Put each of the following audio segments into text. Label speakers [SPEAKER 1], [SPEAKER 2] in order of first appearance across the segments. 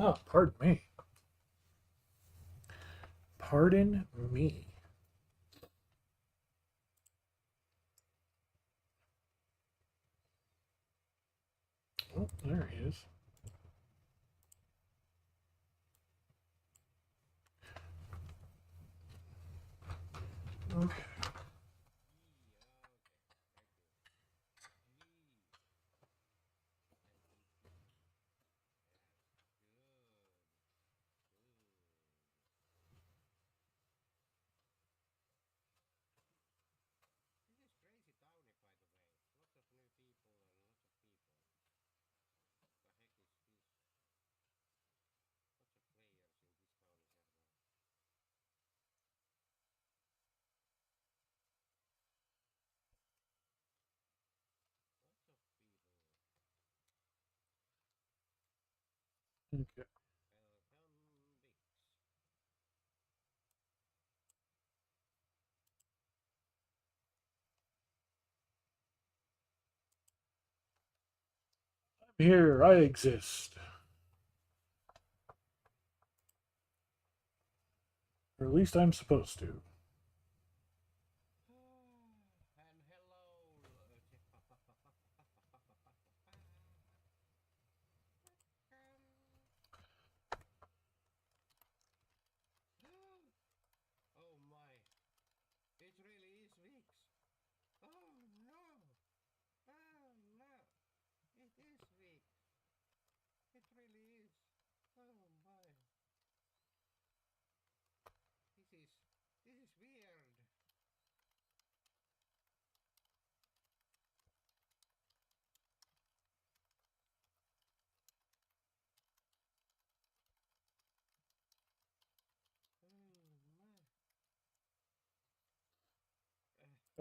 [SPEAKER 1] Oh, pardon me. Pardon me. Oh, there he is. Okay. Okay. I'm here. I exist. Or at least I'm supposed to.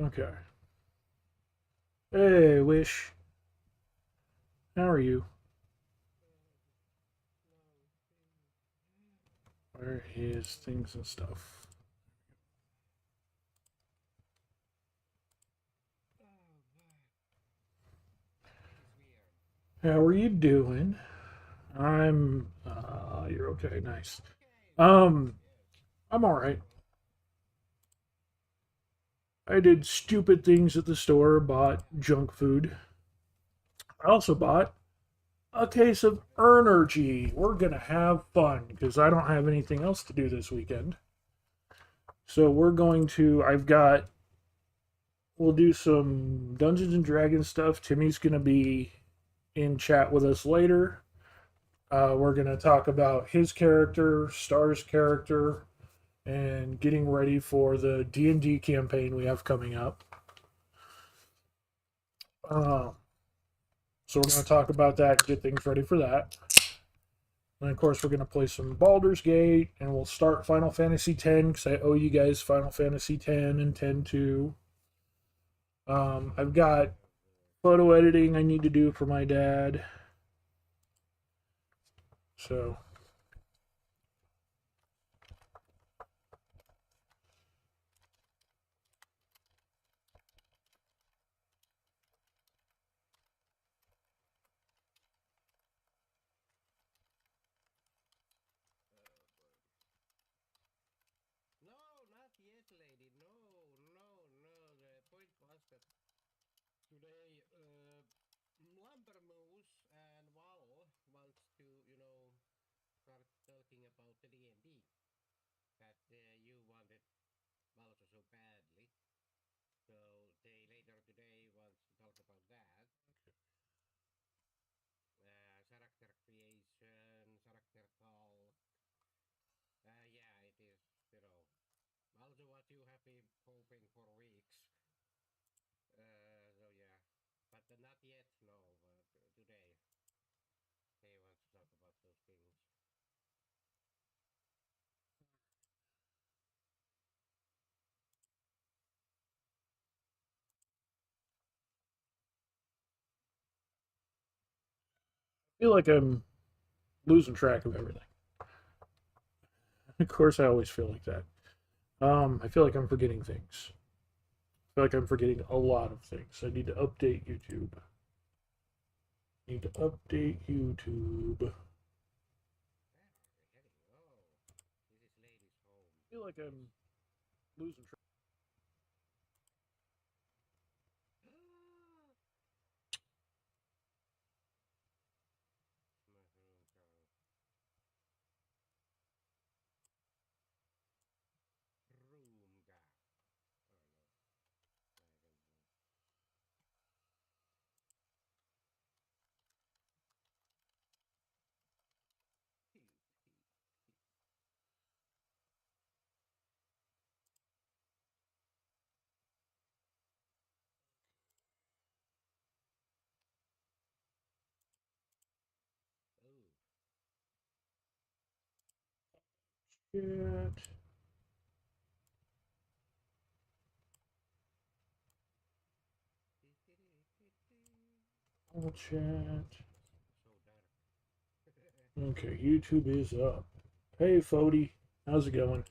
[SPEAKER 1] Okay. Hey, Wish. How are you? Where is things and stuff? How are you doing? You're okay. Nice. Um, I'm all right. I did stupid things at the store, bought junk food. I also bought a case of Energy. We're gonna have fun because I don't have anything else to do this weekend. So we're going to. I've got. We'll do some Dungeons and Dragons stuff. Timmy's gonna be in chat with us later. We're gonna talk about his character, Star's character, and getting ready for the D&D campaign we have coming up. Uh, so we're going to talk about that, get things ready for that. And of course, we're going to play some Baldur's Gate, and we'll start Final Fantasy X because I owe you guys Final Fantasy X and 10 too. I've got photo editing I need to do for my dad. So I feel like I'm losing track of everything. Of course, I always feel like that. I feel like I'm forgetting things. I feel like I'm forgetting a lot of things. I need to update YouTube. Need to update YouTube. feel like I'm losing track. Chat. All chat. Okay, YouTube is up. Hey, Fody. How's it going?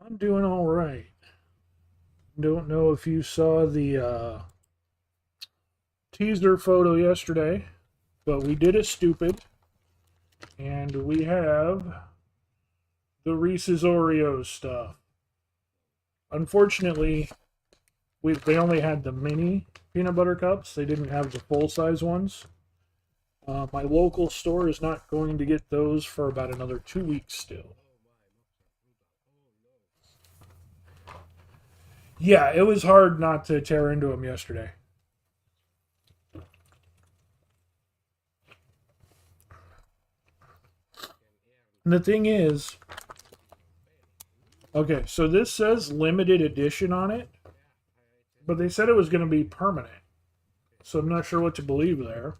[SPEAKER 1] I'm doing all right. Don't know if you saw the teaser photo yesterday, but we did a stupid, and we have the Reese's Oreos stuff. Unfortunately, they only had the mini peanut butter cups. They didn't have the full size ones. My local store is not going to get those for about another 2 weeks still. Yeah, it was hard not to tear into them yesterday. And the thing is, okay, so this says limited edition on it, but they said it was going to be permanent. So I'm not sure what to believe there.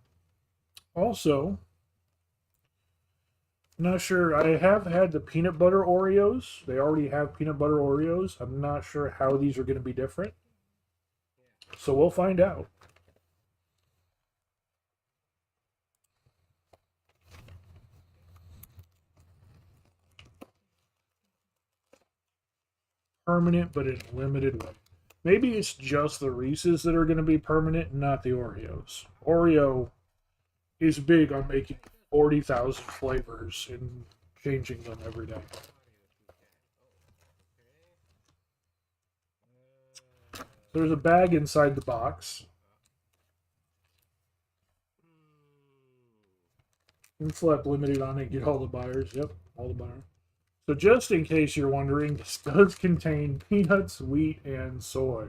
[SPEAKER 1] Also, not sure. I have had the peanut butter Oreos. They already have peanut butter Oreos. I'm not sure how these are going to be different. So we'll find out. Permanent, but in a limited way. Maybe it's just the Reese's that are going to be permanent, not the Oreos. Oreo is big on making 40,000 flavors and changing them every day. There's a bag inside the box. And Flip limited on it. Get all the buyers. Yep, all the buyers. So just in case you're wondering, this does contain peanuts, wheat, and soy.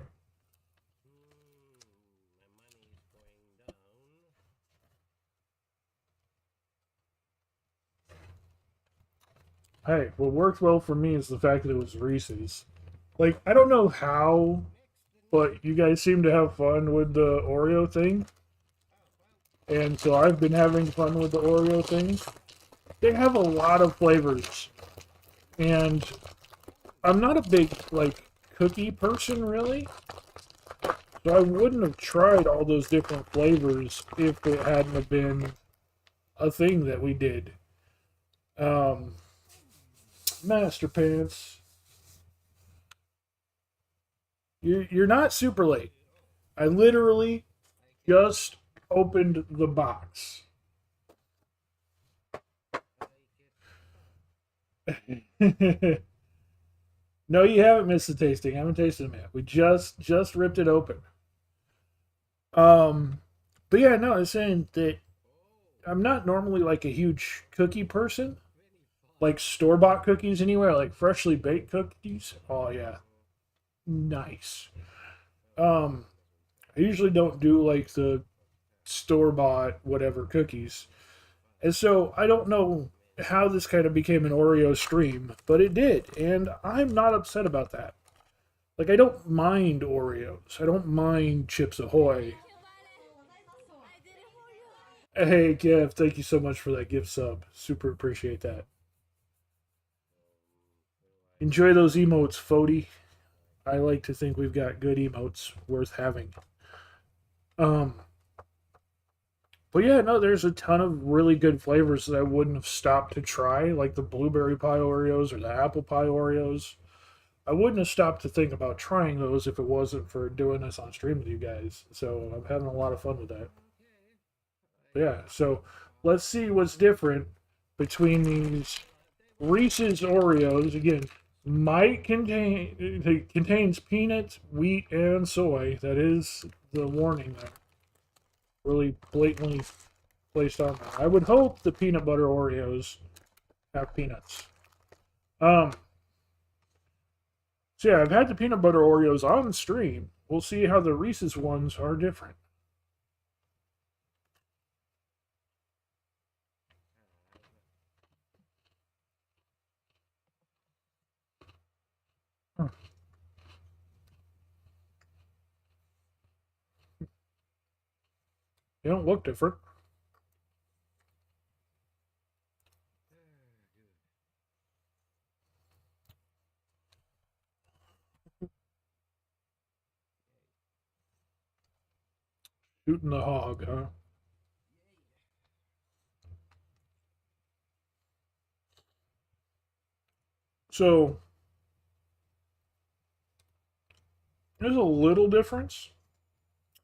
[SPEAKER 1] Hey, what worked well for me is the fact that it was Reese's. Like, I don't know how, but you guys seem to have fun with the Oreo thing. And so I've been having fun with the Oreo things. They have a lot of flavors. And I'm not a big, like, cookie person, really. So I wouldn't have tried all those different flavors if it hadn't have been a thing that we did. Um, Master Pants, you're not super late. I literally just opened the box. No, you haven't missed the tasting. I haven't tasted them yet. We just ripped it open. Um, but yeah, no, I was saying that I'm not normally like a huge cookie person, Like store-bought cookies anywhere, like freshly baked cookies. Oh yeah, nice. Um, I usually don't do like the store-bought whatever cookies, and so I don't know how this kind of became an Oreo stream, but it did, and I'm not upset about that. Like I don't mind Oreos. I don't mind Chips Ahoy. Hey, Kev, thank you so much for that gift sub. Super appreciate that. Enjoy those emotes, Fody. I like to think we've got good emotes worth having. Um, but yeah, no, there's a ton of really good flavors that I wouldn't have stopped to try, like the blueberry pie Oreos or the apple pie Oreos. I wouldn't have stopped to think about trying those if it wasn't for doing this on stream with you guys. So I'm having a lot of fun with that. But yeah, so let's see what's different between these Reese's Oreos. Again, might contain it contains peanuts, wheat, and soy. That is the warning that really blatantly placed on there. I would hope the peanut butter Oreos have peanuts. Um, so yeah, I've had the peanut butter Oreos on stream. We'll see how the Reese's ones are different. Huh. They don't look different. Shooting the hog, huh? So there's a little difference.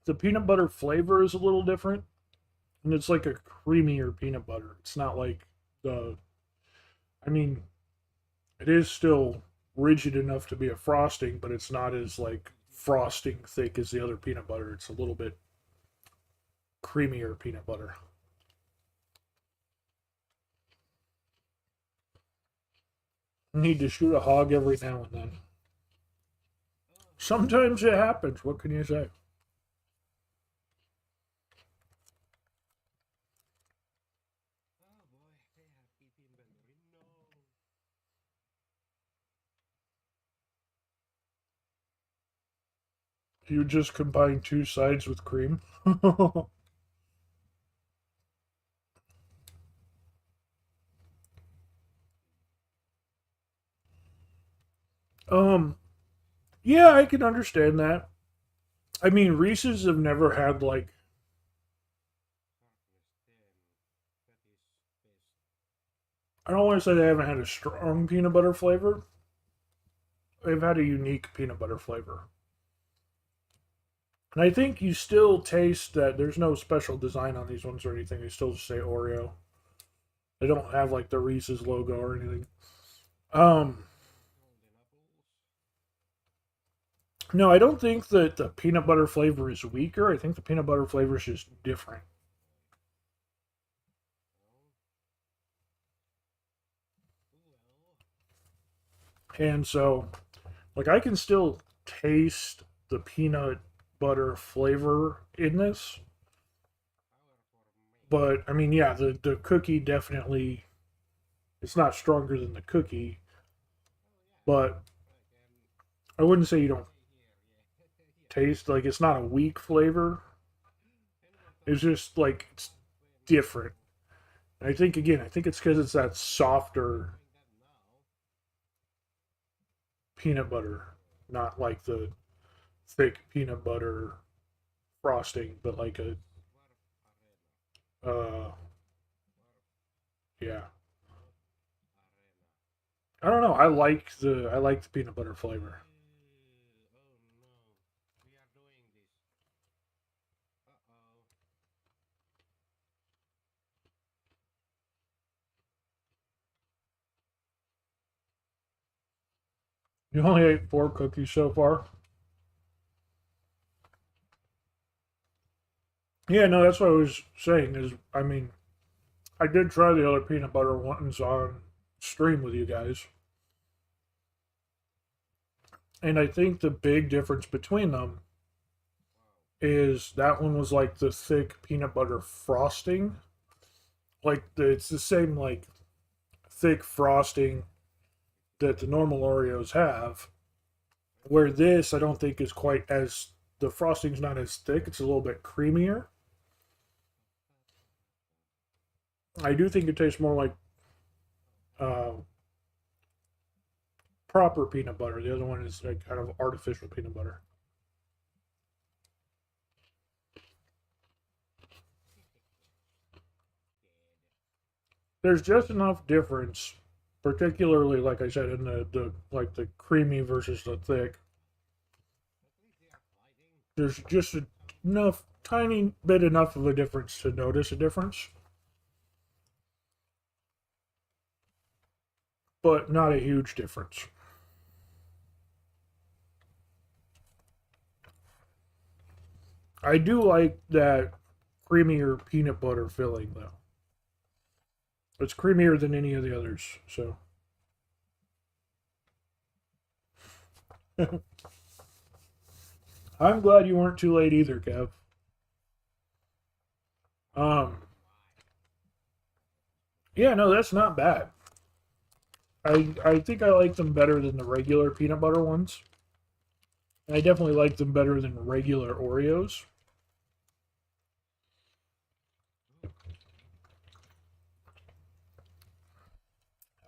[SPEAKER 1] The peanut butter flavor is a little different, and it's like a creamier peanut butter. It's not like the. I mean, it is still rigid enough to be a frosting, but it's not as like frosting thick as the other peanut butter. It's a little bit creamier peanut butter. Need to shoot a hog every now and then. Sometimes it happens. What can you say? You just combine two sides with cream. um, yeah, I can understand that. I mean, Reese's have never had like I don't want to say they haven't had a strong peanut butter flavor. They've had a unique peanut butter flavor. And I think you still taste that there's no special design on these ones or anything. They still just say Oreo. They don't have like the Reese's logo or anything. Um, no, I don't think that the peanut butter flavor is weaker. I think the peanut butter flavor is just different. And so, like, I can still taste the peanut butter flavor in this. But, I mean, yeah, the cookie definitely, it's not stronger than the cookie. But I wouldn't say you don't taste, like, it's not a weak flavor. It's just, like, it's different. And I think, again, I think it's because it's that softer peanut butter, not like the thick peanut butter frosting, but like a uh yeah. I don't know. I like the peanut butter flavor. You only ate four cookies so far. Yeah, no, that's what I was saying. Is I mean, I did try the other peanut butter ones on stream with you guys. And I think the big difference between them is that one was like the thick peanut butter frosting. It's the same like thick frosting that the normal Oreos have. Where this I don't think is quite as the frosting's not as thick, it's a little bit creamier. I do think it tastes more like uh, proper peanut butter. The other one is like kind of artificial peanut butter. There's just enough difference, particularly like I said in the creamy versus the thick. There's just enough tiny bit enough of a difference to notice a difference, but not a huge difference. I do like that creamier peanut butter filling though. It's creamier than any of the others, so I'm glad you weren't too late either, Kev. Um, yeah, no, that's not bad. I think I like them better than the regular peanut butter ones. And I definitely like them better than regular Oreos.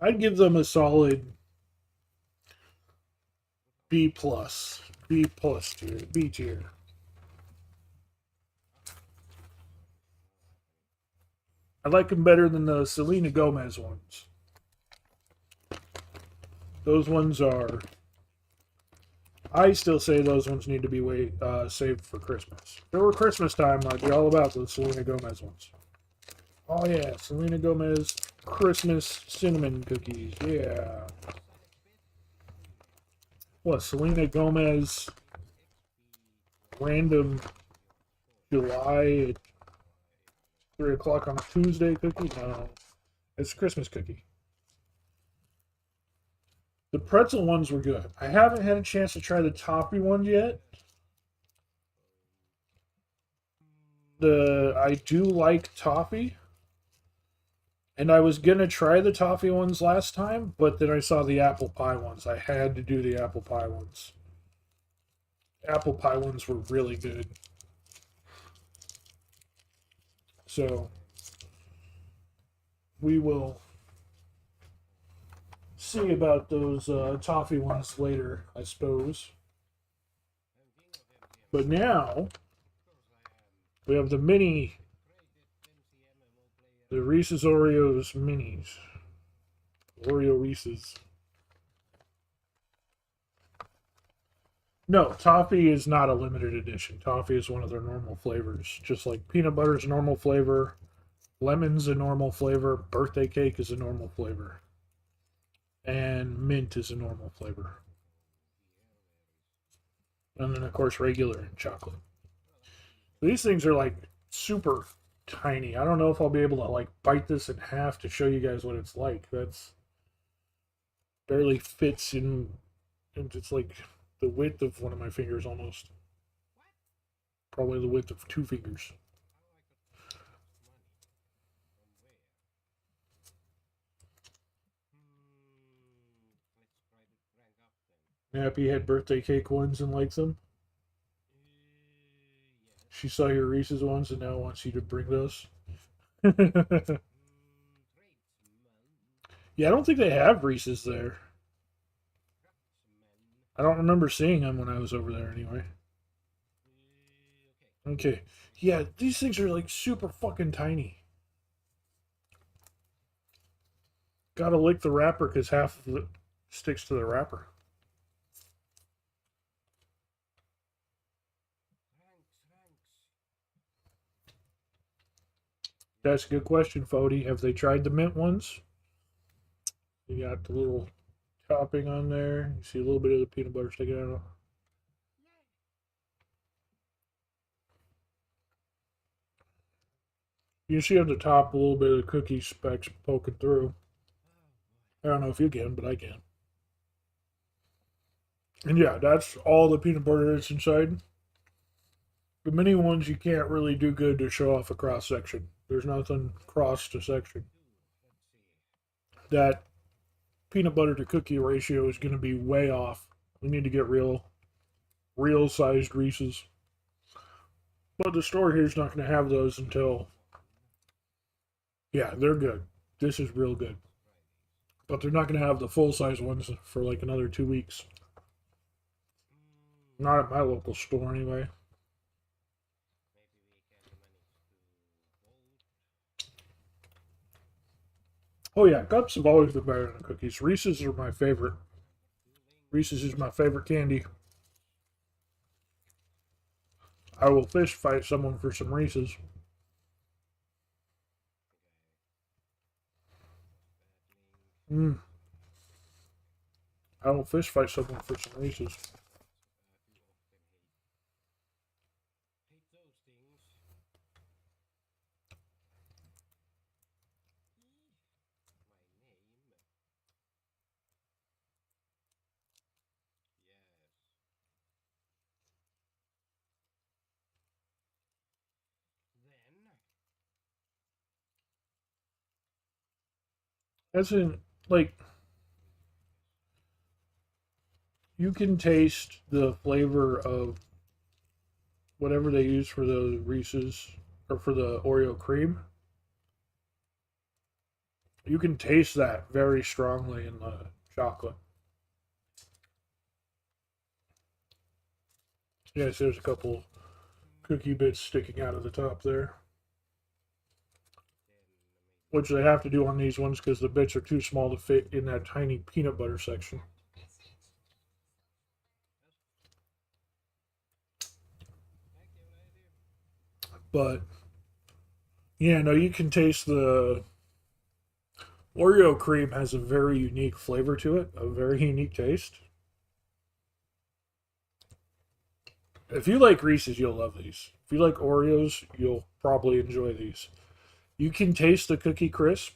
[SPEAKER 1] I'd give them a solid B plus, B plus tier, B tier. I like them better than the Selena Gomez ones. Those ones are. I still say those ones need to be saved for Christmas. If it were Christmas time, I'd be all about those Selena Gomez ones. Oh yeah, Selena Gomez Christmas cinnamon cookies. Yeah. What, Selena Gomez random July at 3 o'clock on a Tuesday cookie? No. It's a Christmas cookie. The pretzel ones were good. I haven't had a chance to try the toffee ones yet. I do like toffee. And I was gonna try the toffee ones last time, but then I saw the apple pie ones. I had to do the apple pie ones. Apple pie ones were really good. So we will see about those toffee ones later, I suppose. But now we have the Reese's Oreos minis. Oreo Reese's. No, toffee is not a limited edition. Toffee is one of their normal flavors. Just like peanut butter is a normal flavor, lemon's a normal flavor, birthday cake is a normal flavor, and mint is a normal flavor. And then, of course, regular chocolate. These things are like super tiny. I don't know if I'll be able to like bite this in half to show you guys what it's like. That's barely fits in. It's like the width of one of my fingers almost. Probably the width of 2 fingers. Happy had birthday cake ones and likes them. She saw your Reese's ones and now wants you to bring those. Yeah, I don't think they have Reese's there. I don't remember seeing them when I was over there anyway. Okay. Yeah, these things are like super fucking tiny. Gotta lick the wrapper because half of it sticks to the wrapper. That's a good question, Fody. Have they tried the mint ones? You got the little topping on there. You see a little bit of the peanut butter sticking out. You see on the top a little bit of the cookie specks poking through. I don't know if you can, but I can. And yeah, that's all the peanut butter that's inside. The mini ones you can't really do good to show off a cross section. There's nothing cross to section. That peanut butter to cookie ratio is going to be way off. We need to get real sized Reese's. But the store here is not going to have those until, yeah, they're good. This is real good. But they're not going to have the full size ones for like another 2 weeks. Not at my local store anyway. Oh yeah, cups have always been better than cookies. Reese's are my favorite. Reese's is my favorite candy. I will fist fight someone for some Reese's. Mm. I will fist fight someone for some Reese's. That's in like you can taste the flavor of whatever they use for the Reese's or for the Oreo cream. You can taste that very strongly in the chocolate. Yes, there's a couple cookie bits sticking out of the top there, which they have to do on these ones because the bits are too small to fit in that tiny peanut butter section. But yeah, no, you can taste the Oreo cream has a very unique flavor to it, a very unique taste. If you like Reese's, you'll love these. If you like Oreos, you'll probably enjoy these. You can taste the cookie crisp,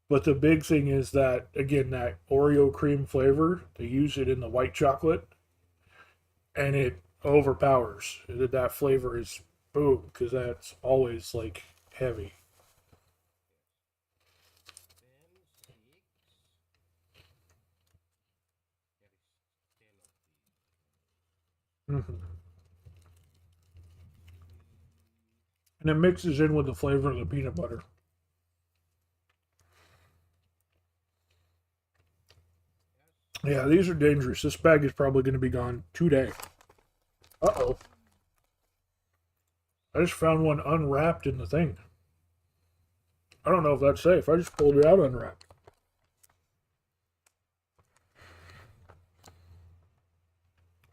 [SPEAKER 1] but the big thing is that, again, that Oreo cream flavor, they use it in the white chocolate, and it overpowers. That flavor is boom, because that's always like heavy. Mm-hmm. And it mixes in with the flavor of the peanut butter. Yeah, these are dangerous. This bag is probably going to be gone today. Uh oh. I just found one unwrapped in the thing. I don't know if that's safe. I just pulled it out unwrapped.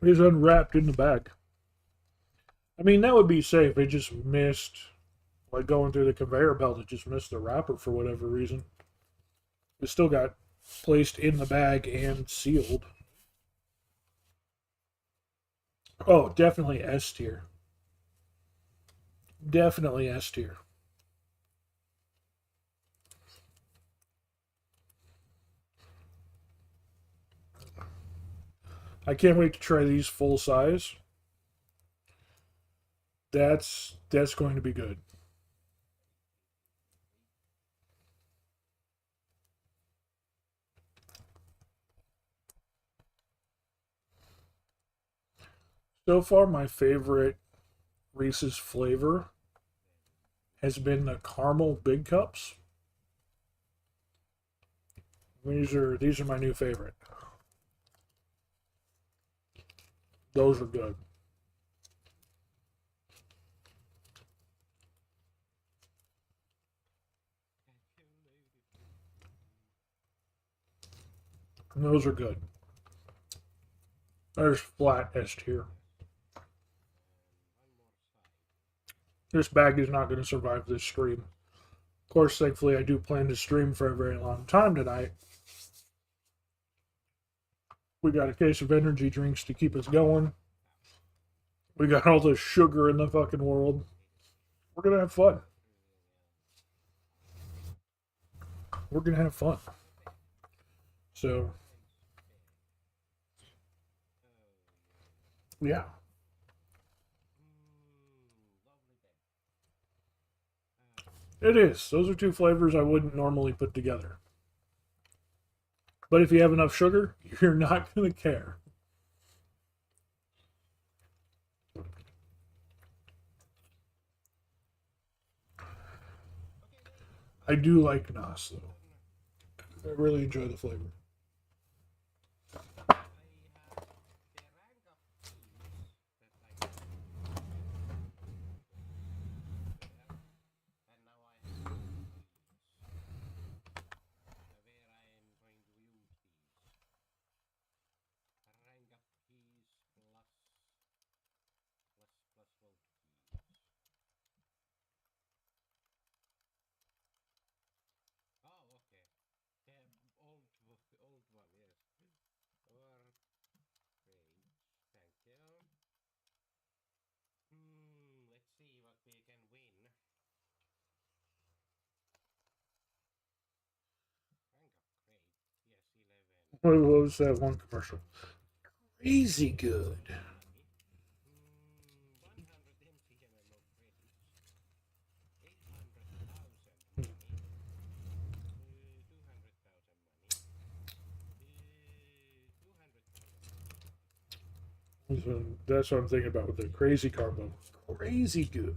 [SPEAKER 1] It is unwrapped in the bag. I mean, that would be safe. It just missed, like going through the conveyor belt, it just missed the wrapper for whatever reason. It still got placed in the bag and sealed. Oh, definitely S tier. Definitely S tier. I can't wait to try these full size. That's going to be good. So far, my favorite Reese's flavor has been the caramel big cups. These are my new favorite. Those are good. And those are good. There's flat S tier. This bag is not going to survive this stream. Of course, thankfully, I do plan to stream for a very long time tonight. We got a case of energy drinks to keep us going. We got all the sugar in the fucking world. We're going to have fun. We're going to have fun. So, yeah. It is. Those are two flavors I wouldn't normally put together. But if you have enough sugar, you're not going to care. I do like Nas, though. I really enjoy the flavor. What was that one commercial? Crazy good. That's what I'm thinking about with the crazy carbo. Crazy good.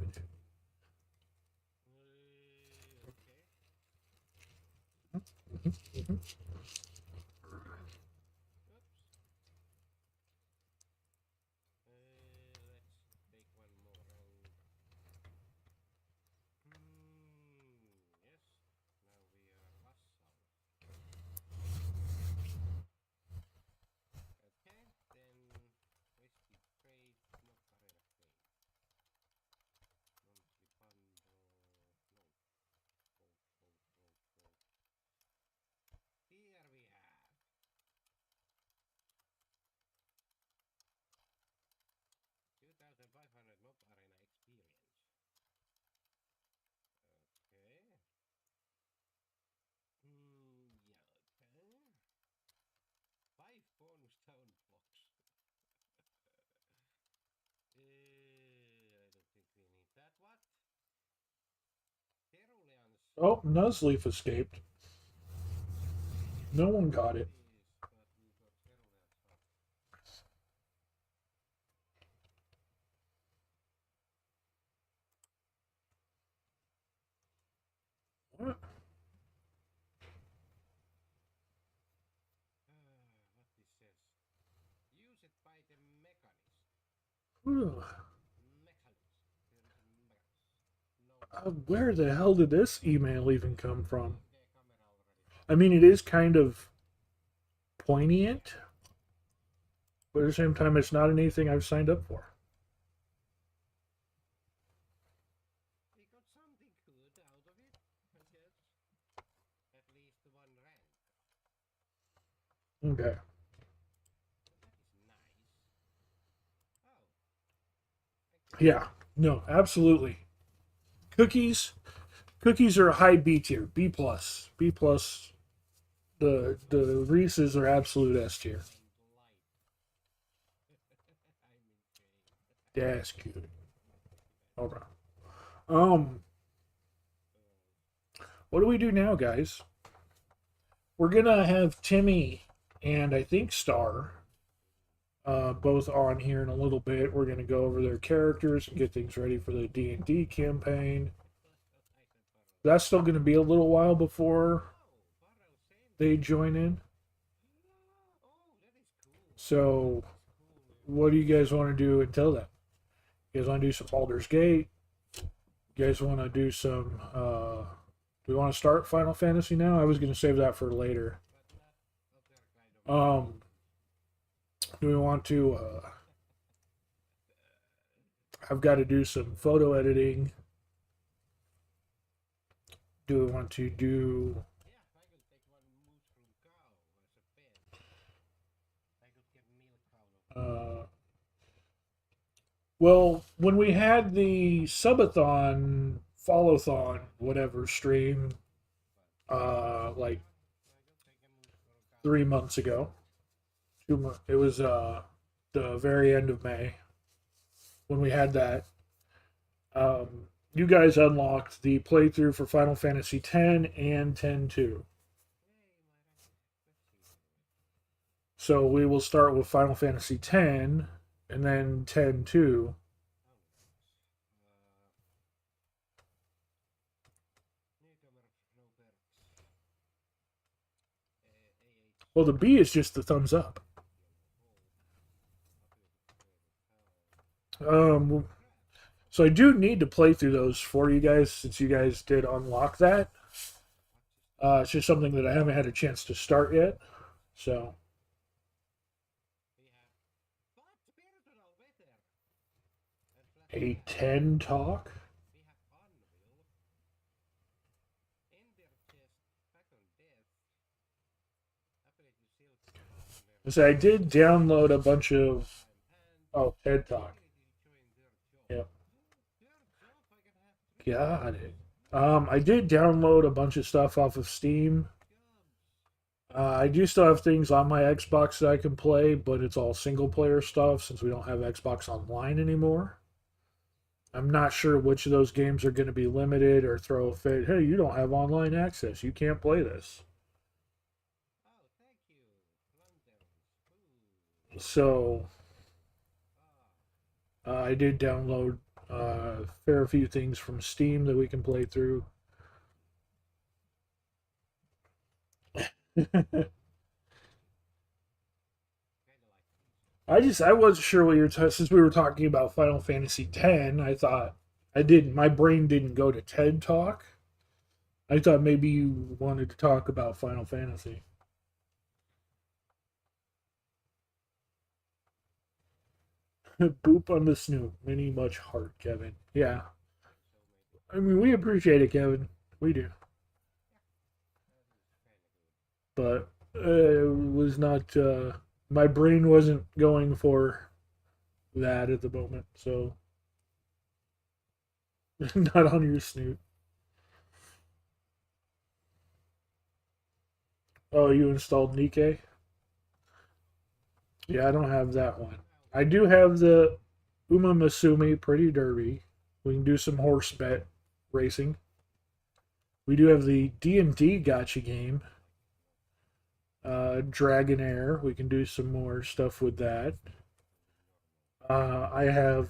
[SPEAKER 1] Oh, Nuzleaf escaped. No one got it. What? Where the hell did this email even come from? I mean, it is kind of poignant, but at the same time, it's not anything I've signed up for. Okay. Yeah. No, absolutely. Cookies. Cookies are a high B tier, B plus, B plus. The Reese's are absolute S tier. That's cute. Okay. Um, what do we do now, guys? We're gonna have Timmy and I think Star both on here in a little bit. We're gonna go over their characters and get things ready for the D&D campaign. That's still gonna be a little while before they join in. So, what do you guys want to do until then? You guys want to do some Baldur's Gate? You guys want to do some? Do we want to start Final Fantasy now? I was going to save that for later. Um, do we want to? I've got to do some photo editing. Do we want to do? Uh, well, when we had the subathon, followathon, whatever stream, like 3 months ago. It was the very end of May when we had that. You guys unlocked the playthrough for Final Fantasy X and 10-2. So we will start with Final Fantasy X and then 10-2. Well, the B is just the thumbs up. So I do need to play through those for you guys since you guys did unlock that. It's just something that I haven't had a chance to start yet. So a 10 talk. So I did download a bunch of TED Talk. Yep. Got it. I did download a bunch of stuff off of Steam. I do still have things on my Xbox that I can play, but it's all single player stuff since we don't have Xbox Online anymore. I'm not sure which of those games are going to be limited or throw a fit. Hey, you don't have online access. You can't play this. So I did download a fair few things from Steam that we can play through. I wasn't sure what you were since we were talking about Final Fantasy X. I thought my brain didn't go to TED Talk. I thought maybe you wanted to talk about Final Fantasy. Boop on the snoot. Many much heart, Kevin. Yeah. I mean, we appreciate it, Kevin. We do. But it was not, my brain wasn't going for that at the moment, so. Not on your snoot. Oh, you installed Nikkei? Yeah, I don't have that one. I do have the Uma Masumi Pretty Derby. We can do some horse bet racing. We do have the D&D gotcha game. Dragonair. We can do some more stuff with that. I have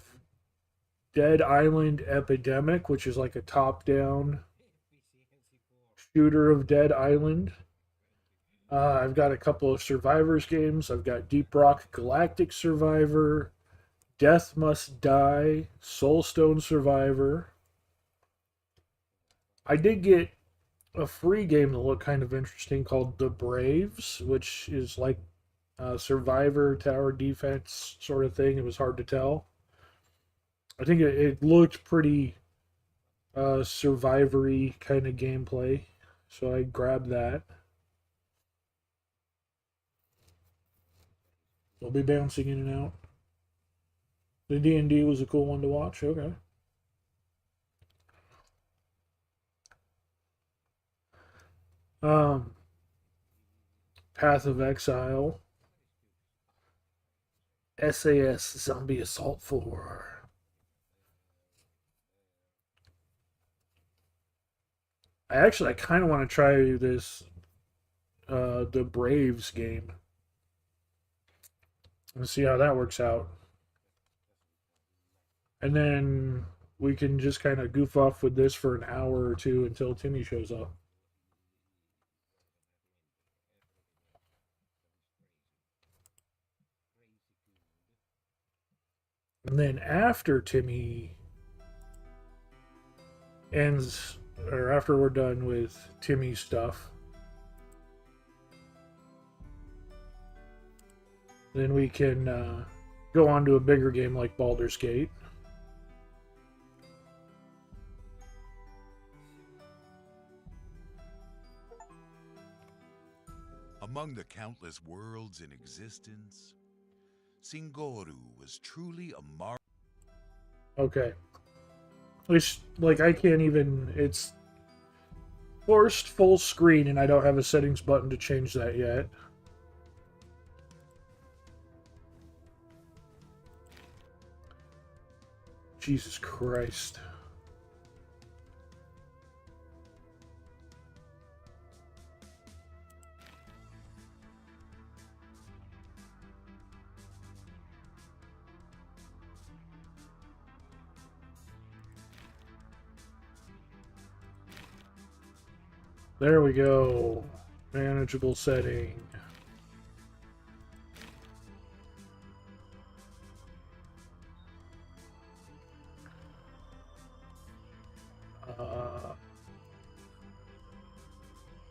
[SPEAKER 1] Dead Island Epidemic, which is like a top-down shooter of Dead Island. I've got a couple of Survivors games. I've got Deep Rock Galactic Survivor, Death Must Die, Soulstone Survivor. I did get a free game that looked kind of interesting called The Braves, which is like a Survivor tower defense sort of thing. It was hard to tell. I think it looked pretty survivory kind of gameplay, so I grabbed that. They'll be bouncing in and out. The D&D was a cool one to watch. Okay. Um, Path of Exile, SAS Zombie Assault 4. I kind of want to try this, the Braves game. And see how that works out. And then we can just kind of goof off with this for an hour or two until Timmy shows up. And then after Timmy ends, or after we're done with Timmy's stuff, then we can go on to a bigger game like Baldur's Gate.
[SPEAKER 2] Among the countless worlds in existence, Singoru was truly a
[SPEAKER 1] Okay. Which, like, I can't even. It's forced full screen, and I don't have a settings button to change that yet. Jesus Christ. There we go. Manageable setting.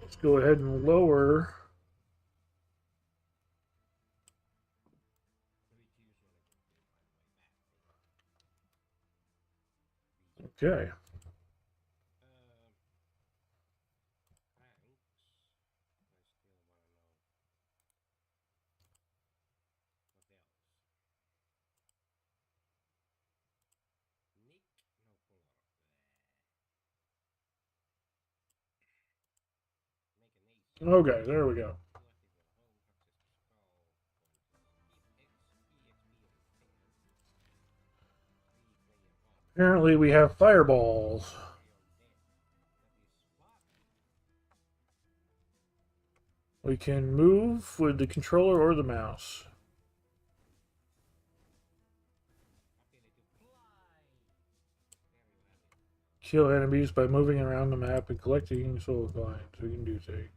[SPEAKER 1] Let's go ahead and lower. Okay. Okay, there we go. Apparently we have fireballs. We can move with the controller or the mouse. Kill enemies by moving around the map and collecting soul coins. We can do things.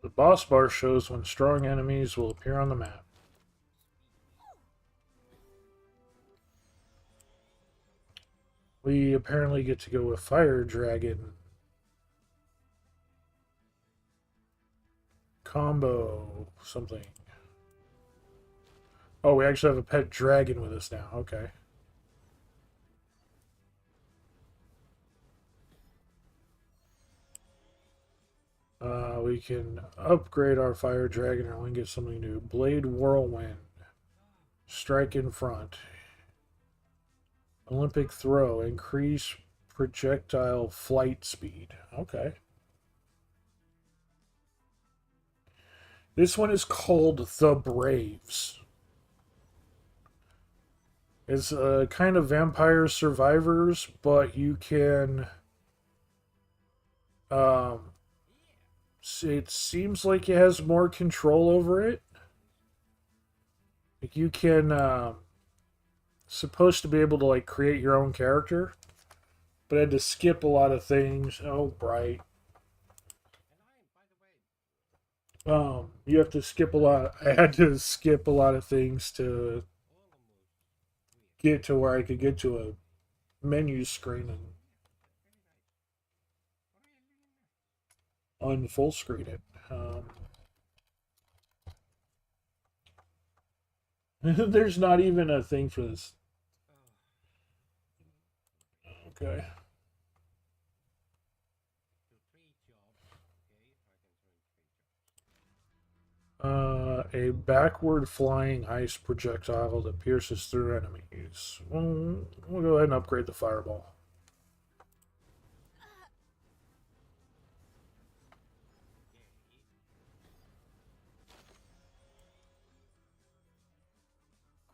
[SPEAKER 1] The boss bar shows when strong enemies will appear on the map. We apparently get to go with Fire Dragon. Combo something. Oh, we actually have a pet dragon with us now. Okay. We can upgrade our Fire Dragon or we can get something new. Blade Whirlwind. Strike in front. Olympic Throw. Increase projectile flight speed. Okay. This one is called The Braves. It's a kind of vampire survivors, but you can. Um, it seems like it has more control over it. Like you can, supposed to be able to like create your own character, but I had to skip a lot of things. Oh, bright. You have to skip a lot. I had to skip a lot of things to get to where I could get to a menu screen and unfull screen it. There's not even a thing for this. Okay. A backward flying ice projectile that pierces through enemies. We'll go ahead and upgrade the fireball.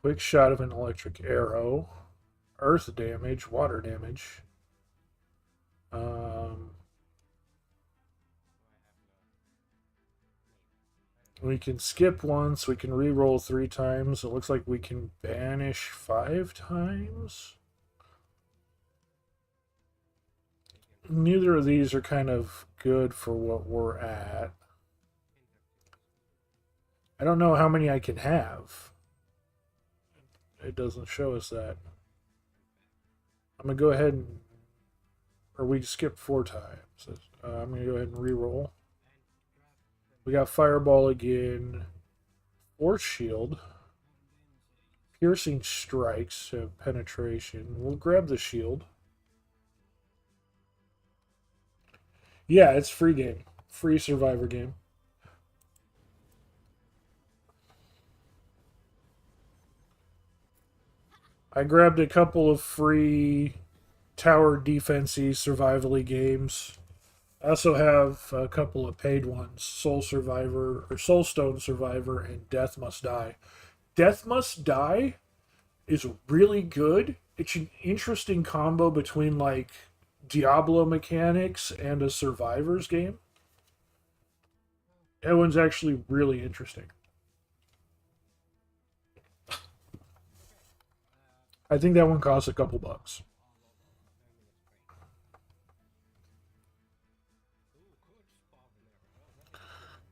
[SPEAKER 1] Quick shot of an electric arrow. Earth damage, water damage. We can skip once. We can re-roll 3 times. It looks like we can banish 5 times. Neither of these are kind of good for what we're at. I don't know how many I can have. It doesn't show us that. I'm going to go ahead and... Or we skipped 4 times. I'm going to go ahead and re-roll. We got Fireball again. Force Shield. Piercing Strikes, so penetration. We'll grab the shield. Yeah, it's free game. Free survivor game. I grabbed a couple of free tower defensey survivally games. I also have a couple of paid ones: Soul Survivor or Soulstone Survivor and Death Must Die. Death Must Die is really good. It's an interesting combo between like Diablo mechanics and a survivors game. That one's actually really interesting. I think that one costs a couple bucks.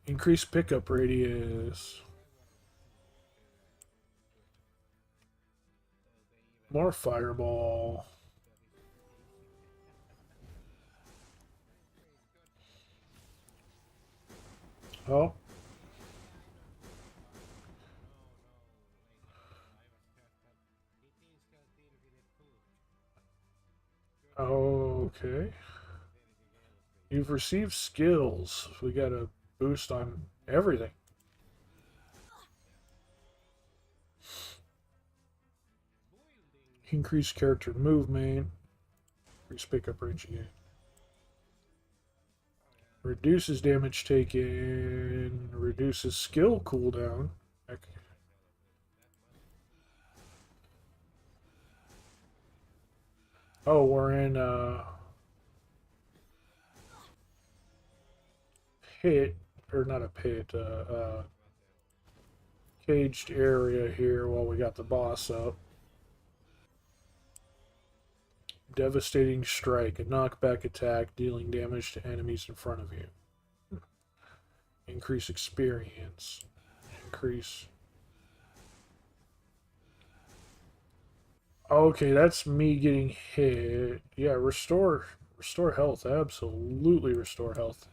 [SPEAKER 1] Increase pickup radius. More fireball. Oh. Okay. You've received skills. We got a boost on everything. Increase character movement. Increase pickup range again. Reduces damage taken. Reduces skill cooldown. Oh, we're in pit, or not a pit, caged area here while we got the boss up. Devastating strike, a knockback attack dealing damage to enemies in front of you. Increase experience. Increase. Okay, that's me getting hit. Yeah, restore health. Absolutely restore health.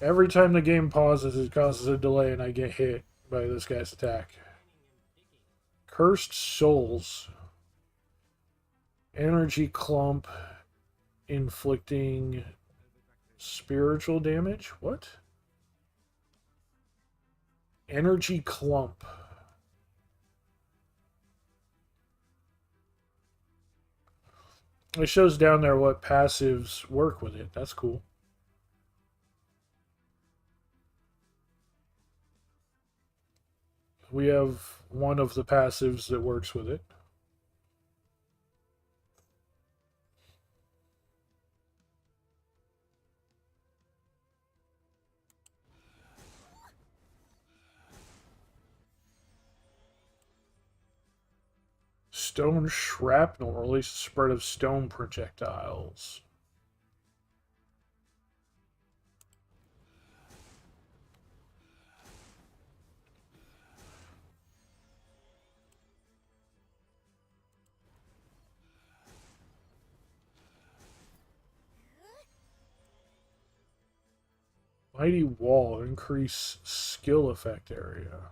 [SPEAKER 1] Every time the game pauses, it causes a delay and I get hit by this guy's attack. Cursed Souls. Energy clump inflicting spiritual damage? What? Energy clump. It shows down there what passives work with it. That's cool. We have one of the passives that works with it. Stone shrapnel releases a spread of stone projectiles. Mighty Wall, increase skill effect area.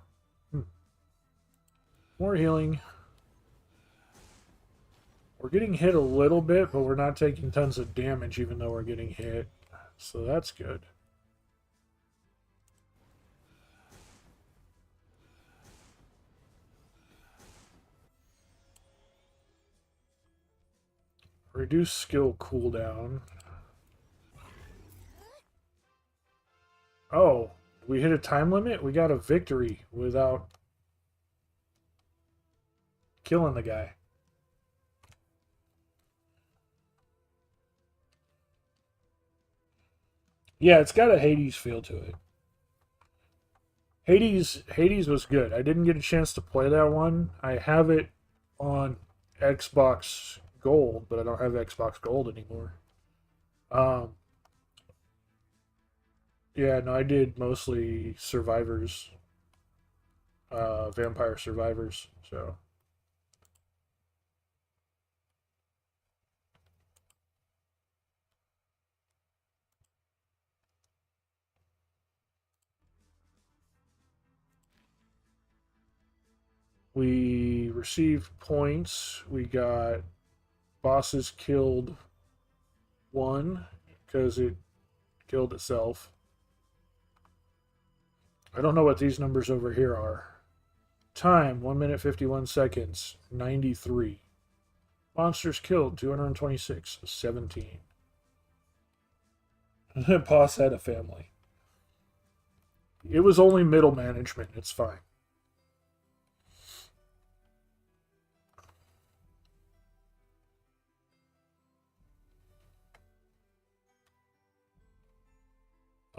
[SPEAKER 1] More healing. We're getting hit a little bit, but we're not taking tons of damage even though we're getting hit. So that's good. Reduce skill cooldown. Oh, we hit a time limit? We got a victory without killing the guy. Yeah, it's got a Hades feel to it. Hades was good. I didn't get a chance to play that one. I have it on Xbox Gold, but I don't have Xbox Gold anymore. Um, yeah, no, I did mostly Survivors, Vampire Survivors. So we received points. We got bosses killed one because it killed itself. I don't know what these numbers over here are. Time, 1 minute 51 seconds, 93. Monsters killed, 226, 17. Boss had a family. It was only middle management. It's fine.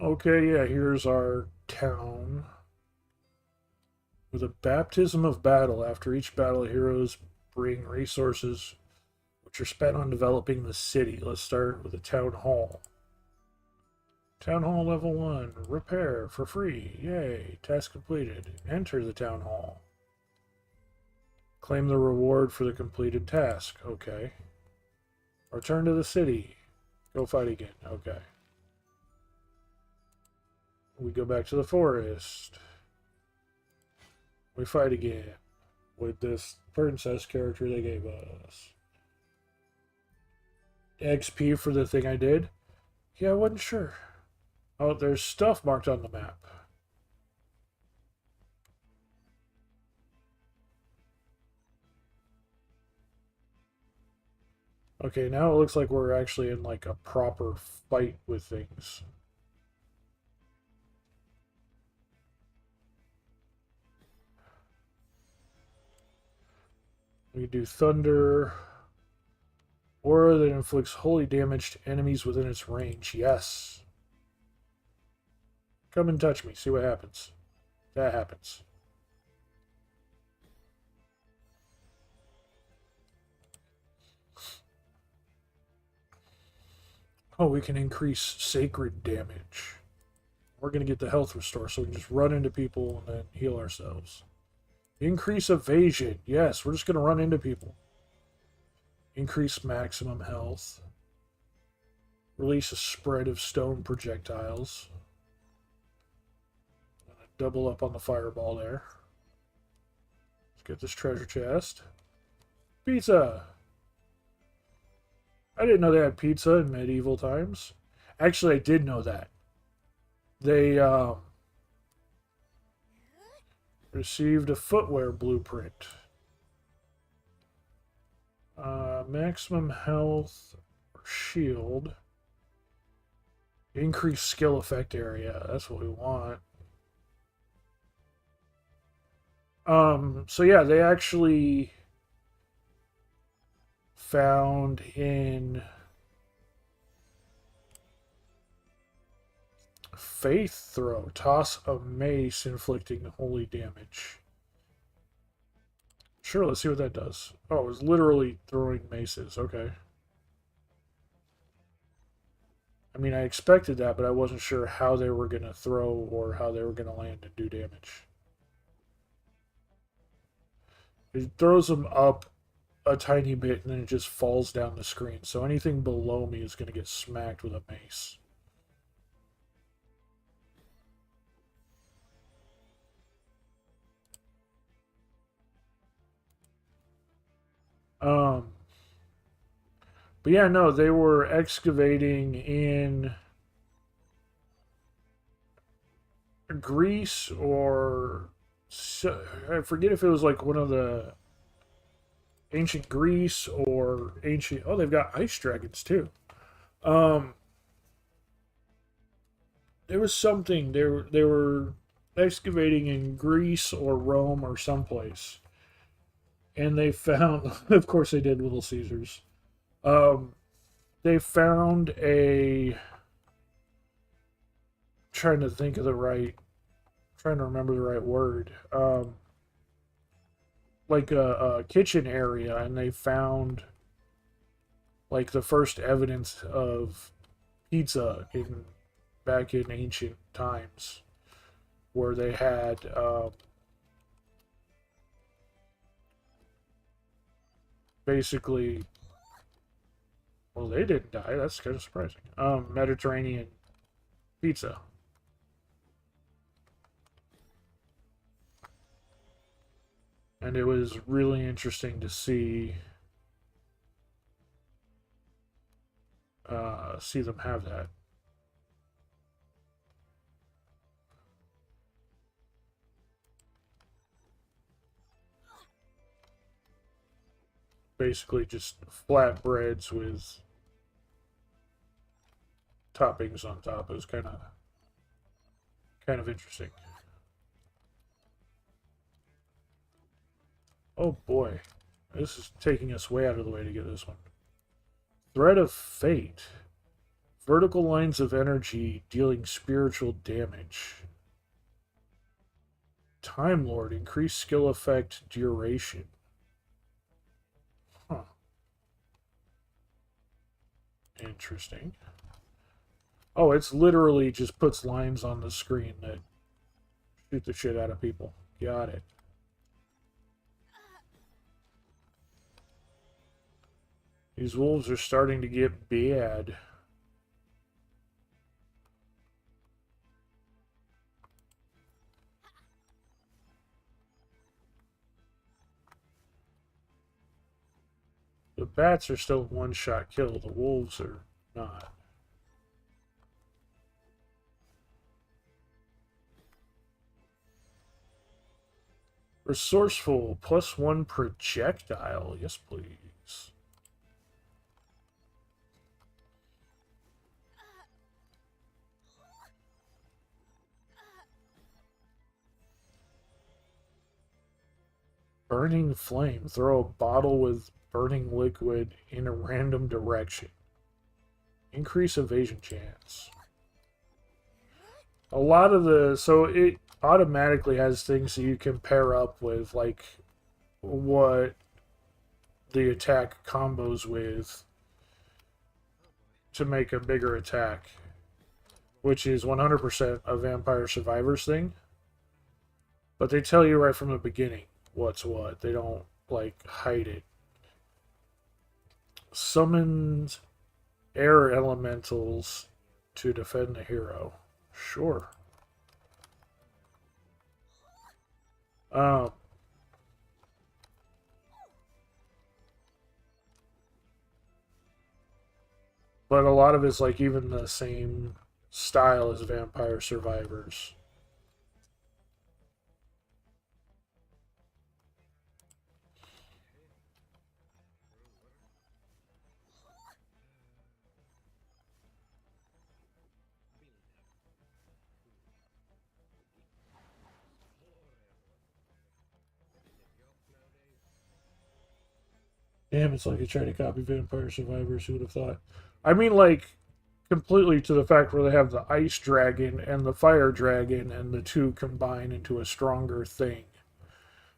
[SPEAKER 1] Okay, yeah, here's our town. With a baptism of battle. After each battle, heroes bring resources which are spent on developing the city. Let's start with a town hall. Town hall level 1. Repair for free. Yay. Task completed. Enter the town hall. Claim the reward for the completed task. Okay. Return to the city. Go fight again. Okay. We go back to the forest. We fight again with this princess character they gave us. XP for the thing I did? Yeah, I wasn't sure. Oh, there's stuff marked on the map. Okay, now it looks like we're actually in like a proper fight with things. We do thunder. Aura that inflicts holy damage to enemies within its range. Yes. Come and touch me. See what happens. That happens. Oh, we can increase sacred damage. We're going to get the health restore, so we can just run into people and then heal ourselves. Increase evasion. Yes, we're just going to run into people. Increase maximum health. Release a spread of stone projectiles. Double up on the fireball there. Let's get this treasure chest. Pizza! I didn't know they had pizza in medieval times. Actually, I did know that. They received a footwear blueprint. Maximum health or shield. Increase skill effect area. That's what we want. So yeah, they actually found in Faith Throw. Toss a mace inflicting holy damage. Sure, let's see what that does. Oh, it was literally throwing maces. Okay. I mean, I expected that, but I wasn't sure how they were going to throw or how they were going to land and do damage. It throws them up a tiny bit and then it just falls down the screen. So anything below me is going to get smacked with a mace. But yeah, no, they were excavating in Greece or I forget if it was like one of the ancient Greece or ancient. Oh, they've got ice dragons too. Um, there was something they were excavating in Greece or Rome or someplace, and they found. Of course, they did Little Caesars. Um, they found a. Trying to think of the right. Trying to remember the right word. Like a kitchen area, and they found like the first evidence of pizza in back in ancient times, where they had basically. Well, they didn't die. That's kind of surprising. Mediterranean pizza. And it was really interesting to see them have that. basically just flatbreads with toppings on top. It was kind of interesting. Oh boy, this is taking us way out of the way to get this one. Thread of Fate. Vertical lines of energy dealing spiritual damage. Time Lord. Increased skill effect duration. Huh. Interesting. Oh, it's literally just puts lines on the screen that shoot the shit out of people. Got it. These wolves are starting to get bad. The bats are still one-shot kill. The wolves are not. Resourceful, +1 projectile. Yes, please. Burning flame. Throw a bottle with burning liquid in a random direction. Increase evasion chance. A lot of the... So it automatically has things that you can pair up with, like what the attack combos with to make a bigger attack, which is 100% a Vampire Survivors thing. But they tell you right from the beginning what's what. They don't, like, hide it. Summoned air elementals to defend the hero. Sure. Um, but a lot of it's like even the same style as Vampire Survivors. Damn, it's like I tried to copy Vampire Survivors. Who would have thought? I mean, like, completely to the fact where they have the ice dragon and the fire dragon, and the two combine into a stronger thing,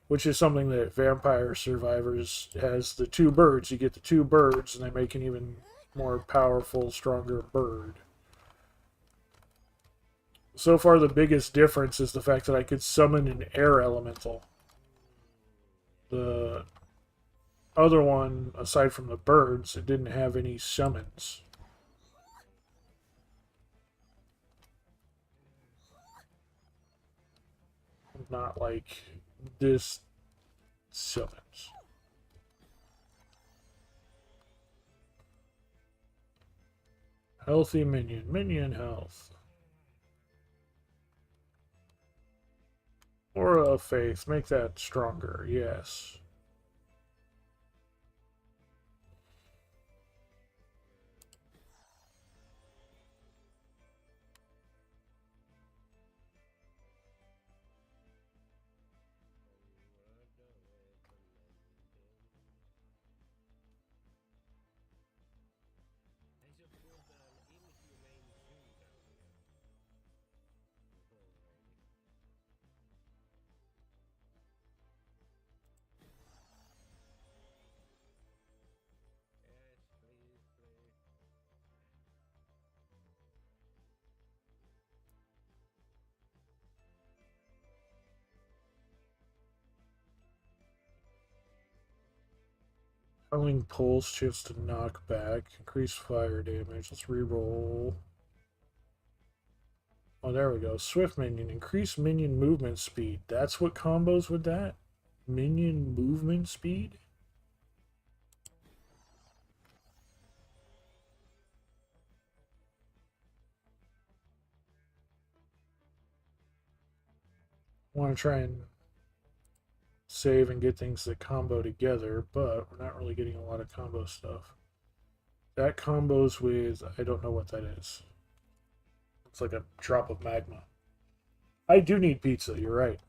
[SPEAKER 1] which is something that Vampire Survivors has. The two birds, you get the two birds, and they make an even more powerful, stronger bird. So far, the biggest difference is the fact that I could summon an air elemental. The other one, aside from the birds, it didn't have any summons. Not like this summons. Healthy minion. Minion health. Aura of Faith. Make that stronger. Yes. Hurling pulse, chance to knock back, increase fire damage. Let's reroll. Oh, there we go. Swift minion, increase minion movement speed. That's what combos with that? Minion movement speed? Want to try and save and get things that combo together, but we're not really getting a lot of combo stuff. That combos with, I don't know what that is. It's like a drop of magma. I do need pizza, you're right.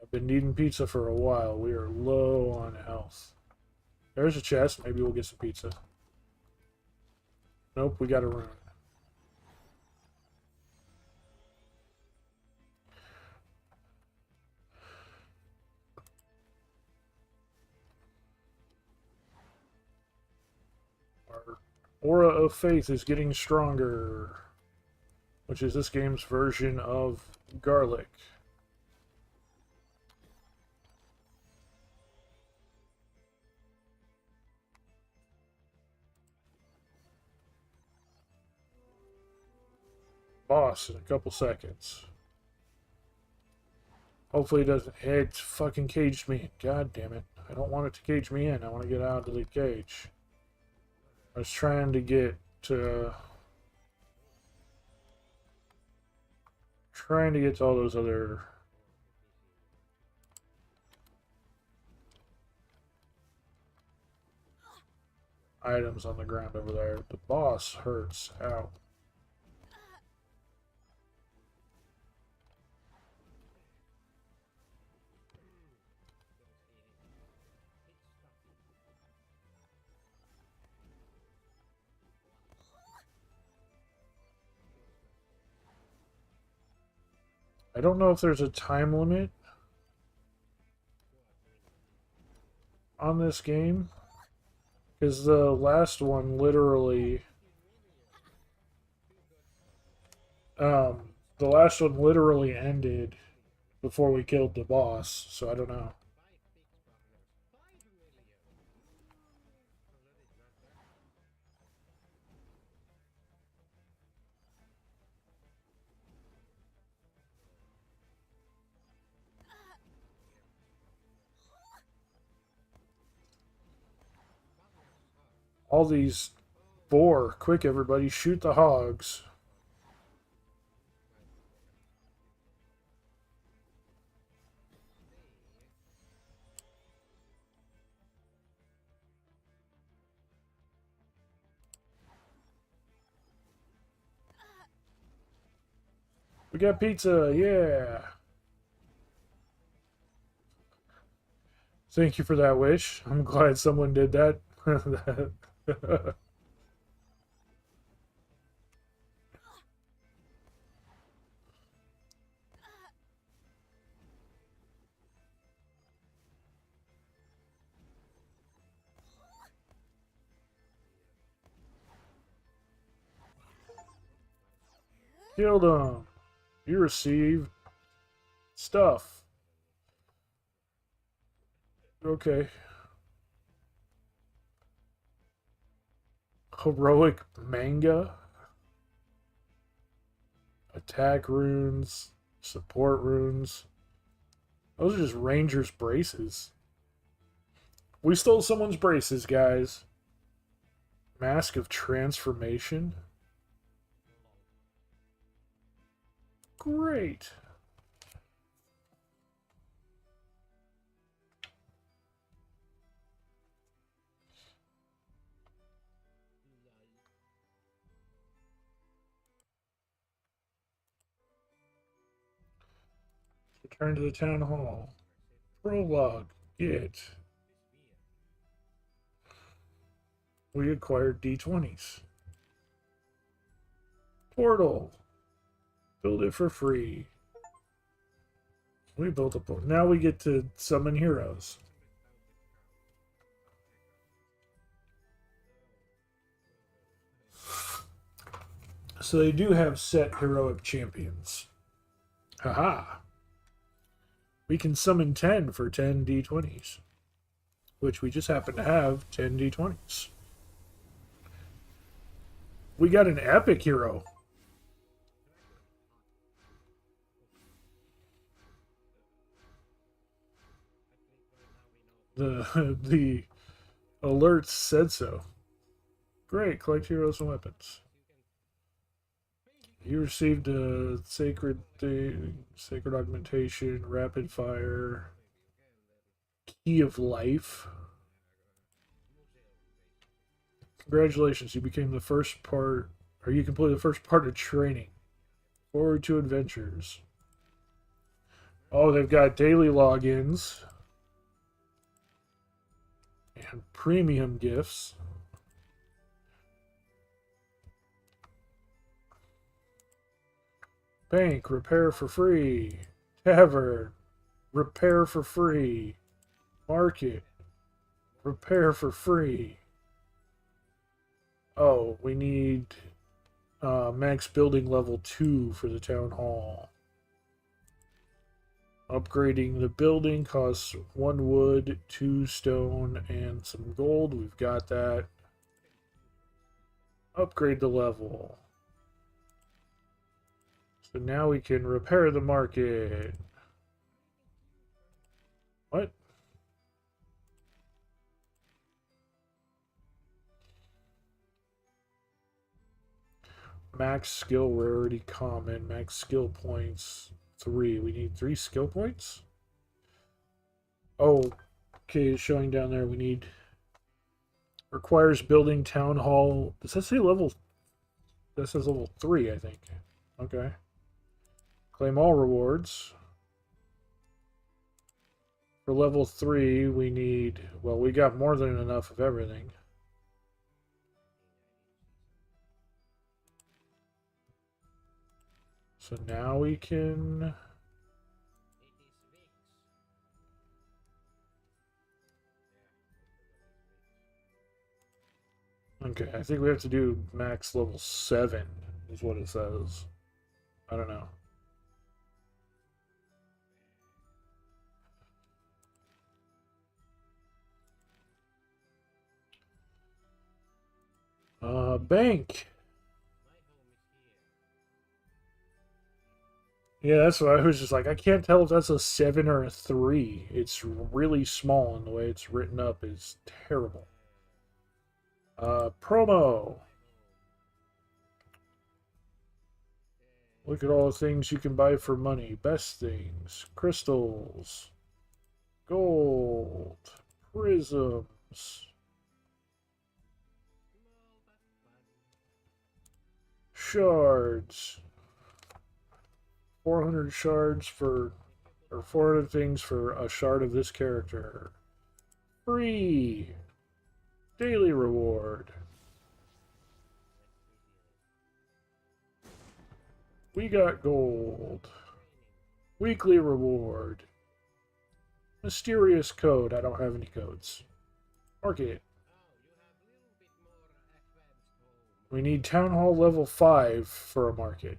[SPEAKER 1] I've been needing pizza for a while. We are low on health. There's a chest. Maybe we'll get some pizza. Nope, we got a rune. Our aura of faith is getting stronger, which is this game's version of garlic. Boss in a couple seconds. Hopefully it doesn't. It fucking caged me. God damn it. I don't want it to cage me in. I want to get out of the cage. I was trying to get to... Trying to get to all those other... items on the ground over there. The boss hurts. Ow. I don't know if there's a time limit on this game, because the last one literally ended before we killed the boss, so I don't know. All these boar. Quick, everybody, shoot the hogs. We got pizza, yeah. Thank you for that wish. I'm glad someone did that. Killed him. You received stuff. Okay. Heroic manga. Attack runes. Support runes. Those are just Ranger's braces. We stole someone's braces, guys. Mask of Transformation. Great. Return to the town hall. Prologue. Get. We acquired D20s. Portal. Build it for free. We built a portal. Now we get to summon heroes. So they do have set heroic champions. Haha. We can summon 10 for 10 D20s. Which we just happen to have 10 D20s. We got an epic hero. The alerts said so. Great, collect heroes and weapons. You received a sacred thing, sacred augmentation, rapid fire, key of life. Congratulations, you became the first part, or you completed the first part of training. Forward to adventures. Oh, they've got daily logins and premium gifts. Bank, repair for free. Tavern, repair for free. Market, repair for free. Oh, we need max building level 2 for the town hall. Upgrading the building costs 1 wood, 2 stone, and some gold. We've got that. Upgrade the level. So now we can repair the market. What? Max skill rarity common. Max skill points 3. We need 3 skill points? Oh, okay, it's showing down there. We need... Requires building town hall. Does that say level... That says level 3, I think. Okay. Claim all rewards. For level 3, we need... Well, we got more than enough of everything. So now we can... Okay, I think we have to do max level 7, is what it says. I don't know. Bank. Yeah, that's what I was just like. I can't tell if that's a 7 or a 3. It's really small, and the way it's written up is terrible. Promo. Look at all the things you can buy for money. Best things. Crystals. Gold. Prisms. Shards. 400 shards for... Or 400 things for a shard of this character. Free. Daily reward. We got gold. Weekly reward. Mysterious code. I don't have any codes. Market. We need Town Hall level 5 for a market.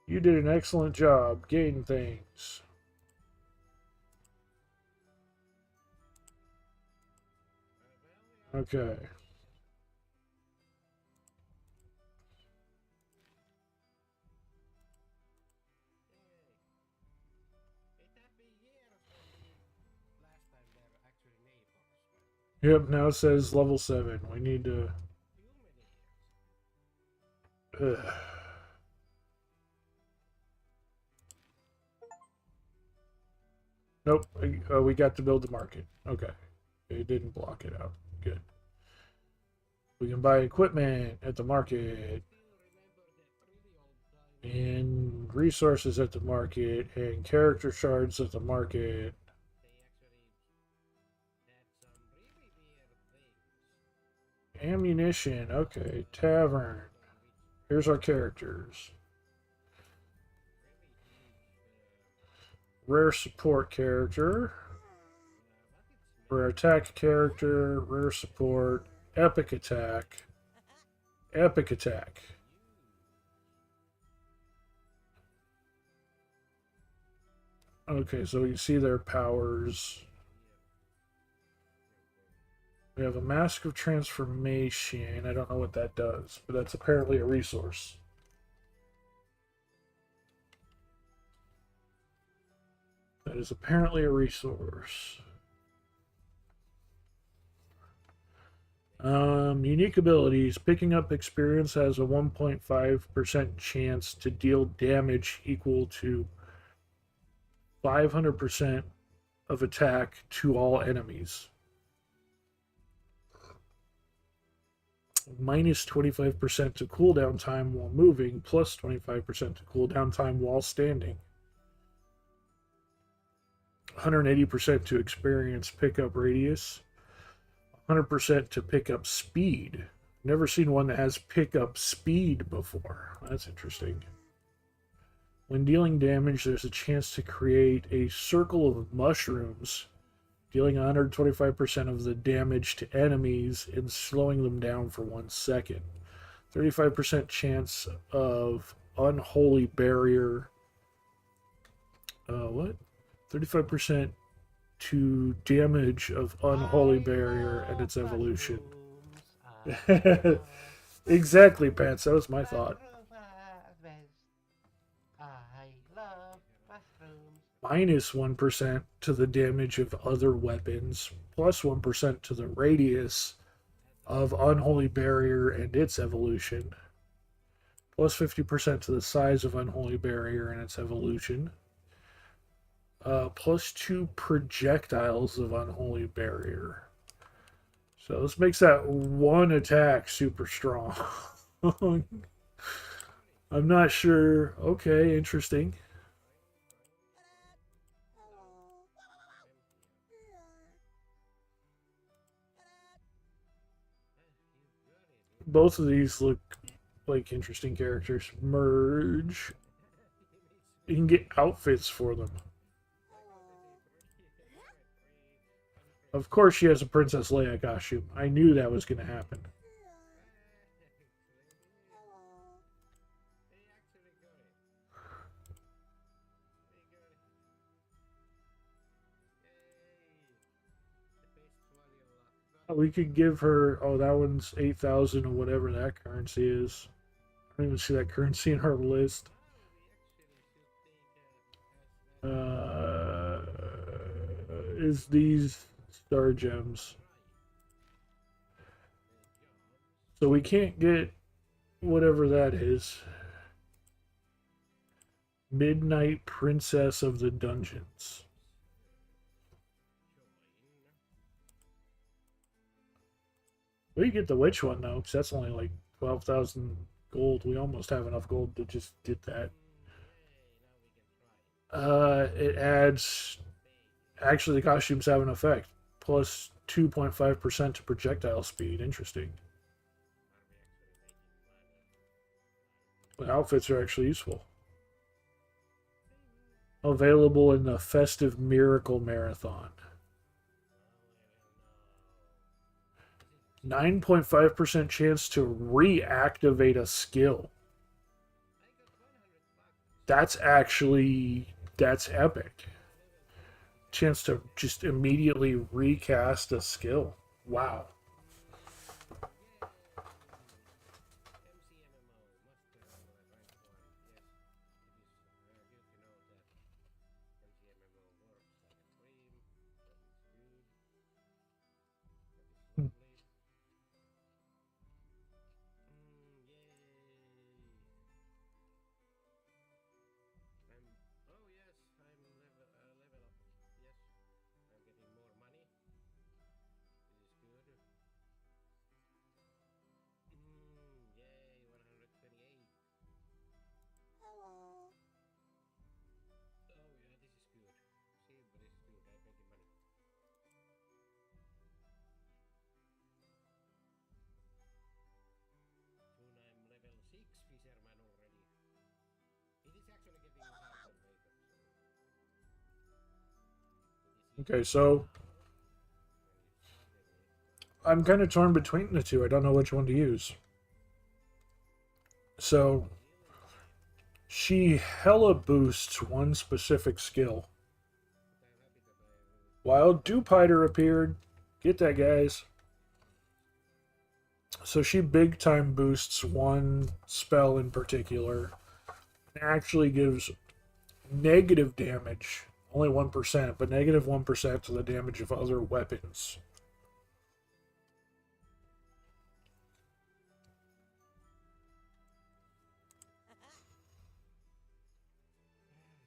[SPEAKER 1] You did an excellent job. Gain things. Okay. Yep, now it says level 7. We need to... Ugh. Nope, we got to build the market. Okay. It didn't block it out. Good. We can buy equipment at the market. And resources at the market. And character shards at the market. Ammunition. Okay. Tavern. Here's our characters. Rare support character. Rare attack character. Rare support. Epic attack. Epic attack. Okay, so you see their powers. We have a Mask of Transformation. I don't know what that does, but that's apparently a resource. is apparently a resource. Unique abilities. Picking up experience has a 1.5% chance to deal damage equal to 500% of attack to all enemies. Minus 25% to cooldown time while moving, plus 25% to cooldown time while standing. 180% to experience pickup radius. 100% to pick up speed. Never seen one that has pickup speed before. That's interesting. When dealing damage, there's a chance to create a circle of mushrooms, dealing 125% of the damage to enemies and slowing them down for 1 second. 35% chance of unholy barrier. What? 35% to damage of unholy barrier and its evolution. Exactly, Pants. That was my thought. Minus 1% to the damage of other weapons, plus 1% to the radius of unholy barrier and its evolution, plus 50% to the size of unholy barrier and its evolution. Plus 2 projectiles of unholy barrier. So this makes that one attack super strong. I'm not sure. Okay, interesting. Both of these look like interesting characters. Merge. You can get outfits for them. Of course she has a Princess Leia costume. I knew that was going to happen. We could give her... Oh, that one's 8,000 or whatever that currency is. I don't even see that currency in her list. Is these star gems. So we can't get whatever that is. Midnight Princess of the Dungeons. We get the witch one though, because that's only like 12,000 gold. We almost have enough gold to just get that. It adds... Actually, the costumes have an effect. Plus 2.5% to projectile speed. Interesting. The outfits are actually useful. Available in the Festive Miracle Marathon. 9.5% chance to reactivate a skill. That's epic. Chance to just immediately recast a skill. Wow. Okay, so I'm kind of torn between the two. I don't know which one to use. So she hella boosts one specific skill. Wild Dupiter appeared. Get that, guys. So she big time boosts one spell in particular. It actually gives negative damage Only 1%, but negative 1% to the damage of other weapons.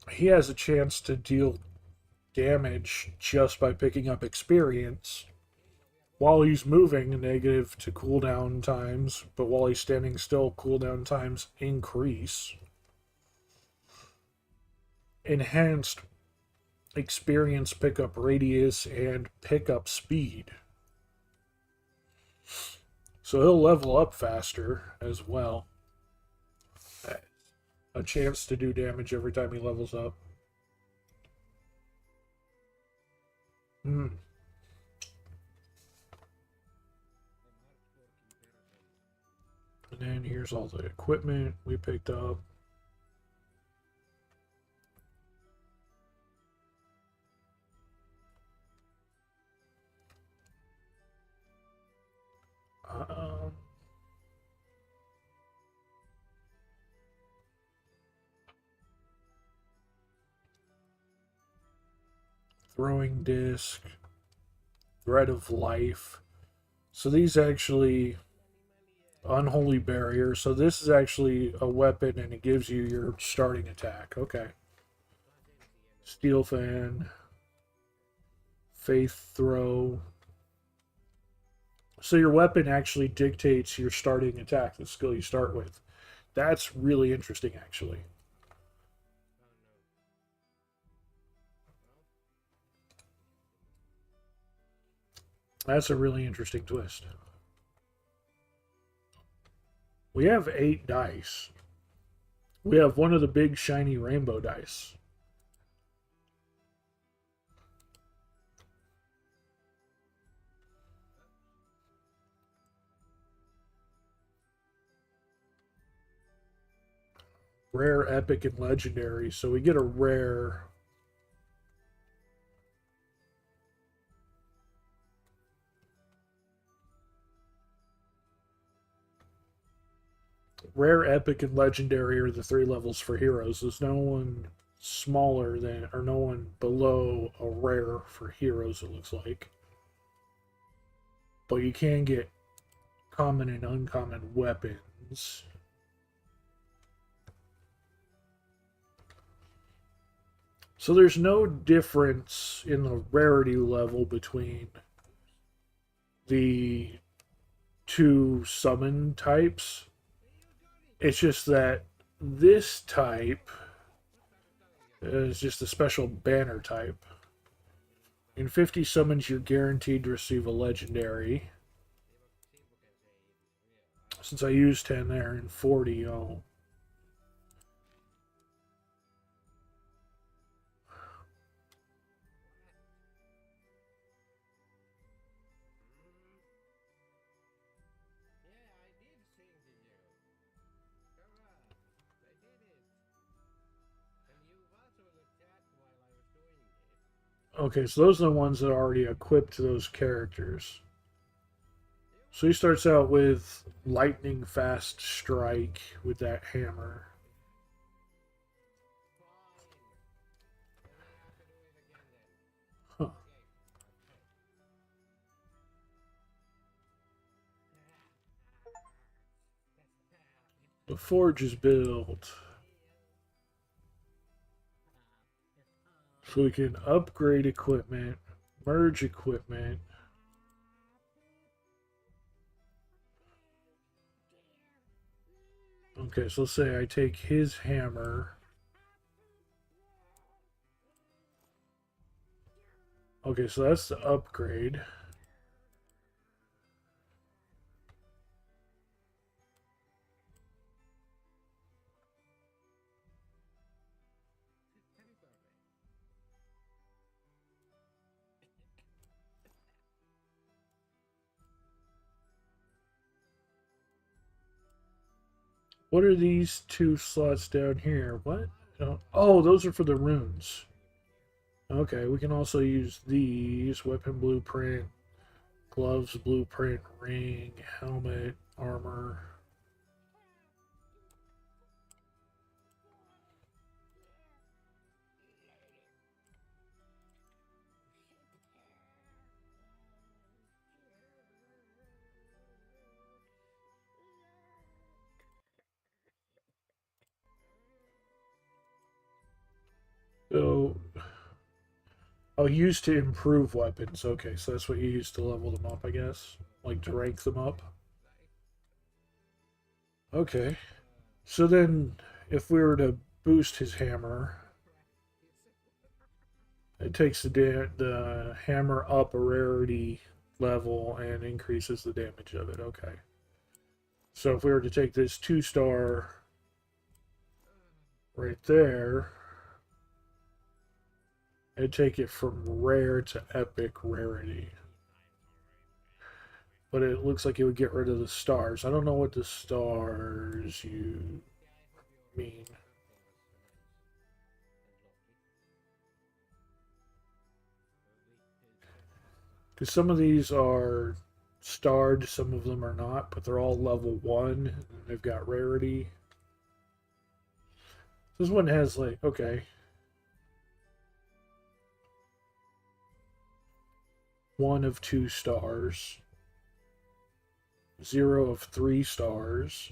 [SPEAKER 1] He has a chance to deal damage just by picking up experience. While he's moving, negative to cooldown times, but while he's standing still, cooldown times increase. Enhanced experience pickup radius and pickup speed. So he'll level up faster as well. A chance to do damage every time he levels up. Hmm. And then here's all the equipment we picked up. Um, Throwing disc, thread of life. So these actually unholy barrier. So this is actually a weapon, and it gives you your starting attack. Okay. Steel fan, faith throw. So your weapon actually dictates your starting attack, the skill you start with. That's really interesting, actually. That's a really interesting twist. We have 8 dice. We have one of the big shiny rainbow dice. Rare, epic, and legendary. So we get a rare. Rare, epic, and legendary are the 3 levels for heroes. There's no one smaller than, or no one below a rare for heroes, it looks like. But you can get common and uncommon weapons. So there's no difference in the rarity level between the 2 summon types. It's just that this type is just a special banner type. In 50 summons, you're guaranteed to receive a legendary. Since I used 10 there, in 40, oh. Okay, so those are the ones that are already equipped to those characters. So he starts out with lightning fast strike with that hammer. Huh. The forge is built. So we can upgrade equipment, merge equipment. Okay, so let's say I take his hammer. Okay, so that's the upgrade. What are these 2 slots down here? What? Oh, those are for the runes. Okay, we can also use these. Weapon blueprint, gloves blueprint, ring, helmet, armor. So, oh, used to improve weapons. Okay, so that's what you use to level them up, I guess. Like to rank them up. Okay. So then, if we were to boost his hammer, it takes the hammer up a rarity level and increases the damage of it. Okay. So if we were to take this 2-star right there, and take it from rare to epic rarity. But it looks like it would get rid of the stars. I don't know what the stars you mean. Because some of these are starred, some of them are not, but they're all level 1. And they've got rarity. This one has, like, okay, 1 of 2 stars, 0 of 3 stars.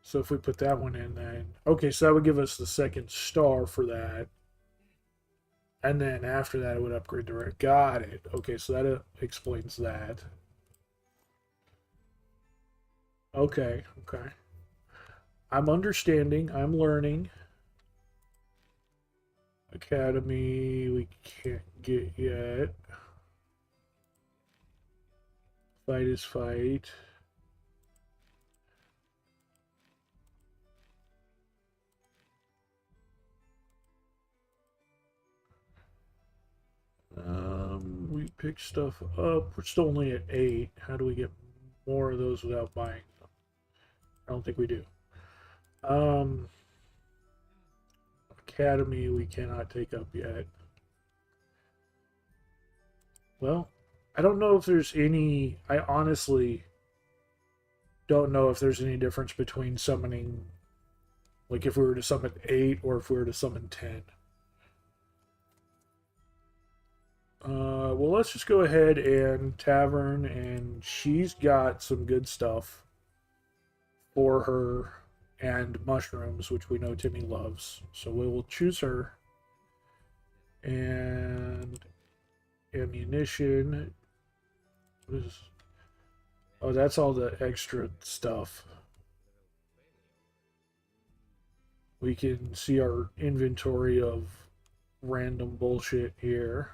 [SPEAKER 1] So if we put that one in, then okay, so that would give us the second star for that. And then after that, it would upgrade to red. Got it. Okay, so that explains that. Okay, okay. I'm understanding. I'm learning. Academy, we can't get yet. Fight is fight. We pick stuff up. We're still only at 8. How do we get more of those without buying them? I don't think we do. Academy, we cannot take up yet. Well, I don't know if there's any. I honestly don't know if there's any difference between summoning, like if we were to summon 8 or if we were to summon 10. Well, let's just go ahead and tavern, and she's got some good stuff for her and mushrooms, which we know Timmy loves. So we will choose her. And ammunition. Oh, that's all the extra stuff. We can see our inventory of random bullshit here.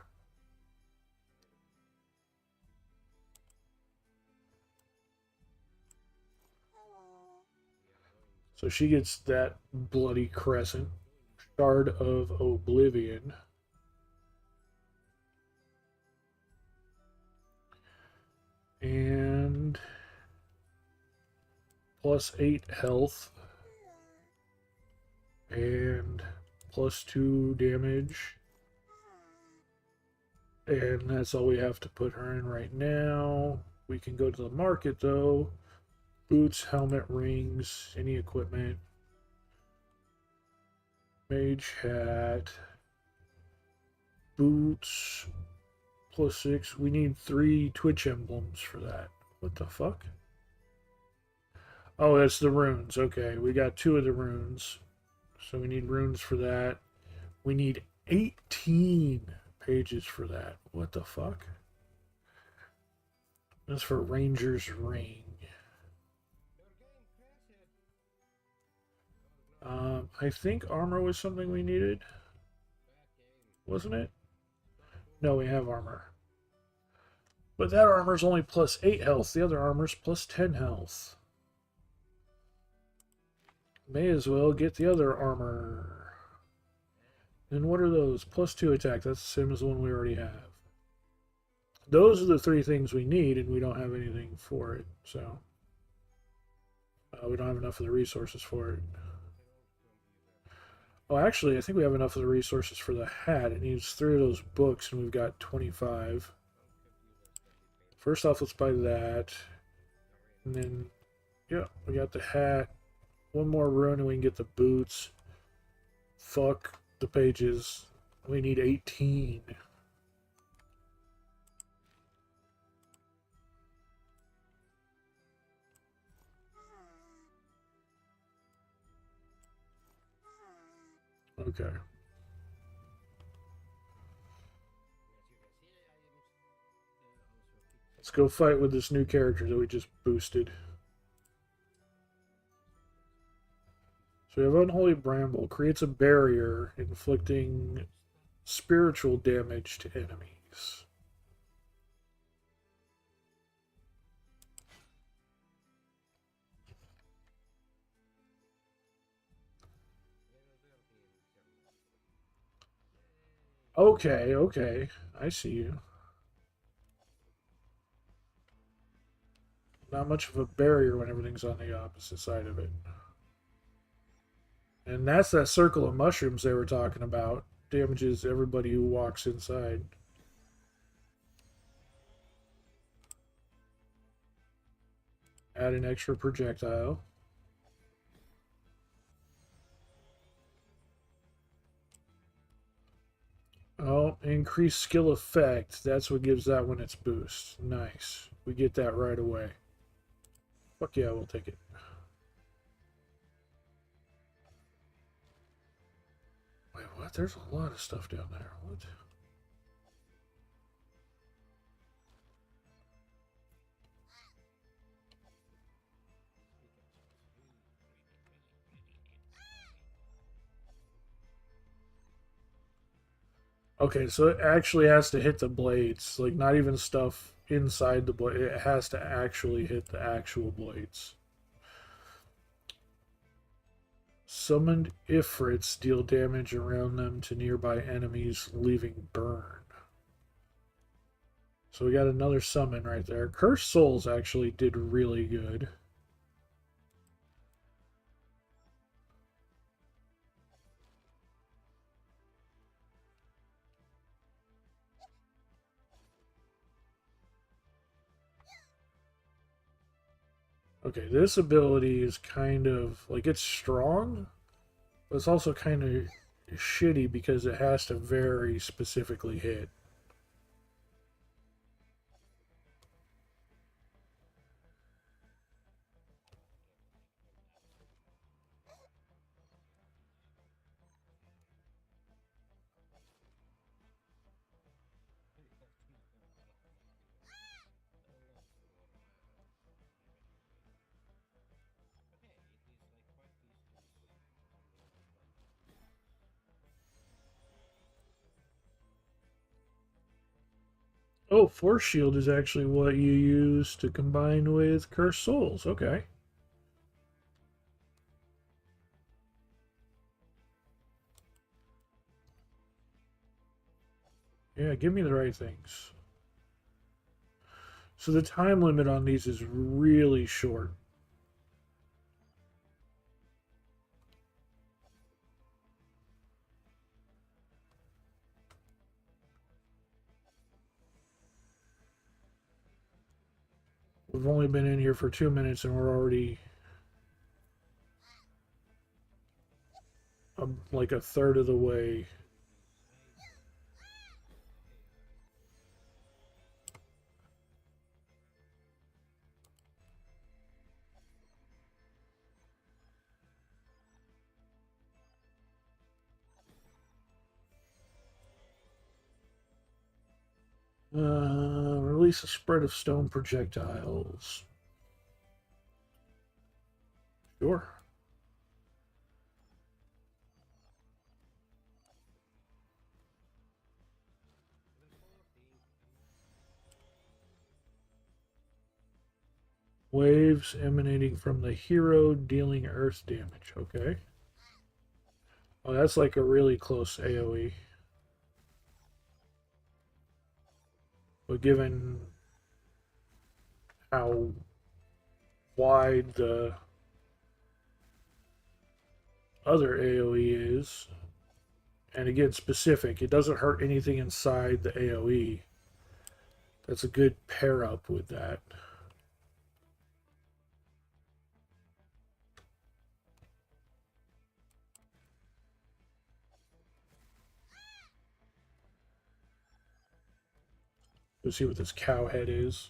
[SPEAKER 1] So she gets that bloody crescent. Shard of Oblivion. And +8 health. And +2 damage. And that's all we have to put her in right now. We can go to the market though. Boots, helmet, rings, any equipment. Mage hat. Boots. +6. We need 3 Twitch emblems for that. What the fuck? Oh, that's the runes. Okay, we got 2 of the runes. So we need runes for that. We need 18 pages for that. What the fuck? That's for Ranger's Ring. I think armor was something we needed. Wasn't it? No, we have armor. But that armor's only +8 health. The other armor's +10 health. May as well get the other armor. And what are those? +2 attack. That's the same as the one we already have. Those are the 3 things we need, and we don't have anything for it. So we don't have enough of the resources for it. Oh, actually, I think we have enough of the resources for the hat. It needs 3 of those books, and we've got 25. First off, let's buy that. And then, yeah, we got the hat. 1 more rune, and we can get the boots. Fuck the pages. We need 18. Okay. Let's go fight with this new character that we just boosted. So we have Unholy Bramble. Creates a barrier, inflicting spiritual damage to enemies. Okay, okay. I see you. Not much of a barrier when everything's on the opposite side of it. And that's that circle of mushrooms they were talking about. Damages everybody who walks inside. Add an extra projectile. Oh, increased skill effect. That's what gives that one its boost. Nice. We get that right away. Fuck yeah, we'll take it. Wait, what? There's a lot of stuff down there. What? Okay, so it actually has to hit the blades. Like, not even stuff inside the blade. It has to actually hit the actual blades. Summoned Ifrits deal damage around them to nearby enemies, leaving burn. So we got another summon right there. Cursed Souls actually did really good. Okay, this ability is kind of like it's strong, but it's also kind of shitty because it has to very specifically hit. Oh, Force Shield is actually what you use to combine with Cursed Souls. Okay. Yeah, give me the right things. So the time limit on these is really short. We've only been in here for 2 minutes and we're already like a third of the way. Release a spread of stone projectiles. Sure. Waves emanating from the hero dealing earth damage. Okay. Oh, that's like a really close AoE. But given how wide the other AoE is, and again specific, it doesn't hurt anything inside the AoE. That's a good pair up with that. Let's see what this cow head is.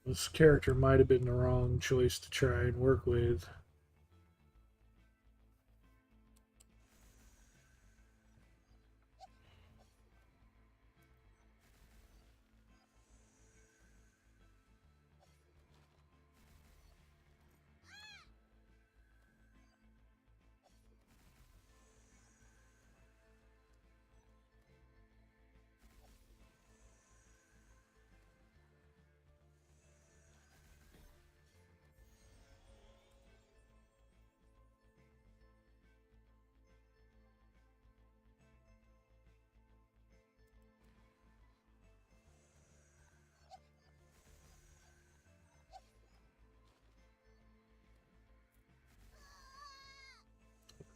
[SPEAKER 1] This character might have been the wrong choice to try and work with.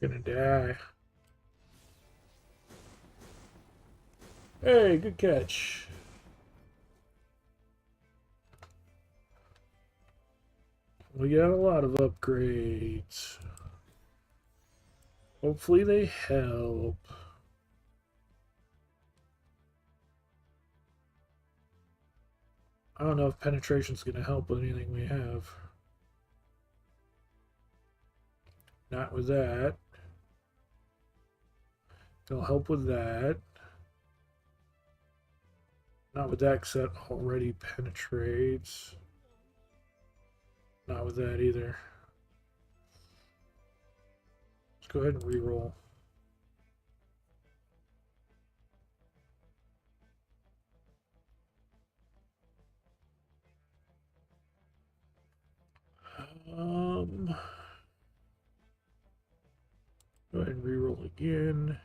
[SPEAKER 1] Gonna die. Hey, good catch. We got a lot of upgrades. Hopefully they help. I don't know if penetration's going to help with anything we have. Not with that. It'll help with that. Not with that because that already penetrates. Not with that either. Let's go ahead and re-roll. Go ahead and re-roll again.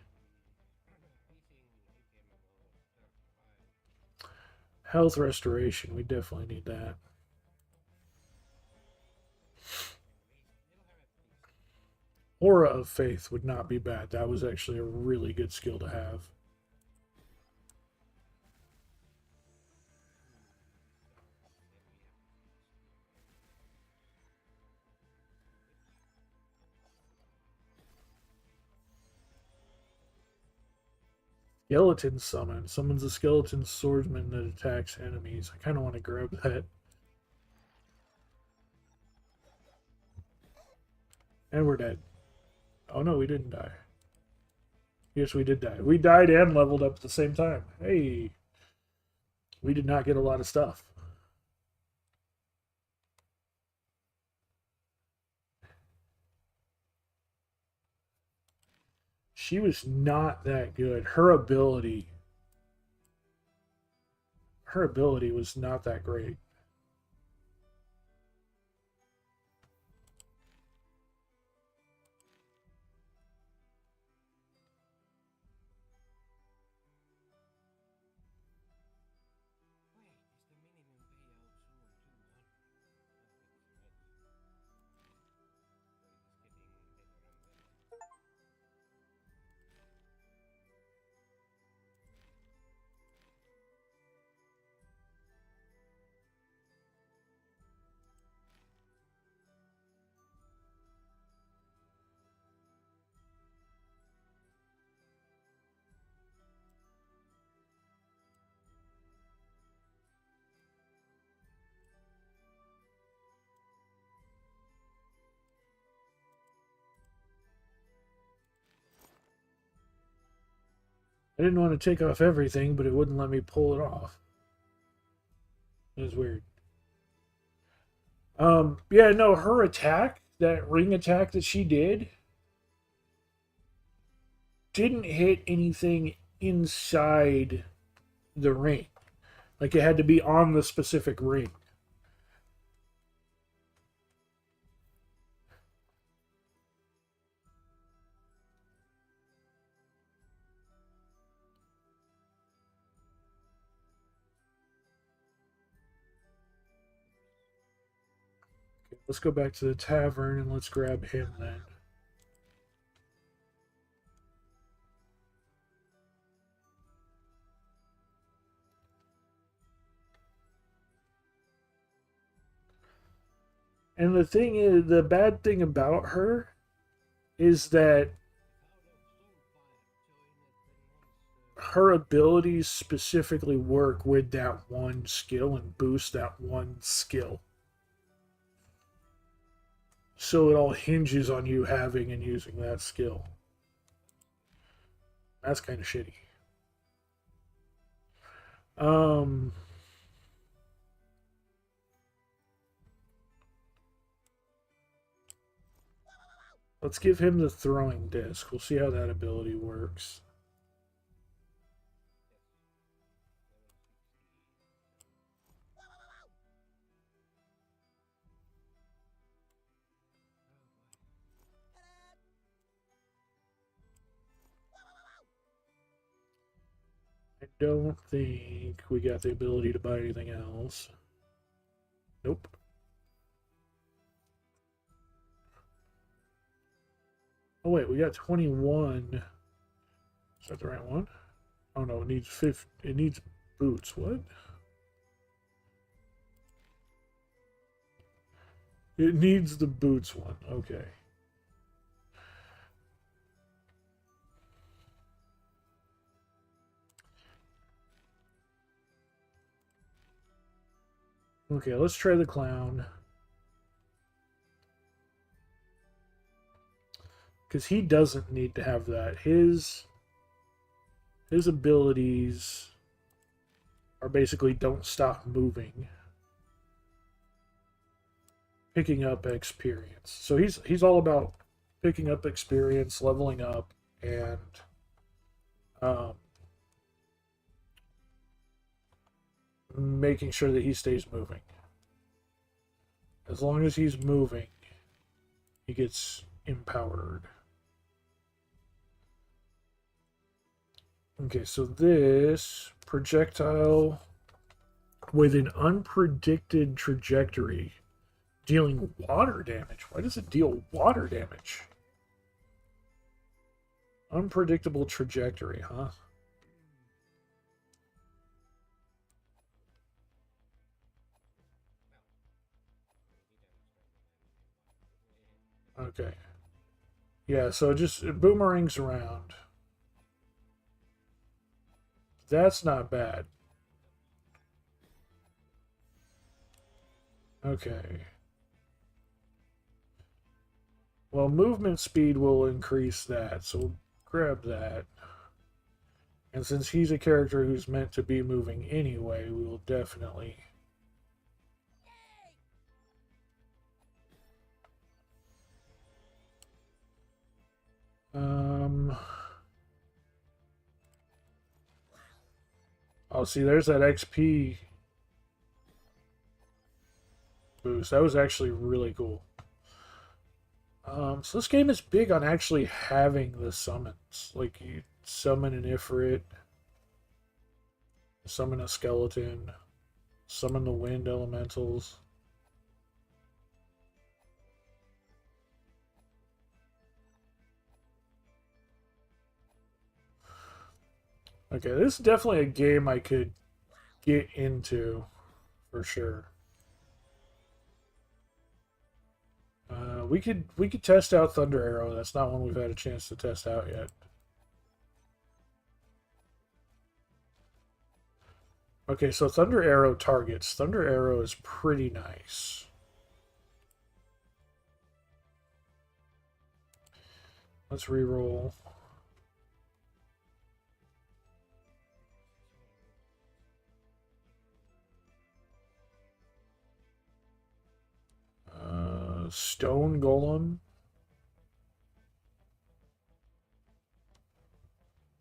[SPEAKER 1] Health restoration, we definitely need that. Aura of Faith would not be bad. That was actually a really good skill to have. Skeleton summon. Summons a skeleton swordsman that attacks enemies. I kind of want to grab that. And we're dead. Oh no, we didn't die. Yes, we did die. We died and leveled up at the same time. Hey. We did not get a lot of stuff. She was not that good. Her ability was not that great. I didn't want to take off everything, but it wouldn't let me pull it off. It was weird. Yeah, no, her attack, that ring attack that she didn't hit anything inside the ring. Like it had to be on the specific ring. Okay, let's go back to the tavern and let's grab him then. And the thing is, the bad thing about her is that her abilities specifically work with that one skill and boost that one skill. So it all hinges on you having and using that skill. That's kind of shitty. Um, let's give him the throwing disc. We'll see how that ability works. I don't think we got the ability to buy anything else. Nope. Oh wait, we got 21. Is that the right one? Oh no, it needs 50. It needs boots. What? It needs the boots one. Okay. Okay, let's try the clown. Because he doesn't need to have that. His abilities are basically don't stop moving. Picking up experience. So he's all about picking up experience, leveling up, and making sure that he stays moving. As long as he's moving, he gets empowered. Okay, so this projectile with an unpredicted trajectory dealing water damage. Why does it deal water damage? Unpredictable trajectory, huh? Okay. Yeah, so it boomerangs around. That's not bad. Okay. Well, movement speed will increase that, so we'll grab that. And since he's a character who's meant to be moving anyway, we will definitely... Oh, see, there's that XP boost. That was actually really cool. So this game is big on actually having the summons. Like, you summon an Ifrit, summon a skeleton, summon the wind elementals. Okay, this is definitely a game I could get into, for sure. We could test out Thunder Arrow. That's not one we've had a chance to test out yet. Okay, so Thunder Arrow targets. Thunder Arrow is pretty nice. Let's reroll. Stone Golem.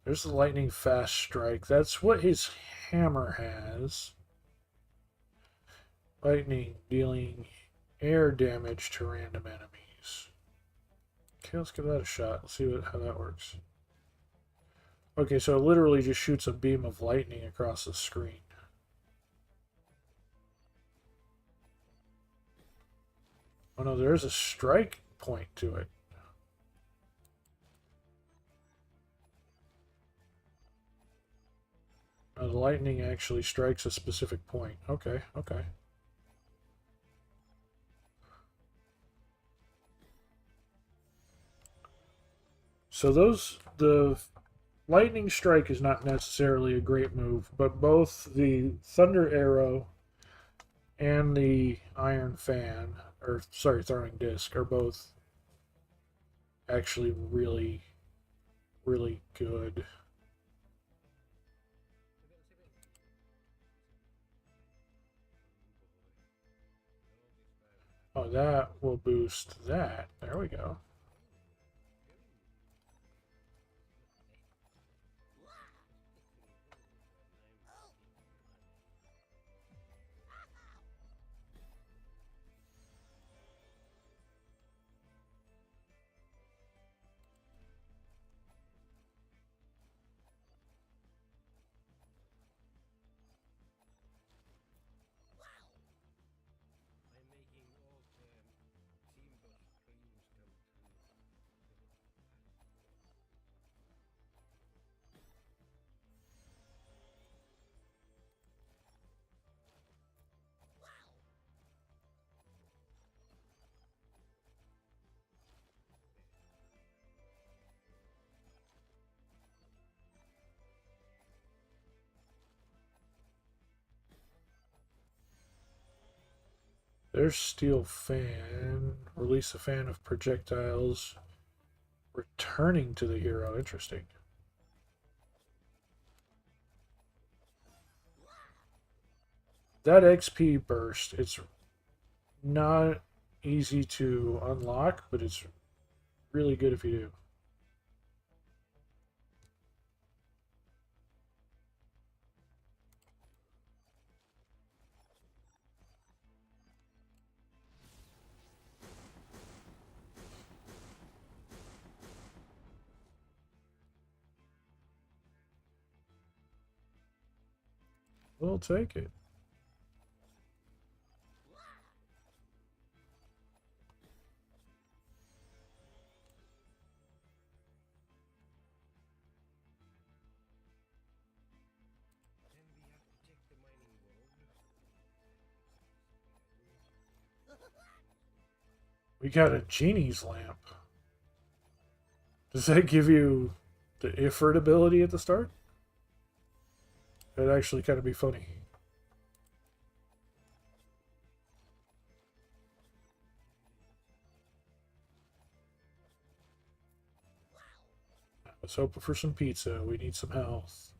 [SPEAKER 1] There's the lightning fast strike. That's what his hammer has. Lightning dealing air damage to random enemies. Okay, let's give that a shot. Let's see how that works. Okay, so it literally just shoots a beam of lightning across the screen. Oh no, there is a strike point to it. The lightning actually strikes a specific point. Okay, okay. So the Lightning Strike is not necessarily a great move, but both the Thunder Arrow and the Iron Fan, or sorry, Throwing Disc, are both actually really, really good. Oh, that will boost that. There we go. There's Steel Fan. Release a fan of projectiles. Returning to the hero. Interesting. That XP burst, it's not easy to unlock, but it's really good if you do. We'll take it. We got a genie's lamp. Does that give you the Ifrit ability at the start? That'd actually kind of be funny. Let's hope for some pizza. We need some health.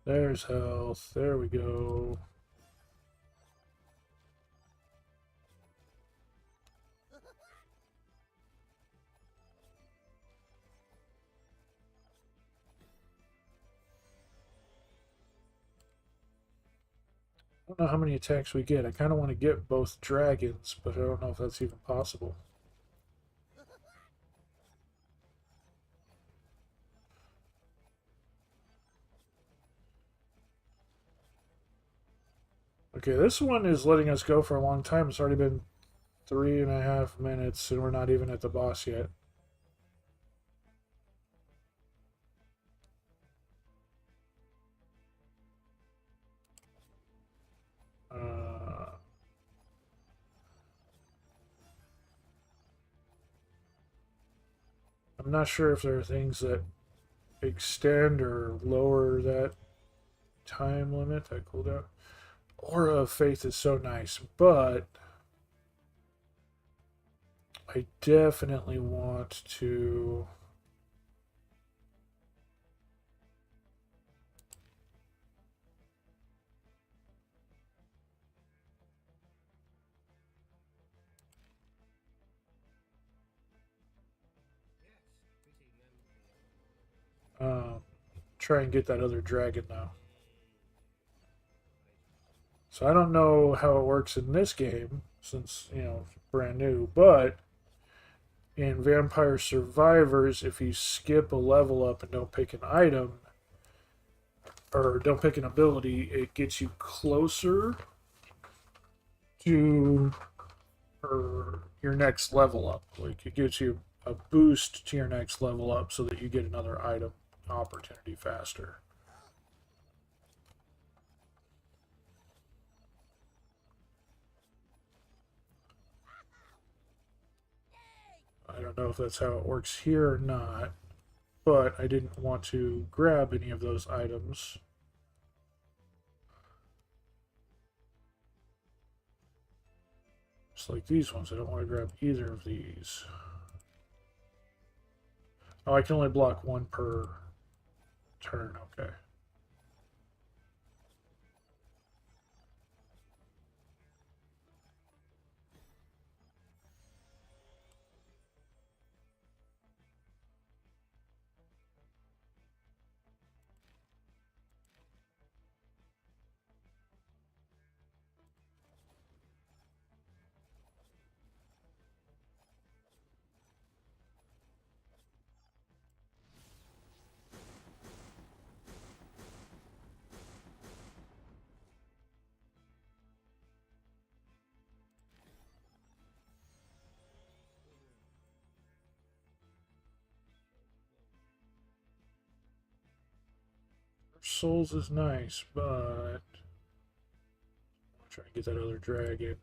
[SPEAKER 1] There's health. There we go. I don't know how many attacks we get. I kind of want to get both dragons, but I don't know if that's even possible. Okay, this one is letting us go for a long time. It's already been 3.5 minutes, and we're not even at the boss yet. I'm not sure if there are things that extend or lower that time limit, that cooldown. Aura of Faith is so nice, but I definitely want to... try and get that other dragon now. So I don't know how it works in this game, since, you know, it's brand new, but In Vampire Survivors, if you skip a level up and don't pick an item, or don't pick an ability, it gets you closer to your next level up. Like, it gives you a boost to your next level up so that you get another item opportunity faster. I don't know if that's how it works here or not, but I didn't want to grab any of those items. Just like these ones, I don't want to grab either of these. Oh, I can only block one per turn, okay. Souls is nice, but I'm trying to get that other dragon.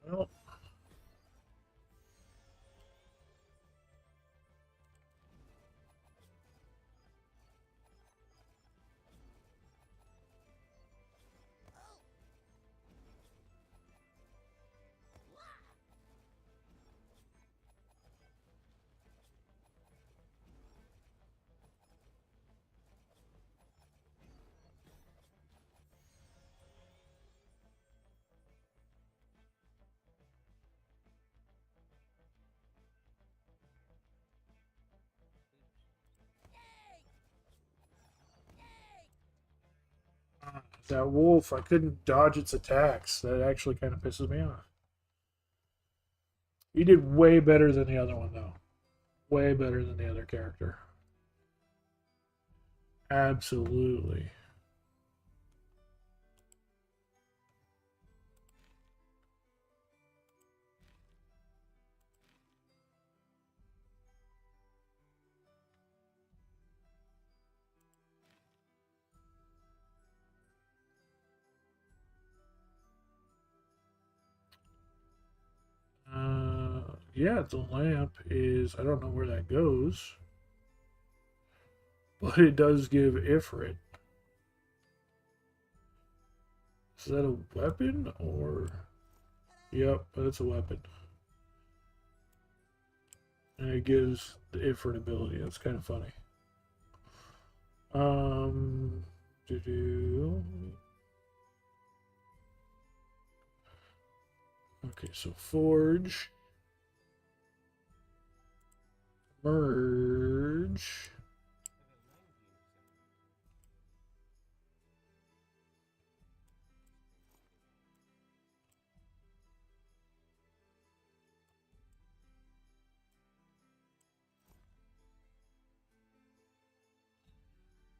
[SPEAKER 1] Well, that wolf, I couldn't dodge its attacks. That actually kind of pisses me off. He did way better than the other one, though. Way better than the other character. Absolutely. Yeah, the lamp is, I don't know where that goes, but it does give Ifrit. Is that a weapon or? Yep, that's a weapon. And it gives the Ifrit ability. That's kind of funny. Um, do. Okay, so forge, merge.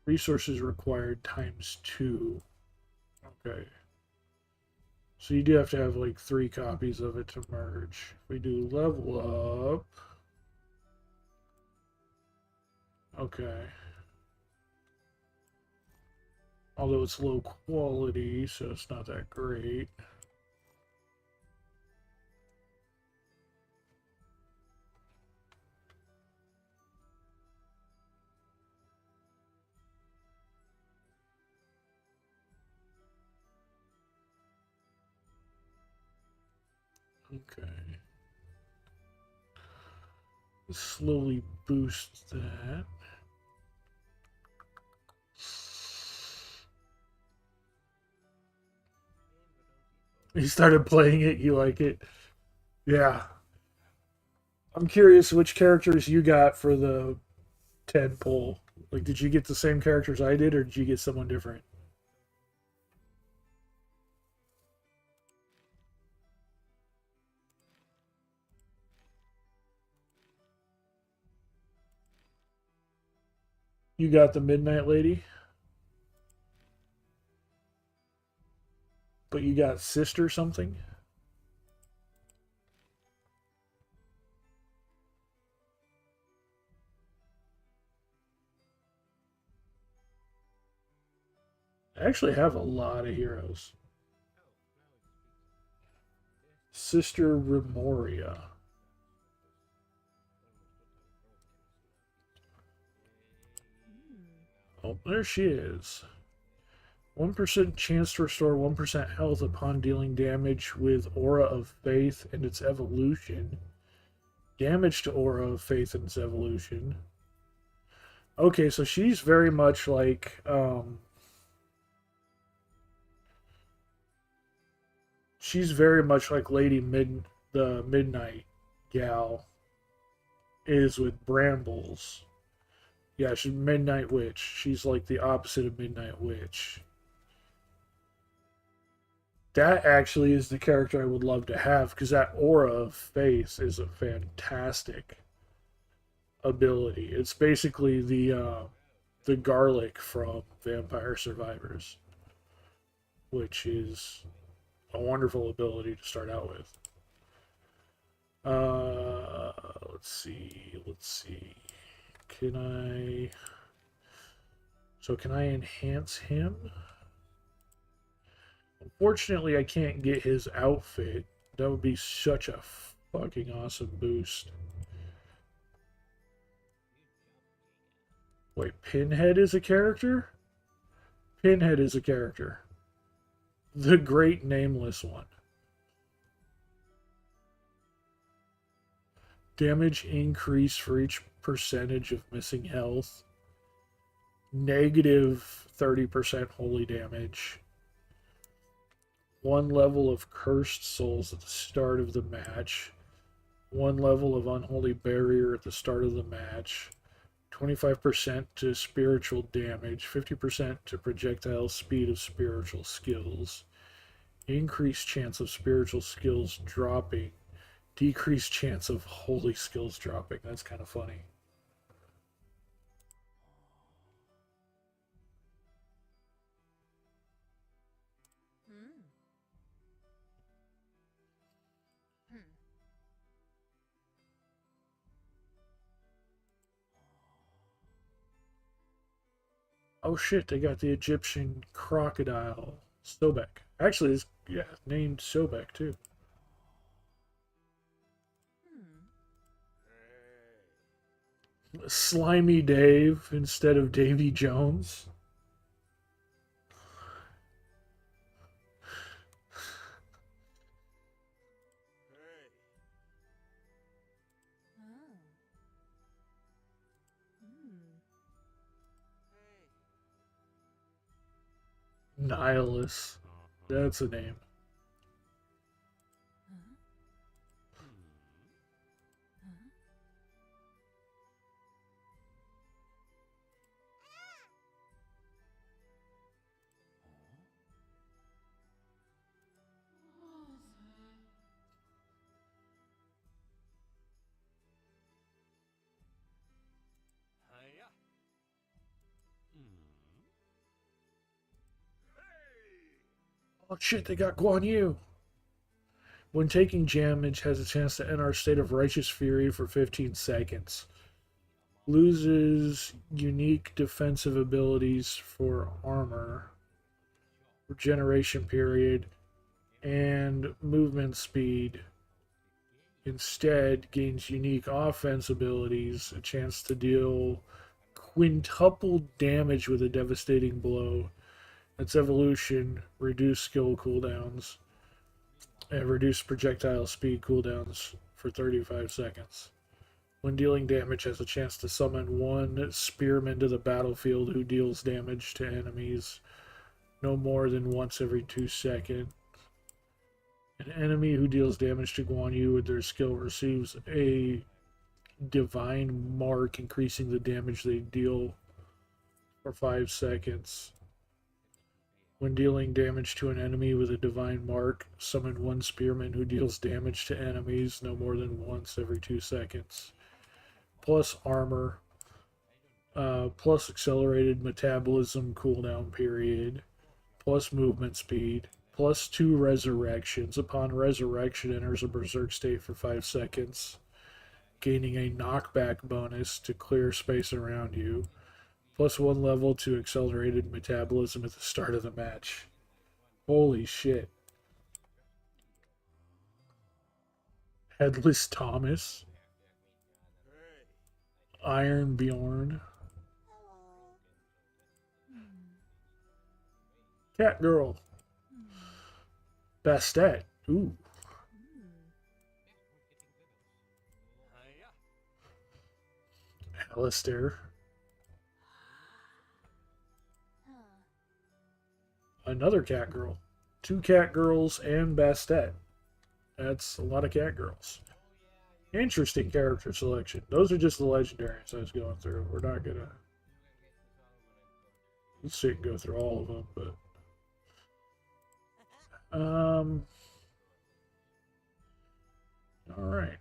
[SPEAKER 1] Resources required times 2. Okay. So you do have to have like 3 copies of it to merge. If we do level up. Okay. Although it's low quality, so it's not that great. Okay. Slowly boost that. You started playing it, you like it. Yeah. I'm curious which characters you got for the 10 poll. Like, did you get the same characters I did, or did you get someone different? You got the Midnight Lady, but you got Sister something? I actually have a lot of heroes. Sister Remoria. Oh, there she is. 1% chance to restore 1% health upon dealing damage with Aura of Faith and its evolution. Damage to Aura of Faith and its evolution. Okay, so she's very much like she's very much like the Midnight gal is with Brambles. Yeah, she's Midnight Witch. She's like the opposite of Midnight Witch. That actually is the character I would love to have because that Aura of Faith is a fantastic ability. It's basically the garlic from Vampire Survivors, which is a wonderful ability to start out with. Let's see. Let's see. Can I? So can I enhance him? Unfortunately, I can't get his outfit. That would be such a fucking awesome boost. Wait, Pinhead is a character? Pinhead is a character. The Great Nameless One. Damage increase for each percentage of missing health. Negative 30% holy damage. 1 level of cursed souls at the start of the match. 1 level of unholy barrier at the start of the match. 25% to spiritual damage. 50% to projectile speed of spiritual skills. Increased chance of spiritual skills dropping. Decreased chance of holy skills dropping. That's kind of funny. Oh shit, they got the Egyptian crocodile. Sobek. Actually, it's named Sobek too. Slimy Dave instead of Davy Jones. Nihilus. That's a name. Oh shit, they got Guan Yu. When taking damage, has a chance to enter a state of righteous fury for 15 seconds. Loses unique defensive abilities for armor, regeneration period, and movement speed. Instead, gains unique offense abilities, a chance to deal quintuple damage with a devastating blow. Its evolution, reduce skill cooldowns, and reduce projectile speed cooldowns for 35 seconds. When dealing damage, has a chance to summon one spearman to the battlefield who deals damage to enemies no more than once every 2 seconds. An enemy who deals damage to Guan Yu with their skill receives a divine mark, increasing the damage they deal for 5 seconds. When dealing damage to an enemy with a divine mark, summon one spearman who deals damage to enemies no more than once every 2 seconds. Plus armor, plus accelerated metabolism cooldown period, plus movement speed, plus 2 resurrections. Upon resurrection, enters a berserk state for 5 seconds, gaining a knockback bonus to clear space around you, plus 1 level to accelerated metabolism at the start of the match. Holy shit. Headless Thomas. Iron Bjorn. Cat Girl. Bastet. Ooh. Alistair. Another cat girl. 2 cat girls and Bastet. That's a lot of cat girls. Interesting character selection. Those are just the legendaries I was going through. We're not gonna. Let's see, go through all of them, but. Alright.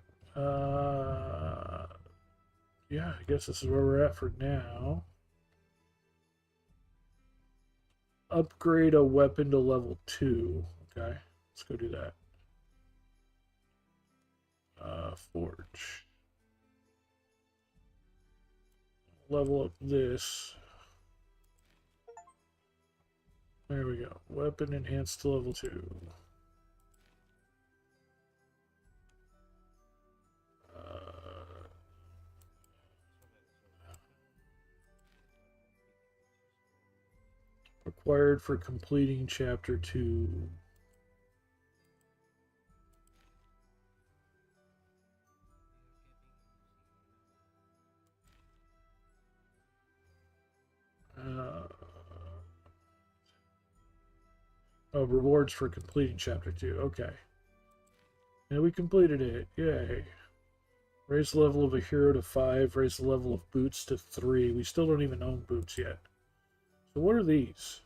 [SPEAKER 1] Yeah, I guess this is where we're at for now. Upgrade a weapon to level 2. Okay, let's go do that. Forge. Level up this. There we go. Weapon enhanced to level 2. Required for completing chapter 2. Oh, rewards for completing chapter 2. Okay. And we completed it. Yay. Raise the level of a hero to 5. Raise the level of boots to 3. We still don't even own boots yet. So what are these?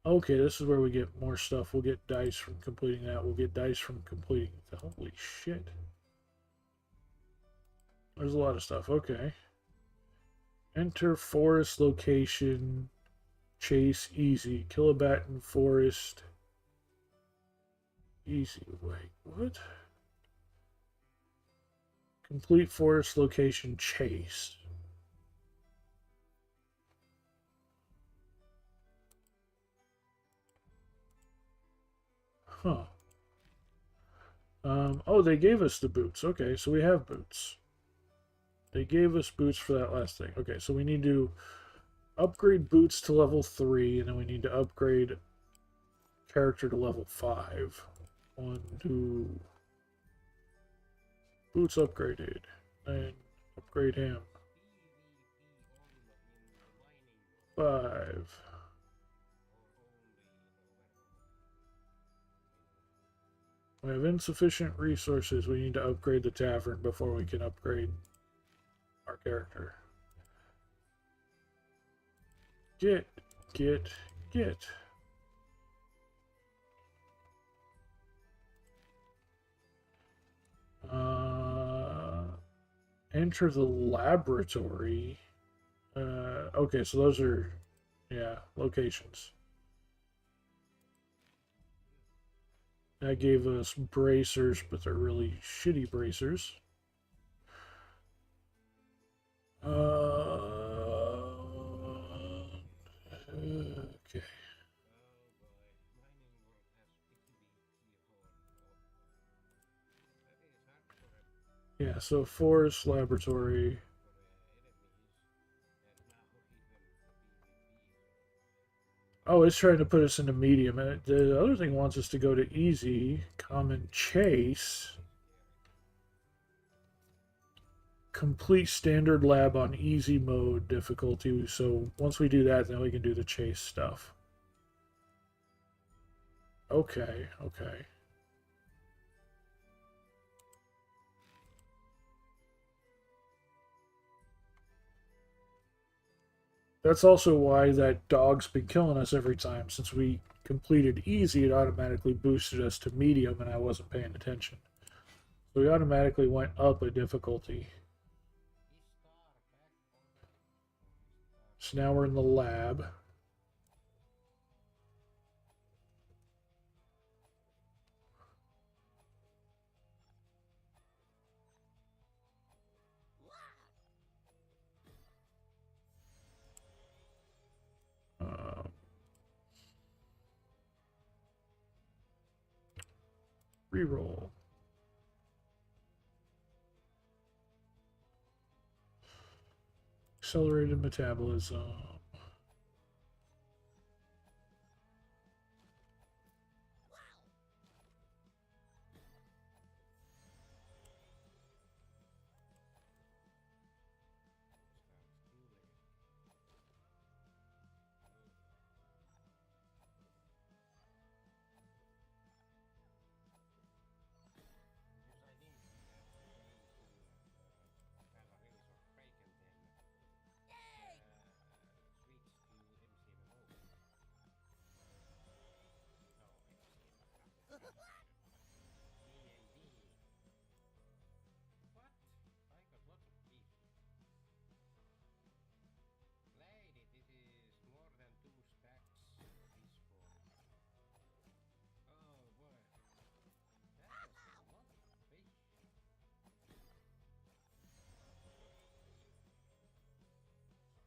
[SPEAKER 1] Okay, this is where we get more stuff. We'll get dice from completing that. We'll get dice from completing... Holy shit. There's a lot of stuff. Okay. Enter forest location. Chase easy. Kill a bat in forest. Easy. Wait, what? Complete forest location chase. Huh. Oh, they gave us the boots. Okay, so we have boots. They gave us boots for that last thing. Okay, so we need to upgrade boots to level 3, and then we need to upgrade character to level 5. 1, 2. Boots upgraded. And upgrade him. 5. We have insufficient resources. We need to upgrade the tavern before we can upgrade our character. Get. Enter the laboratory. Okay, so those are, yeah, locations. That gave us bracers, but they're really shitty bracers. Okay. Yeah, so forest laboratory. Oh, it's trying to put us into medium. And the other thing wants us to go to easy, common chase, complete standard lab on easy mode difficulty. So once we do that, then we can do the chase stuff. Okay, okay. That's also why that dog's been killing us every time. Since we completed easy, it automatically boosted us to medium, and I wasn't paying attention. So we automatically went up a difficulty. So now we're in the lab. Uh, Reroll. Accelerated metabolism.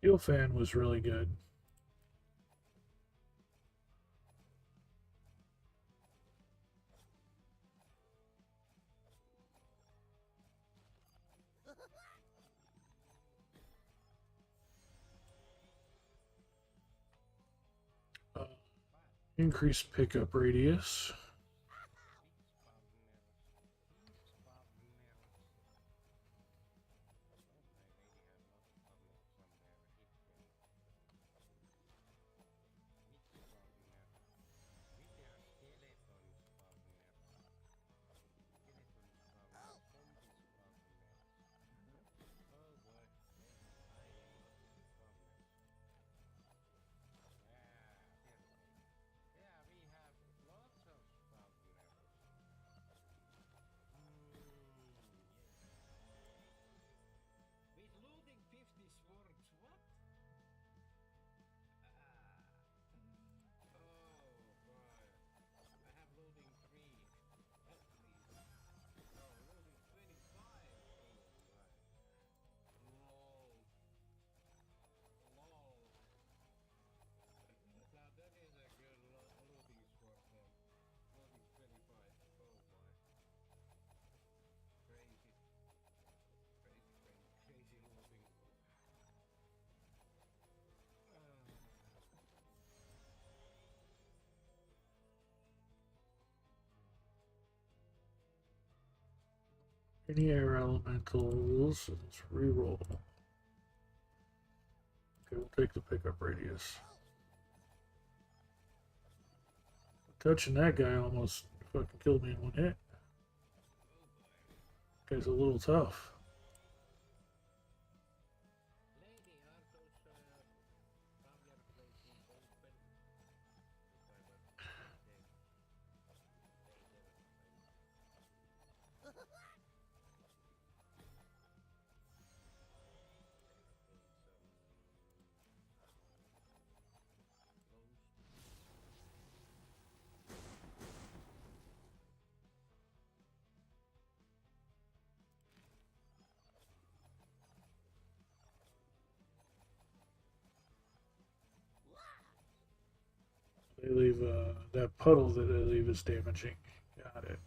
[SPEAKER 1] Steel Fan was really good. Uh, Increased pickup radius. Any air elementals. Let's reroll. Okay, we'll take the pickup radius. Touching that guy almost fucking killed me in one hit. Guy's a little tough. They leave that puddle that they leave is damaging. Got it.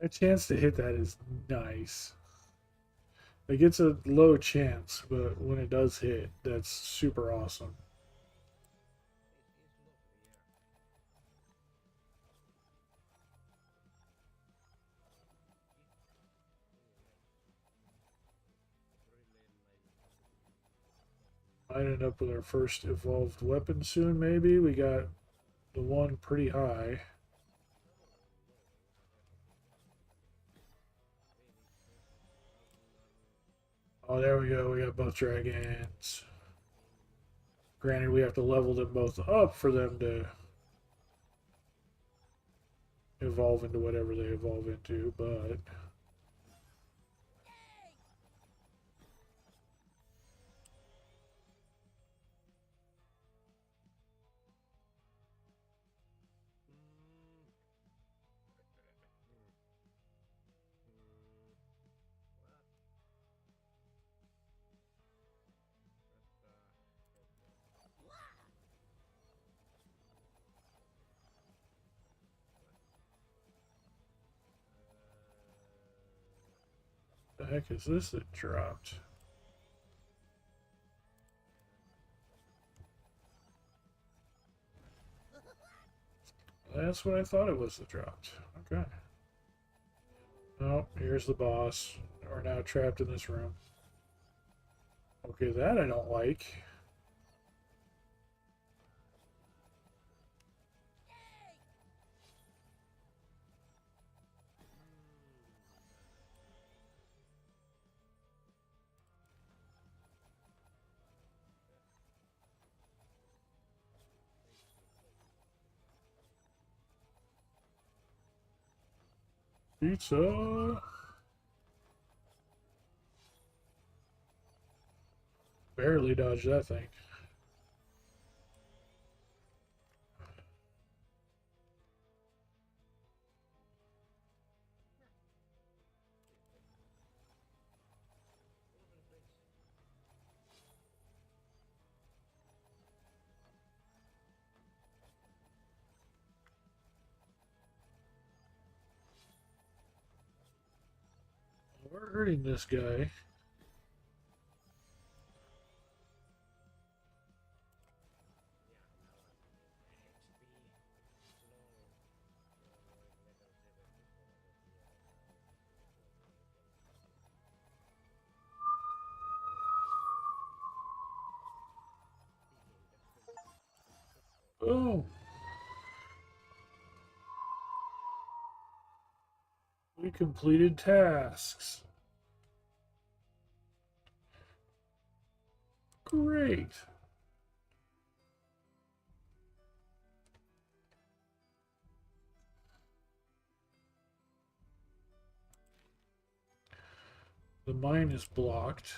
[SPEAKER 1] A chance to hit that is nice. Like it's a low chance, but when it does hit, that's super awesome. Might end up with our first evolved weapon soon, maybe. We got the one pretty high. Oh, there we go. We got both dragons. Granted, we have to level them both up for them to evolve into whatever they evolve into, but the heck is this that dropped? That's what I thought it was that dropped. Okay. Oh, here's the boss. We're now trapped in this room. Okay, that I don't like. Pizza. Barely dodged that thing. We're hurting this guy. Oh, We completed tasks. Great. The mine is blocked.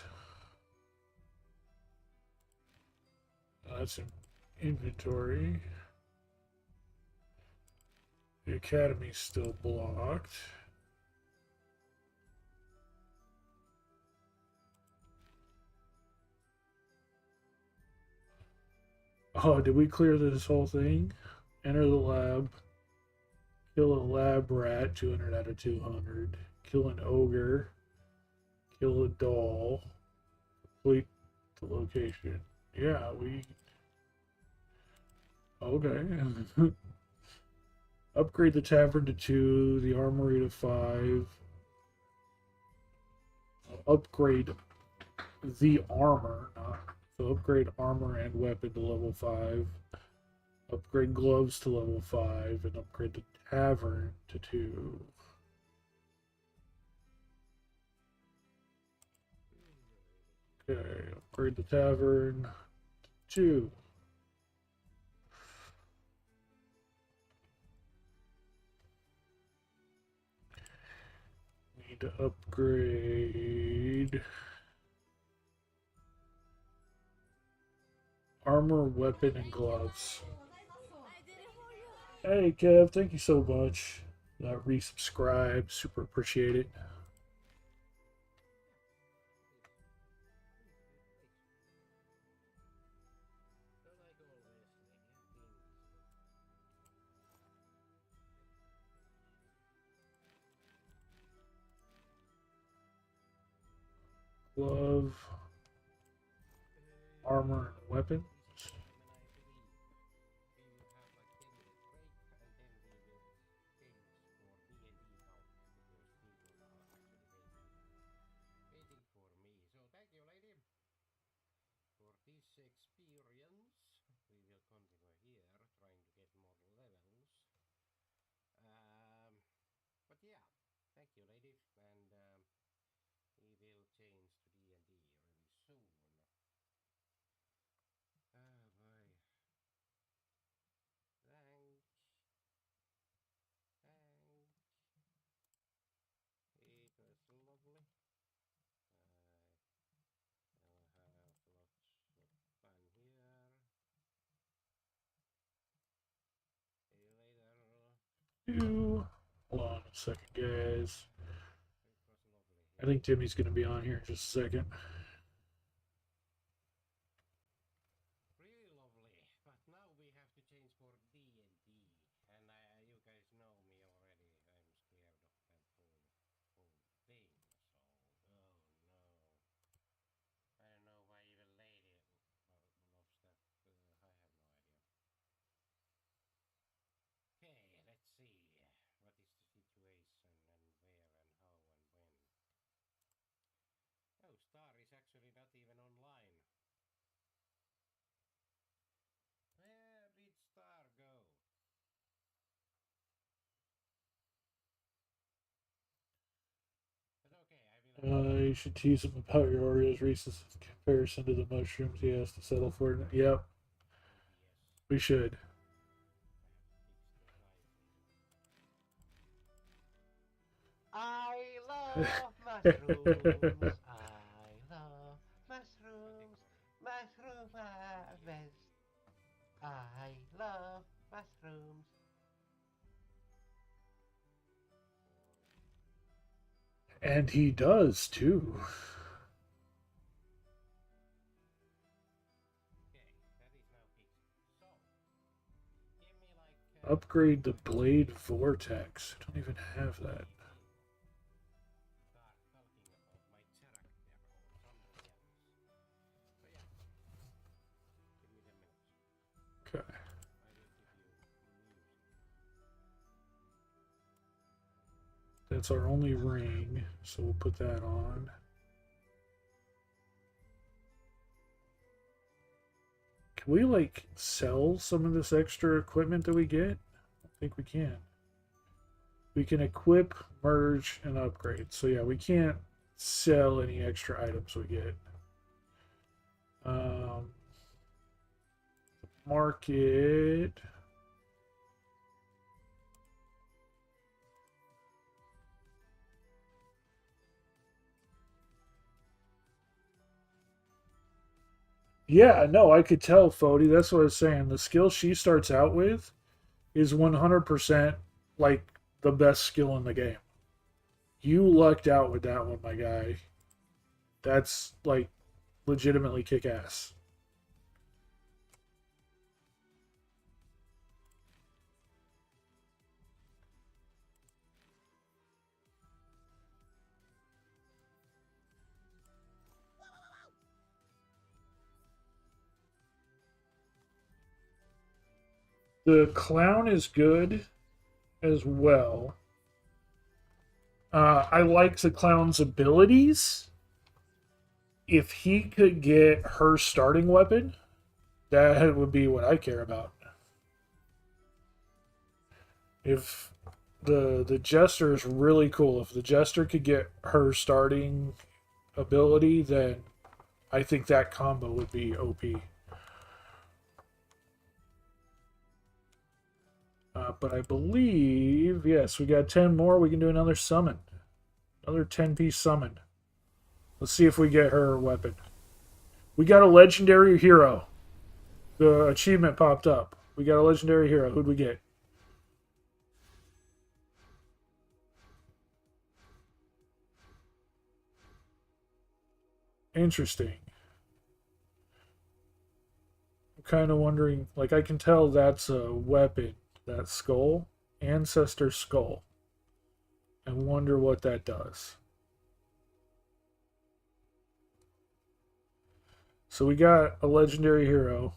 [SPEAKER 1] That's in inventory. The academy's still blocked. Oh, did we clear this whole thing? Enter the lab. Kill a lab rat, 200 out of 200. Kill an ogre. Kill a doll. Complete the location. Yeah, we... Okay. Upgrade the tavern to 2, the armory to 5. Upgrade the armor, so upgrade armor and weapon to level 5. Upgrade gloves to level 5, and upgrade the tavern to 2. Okay, upgrade the tavern to 2. Need to upgrade armor, weapon, and gloves. Hey Kev, thank you so much. Resubscribe, super appreciate it. Glove, armor, and weapons. Hold on a second, guys. I think Timmy's going to be on here in just a second. You should tease him about your Oreos, Reese's in comparison to the mushrooms he has to settle for. Yep, we should.
[SPEAKER 3] I love mushrooms. I love mushrooms. Mushroom harvest. I love mushrooms.
[SPEAKER 1] And he does too. Upgrade the blade vortex. I don't even have that. Okay. That's our only ring, so we'll put that on. Can we, like, sell some of this extra equipment that we get? I think we can. We can equip, merge, and upgrade. So yeah, we can't sell any extra items we get. Market. Yeah, no, I could tell, Fody. That's what I was saying. The skill she starts out with is 100% like the best skill in the game. You lucked out with that one, my guy. That's like legitimately kick ass. The clown is good as well. I like the clown's abilities. If he could get her starting weapon, that would be what I care about. If the jester is really cool, if the jester could get her starting ability, then I think that combo would be OP. But I believe, yes, we got 10 more. We can do another summon. Another 10-piece summon. Let's see if we get her weapon. We got a legendary hero. The achievement popped up. We got a legendary hero. Who'd we get? Interesting. I'm kind of wondering, like, I can tell that's a weapon. That skull. Ancestor skull. I wonder what that does. So we got a legendary hero,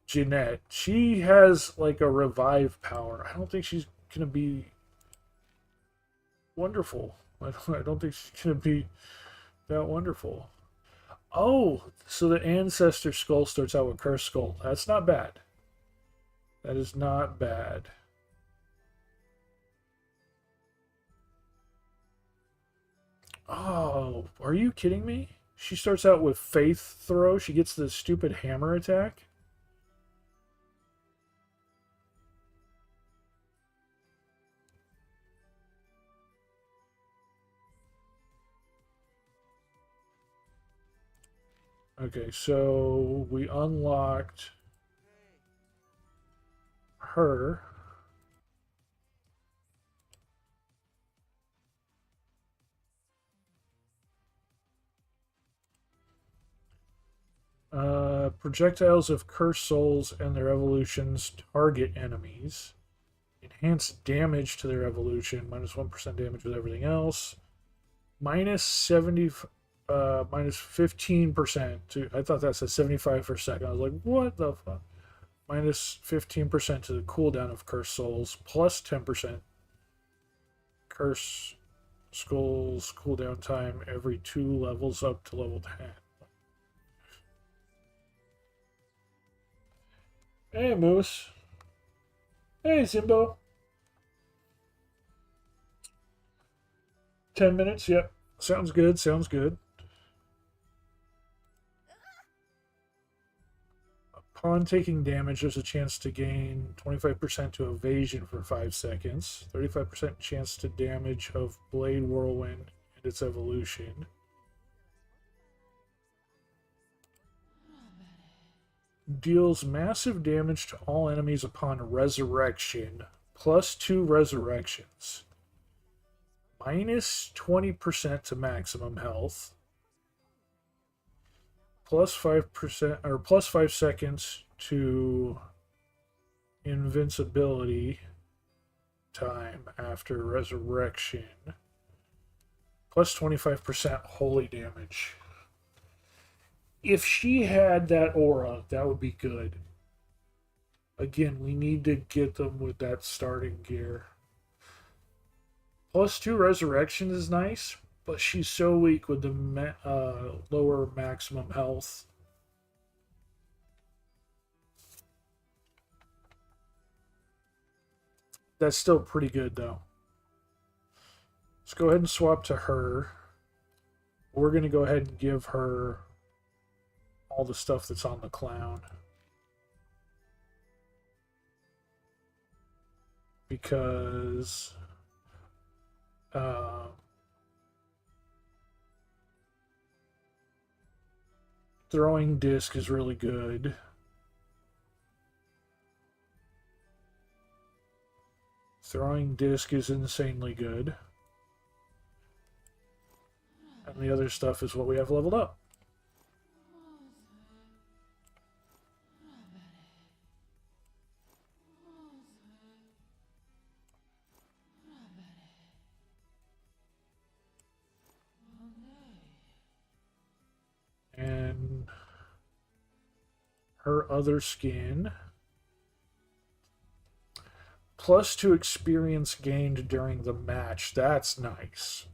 [SPEAKER 1] Jeanette. She has like a revive power. I don't think she's gonna be wonderful. I don't think she's gonna be that wonderful. Oh, so the ancestor skull starts out with cursed skull. That's not bad. That is not bad. Oh, are you kidding me? She starts out with faith throw. She gets the stupid hammer attack. Okay, so we unlocked her. Projectiles of cursed souls and their evolutions target enemies. Enhance damage to their evolution. Minus 1% damage with everything else. Minus 70. Minus 15% to. I thought that said 75 for a second. I was like, what the fuck? Minus 15% to the cooldown of cursed souls. Plus 10% curse skulls cooldown time every 2 levels up to level 10. Hey, Moose. Hey, Zimbo. 10 minutes? Yep. Sounds good. Sounds good. Upon taking damage, there's a chance to gain 25% to evasion for 5 seconds, 35% chance to damage of Blade Whirlwind and its evolution. Deals massive damage to all enemies upon resurrection, plus 2 resurrections. Minus 20% to maximum health. Plus 5% or plus 5 seconds to invincibility time after resurrection. Plus 25% holy damage. If she had that aura, that would be good. Again, we need to get them with that starting gear. Plus 2 resurrection is nice, but she's so weak with the lower maximum health. That's still pretty good, though. Let's go ahead and swap to her. We're going to go ahead and give her all the stuff that's on the clown. Because throwing disc is really good. Throwing disc is insanely good. And the other stuff is what we have leveled up. And her other skin. +2 experience gained during the match. That's nice.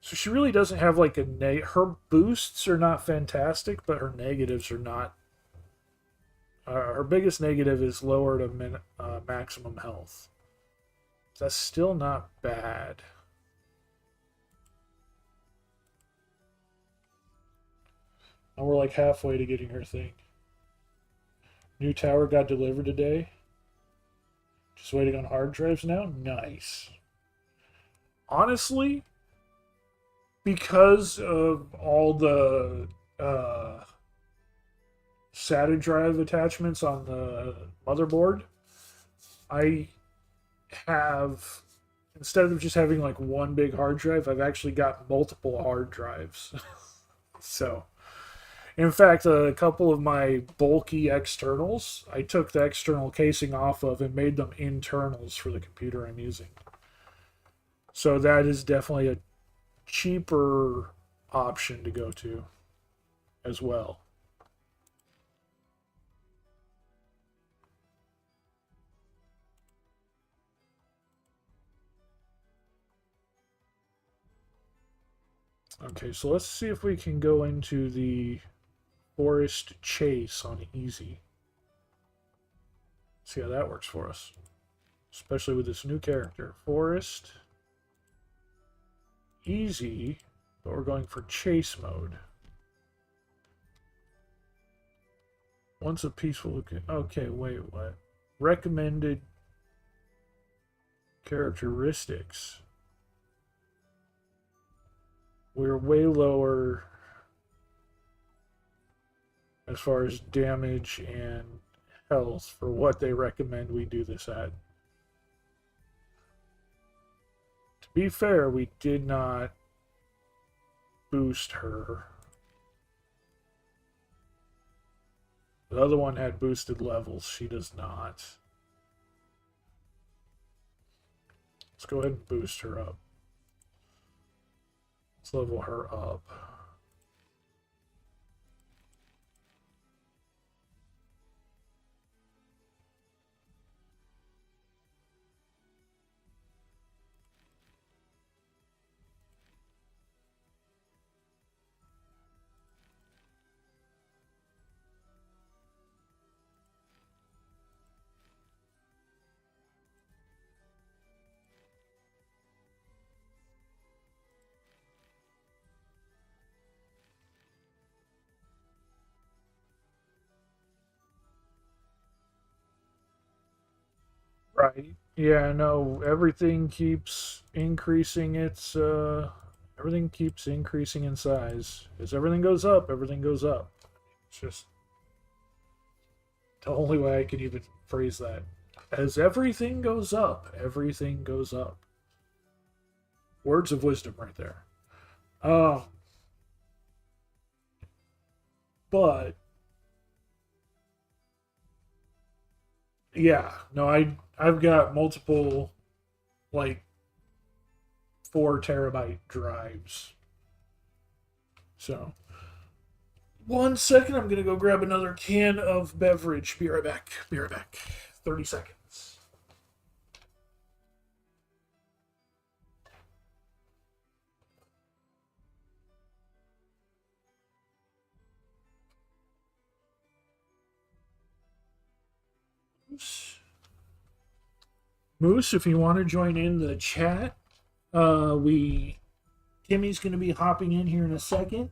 [SPEAKER 1] So she really doesn't have like a her boosts are not fantastic, but her negatives are not. Her biggest negative is lower to maximum health. That's still not bad. And we're like halfway to getting her thing. New tower got delivered today. Just waiting on hard drives now. Nice. Honestly, because of all the SATA drive attachments on the motherboard, I have, instead of just having like one big hard drive, I've actually got multiple hard drives. So, in fact, a couple of my bulky externals, I took the external casing off of and made them internals for the computer I'm using. So that is definitely a cheaper option to go to as well. Okay, so let's see if we can go into the forest chase on easy. See how that works for us. Especially with this new character. Forest. Easy. But we're going for chase mode. Once a peaceful... Okay, wait, what? Recommended characteristics. We're way lower as far as damage and health for what they recommend we do this at. To be fair, we did not boost her. The other one had boosted levels. She does not. Let's go ahead and boost her up. Let's level her up. Right. Yeah, no, everything keeps increasing everything keeps increasing in size. As everything goes up, everything goes up. It's just the only way I can even phrase that. As everything goes up, everything goes up. Words of wisdom right there. But yeah, no, I've got multiple like 4 terabyte drives. So 1 second, I'm gonna go grab another can of beverage. Be right back. Be right back. 30 seconds. Oops. Moose, if you want to join in the chat, Timmy's going to be hopping in here in a second.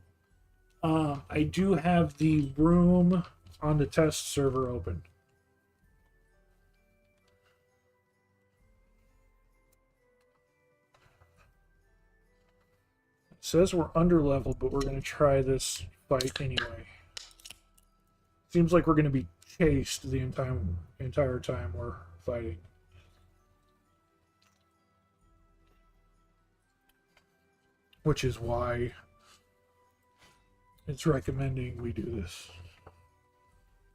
[SPEAKER 1] I do have the room on the test server open. It says we're under level, but we're going to try this fight anyway. Seems like we're going to be chased the entire time we're fighting. Which is why it's recommending we do this.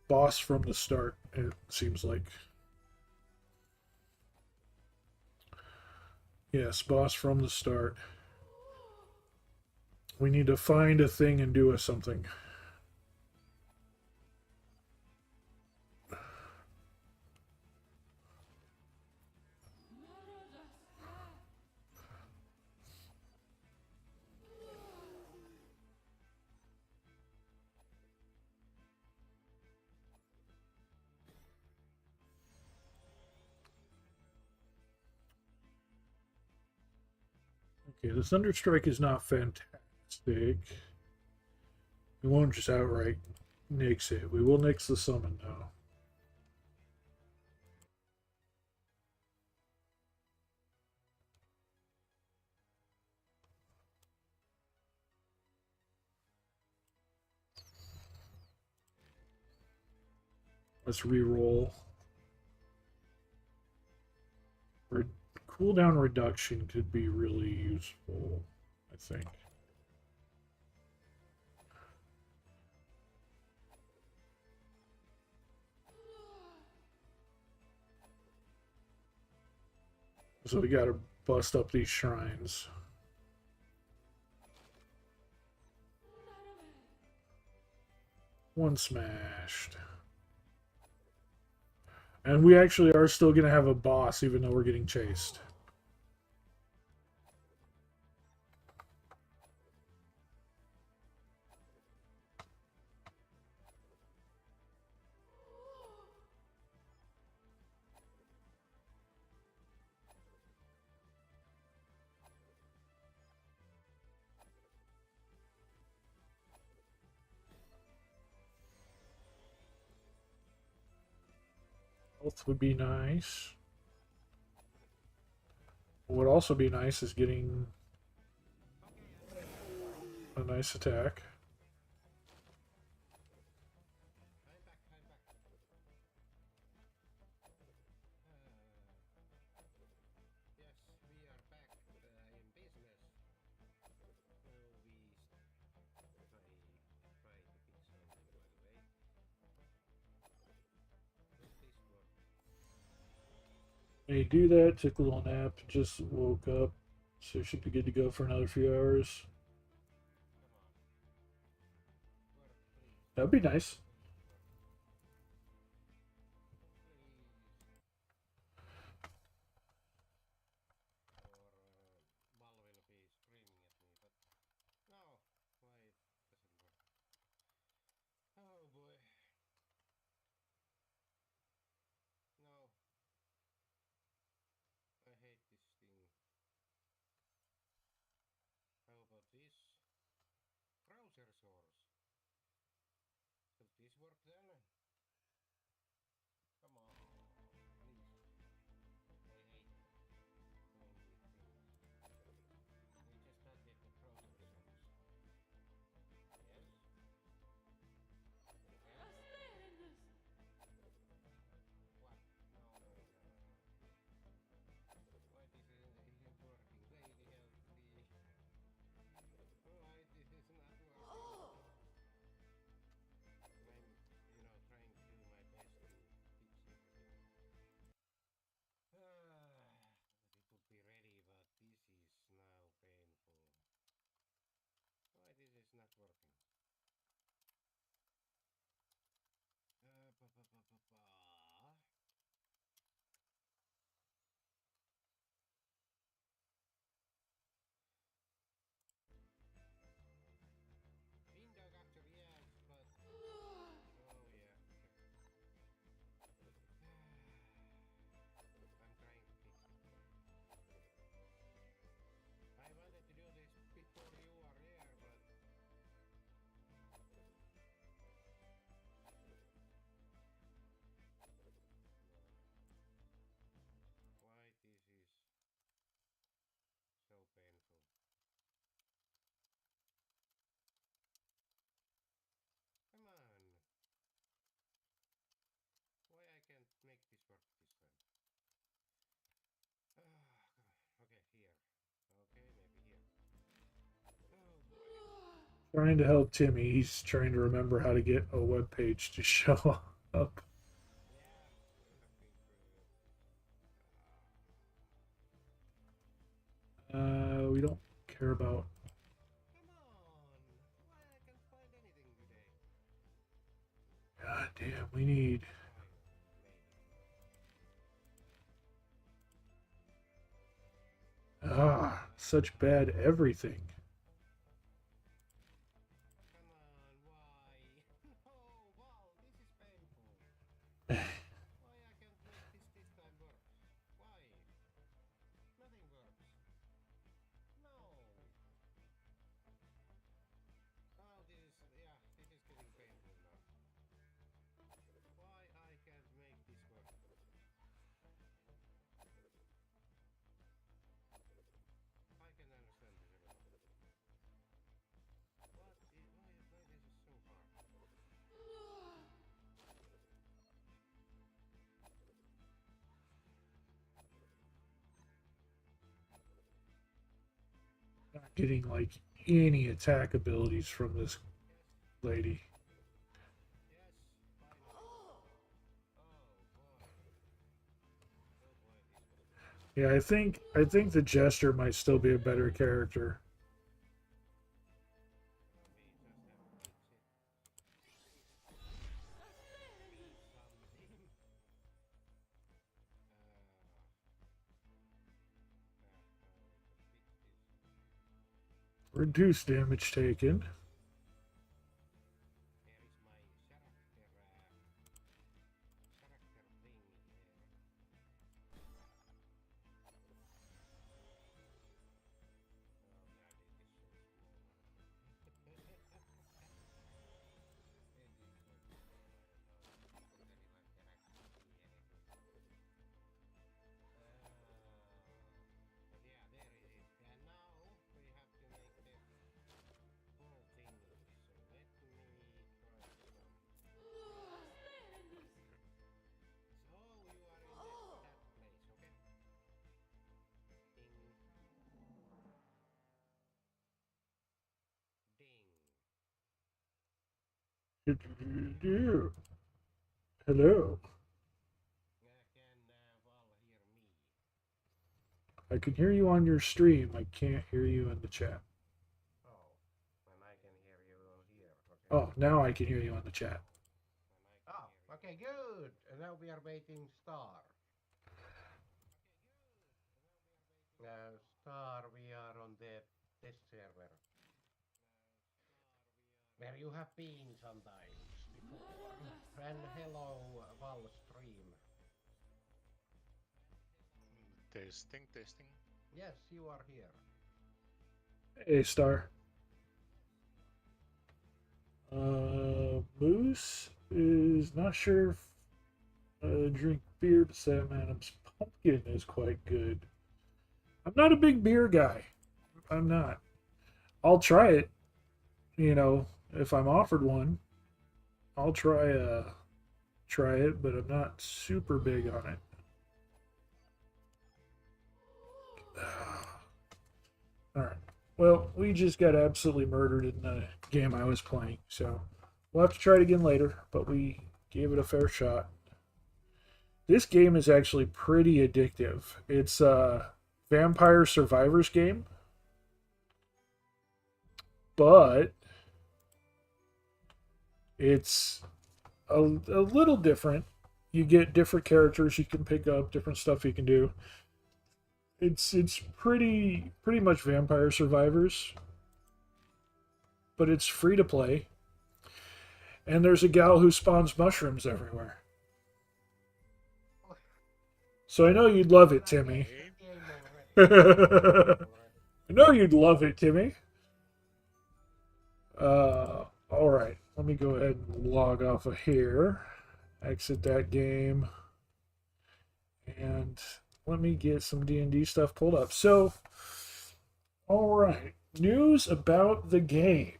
[SPEAKER 1] Boss from the start, it seems like. Yes, boss from the start. We need to find a thing and do something. Okay, the Thunderstrike is not fantastic. We won't just outright nix it. We will nix the summon though. Let's re-roll. Cooldown reduction could be really useful, I think. So we gotta bust up these shrines. One smashed. And we actually are still gonna have a boss even though we're getting chased. Health would be nice. What would also be nice is getting a nice attack. May do that, took a little nap, just woke up, so should be good to go for another few hours. That'd be nice. Trying to help Timmy. He's trying to remember how to get a web page to show up. We don't care about.
[SPEAKER 3] Come on. Why I can't find anything today?
[SPEAKER 1] God damn, we need. Ah, such bad everything.
[SPEAKER 3] Come on, why? No, wow, this is painful. Why I can't make this time work? Why? Nothing works. No. Oh, this is getting painful now. Why I can't make this work? I can understand this a little. Why this is so hard?
[SPEAKER 1] Not getting like any attack abilities from this lady.
[SPEAKER 3] Yes, finally. Oh boy. Oh boy, this was
[SPEAKER 1] Yeah, I think the Jester might still be a better character.
[SPEAKER 3] we just have to fix it. Read something.
[SPEAKER 1] Reduce damage taken.
[SPEAKER 3] There is my character thing here. Oh yeah, this is so small. It is so small. I don't know. How can anyone can actually see anything? But yeah, there it is. And now we have to make the whole thingy. So let me try some. So you are in that place, okay? Ding. Ding.
[SPEAKER 1] Hello.
[SPEAKER 3] Can Val hear me?
[SPEAKER 1] I can hear you on your stream. I can't hear you in the chat.
[SPEAKER 3] Oh, and I can hear you here. Okay.
[SPEAKER 1] Oh, now I can hear you on the chat.
[SPEAKER 3] Oh, okay, good. And now we are waiting Star. Star, we are on the test server. Where you have been sometimes before. And hello, Val stream.
[SPEAKER 4] Testing.
[SPEAKER 3] Yes, you are here.
[SPEAKER 1] Hey, Star. Moose is not sure if drink beer, but Sam Adams pumpkin is quite good. I'm not a big beer guy. I'm not. I'll try it. If I'm offered one, I'll try it, but I'm not super big on it. All right. Well, we just got absolutely murdered in the game I was playing, so we'll have to try it again later, but we gave it a fair shot. This game is actually pretty addictive. It's a Vampire Survivors game, but it's a little different. You get different characters you can pick up, different stuff you can do. It's pretty much Vampire Survivors, but it's free to play. And there's a gal who spawns mushrooms everywhere. So I know you'd love it, Timmy. I know you'd love it, Timmy. All right. Let me go ahead and log off of here. Exit that game. And let me get some D&D stuff pulled up. So, all right. News about the game.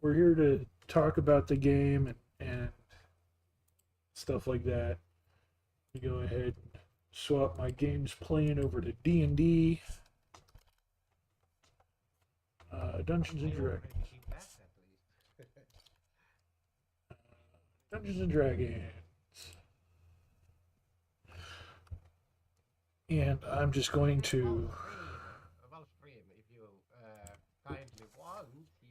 [SPEAKER 1] We're here to talk about the game and stuff like that. Let me go ahead and swap my games playing over to D&D. Dungeons and Dragons. Dungeons and Dragons. And I'm just going to.
[SPEAKER 3] Valstream, if you kindly want, you can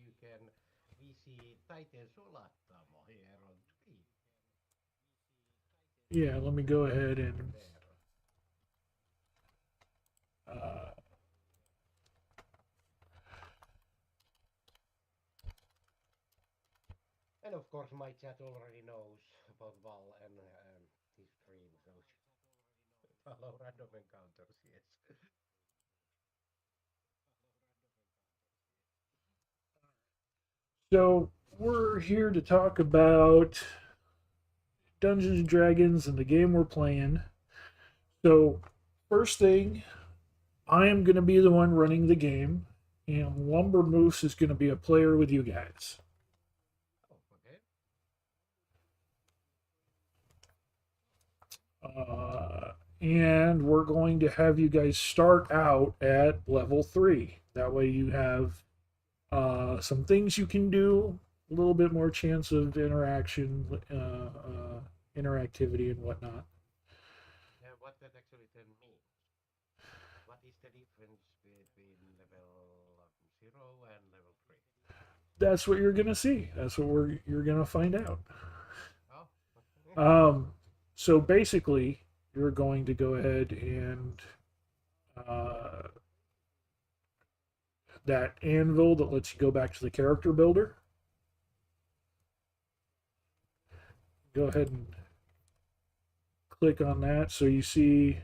[SPEAKER 3] visit Taiteen Sulattamo here on screen.
[SPEAKER 1] Yeah, let me go ahead and.
[SPEAKER 3] There.
[SPEAKER 1] Uh,
[SPEAKER 3] And of course, my chat already knows about Val and his stream, so follow random encounters, yes.
[SPEAKER 1] so we're here to talk about Dungeons and Dragons and the game we're playing. So, first thing, I am going to be the one running the game, and Lumber Moose is going to be a player with you guys.
[SPEAKER 3] Oh, okay.
[SPEAKER 1] And we're going to have you guys start out at level 3. That way, you have some things you can do, a little bit more chance of interaction, interactivity, and whatnot.
[SPEAKER 3] What that actually then means? What is the difference between level 0 and level 3?
[SPEAKER 1] That's what you're gonna see. That's what you're gonna find out.
[SPEAKER 3] Oh, okay.
[SPEAKER 1] So basically, you're going to go ahead and uh, that anvil that lets you go back to the character builder. Go ahead and click on that. So you see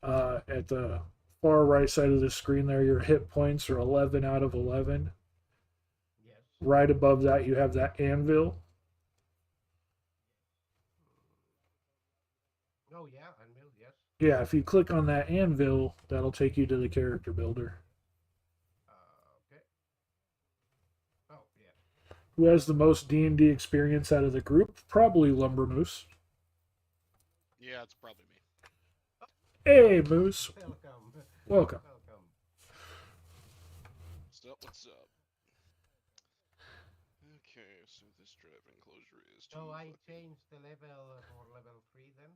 [SPEAKER 1] at the far right side of the screen there, your hit points are 11 out of 11.
[SPEAKER 3] Yes.
[SPEAKER 1] Right above that, you have that anvil.
[SPEAKER 3] Oh, yeah, anvil, yes.
[SPEAKER 1] Yeah, if you click on that anvil, that'll take you to the character builder.
[SPEAKER 3] Okay. Oh, yeah.
[SPEAKER 1] Who has the most D&D experience out of the group? Probably Lumber Moose.
[SPEAKER 4] Yeah, it's probably me.
[SPEAKER 1] Hey, Moose.
[SPEAKER 3] Welcome.
[SPEAKER 1] Welcome.
[SPEAKER 3] Welcome.
[SPEAKER 4] What's up? What's up? Okay, so this drive enclosure is.
[SPEAKER 3] So I changed the level for level 3 then?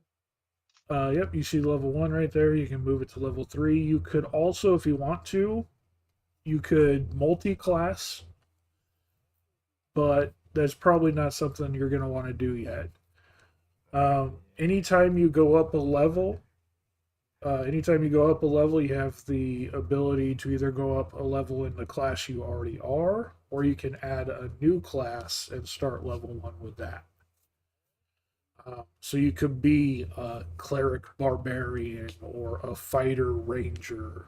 [SPEAKER 1] Yep, you see level 1 right there. You can move it to level 3. You could also, if you want to, you could multi-class, but that's probably not something you're going to want to do yet. Anytime you go up a level, you have the ability to either go up a level in the class you already are, or you can add a new class and start level 1 with that. So you could be a cleric barbarian or a fighter ranger,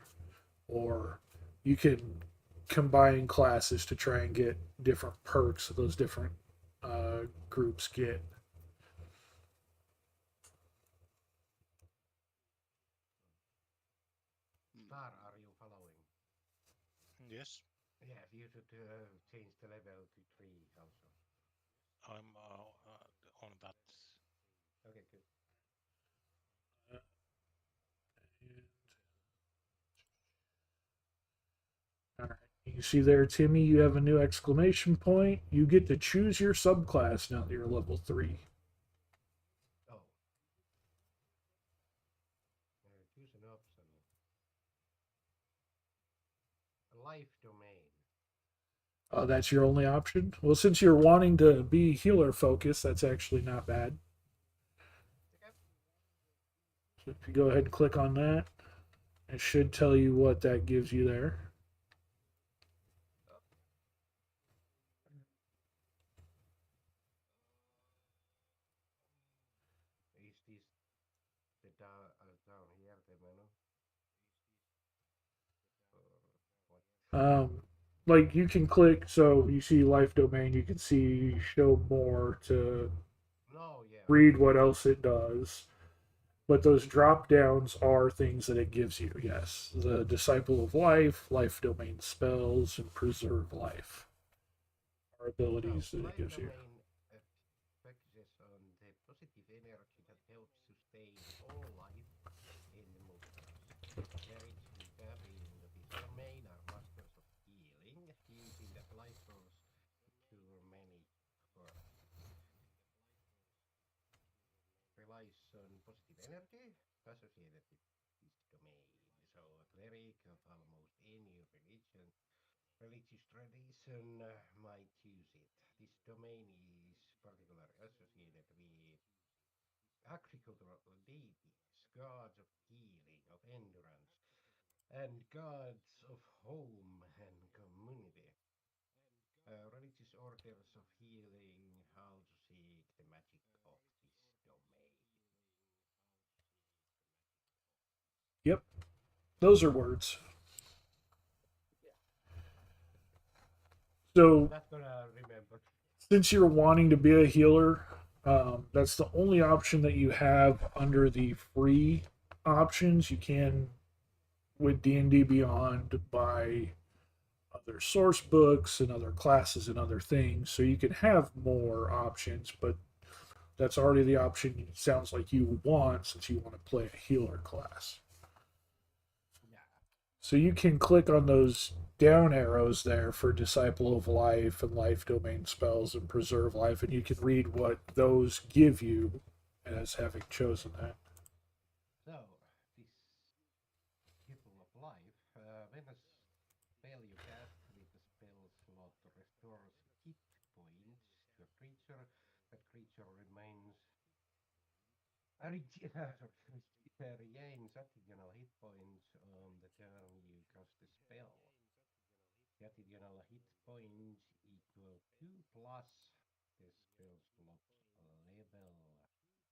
[SPEAKER 1] or you can combine classes to try and get different perks that those different groups get.
[SPEAKER 3] Star, are you following?
[SPEAKER 4] Yes,
[SPEAKER 3] Yeah, you should change the level to 3 also.
[SPEAKER 4] I'm on that.
[SPEAKER 3] Okay, good.
[SPEAKER 1] All right. You see there, Timmy, you have a new exclamation point. You get to choose your subclass now that you're level 3.
[SPEAKER 3] Oh. Choose an option. Life domain.
[SPEAKER 1] That's your only option? Well, since you're wanting to be healer focused, that's actually not bad.
[SPEAKER 3] Okay.
[SPEAKER 1] So if you go ahead and click on that, it should tell you what that gives you there.
[SPEAKER 3] Is this the down here, the menu? Or what?
[SPEAKER 1] Like you can click, so you see life domain, you can see show more to
[SPEAKER 3] No, yeah.
[SPEAKER 1] read what else it does. But those drop downs are things that it gives you, yes. The Disciple of Life, Life Domain spells, and Preserve Life are abilities that it
[SPEAKER 3] Life
[SPEAKER 1] gives you.
[SPEAKER 3] domain focuses on the positive energy that helps sustain all life in the multiverse. Clerics who tap into this domain are masters of healing, using that life source to cure many hurts. energy associated with this domain. So a cleric of almost any religious tradition might use it. This domain is particularly associated with agricultural deities, gods of healing, of endurance, and gods of home and community. Religious orders of healing also seek the magic of this domain.
[SPEAKER 1] Yep, those are words.
[SPEAKER 3] Yeah,
[SPEAKER 1] So
[SPEAKER 3] not gonna remember.
[SPEAKER 1] since you're wanting to be a healer, that's the only option that you have under the free options. You can with D&D Beyond buy other source books and other classes and other things, so you can have more options. But that's already the option. It sounds like you want since you want to play a healer class.
[SPEAKER 3] Yeah,
[SPEAKER 1] So you can click on those down arrows there for Disciple of Life and Life Domain spells and Preserve Life, and you can read what those give you as having chosen that.
[SPEAKER 3] so this Circle of Life, when a spell you cast with the spell slot restores hit points to a creature, that creature remains regains additional hit points on the turn you cast the spell. The additional hit points equal 2 plus the spell slot level.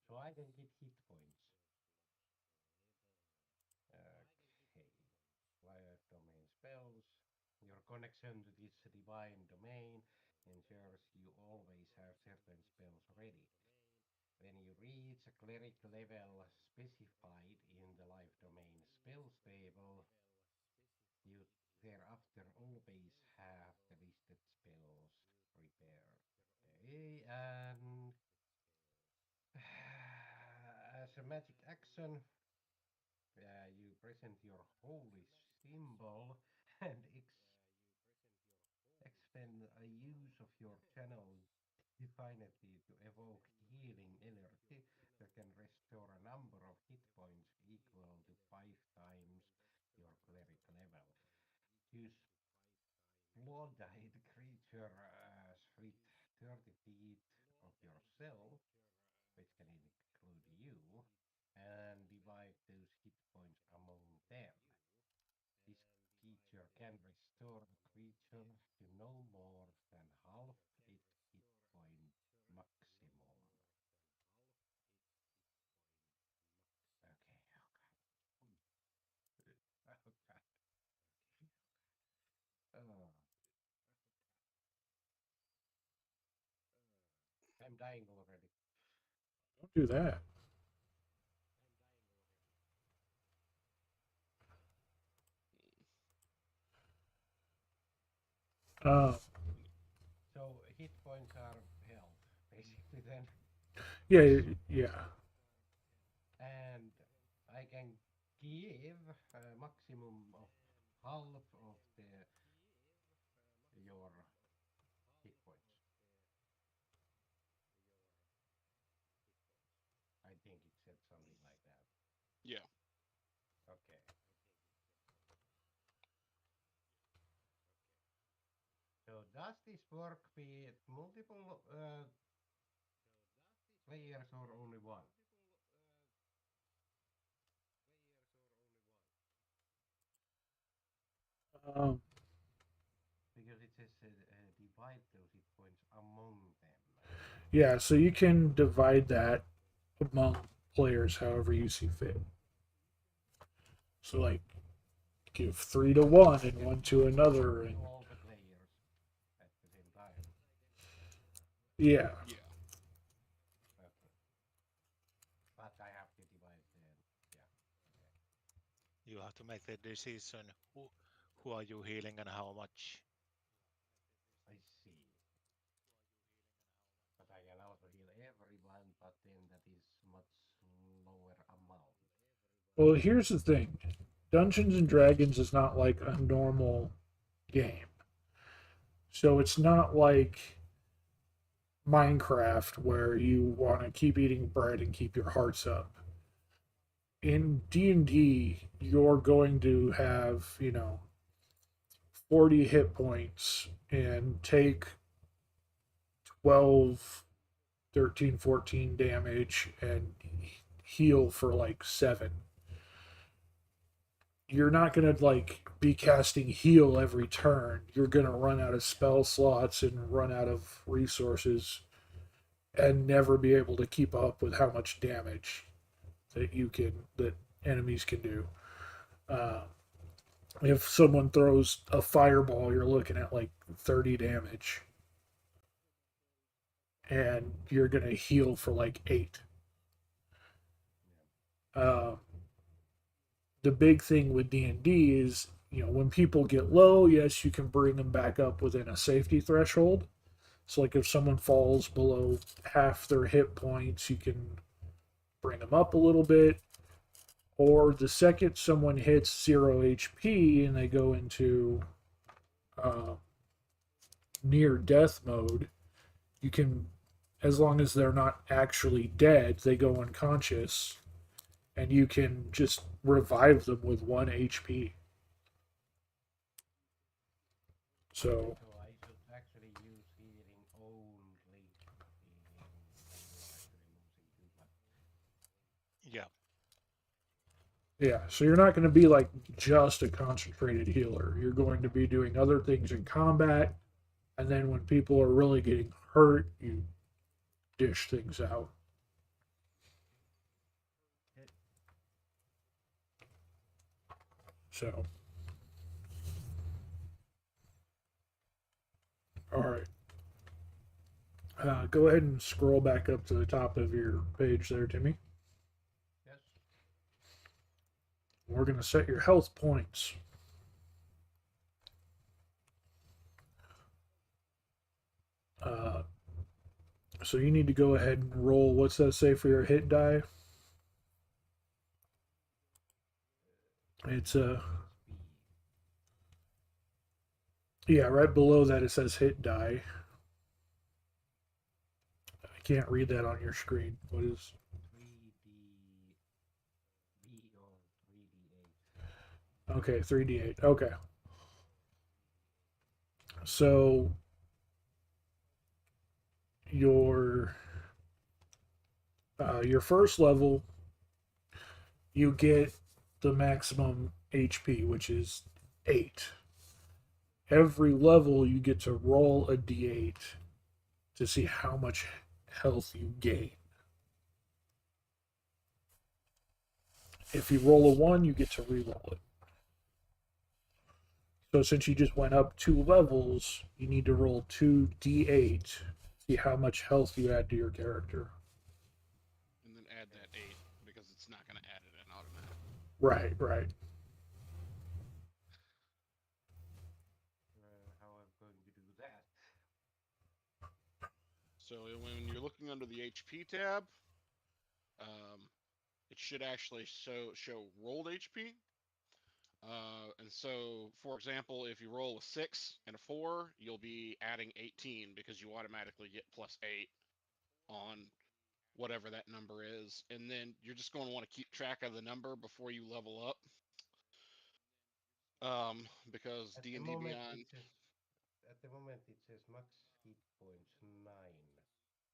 [SPEAKER 3] So I can get hit points. Okay. Live domain spells. Your connection to this divine domain ensures you always have certain spells ready. When you reach a cleric level specified in the life domain spells table, you thereafter always have the listed spells prepared. Okay, and as a magic action, you present your holy symbol and expend a use of your channel divinity to evoke healing energy that can restore a number of hit points equal to 5 times your cleric level. Choose blood-eyed creature with 30 feet of yourself, which can include you, and divide those hit points among them. This feature can restore the creature to no more than half its hit point maximum. Okay, oh god. Oh god. Oh, I'm dying already.
[SPEAKER 1] Don't do that. Uh,
[SPEAKER 3] So hit points are health, basically then.
[SPEAKER 1] yeah, yeah.
[SPEAKER 3] And I can give a maximum of half of the your hit points. I think it said something like that.
[SPEAKER 4] Yeah.
[SPEAKER 3] Okay. So does this work with multiple players or only one?
[SPEAKER 1] Um,
[SPEAKER 3] Because it says divide those hit points among them.
[SPEAKER 1] yeah, so you can divide that among players however you see fit. So, like, give three to one and one to another, and
[SPEAKER 3] All the players at the same time.
[SPEAKER 1] yeah,
[SPEAKER 4] Yeah.
[SPEAKER 3] Okay. But I have to divide them. Yeah. Okay.
[SPEAKER 4] You have to make the decision who are you healing and how much.
[SPEAKER 3] I see. But I can also heal everyone, but then that is much lower amount.
[SPEAKER 1] well, here's the thing: Dungeons and Dragons is not like a normal game, so it's not like Minecraft where you want to keep eating bread and keep your hearts up. in D&D, you're going to have, 40 hit points and take 12, 13, 14 damage and heal for like 7. You're not going to like be casting heal every turn. You're going to run out of spell slots and run out of resources and never be able to keep up with how much damage that enemies can do. Uh, if someone throws a fireball, you're looking at like 30 damage, and you're gonna heal for like 8. Uh, the big thing with D&D is, when people get low, yes, you can bring them back up within a safety threshold. So like if someone falls below half their hit points, you can bring them up a little bit. Or the second someone hits 0 HP and they go into near death mode, you can, as long as they're not actually dead, they go unconscious, and you can just revive them with 1 HP. So
[SPEAKER 3] So I should actually use healing only when you're actually losing too much.
[SPEAKER 4] Yeah.
[SPEAKER 1] yeah, so you're not going to be like just a concentrated healer. You're going to be doing other things in combat, and then when people are really getting hurt, you dish things out. So, all right. Go ahead and scroll back up to the top of your page there, Timmy.
[SPEAKER 3] Yes.
[SPEAKER 1] We're going to set your health points. So you need to go ahead and roll. What's that say for your hit die? It's yeah, right below that it says hit die. I can't read that on your screen. What is
[SPEAKER 3] 3D or 3D8.
[SPEAKER 1] Okay, 3d8. Okay. So your first level, you get the maximum HP, which is 8. Every level you get to roll a d8 to see how much health you gain. If you roll a 1, you get to reroll it. So since you just went up 2 levels, you need to roll 2d8, see how much health you add to your character.
[SPEAKER 5] And then add that 8 because it's not going to add it in automatic.
[SPEAKER 1] Right, right.
[SPEAKER 3] How I'm going to do that?
[SPEAKER 5] So when you're looking under the HP tab, it should actually show rolled HP. And so, for example, if you roll a 6 and a 4, you'll be adding 18 because you automatically get plus 8 on whatever that number is. And then you're just going to want to keep track of the number before you level up. Because D&D Beyond...
[SPEAKER 3] At the moment it says max hit points 9.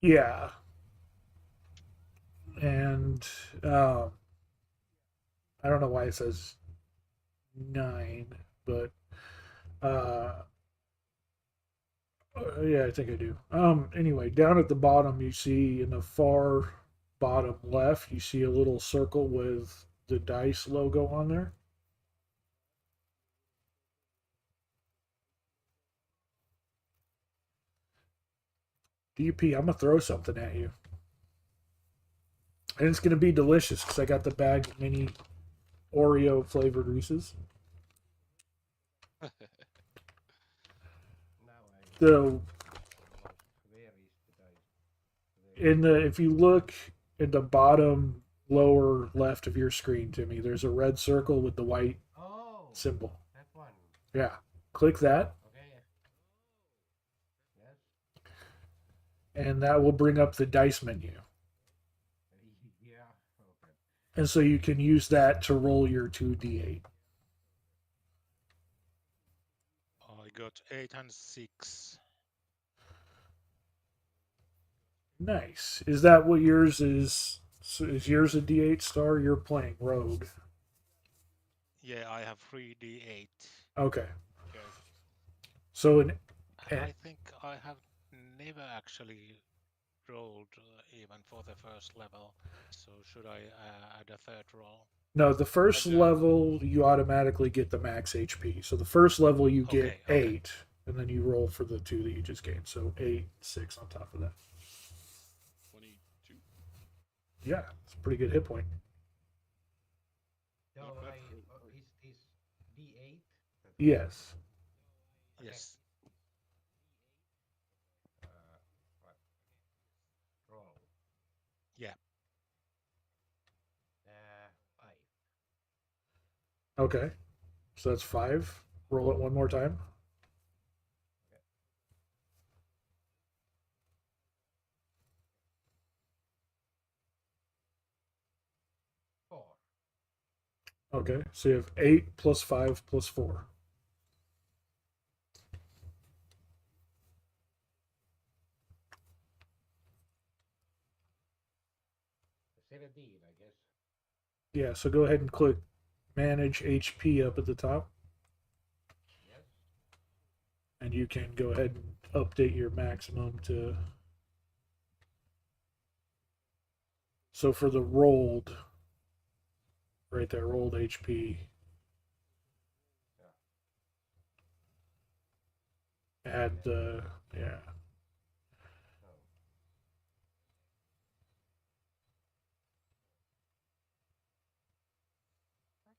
[SPEAKER 1] Yeah. And I don't know why it says 9, but yeah, I think I do. Anyway, down at the bottom, you see in the far bottom left, you see a little circle with the dice logo on there. DP, I'm gonna throw something at you, and it's gonna be delicious because I got the bag of mini Oreo flavored Reese's. So
[SPEAKER 3] Where is the dice?
[SPEAKER 1] if you look at the bottom lower left of your screen, Timmy, there's a red circle with the white symbol.
[SPEAKER 3] That one.
[SPEAKER 1] Yeah, click that.
[SPEAKER 3] Okay. Yes.
[SPEAKER 1] And that will bring up the dice menu.
[SPEAKER 3] Yeah. Okay.
[SPEAKER 1] And so you can use that to roll your 2d8.
[SPEAKER 4] I got 8 and 6.
[SPEAKER 1] Nice. Is that what yours is? So is yours a d8 star? You're playing rogue.
[SPEAKER 4] Yeah, I have 3d8.
[SPEAKER 1] Okay.
[SPEAKER 5] Okay.
[SPEAKER 1] So
[SPEAKER 4] And I think I have never actually rolled even for the first level. So should I add a third roll?
[SPEAKER 1] no, the first
[SPEAKER 5] Add,
[SPEAKER 1] level you automatically get the max HP. So the first level you get
[SPEAKER 4] Okay, okay.
[SPEAKER 1] 8, and then you roll for the 2 that you just gained. So 8, 6 on top of that.
[SPEAKER 5] 22.
[SPEAKER 1] Yeah, it's a pretty good hit point.
[SPEAKER 3] So
[SPEAKER 5] Not bad
[SPEAKER 3] I
[SPEAKER 5] for-
[SPEAKER 3] is this D8?
[SPEAKER 1] Yes.
[SPEAKER 3] Okay.
[SPEAKER 4] Yes.
[SPEAKER 3] What? Roll.
[SPEAKER 4] Yeah.
[SPEAKER 3] 5.
[SPEAKER 1] Okay. So that's 5. Roll it one more time.
[SPEAKER 3] Okay. 4.
[SPEAKER 1] Okay. So you have 8 plus 5 plus 4.
[SPEAKER 3] 17, I guess.
[SPEAKER 1] Yeah, so go ahead and click manage HP up at the top,
[SPEAKER 3] Yes.
[SPEAKER 1] and you can go ahead and update your maximum to. So for the rolled, right there, rolled HP, add the, yeah.
[SPEAKER 3] No.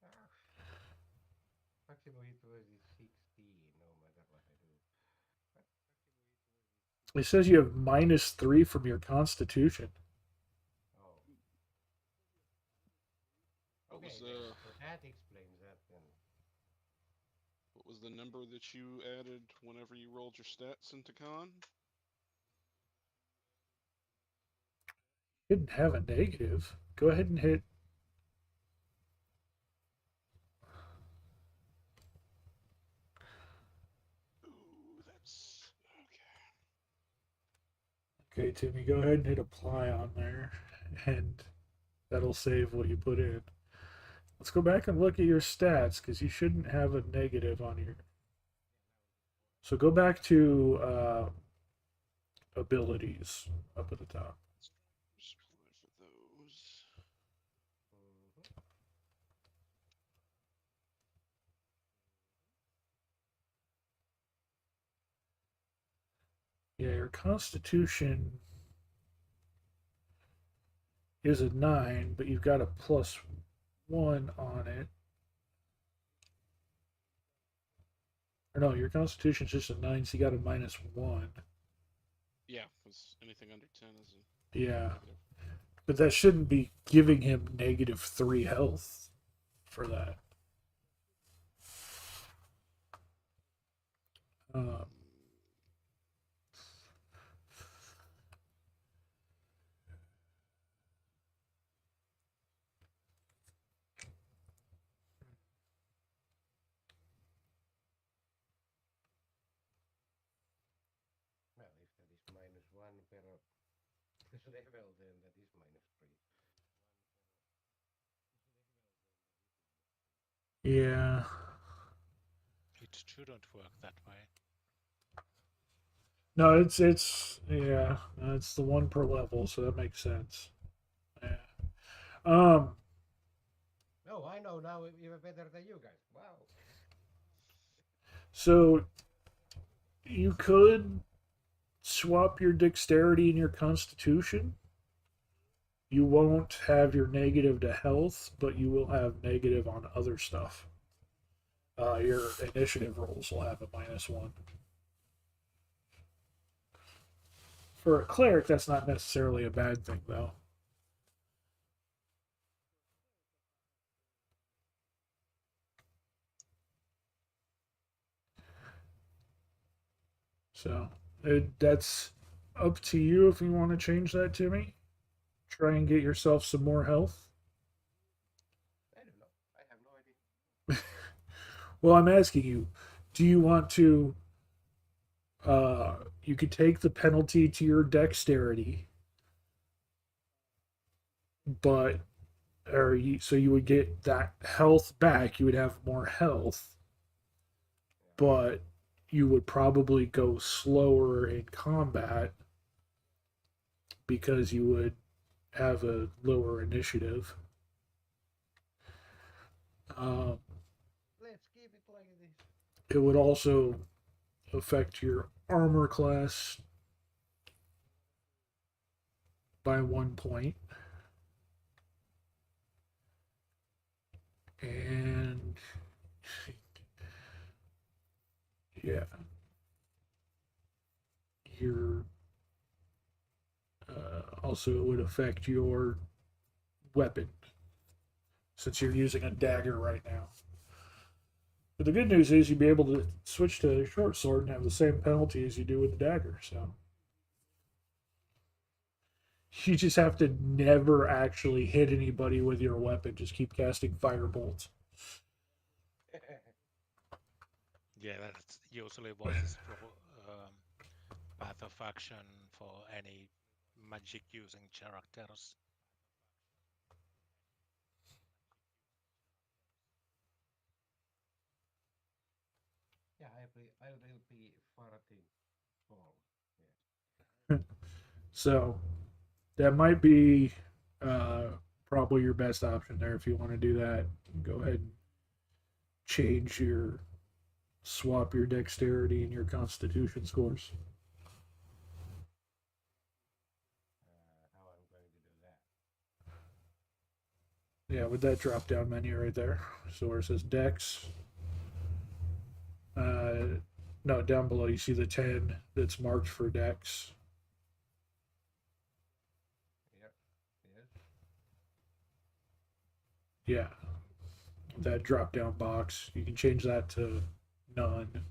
[SPEAKER 3] Ah. Maximum hit was 16, no matter what I do.
[SPEAKER 1] It says you have -3 from your constitution.
[SPEAKER 3] Oh.
[SPEAKER 5] What
[SPEAKER 3] Okay,
[SPEAKER 5] was
[SPEAKER 3] then. So that explains that then.
[SPEAKER 5] what was the number that you added whenever you rolled your stats into con?
[SPEAKER 1] Didn't have a negative. Go ahead and hit.
[SPEAKER 5] Ooh, that's
[SPEAKER 1] Okay, Timmy, go ahead and hit apply on there, and that'll save what you put in. Let's go back and look at your stats because you shouldn't have a negative on your. So go back to abilities up at the top.
[SPEAKER 5] just apply for those.
[SPEAKER 3] Mm-hmm.
[SPEAKER 1] Yeah, your constitution is a 9, but you've got a +1 on it. Or no, your constitution's just a 9, so you got a -1.
[SPEAKER 5] Yeah, because anything under 10 is
[SPEAKER 1] Yeah.
[SPEAKER 5] negative.
[SPEAKER 1] But that shouldn't be giving him -3 health for that. Uh,
[SPEAKER 3] Well, if that is -1 per level, then that is -3.
[SPEAKER 1] yeah.
[SPEAKER 4] It shouldn't work that way.
[SPEAKER 1] No, it's yeah, it's the one per level, so that makes sense. Yeah. Um.
[SPEAKER 3] No, I know now even better than you guys. Wow.
[SPEAKER 1] So you could swap your dexterity and your constitution. You won't have your negative to health, but you will have negative on other stuff. Your initiative rolls will have a -1. For a cleric, that's not necessarily a bad thing, though. So that's up to you if you want to change that to me. Try and get yourself some more health.
[SPEAKER 3] I don't know. I have no idea.
[SPEAKER 1] Well, I'm asking you, do you want to you could take the penalty to your dexterity, but so you would get that health back, you would have more health, but you would probably go slower in combat because you would have a lower initiative. Um,
[SPEAKER 3] Let's keep it like this.
[SPEAKER 1] it would also affect your armor class by 1 point. And yeah, your also it would affect your weapon since you're using a dagger right now. But the good news is you'd be able to switch to a short sword and have the same penalty as you do with the dagger. So you just have to never actually hit anybody with your weapon. Just keep casting fire bolts.
[SPEAKER 4] Yeah, that's usually what is path of action for any magic using characters.
[SPEAKER 3] Yeah, I will be farting ball.
[SPEAKER 1] So that might be uh, probably your best option there if you want to do that. Go ahead and change your swap your dexterity and your constitution scores.
[SPEAKER 3] How I'm going to do that?
[SPEAKER 1] Yeah, with that drop down menu right there. So where it says dex, no, down below you see the 10 that's marked for dex.
[SPEAKER 3] Yep. Yes.
[SPEAKER 1] Yeah, that drop down box. You can change that to none.
[SPEAKER 3] And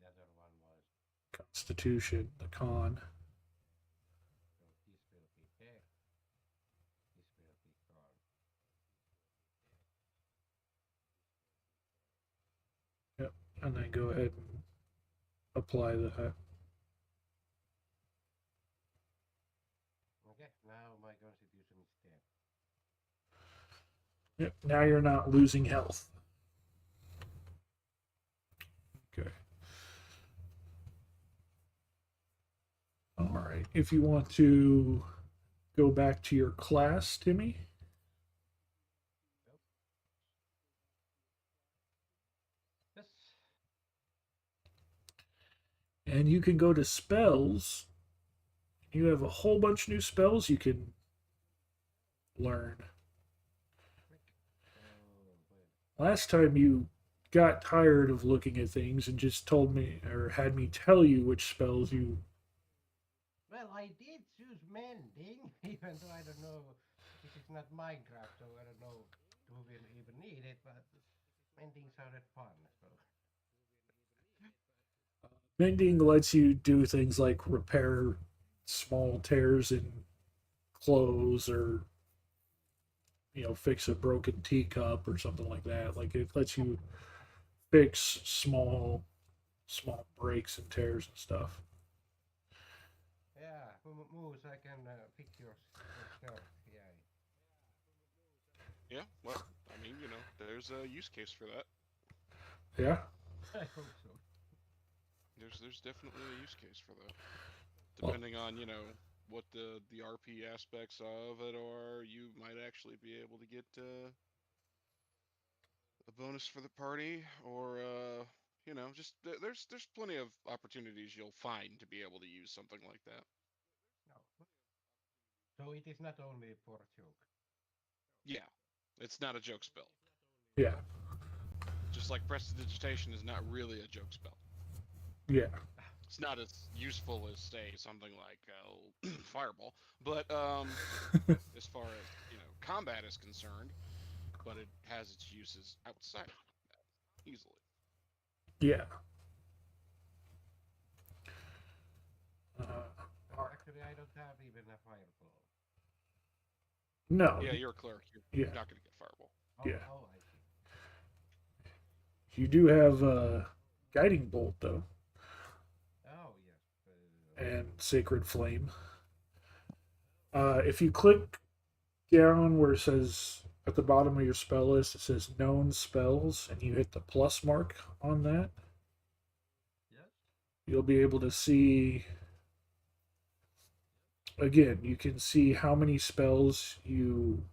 [SPEAKER 3] the other one was
[SPEAKER 1] Constitution, the con.
[SPEAKER 3] so this will be deck. This will be gone.
[SPEAKER 1] Yep, and then go ahead and apply that.
[SPEAKER 3] Okay. Now my constitution is 10.
[SPEAKER 1] Yep, now you're not losing health. Okay. All right. If you want to go back to your class, Timmy.
[SPEAKER 3] Nope. Yes.
[SPEAKER 1] And you can go to spells. You have a whole bunch of new spells you can learn. Last time you got tired of looking at things and just told me or had me tell you which spells you.
[SPEAKER 3] Well, I did choose mending, even though I don't know. This is not Minecraft, so I don't know do we even need it, but mending sounded fun. So
[SPEAKER 1] Mending lets you do things like repair small tears in clothes or fix a broken teacup or something like that. Like it lets you fix small breaks and tears and stuff.
[SPEAKER 3] yeah, Moose, I can fix your shirt. Yeah.
[SPEAKER 5] Yeah, well, I mean, there's a use case for that.
[SPEAKER 1] Yeah.
[SPEAKER 3] I hope so.
[SPEAKER 5] There's definitely a use case for that.
[SPEAKER 1] Well,
[SPEAKER 5] Depending on, what the RP aspects of it are, you might actually be able to get a bonus for the party, or just there's plenty of opportunities you'll find to be able to use something like that.
[SPEAKER 3] No. So it is not only for joke.
[SPEAKER 5] Yeah, it's not a joke spell.
[SPEAKER 1] yeah.
[SPEAKER 5] Just like prestidigitation is not really a joke spell.
[SPEAKER 1] Yeah.
[SPEAKER 5] It's not as useful as say something like fireball, but as far as combat is concerned, but it has its uses outside of combat. easily.
[SPEAKER 1] Yeah.
[SPEAKER 3] Actually, I don't have even a fireball.
[SPEAKER 1] No.
[SPEAKER 5] Yeah, you're a cleric. You're
[SPEAKER 1] Yeah.
[SPEAKER 5] not going to get fireball.
[SPEAKER 3] Oh,
[SPEAKER 1] Yeah.
[SPEAKER 3] oh, I see.
[SPEAKER 1] You do have guiding bolt though,
[SPEAKER 3] Oh, yes.
[SPEAKER 1] and sacred flame. If you click down where it says at the bottom of your spell list, it says known spells, and you hit the plus mark on that,
[SPEAKER 3] Yes?
[SPEAKER 1] you'll be able to see. Again, you can see how many spells you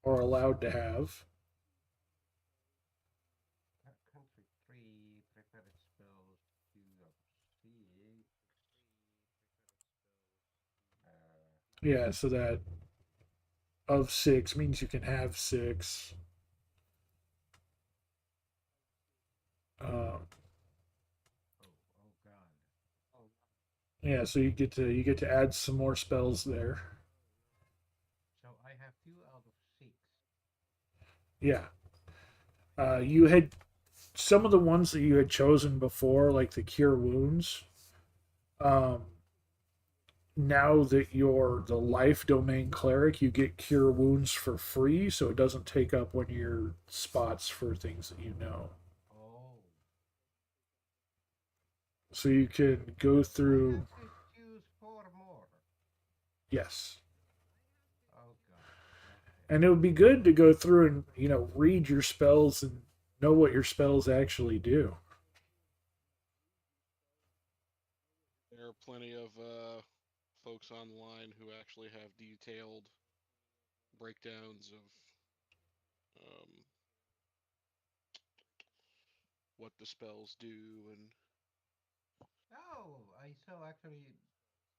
[SPEAKER 1] are allowed to have.
[SPEAKER 3] Country 3, prepared spells, 2 of 6.
[SPEAKER 1] Yeah, so that of 6 means you can have 6. Um,
[SPEAKER 3] Oh, oh God.
[SPEAKER 1] yeah, so you get to add some more spells there.
[SPEAKER 3] So I have 2 out of 6.
[SPEAKER 1] Yeah. You had some of the ones that you had chosen before, like the cure wounds. Um, now that you're the life domain cleric, you get cure wounds for free, so it doesn't take up one of your spots for things that you know.
[SPEAKER 3] Oh.
[SPEAKER 1] So you can go
[SPEAKER 3] I
[SPEAKER 1] through.
[SPEAKER 3] have to choose 4 more.
[SPEAKER 1] Yes.
[SPEAKER 3] Oh God. Okay.
[SPEAKER 1] And it would be good to go through and read your spells and know what your spells actually do.
[SPEAKER 5] There are plenty of folks online who actually have detailed breakdowns of what the spells do, and
[SPEAKER 3] Oh, I saw actually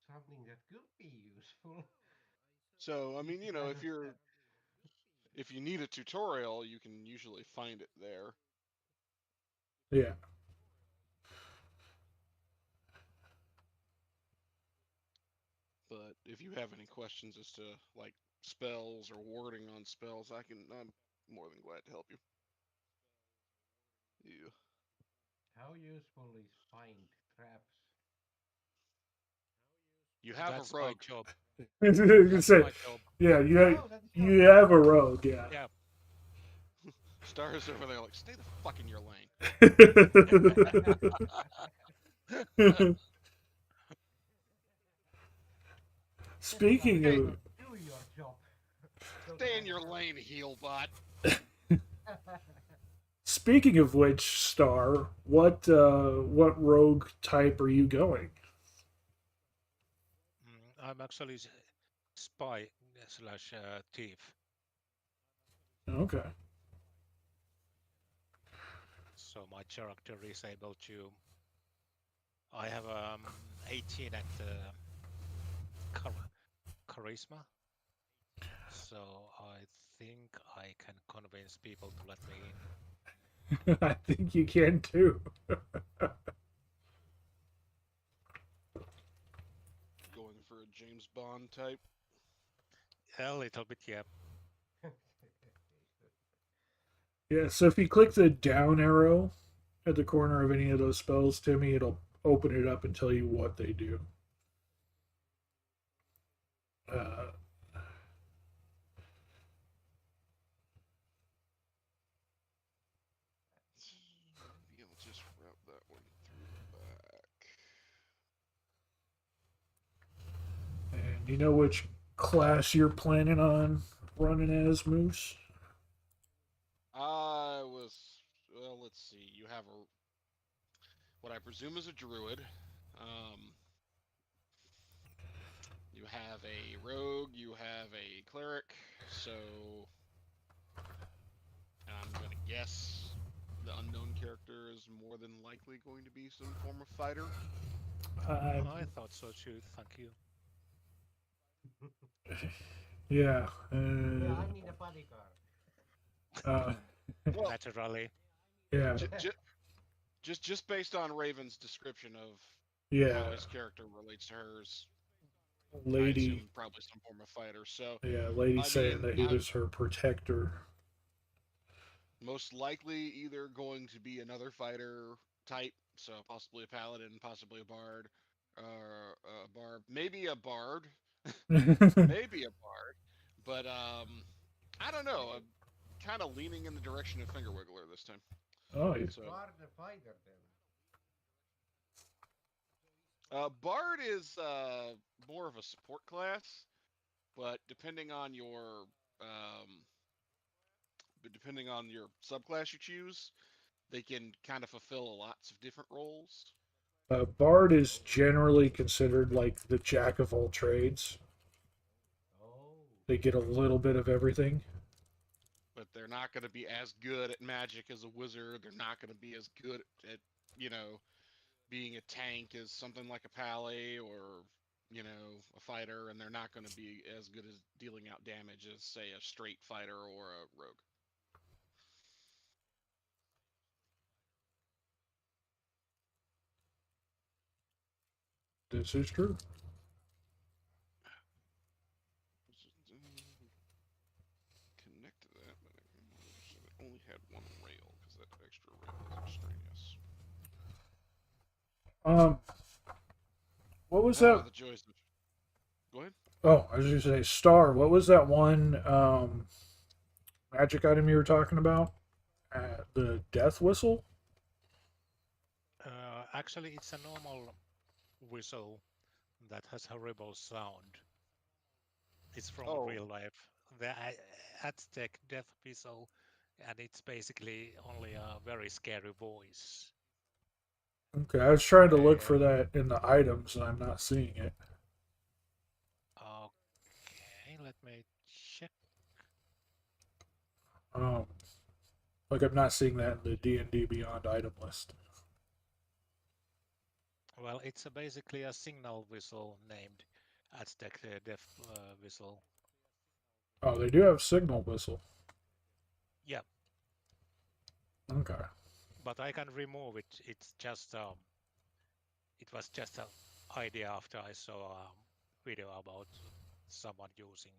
[SPEAKER 3] something that could be useful.
[SPEAKER 5] so I mean,
[SPEAKER 3] Instead
[SPEAKER 5] if
[SPEAKER 3] of
[SPEAKER 5] you're
[SPEAKER 3] that.
[SPEAKER 5] if you need a tutorial, you can usually find it there.
[SPEAKER 1] Yeah.
[SPEAKER 5] But if you have any questions as to like spells or wording on spells, I'm more than glad to help you. Yeah.
[SPEAKER 3] How useful is find traps?
[SPEAKER 5] You have a
[SPEAKER 4] That's my
[SPEAKER 5] rogue.
[SPEAKER 4] job.
[SPEAKER 1] You
[SPEAKER 4] That's
[SPEAKER 1] say,
[SPEAKER 4] my job.
[SPEAKER 1] yeah,
[SPEAKER 3] Oh, that is so
[SPEAKER 1] you
[SPEAKER 3] good.
[SPEAKER 1] have a rogue, yeah.
[SPEAKER 4] Yeah.
[SPEAKER 5] Stars over there like, stay the fuck in your lane.
[SPEAKER 1] Speaking
[SPEAKER 3] Like,
[SPEAKER 5] Hey,
[SPEAKER 1] of
[SPEAKER 3] do your job. So that
[SPEAKER 5] stay
[SPEAKER 3] I
[SPEAKER 5] in
[SPEAKER 3] don't
[SPEAKER 5] your
[SPEAKER 3] have
[SPEAKER 5] lane, heel bot.
[SPEAKER 1] speaking of which, Star, what rogue type are you going?
[SPEAKER 4] I'm actually spy slash thief.
[SPEAKER 1] Okay.
[SPEAKER 4] So my character is able to. I have 18 at charisma. So I think I can convince people to let me in.
[SPEAKER 1] I think you can too.
[SPEAKER 5] Going for a James Bond type.
[SPEAKER 4] A little bit, yeah.
[SPEAKER 1] Yeah, so if you click the down arrow at the corner of any of those spells, Timmy, it'll open it up and tell you what they do. Uh,
[SPEAKER 5] Maybe I'll just route that one through the back.
[SPEAKER 1] and you know which class you're planning on running as, Moose?
[SPEAKER 5] Well, let's see. You have what I presume is a druid. Um, you have a rogue. You have a cleric. So I'm gonna guess the unknown character is more than likely going to be some form of fighter.
[SPEAKER 4] I thought so too. Thank you.
[SPEAKER 1] Yeah.
[SPEAKER 3] Yeah, I need a bodyguard.
[SPEAKER 1] Uh,
[SPEAKER 5] Well,
[SPEAKER 4] Naturally.
[SPEAKER 1] yeah.
[SPEAKER 5] just based on Raven's description of
[SPEAKER 1] Yeah.
[SPEAKER 5] how his character relates to hers, I
[SPEAKER 1] Lady.
[SPEAKER 5] assume probably some form of fighter. So
[SPEAKER 1] Yeah, lady
[SPEAKER 5] I
[SPEAKER 1] saying
[SPEAKER 5] mean,
[SPEAKER 1] that he was her protector.
[SPEAKER 5] Most likely, either going to be another fighter type, so possibly a paladin, possibly a bard, a bard, maybe a bard, maybe a bard. But I don't know. I'm kind of leaning in the direction of Finger Wiggler this time.
[SPEAKER 1] Oh, yeah.
[SPEAKER 5] So,
[SPEAKER 3] You are the fighter then.
[SPEAKER 5] bard is more of a support class, but um, depending on your subclass you choose, they can kind of fulfill lots of different roles.
[SPEAKER 1] Bard is generally considered like the jack of all trades.
[SPEAKER 3] Oh.
[SPEAKER 1] They get a little bit of everything.
[SPEAKER 5] But they're not going to be as good at magic as a wizard. They're not going to be as good at, you know, being a tank as something like a pally or, a fighter, and they're not going to be as good as dealing out damage as, say, a straight fighter or a rogue.
[SPEAKER 1] This is true.
[SPEAKER 5] Connect to that, but it only had one rail because that extra rail is extraneous.
[SPEAKER 1] Um, what was that?
[SPEAKER 5] The joys of. Go ahead.
[SPEAKER 1] Oh, I was going to say Star. What was that one magic item you were talking about? The death whistle.
[SPEAKER 4] Actually, it's a normal whistle that has horrible sound. It's from
[SPEAKER 5] Oh,
[SPEAKER 4] real life. The Aztec death whistle, and it's basically only a very scary voice.
[SPEAKER 1] Okay, I was trying to look
[SPEAKER 4] Uh,
[SPEAKER 1] for that in the items, and I'm not seeing it.
[SPEAKER 4] okay, let me check.
[SPEAKER 1] Um, like I'm not seeing that in the D&D Beyond item list.
[SPEAKER 4] Well, it's basically a signal whistle named Aztec death whistle.
[SPEAKER 1] Oh, they do have signal whistle.
[SPEAKER 4] Yeah,
[SPEAKER 1] Okay.
[SPEAKER 4] but I can remove it. It was just an idea after I saw a video about someone using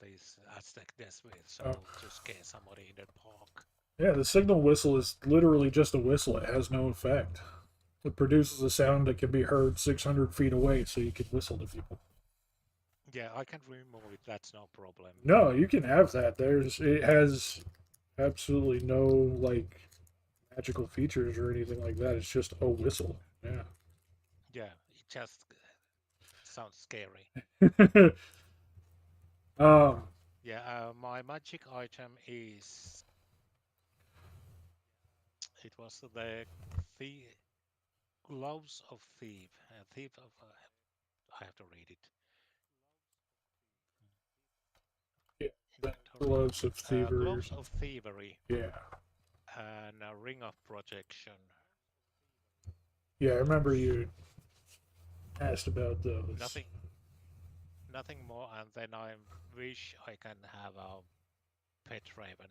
[SPEAKER 4] this Aztec death
[SPEAKER 1] Oh,
[SPEAKER 4] whistle to scare somebody in the park.
[SPEAKER 1] yeah, the signal whistle is literally just a whistle. It has no effect. It produces a sound that can be heard 600 feet away, so you can whistle to people.
[SPEAKER 4] Yeah, I can remove it. That's no problem.
[SPEAKER 1] No, you can have that. It has absolutely no like magical features or anything like that. It's just a whistle. Yeah.
[SPEAKER 4] Yeah, it just sounds scary.
[SPEAKER 1] um.
[SPEAKER 4] Yeah, my magic item is it was the gloves of thief. Thief of I have to read it.
[SPEAKER 1] Yeah. The
[SPEAKER 4] Inventory.
[SPEAKER 1] gloves of thievery or
[SPEAKER 4] Gloves of
[SPEAKER 1] something.
[SPEAKER 4] thievery
[SPEAKER 1] Yeah.
[SPEAKER 4] and a ring of protection.
[SPEAKER 1] Yeah. I remember you asked about those.
[SPEAKER 4] Nothing, nothing more. And then I wish I can have a pet raven.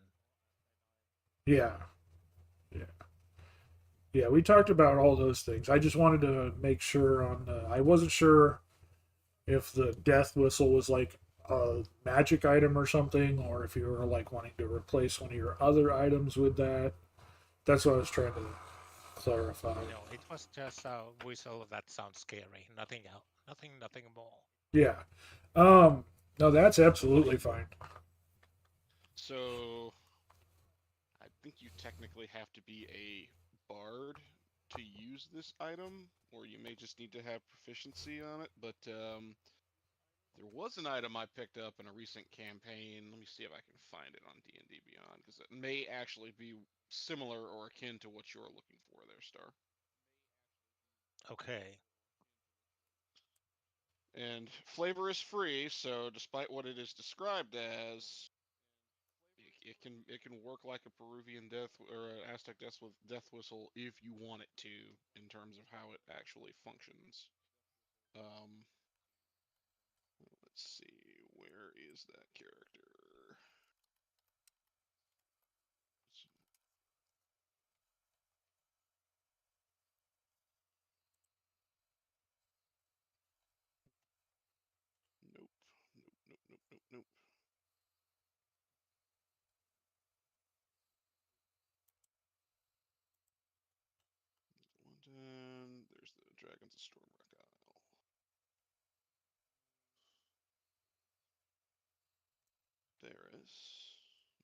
[SPEAKER 1] Yeah. Yeah. Yeah. We talked about all those things. I just wanted to make sure on the. I wasn't sure if the death whistle was like a magic item or something, or if you were like wanting to replace one of your other items with that. That's what I was trying to clarify.
[SPEAKER 4] No, it was just a whistle that sounds scary. Nothing else. Nothing more.
[SPEAKER 1] Yeah. Um. No, that's absolutely fine.
[SPEAKER 5] so I think you technically have to be a bard to use this item, or you may just need to have proficiency on it. But there was an item I picked up in a recent campaign. Let me see if I can find it on D&D Beyond, because it may actually be similar or akin to what you're looking for there, Star.
[SPEAKER 4] Okay.
[SPEAKER 5] And flavor is free, so despite what it is described as, it can work like a Peruvian death or an Aztec death whistle if you want it to, in terms of how it actually functions. Um, let's see, where is that character? Nope, nope, nope, nope, nope, nope. Dragons of Stormwreck Isle. There is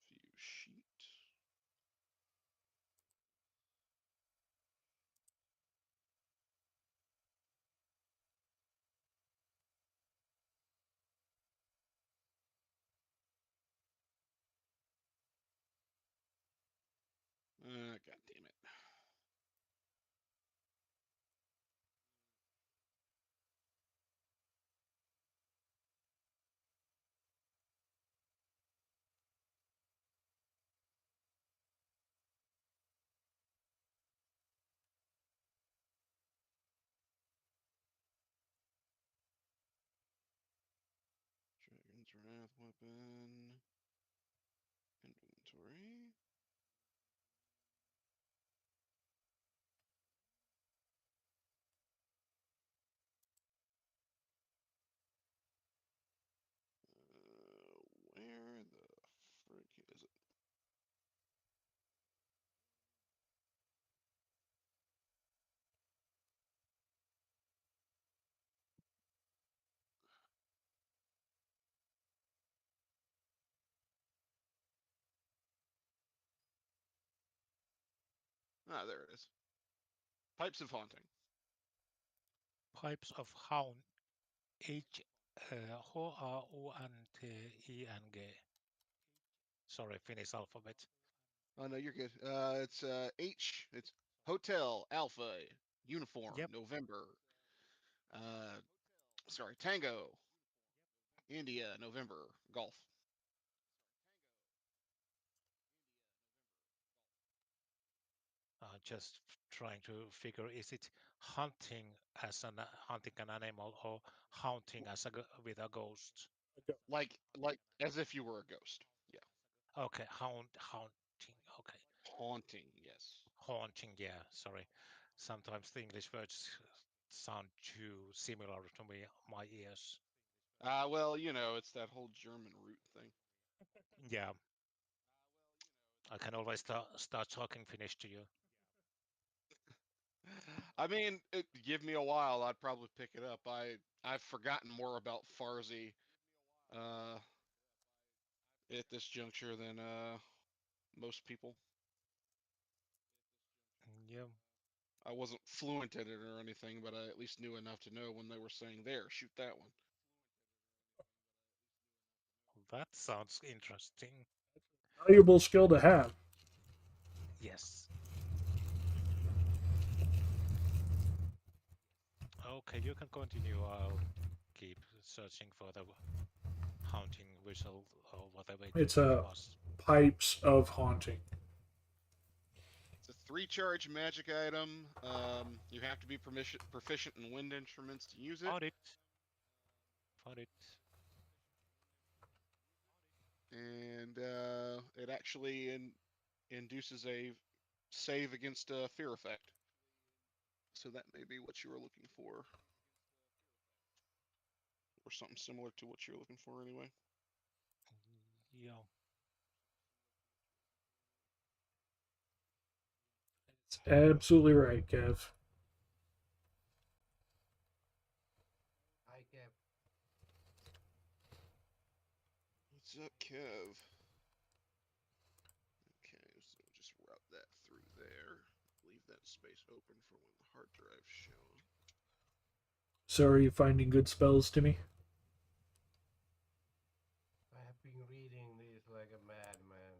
[SPEAKER 5] view sheet. God damn it. Dragon's Wrath weapon. Inventory. Where the frick is it? Ah, there it is. Pipes of Haunting.
[SPEAKER 4] Pipes of Hound. H-O-R-O-N-T-I-N-G. Sorry, Finnish alphabet.
[SPEAKER 5] Oh no, you're good. It's H. It's Hotel Alpha Uniform
[SPEAKER 4] Yep.
[SPEAKER 5] November. Sorry, Tango India November Golf.
[SPEAKER 4] Just trying to figure, is it hunting as hunting an animal or haunting as with a ghost?
[SPEAKER 5] Like as if you were a ghost. Yeah.
[SPEAKER 4] Okay, haunting. Okay,
[SPEAKER 5] Haunting, yes.
[SPEAKER 4] haunting. Yeah, sorry. Sometimes the English words sound too similar to my ears.
[SPEAKER 5] Well, it's that whole German root thing.
[SPEAKER 4] Yeah, I can always start talking Finnish to you.
[SPEAKER 5] I mean, give me a while, I'd probably pick it up. I've forgotten more about Farsi uh, at this juncture than most people.
[SPEAKER 4] Yeah,
[SPEAKER 5] I wasn't fluent in it or anything, but I at least knew enough to know when they were saying, "There, shoot that one."
[SPEAKER 4] that sounds interesting.
[SPEAKER 1] Valuable skill to have.
[SPEAKER 4] Yes. Okay, you can continue. I'll keep searching for the haunting whistle or whatever
[SPEAKER 1] It's
[SPEAKER 4] it
[SPEAKER 1] a
[SPEAKER 4] was.
[SPEAKER 1] Pipes of Haunting.
[SPEAKER 5] It's a 3-charge magic item. You have to be proficient in wind instruments to use it,
[SPEAKER 4] Found it. Found it.
[SPEAKER 5] and it actually induces a save against a fear effect. So that may be what you were looking for, or something similar to what you're looking for, anyway.
[SPEAKER 4] Yeah.
[SPEAKER 1] It's absolutely right, Kev.
[SPEAKER 3] I kept
[SPEAKER 5] What's up, Kev? Okay, so just route that through there. Leave that space open for when the hard drive's shown.
[SPEAKER 1] So, are you finding good spells, Timmy?
[SPEAKER 3] I have been reading these like a madman.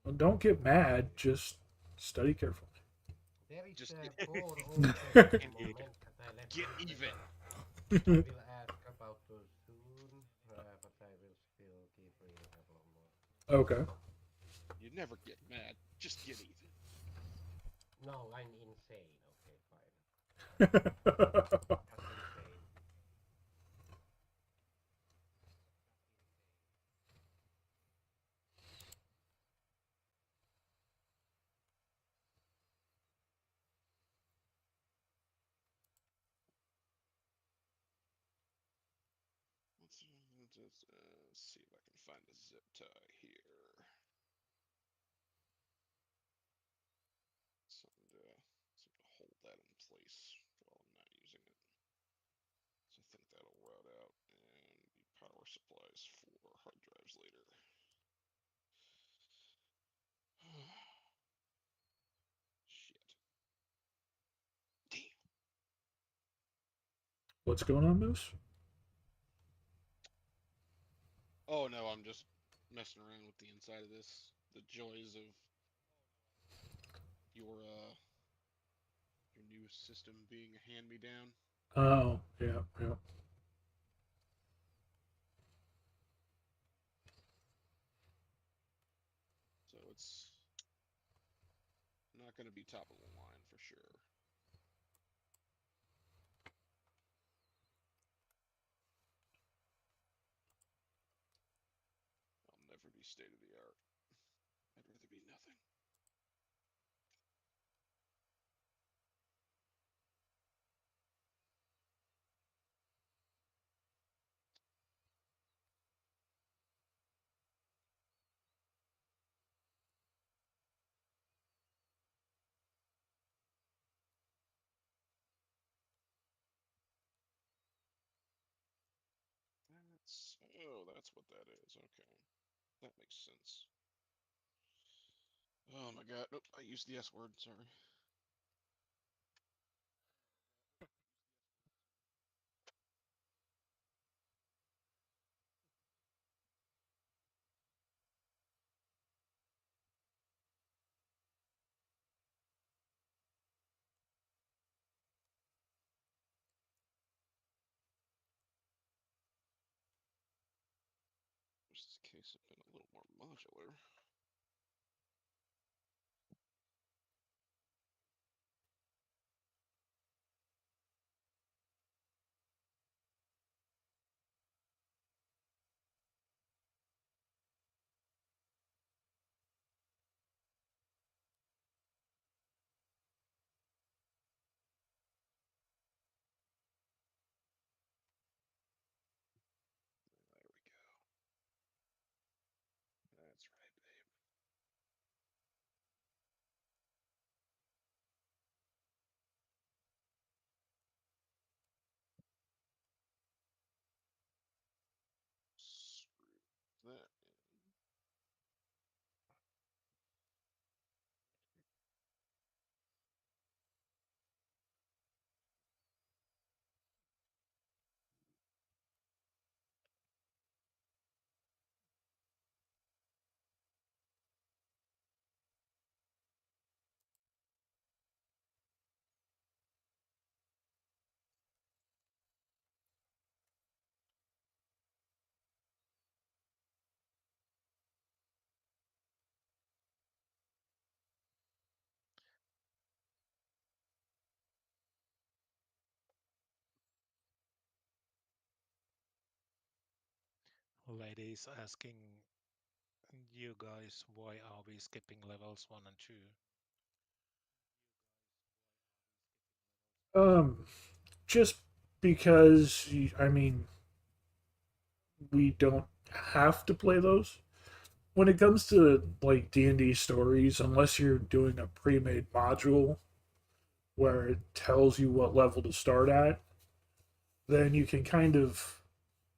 [SPEAKER 1] Well, don't get mad. Just study carefully.
[SPEAKER 3] There is
[SPEAKER 5] Just
[SPEAKER 3] a
[SPEAKER 5] get,
[SPEAKER 3] core
[SPEAKER 1] Get
[SPEAKER 3] open
[SPEAKER 4] Indeed.
[SPEAKER 3] moment that I left
[SPEAKER 5] get
[SPEAKER 3] open.
[SPEAKER 5] even.
[SPEAKER 3] I will ask about those soon, but I will still keep reading a couple of more.
[SPEAKER 1] Okay.
[SPEAKER 5] You never get mad. Just get even.
[SPEAKER 3] No, I'm insane. Okay, fine. Just insane.
[SPEAKER 5] Let's see if I can find a zip tie here. Something to supplies for hard drives later. Shit. Damn.
[SPEAKER 1] What's going on, Moose?
[SPEAKER 5] Oh no, I'm just messing around with the inside of this. The joys of your new system being a hand-me-down.
[SPEAKER 1] Oh, yeah, yeah.
[SPEAKER 5] So it's not going to be top of the line for sure. I'll never be state of the art. I'd rather be nothing. That's what that is. Okay, that makes sense. Oh my god, nope, I used the S word. Sorry. Wish this case had been a little more modular. There we go. That's right, babe. Screw that in.
[SPEAKER 4] Ladies asking you guys why are we skipping levels 1 and 2?
[SPEAKER 1] Just because, I mean, we don't have to play those. When it comes to like D&D stories, unless you're doing a pre-made module where it tells you what level to start at, then you can kind of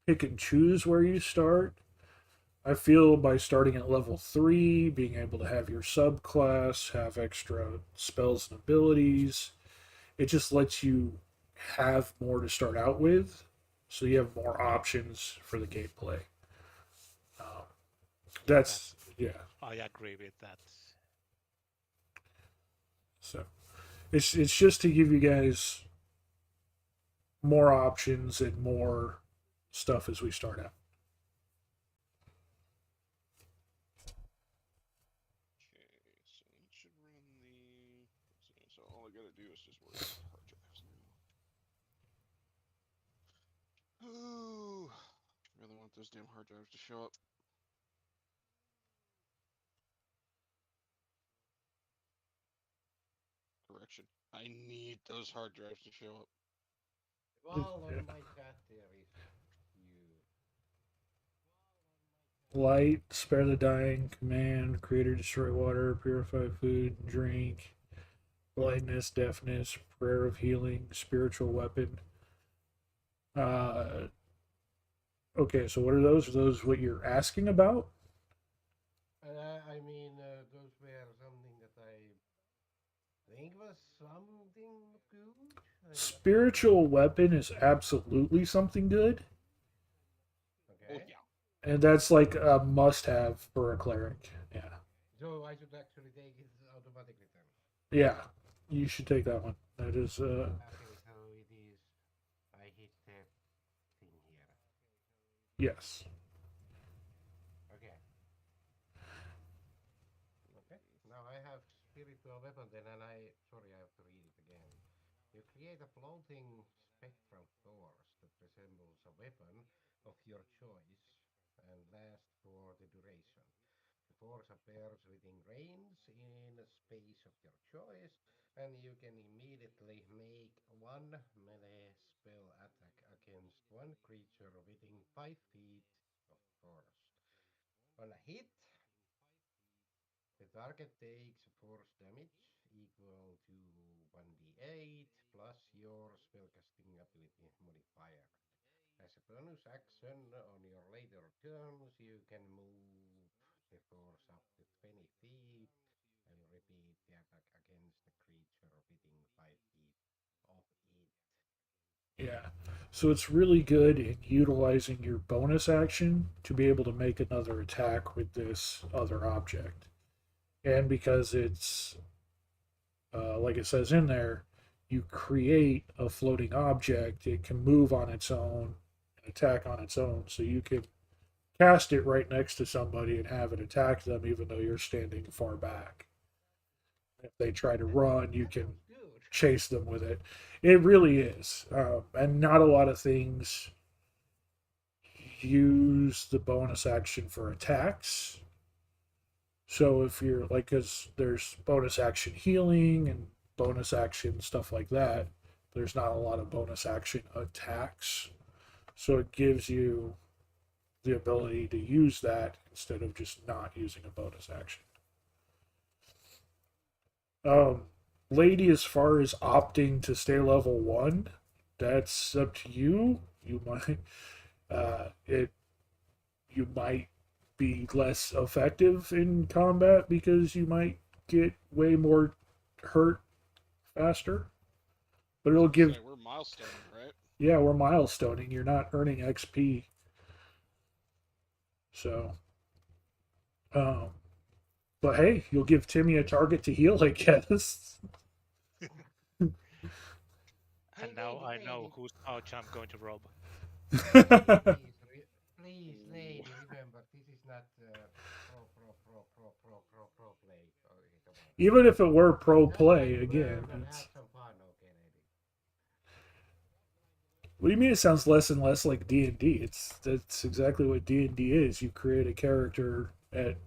[SPEAKER 1] pick and choose where you start. I feel by starting at level 3, being able to have your subclass, have extra spells and abilities, it just lets you have more to start out with, so you have more options for the gameplay. Um, that's,
[SPEAKER 4] That's
[SPEAKER 1] yeah.
[SPEAKER 4] I agree with that.
[SPEAKER 1] So it's just to give you guys more options and more stuff as we start out.
[SPEAKER 5] Okay, so that should run the. So all I gotta do is just worry about the hard drives now. Ooh, really want those damn hard drives to show up. Correction. I need those hard drives to show up.
[SPEAKER 3] Well, on my chat there is you.
[SPEAKER 1] Light, spare the dying, command, creator, destroy water, purify food, drink, blindness, deafness, prayer of healing, spiritual weapon, uh, Okay, so what are those? Are those what you're asking about?
[SPEAKER 3] I mean, those were something that I think was something good.
[SPEAKER 1] Spiritual weapon is absolutely something good,
[SPEAKER 5] Oh
[SPEAKER 3] Okay.
[SPEAKER 5] yeah.
[SPEAKER 1] and that's like a must-have for a cleric. Yeah,
[SPEAKER 3] So I should actually take it automatically then.
[SPEAKER 1] yeah, you should take that one. That is,
[SPEAKER 3] Okay, so it is. I hit the thing here.
[SPEAKER 1] yes,
[SPEAKER 3] Okay. Okay. Now I have spiritual weapon then, and I. Sorry, I have to read it again. You create a floating spectral force that resembles a weapon of your choice and lasts for the duration. The force appears within range in a space of your choice, and you can immediately make one melee spell attack against one creature within 5 feet of the force. On a hit, the target takes force damage equal to 1d8 plus your spellcasting ability modifier. As a bonus action on your later turns, you can move the force up to 20 feet and repeat the attack against the creature within 5 feet of it.
[SPEAKER 1] yeah. So it's really good in utilizing your bonus action to be able to make another attack with this other object, and because it's like it says in there, you create a floating object. It can move on its own, and attack on its own. So you can cast it right next to somebody and have it attack them, even though you're standing far back. If they try to run, you
[SPEAKER 3] That
[SPEAKER 1] can
[SPEAKER 3] sounds good.
[SPEAKER 1] chase them with it. It really is, and not a lot of things use the bonus action for attacks. So if you're like, because there's bonus action healing and bonus action stuff like that, there's not a lot of bonus action attacks. So it gives you the ability to use that instead of just not using a bonus action. Um, Lady, as far as opting to stay level one, that's up to you. You might, it, you might be less effective in combat because you might get way more hurt faster. But it'll
[SPEAKER 5] Say
[SPEAKER 1] give,
[SPEAKER 5] we're milestoning, right?
[SPEAKER 1] yeah, we're milestoning. You're not earning XP. So, um, but hey, you'll give Timmy a target to heal, I guess.
[SPEAKER 4] And
[SPEAKER 3] Hey,
[SPEAKER 4] now
[SPEAKER 3] lady,
[SPEAKER 4] I know
[SPEAKER 3] lady,
[SPEAKER 4] whose couch I'm going to rob.
[SPEAKER 3] lady, please, please,
[SPEAKER 5] Ooh.
[SPEAKER 3] lady, remember this is not pro play. Okay, come on.
[SPEAKER 1] Even if it were pro
[SPEAKER 3] Just try
[SPEAKER 1] play,
[SPEAKER 3] to
[SPEAKER 1] again,
[SPEAKER 3] learn and have
[SPEAKER 1] it's.
[SPEAKER 3] some fun, okay, lady.
[SPEAKER 1] What do you mean? It sounds less and less like D&D. That's exactly what D&D is. You create a character at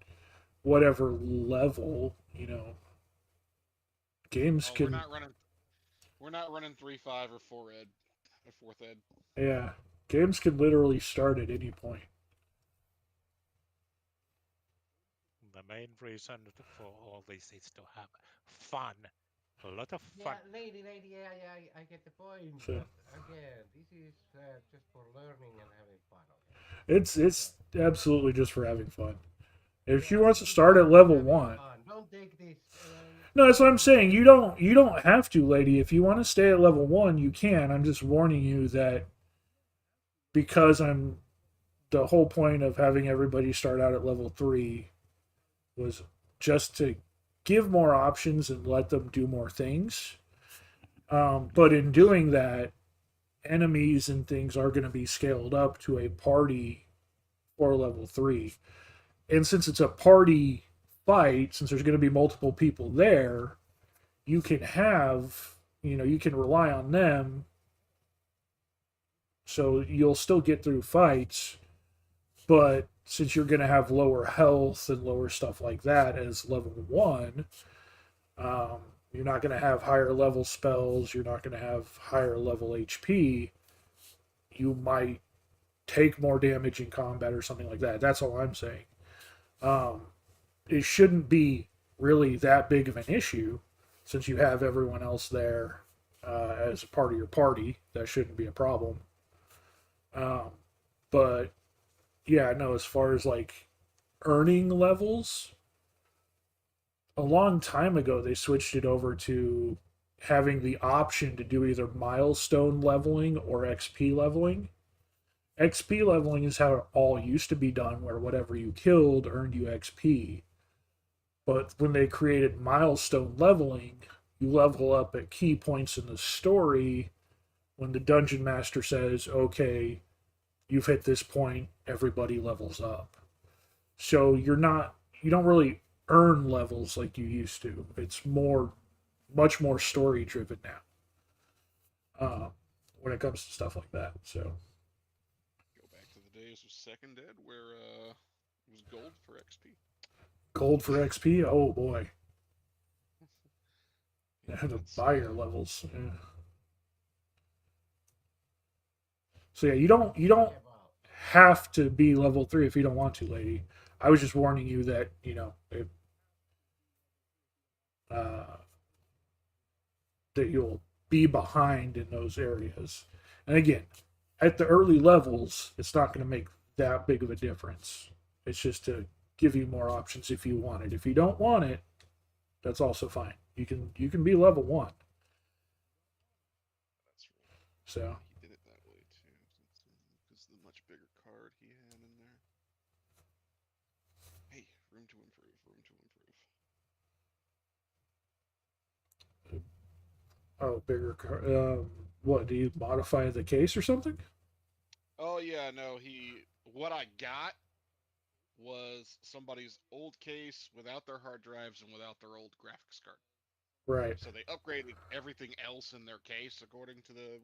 [SPEAKER 1] whatever level. Games
[SPEAKER 5] Oh, we're
[SPEAKER 1] can.
[SPEAKER 5] not running. We're not running 3.5 or 4 ed, or fourth ed.
[SPEAKER 1] Yeah, games can literally start at any point.
[SPEAKER 4] The main reason for all this is to have fun. A lot of fun.
[SPEAKER 3] Yeah, lady, yeah, I get the point,
[SPEAKER 1] So
[SPEAKER 3] but again, this is just for learning and having fun, okay? So,
[SPEAKER 1] it's absolutely just for having fun. If she
[SPEAKER 3] yeah,
[SPEAKER 1] wants
[SPEAKER 3] this
[SPEAKER 1] to
[SPEAKER 3] is
[SPEAKER 1] start
[SPEAKER 3] just
[SPEAKER 1] at
[SPEAKER 3] for
[SPEAKER 1] level
[SPEAKER 3] having
[SPEAKER 1] one,
[SPEAKER 3] fun. Don't take this
[SPEAKER 1] no, that's what I'm saying.
[SPEAKER 3] too
[SPEAKER 1] You
[SPEAKER 3] serious.
[SPEAKER 1] don't have to, lady. If you want to stay at level one, you can. I'm just warning you that because I'm the whole point of having everybody start out at level three was just to give more options and let them do more things. But in doing that, enemies and things are going to be scaled up to a party for level three. And since it's a party fight, since there's going to be multiple people there, you can have, you can rely on them. So you'll still get through fights, but since you're going to have lower health and lower stuff like that as level one, um, you're not going to have higher level spells. You're not going to have higher level HP. You might take more damage in combat or something like that. That's all I'm saying. Um, it shouldn't be really that big of an issue since you have everyone else there as a part of your party. That shouldn't be a problem. Um, But yeah, no, as far as like earning levels, a long time ago they switched it over to having the option to do either milestone leveling or XP leveling. XP leveling is how it all used to be done, where whatever you killed earned you XP. But when they created milestone leveling, you level up at key points in the story when the dungeon master says, okay, you've hit this point, everybody levels up. So you don't really earn levels like you used to. It's much more story driven now when it comes to stuff like that. So,
[SPEAKER 5] Go back to the days of Second Ed where it was gold for XP.
[SPEAKER 1] gold for XP, oh boy.
[SPEAKER 5] Yeah,
[SPEAKER 1] The
[SPEAKER 5] that's
[SPEAKER 1] buyer levels. Yeah. So yeah, you don't
[SPEAKER 3] Yeah, well,
[SPEAKER 1] have to be level 3 if you don't want to, lady. I was just warning you that uh, that you'll be behind in those areas. And again, at the early levels, it's not going to make that big of a difference. It's just to give you more options if you want it. If you don't want it, that's also fine. You can be level 1.
[SPEAKER 5] that's right.
[SPEAKER 1] So,
[SPEAKER 5] Yeah, he did it that way too, because the much bigger card he had in there. Hey, room to improve, room to improve.
[SPEAKER 1] oh, bigger what, do you modify the case or something?
[SPEAKER 5] Oh yeah, no, what I got was somebody's old case without their hard drives and without their old graphics card.
[SPEAKER 1] Right.
[SPEAKER 5] So they upgraded everything else in their case according to the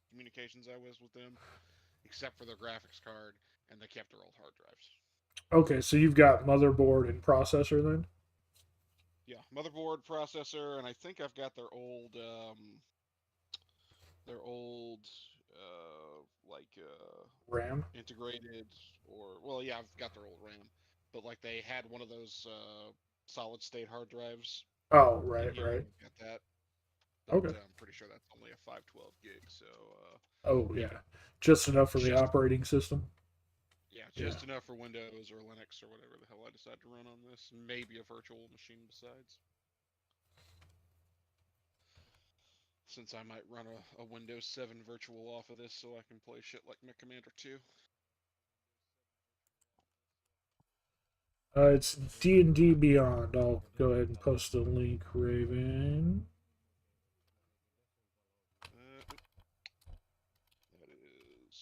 [SPEAKER 5] communications I was with them, except for their graphics card, and they kept their old hard drives.
[SPEAKER 1] Okay, so you've got motherboard and processor then?
[SPEAKER 5] Yeah, motherboard, processor, and I think I've got their old like
[SPEAKER 1] RAM?
[SPEAKER 5] integrated or well, yeah, I've got their old RAM, but like they had one of those solid state hard drives
[SPEAKER 1] Oh,
[SPEAKER 5] in
[SPEAKER 1] right,
[SPEAKER 5] here.
[SPEAKER 1] right.
[SPEAKER 5] I've got that, but
[SPEAKER 1] Okay.
[SPEAKER 5] I'm pretty sure that's only a 512 gig. So
[SPEAKER 1] Oh, yeah. Just enough for the
[SPEAKER 5] just
[SPEAKER 1] operating system?
[SPEAKER 5] yeah,
[SPEAKER 1] Yeah.
[SPEAKER 5] just enough for Windows or Linux or whatever the hell I decide to run on this. Maybe a virtual machine besides. Since I might run a Windows 7 virtual off of this so I can play shit like Mech Commander 2.
[SPEAKER 1] It's D&D Beyond. I'll go ahead and post the link, Raven.
[SPEAKER 5] That is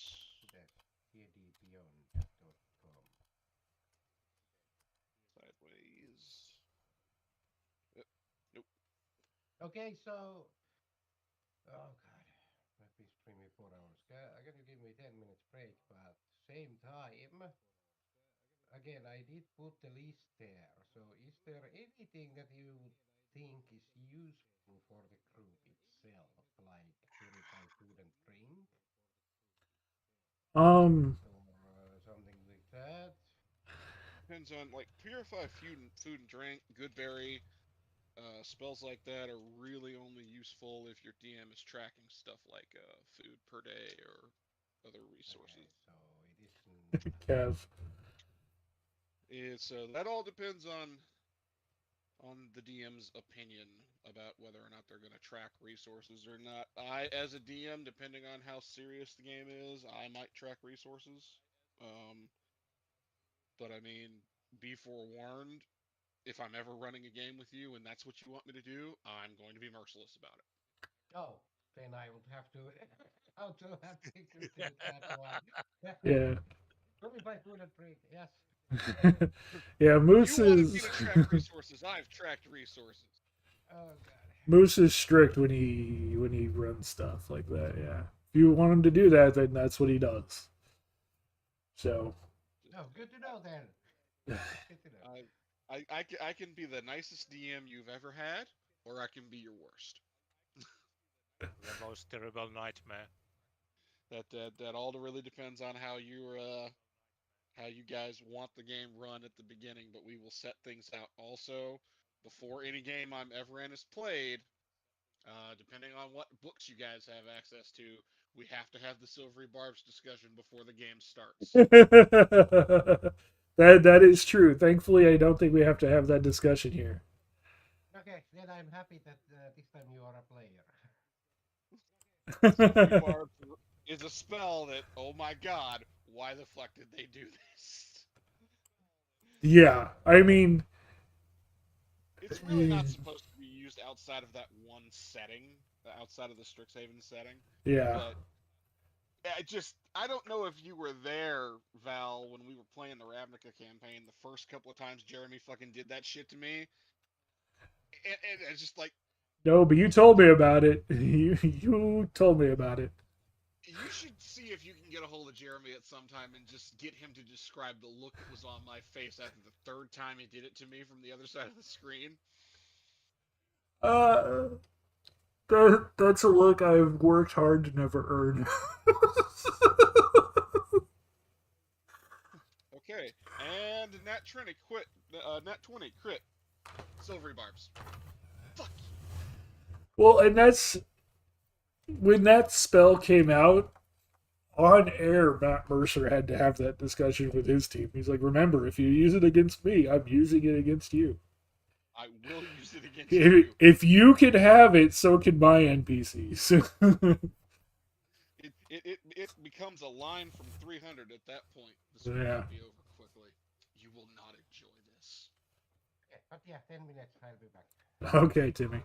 [SPEAKER 3] that's edbeyond.com.
[SPEAKER 5] sideways. Nope.
[SPEAKER 3] Okay, so oh god, I've been streaming 4 hours. Can you give me 10 minutes break? But same time, again, I did put the list there. So is there anything that you think is useful for the group itself, like purify food and drink,
[SPEAKER 1] Um,
[SPEAKER 3] or something like that?
[SPEAKER 5] Depends on like purify food and drink. Goodberry spells like that are really only useful if your DM is tracking stuff like food per day or other
[SPEAKER 3] Okay,
[SPEAKER 5] resources.
[SPEAKER 3] so it isn't.
[SPEAKER 1] Kev.
[SPEAKER 5] It's that all depends on the DM's opinion about whether or not they're going to track resources or not. I, as a DM, depending on how serious the game is, I might track resources. Um, but I mean, be forewarned. If I'm ever running a game with you and that's what you want me to do, I'm going to be merciless about
[SPEAKER 3] Oh, then I would have to also have to do that one.
[SPEAKER 1] Yeah.
[SPEAKER 3] Purify food and drink. Yes.
[SPEAKER 1] Yeah,
[SPEAKER 5] You wanted me to track resources. I've tracked resources.
[SPEAKER 3] Oh god.
[SPEAKER 1] Moose is strict when he runs stuff like that. Yeah. If you want him to do that, then that's what he does. So,
[SPEAKER 3] Oh, good to know then. Good to know.
[SPEAKER 5] I can be the nicest DM you've ever had, or I can be your worst.
[SPEAKER 4] The most terrible nightmare.
[SPEAKER 5] That all really depends on how you guys want the game run at the beginning. But we will set things out also before any game I'm ever in is played. Depending on what books you guys have access to, we have to have the silvery barbs discussion before the game starts.
[SPEAKER 1] That is true. Thankfully, I don't think we have to have that discussion here.
[SPEAKER 3] Okay, then I'm happy that this time you are a player.
[SPEAKER 5] Silvery barbs is a spell that, oh my god, why the fuck did they do this?
[SPEAKER 1] Yeah, I mean,
[SPEAKER 5] It's really not supposed to be used outside of that one setting, outside of the Strixhaven setting.
[SPEAKER 1] yeah.
[SPEAKER 5] But I don't know if you were there, Val, when we were playing the Ravnica campaign. The first couple of times Jeremy fucking did that shit to me, and it's just like,
[SPEAKER 1] No, but you told me about it. You told me about it.
[SPEAKER 5] you should see if you can get a hold of Jeremy at some time and just get him to describe the look that was on my face after the third time he did it to me from the other side of the screen.
[SPEAKER 1] Uh, that's a look I've worked hard to never earn.
[SPEAKER 5] Okay, and Nat 20 quit. Nat 20 crit. Silvery barbs. Fuck you.
[SPEAKER 1] Well, and that's when that spell came out on air. Matt Mercer had to have that discussion with his team. He's like, "Remember, if you use it against me, I'm using it against you.
[SPEAKER 5] I will use it against you.
[SPEAKER 1] If you can have it, so can my NPCs."
[SPEAKER 5] It becomes a line from 300 at that point. This will
[SPEAKER 1] Yeah.
[SPEAKER 5] be over quickly. You will not enjoy this.
[SPEAKER 3] Okay, but yeah, 10 minutes, I'll be back.
[SPEAKER 1] Okay, Timmy.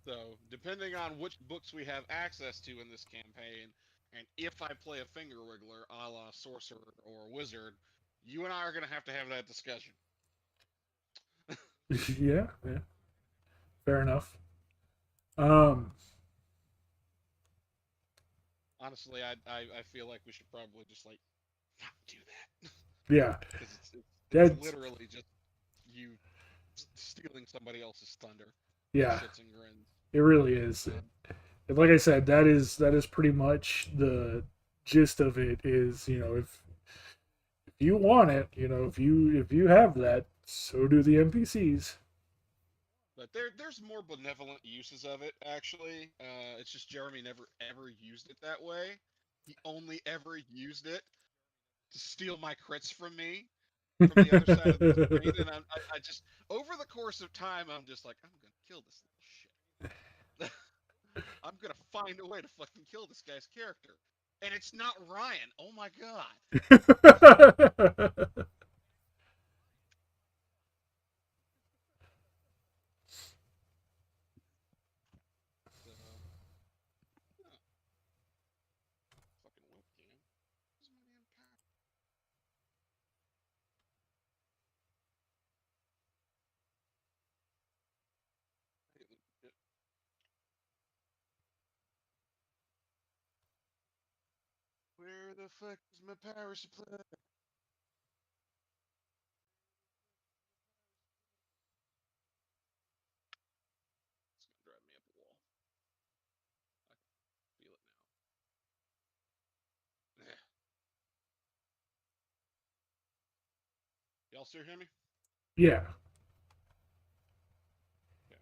[SPEAKER 5] So, depending on which books we have access to in this campaign, and if I play a finger wiggler a la sorcerer or wizard, you and I are going to have that discussion.
[SPEAKER 1] Yeah, yeah. Fair enough. Um,
[SPEAKER 5] Honestly, I feel like we should probably just like not do that
[SPEAKER 1] yeah.
[SPEAKER 5] because it's
[SPEAKER 1] That's
[SPEAKER 5] literally just you stealing somebody else's thunder.
[SPEAKER 1] yeah.
[SPEAKER 5] Shits and grins.
[SPEAKER 1] It really is. And like I said, that is pretty much the gist of it. Is if you want it, if you have that, so do the NPCs.
[SPEAKER 5] But there's more benevolent uses of it, actually. It's just Jeremy never ever used it that way. He only ever used it to steal my crits from me from the other side of the screen, and I just over the course of time, I'm just like, I'm gonna kill this little shit. I'm gonna find a way to fucking kill this guy's character, and it's not Ryan. Oh my god. So, yeah, fucking webcam. Where's my damn power? Where the fuck is my power supply? It's gonna drive me up a wall. I can feel it now. Y'all still hear me?
[SPEAKER 1] Yeah,
[SPEAKER 5] Okay.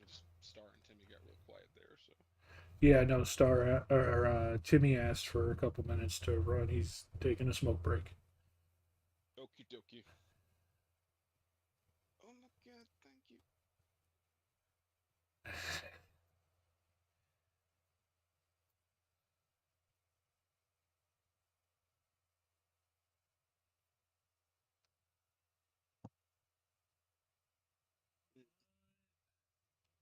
[SPEAKER 5] I just Star and Timmy got real quiet there, so.
[SPEAKER 1] yeah. No, Timmy asked for a couple minutes to run. He's taking a smoke break.
[SPEAKER 5] Okie dokie. Oh my god, thank you.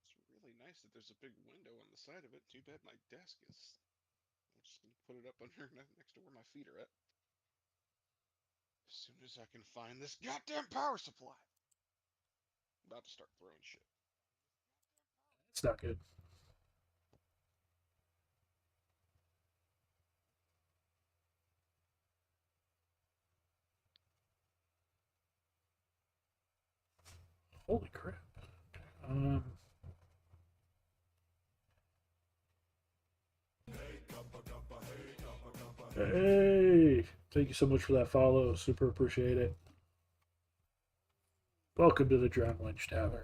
[SPEAKER 5] It's really nice that there's a big window on the side of it. Too bad my desk is. I'm just gonna put it up under next to where my feet are at. As soon as I can find this goddamn power supply. I'm about to start throwing shit.
[SPEAKER 1] It's not good. Holy crap. Um, hey, thank you so much for that follow. Super appreciate it. Welcome to the Drowned Lynch Tavern.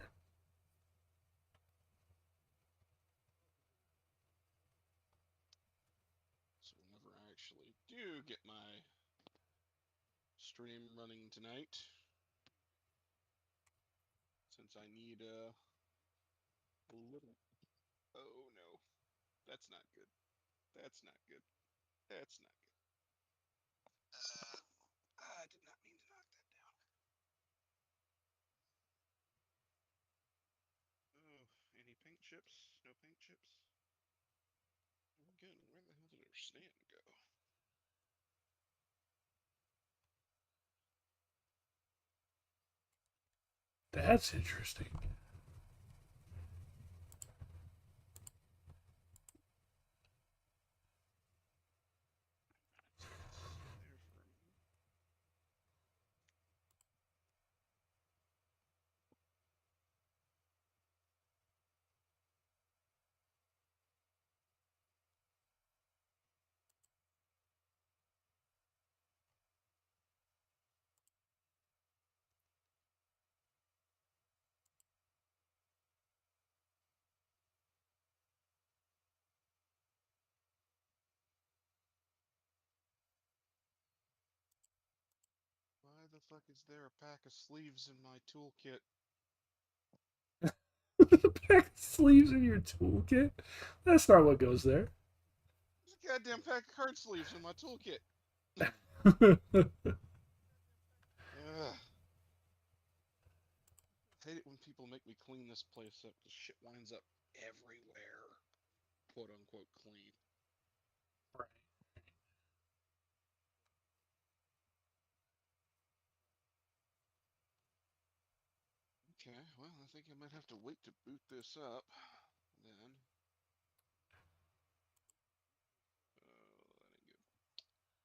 [SPEAKER 5] So whenever I actually do get my stream running tonight, since I need a little. Oh no, that's not good. That's not good. That's not good. I did not mean to knock that down. Oh, any pink chips? No pink chips? Again, where the hell did our stand go?
[SPEAKER 1] That's interesting.
[SPEAKER 5] There for a minute. Why the fuck is there a pack of sleeves in my toolkit?
[SPEAKER 1] The pack of sleeves in your toolkit? That's not what goes there.
[SPEAKER 5] There's a goddamn pack of card sleeves in my toolkit. Ugh. I hate it when people make me clean this place up because shit winds up everywhere. Quote unquote clean.
[SPEAKER 1] Right.
[SPEAKER 5] Okay, well, I think I might have to wait to boot this up. Then. That ain't good. Wait till I find that damn power supply.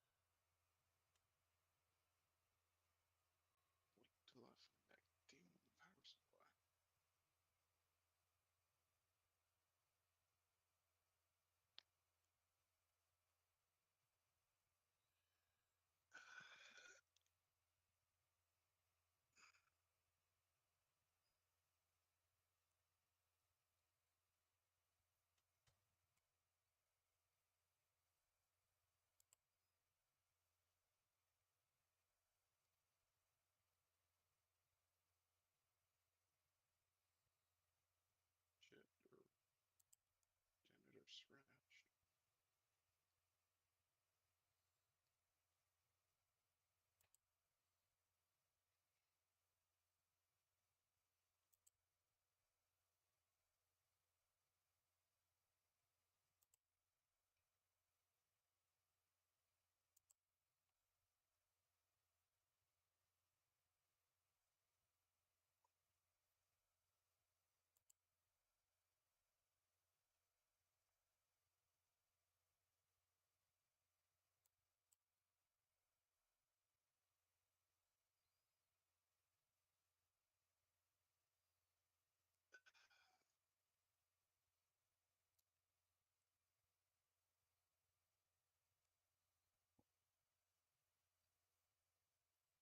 [SPEAKER 5] Shit, or damn it, or scratch.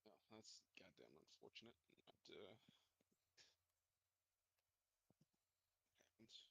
[SPEAKER 5] Oh, that's goddamn unfortunate. Not, happens.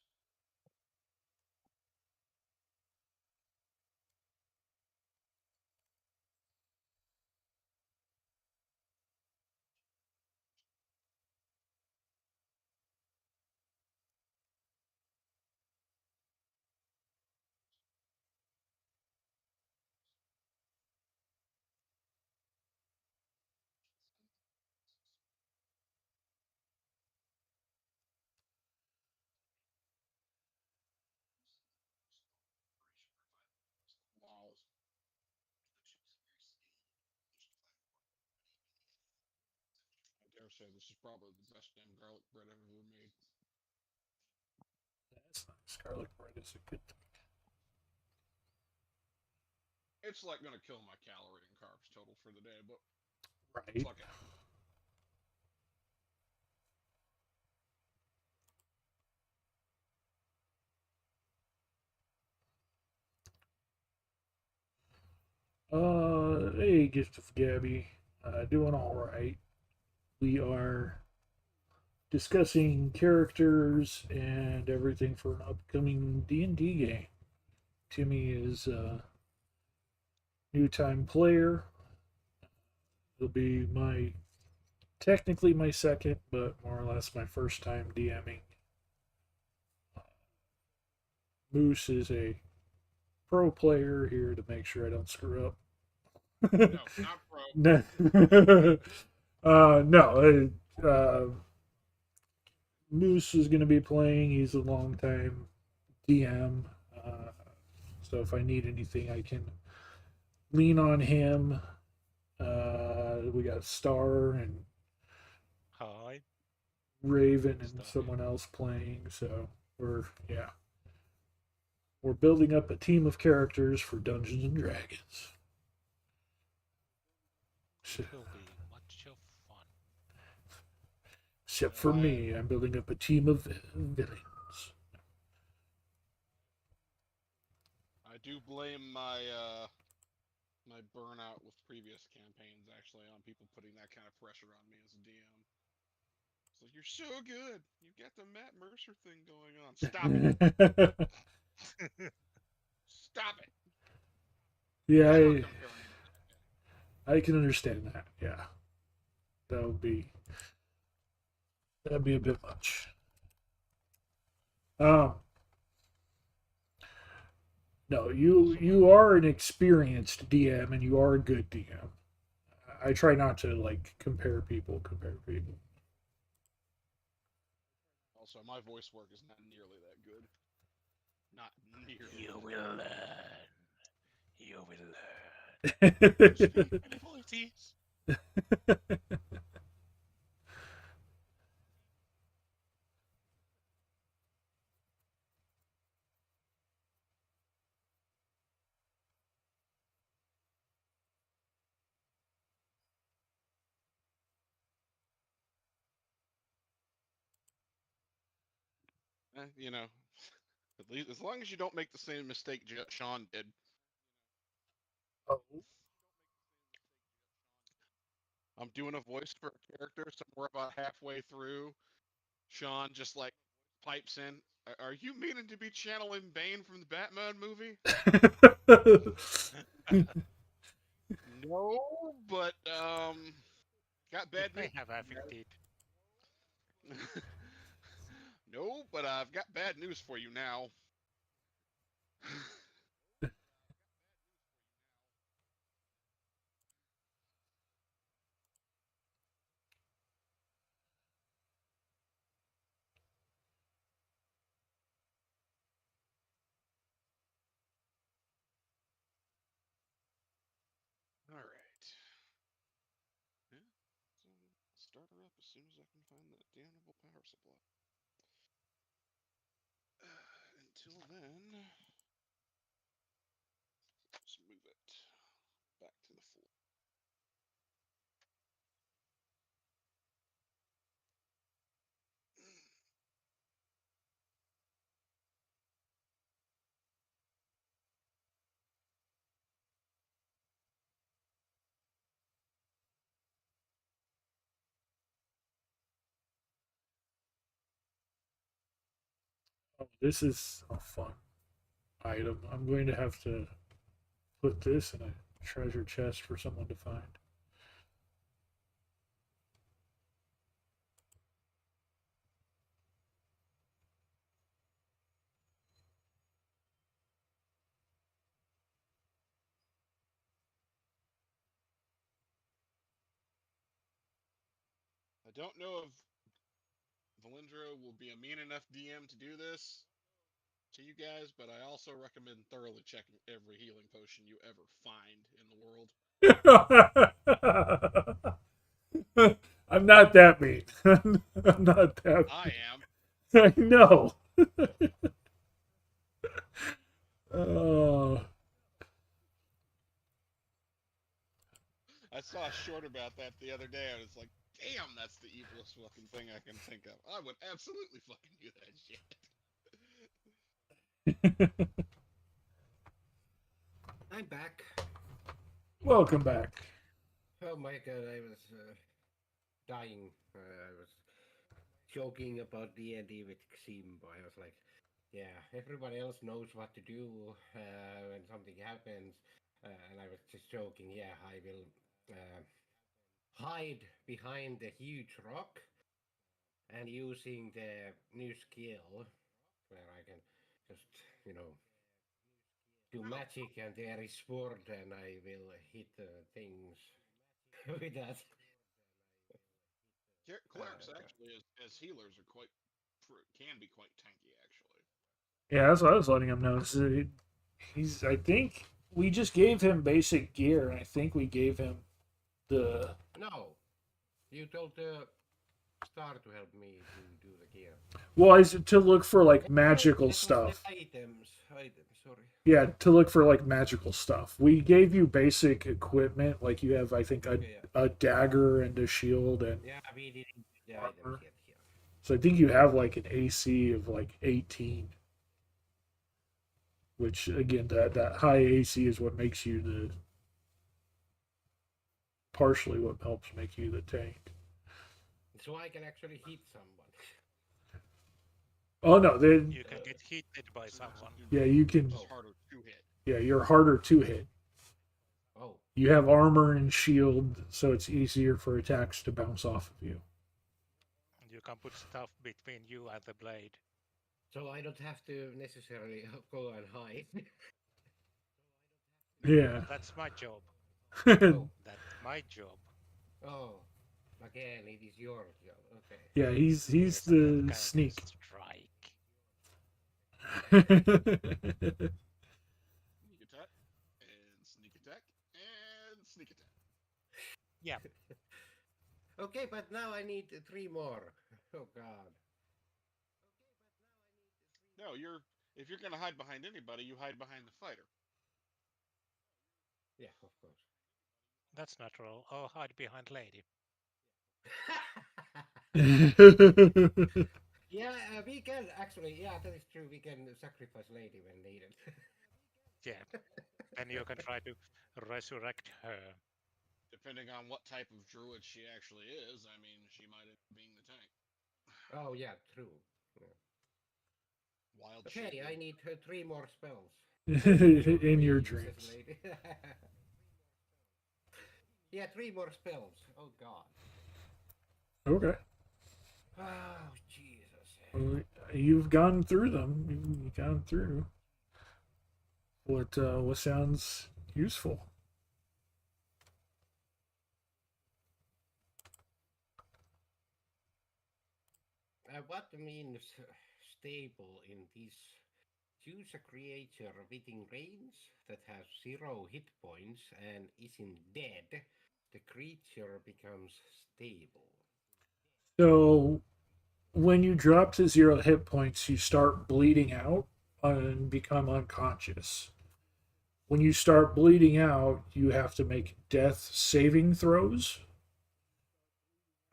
[SPEAKER 5] Wow. I dare say this is probably the best damn garlic bread I've ever made.
[SPEAKER 1] That's nice. Garlic bread is a good thing.
[SPEAKER 5] It's like gonna kill my calorie and carbs total for the day, but
[SPEAKER 1] Right.
[SPEAKER 5] fuck it.
[SPEAKER 1] Hey, Gift of Gabby. Doing all right. We are discussing characters and everything for an upcoming D&D game. Timmy is a new time player. It'll be technically my second, but more or less my first time DMing. Moose is a pro player here to make sure I don't screw up.
[SPEAKER 5] No, not pro.
[SPEAKER 1] No, no. Moose is going to be playing. He's a long time DM, so if I need anything, I can lean on him. We got Star and
[SPEAKER 4] Hi.
[SPEAKER 1] Raven and
[SPEAKER 4] Star.
[SPEAKER 1] someone else playing. So we're building up a team of characters for Dungeons and Dragons.
[SPEAKER 4] It will be much of fun.
[SPEAKER 1] Except for me, I'm building up a team of villains.
[SPEAKER 5] I do blame my my burnout with previous campaigns actually on people putting that kind of pressure on me as a DM. It's like, you're so good. You've got the Matt Mercer thing going on. Stop it. Stop it.
[SPEAKER 1] Yeah,
[SPEAKER 5] Never compare me to that guy.
[SPEAKER 1] I can understand that. Yeah, that'd be a bit much. No, you are an experienced DM and you are a good DM. I try not to like compare people.
[SPEAKER 5] Also, my voice work is not nearly that good. Not nearly.
[SPEAKER 4] You
[SPEAKER 5] that
[SPEAKER 4] will
[SPEAKER 5] good.
[SPEAKER 4] learn. You will learn. Speak my voices.
[SPEAKER 5] You know, at least as long as you don't make the same mistake Sean did.
[SPEAKER 1] Oh.
[SPEAKER 5] I'm doing a voice for a character somewhere about halfway through. Sean just like pipes in. Are you meaning to be channeling Bane from the Batman movie? No, but got
[SPEAKER 4] It
[SPEAKER 5] bad
[SPEAKER 4] may
[SPEAKER 5] news.
[SPEAKER 4] have affected.
[SPEAKER 5] No, but I've got bad news for you now. All right. Yeah, so start her up as soon as I can find that damnable power supply. Until then, let's move it back to the floor.
[SPEAKER 1] Oh, this is a fun item. I'm going to have to put this in a treasure chest for someone to find.
[SPEAKER 5] I don't know if Valindra will be a mean enough DM to do this to you guys, but I also recommend thoroughly checking every healing potion you ever find in the world.
[SPEAKER 1] I'm not that mean. I'm not that
[SPEAKER 5] I
[SPEAKER 1] mean.
[SPEAKER 5] am.
[SPEAKER 1] I know. Oh.
[SPEAKER 5] I saw a short about that the other day. I was like, damn, that's the evilest fucking thing I can think of. I would absolutely fucking do that shit.
[SPEAKER 3] I'm back.
[SPEAKER 1] Welcome back.
[SPEAKER 3] Oh my god, I was dying. I was joking about D&D with Ximbo. I was like, yeah, everybody else knows what to do when something happens. And I was just joking, yeah, I will hide behind a huge rock and using the new skill where I can just, you know, do magic and there is sword and I will hit things with that.
[SPEAKER 5] Clerics
[SPEAKER 3] Uh,
[SPEAKER 5] actually, as healers, are can be quite tanky actually.
[SPEAKER 1] Yeah, that's what I was letting him know. So he's. I think we just gave him basic gear, and I think we gave him the.
[SPEAKER 3] no, you told the star to help me to do the gear.
[SPEAKER 1] Well, is to look for like
[SPEAKER 3] No,
[SPEAKER 1] magical
[SPEAKER 3] that was the
[SPEAKER 1] stuff.
[SPEAKER 3] items. Items, sorry.
[SPEAKER 1] Yeah, to look for like magical stuff. We gave you basic equipment, like you have, I think,
[SPEAKER 3] Okay, yeah.
[SPEAKER 1] a dagger and a shield and
[SPEAKER 3] Yeah, we didn't do the items
[SPEAKER 1] armor.
[SPEAKER 3] yet here.
[SPEAKER 1] So I think you have like an AC of like 18, which again, that high AC is what makes you the partially what helps make you the tank.
[SPEAKER 3] So I can actually hit someone.
[SPEAKER 1] Oh no, then
[SPEAKER 4] You can get hit by
[SPEAKER 5] So
[SPEAKER 4] someone.
[SPEAKER 1] yeah, you
[SPEAKER 5] it's
[SPEAKER 1] can.
[SPEAKER 5] just
[SPEAKER 3] Oh,
[SPEAKER 5] harder to hit.
[SPEAKER 1] Yeah, you're harder to hit.
[SPEAKER 3] oh.
[SPEAKER 1] You have armor and shield, so it's easier for attacks to bounce off of you.
[SPEAKER 4] You can put stuff between you and the blade.
[SPEAKER 3] So I don't have to necessarily go and hide.
[SPEAKER 1] Yeah.
[SPEAKER 4] That's my job.
[SPEAKER 3] Oh,
[SPEAKER 4] That's my job.
[SPEAKER 3] oh. Again, it is your job. Okay.
[SPEAKER 1] Yeah, he's
[SPEAKER 4] Yes, that
[SPEAKER 1] the
[SPEAKER 4] kind of
[SPEAKER 1] sneak.
[SPEAKER 4] strike.
[SPEAKER 5] Sneak attack and sneak attack and sneak attack.
[SPEAKER 4] Yeah,
[SPEAKER 3] Okay, but now I need three more. Oh God.
[SPEAKER 5] No, if you're gonna hide behind anybody, you hide behind the fighter.
[SPEAKER 3] Yeah, of course.
[SPEAKER 4] that's natural. Oh, hide behind lady.
[SPEAKER 3] Yeah, we can actually. Yeah, that is true. We can sacrifice lady when needed.
[SPEAKER 4] Yeah, then you can try to resurrect her.
[SPEAKER 5] Depending on what type of druid she actually is, I mean, she might end up being the tank.
[SPEAKER 3] Oh yeah, true. Yeah.
[SPEAKER 5] Wild
[SPEAKER 3] Okay, I
[SPEAKER 5] shaping.
[SPEAKER 3] need three more spells.
[SPEAKER 1] In your
[SPEAKER 3] Princess
[SPEAKER 1] dreams.
[SPEAKER 3] lady. Yeah, three more spells. Oh God.
[SPEAKER 1] Okay.
[SPEAKER 3] Oh Jesus.
[SPEAKER 1] Well, you've gone through them. You've gone through what sounds useful.
[SPEAKER 3] What means stable in this? Choose a creature within range that has 0 hit points and isn't dead. The creature becomes stable.
[SPEAKER 1] So when you drop to 0 hit points, you start bleeding out and become unconscious. When you start bleeding out, you have to make death saving throws.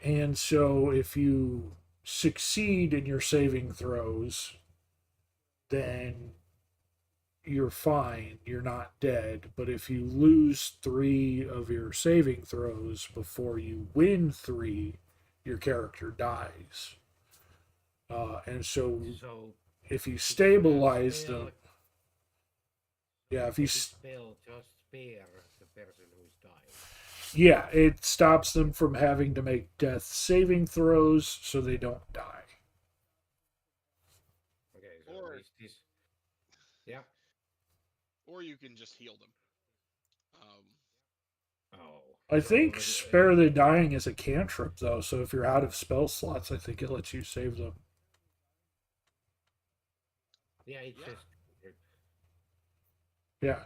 [SPEAKER 1] And so if you succeed in your saving throws, then you're fine. You're not dead. But if you lose 3 of your saving throws before you win 3, your character dies. And so
[SPEAKER 3] So
[SPEAKER 1] if you
[SPEAKER 3] if you have
[SPEAKER 1] stabilize
[SPEAKER 3] spell,
[SPEAKER 1] them, yeah, if you,
[SPEAKER 3] this spell just spare the person who's dying.
[SPEAKER 1] yeah, it stops them from having to make death saving throws so they don't die.
[SPEAKER 3] Okay, so
[SPEAKER 5] Or
[SPEAKER 3] is this? Yeah.
[SPEAKER 5] or you can just heal them. Um,
[SPEAKER 3] Oh,
[SPEAKER 1] I
[SPEAKER 3] so
[SPEAKER 1] think Spare the Dying is a cantrip, though, so if you're out of spell slots, I think it lets you save them.
[SPEAKER 3] yeah, it
[SPEAKER 5] yeah,
[SPEAKER 3] says.
[SPEAKER 1] Yeah.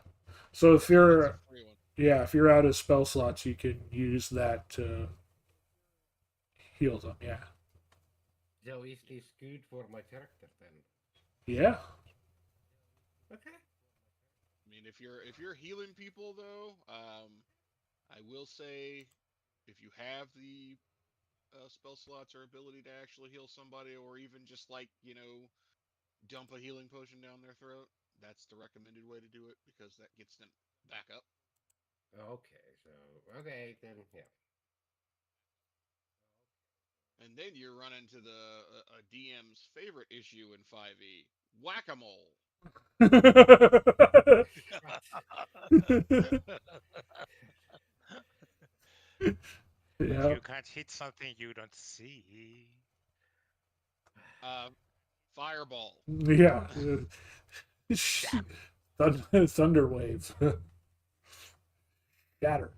[SPEAKER 1] So if
[SPEAKER 5] it's a
[SPEAKER 1] you're,
[SPEAKER 5] free one.
[SPEAKER 1] yeah, if you're out of spell slots, you can use that to heal them. Yeah.
[SPEAKER 3] So is this good for my character then?
[SPEAKER 1] Yeah.
[SPEAKER 3] Okay.
[SPEAKER 5] I mean, if you're healing people though, I will say if you have the spell slots or ability to actually heal somebody, or even just like dump a healing potion down their throat, that's the recommended way to do it because that gets them back up.
[SPEAKER 3] Okay, so okay then, yeah.
[SPEAKER 5] And then you run into the a DM's favorite issue in 5e, whack-a-mole.
[SPEAKER 4] But
[SPEAKER 1] Yeah.
[SPEAKER 4] you can't hit something you don't see.
[SPEAKER 5] Uh, fireball.
[SPEAKER 1] Yeah.
[SPEAKER 4] Stab.
[SPEAKER 1] Thunderwave. Shatter.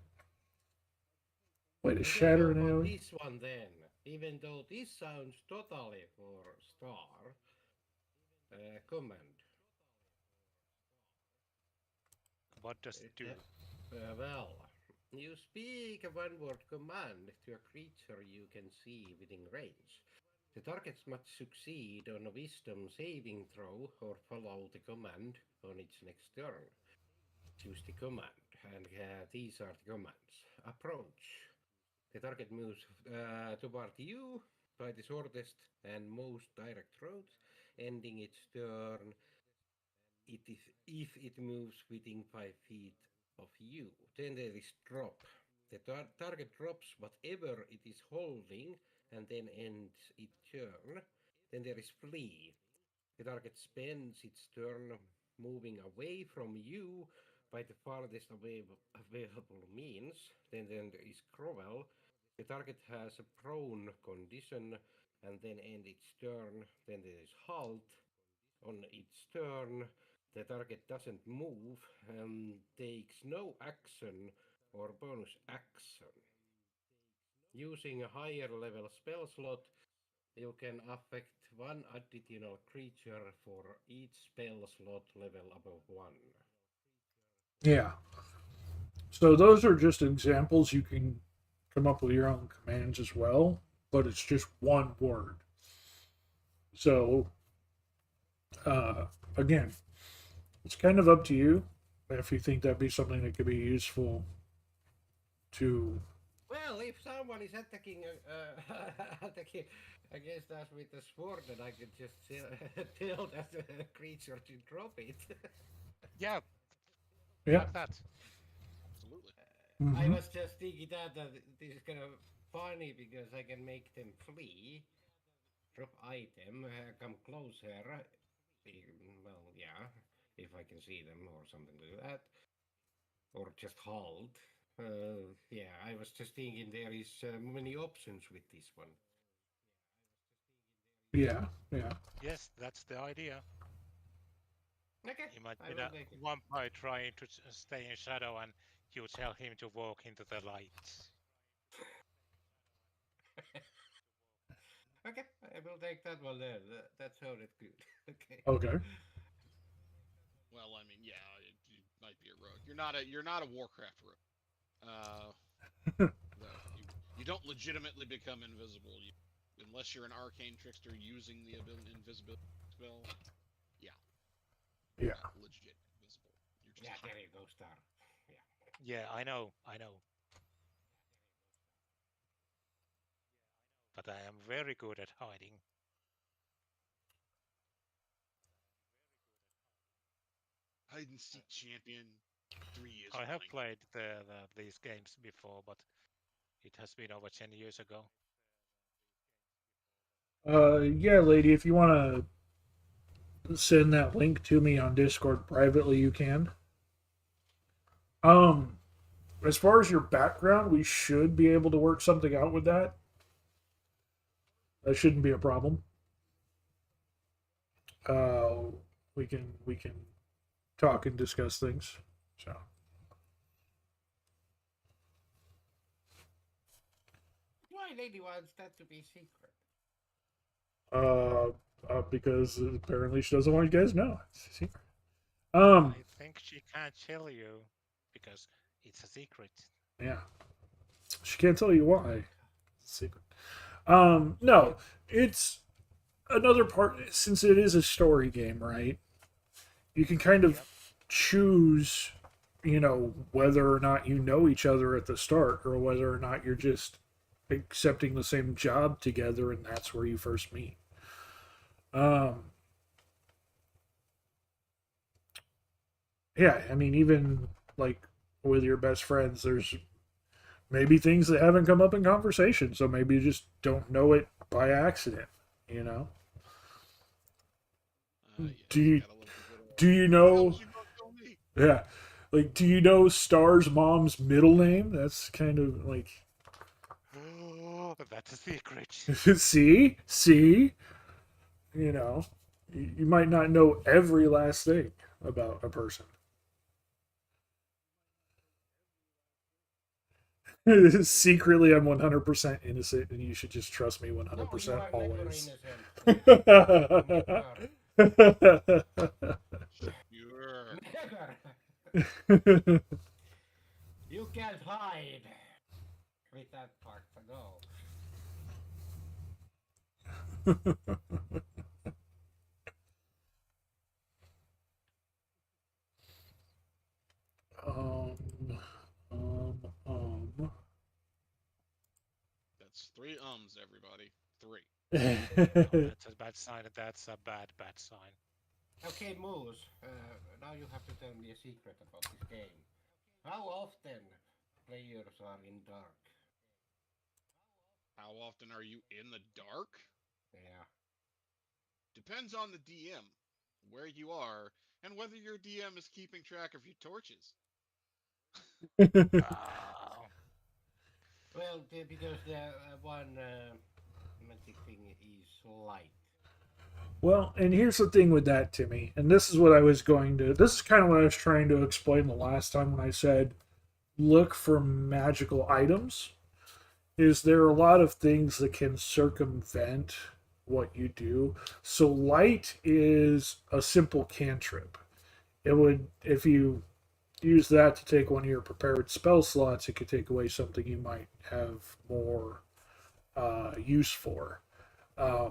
[SPEAKER 1] Way to
[SPEAKER 3] Okay,
[SPEAKER 1] shatter
[SPEAKER 3] how
[SPEAKER 1] an
[SPEAKER 3] about
[SPEAKER 1] AoE.
[SPEAKER 3] this one then? Even though this sounds totally for star command.
[SPEAKER 4] What does it do?
[SPEAKER 3] Well, you speak a one-word command to a creature you can see within range. The targets must succeed on a wisdom saving throw or follow the command on its next turn. Choose the command, and these are the commands. Approach. The target moves toward you by the shortest and most direct route, ending its turn if it moves within 5 feet of you. Then there is drop. The target drops whatever it is holding and then ends its turn. Then there is flee. The target spends its turn moving away from you by the farthest available means. Then there is grovel. The target has a prone condition and then end its turn. Then there is halt. On its turn, the target doesn't move and takes no action or bonus action. Using a higher level spell slot, you can affect one additional creature for each spell slot level above 1.
[SPEAKER 1] Yeah. So those are just examples. You can come up with your own commands as well, but it's just one word. So uh, again, it's kind of up to you if you think that'd be something that could be useful to.
[SPEAKER 3] Well, if someone is attacking attacking against us with a sword, then I could just tell that creature to drop it.
[SPEAKER 4] Yeah,
[SPEAKER 1] Yeah.
[SPEAKER 4] like that.
[SPEAKER 5] Absolutely.
[SPEAKER 3] I
[SPEAKER 1] Mm-hmm.
[SPEAKER 3] was just thinking that this is kind of funny because I can make them flee, drop item, come closer. Well, yeah, if I can see them or something like that, or just halt. Yeah, I was just thinking there is many options with this one.
[SPEAKER 1] Yeah. Yeah.
[SPEAKER 4] Yes, that's the idea.
[SPEAKER 3] Okay, I
[SPEAKER 4] Imagine
[SPEAKER 3] will
[SPEAKER 4] a
[SPEAKER 3] take it.
[SPEAKER 4] vampire trying to stay in shadow and you tell him to walk into the light.
[SPEAKER 3] Okay, I will take that one then. That sounded good. Okay.
[SPEAKER 1] Okay.
[SPEAKER 5] Well, I mean, yeah, you might be a rogue. You're not a Warcraft rogue. Though you don't legitimately become invisible unless you're an arcane trickster using the invisibility spell. Yeah, you're
[SPEAKER 1] Yeah.
[SPEAKER 5] not legit invisible. You're just
[SPEAKER 3] Yeah, there
[SPEAKER 5] hiding.
[SPEAKER 3] you go, Star. Yeah.
[SPEAKER 4] Yeah, I know, I know. But I am very good at hiding.
[SPEAKER 5] Hide and seek champion 3 is
[SPEAKER 4] I have
[SPEAKER 5] running.
[SPEAKER 4] played these games before, but it has been over 10 years ago.
[SPEAKER 1] Yeah, lady, if you want to send that link to me on Discord privately, you can. Um, as far as your background, we should be able to work something out with that. That shouldn't be a problem. Uh, we can talk and discuss things. So
[SPEAKER 3] Why lady wants that to be secret?
[SPEAKER 1] uh, because apparently she doesn't want you guys to know. It's a secret. Um,
[SPEAKER 4] I think she can't tell you because it's a secret.
[SPEAKER 1] yeah, she can't tell you why. It's a secret. No, it's another part since it is a story game, right? You can kind of
[SPEAKER 4] Yep.
[SPEAKER 1] choose, whether or not you know each other at the start or whether or not you're just accepting the same job together and that's where you first meet. Um, yeah, I mean, even like with your best friends, there's maybe things that haven't come up in conversation, so maybe you just don't know it by accident, you know?
[SPEAKER 5] Yeah,
[SPEAKER 1] Do you
[SPEAKER 5] gotta love the good old.
[SPEAKER 1] do you
[SPEAKER 5] Who else
[SPEAKER 1] know
[SPEAKER 5] you gonna tell me?
[SPEAKER 1] yeah. Like do you know Star's mom's middle name? That's kind of like
[SPEAKER 4] Oh, that's a secret.
[SPEAKER 1] see? See? You know, you might not know every last thing about a person. Secretly, I'm 100% innocent, and you should just trust me
[SPEAKER 3] No, you
[SPEAKER 1] 100%
[SPEAKER 3] are never
[SPEAKER 1] always.
[SPEAKER 3] innocent. Never.
[SPEAKER 5] Sure.
[SPEAKER 3] Never. You can't hide with that part. No.
[SPEAKER 1] um, um, um.
[SPEAKER 5] That's three everybody. Three.
[SPEAKER 4] Oh, that's a bad sign. That's a bad sign.
[SPEAKER 3] Okay, Moose. Now you have to tell me a secret about this game. How often players are in dark?
[SPEAKER 5] How often are you in the dark?
[SPEAKER 3] Yeah.
[SPEAKER 5] Depends on the DM, where you are, and whether your DM is keeping track of your torches.
[SPEAKER 4] Ah,
[SPEAKER 3] Well, because the one magic thing is light.
[SPEAKER 1] Well, and here's the thing with that, Timmy, and this is what I was going to. This is kind of what I was trying to explain the last time when I said look for magical items. Is there are a lot of things that can circumvent what you do. So light is a simple cantrip. It would if you use that to take one of your prepared spell slots, it could take away something you might have more use for. Uh,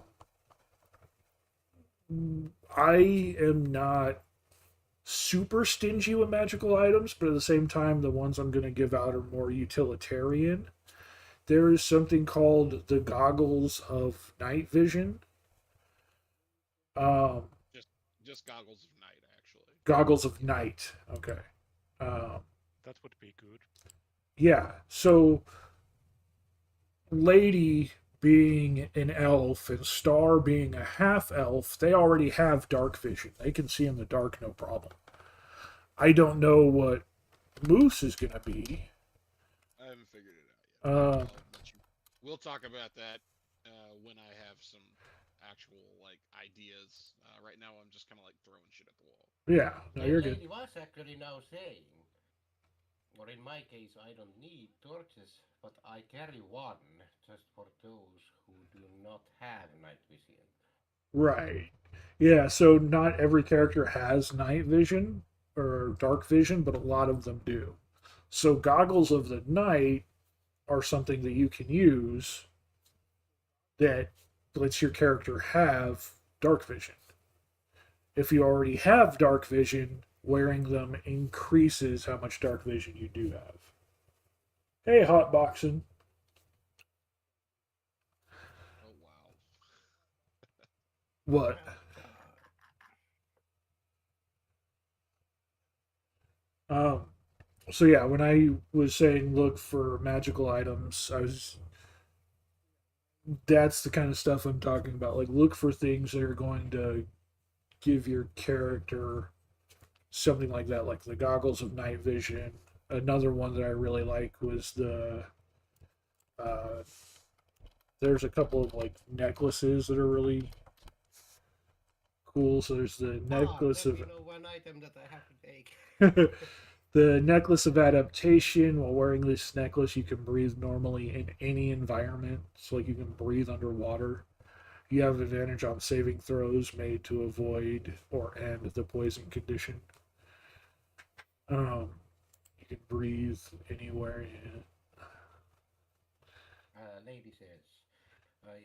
[SPEAKER 1] I am not super stingy with magical items, but at the same time, the ones I'm going to give out are more utilitarian. There is something called the goggles of night vision. Um,
[SPEAKER 5] Just just goggles of night, actually.
[SPEAKER 1] goggles of night. Okay. Um,
[SPEAKER 4] that would be good.
[SPEAKER 1] yeah. So, Lady being an elf and Star being a half elf, they already have dark vision. They can see in the dark no problem. I don't know what Moose is going to be.
[SPEAKER 5] I haven't figured it out yet.
[SPEAKER 1] Uh,
[SPEAKER 5] We'll talk about that when I have some actual like ideas. Right now, I'm just kind of like throwing shit at the wall.
[SPEAKER 1] yeah, no,
[SPEAKER 3] The
[SPEAKER 1] you're good.
[SPEAKER 3] lady was actually now saying, or in my case, I don't need torches, but I carry one just for those who do not have night vision.
[SPEAKER 1] Right. Yeah, so not every character has night vision or dark vision, but a lot of them do. So goggles of the night are something that you can use that lets your character have dark vision. If you already have dark vision, wearing them increases how much dark vision you do have. Hey, hotboxing.
[SPEAKER 5] Oh wow.
[SPEAKER 1] What? Um, so yeah, when I was saying look for magical items, I was that's the kind of stuff I'm talking about. Like look for things that are going to give your character something like that, like the goggles of night vision. Another one that I really like was the there's a couple of like necklaces that are really cool. So there's the necklace
[SPEAKER 3] Let
[SPEAKER 1] of
[SPEAKER 3] me know one item that I have to take.
[SPEAKER 1] the necklace of adaptation. While wearing this necklace, you can breathe normally in any environment. So like you can breathe underwater. You have advantage on saving throws made to avoid or end the poison condition. You can breathe anywhere.
[SPEAKER 3] Lady says, I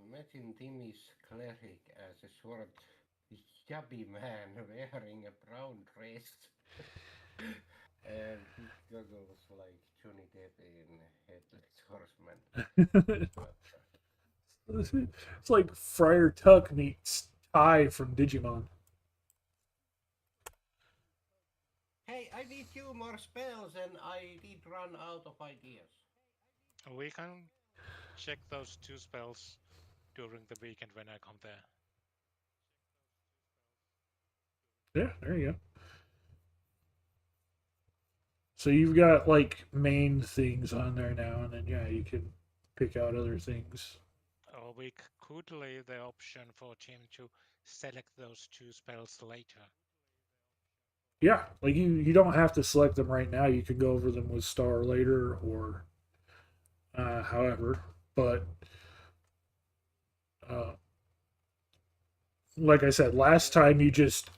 [SPEAKER 3] imagine Timmy's cleric as a short, chubby man wearing a brown dress and big goggles like Johnny Depp in Headless Horseman.
[SPEAKER 1] It's like Friar Tuck meets Ty from Digimon.
[SPEAKER 3] Hey, I need few more spells and I did run out of ideas.
[SPEAKER 4] We can check those two spells during the weekend when I come there.
[SPEAKER 1] Yeah, there you go. So you've got like main things on there now, and then yeah, you can pick out other things.
[SPEAKER 4] Or we could leave the option for Jim to select those two spells later.
[SPEAKER 1] Yeah, like you don't have to select them right now. You can go over them with Star later or however. But uh, like I said, last time you just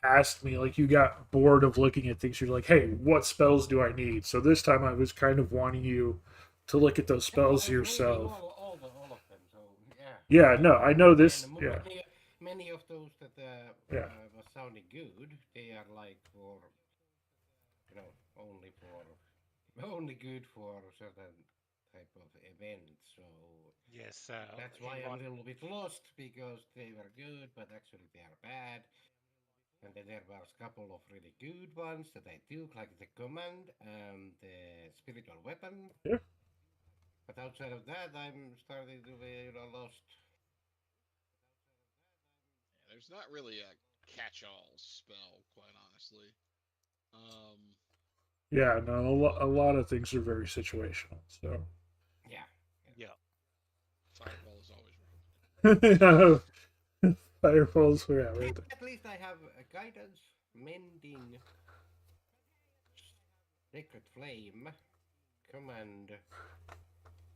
[SPEAKER 1] asked me, like you got bored of looking at things. You're like, hey, what spells do I need? So this time I was kind of wanting you to look at those
[SPEAKER 3] Yeah, I
[SPEAKER 1] spells
[SPEAKER 3] was reading
[SPEAKER 1] yourself.
[SPEAKER 3] all of them. So yeah,
[SPEAKER 1] Yeah, no, I know this.
[SPEAKER 3] and
[SPEAKER 1] Yeah,
[SPEAKER 3] many of those that
[SPEAKER 1] yeah,
[SPEAKER 3] was sounding good, they are like for only for only good for certain type of events. So
[SPEAKER 4] Yes,
[SPEAKER 3] that's
[SPEAKER 4] in
[SPEAKER 3] why I'm
[SPEAKER 4] one.
[SPEAKER 3] a little bit lost because they were good, but actually they are bad. And then there was a couple of really good ones that I took, like the command and the spiritual weapon.
[SPEAKER 1] yeah.
[SPEAKER 3] But outside of that, I'm starting to be lost.
[SPEAKER 5] Yeah, there's not really a catch-all spell, quite honestly. Um,
[SPEAKER 1] Yeah, no, a lot of things are very situational. So,
[SPEAKER 3] Yeah.
[SPEAKER 4] Yeah.
[SPEAKER 5] Fireball is always right.
[SPEAKER 1] firefalls, yeah, right there.
[SPEAKER 3] At least I have a guidance, mending, sacred flame, command,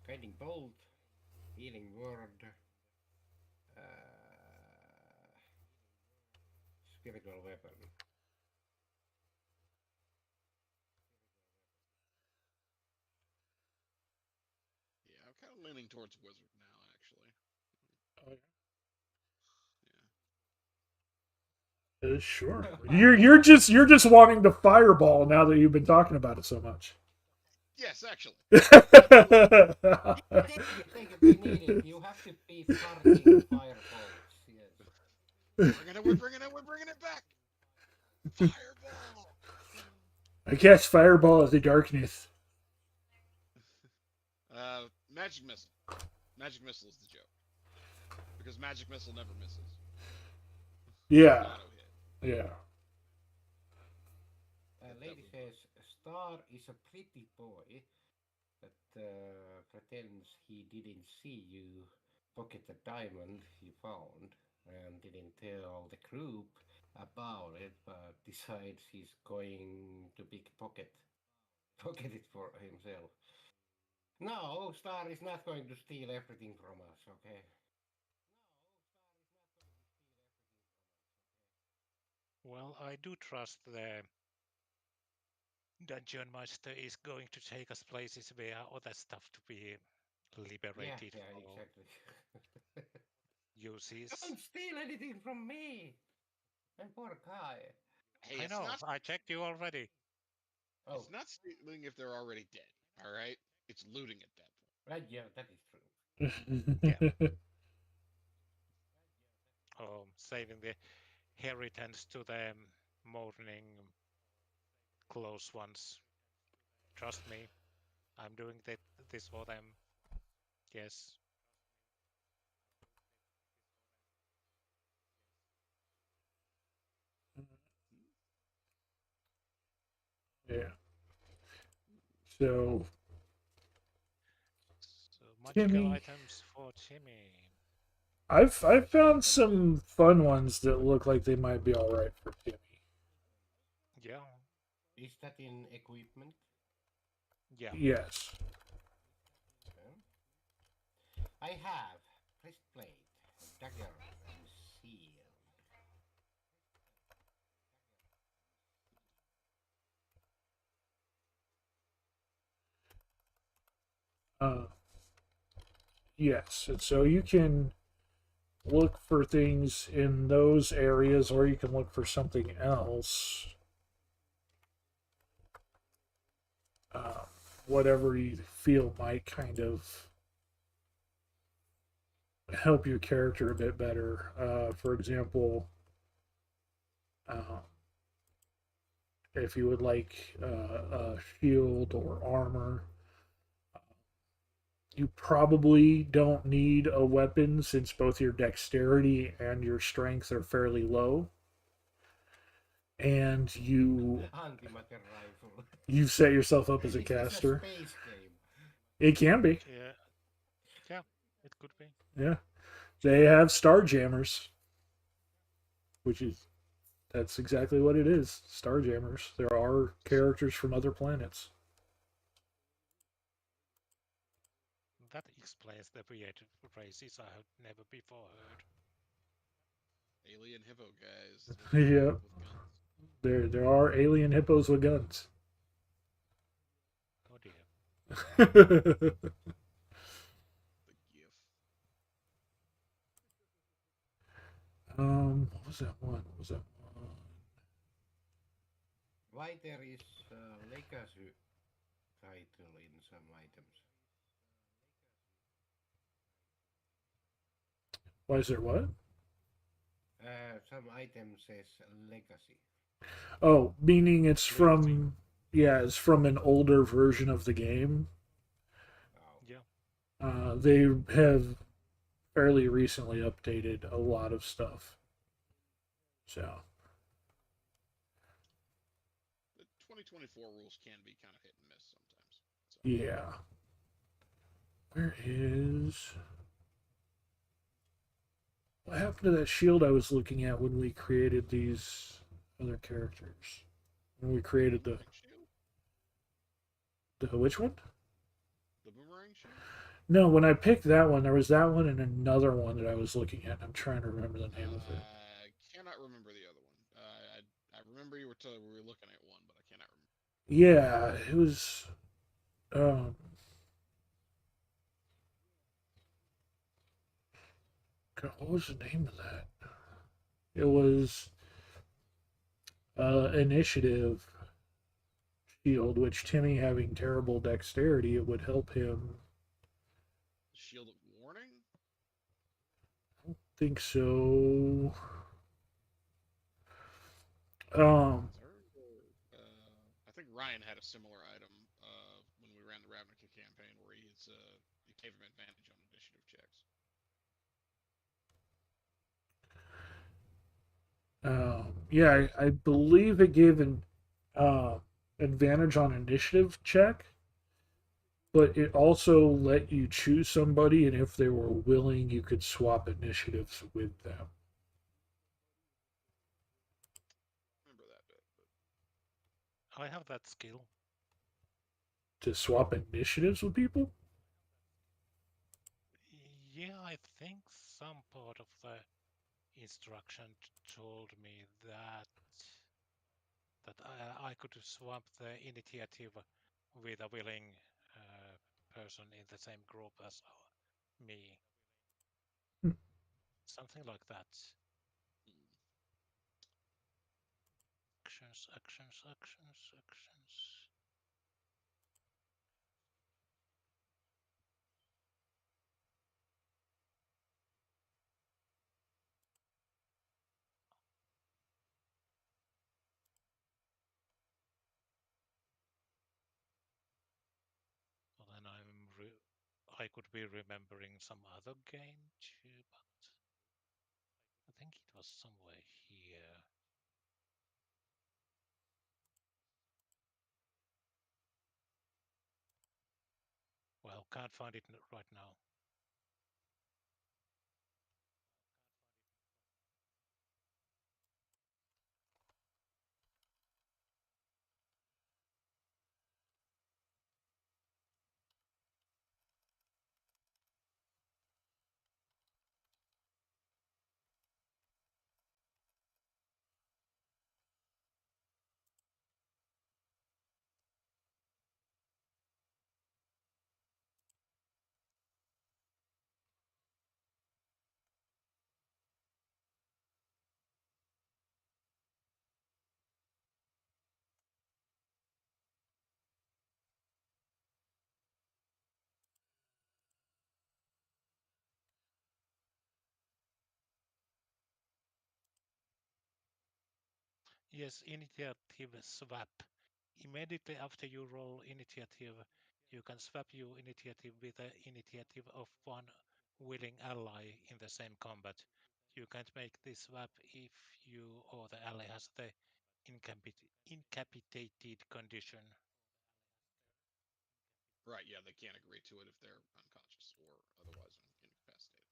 [SPEAKER 3] guiding bolt, healing word, uh, spiritual weapon.
[SPEAKER 5] Yeah, I'm kind of leaning towards wizard now, actually.
[SPEAKER 1] Sure. You're just wanting the fireball now that you've been talking about it so much.
[SPEAKER 5] Yeah. Yes, actually.
[SPEAKER 3] Take it, we need it. You have to be charging fireballs. Yes.
[SPEAKER 5] We're bringing it back. Fireball.
[SPEAKER 1] I cast fireball of the darkness.
[SPEAKER 5] Magic missile. Magic missile is the joke because magic missile never misses. It's an
[SPEAKER 1] Yeah,
[SPEAKER 5] auto hit.
[SPEAKER 1] yeah.
[SPEAKER 5] It
[SPEAKER 3] Lady
[SPEAKER 5] definitely
[SPEAKER 3] says
[SPEAKER 5] works.
[SPEAKER 3] Star is a pretty boy that pretends he didn't see you pocket the diamond he found and didn't tell the group about it, but decides he's going to pocket it for himself. No, Star is not going to steal everything from us, okay?
[SPEAKER 4] Well, I do trust the dungeon master is going to take us places where other stuff to be
[SPEAKER 3] Yeah,
[SPEAKER 4] liberated
[SPEAKER 3] yeah,
[SPEAKER 4] for
[SPEAKER 3] exactly.
[SPEAKER 4] uses.
[SPEAKER 3] Don't steal anything from me! I'm poor guy.
[SPEAKER 5] Hey,
[SPEAKER 4] I know, I checked you already.
[SPEAKER 3] Oh,
[SPEAKER 5] it's not stealing if they're already dead. All right, it's looting at that point.
[SPEAKER 3] right, yeah, that is true.
[SPEAKER 4] Yeah. Saving the inheritance to the mourning close ones. Trust me, I'm doing this for them. Yes.
[SPEAKER 1] Yeah. So,
[SPEAKER 4] So magical
[SPEAKER 1] Timmy,
[SPEAKER 4] items for Timmy.
[SPEAKER 1] I've found
[SPEAKER 3] Then,
[SPEAKER 1] some fun ones that look like they might be all right for Timmy.
[SPEAKER 4] Yeah,
[SPEAKER 3] is that in equipment?
[SPEAKER 4] yeah.
[SPEAKER 1] Yes.
[SPEAKER 3] Okay. I have breastplate, dagger, and shield.
[SPEAKER 1] Uh, yes. And so you can look for things in those areas, or you can look for something else. Uh, Whatever you feel might kind of help your character a bit better. For example, uh, if you would like a shield or armor, You probably don't need a weapon since both your dexterity and your strength are fairly low. And
[SPEAKER 3] Antimatter rifle.
[SPEAKER 1] you've set yourself up as a
[SPEAKER 3] Is this a
[SPEAKER 1] caster.
[SPEAKER 3] space game?
[SPEAKER 1] It can be.
[SPEAKER 4] Yeah, yeah, it could be.
[SPEAKER 1] Yeah. They have star jammers, which is that's exactly what it is. Star jammers. There are characters from other planets.
[SPEAKER 4] That explains the weird phrases I have never before heard.
[SPEAKER 5] Alien hippo guys
[SPEAKER 1] Yeah.
[SPEAKER 5] with guns.
[SPEAKER 1] There are alien hippos with guns.
[SPEAKER 4] Oh dear.
[SPEAKER 5] The GIF.
[SPEAKER 1] What was that one? What was that one?
[SPEAKER 3] Why there is legacy title in some items?
[SPEAKER 1] Why is there what?
[SPEAKER 3] Some item says legacy.
[SPEAKER 1] Oh, meaning it's
[SPEAKER 5] Legacy.
[SPEAKER 1] from yeah, it's from an older version of the game.
[SPEAKER 3] Oh.
[SPEAKER 4] Yeah.
[SPEAKER 1] They have fairly recently updated a lot of stuff. So
[SPEAKER 5] The 2024 rules can be kind of hit and miss sometimes. So.
[SPEAKER 1] yeah. Where is what happened to that shield I was looking at when we created these other characters? When we created
[SPEAKER 5] Boomerang shield?
[SPEAKER 1] the which one?
[SPEAKER 5] The boomerang shield?
[SPEAKER 1] No, when I picked that one, there was that one and another one that I was looking at. I'm trying to remember the name of it.
[SPEAKER 5] I cannot remember the other one. I remember we were looking at one, but I cannot remember.
[SPEAKER 1] Yeah, it was. Um, God, what was the name of that? It was initiative shield, which Timmy having terrible dexterity, it would help him.
[SPEAKER 5] Shield of warning?
[SPEAKER 1] Think so. Um,
[SPEAKER 5] I think Ryan had a similar item when we ran the Ravnica campaign where it gave him advantage on initiative checks.
[SPEAKER 1] yeah, I believe it gave an advantage on initiative check, but it also let you choose somebody, and if they were willing, you could swap initiatives with them.
[SPEAKER 5] Remember that bit,
[SPEAKER 4] I have that skill.
[SPEAKER 1] To swap initiatives with people?
[SPEAKER 4] Yeah, I think some part of the instruction told me that I could swap the initiative with a willing person in the same group as me.
[SPEAKER 1] Hmm.
[SPEAKER 4] Something like that.
[SPEAKER 5] but
[SPEAKER 4] Actions, actions, actions, actions. Well, then I could be remembering some other game too, but I think it was somewhere here. Well, can't find it right now. Yes, initiative swap. Immediately after you roll initiative, You can swap your initiative with the initiative of one willing ally in the same combat. You can't make this swap if you or the ally has the incapacitated condition.
[SPEAKER 5] Right, yeah, they can't agree to it if they're unconscious or otherwise incapacitated.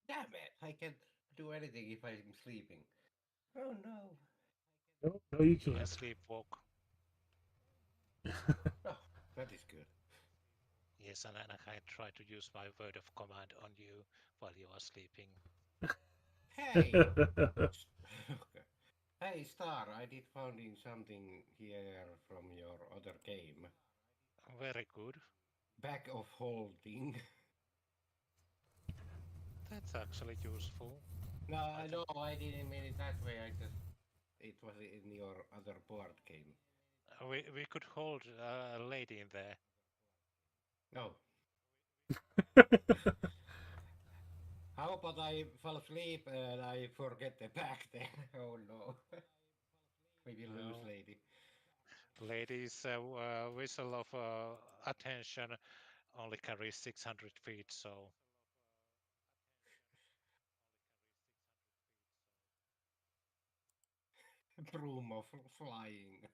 [SPEAKER 3] Damn it! I can't do anything if I'm sleeping. Oh no.
[SPEAKER 1] No, no, you
[SPEAKER 4] You can
[SPEAKER 1] can't.
[SPEAKER 4] sleepwalk.
[SPEAKER 3] Oh, that is good.
[SPEAKER 4] Yes, and I can try to use my word of command on you while you are sleeping.
[SPEAKER 3] Hey! Okay. Hey, Star, I did finding something here from your other game.
[SPEAKER 4] Very good.
[SPEAKER 3] Bag of holding.
[SPEAKER 4] That's actually useful.
[SPEAKER 3] No,
[SPEAKER 4] I
[SPEAKER 3] I know
[SPEAKER 4] think
[SPEAKER 3] I didn't mean it that way. I just it was in your other board game.
[SPEAKER 4] we could hold a lady in there.
[SPEAKER 3] No. How about I fall asleep and I forget the bag there? Oh no. We will lose
[SPEAKER 4] No,
[SPEAKER 3] lady.
[SPEAKER 4] ladies' whistle of attention only carries 600 feet, so
[SPEAKER 3] Broom of flying.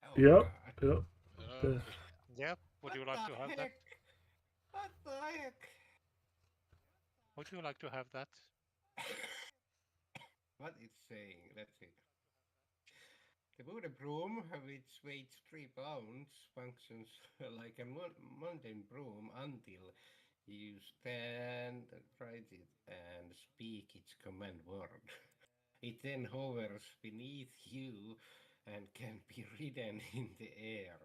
[SPEAKER 3] Oh
[SPEAKER 1] Yep,
[SPEAKER 3] god.
[SPEAKER 1] yep. The-
[SPEAKER 5] Okay.
[SPEAKER 4] yeah. Would
[SPEAKER 3] What
[SPEAKER 4] you
[SPEAKER 3] the
[SPEAKER 4] like to have that?
[SPEAKER 3] heck? What the heck?
[SPEAKER 4] Would you like to have that?
[SPEAKER 3] What it's saying? Let's see. The wooden broom, which weighs 3 pounds, functions like a mountain broom until you stand, try it, and speak its command word. It then hovers beneath you and can be ridden in the air.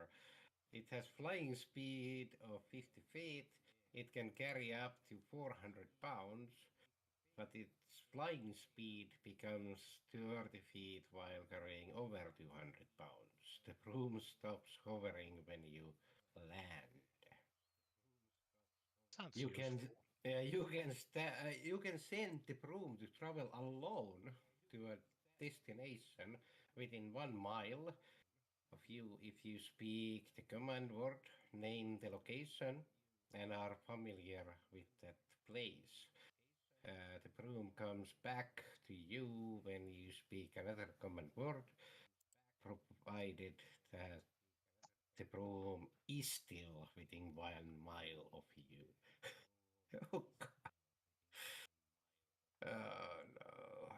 [SPEAKER 3] It has flying speed of 50 feet. It can carry up to 400 pounds, but its flying speed becomes 30 feet while carrying over 200 pounds. The broom stops hovering when you land.
[SPEAKER 4] Sounds
[SPEAKER 3] You can
[SPEAKER 4] useful.
[SPEAKER 3] you can send the broom to travel alone to a destination within 1 mile of you if you speak the command word, name the location, and are familiar with that place. The broom comes back to you when you speak another command word, provided that the broom is still within 1 mile of you. Oh, God. Oh, no.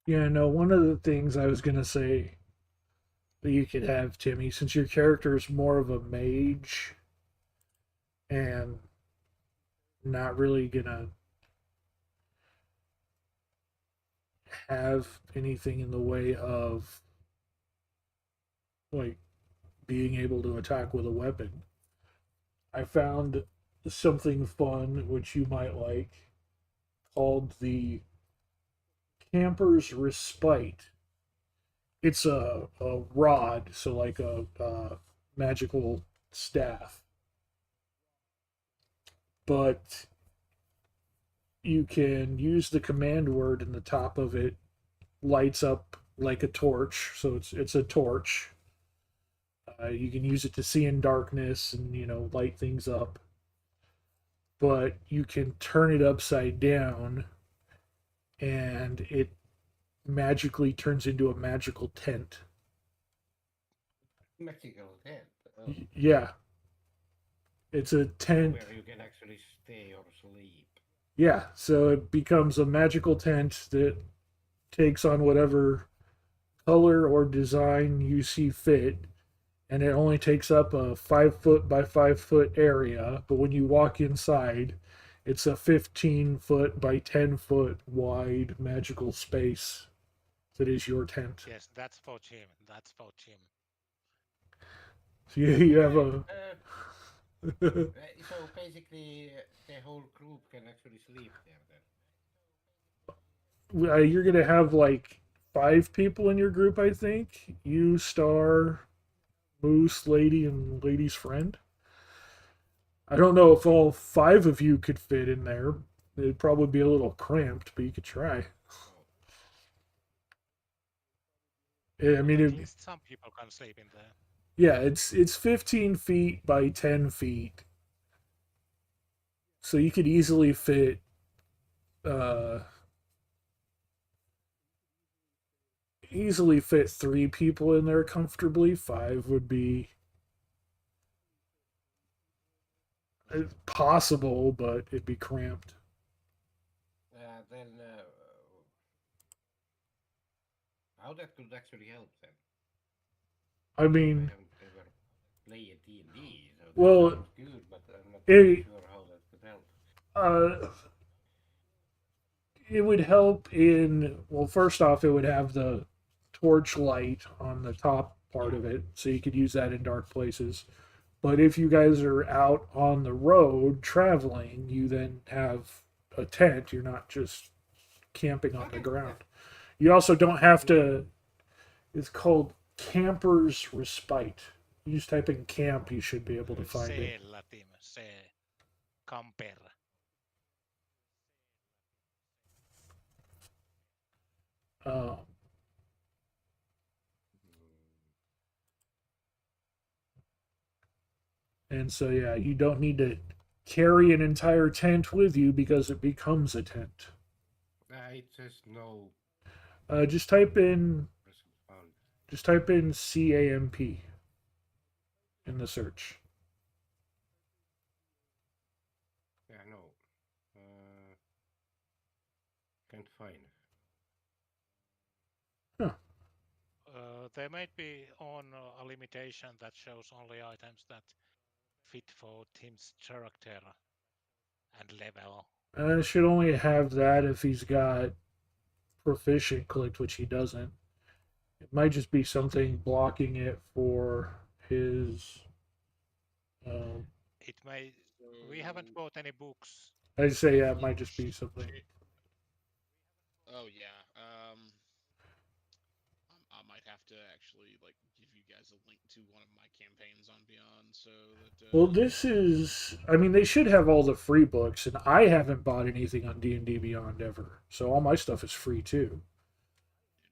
[SPEAKER 1] yeah, no, one of the things I was going to say that you could have, Timmy, since your character is more of a mage and not really going to have anything in the way of like being able to attack with a weapon. I found something fun which you might like called the Camper's Respite. It's a rod, so like a magical staff, but you can use the command word, and the top of it lights up like a torch. So it's a torch. You can use it to see in darkness and light things up, but you can turn it upside down, and it magically turns into a magical tent.
[SPEAKER 3] Magical tent. Oh,
[SPEAKER 1] Yeah, it's a tent.
[SPEAKER 3] where you can actually stay or sleep.
[SPEAKER 1] Yeah, so it becomes a magical tent that takes on whatever color or design you see fit, and it only takes up a 5 foot by 5 foot area. But when you walk inside, it's a 15 foot by 10 foot wide magical space that is your tent.
[SPEAKER 4] Yes, that's for Jim. That's for Jim.
[SPEAKER 1] So you have
[SPEAKER 3] Okay.
[SPEAKER 1] a
[SPEAKER 3] So basically, the whole group can actually sleep there then.
[SPEAKER 1] You're gonna have like 5 people in your group, I think. You, Star, Moose, Lady, and Lady's friend. I don't know if all 5 of you could fit in there. It'd probably be a little cramped, but you could try.
[SPEAKER 3] Oh,
[SPEAKER 1] I mean,
[SPEAKER 4] At least some people can sleep in there.
[SPEAKER 1] yeah, it's 15 feet by 10 feet, so you could uh, easily fit 3 people in there comfortably. 5 would be possible, but it'd be cramped.
[SPEAKER 3] then how that could actually help then?
[SPEAKER 1] I mean,
[SPEAKER 3] I haven't ever played D&D, so that
[SPEAKER 1] well,
[SPEAKER 3] sounds good, but I'm not
[SPEAKER 1] it
[SPEAKER 3] sure how that could help.
[SPEAKER 1] uh, it would help in, well, first off, it would have the torch light on the top part of it, so you could use that in dark places. But if you guys are out on the road traveling, you then have a tent. You're not just camping on the
[SPEAKER 3] Okay,
[SPEAKER 1] ground. You also don't have to. It's called Camper's Respite. You just type in camp, you should be able to find it.
[SPEAKER 4] Siellä, Tim, se camper.
[SPEAKER 1] Um, and so, yeah, you don't need to carry an entire tent with you because it becomes a tent.
[SPEAKER 3] it says no
[SPEAKER 1] Just type in
[SPEAKER 3] person found.
[SPEAKER 1] CAMP in the search.
[SPEAKER 3] Yeah, no. Can't find.
[SPEAKER 4] There might be on a limitation that shows only items that fit for Tim's character and level.
[SPEAKER 1] Should only have that if he's got proficient clicked, which he doesn't. It might just be something blocking it for his. Um,
[SPEAKER 4] It may. We haven't bought any books.
[SPEAKER 1] I'd say, yeah, it might just be something.
[SPEAKER 5] Oh yeah. I might have to actually like give you guys a link to one of my campaigns on Beyond, so that.
[SPEAKER 1] Well, this is. I mean, they should have all the free books, and I haven't bought anything on D&D Beyond ever, so all my stuff is free too.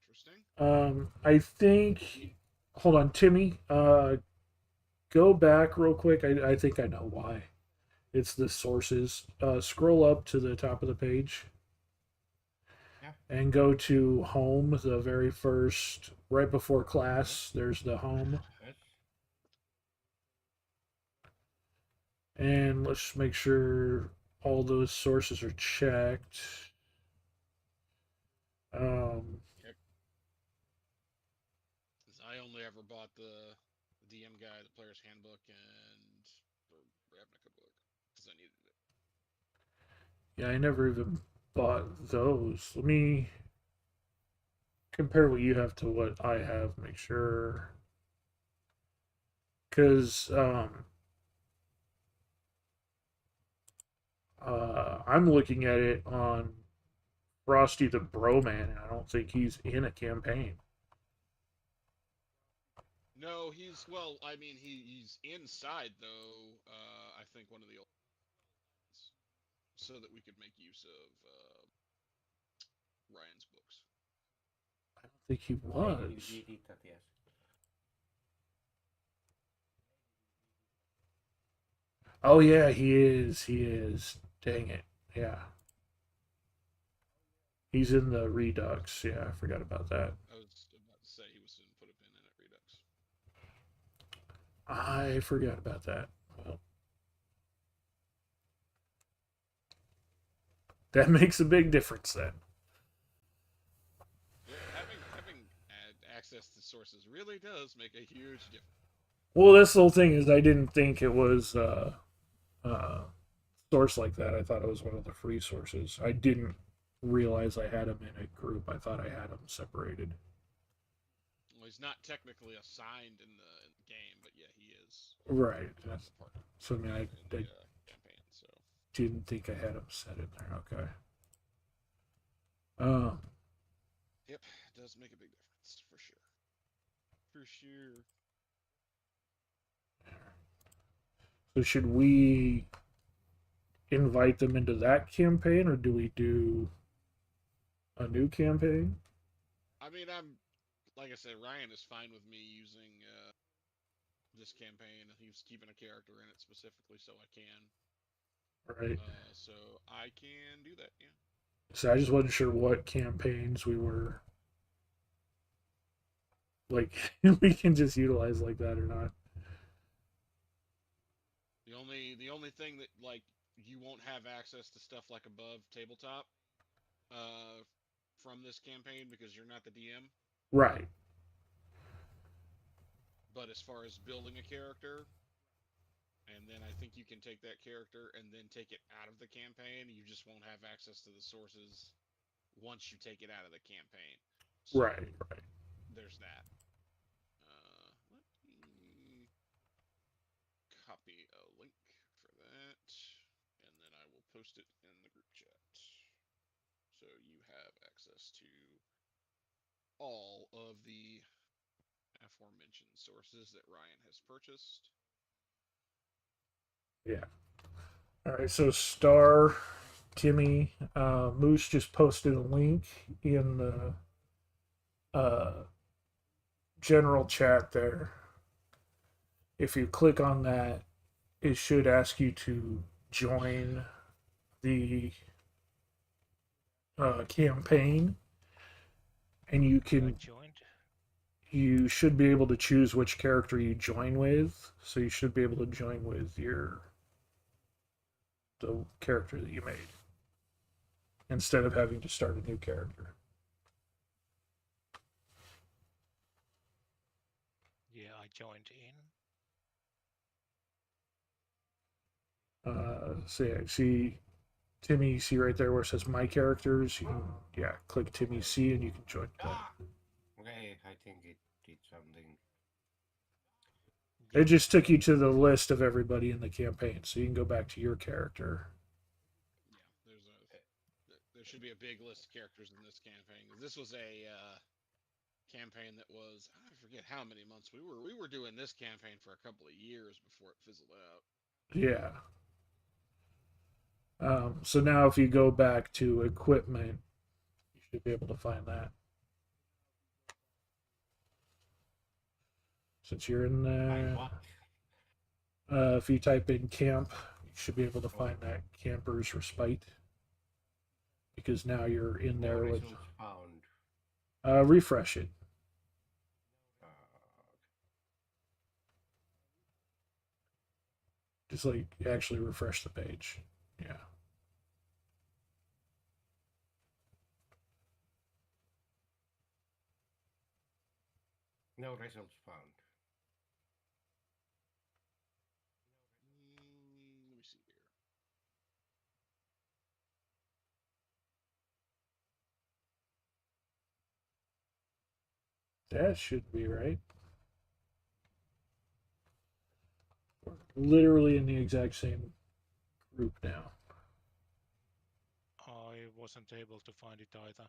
[SPEAKER 5] Interesting.
[SPEAKER 1] I think. Hold on, Timmy. Go back real quick. I think I know why. It's the sources. Scroll up to the top of the page.
[SPEAKER 3] Yeah.
[SPEAKER 1] And go to home, the very first, right before class. There's the home.
[SPEAKER 3] Yes.
[SPEAKER 1] And let's just make sure all those sources are checked.
[SPEAKER 5] Because I only ever bought the DM guide, the player's handbook, and the Ravnica book because I needed it.
[SPEAKER 1] Yeah, I never even bought those. Let me compare what you have to what I have. Make sure. Because I'm looking at it on Frosty the Broman, and I don't think he's in a campaign.
[SPEAKER 5] No, he's well. I mean, he's inside though. I think one of the old ones, so that we could make use of Ryan's books.
[SPEAKER 1] I don't think he was.
[SPEAKER 3] He did that, yes.
[SPEAKER 1] Oh yeah, he is. He is. Dang it. Yeah. He's in the Redux. Yeah, I forgot about that.
[SPEAKER 5] I was about to say he was in put a pin in it Redux.
[SPEAKER 1] I forgot about that. Well, that makes a big difference then.
[SPEAKER 5] Yeah, having access to sources really does make a huge difference.
[SPEAKER 1] Well, this whole thing is I didn't think it was source like that. I thought it was one of the free sources. I didn't realize I had them in a group. I thought I had them separated.
[SPEAKER 5] Well, he's not technically assigned in the game, but yeah, he is
[SPEAKER 1] Right.
[SPEAKER 5] a partner
[SPEAKER 1] So I mean,
[SPEAKER 5] in
[SPEAKER 1] I
[SPEAKER 5] the campaign. So
[SPEAKER 1] didn't think I had him set in there. Okay. Um.
[SPEAKER 5] yep, it does make a big difference for sure. For sure.
[SPEAKER 1] So should we invite them into that campaign, or do we do a new campaign?
[SPEAKER 5] I mean, I'm like I said, Ryan is fine with me using this campaign. He's keeping a character in it specifically, so I can.
[SPEAKER 1] Right.
[SPEAKER 5] So I can do that. Yeah.
[SPEAKER 1] So I just wasn't sure what campaigns we were like we can just utilize like that or not.
[SPEAKER 5] The only thing that like you won't have access to stuff like above tabletop uh from this campaign because you're not the DM.
[SPEAKER 1] Right.
[SPEAKER 5] But as far as building a character, and then I think you can take that character and then take it out of the campaign. You just won't have access to the sources once you take it out of the campaign. So
[SPEAKER 1] Right. Right.
[SPEAKER 5] there's that. Let me copy a link for that, and then I will post it in the group chat. So you have access to all of the aforementioned sources that Ryan has purchased.
[SPEAKER 1] Yeah. All right. So Star, Timmy, Moose just posted a link in the general chat there. If you click on that, it should ask you to join the campaign, and
[SPEAKER 4] I joined.
[SPEAKER 1] you should be able to choose which character you join with. So you should be able to join with the character that you made instead of having to start a new character.
[SPEAKER 4] Yeah, I joined in.
[SPEAKER 1] So yeah, see Timmy, you see right there where it says my characters. You can click Timmy C and you can join that.
[SPEAKER 6] Okay, I think it did something.
[SPEAKER 1] It just took you to the list of everybody in the campaign, so you can go back to your character.
[SPEAKER 5] Yeah, there should be a big list of characters in this campaign. This was a campaign that was I forget how many months we were doing this campaign for a couple of years before it fizzled out.
[SPEAKER 1] Yeah. So now if you go back to equipment, you should be able to find that. Since you're in there, if you type in camp, you should be able to find that camper's respite. Because now you're in there with.
[SPEAKER 6] Found.
[SPEAKER 1] Refresh it. Just like actually refresh the page. Yeah.
[SPEAKER 6] No results found.
[SPEAKER 5] Let me see here.
[SPEAKER 1] That should be right. We're literally in the exact same group now.
[SPEAKER 4] I wasn't able to find it either.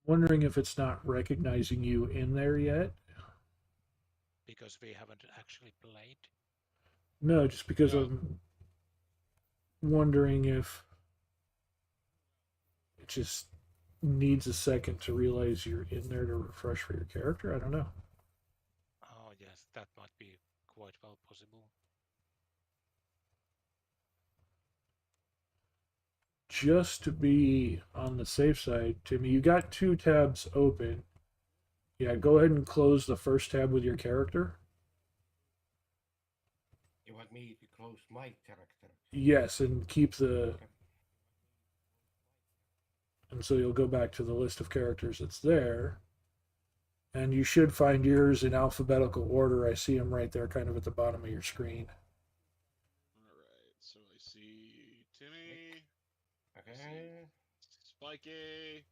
[SPEAKER 1] Wondering if it's not recognizing you in there yet.
[SPEAKER 4] Because we haven't actually played.
[SPEAKER 1] No, just because
[SPEAKER 5] No.
[SPEAKER 1] I'm wondering if it just needs a second to realize you're in there to refresh for your character. I don't know.
[SPEAKER 4] Oh yes, that might be quite well possible.
[SPEAKER 1] Just to be on the safe side, Timmy, you got two tabs open. Yeah, go ahead and close the first tab with your character.
[SPEAKER 6] You want me to close my character?
[SPEAKER 1] Yes, and keep the And so you'll go back to the list of characters that's there. And you should find yours in alphabetical order. I see them right there, kind of at the bottom of your screen.
[SPEAKER 5] Alright, so I see Timmy,
[SPEAKER 6] Okay.
[SPEAKER 5] Spiky,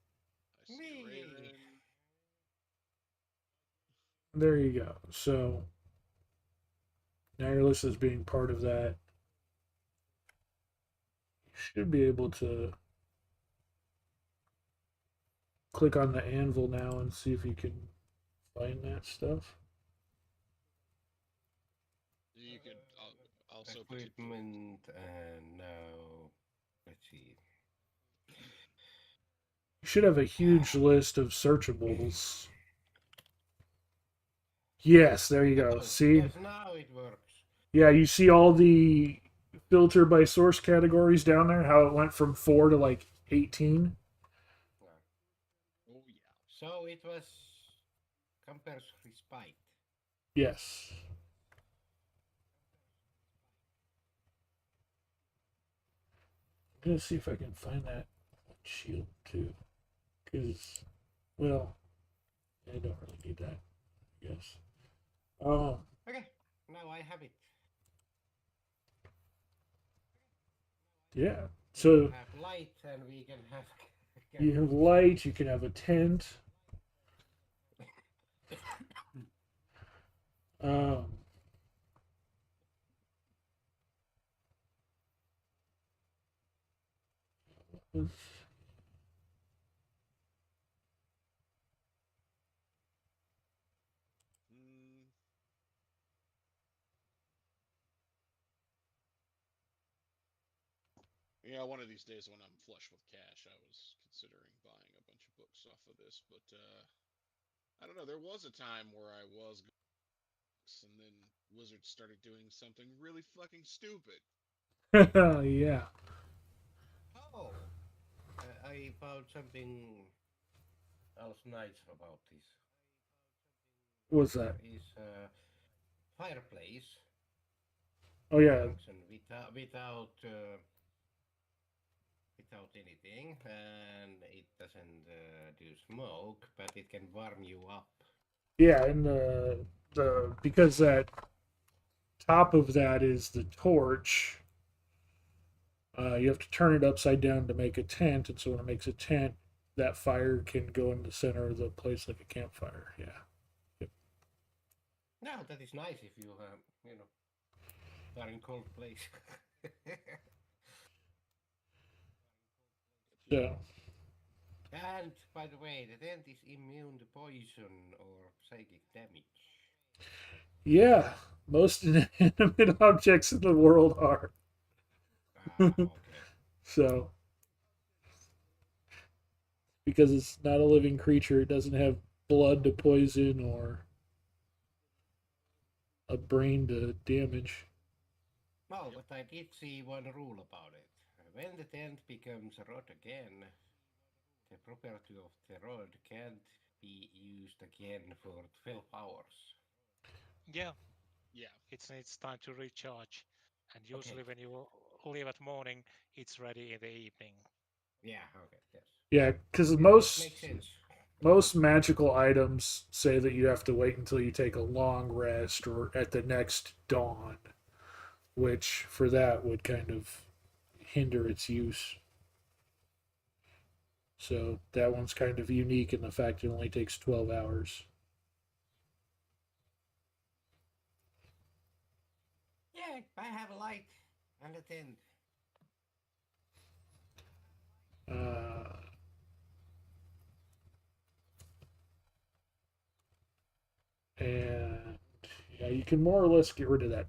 [SPEAKER 5] I see
[SPEAKER 6] Me.
[SPEAKER 5] Raven.
[SPEAKER 1] There you go. So now your list is being part of that. You should be able to click on the anvil now and see if you can find that stuff.
[SPEAKER 5] You could also potentially.
[SPEAKER 6] Equipment and now let's see.
[SPEAKER 1] You should have a huge list of searchables. Yes, there you go.
[SPEAKER 6] Oh,
[SPEAKER 1] See?
[SPEAKER 6] yes, now it works.
[SPEAKER 1] Yeah, you see all the filter by source categories down there, how it went from 4 to like 18.
[SPEAKER 5] Oh yeah.
[SPEAKER 6] So it was compares respite.
[SPEAKER 1] Yes. I'm going to see if I can find that shield too. Because, well, I don't really need that, I guess.
[SPEAKER 6] Okay, now I have it.
[SPEAKER 1] Yeah.
[SPEAKER 6] We
[SPEAKER 1] So
[SPEAKER 6] can have light and we can have.
[SPEAKER 1] you have light, you can have a tent. Um,
[SPEAKER 5] Mm. Yeah, one of these days when I'm flush with cash, I was considering buying a bunch of books off of this, but I don't know. There was a time where I was, and then Wizards started doing something really fucking stupid.
[SPEAKER 1] yeah.
[SPEAKER 6] Oh, I found something else nice about this.
[SPEAKER 1] What's that?
[SPEAKER 6] There is a fireplace
[SPEAKER 1] Oh, yeah.
[SPEAKER 6] function without anything, and it doesn't do smoke, but it can warm you up.
[SPEAKER 1] Yeah, and because that top of that is the torch, you have to turn it upside down to make a tent, and so when it makes a tent, that fire can go in the center of the place like a campfire. Yeah.
[SPEAKER 6] No, that is nice if you are in cold place.
[SPEAKER 1] So,
[SPEAKER 6] And by the way, the tent is immune to poison or psychic damage.
[SPEAKER 1] yeah, most inanimate objects in the world are.
[SPEAKER 6] Okay.
[SPEAKER 1] So, because it's not a living creature, it doesn't have blood to poison or a brain to damage.
[SPEAKER 6] Well, but I did see one rule about it. When the tent becomes a rod again, the property of the rod can't be used again for 12 hours.
[SPEAKER 4] Yeah,
[SPEAKER 5] Yeah.
[SPEAKER 4] it needs time to recharge. And
[SPEAKER 6] Okay.
[SPEAKER 4] usually when you leave at morning, it's ready in the evening.
[SPEAKER 6] Yeah, okay, yes.
[SPEAKER 1] Yeah, because
[SPEAKER 6] It
[SPEAKER 1] most
[SPEAKER 6] makes sense.
[SPEAKER 1] most magical items say that you have to wait until you take a long rest or at the next dawn, which for that would kind of hinder its use. So that one's kind of unique in the fact it only takes 12 hours.
[SPEAKER 6] Yeah, I have a light and a tent.
[SPEAKER 1] Uh, and yeah, you can more or less get rid of that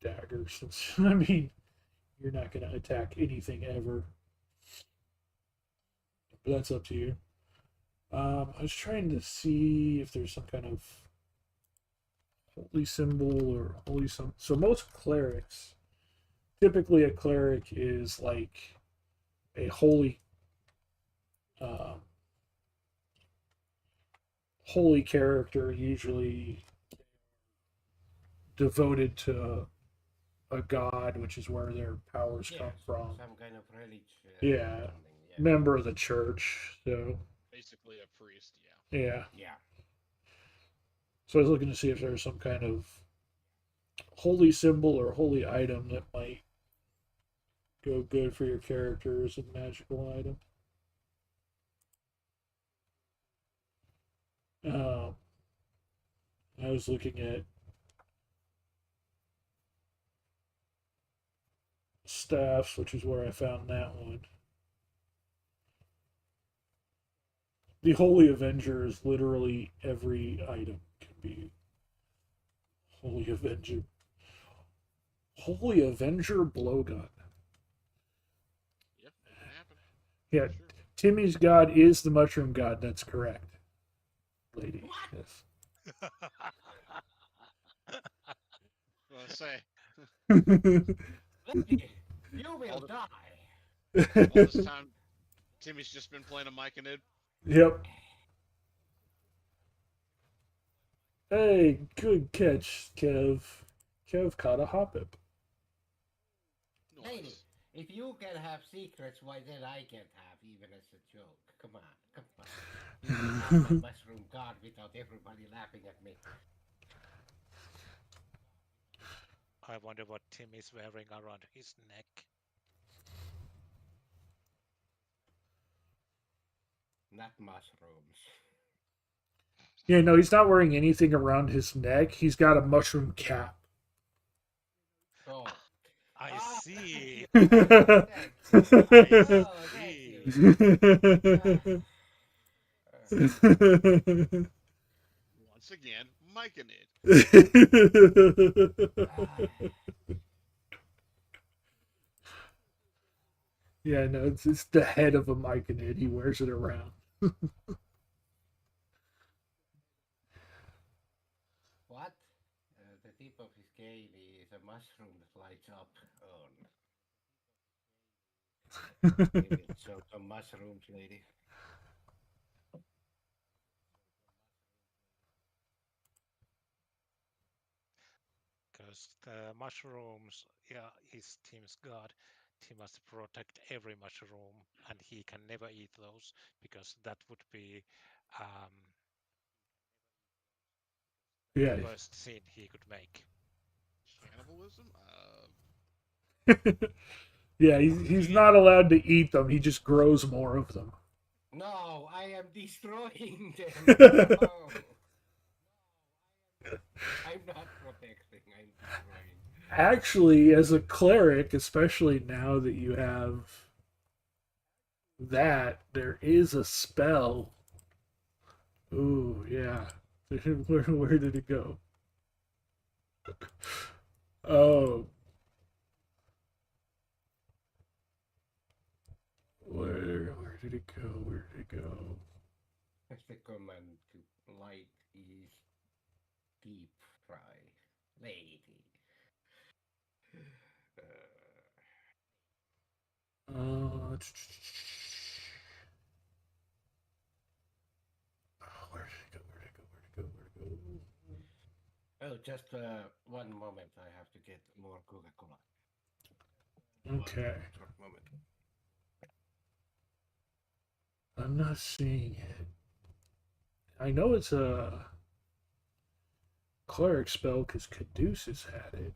[SPEAKER 1] dagger since, I mean, you're not going to attack anything ever. But that's up to you. I was trying to see if there's some kind of holy symbol or holy some. So most clerics, typically a cleric is like a um, holy character, usually devoted to a god, which is where their powers come
[SPEAKER 6] Yes,
[SPEAKER 1] from.
[SPEAKER 6] some kind of religion.
[SPEAKER 1] Yeah.
[SPEAKER 6] Something.
[SPEAKER 1] member of the church. So
[SPEAKER 5] Basically a priest, yeah.
[SPEAKER 1] yeah.
[SPEAKER 6] Yeah.
[SPEAKER 1] So I was looking to see if there's some kind of holy symbol or holy item that might go good for your character as a magical item. I was looking at staffs, which is where I found that one. The Holy Avenger is literally every item can be Holy Avenger. Holy Avenger blowgun.
[SPEAKER 5] Yep, it can happen.
[SPEAKER 1] Yeah,
[SPEAKER 5] Sure.
[SPEAKER 1] Timmy's god is the mushroom god. That's correct, lady. Yes.
[SPEAKER 5] Well, say,
[SPEAKER 6] Lady, you will
[SPEAKER 5] All the-
[SPEAKER 6] die.
[SPEAKER 5] all this time, Timmy's just been playing a Myconid.
[SPEAKER 1] Yep. Hey, good catch, Kev. Kev caught a hoppip.
[SPEAKER 6] Lady,
[SPEAKER 5] Nice.
[SPEAKER 6] if you can have secrets, why then I can't have, even as a joke? Come on, come on. You can have my mushroom god without everybody laughing at me.
[SPEAKER 4] I wonder what Tim is wearing around his neck.
[SPEAKER 6] Not mushrooms.
[SPEAKER 1] Yeah, no, he's not wearing anything around his neck. He's got a mushroom cap.
[SPEAKER 6] Oh.
[SPEAKER 4] I
[SPEAKER 6] Ah,
[SPEAKER 4] see.
[SPEAKER 6] thank you. Oh, thank you.
[SPEAKER 5] Once again, Myconid.
[SPEAKER 1] Yeah, no, it's the head of a myconid. He wears it around.
[SPEAKER 6] What? The tip of his cane is a mushroom that lights up on. Maybe show some mushrooms, lady.
[SPEAKER 4] Because the mushrooms, yeah, is Tim's god. Tim must protect every mushroom, and he can never eat those because that would be
[SPEAKER 1] Yeah.
[SPEAKER 4] the worst scene he could make.
[SPEAKER 5] Cannibalism?
[SPEAKER 1] Yeah, he's not allowed to eat them. He just grows more of them.
[SPEAKER 6] No, I am destroying them. No. I'm not protecting, I'm destroying.
[SPEAKER 1] Actually, as a cleric, especially now that you have that, there is a spell. Ooh, yeah. Where did it go? Oh. Where did it go? Where did it go?
[SPEAKER 6] The command to light is deep fry. Lady.
[SPEAKER 1] Uh, where did it go? Where did it go? Where did it go? Where did it go?
[SPEAKER 6] Oh, just one moment. I have to get more Coca-Cola.
[SPEAKER 1] Okay.
[SPEAKER 6] Short moment.
[SPEAKER 1] I'm not seeing it. I know it's a cleric spell because Caduceus had it.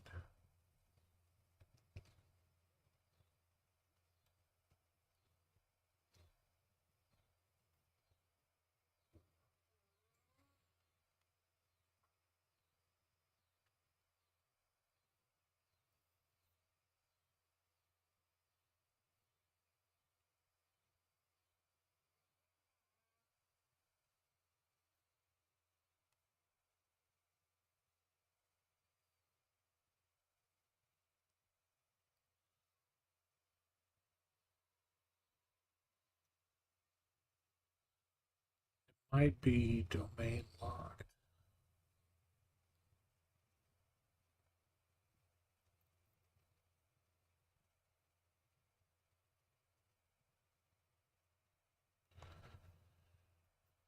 [SPEAKER 1] Might be domain locked.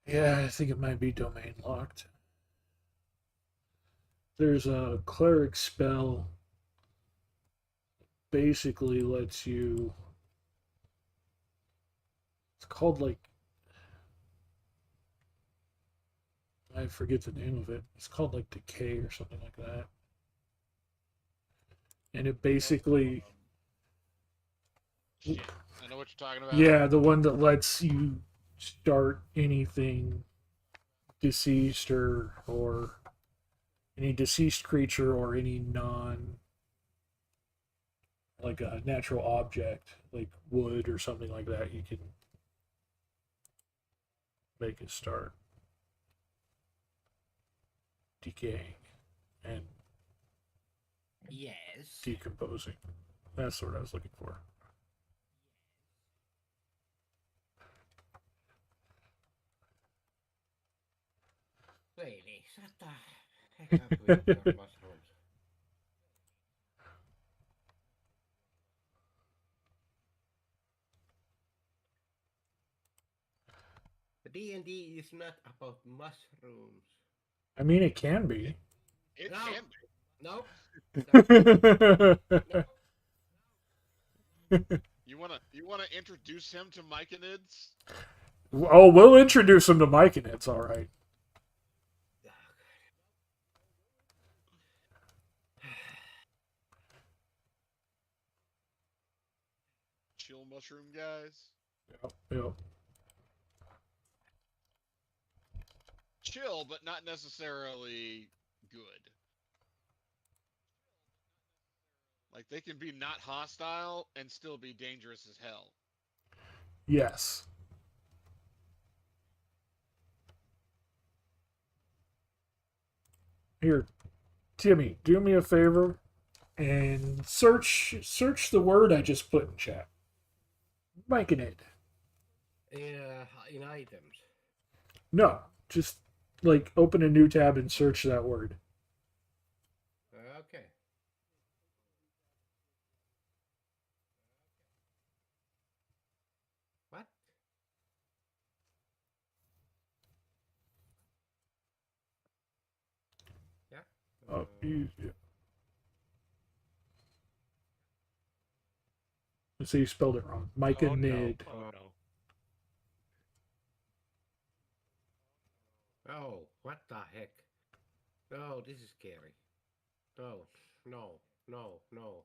[SPEAKER 1] Yeah, I think it might be domain locked. There's a cleric spell basically lets you It's called like I forget the name of it. It's called like Decay or something like that. And it basically,
[SPEAKER 5] Shit. I know what you're talking about.
[SPEAKER 1] yeah, the one that lets you start anything deceased or any deceased creature or any non like a natural object like wood or something like that. You can make it start decaying and
[SPEAKER 6] Yes.
[SPEAKER 1] decomposing. That's what I was looking for.
[SPEAKER 6] Really, shut the heck up with your mushrooms. D&D is not about mushrooms.
[SPEAKER 1] I mean, it can be.
[SPEAKER 5] It
[SPEAKER 6] No.
[SPEAKER 5] can be.
[SPEAKER 6] Nope.
[SPEAKER 5] You wanna introduce him to Myconids?
[SPEAKER 1] Oh, we'll introduce him to Mike, and it's all right.
[SPEAKER 5] Chill mushroom guys.
[SPEAKER 1] Yep, yep.
[SPEAKER 5] Chill, but not necessarily good. Like they can be not hostile and still be dangerous as hell.
[SPEAKER 1] Yes. Here, Timmy, do me a favor and search the word I just put in chat. Mike and it.
[SPEAKER 6] In items.
[SPEAKER 1] No, just like open a new tab and search that word.
[SPEAKER 6] Okay. What? Yeah.
[SPEAKER 1] Oh, yeah. Let's say you spelled it wrong. Mike
[SPEAKER 4] Oh
[SPEAKER 1] and
[SPEAKER 4] no!
[SPEAKER 1] Nid.
[SPEAKER 4] Oh no!
[SPEAKER 6] Oh, what the heck? Oh, this is scary. No, no, no, no,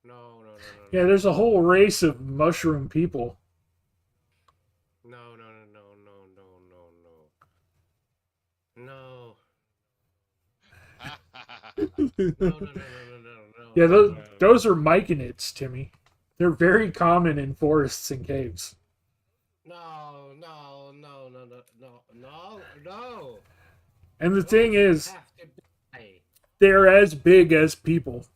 [SPEAKER 6] no, no, no, no,
[SPEAKER 1] Yeah,
[SPEAKER 6] no,
[SPEAKER 1] there's a
[SPEAKER 6] no,
[SPEAKER 1] whole race of mushroom people.
[SPEAKER 6] no, no, no, no, no, no, no, no, no, no, no, no, no,
[SPEAKER 1] Yeah,
[SPEAKER 6] no, no,
[SPEAKER 1] those are myconids, Timmy. They're very common in forests and caves.
[SPEAKER 6] no, no, no, no, no, no, no, no.
[SPEAKER 1] And the
[SPEAKER 6] Those
[SPEAKER 1] thing is,
[SPEAKER 6] have to die.
[SPEAKER 1] they're as big as people.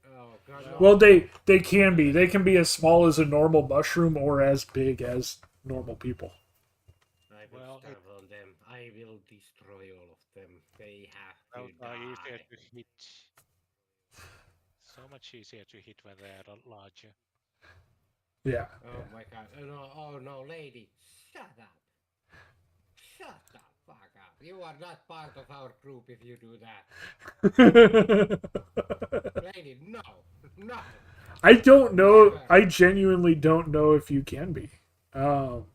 [SPEAKER 6] Oh God, no.
[SPEAKER 1] Well, they can be. They can be as small as a normal mushroom or as big as normal people.
[SPEAKER 6] I will
[SPEAKER 4] Well,
[SPEAKER 6] starve on them. I will destroy all of them. They have to
[SPEAKER 4] are easier
[SPEAKER 6] die.
[SPEAKER 4] to hit. So much easier to hit when they are larger.
[SPEAKER 1] Yeah.
[SPEAKER 6] Oh my God! Oh no, lady, shut up! Shut the fuck up! You are not part of our group if you do that, lady. No, no.
[SPEAKER 1] I don't know.
[SPEAKER 6] Never.
[SPEAKER 1] I genuinely don't know if you can be. Um,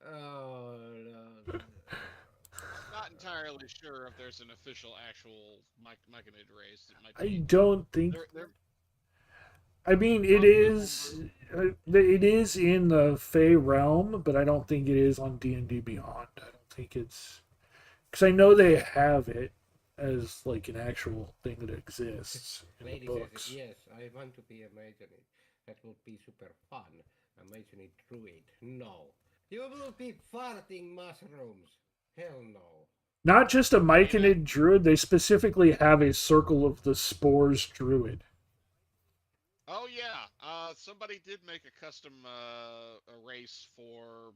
[SPEAKER 6] Oh no.
[SPEAKER 5] I'm not entirely sure if there's an official actual Myconid race. It might
[SPEAKER 1] I
[SPEAKER 5] be.
[SPEAKER 1] don't think.
[SPEAKER 5] They're
[SPEAKER 1] I mean, it
[SPEAKER 5] probably
[SPEAKER 1] is. It is in the Fey realm, but I don't think it is on D&D Beyond. I don't think it's because I know they have it as like an actual thing that exists in the
[SPEAKER 6] Lady says,
[SPEAKER 1] books.
[SPEAKER 6] yes, I want to be a Majorid. That would be super fun. A Majorid druid. No. You will be farting mushrooms. Hell no.
[SPEAKER 1] Not just a
[SPEAKER 5] Hey man,
[SPEAKER 1] Myconid druid, they specifically have a Circle of the Spores druid.
[SPEAKER 5] oh yeah, somebody did make a custom a race for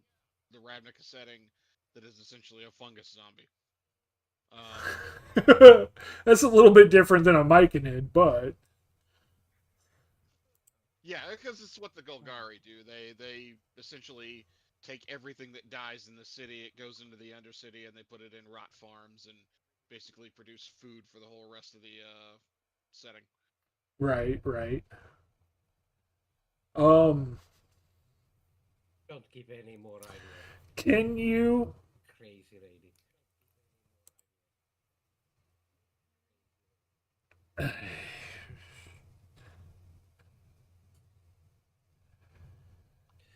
[SPEAKER 5] the Ravnica setting that is essentially a fungus zombie.
[SPEAKER 1] That's a little bit different than a Myconid, but
[SPEAKER 5] Yeah, because it's what the Golgari do. They essentially take everything that dies in the city, it goes into the Undercity, and they put it in rot farms and basically produce food for the whole rest of the setting.
[SPEAKER 1] right, right. Um,
[SPEAKER 6] Don't give any more ideas,
[SPEAKER 1] Can you?
[SPEAKER 6] crazy lady.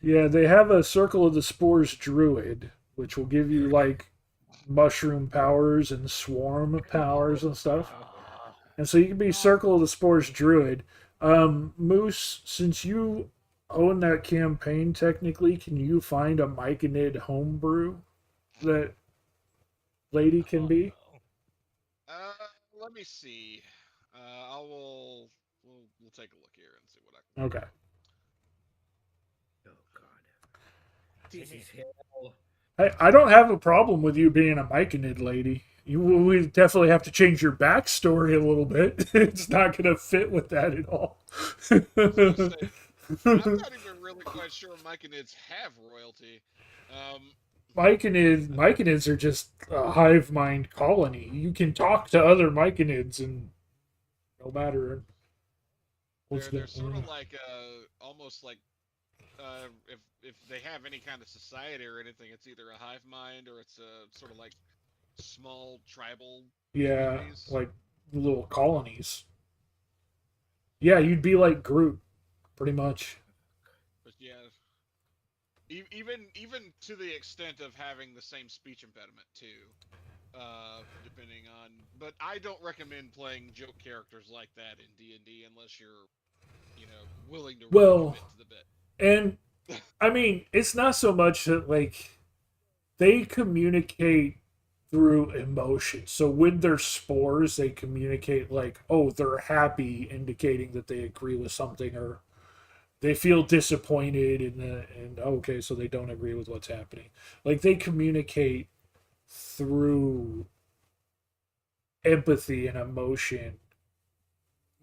[SPEAKER 1] Yeah, they have a Circle of the Spores druid, which will give you like mushroom powers and swarm powers and stuff.
[SPEAKER 4] Ah,
[SPEAKER 1] And so you can be Circle of the Spores druid. Moose, since you own that campaign technically, can you find a Myconid homebrew that lady can
[SPEAKER 4] oh
[SPEAKER 1] be?
[SPEAKER 4] no.
[SPEAKER 5] Uh, let me see. I will. We'll take a look here and see what I can
[SPEAKER 1] Okay.
[SPEAKER 6] Oh god. This
[SPEAKER 4] Timmy,
[SPEAKER 6] is hell.
[SPEAKER 1] I don't have a problem with you being a Myconid lady. We definitely have to change your backstory a little bit. It's not going to fit with that at all.
[SPEAKER 5] I was gonna say I'm not even really quite sure Myconids have royalty. Um,
[SPEAKER 1] Myconids are just a hive mind colony. You can talk to other Myconids, and no matter what's
[SPEAKER 5] they're
[SPEAKER 1] going
[SPEAKER 5] sort of
[SPEAKER 1] on.
[SPEAKER 5] like almost like if they have any kind of society or anything, it's either a hive mind or it's a sort of like small tribal
[SPEAKER 1] Yeah,
[SPEAKER 5] communities.
[SPEAKER 1] like little colonies. Yeah, you'd be like Groot, pretty much.
[SPEAKER 5] But yeah, even to the extent of having the same speech impediment too. Depending on, but I don't recommend playing joke characters like that in D&D unless you're, willing to really
[SPEAKER 1] Well,
[SPEAKER 5] commit to the
[SPEAKER 1] and
[SPEAKER 5] bit.
[SPEAKER 1] I mean, it's not so much that like they communicate through emotion. So with their spores, they communicate like, oh, they're happy, indicating that they agree with something, or they feel disappointed, and okay, so they don't agree with what's happening. Like they communicate through empathy and emotion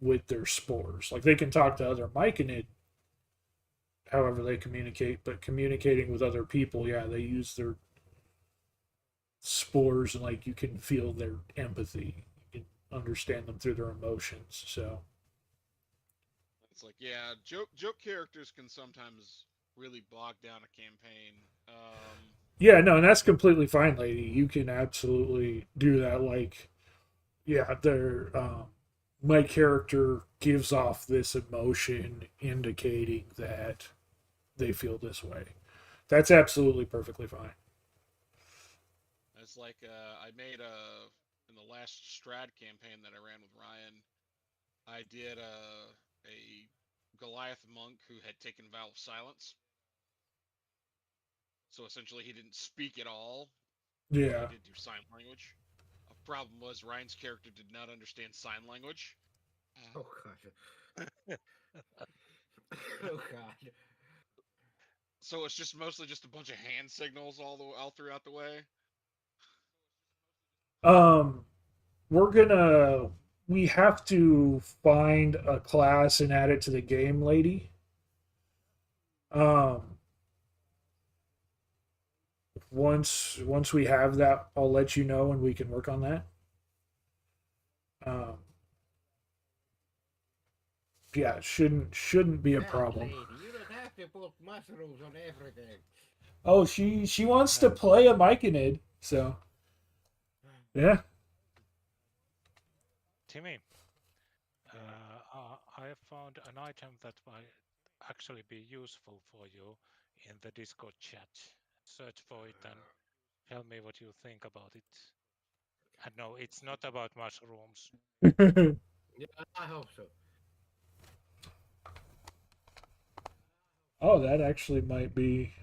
[SPEAKER 1] with their spores. Like they can talk to other myconid however they communicate, but communicating with other people, yeah, they use their spores, and like you can feel their empathy. You can understand them through their emotions. So
[SPEAKER 5] It's like, yeah, joke characters can sometimes really bog down a campaign.
[SPEAKER 1] yeah, no, and that's completely fine, lady. You can absolutely do that. Like, yeah, they're my character gives off this emotion indicating that they feel this way. That's absolutely perfectly fine.
[SPEAKER 5] It's like I made in the last Strad campaign that I ran with Ryan. I did a Goliath monk who had taken vow of silence. So essentially, he didn't speak at all, but he
[SPEAKER 1] Yeah.
[SPEAKER 5] did do sign language. A problem was Ryan's character did not understand sign language.
[SPEAKER 6] Oh god. Oh god.
[SPEAKER 5] So it's just mostly just a bunch of hand signals all throughout the way.
[SPEAKER 1] Um, we're gonna we have to find a class and add it to the game, lady. Um, once we have that, I'll let you know and we can work on that. Um, yeah, shouldn't be a
[SPEAKER 6] That
[SPEAKER 1] problem.
[SPEAKER 6] lady, you don't have to put mushrooms on everything.
[SPEAKER 1] Oh, she wants to play a Myconid, so yeah.
[SPEAKER 4] Timmy, I have found an item that might actually be useful for you in the Discord chat. Search for it and tell me what you think about it. And no, it's not about mushrooms.
[SPEAKER 6] Yeah, I hope so.
[SPEAKER 1] Oh, that actually might be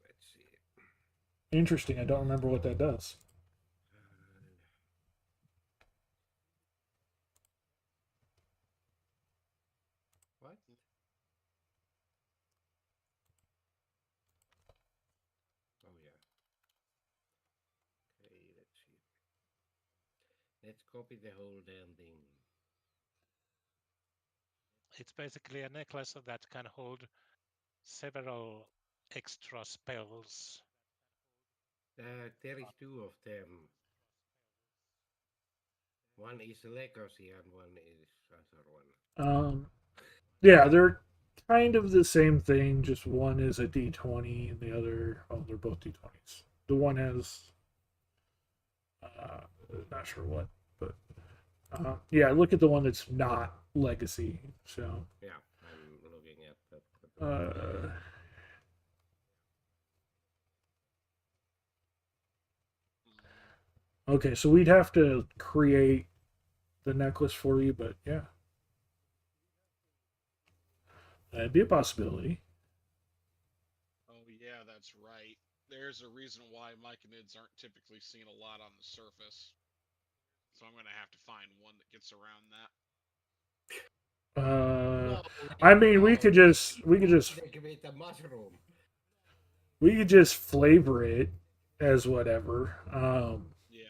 [SPEAKER 6] Let's see.
[SPEAKER 1] interesting. I don't remember what that does.
[SPEAKER 6] What? Oh yeah. Okay, let's see. Let's copy the whole damn thing.
[SPEAKER 4] It's basically a necklace that can hold several extra spells.
[SPEAKER 6] There is two of them. One is legacy and one is other one.
[SPEAKER 1] Yeah, they're kind of the same thing, just one is a D20 and the other, oh, they're both D20s. The one has, uh, not sure what, but yeah, look at the one that's not legacy. So,
[SPEAKER 6] Yeah, I'm looking at that.
[SPEAKER 1] uh, okay, so we'd have to create the necklace for you, but yeah, that'd be a possibility.
[SPEAKER 5] Oh yeah, that's right. There's a reason why myconids aren't typically seen a lot on the surface. So I'm gonna have to find one that gets around that.
[SPEAKER 1] Uh,
[SPEAKER 6] No,
[SPEAKER 1] I mean,
[SPEAKER 6] no, they give it a mushroom.
[SPEAKER 1] we could just flavor it as whatever.
[SPEAKER 5] Yeah.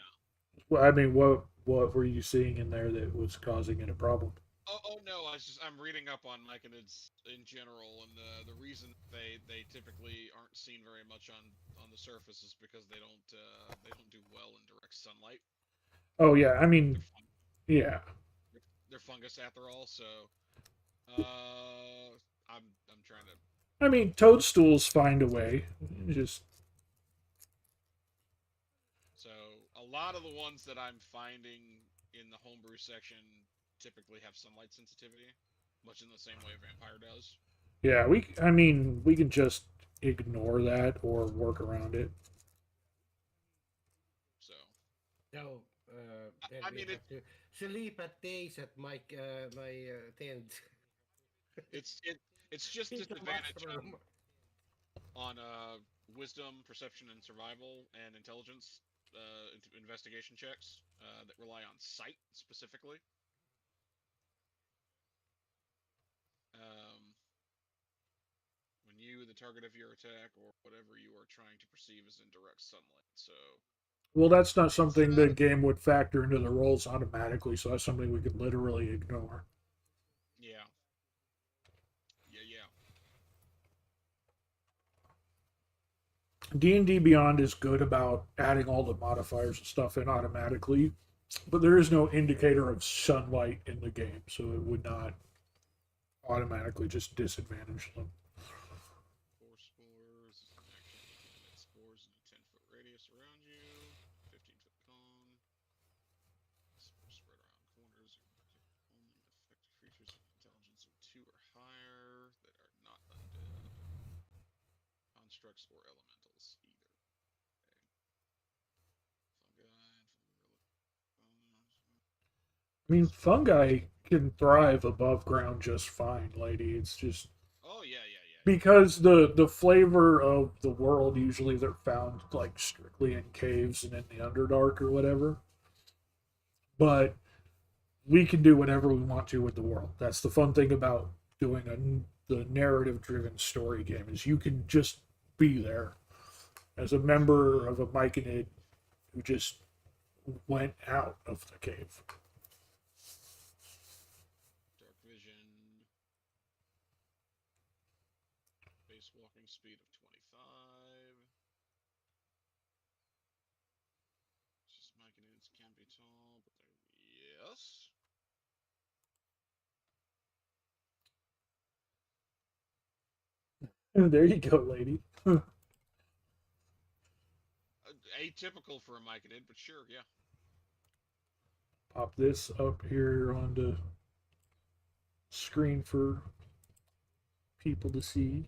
[SPEAKER 1] Well, I mean, what were you seeing in there that was causing it a problem?
[SPEAKER 5] Oh no, I'm reading up on myconids in general, and the reason they typically aren't seen very much on the surface is because they don't do well in direct sunlight.
[SPEAKER 1] Oh yeah, I
[SPEAKER 5] They're
[SPEAKER 1] mean, yeah.
[SPEAKER 5] they're fungus after all, so uh, I'm trying to.
[SPEAKER 1] I mean, toadstools find a way. Just
[SPEAKER 5] So a lot of the ones that I'm finding in the homebrew section typically have sunlight sensitivity, much in the same way a vampire does.
[SPEAKER 1] yeah, we. I mean, we can just ignore that or work around it.
[SPEAKER 5] So
[SPEAKER 6] So then
[SPEAKER 5] I
[SPEAKER 6] we
[SPEAKER 5] mean
[SPEAKER 6] have to sleep at days at my tent.
[SPEAKER 5] it's just
[SPEAKER 6] Eat a
[SPEAKER 5] disadvantage
[SPEAKER 6] mushroom.
[SPEAKER 5] on wisdom, perception, and survival, and intelligence investigation checks that rely on sight specifically. Um, when you, the target of your attack, or whatever you are trying to perceive is in direct sunlight. So
[SPEAKER 1] Well, that's not
[SPEAKER 5] it's
[SPEAKER 1] something the game would factor into the rolls automatically, so that's something we could literally ignore.
[SPEAKER 5] yeah, yeah.
[SPEAKER 1] D&D Beyond is good about adding all the modifiers and stuff in automatically, but there is no indicator of sunlight in the game, so it would not automatically just disadvantage them.
[SPEAKER 5] Four spores is an action. You can emit spores in a 10-foot radius around you. 15-foot cone. Spores spread around corners. Only affect creatures with intelligence of 2 or higher that are not undead, constructs, or elementals either. Okay.
[SPEAKER 1] I mean,
[SPEAKER 5] Spores.
[SPEAKER 1] fungi can thrive above ground just fine, lady. It's just
[SPEAKER 5] Oh yeah.
[SPEAKER 1] because the flavor of the world usually they're found like strictly in caves and in the Underdark or whatever. But we can do whatever we want to with the world. That's the fun thing about doing the narrative driven story game is you can just be there as a member of a Myconid who just went out of the cave.
[SPEAKER 5] Dark vision. Base walking speed of 25. Just Myconids can be tall, but they're yes.
[SPEAKER 1] There you go, lady.
[SPEAKER 5] Atypical for a Myconid, but sure, yeah.
[SPEAKER 1] Pop this up here on the screen for people to see.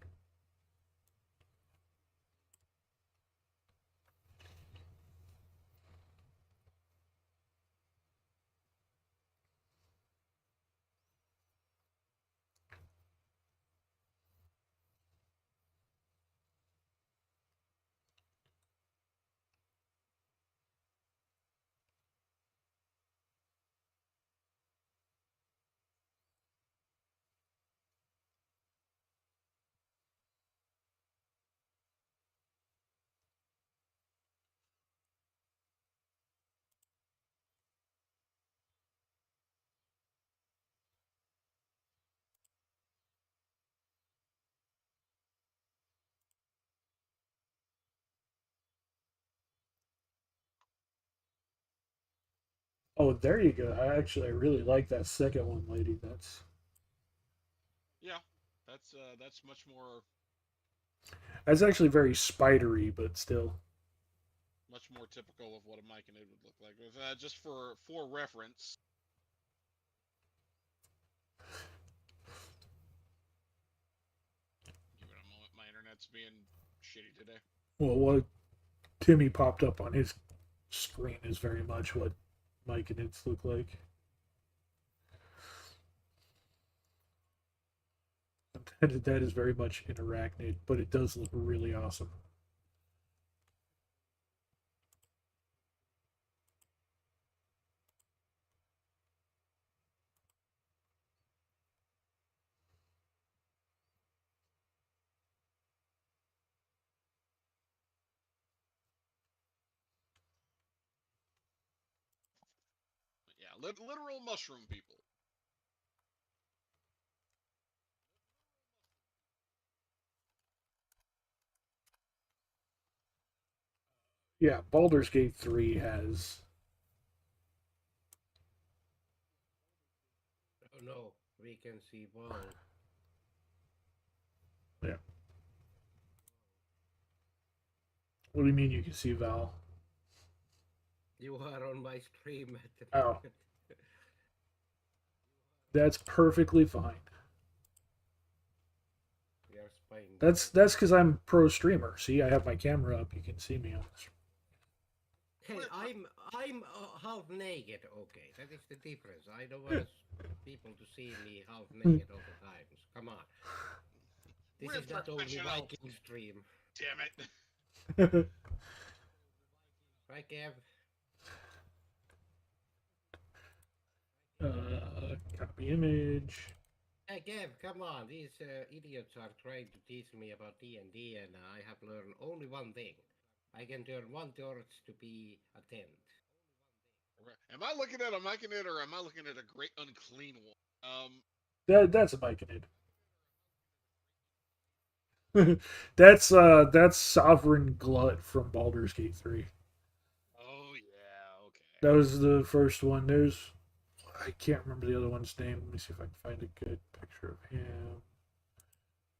[SPEAKER 1] Oh, there you go. I really like that second one, lady. That's
[SPEAKER 5] Yeah. That's much more
[SPEAKER 1] That's actually very spidery, but still.
[SPEAKER 5] typical of what a myconid would look like. With, just for reference, give it a moment. My internet's being shitty today.
[SPEAKER 1] Well, what Timmy popped up on his screen is very much what Mike and its look like. That is very much an arachnid, but it does look really awesome.
[SPEAKER 5] Yeah, literal mushroom people.
[SPEAKER 1] Yeah, Baldur's Gate 3 has.
[SPEAKER 6] Oh no, we can see Val.
[SPEAKER 1] Yeah. What do you mean you can see Val?
[SPEAKER 6] You are on my stream at the
[SPEAKER 1] Oh.
[SPEAKER 6] moment.
[SPEAKER 1] That's perfectly fine.
[SPEAKER 6] We are spying.
[SPEAKER 1] That's because I'm pro streamer. See, I have my camera up. You can see me on this.
[SPEAKER 6] Hey, I'm half naked. Okay, that is the difference. I don't want people to see me half naked all the time. Come on. This
[SPEAKER 5] We're
[SPEAKER 6] is not only
[SPEAKER 5] professionals.
[SPEAKER 6] Viking stream.
[SPEAKER 5] Damn it.
[SPEAKER 6] Right, Kev?
[SPEAKER 1] Copy image.
[SPEAKER 6] Hey, Kev, come on. These idiots are trying to teach me about D&D, and I have learned only one thing. I can turn one torch to be a tent.
[SPEAKER 5] Am I looking at a myconid or am I looking at a great unclean one?
[SPEAKER 1] That's a Myconid. That's Sovereign Glut from Baldur's Gate 3.
[SPEAKER 5] Oh yeah, okay.
[SPEAKER 1] That was the first one. I can't remember the other one's name. Let me see if I can find a good picture of him.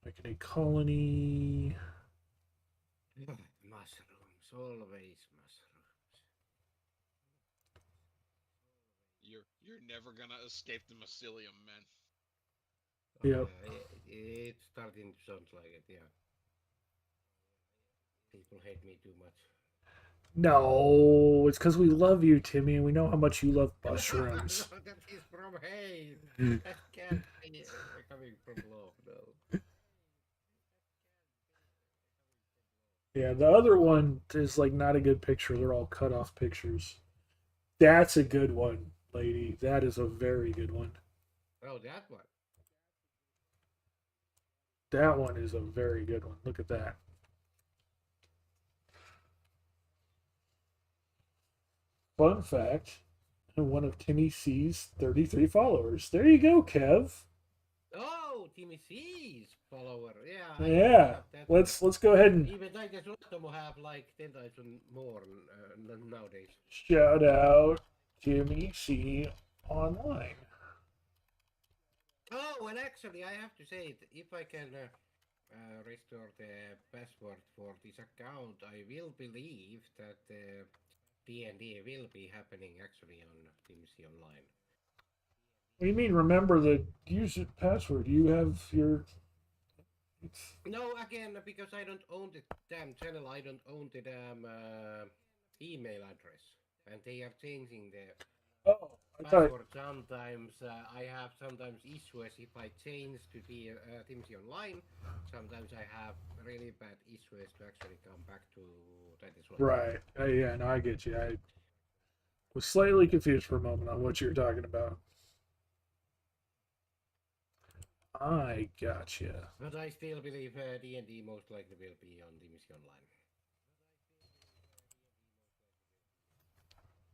[SPEAKER 1] Myconid Colony.
[SPEAKER 6] Mushrooms, always mushrooms.
[SPEAKER 5] You're never gonna escape the mycelium, man.
[SPEAKER 1] Yep.
[SPEAKER 6] It's starting to sound like it, yeah. People hate me too much.
[SPEAKER 1] No, it's because we love you, Timmy, and we know how much you love mushrooms.
[SPEAKER 6] No, that is from hate. That can't be coming from love, no.
[SPEAKER 1] Yeah, the other one is like not a good picture. They're all cut off pictures. That's a good one, lady. That is a very good one.
[SPEAKER 6] Oh, that one.
[SPEAKER 1] That one is a very good one. Look at that. Fun fact, one of Timmy C's 33 followers. There you go, Kev.
[SPEAKER 6] Oh, Timmy C's follower. Yeah.
[SPEAKER 1] Yeah. Let's go ahead and
[SPEAKER 6] Even I guess Rotomo have like 10 times more nowadays.
[SPEAKER 1] shout out Timmy C online.
[SPEAKER 6] Oh, and actually, I have to say, if I can restore the password for this account, I will believe that D&D will be happening actually on TeamC Online.
[SPEAKER 1] What do you mean? Remember the user password. You have your.
[SPEAKER 6] No, again, because I don't own the damn channel, I don't own the damn email address, and they are changing the
[SPEAKER 1] Oh, I thought.
[SPEAKER 6] password sometimes. I have sometimes issues if I change to be TeamC Online. Sometimes I have really bad issues to actually come back to that as well.
[SPEAKER 1] Right. Yeah, no, I get you. I was slightly confused for a moment on what you were talking about. I gotcha.
[SPEAKER 6] But I still believe D&D most likely will be on TeamC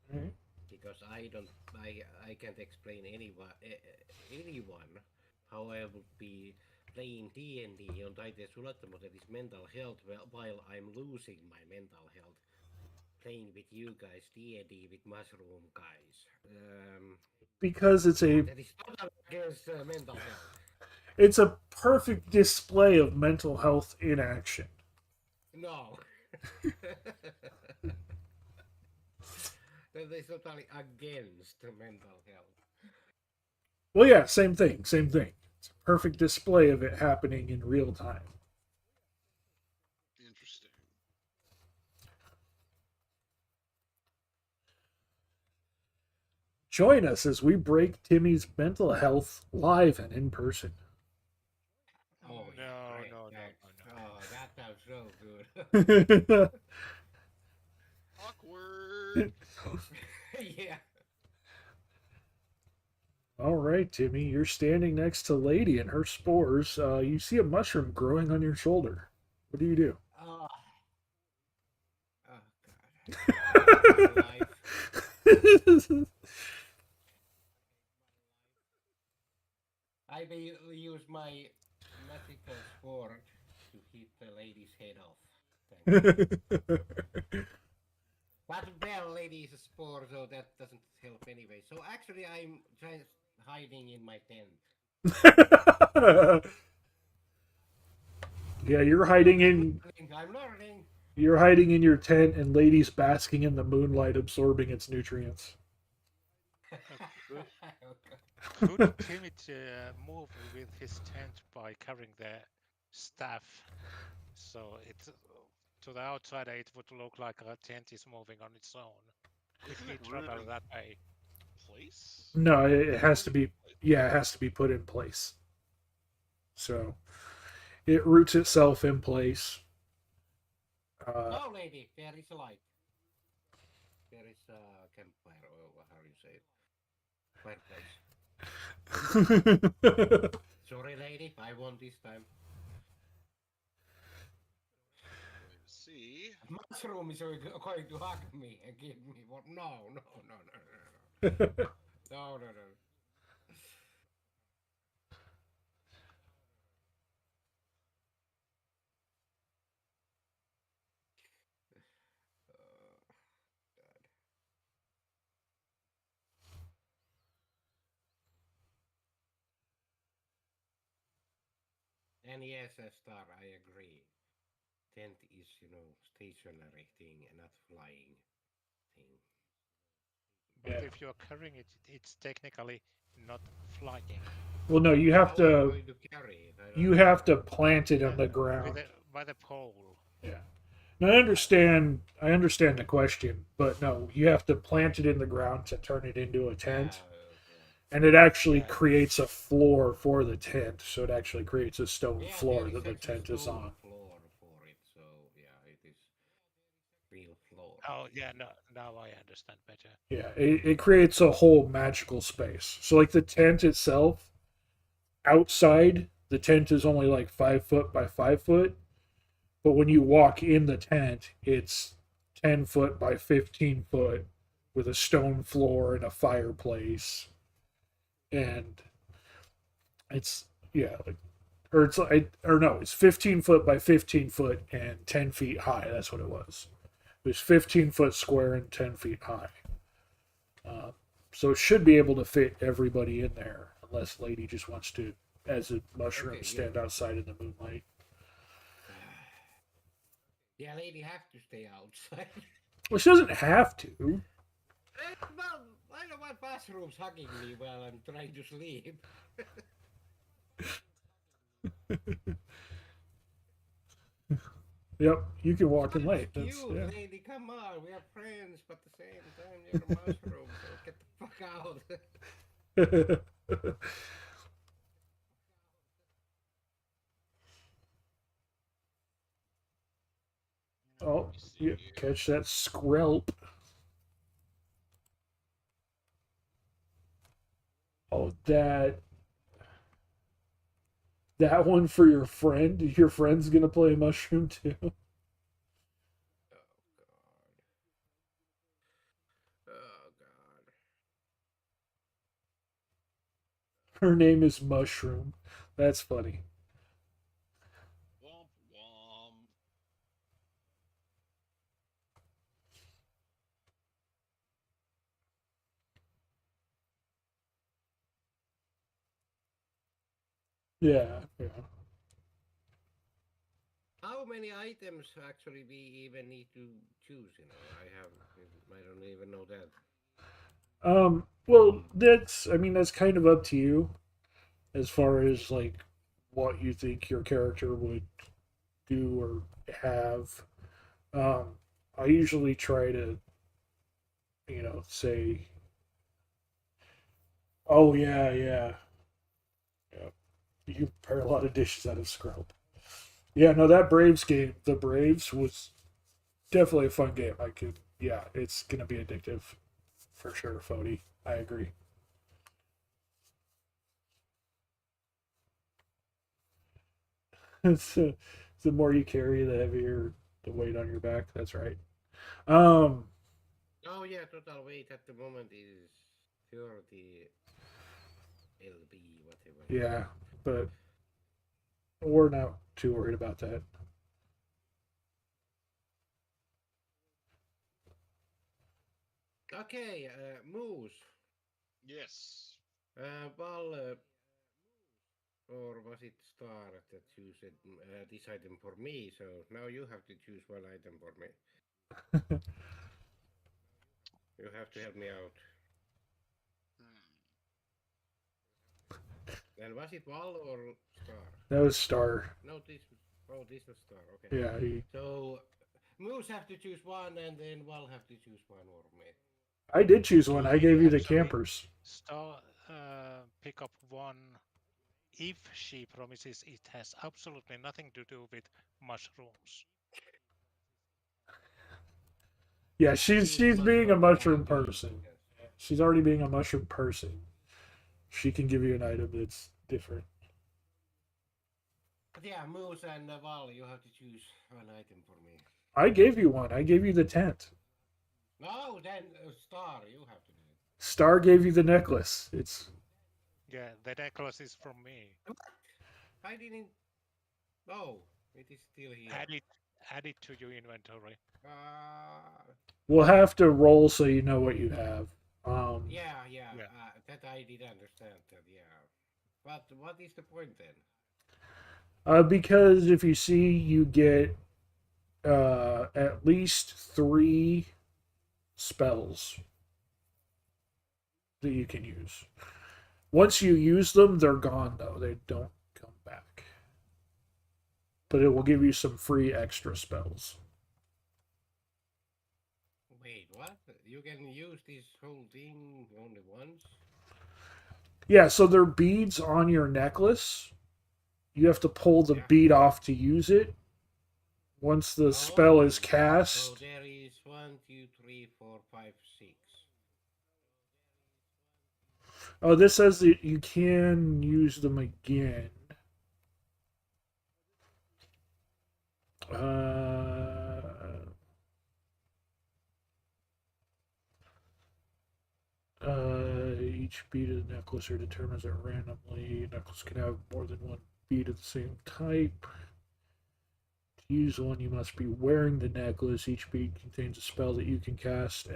[SPEAKER 6] Online.
[SPEAKER 1] Right.
[SPEAKER 6] Because I can't explain anyone how I would be playing D&D on Taite Sulattomo that is mental health while I'm losing my mental health playing with you guys D&D with mushroom guys.
[SPEAKER 1] Because it's a
[SPEAKER 6] That is total against mental health.
[SPEAKER 1] it's a perfect display of mental health in action.
[SPEAKER 6] No. That is totally against mental health.
[SPEAKER 1] Well, yeah, same thing, same thing. It's a perfect display of it happening in real time.
[SPEAKER 5] Interesting.
[SPEAKER 1] Join us as we break Timmy's mental health live and in person.
[SPEAKER 6] Oh,
[SPEAKER 4] No,
[SPEAKER 6] yeah, great.
[SPEAKER 4] no, no,
[SPEAKER 6] Thanks.
[SPEAKER 4] no, no.
[SPEAKER 6] Oh, that sounds so good.
[SPEAKER 5] Awkward.
[SPEAKER 6] Yeah.
[SPEAKER 1] All right, Timmy, you're standing next to Lady and her spores. You see a mushroom growing on your shoulder. What do you do?
[SPEAKER 6] Oh. Oh, God. My life. I will use my magical sword to hit the lady's head off. Thank you. But well, lady is a spore, so that doesn't help anyway. So actually, I'm just hiding in my tent.
[SPEAKER 1] Yeah,
[SPEAKER 6] I'm learning.
[SPEAKER 1] you're hiding in your tent, and Lady's basking in the moonlight, absorbing its nutrients.
[SPEAKER 4] Good.
[SPEAKER 6] Okay.
[SPEAKER 4] Could Timmy move with his tent by carrying the staff? So it to the outsider it would look like a tent is moving on its own. Could
[SPEAKER 5] Isn't
[SPEAKER 4] he
[SPEAKER 5] it rooted
[SPEAKER 4] travel
[SPEAKER 5] in
[SPEAKER 4] that way?
[SPEAKER 5] place?
[SPEAKER 1] No, it has to be.
[SPEAKER 5] Place.
[SPEAKER 1] Yeah, it has to be put in place. So it roots itself in place.
[SPEAKER 6] Oh, lady, there is a light. There is a campfire, or how you say it? Fireplace. Sorry, lady, I won this time.
[SPEAKER 5] Going to see.
[SPEAKER 6] Mushroom is going to hug me and give me what? No, no, no, no, no, no, no, no. God. And yes, Star, I agree. Tent is, stationary thing and not flying thing.
[SPEAKER 4] But
[SPEAKER 1] Yeah.
[SPEAKER 4] if you're carrying it, it's technically not flying.
[SPEAKER 1] Well, no, you have
[SPEAKER 6] How are you
[SPEAKER 1] to.
[SPEAKER 6] going to carry it? I don't
[SPEAKER 1] You
[SPEAKER 6] know.
[SPEAKER 1] have to plant it on the
[SPEAKER 4] With
[SPEAKER 1] ground.
[SPEAKER 4] by the pole.
[SPEAKER 1] Yeah. Now, I understand. I understand the question, but no, you have to plant it in the ground to turn it into a
[SPEAKER 6] Yeah,
[SPEAKER 1] tent,
[SPEAKER 6] yeah.
[SPEAKER 1] and it actually
[SPEAKER 6] Yeah.
[SPEAKER 1] creates a floor for the tent. So it actually creates a stone
[SPEAKER 6] Yeah,
[SPEAKER 1] floor
[SPEAKER 6] there is
[SPEAKER 1] that the
[SPEAKER 6] actually
[SPEAKER 1] tent is
[SPEAKER 6] stone
[SPEAKER 1] on.
[SPEAKER 6] floor for it, so yeah, it is real floor.
[SPEAKER 4] Oh yeah, no, now I understand better.
[SPEAKER 1] Yeah, it creates a whole magical space. So like the tent itself, outside the tent is only like 5 foot by 5 foot, but when you walk in the tent, it's 10 foot by 15 foot with a stone floor and a fireplace, and it's yeah, like or it's like or no, it's 15 foot by 15 foot and 10 feet high. That's what it was. It was 15 foot square and 10 feet high. Uh, so it should be able to fit everybody in there, unless Lady just wants to, as a mushroom,
[SPEAKER 6] Okay,
[SPEAKER 1] stand outside in the moonlight.
[SPEAKER 6] Yeah, lady have to stay outside.
[SPEAKER 1] Well, she doesn't have to.
[SPEAKER 6] Well, I don't want mushrooms hugging me while I'm trying to sleep.
[SPEAKER 1] Yep, you can walk in
[SPEAKER 6] That's
[SPEAKER 1] late.
[SPEAKER 6] cute,
[SPEAKER 1] That's yeah.
[SPEAKER 6] lady. Come on, we are friends, but at the same time you're a mushroom, so get the fuck out.
[SPEAKER 1] Oh,
[SPEAKER 5] Let me see
[SPEAKER 1] you
[SPEAKER 5] here.
[SPEAKER 1] catch that skrelp. Oh, that one for your friend. Your friend's gonna play mushroom too.
[SPEAKER 6] Oh god. Oh god.
[SPEAKER 1] Her name is Mushroom. That's funny.
[SPEAKER 5] Womp womp.
[SPEAKER 1] Yeah, yeah.
[SPEAKER 6] how many items actually we even need to choose? You know, I don't even know that.
[SPEAKER 1] Well, that's kind of up to you as far as like what you think your character would do or have. Um, I usually try to, say, oh yeah, you can prepare a lot of dishes out of scrub. Yeah, no, that Braves game, the Braves was definitely a fun game. Yeah, it's gonna be addictive for sure, Fody. I agree. So, the more you carry, the heavier the weight on your back. That's right. Um,
[SPEAKER 6] Oh yeah, total weight at the moment is 30 lb, whatever you
[SPEAKER 1] yeah,
[SPEAKER 6] call it.
[SPEAKER 1] but we're not too worried about that.
[SPEAKER 6] Okay, Moose.
[SPEAKER 5] Yes.
[SPEAKER 6] Well, or was it Star that choose this item for me? So now you have to choose one item for me. You have to help me out.
[SPEAKER 5] Hmm.
[SPEAKER 6] And was it Val or Star?
[SPEAKER 1] That was Star.
[SPEAKER 6] No, this was Star. Okay.
[SPEAKER 1] Yeah,
[SPEAKER 6] So Moose have to choose one, and then Val have to choose one for me.
[SPEAKER 1] I did choose one. I gave you the
[SPEAKER 4] Actually,
[SPEAKER 1] campers.
[SPEAKER 4] Star pick up one if she promises it has absolutely nothing to do with mushrooms.
[SPEAKER 1] Yeah,
[SPEAKER 6] She is
[SPEAKER 1] she's being a
[SPEAKER 6] mushroom
[SPEAKER 1] mushroom
[SPEAKER 6] angry.
[SPEAKER 1] person.
[SPEAKER 6] Yes.
[SPEAKER 1] She's already being a mushroom person. She can give you an item that's different.
[SPEAKER 6] But yeah, Moose and Val, you have to choose one item for me.
[SPEAKER 1] I gave you one. I gave you the tent.
[SPEAKER 6] No, then Star, you have to do it.
[SPEAKER 1] Star gave you the necklace. It's
[SPEAKER 4] Yeah, the necklace is from me.
[SPEAKER 6] What? I didn't. Oh, it is still here.
[SPEAKER 4] Add it to your inventory.
[SPEAKER 6] Uh,
[SPEAKER 1] we'll have to roll so you know what you have. Um,
[SPEAKER 6] yeah.
[SPEAKER 4] Yeah.
[SPEAKER 6] That I did understand. That, yeah. But what is the point then?
[SPEAKER 1] because if you see, you get at least 3 spells that you can use. Once you use them, they're gone though. They don't come back. But it will give you some free extra spells.
[SPEAKER 6] Wait, what? You can use this whole thing only once?
[SPEAKER 1] Yeah, so they're beads on your necklace. You have to pull the
[SPEAKER 6] Yeah.
[SPEAKER 1] bead off to use it. Once the spell is
[SPEAKER 6] So
[SPEAKER 1] cast,
[SPEAKER 6] there is 1, 2, 3, 4, 5, 6.
[SPEAKER 1] oh, this says that you can use them again. Uh, each bead of the necklace are determines it randomly. Necklace can have more than one bead of the same type. To use one, you must be wearing the necklace. Each bead contains a spell that you can cast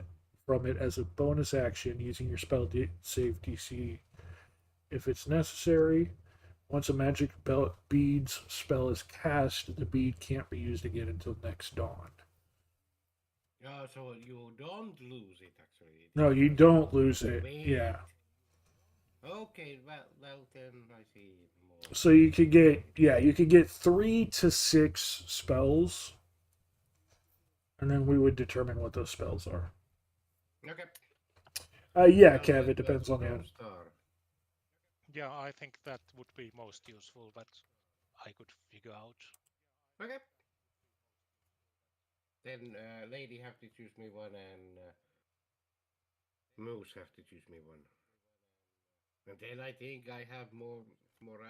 [SPEAKER 1] from it as a bonus action using your save DC if it's necessary. Once a magic bead's spell is cast, the bead can't be used again until next dawn.
[SPEAKER 6] Yeah, so you don't lose it actually.
[SPEAKER 1] No, you don't lose it.
[SPEAKER 6] Wait.
[SPEAKER 1] Yeah.
[SPEAKER 6] Okay, well then I see more.
[SPEAKER 1] So you could get 3 to 6 spells, and then we would determine what those spells are.
[SPEAKER 6] Okay.
[SPEAKER 1] Yeah,
[SPEAKER 6] Well,
[SPEAKER 1] Kev, it depends on the
[SPEAKER 6] go
[SPEAKER 1] end.
[SPEAKER 6] Star.
[SPEAKER 4] Yeah, I think that would be most useful that I could figure out.
[SPEAKER 6] Okay. Then lady have to choose me one, and moose have to choose me one. And then I think I have more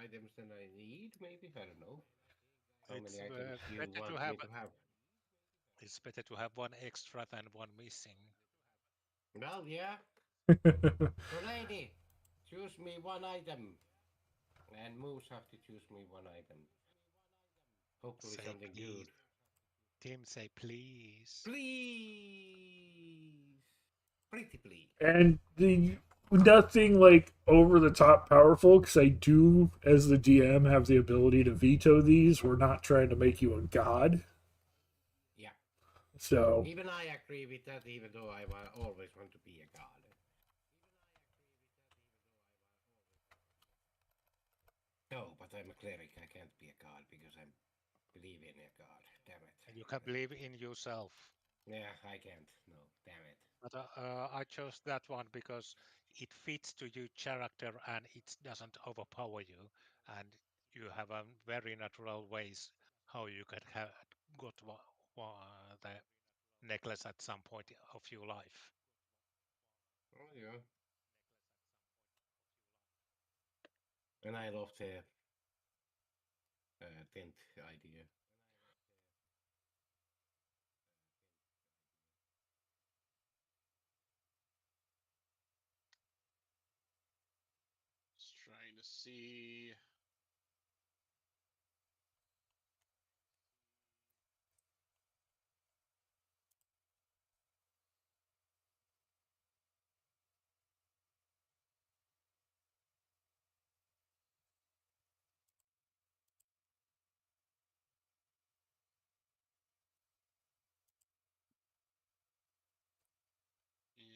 [SPEAKER 6] items than I need. Maybe I don't know how
[SPEAKER 4] It's
[SPEAKER 6] many items you
[SPEAKER 4] better to
[SPEAKER 6] want
[SPEAKER 4] have
[SPEAKER 6] me to have.
[SPEAKER 4] it's better to have one extra than one missing.
[SPEAKER 6] Well, yeah. So lady, choose me one item, and moose have to choose me one item. Hopefully
[SPEAKER 4] Say
[SPEAKER 6] something
[SPEAKER 4] please.
[SPEAKER 6] good.
[SPEAKER 4] Tim, say please.
[SPEAKER 6] Please, pretty please.
[SPEAKER 1] And nothing like over the top powerful, because I do, as the DM, have the ability to veto these. We're not trying to make you a god.
[SPEAKER 6] Yeah.
[SPEAKER 1] So,
[SPEAKER 6] Even I agree with that, even though I always want to be a god. No, but I'm a cleric. I can't be a god because I believe in a god. Damn it.
[SPEAKER 4] And you can believe in yourself.
[SPEAKER 6] Yeah, I can't. No, damn it.
[SPEAKER 4] But I chose that one because it fits to your character and it doesn't overpower you, and you have a very natural ways how you can have got the necklace at some point of your life.
[SPEAKER 6] Oh, yeah. And I love the tent idea.
[SPEAKER 5] Just trying to see.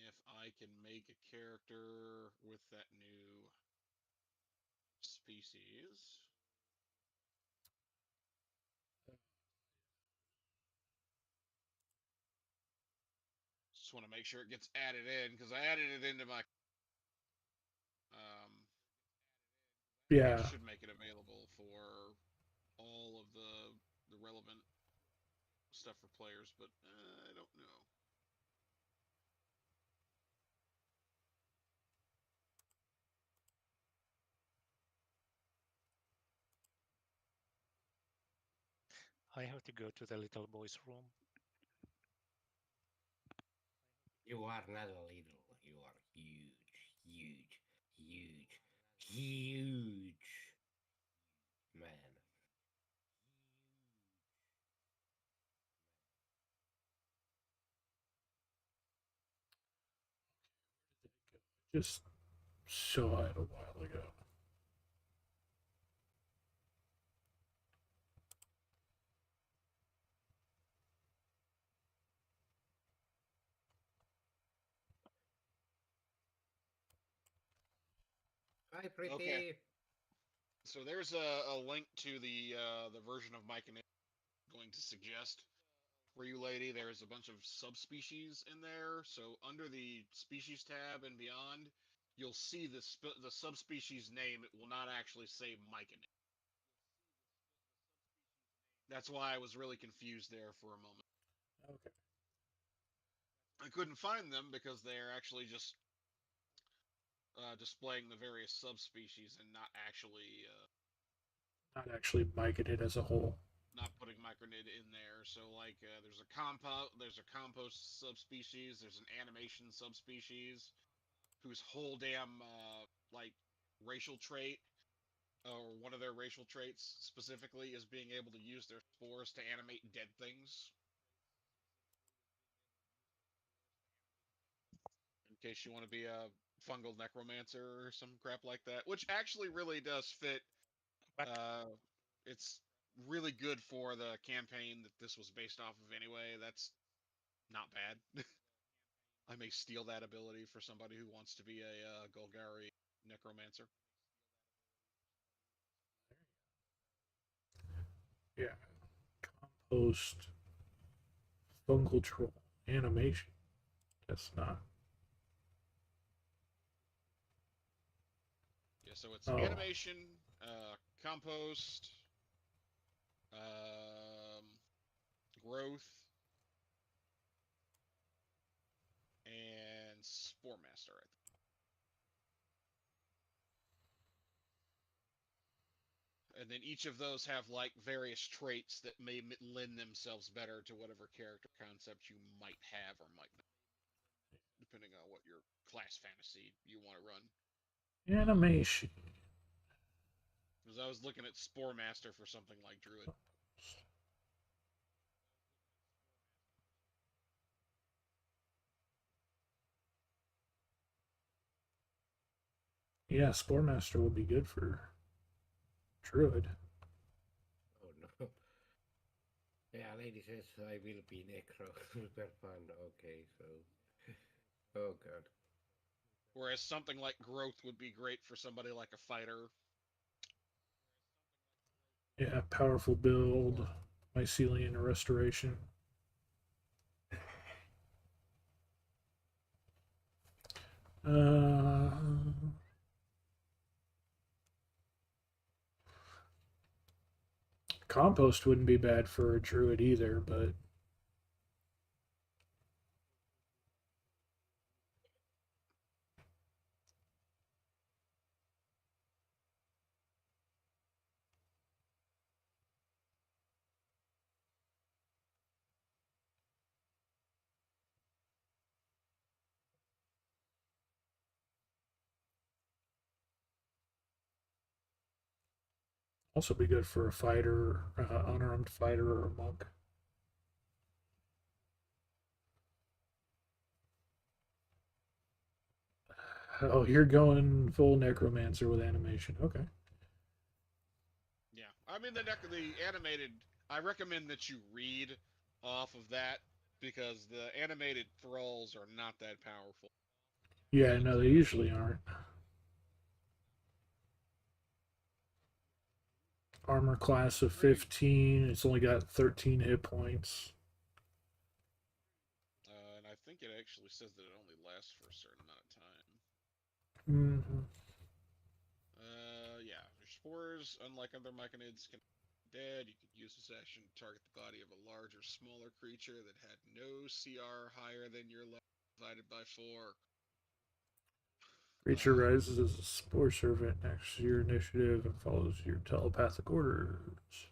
[SPEAKER 5] If I can make a character with that new species. Just want to make sure it gets added in because I added it into my. It
[SPEAKER 1] yeah.
[SPEAKER 5] should make it available for all of the relevant stuff for players, but I don't know.
[SPEAKER 4] I have to go to the little boy's room.
[SPEAKER 6] You are not a little. You are huge, huge, huge, huge man.
[SPEAKER 1] Just saw it a while ago.
[SPEAKER 6] Hi, pretty.
[SPEAKER 5] Okay, so there's a link to the version of Mike and I'm going to suggest for you, lady. There's a bunch of subspecies in there. So under the species tab and beyond, you'll see the subspecies name. It will not actually say Mike. That's why I was really confused there for a moment.
[SPEAKER 1] Okay.
[SPEAKER 5] I couldn't find them because they're actually just displaying the various subspecies and not actually
[SPEAKER 1] Not actually miking it as a whole.
[SPEAKER 5] not putting micronid in there. So like there's a compost subspecies, there's an animation subspecies whose whole damn like racial trait or one of their racial traits specifically is being able to use their spores to animate dead things. In case you want to be a fungal necromancer or some crap like that, which actually really does fit.
[SPEAKER 4] But
[SPEAKER 5] Uh, it's really good for the campaign that this was based off of anyway. That's not bad. I may steal that ability for somebody who wants to be a Golgari necromancer.
[SPEAKER 1] Yeah. Compost fungal troll animation. That's not.
[SPEAKER 5] Yeah, so it's
[SPEAKER 1] Oh.
[SPEAKER 5] animation, compost, um, growth, and spore master. I think. And then each of those have like various traits that may lend themselves better to whatever character concept you might have or might not, depending on what your class fantasy you want to run.
[SPEAKER 1] Animation.
[SPEAKER 5] Because I was looking at spore master for something like druid.
[SPEAKER 1] Yeah, Spore Master would be good for Druid.
[SPEAKER 6] Oh no. Yeah, lady says I will be necro. Super fun. Okay, so. Oh god.
[SPEAKER 5] Whereas something like growth would be great for somebody like a fighter.
[SPEAKER 1] Yeah, powerful build, Mycelian Restoration. Uh, Compost wouldn't be bad for a Druid either, but also be good for a fighter, unarmed fighter, or a monk. Oh, you're going full necromancer with animation. Okay.
[SPEAKER 5] Yeah, I mean the animated. I recommend that you read off of that because the animated thralls are not that powerful.
[SPEAKER 1] Yeah, no, they usually aren't. Armor class of 15. It's only got 13 hit points.
[SPEAKER 5] And I think it actually says that it only lasts for a certain amount of time.
[SPEAKER 1] Mm-hmm.
[SPEAKER 5] Yeah. Your spores, unlike other mechanids, can be dead. You could use this action to target the body of a large or smaller creature that had no CR higher than your level divided by 4.
[SPEAKER 1] Creature rises as a spore servant next to your initiative and follows your telepathic orders.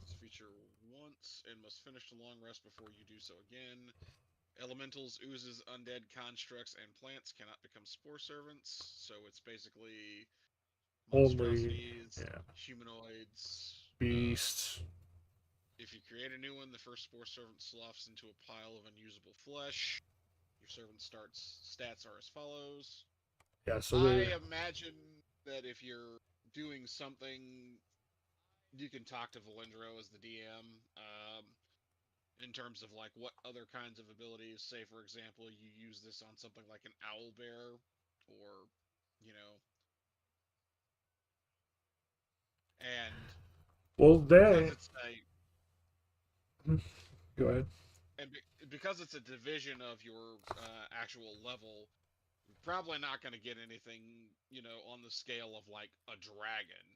[SPEAKER 5] This feature once and must finish the long rest before you do so again. Elementals, oozes, undead constructs, and plants cannot become spore servants, so it's basically
[SPEAKER 1] Only,
[SPEAKER 5] monstrosities,
[SPEAKER 1] yeah,
[SPEAKER 5] humanoids.
[SPEAKER 1] beasts.
[SPEAKER 5] If you create a new one, the first spore servant sloughs into a pile of unusable flesh. Your servant stats are as follows.
[SPEAKER 1] Yeah, so
[SPEAKER 5] I
[SPEAKER 1] they.
[SPEAKER 5] imagine that if you're doing something, you can talk to Valendro as the DM. In terms of like what other kinds of abilities, say for example, you use this on something like an owl bear, or you know, and
[SPEAKER 1] Well,
[SPEAKER 5] because
[SPEAKER 1] they.
[SPEAKER 5] it's a
[SPEAKER 1] Go ahead.
[SPEAKER 5] because it's a division of your actual level, you're probably not going to get anything, on the scale of like a dragon.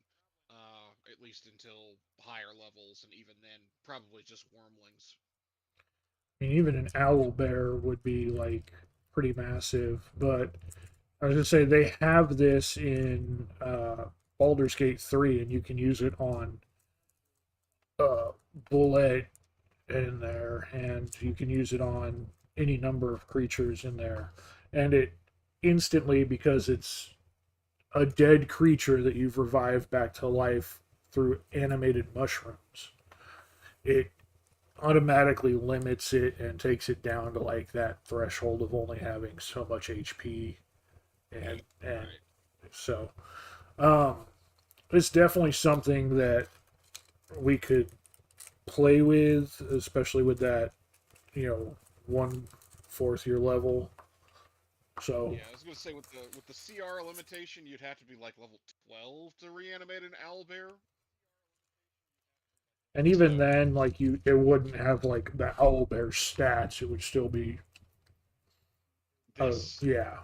[SPEAKER 5] At least until higher levels, and even then, probably just wormlings.
[SPEAKER 1] I mean, even an owl bear would be like pretty massive. But I was gonna say they have this in Baldur's Gate 3, and you can use it on Bullet in there, and you can use it on any number of creatures in there, and it instantly, because it's a dead creature that you've revived back to life through animated mushrooms, it automatically limits it and takes it down to like that threshold of only having so much HP, and
[SPEAKER 5] Right.
[SPEAKER 1] so um, it's definitely something that we could play with, especially with that, 1/4 year level. So,
[SPEAKER 5] Yeah, I was gonna say with the CR limitation, you'd have to be like level 12 to reanimate an owlbear.
[SPEAKER 1] and even
[SPEAKER 5] So
[SPEAKER 1] then, like it wouldn't have like the owlbear stats. It would still be,
[SPEAKER 5] this,
[SPEAKER 1] yeah,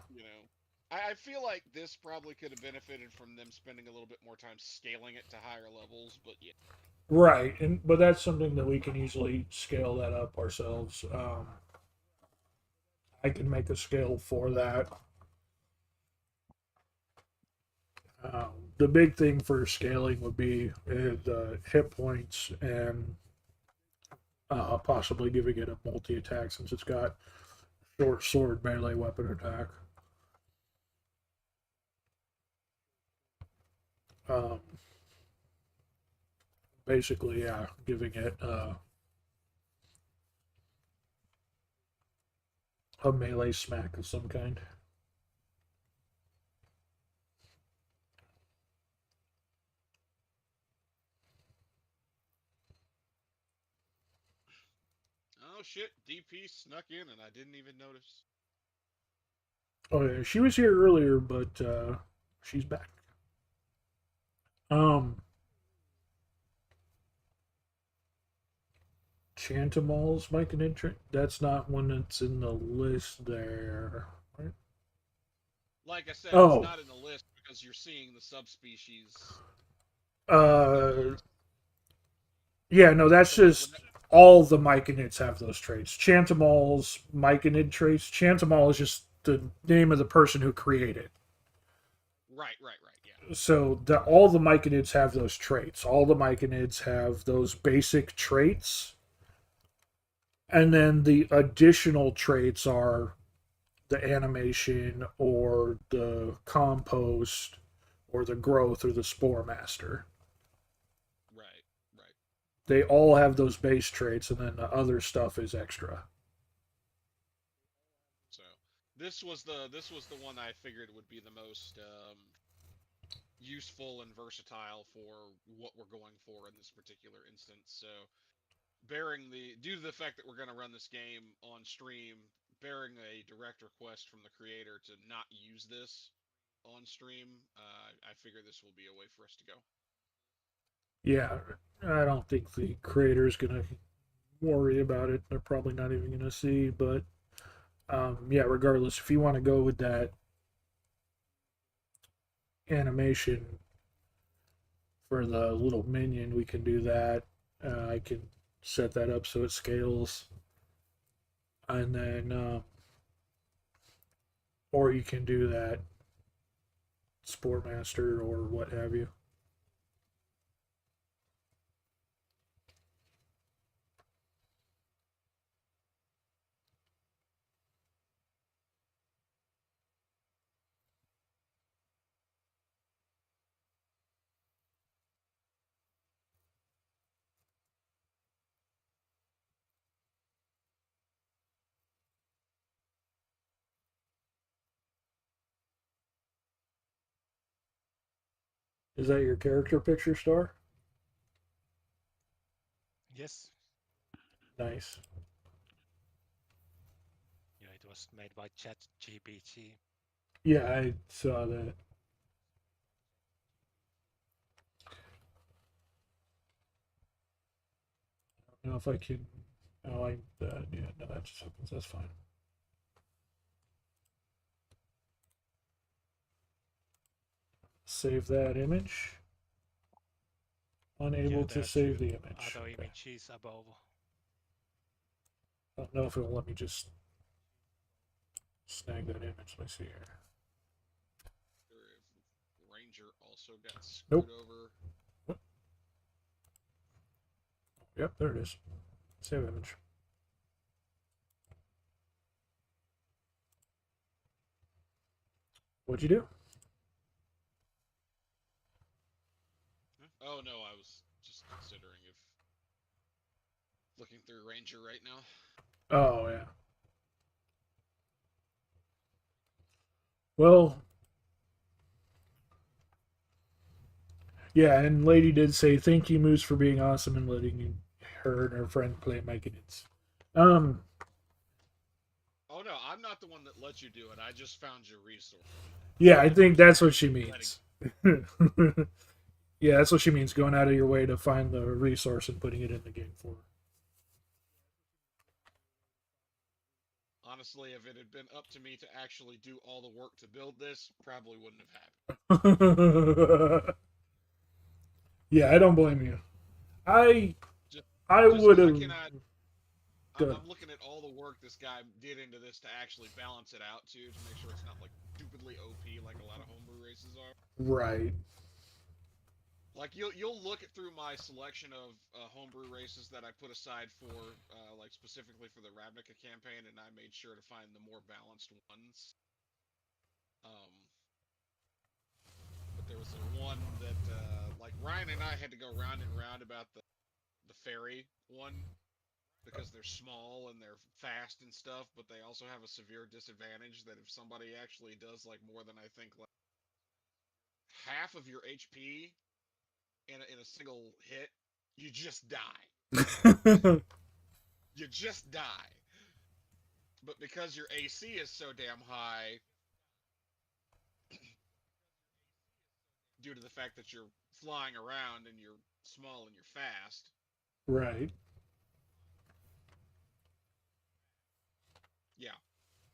[SPEAKER 5] I feel like this probably could have benefited from them spending a little bit more time scaling it to higher levels. But yeah,
[SPEAKER 1] right. And but that's something that we can easily scale that up ourselves. I can make a scale for that. The big thing for scaling would be the hit points and possibly giving it a multi attack since it's got short sword melee weapon attack. Um, Basically, yeah, giving it a melee smack of some kind.
[SPEAKER 5] shit, DP snuck in and I didn't even notice.
[SPEAKER 1] Oh yeah, she was here earlier, but she's back. Um, Chantamal's Mike and entrant. That's not one that's in the list there, right?
[SPEAKER 5] Like I said,
[SPEAKER 1] Oh.
[SPEAKER 5] it's not in the list because you're seeing the subspecies.
[SPEAKER 1] Uh, yeah, no, that's
[SPEAKER 5] So, like,
[SPEAKER 1] just all the Myconids have those traits. Chantamal's Myconid traits. Chantamal is just the name of the person who created.
[SPEAKER 5] right, yeah.
[SPEAKER 1] So all the Myconids have those traits. All the Myconids have those basic traits. And then the additional traits are the animation or the compost or the growth or the spore master.
[SPEAKER 5] Right.
[SPEAKER 1] They all have those base traits, and then the other stuff is extra.
[SPEAKER 5] So this was the one I figured would be the most useful and versatile for what we're going for in this particular instance. So due to the fact that we're going to run this game on stream, bearing a direct request from the creator to not use this on stream, I figure this will be a way for us to go.
[SPEAKER 1] Yeah, I don't think the creator's gonna worry about it. They're probably not even gonna see, but yeah, regardless, if you want to go with that animation for the little minion, we can do that. I can set that up so it scales, and then or you can do that Sport Master or what have you. Is that your character picture, Star?
[SPEAKER 4] Yes.
[SPEAKER 1] Nice.
[SPEAKER 4] Yeah, it was made by ChatGPT.
[SPEAKER 1] Yeah, I saw that. I don't know if I can. I like that. Yeah, no, that just happens. That's fine. Save that image. Unable
[SPEAKER 4] Yeah,
[SPEAKER 1] to
[SPEAKER 4] there are
[SPEAKER 1] save
[SPEAKER 4] two
[SPEAKER 1] the image.
[SPEAKER 4] other
[SPEAKER 1] Okay.
[SPEAKER 4] images above.
[SPEAKER 1] I don't know if it'll let me just snag that image. Let's see here.
[SPEAKER 5] Ranger also got screwed
[SPEAKER 1] Nope.
[SPEAKER 5] over.
[SPEAKER 1] What? Yep, there it is. Save image. What'd you do?
[SPEAKER 5] Oh no, I was just considering if looking through Ranger right now.
[SPEAKER 1] Oh, yeah. Well, yeah, and Lady did say thank you, Moose, for being awesome and letting her and her friend play Myconids.
[SPEAKER 5] Oh no, I'm not the one that let you do it. I just found your resource.
[SPEAKER 1] Yeah, I think that's what she means. Yeah, that's what she means, going out of your way to find the resource and putting it in the game for her.
[SPEAKER 5] Honestly, if it had been up to me to actually do all the work to build this, probably wouldn't have happened.
[SPEAKER 1] Yeah, I don't blame you. I
[SPEAKER 5] Just,
[SPEAKER 1] I
[SPEAKER 5] just
[SPEAKER 1] would
[SPEAKER 5] 'cause I
[SPEAKER 1] have.
[SPEAKER 5] cannot.
[SPEAKER 1] Good.
[SPEAKER 5] I'm looking at all the work this guy did into this to actually balance it out to make sure it's not like stupidly OP like a lot of homebrew races are.
[SPEAKER 1] Right.
[SPEAKER 5] Like you'll look at through my selection of homebrew races that I put aside for like specifically for the Ravnica campaign, and I made sure to find the more balanced ones. Um, but there was one that like Ryan and I had to go round and round about the fairy one because they're small and they're fast and stuff, but they also have a severe disadvantage that if somebody actually does like more than I think like half of your HP in a single hit, you just die. You just die. But because your AC is so damn high, due to the fact that you're flying around and you're small and you're fast,
[SPEAKER 1] Right.
[SPEAKER 5] yeah.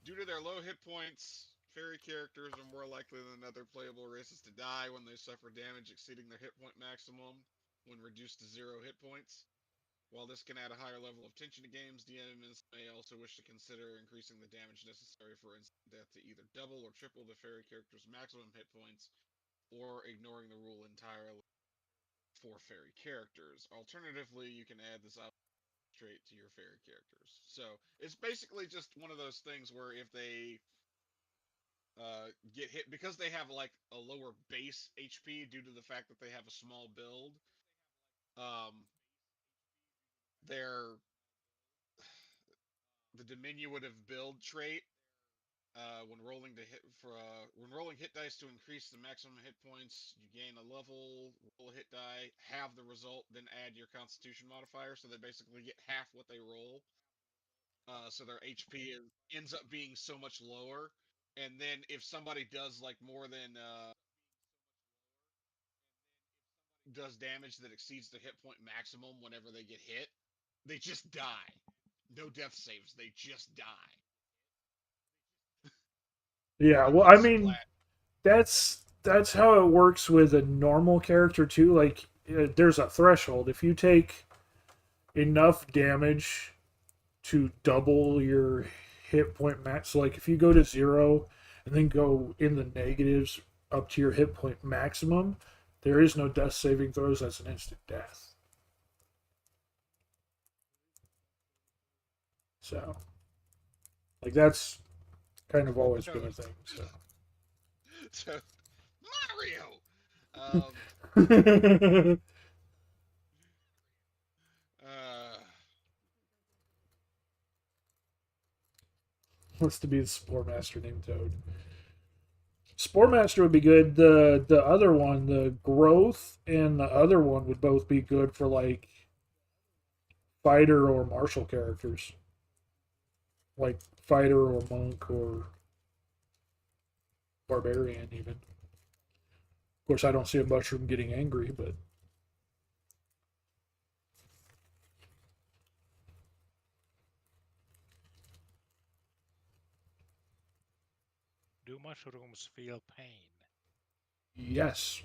[SPEAKER 5] Due to their low hit points, fairy characters are more likely than other playable races to die when they suffer damage exceeding their hit point maximum when reduced to 0 hit points. While this can add a higher level of tension to games, DMs may also wish to consider increasing the damage necessary for instant death to either double or triple the fairy character's maximum hit points, or ignoring the rule entirely for fairy characters. Alternatively, you can add this option straight to your fairy characters. So it's basically just one of those things where if they get hit because they have like a lower base HP due to the fact that they have a small build, um, their the diminutive build trait when rolling to hit for when rolling hit dice to increase the maximum hit points, you gain a level. Roll a hit die, have the result, then add your Constitution modifier, so they basically get half what they roll. So their HP ends up being so much lower. And then if somebody does like more than does damage that exceeds the hit point maximum whenever they get hit, they just die. No death saves. They just die.
[SPEAKER 1] Yeah,
[SPEAKER 5] They
[SPEAKER 1] well,
[SPEAKER 5] get
[SPEAKER 1] I mean,
[SPEAKER 5] splat.
[SPEAKER 1] that's how it works with a normal character too. Like, there's a threshold. If you take enough damage to double your hit point max, so like if you go to 0 and then go in the negatives up to your hit point maximum, there is no death saving throws. That's an instant death. So, like, that's kind of always been a
[SPEAKER 5] So,
[SPEAKER 1] thing. So.
[SPEAKER 5] so Mario. Um, uh,
[SPEAKER 1] Wants to be the Spore Master named Toad. Spore Master would be good. The other one, the Growth, and the other one would both be good for like fighter or martial characters, like fighter or monk or barbarian even. Of course, I don't see a mushroom getting angry, but
[SPEAKER 4] Do mushrooms feel pain?
[SPEAKER 1] yes,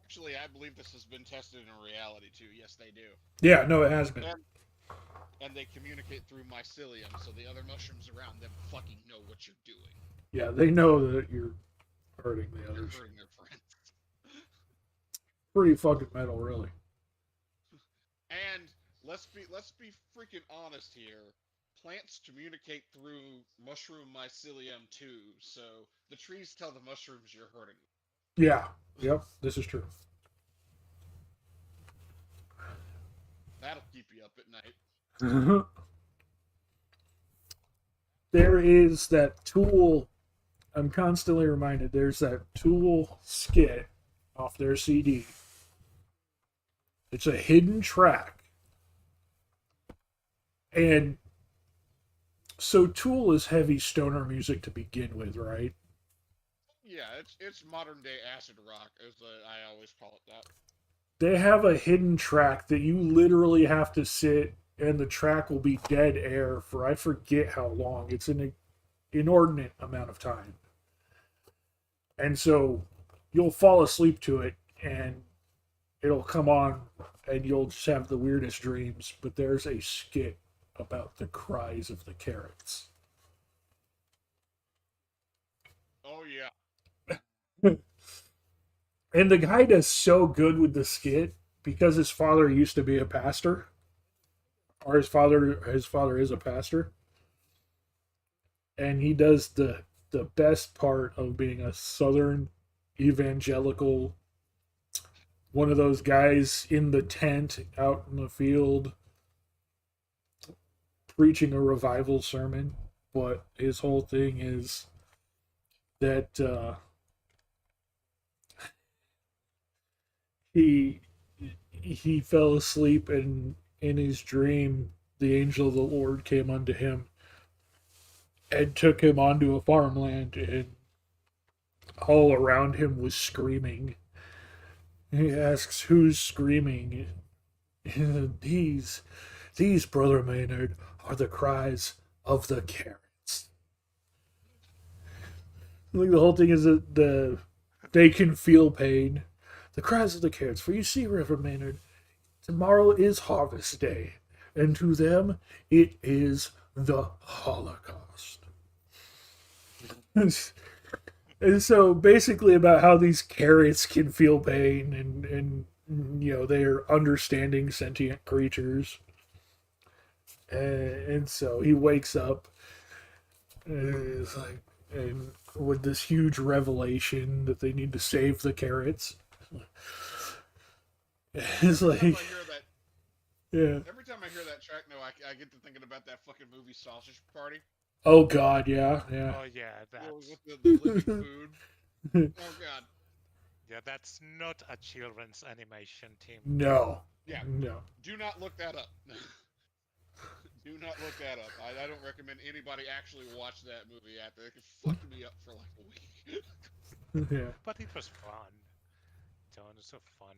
[SPEAKER 5] Actually, I believe this has been tested in reality too. Yes, they do.
[SPEAKER 1] yeah, no, it has been.
[SPEAKER 5] And they communicate through mycelium, so the other mushrooms around them fucking know what you're doing.
[SPEAKER 1] Yeah, they know that you're hurting the
[SPEAKER 5] You're
[SPEAKER 1] others.
[SPEAKER 5] hurting their friends.
[SPEAKER 1] Pretty fucking metal, really.
[SPEAKER 5] And let's be freaking honest here. Plants communicate through mushroom mycelium too, so the trees tell the mushrooms you're hurting.
[SPEAKER 1] Yeah, yep, this is true.
[SPEAKER 5] That'll keep you up at night.
[SPEAKER 1] There is that Tool. I'm constantly reminded there's that Tool skit off their CD. It's a hidden track. And so Tool is heavy stoner music to begin with, right?
[SPEAKER 5] Yeah, it's modern day acid rock, as I always call it that.
[SPEAKER 1] They have a hidden track that you literally have to sit and the track will be dead air for I forget how long. It's an inordinate amount of time. And so you'll fall asleep to it and it'll come on and you'll just have the weirdest dreams. But there's a skit about the cries of the carrots.
[SPEAKER 5] Oh yeah.
[SPEAKER 1] And the guy does so good with the skit because his father used to be a pastor, or his father is a pastor, and he does the best part of being a Southern evangelical, one of those guys in the tent out in the field preaching a revival sermon. But his whole thing is that he he fell asleep and in his dream, the angel of the Lord came unto him and took him onto a farmland, and all around him was screaming. He asks, "Who's screaming?" These, brother Maynard, are the cries of the carrots. Like the whole thing is that they can feel pain. The cries of the carrots. For you see, River Maynard, tomorrow is harvest day, and to them it is the Holocaust. And so basically about how these carrots can feel pain and they are understanding sentient creatures. And so he wakes up and is like, and with this huge revelation that they need to save the carrots. It's
[SPEAKER 5] Every
[SPEAKER 1] like,
[SPEAKER 5] time I hear that,
[SPEAKER 1] yeah.
[SPEAKER 5] every time I hear that track, no, I get to thinking about that fucking movie Sausage Party.
[SPEAKER 1] Oh God, yeah, yeah.
[SPEAKER 4] Oh yeah,
[SPEAKER 5] With
[SPEAKER 4] that's
[SPEAKER 5] the living food. Oh god.
[SPEAKER 4] yeah, that's not a children's animation team.
[SPEAKER 1] No,
[SPEAKER 5] Yeah.
[SPEAKER 1] no.
[SPEAKER 5] Do not look that up. Do not look that up. I don't recommend anybody actually watch that movie after. It fucked me up for like a week.
[SPEAKER 1] Yeah.
[SPEAKER 4] But it was fun. Tons of fun.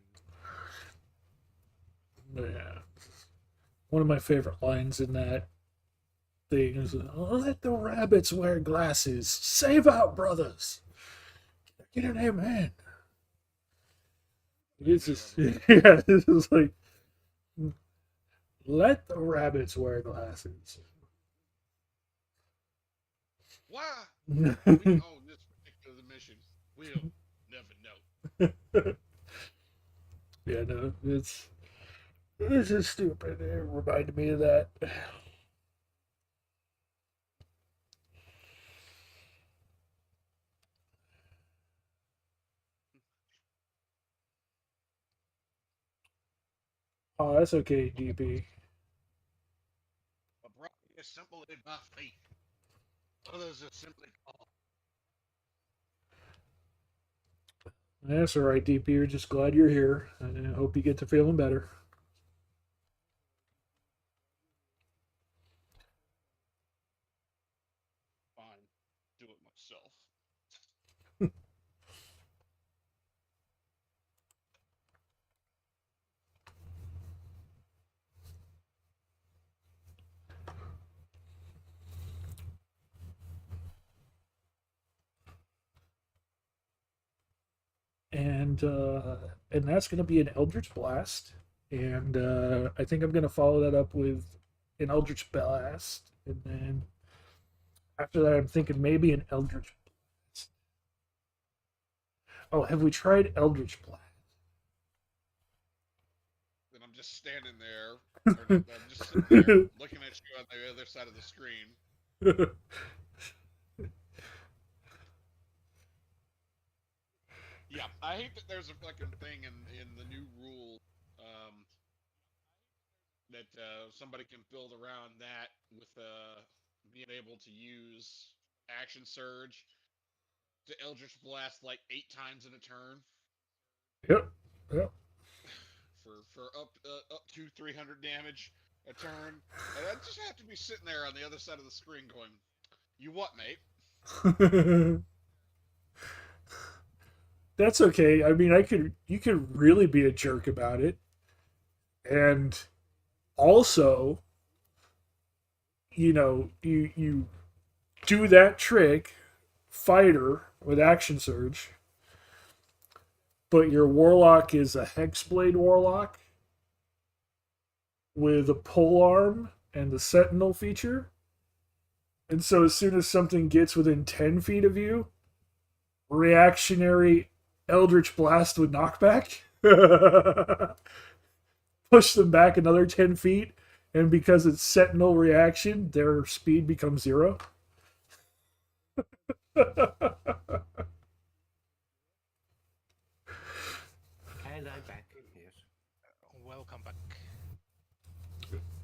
[SPEAKER 1] Yeah. One of my favorite lines in that thing is, "Let the rabbits wear glasses. Save out, brothers. Get an amen." It's just, yeah, this is like, let the rabbits wear glasses.
[SPEAKER 5] Why? We own this particular mission. We'll never know.
[SPEAKER 1] Yeah, no, it's just stupid. It reminded me of that. Oh, that's okay, DP.
[SPEAKER 5] A bride is simple in my faith. Others are simply called.
[SPEAKER 1] That's all right, DP. We're just glad you're here, and I hope you get to feeling better.
[SPEAKER 5] Fine. Do it myself.
[SPEAKER 1] and that's going to be an Eldritch Blast, and I think I'm going to follow that up with an Eldritch Blast, and then after that, I'm thinking maybe an Eldritch Blast. Oh, have we tried Eldritch Blast?
[SPEAKER 5] Then I'm just standing there. Or not, I'm just sitting there looking at you on the other side of the screen. Yeah, I hate that there's a fucking thing in the new rule that somebody can build around that with being able to use action surge to Eldritch Blast like 8 times in a turn
[SPEAKER 1] Yep. Yep.
[SPEAKER 5] for up to 300 damage a turn, and I just have to be sitting there on the other side of the screen going, "You what, mate?"
[SPEAKER 1] That's okay. I mean, you could really be a jerk about it, and also, you do that trick, fighter with action surge, but your warlock is a hexblade warlock with a pole arm and the sentinel feature, and so as soon as something gets within 10 feet of you, reactionary Eldritch Blast with knockback. Push them back another 10 feet, and because it's sentinel reaction, their speed becomes 0.
[SPEAKER 6] And I'm back. Yes.
[SPEAKER 4] Welcome back.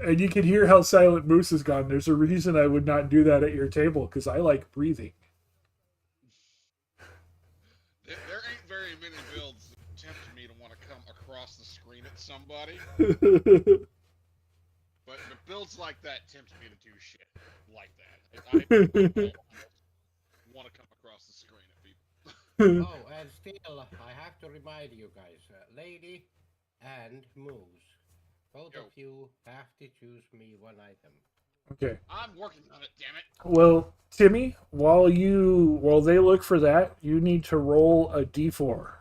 [SPEAKER 1] And you can hear how Silent Moose has gone. There's a reason I would not do that at your table, because I like breathing.
[SPEAKER 5] There ain't very many builds that tempt me to want to come across the screen at somebody. builds like that tempt me to do shit like that. I want to come across the screen at people.
[SPEAKER 6] Oh, and still, I have to remind you guys, lady and moose. Both of
[SPEAKER 5] Yo,
[SPEAKER 6] you have to choose me one item.
[SPEAKER 1] Okay.
[SPEAKER 5] I'm working on it. Damn it.
[SPEAKER 1] Well, Timmy, while they look for that, you need to roll a d4.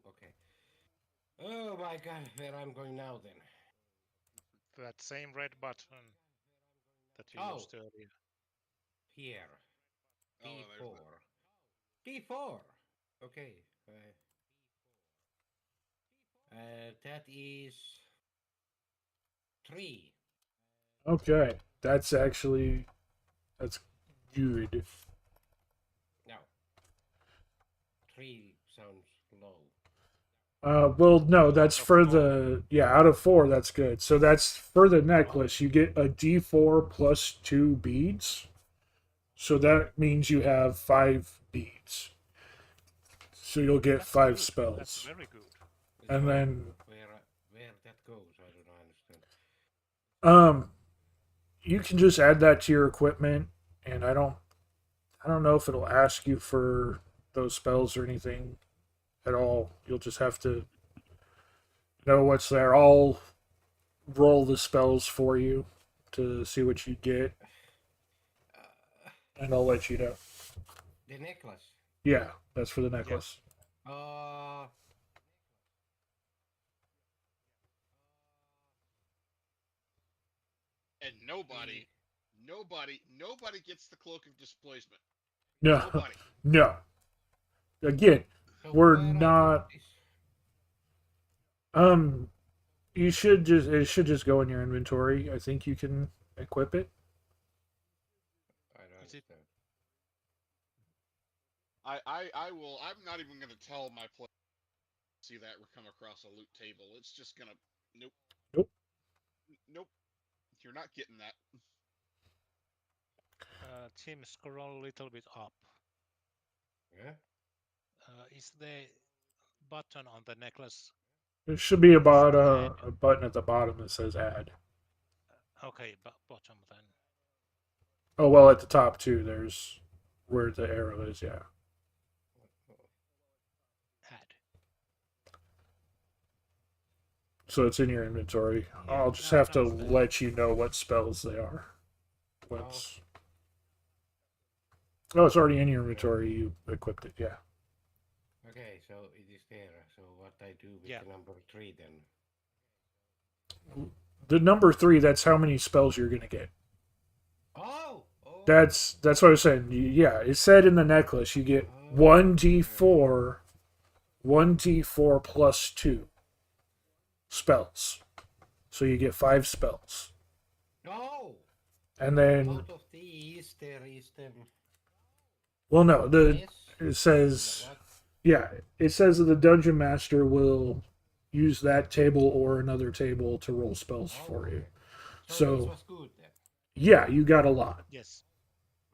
[SPEAKER 6] Okay. Oh my god, where I'm going now then?
[SPEAKER 4] That same red button that you
[SPEAKER 6] Oh,
[SPEAKER 4] used earlier.
[SPEAKER 6] here.
[SPEAKER 5] Oh, there's
[SPEAKER 6] D4.
[SPEAKER 5] the.
[SPEAKER 6] D4! Okay. That is 3.
[SPEAKER 1] Okay. That's good.
[SPEAKER 6] No. 3 sounds low.
[SPEAKER 1] Well, no, that's
[SPEAKER 4] Out of
[SPEAKER 1] for
[SPEAKER 4] four.
[SPEAKER 1] out of 4, that's good. So that's for the necklace. You get a d4 plus 2 beads. So that means you have 5 beads. So you'll get
[SPEAKER 4] That's
[SPEAKER 1] 5
[SPEAKER 4] good. That's
[SPEAKER 1] spells.
[SPEAKER 4] very good.
[SPEAKER 1] And
[SPEAKER 6] So,
[SPEAKER 1] then
[SPEAKER 6] where that goes, I don't understand.
[SPEAKER 1] you can just add that to your equipment, and I don't know if it'll ask you for those spells or anything at all. You'll just have to know what's there. I'll roll the spells for you to see what you get, and I'll let you know.
[SPEAKER 6] The necklace.
[SPEAKER 1] Yeah, that's for the necklace.
[SPEAKER 6] Uh,
[SPEAKER 5] And nobody gets the cloak of displacement.
[SPEAKER 1] No,
[SPEAKER 5] Nobody.
[SPEAKER 1] no. Again,
[SPEAKER 6] so
[SPEAKER 1] we're
[SPEAKER 6] where I
[SPEAKER 1] not.
[SPEAKER 6] put this?
[SPEAKER 1] Um, it should just go in your inventory. I think you can equip it.
[SPEAKER 6] I don't
[SPEAKER 4] Is it
[SPEAKER 6] understand.
[SPEAKER 5] I will. I'm not even gonna tell my player. See that we come across a loot table. It's just gonna. Nope.
[SPEAKER 1] Nope.
[SPEAKER 5] Nope. You're not getting that.
[SPEAKER 4] Tim, scroll a little bit up.
[SPEAKER 6] Yeah?
[SPEAKER 4] Is the button on the necklace?
[SPEAKER 1] There should be
[SPEAKER 4] Is it
[SPEAKER 1] about
[SPEAKER 4] add?
[SPEAKER 1] a button at the bottom that says add.
[SPEAKER 4] Okay, bottom then.
[SPEAKER 1] Oh well, at the top too. There's where the arrow is. Yeah.
[SPEAKER 4] Add.
[SPEAKER 1] So it's in your inventory.
[SPEAKER 4] Yeah,
[SPEAKER 1] I'll just
[SPEAKER 4] now
[SPEAKER 1] have to
[SPEAKER 4] it's there.
[SPEAKER 1] let you know what spells they are. Once. Oh, it's already in your inventory. You equipped it. Yeah.
[SPEAKER 6] Okay, so it is there. So what I do with
[SPEAKER 4] Yeah.
[SPEAKER 6] the number 3 then?
[SPEAKER 1] The number 3. That's how many spells you're gonna get.
[SPEAKER 6] Oh!
[SPEAKER 1] That's what I was saying. Yeah, it said in the necklace you get 1d4, 1d4 plus 2 spells. So you get 5 spells.
[SPEAKER 6] No!
[SPEAKER 1] And then,
[SPEAKER 6] Out of these, there is the.
[SPEAKER 1] well, no,
[SPEAKER 6] This.
[SPEAKER 1] it says,
[SPEAKER 6] What?
[SPEAKER 1] yeah, it says that the dungeon master will use that table or another table to roll spells for you.
[SPEAKER 6] Okay. So,
[SPEAKER 1] So,
[SPEAKER 6] this was good then.
[SPEAKER 1] yeah, you got a lot.
[SPEAKER 4] Yes.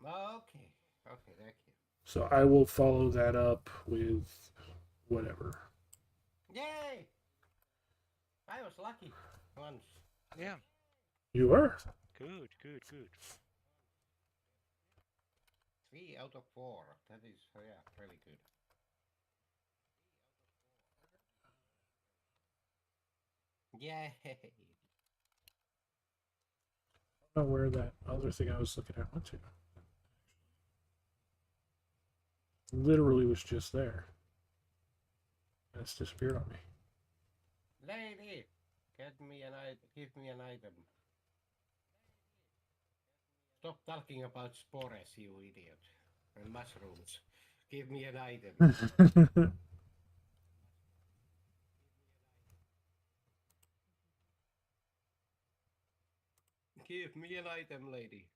[SPEAKER 6] Okay. Okay, thank you.
[SPEAKER 1] So I will follow that up with whatever.
[SPEAKER 6] Yay! I was lucky once.
[SPEAKER 4] Yeah.
[SPEAKER 1] You are?
[SPEAKER 4] Good, good, good.
[SPEAKER 6] 3 out of 4. That is, yeah, really good. Yay!
[SPEAKER 1] I don't know where that other thing I was looking at went to. Literally was just there. It's disappeared on me.
[SPEAKER 6] Lady, give me an item. Stop talking about spores, you idiot. And mushrooms. Give me an item. Give me an item, lady.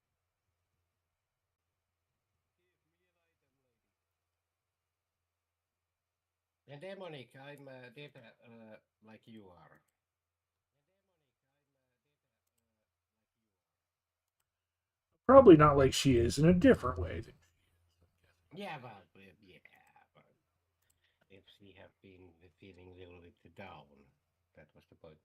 [SPEAKER 6] And demonic, I'm dead like you are.
[SPEAKER 1] Probably not like she is, in a different way.
[SPEAKER 6] Yeah, but if she have been feeling a little bit down, that was the point.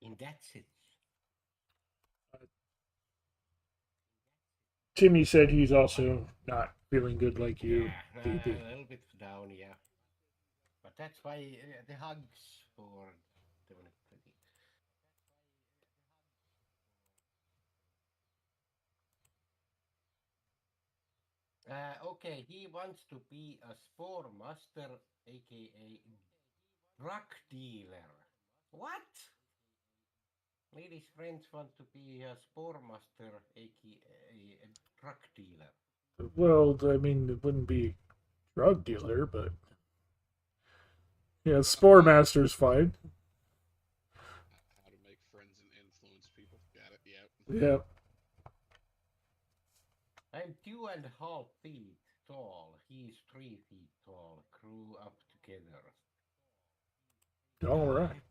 [SPEAKER 6] In that sense.
[SPEAKER 1] Timmy said he's also not feeling good like you,
[SPEAKER 6] Yeah,
[SPEAKER 1] DP.
[SPEAKER 6] a little bit down, yeah. But that's why the hugs for Dominic Pretty. Okay, he wants to be a spore master, aka drug dealer. What? Ladies' friends want to be a spore master, aka a drug dealer.
[SPEAKER 1] Well, I mean, it wouldn't be drug dealer, but yeah, Spore Master's fine.
[SPEAKER 5] How to make friends and influence people. Got it. Yep.
[SPEAKER 1] Yeah.
[SPEAKER 6] I'm 2.5 feet tall. He's 3 feet tall. Grew up together.
[SPEAKER 1] All right.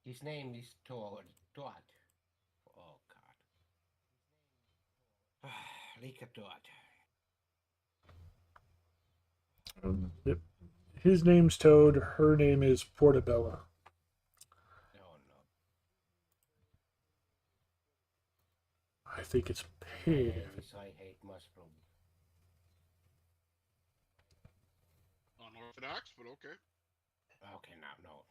[SPEAKER 6] His name is Todd. Oh God. Like a Todd.
[SPEAKER 1] Yep. His name's Toad. Her name is Portabella.
[SPEAKER 6] Oh no.
[SPEAKER 1] I think it's Pig.
[SPEAKER 6] I hate mushrooms.
[SPEAKER 5] Unorthodox, but okay.
[SPEAKER 6] Okay, no.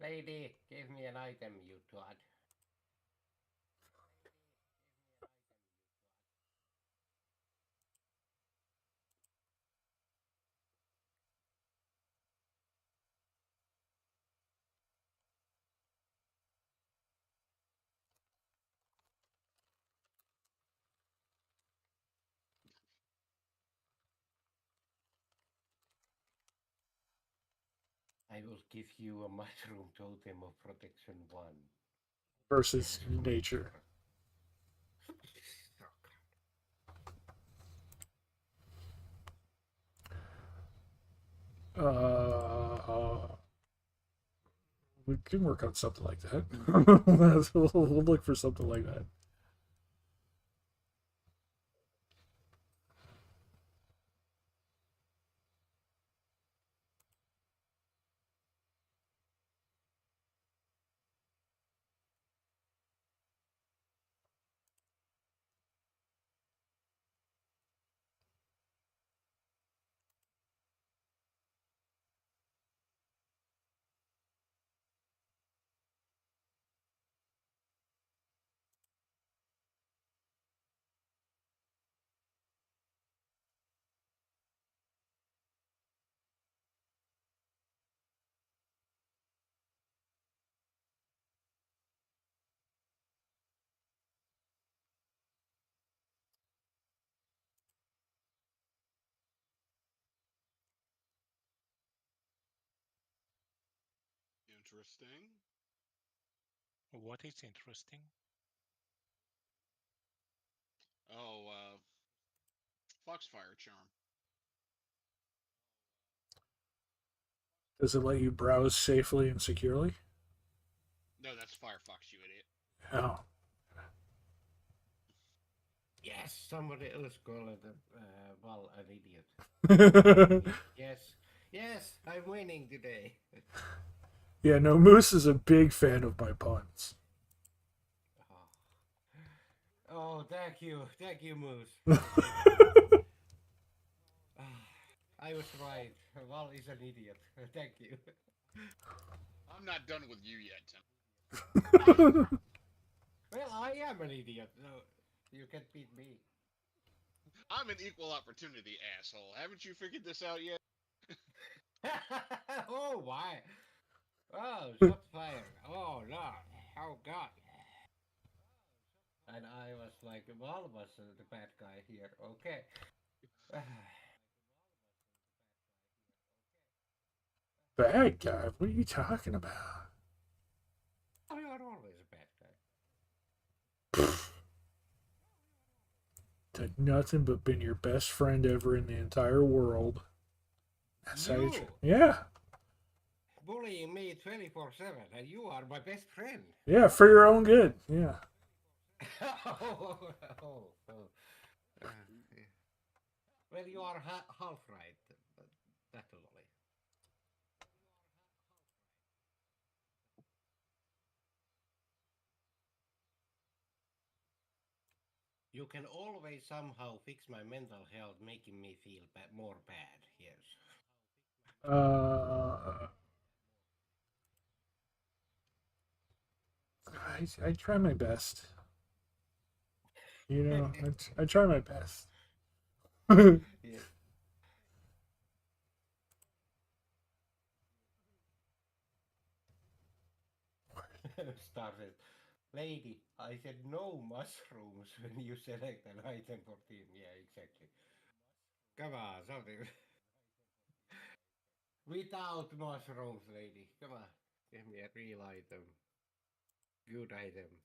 [SPEAKER 6] Lady, give me an item, you Todd. I will give you a mushroom totem of protection 1.
[SPEAKER 1] Versus nature. We can work on something like that. We'll look for something like that.
[SPEAKER 5] Interesting.
[SPEAKER 4] What is interesting?
[SPEAKER 5] Oh, Foxfire Charm.
[SPEAKER 1] Does it let you browse safely and securely?
[SPEAKER 5] No, that's Firefox, you idiot.
[SPEAKER 1] Oh.
[SPEAKER 6] Yes, somebody else called it well, an idiot. Yes, I'm winning today.
[SPEAKER 1] Yeah, no, Moose is a big fan of my puns.
[SPEAKER 6] Oh, thank you, Moose. I was right. Val is an idiot. Thank you.
[SPEAKER 5] I'm not done with you yet, Tim.
[SPEAKER 6] Well, I am an idiot, so you can't beat me.
[SPEAKER 5] I'm an equal opportunity asshole. Haven't you figured this out yet?
[SPEAKER 6] Oh, why? Oh, shots fired. Oh, no. Oh, God. And I was like, Val was the bad guy here. Okay.
[SPEAKER 1] Bad guy? What are you talking about?
[SPEAKER 6] You are always a bad guy.
[SPEAKER 1] Did nothing but been your best friend ever in the entire world. That's how
[SPEAKER 6] You?
[SPEAKER 1] Yeah.
[SPEAKER 6] Bullying me 24/7, and you are my best friend.
[SPEAKER 1] Yeah, for your own good. Yeah.
[SPEAKER 6] Well, you are half right, but totally. You can always somehow fix my mental health, making me feel more bad. Yes.
[SPEAKER 1] Uh, I try my best. You know, I try my best.
[SPEAKER 6] Yeah. Started. Lady, I said no mushrooms when you select an item for team. Yeah, exactly. Come on, something. Without mushrooms, lady. Come on. Give me a real item. Good item.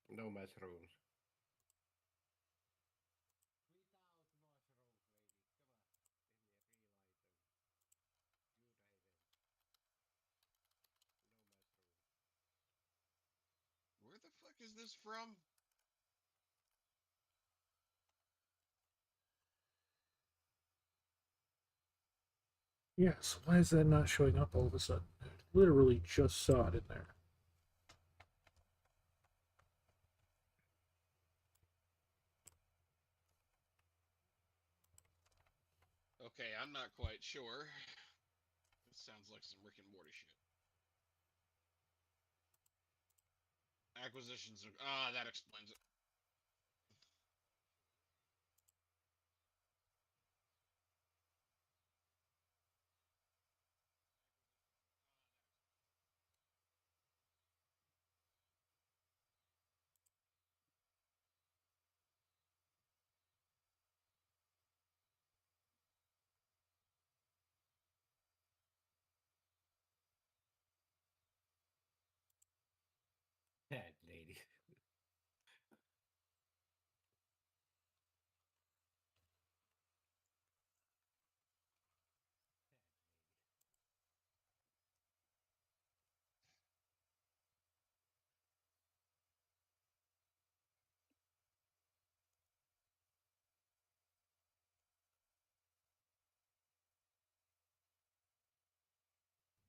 [SPEAKER 6] No mushrooms.
[SPEAKER 5] Where the fuck is this from?
[SPEAKER 1] Yes, why is that not showing up all of a sudden? I literally just saw it in there.
[SPEAKER 5] Okay, I'm not quite sure. This sounds like some Rick and Morty shit. Acquisitions are. Ah, that explains it.
[SPEAKER 6] That lady.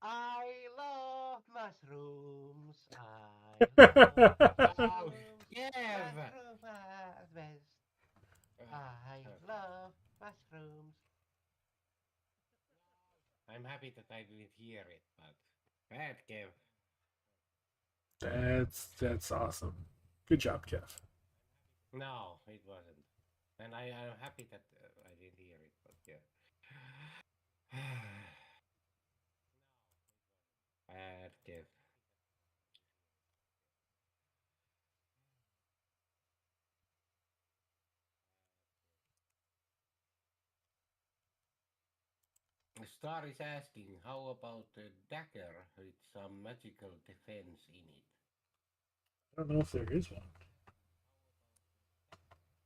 [SPEAKER 3] I love mushrooms. I love
[SPEAKER 6] Oh,
[SPEAKER 3] mushrooms.
[SPEAKER 6] Kev!
[SPEAKER 3] Mushrooms are best. I love mushrooms.
[SPEAKER 6] I'm happy that I didn't hear it, but bad Kev.
[SPEAKER 1] That's awesome. Good job, Kev.
[SPEAKER 6] No, it wasn't. And I'm happy that I didn't hear it, but yeah. Bad Kev. Star is asking, how about a dagger with some magical defense in it?
[SPEAKER 1] I don't know if there is one.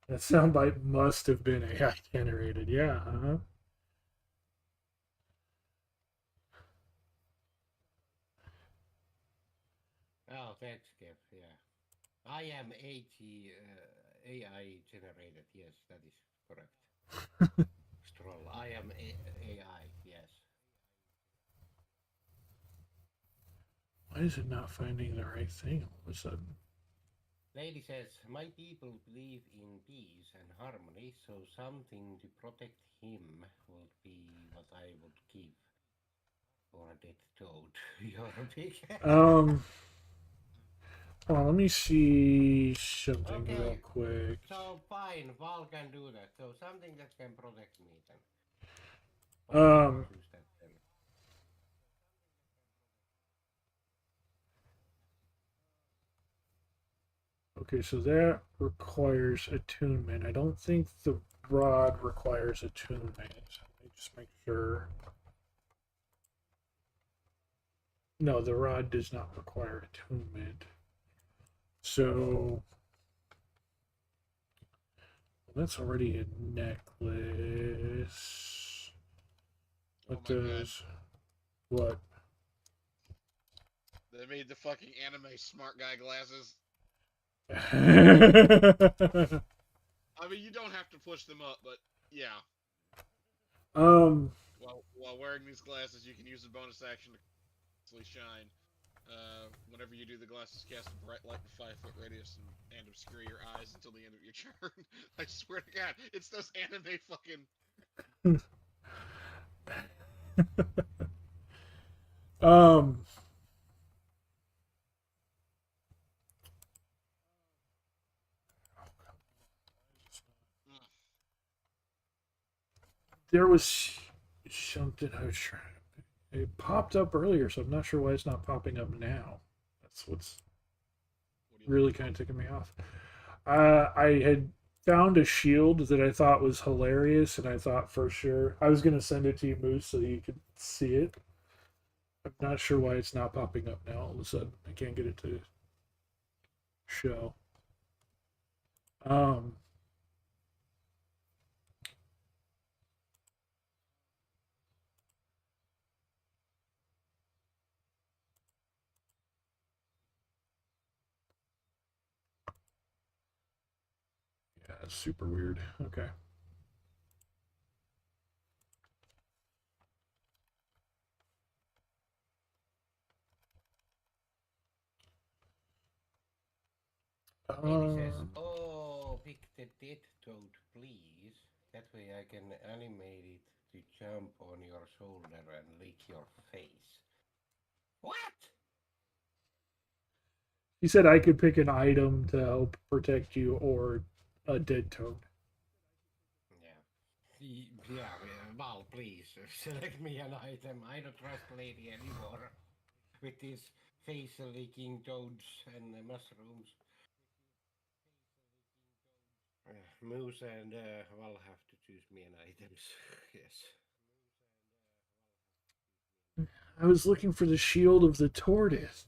[SPEAKER 1] That soundbite must have been AI generated. Yeah, huh?
[SPEAKER 6] Oh, thanks, Kev. Yeah. I am AI generated. Yes, that is correct. Stroll. I am AI. Yes.
[SPEAKER 1] Why is it not finding the right thing all of a sudden?
[SPEAKER 6] Lady says, my people believe in peace and harmony, so something to protect him would be what I would give for a dead toad. You're a big.
[SPEAKER 1] Um, hold on, let me see something real
[SPEAKER 6] Okay,
[SPEAKER 1] quick.
[SPEAKER 6] so fine, Val can do that. So something that can protect me then. Fine, I will
[SPEAKER 1] Um,
[SPEAKER 6] choose that then.
[SPEAKER 1] okay, so that requires attunement. I don't think the rod requires attunement. Let me just make sure. No, the rod does not require attunement. So that's already a necklace.
[SPEAKER 5] Oh
[SPEAKER 1] What
[SPEAKER 5] my god.
[SPEAKER 1] does what?
[SPEAKER 5] They made the fucking anime smart guy glasses. I mean, you don't have to push them up, but yeah.
[SPEAKER 1] Um,
[SPEAKER 5] While wearing these glasses, you can use a bonus action to constantly shine. Whenever you do, the glasses cast a bright light in a 5 foot radius and obscure your eyes until the end of your turn. I swear to God, it's those anime fucking.
[SPEAKER 1] um,
[SPEAKER 5] Mm.
[SPEAKER 1] there was something I was trying. It popped up earlier, so I'm not sure why it's not popping up now. That's what's
[SPEAKER 5] What are you
[SPEAKER 1] really
[SPEAKER 5] looking
[SPEAKER 1] kind of
[SPEAKER 5] for?
[SPEAKER 1] ticking me off. I had found a shield that I thought was hilarious, and I thought for sure I was going to send it to you, Moose, so you could see it. I'm not sure why it's not popping up now. All of a sudden, I can't get it to show. Um, yeah, it's super weird. Okay.
[SPEAKER 6] Maybe says,
[SPEAKER 1] Um,
[SPEAKER 6] "Oh, pick the dead toad, please. That way I can animate it to jump on your shoulder and lick your face." What?
[SPEAKER 1] he said I could pick an item to help protect you or a dead toad.
[SPEAKER 6] Yeah. Yeah, Val, please select me an item. I don't trust Lady anymore with these face-licking toads and mushrooms. Moose and Val have to choose me an items. Yes.
[SPEAKER 1] I was looking for the shield of the tortoise.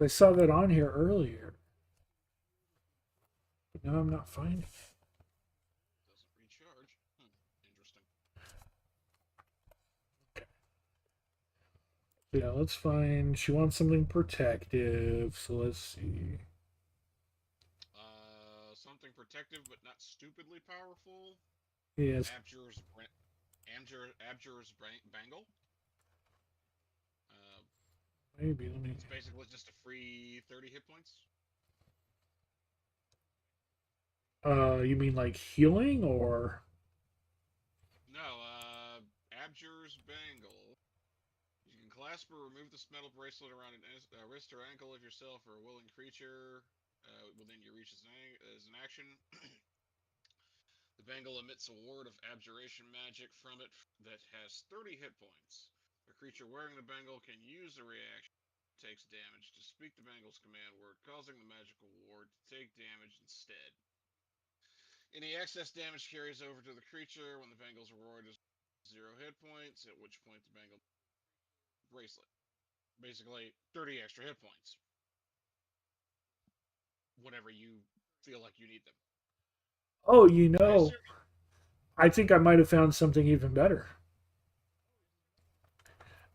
[SPEAKER 1] I saw that on here earlier, but now I'm not finding it.
[SPEAKER 5] Doesn't recharge. Interesting.
[SPEAKER 1] Yeah, let's find. She wants something protective, so let's see.
[SPEAKER 5] Something protective but not stupidly powerful.
[SPEAKER 1] Yes,
[SPEAKER 5] Abjur's Bangle. Uh,
[SPEAKER 1] maybe. Let me.
[SPEAKER 5] it's basically just a free 30 hit points.
[SPEAKER 1] You mean like healing or?
[SPEAKER 5] No, Abjur's Bangle. You can clasp or remove this metal bracelet around an wrist or ankle of yourself or a willing creature within your reach as an action. The bangle emits a ward of abjuration magic from it that has 30 hit points. A creature wearing the bangle can use the reaction takes damage to speak the bangle's command word, causing the magical ward to take damage instead. Any excess damage carries over to the creature when the bangle's reward is 0 hit points, at which point the bangle bracelet. Basically, 30 extra hit points whenever you feel like you need them.
[SPEAKER 1] Oh,
[SPEAKER 5] I assume.
[SPEAKER 1] I think I might have found something even better.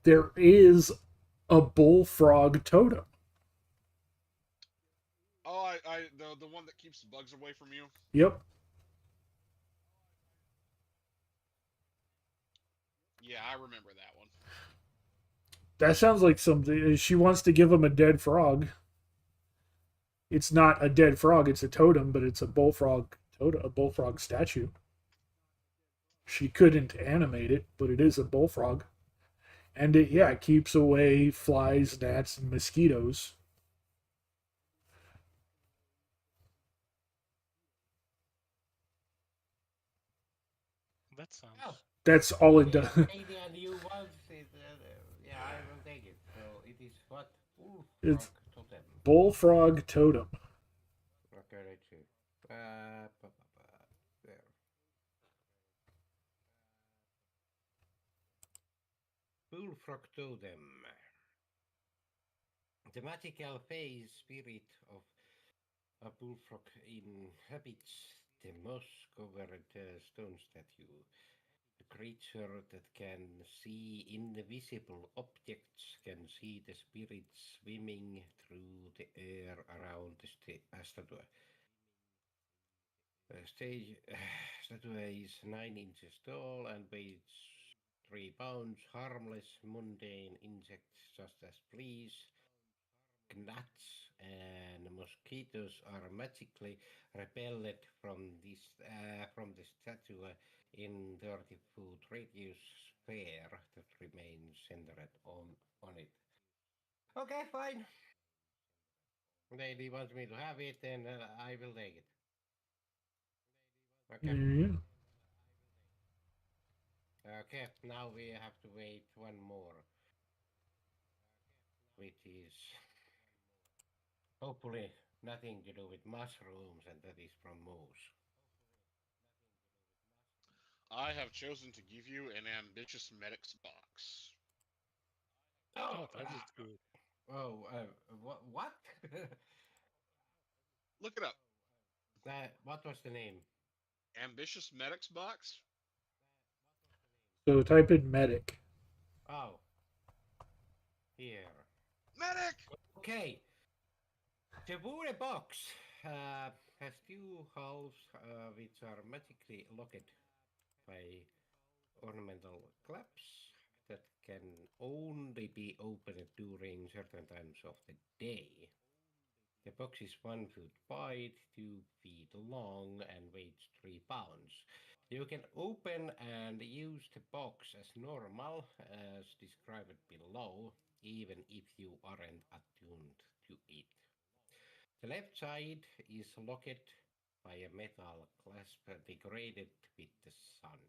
[SPEAKER 1] There is a bullfrog totem.
[SPEAKER 5] Oh, the one that keeps bugs away from you.
[SPEAKER 1] Yep.
[SPEAKER 5] Yeah, I remember that one.
[SPEAKER 1] That sounds like something. She wants to give him a dead frog. It's not a dead frog, it's a totem, but it's a bullfrog totem, a bullfrog statue. She couldn't animate it, but it is a bullfrog. And it, yeah, it keeps away flies, gnats, and mosquitoes.
[SPEAKER 4] That sounds.
[SPEAKER 6] Oh,
[SPEAKER 1] That's all it
[SPEAKER 6] yeah,
[SPEAKER 1] does.
[SPEAKER 6] Lady and you want it. Yeah, I will take it. So it is what?
[SPEAKER 1] It's
[SPEAKER 6] Bullfrog totem.
[SPEAKER 1] bullfrog totem.
[SPEAKER 6] Okay, let's see. There. Bullfrog totem. The magical phase spirit of a bullfrog inhabits the moss-covered stone statue. A creature that can see invisible objects can see the spirit swimming through the air around the statue. Stage statue is 9 inches tall and weighs 3 pounds. Harmless, mundane insects such as fleas, gnats, and mosquitoes are magically repelled from the statue in 30-foot radius sphere that remains centered on it. Okay, fine. Lady wants me to have it, and I will take it. Okay.
[SPEAKER 1] Yeah.
[SPEAKER 6] Okay, now we have to wait one more, which is hopefully nothing to do with mushrooms, and that is from Moose.
[SPEAKER 5] I have chosen to give you an ambitious medics box.
[SPEAKER 6] Oh,
[SPEAKER 4] Oh, that is good.
[SPEAKER 6] oh, what?
[SPEAKER 5] Look it up.
[SPEAKER 6] What was the name?
[SPEAKER 5] Ambitious medics box.
[SPEAKER 1] So type in medic.
[SPEAKER 6] Oh, here.
[SPEAKER 5] Medic.
[SPEAKER 6] Okay, the Woody box has two halves which are magically locked by ornamental claps that can only be opened during certain times of the day. The box is 1 foot wide, 2 feet long, and weighs 3 pounds. You can open and use the box as normal, as described below, even if you aren't attuned to it. The left side is locked by a metal clasp decorated with the sun.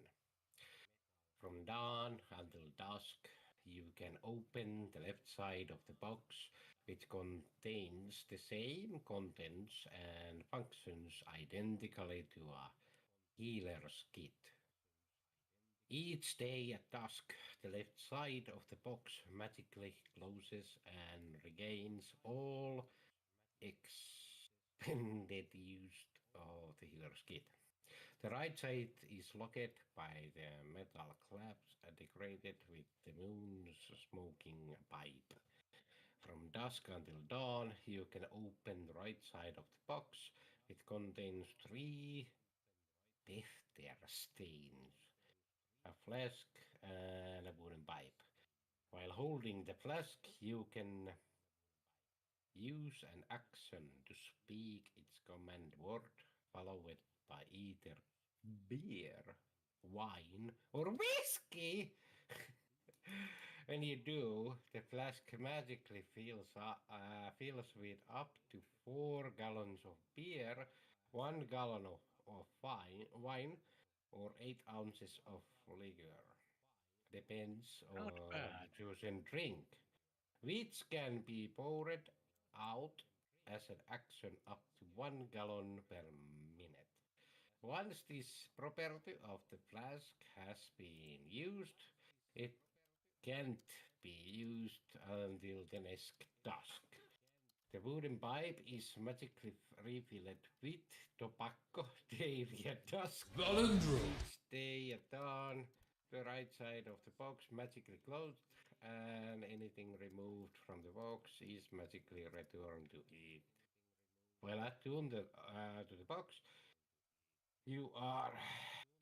[SPEAKER 6] From dawn until dusk, you can open the left side of the box, which contains the same contents and functions identically to a healer's kit. Each day at dusk, the left side of the box magically closes and regains all expended use of the healer's kit. The right side is locked by the metal clamps decorated with the moon's smoking pipe. From dusk until dawn, you can open the right side of the box. It contains three Defter stains, a flask, and a wooden pipe. While holding the flask, you can use an action to speak its command word, followed by either beer, wine, or whiskey. When you do, the flask magically fills with up to 4 gallons of beer, 1 gallon of wine, or 8 ounces of liquor. Depends
[SPEAKER 4] Not
[SPEAKER 6] on
[SPEAKER 4] bad.
[SPEAKER 6] the chosen drink, which can be poured out as an action up to 1 gallon per minute. Once this property of the flask has been used, it can't be used until the next dusk. The wooden pipe is magically refilled with tobacco daily at dusk.
[SPEAKER 2] Balundro.
[SPEAKER 6] Each day at dawn, the right side of the box magically closed, and anything removed from the box is magically returned to it. While attuned to the box, you are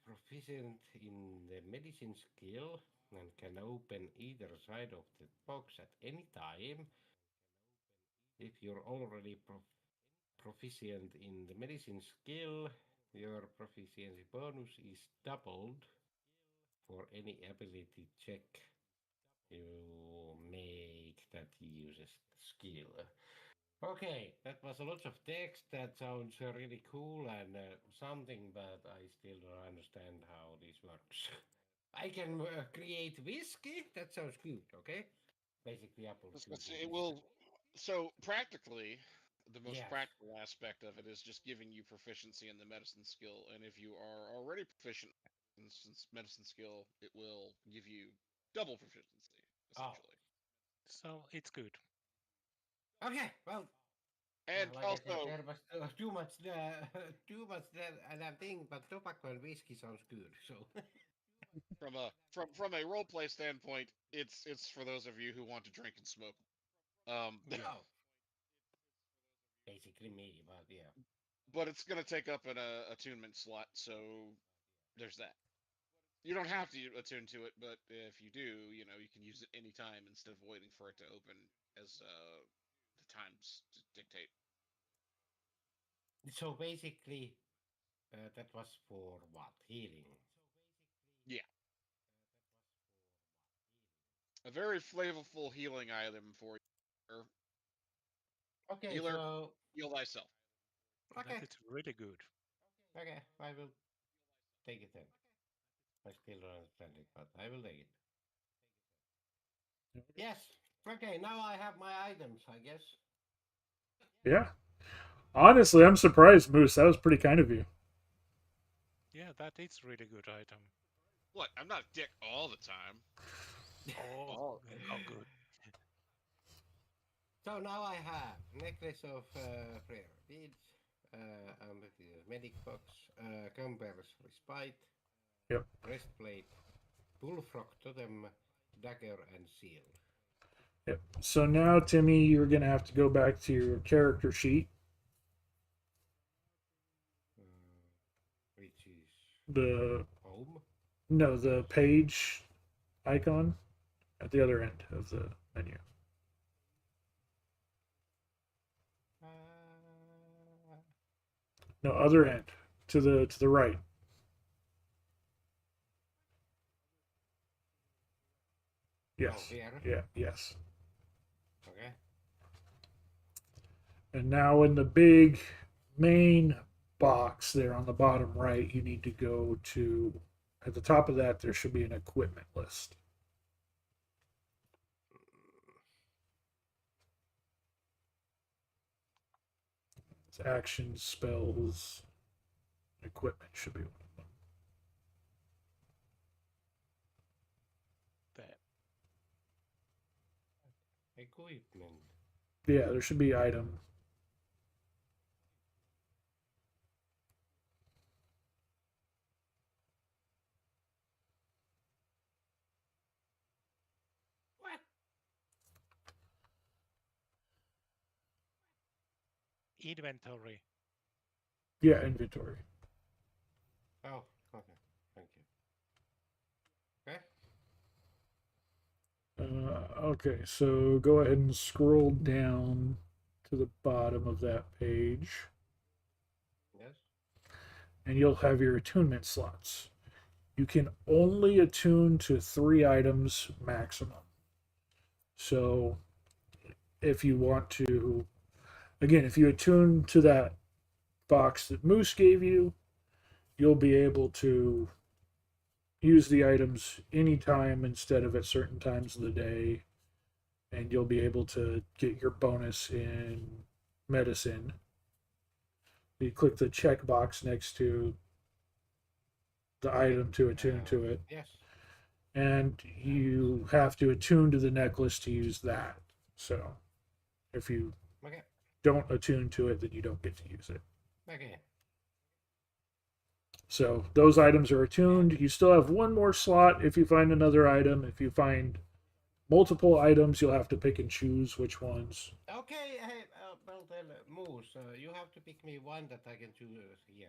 [SPEAKER 6] proficient in the medicine skill and can open either side of the box at any time. If you're already proficient in the medicine skill, your proficiency bonus is doubled for any ability check you make that uses the skill. Okay, that was a lot of text. That sounds really cool and something, but I still don't understand how this works. I can create whiskey. That sounds good. Okay, basically apple juice and
[SPEAKER 5] It
[SPEAKER 6] whiskey.
[SPEAKER 5] will. So practically, the most
[SPEAKER 6] Yes.
[SPEAKER 5] practical aspect of it is just giving you proficiency in the medicine skill, and if you are already proficient in medicine skill, it will give you double proficiency
[SPEAKER 6] Oh,
[SPEAKER 5] essentially.
[SPEAKER 4] So it's good.
[SPEAKER 6] okay. Well,
[SPEAKER 5] And
[SPEAKER 6] like I said,
[SPEAKER 5] also,
[SPEAKER 6] there was too much, too much that thing, but tobacco and whiskey sounds good. So,
[SPEAKER 5] from a role play standpoint, it's for those of you who want to drink and smoke.
[SPEAKER 4] Yeah.
[SPEAKER 6] oh, basically me, but yeah.
[SPEAKER 5] but it's going to take up an attunement slot, so there's that. You don't have to attune to it, but if you do, you can use it anytime instead of waiting for it to open as the times dictate.
[SPEAKER 6] So basically, that was for what? Healing.
[SPEAKER 5] Yeah. A very flavorful healing item for you.
[SPEAKER 6] Okay,
[SPEAKER 5] Healer,
[SPEAKER 6] so
[SPEAKER 5] heal thyself.
[SPEAKER 6] okay,
[SPEAKER 4] That is really good.
[SPEAKER 6] okay, I will take it then. I still don't understand it, but I will take it. Yes. Okay, now I have my items, I guess.
[SPEAKER 1] Yeah. Honestly, I'm surprised, Moose. That was pretty kind of you.
[SPEAKER 4] Yeah, that is really good item.
[SPEAKER 5] What? I'm not a dick all the time.
[SPEAKER 4] Oh,
[SPEAKER 5] All.
[SPEAKER 4] oh good.
[SPEAKER 6] So now I have necklace of prayer beads, medic box, Gumber's respite,
[SPEAKER 1] Yep.
[SPEAKER 6] breastplate, bullfrog totem, dagger, and seal.
[SPEAKER 1] Yep. So now, Timmy, you're going to have to go back to your character sheet.
[SPEAKER 6] Which is
[SPEAKER 1] The
[SPEAKER 6] home.
[SPEAKER 1] No, the page icon at the other end of the menu. No, other end to the right. Yes.
[SPEAKER 6] Here.
[SPEAKER 1] Yeah. Yes.
[SPEAKER 6] Okay.
[SPEAKER 1] And now in the big main box there on the bottom right, you need to go to, at the top of that, there should be an equipment list. It's actions, spells, equipment should be one of them.
[SPEAKER 4] There.
[SPEAKER 6] Equipment.
[SPEAKER 1] Yeah, there should be item.
[SPEAKER 6] What?
[SPEAKER 4] Inventory.
[SPEAKER 1] Yeah, inventory.
[SPEAKER 6] Oh, okay. Thank you. Okay.
[SPEAKER 1] Okay, so go ahead and scroll down to the bottom of that page,
[SPEAKER 6] Yes.
[SPEAKER 1] and you'll have your attunement slots. You can only attune to 3 items maximum. So if you want to, again, if you attune to that box that Moose gave you, you'll be able to use the items anytime instead of at certain times of the day, and you'll be able to get your bonus in medicine. You click the checkbox next to the item to attune to it,
[SPEAKER 6] Yes.
[SPEAKER 1] and you have to attune to the necklace to use that. So if you
[SPEAKER 6] Okay.
[SPEAKER 1] don't attune to it, then you don't get to use it.
[SPEAKER 6] Okay.
[SPEAKER 1] So those items are attuned. You still have one more slot if you find another item. If you find multiple items, you'll have to pick and choose which ones.
[SPEAKER 6] Okay. Hey, well then, Moose, you have to pick me one that I can choose here.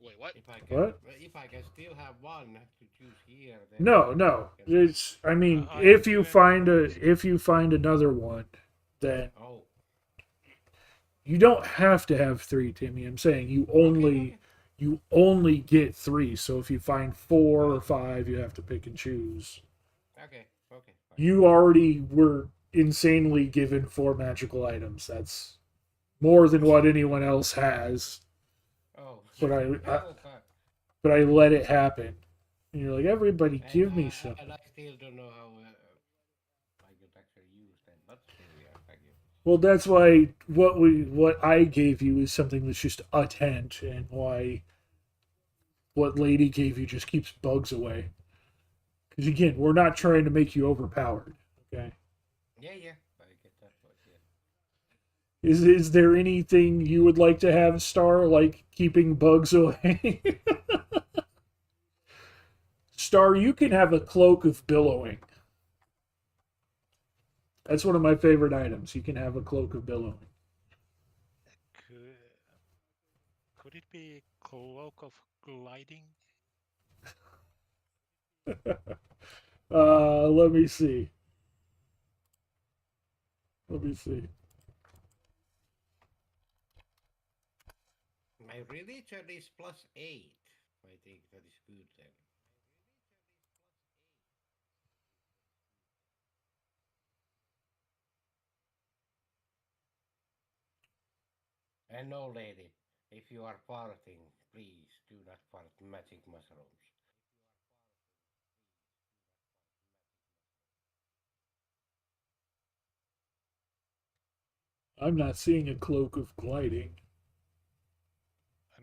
[SPEAKER 5] Wait, what?
[SPEAKER 6] If I can,
[SPEAKER 1] What?
[SPEAKER 6] if I can still have one to choose here, then
[SPEAKER 1] No.
[SPEAKER 6] I can-
[SPEAKER 1] It's, I mean,
[SPEAKER 4] I
[SPEAKER 1] if you
[SPEAKER 4] inventory.
[SPEAKER 1] find another one, then
[SPEAKER 6] Oh.
[SPEAKER 1] you don't have to have 3, Timmy. I'm saying
[SPEAKER 6] Okay.
[SPEAKER 1] you only get 3. So if you find 4 or 5, you have to pick and choose.
[SPEAKER 6] Okay. Okay. Fine.
[SPEAKER 1] You already were insanely given 4 magical items. That's more than what anyone else has.
[SPEAKER 6] Oh.
[SPEAKER 1] But I
[SPEAKER 6] Oh, fuck.
[SPEAKER 1] but I let it happen. And you're like, everybody, give me
[SPEAKER 6] And
[SPEAKER 1] something.
[SPEAKER 6] I still don't know how I could actually use that, but still, yeah, thank you.
[SPEAKER 1] Well, that's why what I gave you is something that's just a tent, and why what Lady gave you just keeps bugs away. Because again, we're not trying to make you overpowered. Okay.
[SPEAKER 6] Yeah, I get that point. Yeah.
[SPEAKER 1] Is there anything you would like to have, Star, like keeping bugs away? Star, you can have a cloak of billowing. That's one of my favorite items. You can have a cloak of billowing.
[SPEAKER 4] Could it be cloak of gliding?
[SPEAKER 1] Let me see. Let me see.
[SPEAKER 6] My religion is +8. I think that is good then. And no, lady, if you are farting, please do not fart magic mushrooms.
[SPEAKER 1] I'm not seeing a cloak of gliding.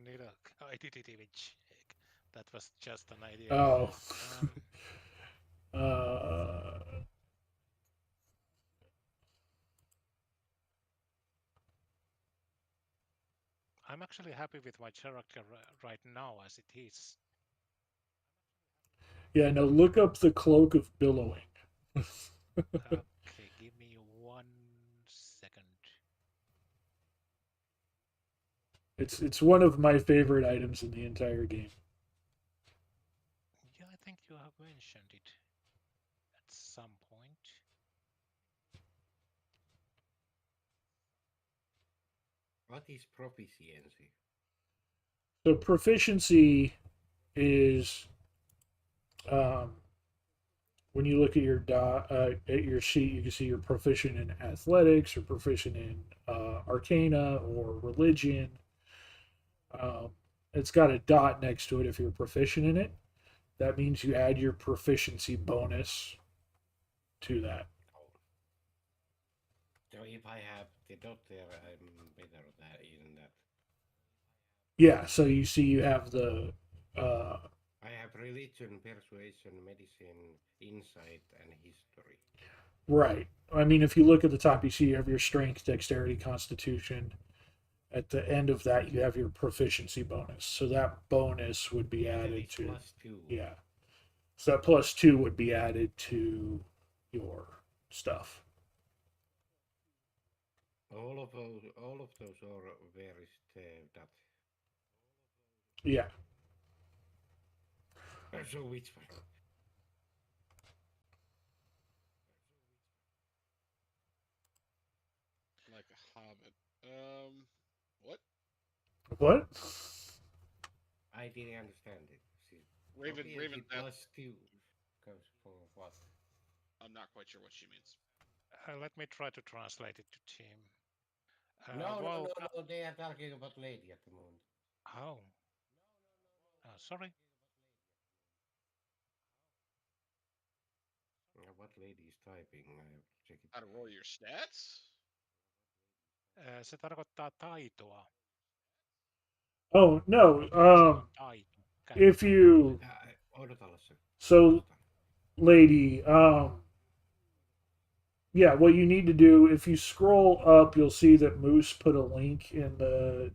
[SPEAKER 4] Neither I didn't even check. That was just an idea.
[SPEAKER 1] Oh.
[SPEAKER 4] Um,
[SPEAKER 1] uh,
[SPEAKER 4] I'm actually happy with my character right now as it is.
[SPEAKER 1] yeah, no, look up the cloak of billowing.
[SPEAKER 4] Okay, give me 1 second.
[SPEAKER 1] It's one of my favorite items in the entire game.
[SPEAKER 4] Yeah, I think you have mentioned it at some point.
[SPEAKER 6] What is proficiency?
[SPEAKER 1] So proficiency is um, when you look at at your sheet, you can see you're proficient in athletics, or proficient in arcana or religion. Um, it's got a dot next to it if you're proficient in it. That means you add your proficiency bonus to that.
[SPEAKER 6] Oh. So if I have the doctor, I'm better than in that.
[SPEAKER 1] Yeah, so you see you have the
[SPEAKER 6] I have religion, persuasion, medicine, insight, and history.
[SPEAKER 1] right. I mean, if you look at the top, you see you have your strength, dexterity, constitution. At the end of that, you have your proficiency bonus. So that bonus would be
[SPEAKER 6] And then
[SPEAKER 1] added
[SPEAKER 6] it's
[SPEAKER 1] to,
[SPEAKER 6] +2.
[SPEAKER 1] yeah. So that +2 would be added to your stuff.
[SPEAKER 6] All of those are very that.
[SPEAKER 1] Yeah.
[SPEAKER 6] So which one?
[SPEAKER 5] Like a hobbit. What?
[SPEAKER 1] What?
[SPEAKER 6] I didn't understand it. See,
[SPEAKER 5] Raven,
[SPEAKER 6] proficiency
[SPEAKER 5] that
[SPEAKER 6] +2 comes for what?
[SPEAKER 5] I'm not quite sure what she means.
[SPEAKER 4] Let me try to translate it to team.
[SPEAKER 6] No, no,
[SPEAKER 4] Well,
[SPEAKER 6] no, no. They are talking about lady at the moment.
[SPEAKER 4] oh, sorry.
[SPEAKER 6] What lady is typing? I have to check it.
[SPEAKER 5] How to roll your stats?
[SPEAKER 4] Se tarkoittaa taitoa.
[SPEAKER 1] Oh, no.
[SPEAKER 4] Se on taito.
[SPEAKER 1] If
[SPEAKER 4] Käyttää.
[SPEAKER 1] you.
[SPEAKER 6] Odotella se.
[SPEAKER 1] So, lady, yeah, what you need to do, if you scroll up, you'll see that Moose put a link in the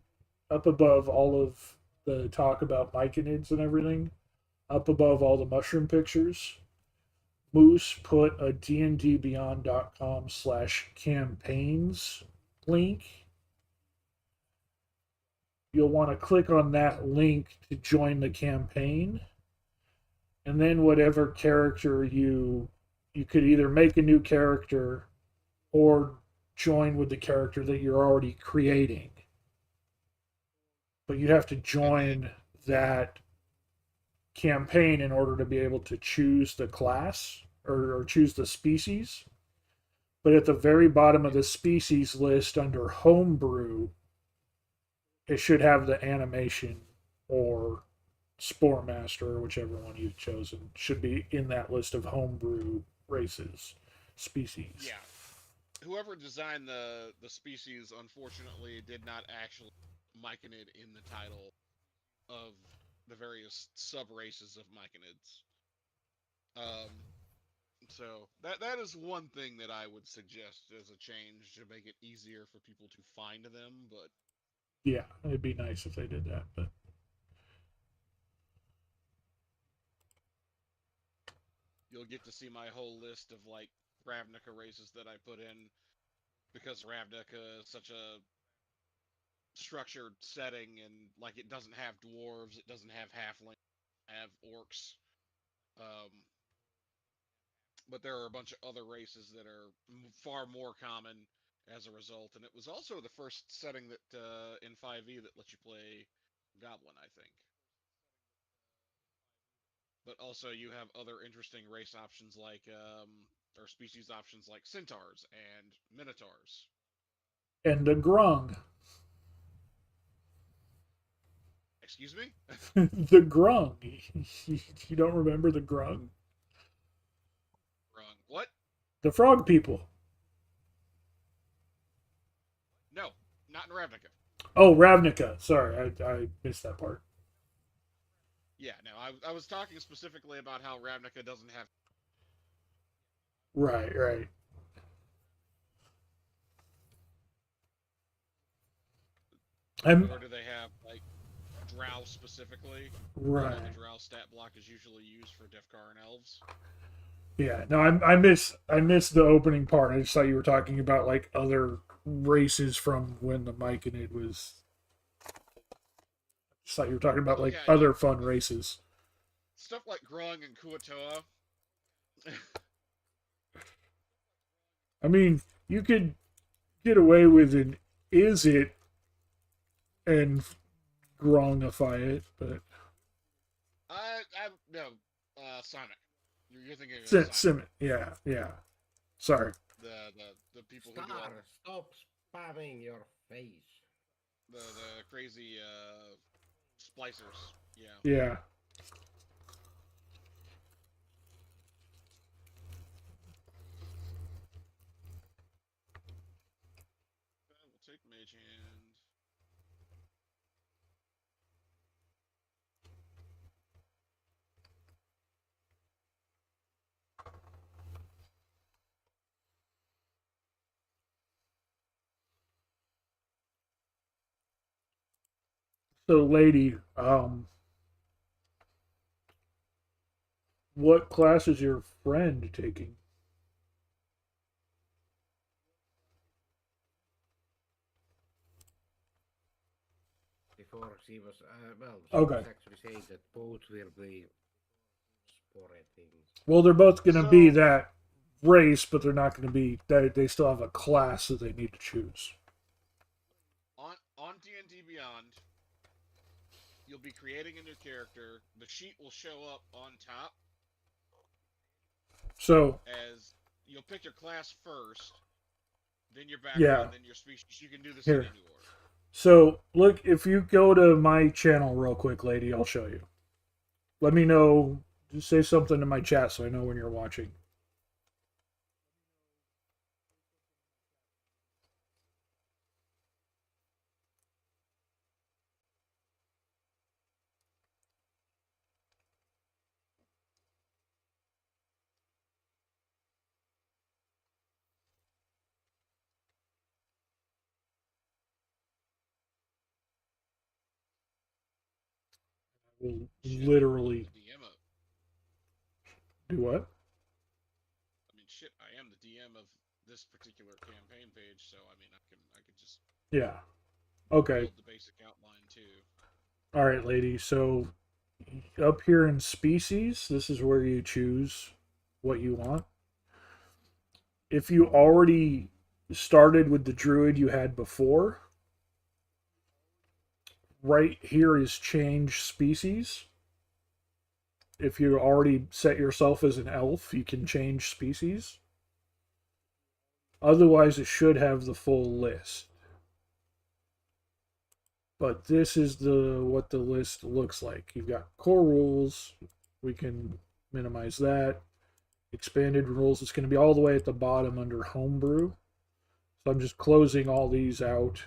[SPEAKER 1] up above all of the talk about myconids and everything, up above all the mushroom pictures. Moose put a dndbeyond.com/campaigns link. You'll want to click on that link to join the campaign, and then whatever character you could either make a new character or join with the character that you're already creating. But you have to join that campaign in order to be able to choose the class or choose the species. But at the very bottom of the species list under homebrew, it should have the animation or Spore Master, or whichever one you've chosen, should be in that list of homebrew races, species.
[SPEAKER 5] Yeah. Whoever designed the species unfortunately did not actually myconid in the title of the various sub races of myconids. So that is one thing that I would suggest as a change to make it easier for people to find them, but
[SPEAKER 1] Yeah, it'd be nice if they did that, but
[SPEAKER 5] you'll get to see my whole list of like Ravnica races that I put in because Ravnica is such a structured setting, and like it doesn't have dwarves, it doesn't have halflings, have orcs. Um, but there are a bunch of other races that are far more common as a result. And it was also the first setting that in 5e that lets you play Goblin, I think. But also you have other interesting race options like or species options like centaurs and minotaurs.
[SPEAKER 1] And a grung.
[SPEAKER 5] Excuse me?
[SPEAKER 1] The grung. You don't remember the grung?
[SPEAKER 5] Wrong. What?
[SPEAKER 1] The frog people.
[SPEAKER 5] No, not in Ravnica.
[SPEAKER 1] Oh, Ravnica. Sorry, I missed that part.
[SPEAKER 5] Yeah, no, I was talking specifically about how Ravnica doesn't have.
[SPEAKER 1] Right, right. I'm
[SPEAKER 5] Nor do they have like Drow specifically.
[SPEAKER 1] right.
[SPEAKER 5] Although the Drow stat block is usually used for Defcar and elves.
[SPEAKER 1] Yeah, no, I missed the opening part. I just thought you were talking about like other races from when the Mike and it was. Just thought you were talking about
[SPEAKER 5] Oh
[SPEAKER 1] like
[SPEAKER 5] yeah,
[SPEAKER 1] other fun races.
[SPEAKER 5] stuff like Grung and Kuatoa.
[SPEAKER 1] I mean, you could get away with an is it and grongify it, but
[SPEAKER 5] I no, Sonic. You're thinking of Sonic.
[SPEAKER 1] Sim, yeah, yeah. Sorry.
[SPEAKER 5] The people who do all,
[SPEAKER 6] Stop spamming your face.
[SPEAKER 5] the crazy splicers. Yeah.
[SPEAKER 1] Yeah.
[SPEAKER 5] We'll take Mage Hand.
[SPEAKER 1] So, lady, what class is your friend taking?
[SPEAKER 6] Before she was, she
[SPEAKER 1] Okay.
[SPEAKER 6] was actually saying that both will be sporting.
[SPEAKER 1] Well, they're both going to be
[SPEAKER 5] So-
[SPEAKER 1] that race, but they're not going to be. They still have a class that they need to choose.
[SPEAKER 5] On D&D Beyond, you'll be creating a new character. The sheet will show up on top
[SPEAKER 1] So,
[SPEAKER 5] as you'll pick your class first, then your
[SPEAKER 1] Yeah.
[SPEAKER 5] background, then your species. You can do this
[SPEAKER 1] Here.
[SPEAKER 5] in any order.
[SPEAKER 1] so look, if you go to my channel real quick, lady, I'll show you. Let me know. Just say something in my chat so I know when you're watching. Will
[SPEAKER 5] Shit,
[SPEAKER 1] literally
[SPEAKER 5] the DM of,
[SPEAKER 1] do what?
[SPEAKER 5] I mean, shit, I am the DM of this particular campaign page, so I mean, I can just
[SPEAKER 1] Yeah. Okay.
[SPEAKER 5] build the basic outline too.
[SPEAKER 1] All right, lady. So up here in species, this is where you choose what you want. If you already started with the druid you had before, right here is change species. If you already set yourself as an elf, you can change species. Otherwise, it should have the full list. But this is what the list looks like. You've got core rules. We can minimize that. Expanded rules. It's going to be all the way at the bottom under homebrew. So I'm just closing all these out.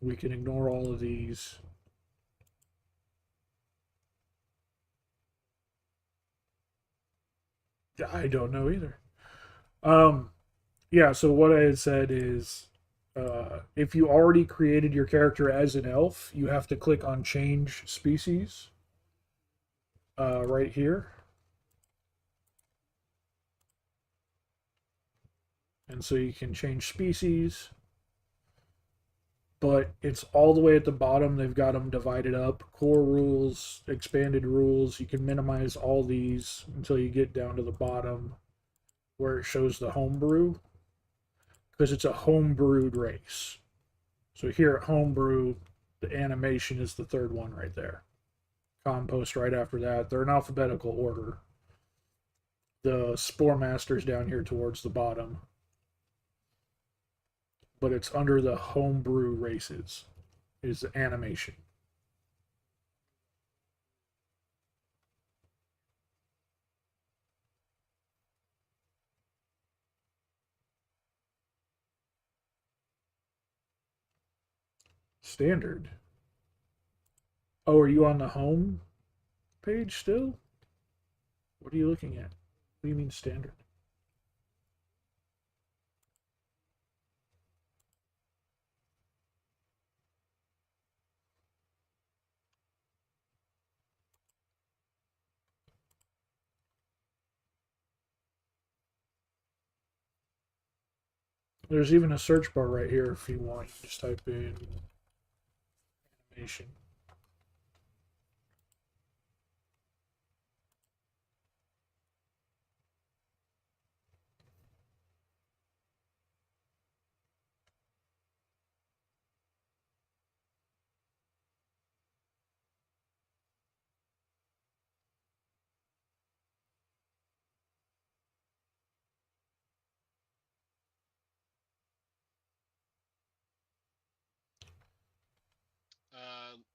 [SPEAKER 1] We can ignore all of these. I don't know either. Yeah, so what I had said is if you already created your character as an elf, you have to click on change species right here. And so you can change species. but it's all the way at the bottom. They've got them divided up. Core rules, expanded rules. You can minimize all these until you get down to the bottom where it shows the homebrew, because it's a homebrewed race. So here at homebrew, the animation is the third one right there. Compost right after that. They're in alphabetical order. The Spore Master's down here towards the bottom. But it's under the homebrew races, is the animation. Standard. Oh, are you on the home page still? What are you looking at? What do you mean standard? There's even a search bar right here if you want. Just type in animation.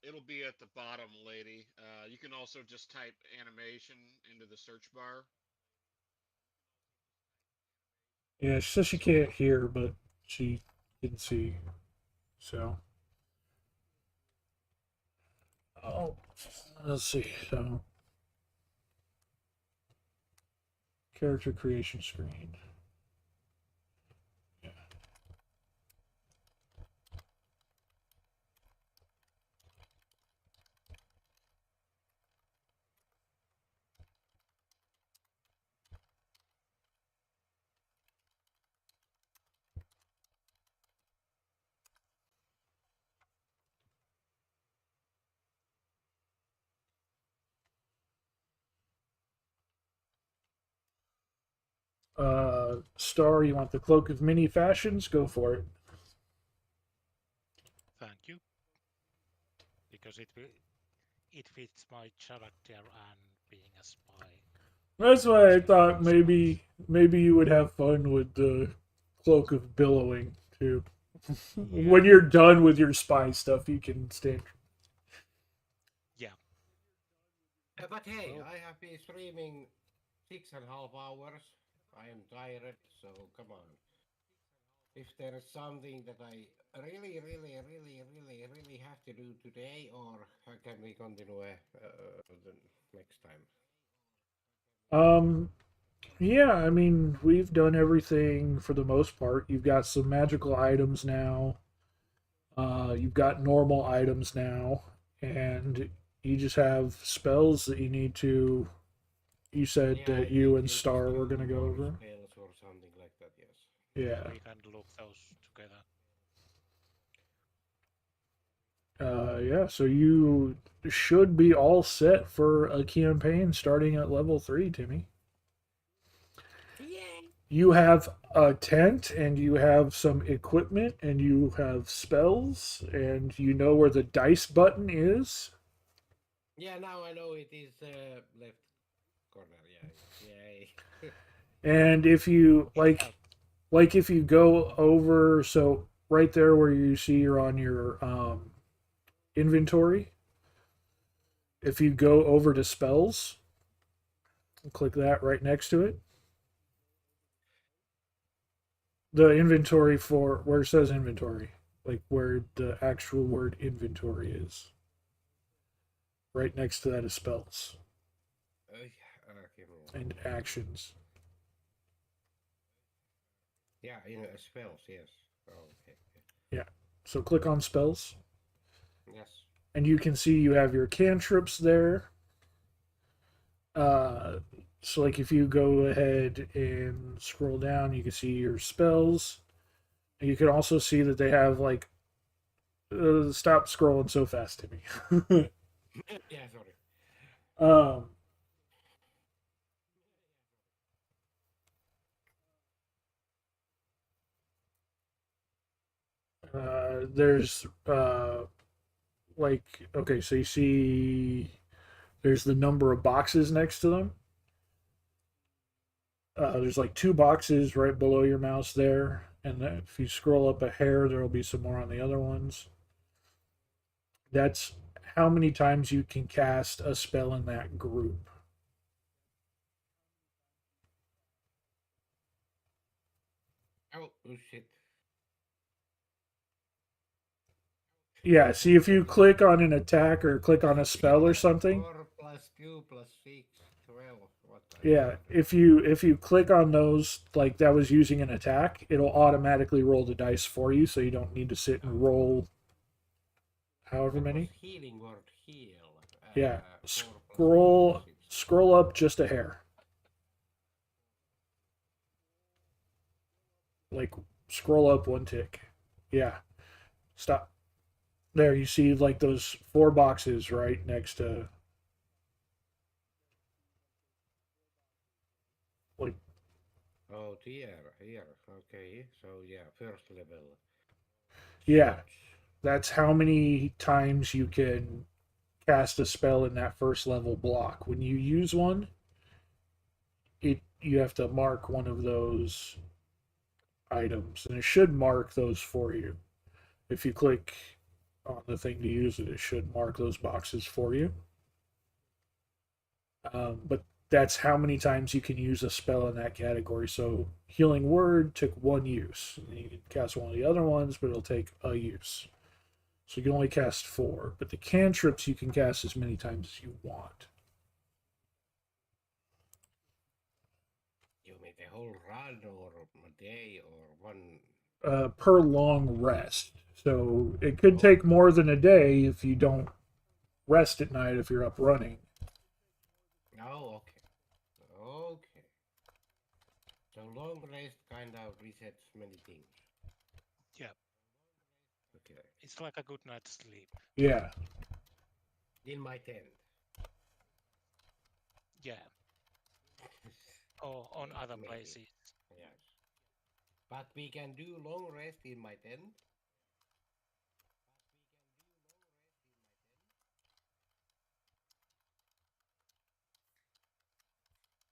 [SPEAKER 5] It'll be at the bottom, lady. You can also just type animation into the search bar.
[SPEAKER 1] Yeah, she says she can't hear, but she can see. So, oh, let's see. So, character creation screen. Yeah. Star, you want the cloak of many fashions? Go for it.
[SPEAKER 4] Thank you. Because it fits my character and being a spy.
[SPEAKER 1] That's why I thought maybe you would have fun with the cloak of billowing too. When you're done with your spy stuff, you can stand.
[SPEAKER 4] Yeah.
[SPEAKER 6] But hey,
[SPEAKER 4] Oh.
[SPEAKER 6] I have been streaming 6.5 hours. I am tired, so come on. If there is something that I really, really, really, really, really have to do today, or can we continue the next time?
[SPEAKER 1] Yeah, I mean, we've done everything for the most part. You've got some magical items now. You've got normal items now, and you just have spells that you need to. You said
[SPEAKER 6] Yeah, I
[SPEAKER 1] that you
[SPEAKER 6] think
[SPEAKER 1] and
[SPEAKER 6] we just
[SPEAKER 1] Star
[SPEAKER 6] need
[SPEAKER 1] were going to go
[SPEAKER 6] more
[SPEAKER 1] over.
[SPEAKER 6] spells or something like that. Yes.
[SPEAKER 1] Yeah.
[SPEAKER 4] We can look those together.
[SPEAKER 1] Yeah, so you should be all set for a campaign starting at level 3, Timmy.
[SPEAKER 6] Yay!
[SPEAKER 1] You have a tent and you have some equipment and you have spells and you know where the dice button is.
[SPEAKER 6] Yeah, now I know it is left corner. Yeah. Yay.
[SPEAKER 1] And if you
[SPEAKER 4] It helps.
[SPEAKER 1] like if you go over, so right there where you see you're on your inventory, if you go over to spells, click that right next to it. The inventory for where it says inventory, like where the actual word inventory is. Right next to that is spells
[SPEAKER 6] Okay.
[SPEAKER 1] and actions.
[SPEAKER 6] Yeah, spells. Yes. Oh, okay.
[SPEAKER 1] Yeah. So click on spells.
[SPEAKER 6] Yes.
[SPEAKER 1] And you can see you have your cantrips there. Uh, so like if you go ahead and scroll down, you can see your spells. And you can also see that they have like Stop scrolling so fast, Timmy.
[SPEAKER 6] Yeah, sorry.
[SPEAKER 1] um, there's like okay, so you see there's the number of boxes next to them. There's like two boxes right below your mouse there, and then if you scroll up a hair, there will be some more on the other ones. That's how many times you can cast a spell in that group.
[SPEAKER 6] Oh shit.
[SPEAKER 1] Yeah, see if you click on an attack or click on a spell or something.
[SPEAKER 6] 4 plus 2 plus 6, 12. What
[SPEAKER 1] Yeah, if you click on those like that was using an attack, it'll automatically roll the dice for you, so you don't need to sit and roll however
[SPEAKER 6] What was
[SPEAKER 1] many.
[SPEAKER 6] healing word heal?
[SPEAKER 1] Yeah,
[SPEAKER 6] 4 plus 2
[SPEAKER 1] scroll
[SPEAKER 6] plus 6.
[SPEAKER 1] scroll up just a hair. Like scroll up one tick. Yeah, stop. There, you see like those four boxes right next to like
[SPEAKER 6] Oh, here. Okay, so yeah, first level.
[SPEAKER 1] yeah,
[SPEAKER 6] Search.
[SPEAKER 1] that's how many times you can cast a spell in that first level block. When you use one, it you have to mark one of those items, and it should mark those for you. If you click on the thing to use it, it should mark those boxes for you. But that's how many times you can use a spell in that category. So healing word took one use. And you can cast one of the other ones, but it'll take a use. So you can only cast four. But the cantrips you can cast as many times as you want.
[SPEAKER 6] You mean the whole run or a day or one?
[SPEAKER 1] Per long rest. So it could take more than a day if you don't rest at night if you're up running.
[SPEAKER 6] Oh, okay. Okay. So long rest kind of resets many things.
[SPEAKER 4] Yeah,
[SPEAKER 6] Okay.
[SPEAKER 4] it's like a good night's sleep.
[SPEAKER 1] Yeah.
[SPEAKER 6] In my tent.
[SPEAKER 4] Yeah, or on other
[SPEAKER 6] Maybe.
[SPEAKER 4] places.
[SPEAKER 6] Yes. But we can do long rest in my tent.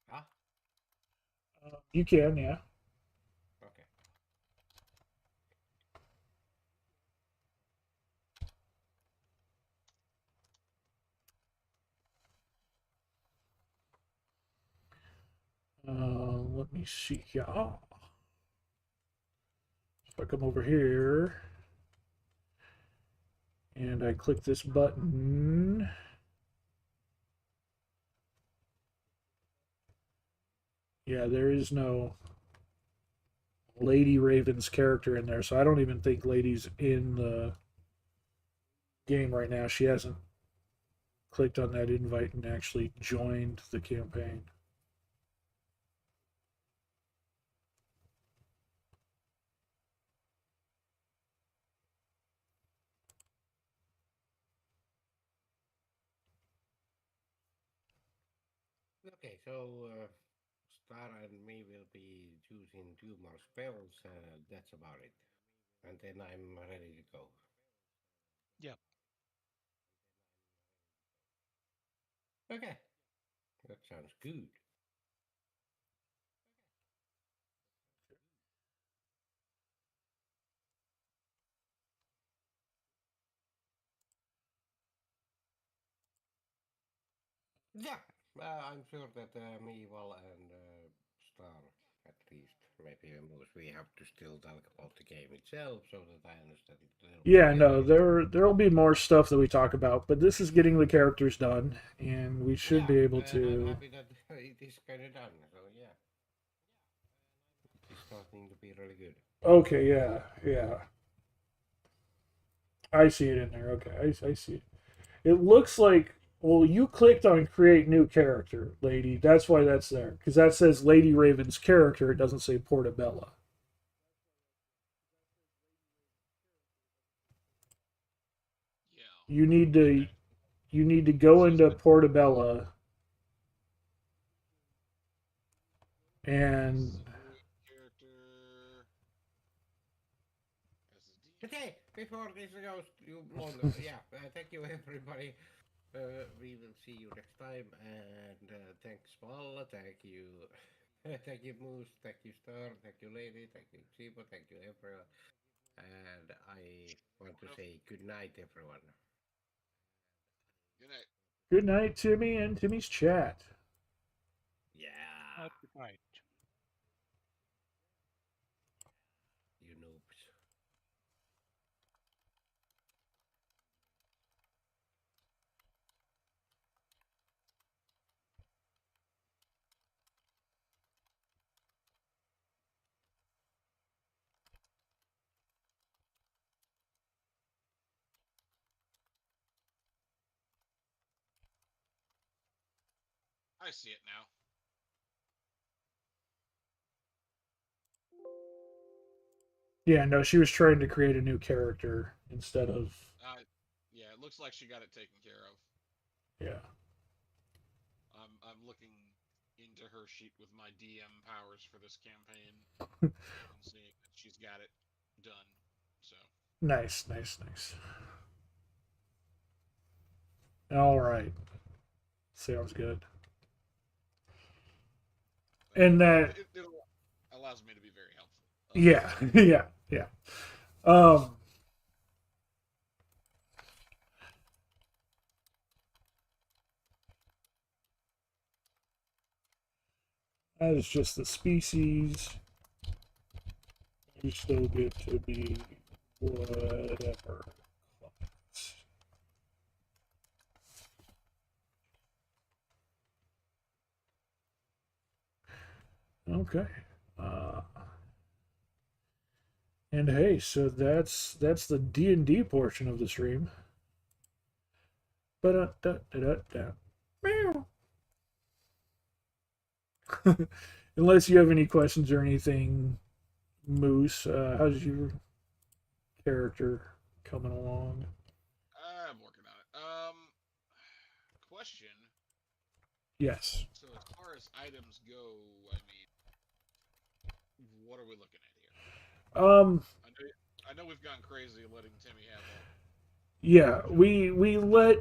[SPEAKER 6] Huh?
[SPEAKER 1] You can, yeah.
[SPEAKER 6] Okay.
[SPEAKER 1] Let me see. Yeah. If I come over here and I click this button, yeah, there is no Lady Raven's character in there, so I don't even think Lady's in the game right now. She hasn't clicked on that invite and actually joined the campaign.
[SPEAKER 6] Okay, so Star and me will be choosing 2 more spells. That's about it. And then I'm ready to go.
[SPEAKER 4] Yeah,
[SPEAKER 6] Okay. That sounds good. Yeah, I'm sure that Meeval and Star, at least, maybe most, we have to still talk about the game itself so that I understand it a little
[SPEAKER 1] Yeah,
[SPEAKER 6] bit
[SPEAKER 1] no,
[SPEAKER 6] better.
[SPEAKER 1] there'll be more stuff that we talk about, but this is getting the characters done, and we should
[SPEAKER 6] Yeah,
[SPEAKER 1] be able
[SPEAKER 6] and I'm
[SPEAKER 1] to.
[SPEAKER 6] happy that it is kind of done. So yeah, it is starting to be really good.
[SPEAKER 1] Okay, yeah, yeah. I see it in there. Okay, I see it. It looks like well, you clicked on create new character, lady. That's why that's there because that says Lady Raven's character. It doesn't say Portabella. You need to go into Portobello and
[SPEAKER 5] Save character as a DM.
[SPEAKER 6] Okay, before this goes you long, yeah, thank you everybody. We will see you next time, and thanks Paul, thank you, thank you Moose, thank you Star, thank you Lady, thank you Chibo, thank you everyone, and I want to say good night everyone.
[SPEAKER 5] Good night.
[SPEAKER 1] good night, Timmy and Timmy's chat.
[SPEAKER 6] Yeah,
[SPEAKER 4] Good night.
[SPEAKER 6] you noobs.
[SPEAKER 5] I see it now.
[SPEAKER 1] Yeah, no, she was trying to create a new character instead of
[SPEAKER 5] Yeah, it looks like she got it taken care of.
[SPEAKER 1] yeah.
[SPEAKER 5] I'm looking into her sheet with my DM powers for this campaign and seeing that she's got it done. So
[SPEAKER 1] Nice, nice, nice. All right. Sounds good. And that
[SPEAKER 5] it allows me to be very helpful.
[SPEAKER 1] yeah, yeah, yeah. Um that is just the species. You still get to be whatever. Okay. Uh, and hey, so that's the D&D portion of the stream. But Meow. Unless you have any questions or anything, Moose, how's your character coming along?
[SPEAKER 5] I'm working on it. Question.
[SPEAKER 1] Yes.
[SPEAKER 5] So as far as items go, I mean, what are we looking at here?
[SPEAKER 1] Um.
[SPEAKER 5] I know we've gone crazy letting Timmy have all.
[SPEAKER 1] Yeah, we let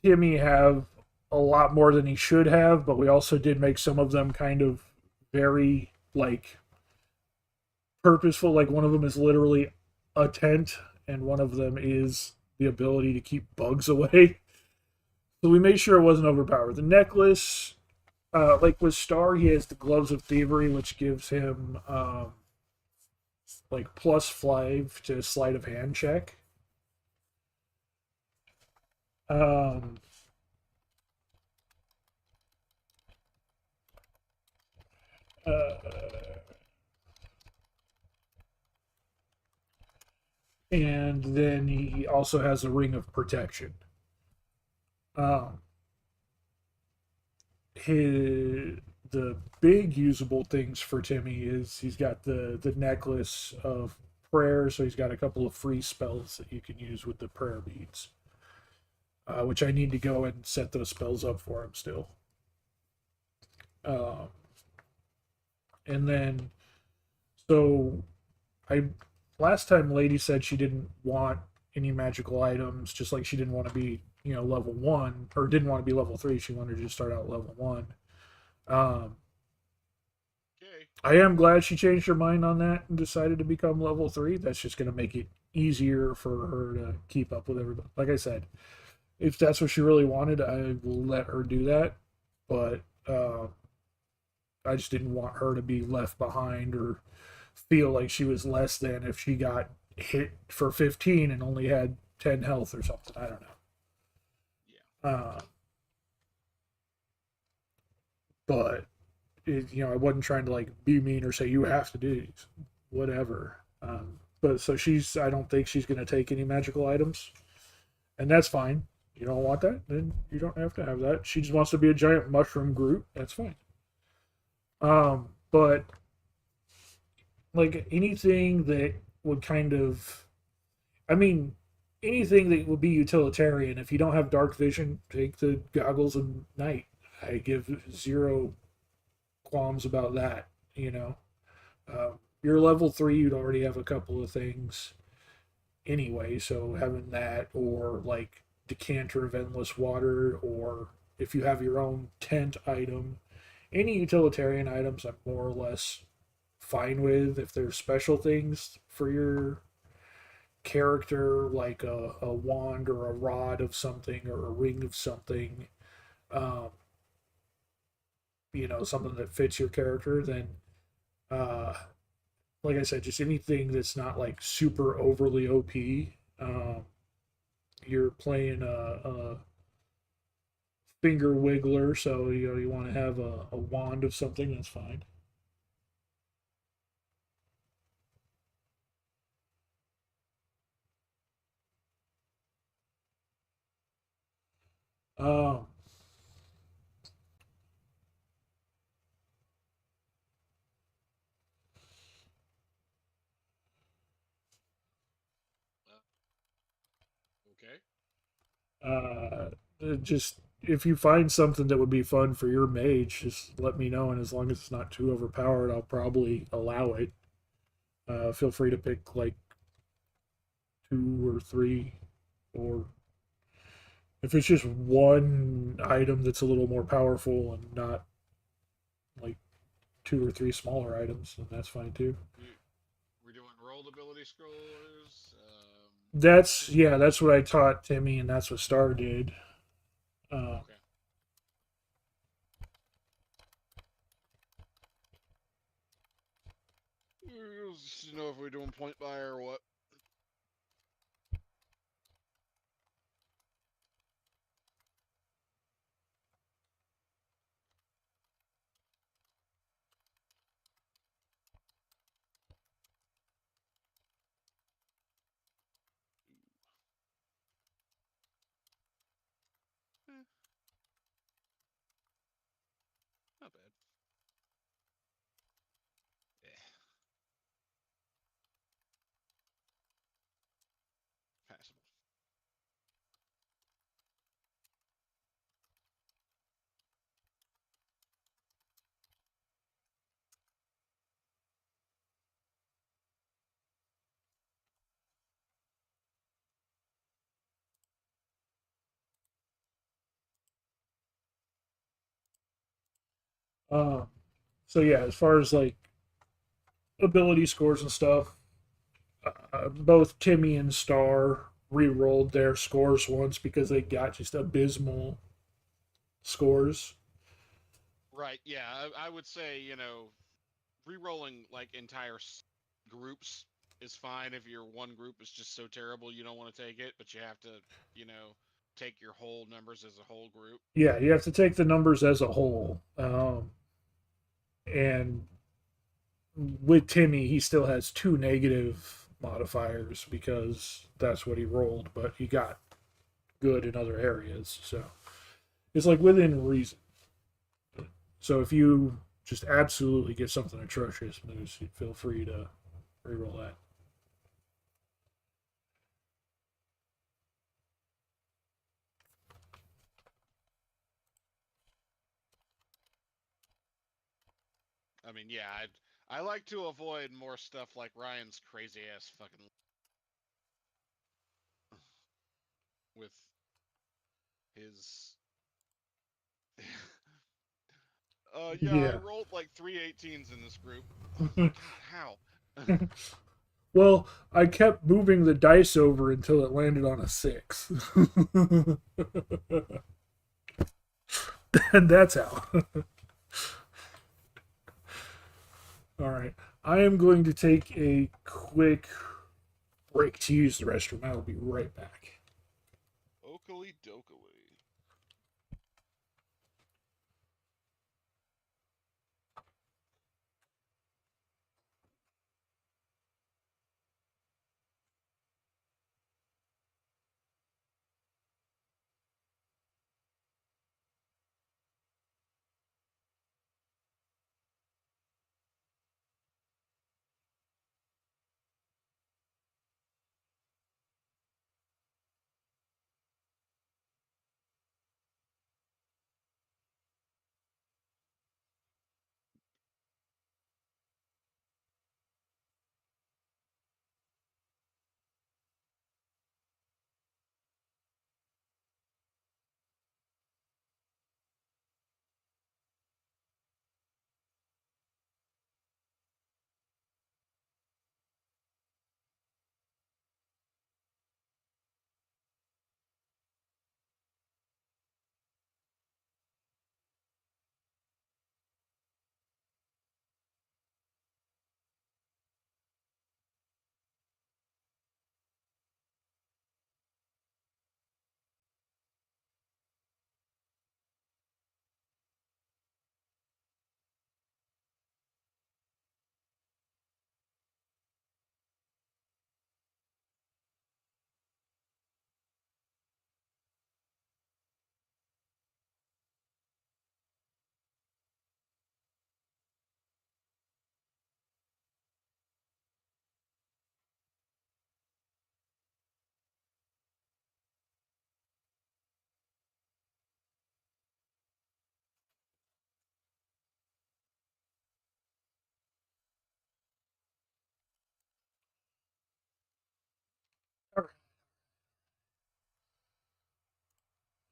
[SPEAKER 1] Timmy have a lot more than he should have, but we also did make some of them kind of very like purposeful. Like one of them is literally a tent, and one of them is the ability to keep bugs away. So we made sure it wasn't overpowered. The necklace, like with Star, he has the gloves of thievery, which gives him like +5 to sleight of hand check. Um, uh, and then he also has a ring of protection. Um, the big usable things for Timmy is he's got the necklace of prayer, so he's got a couple of free spells that you can use with the prayer beads, which I need to go and set those spells up for him still. Um, and then so I last time Lady said she didn't want any magical items, just like she didn't want to be level 1 or didn't want to be level 3. She wanted to just start out level 1. Um,
[SPEAKER 5] Okay.
[SPEAKER 1] I am glad she changed her mind on that and decided to become level 3. That's just going to make it easier for her to keep up with everybody. Like I said, if that's what she really wanted, I will let her do that. But I just didn't want her to be left behind or feel like she was less than if she got hit for 15 and only had 10 health or something. I don't know.
[SPEAKER 5] Yeah.
[SPEAKER 1] But I wasn't trying to like be mean or say you have to do these, whatever. But so I don't think she's going to take any magical items, and that's fine. You don't want that, then you don't have to have that. She just wants to be a giant mushroom Groot. That's fine. But like anything that would kind of, I mean, anything that would be utilitarian. If you don't have dark vision, take the goggles of night. I give zero qualms about that. You know, you're level 3, you'd already have a couple of things anyway. So having that, or like decanter of endless water, or if you have your own tent item, any utilitarian items, I'm more or less fine with. If there's special things for your character, like a wand or a rod of something or a ring of something, um, something that fits your character, then uh, like I said, just anything that's not like super overly OP. You're playing a finger wiggler, so you want to have a wand of something. That's fine. Um,
[SPEAKER 5] Okay.
[SPEAKER 1] just if you find something that would be fun for your mage, just let me know, and as long as it's not too overpowered, I'll probably allow it. Feel free to pick like two or three, or if it's just one item that's a little more powerful and not like two or three smaller items, then that's fine too.
[SPEAKER 5] We're doing rolled ability scores.
[SPEAKER 1] That's what I taught Timmy, and that's what Star did. Uh,
[SPEAKER 5] Okay. Just know if we're doing point buy or what. Eh, not bad. Eh, passable.
[SPEAKER 1] um, so yeah, as far as like ability scores and stuff, both Timmy and Star re-rolled their scores once because they got just abysmal scores.
[SPEAKER 5] Right. Yeah. I would say re-rolling like entire groups is fine if your one group is just so terrible you don't want to take it, but you have to you know take your whole numbers as a whole group.
[SPEAKER 1] Yeah, you have to take the numbers as a whole. And with Timmy, he still has two negative modifiers because that's what he rolled, but he got good in other areas. So it's like within reason. So if you just absolutely get something atrocious, then feel free to reroll that.
[SPEAKER 5] I mean, yeah, I like to avoid more stuff like Ryan's crazy ass fucking with his. Yeah, I
[SPEAKER 1] Yeah.
[SPEAKER 5] rolled like 3 18s in this group. God, how?
[SPEAKER 1] Well, I kept moving the dice over until it landed on a six. And that's how. All right. I am going to take a quick break to use the restroom. I will be right back.
[SPEAKER 5] Oakley dokily.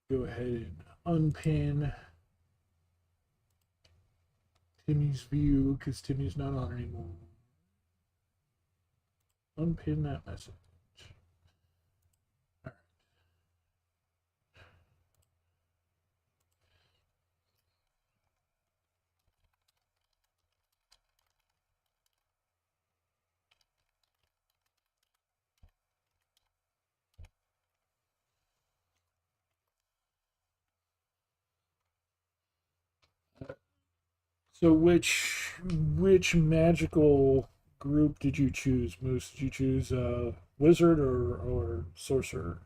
[SPEAKER 1] go ahead and unpin Timmy's view because Timmy's not on anymore. Unpin that message. So which magical group did you choose, Moose? Did you choose wizard or sorcerer?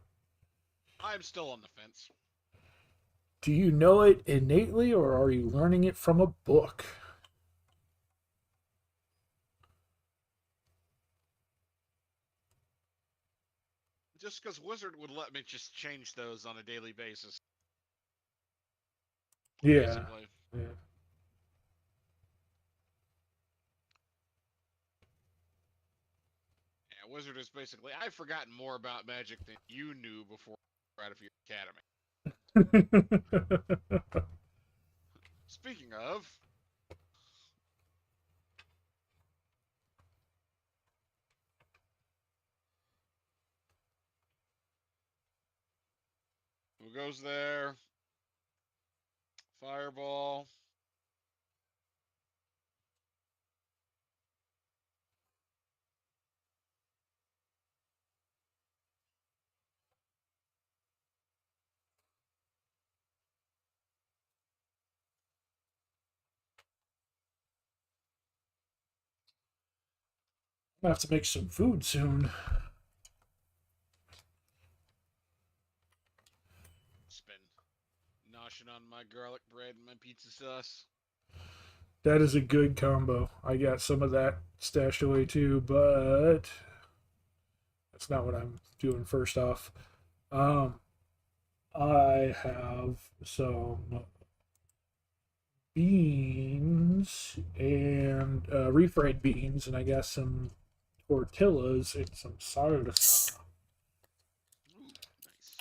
[SPEAKER 5] I'm still on the fence.
[SPEAKER 1] Do you know it innately or are you learning it from a book?
[SPEAKER 5] Just because Wizard would let me just change those on a daily basis.
[SPEAKER 1] Yeah.
[SPEAKER 5] Basically.
[SPEAKER 1] Yeah.
[SPEAKER 5] Yeah, Wizard is basically. I've forgotten more about magic than you knew before you were out of your academy. Speaking of, who goes there? Fireball.
[SPEAKER 1] I have to make some food soon.
[SPEAKER 5] It's been noshing on my garlic bread and my pizza sauce.
[SPEAKER 1] That is a good combo. I got some of that stashed away too, but that's not what I'm doing first off. Um, I have some beans and refried beans, and I got some tortillas and some salsa.
[SPEAKER 5] Ooh, nice.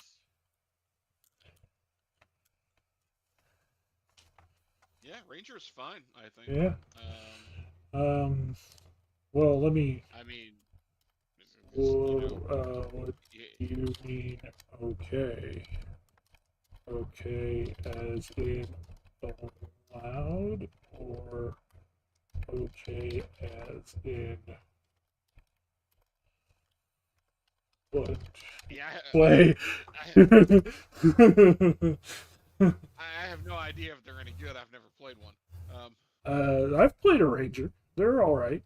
[SPEAKER 5] Yeah, Ranger's fine, I think.
[SPEAKER 1] Yeah. Um. Well, let me.
[SPEAKER 5] I mean, you know,
[SPEAKER 1] What do you mean? Okay. Okay, as in allowed, or okay, as in what?
[SPEAKER 5] yeah,
[SPEAKER 1] Play.
[SPEAKER 5] I have no idea if they're any good. I've never played one.
[SPEAKER 1] I've played a ranger. They're all right.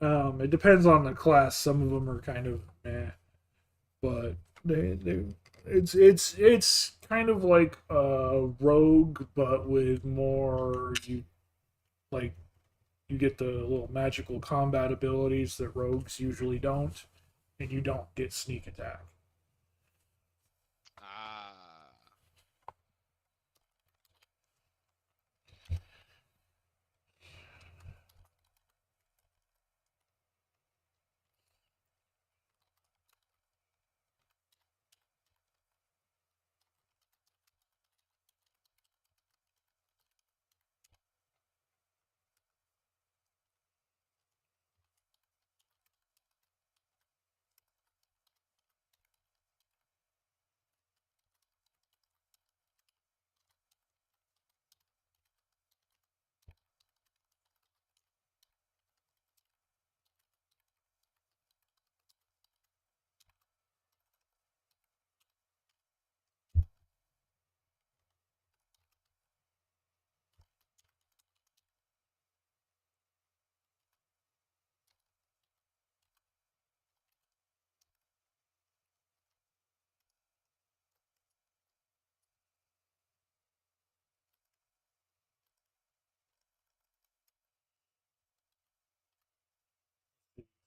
[SPEAKER 1] It depends on the class. Some of them are kind of meh, but they it's kind of like a rogue, but with more like you get the little magical combat abilities that rogues usually don't, and you don't get sneak attack.
[SPEAKER 5] Ah,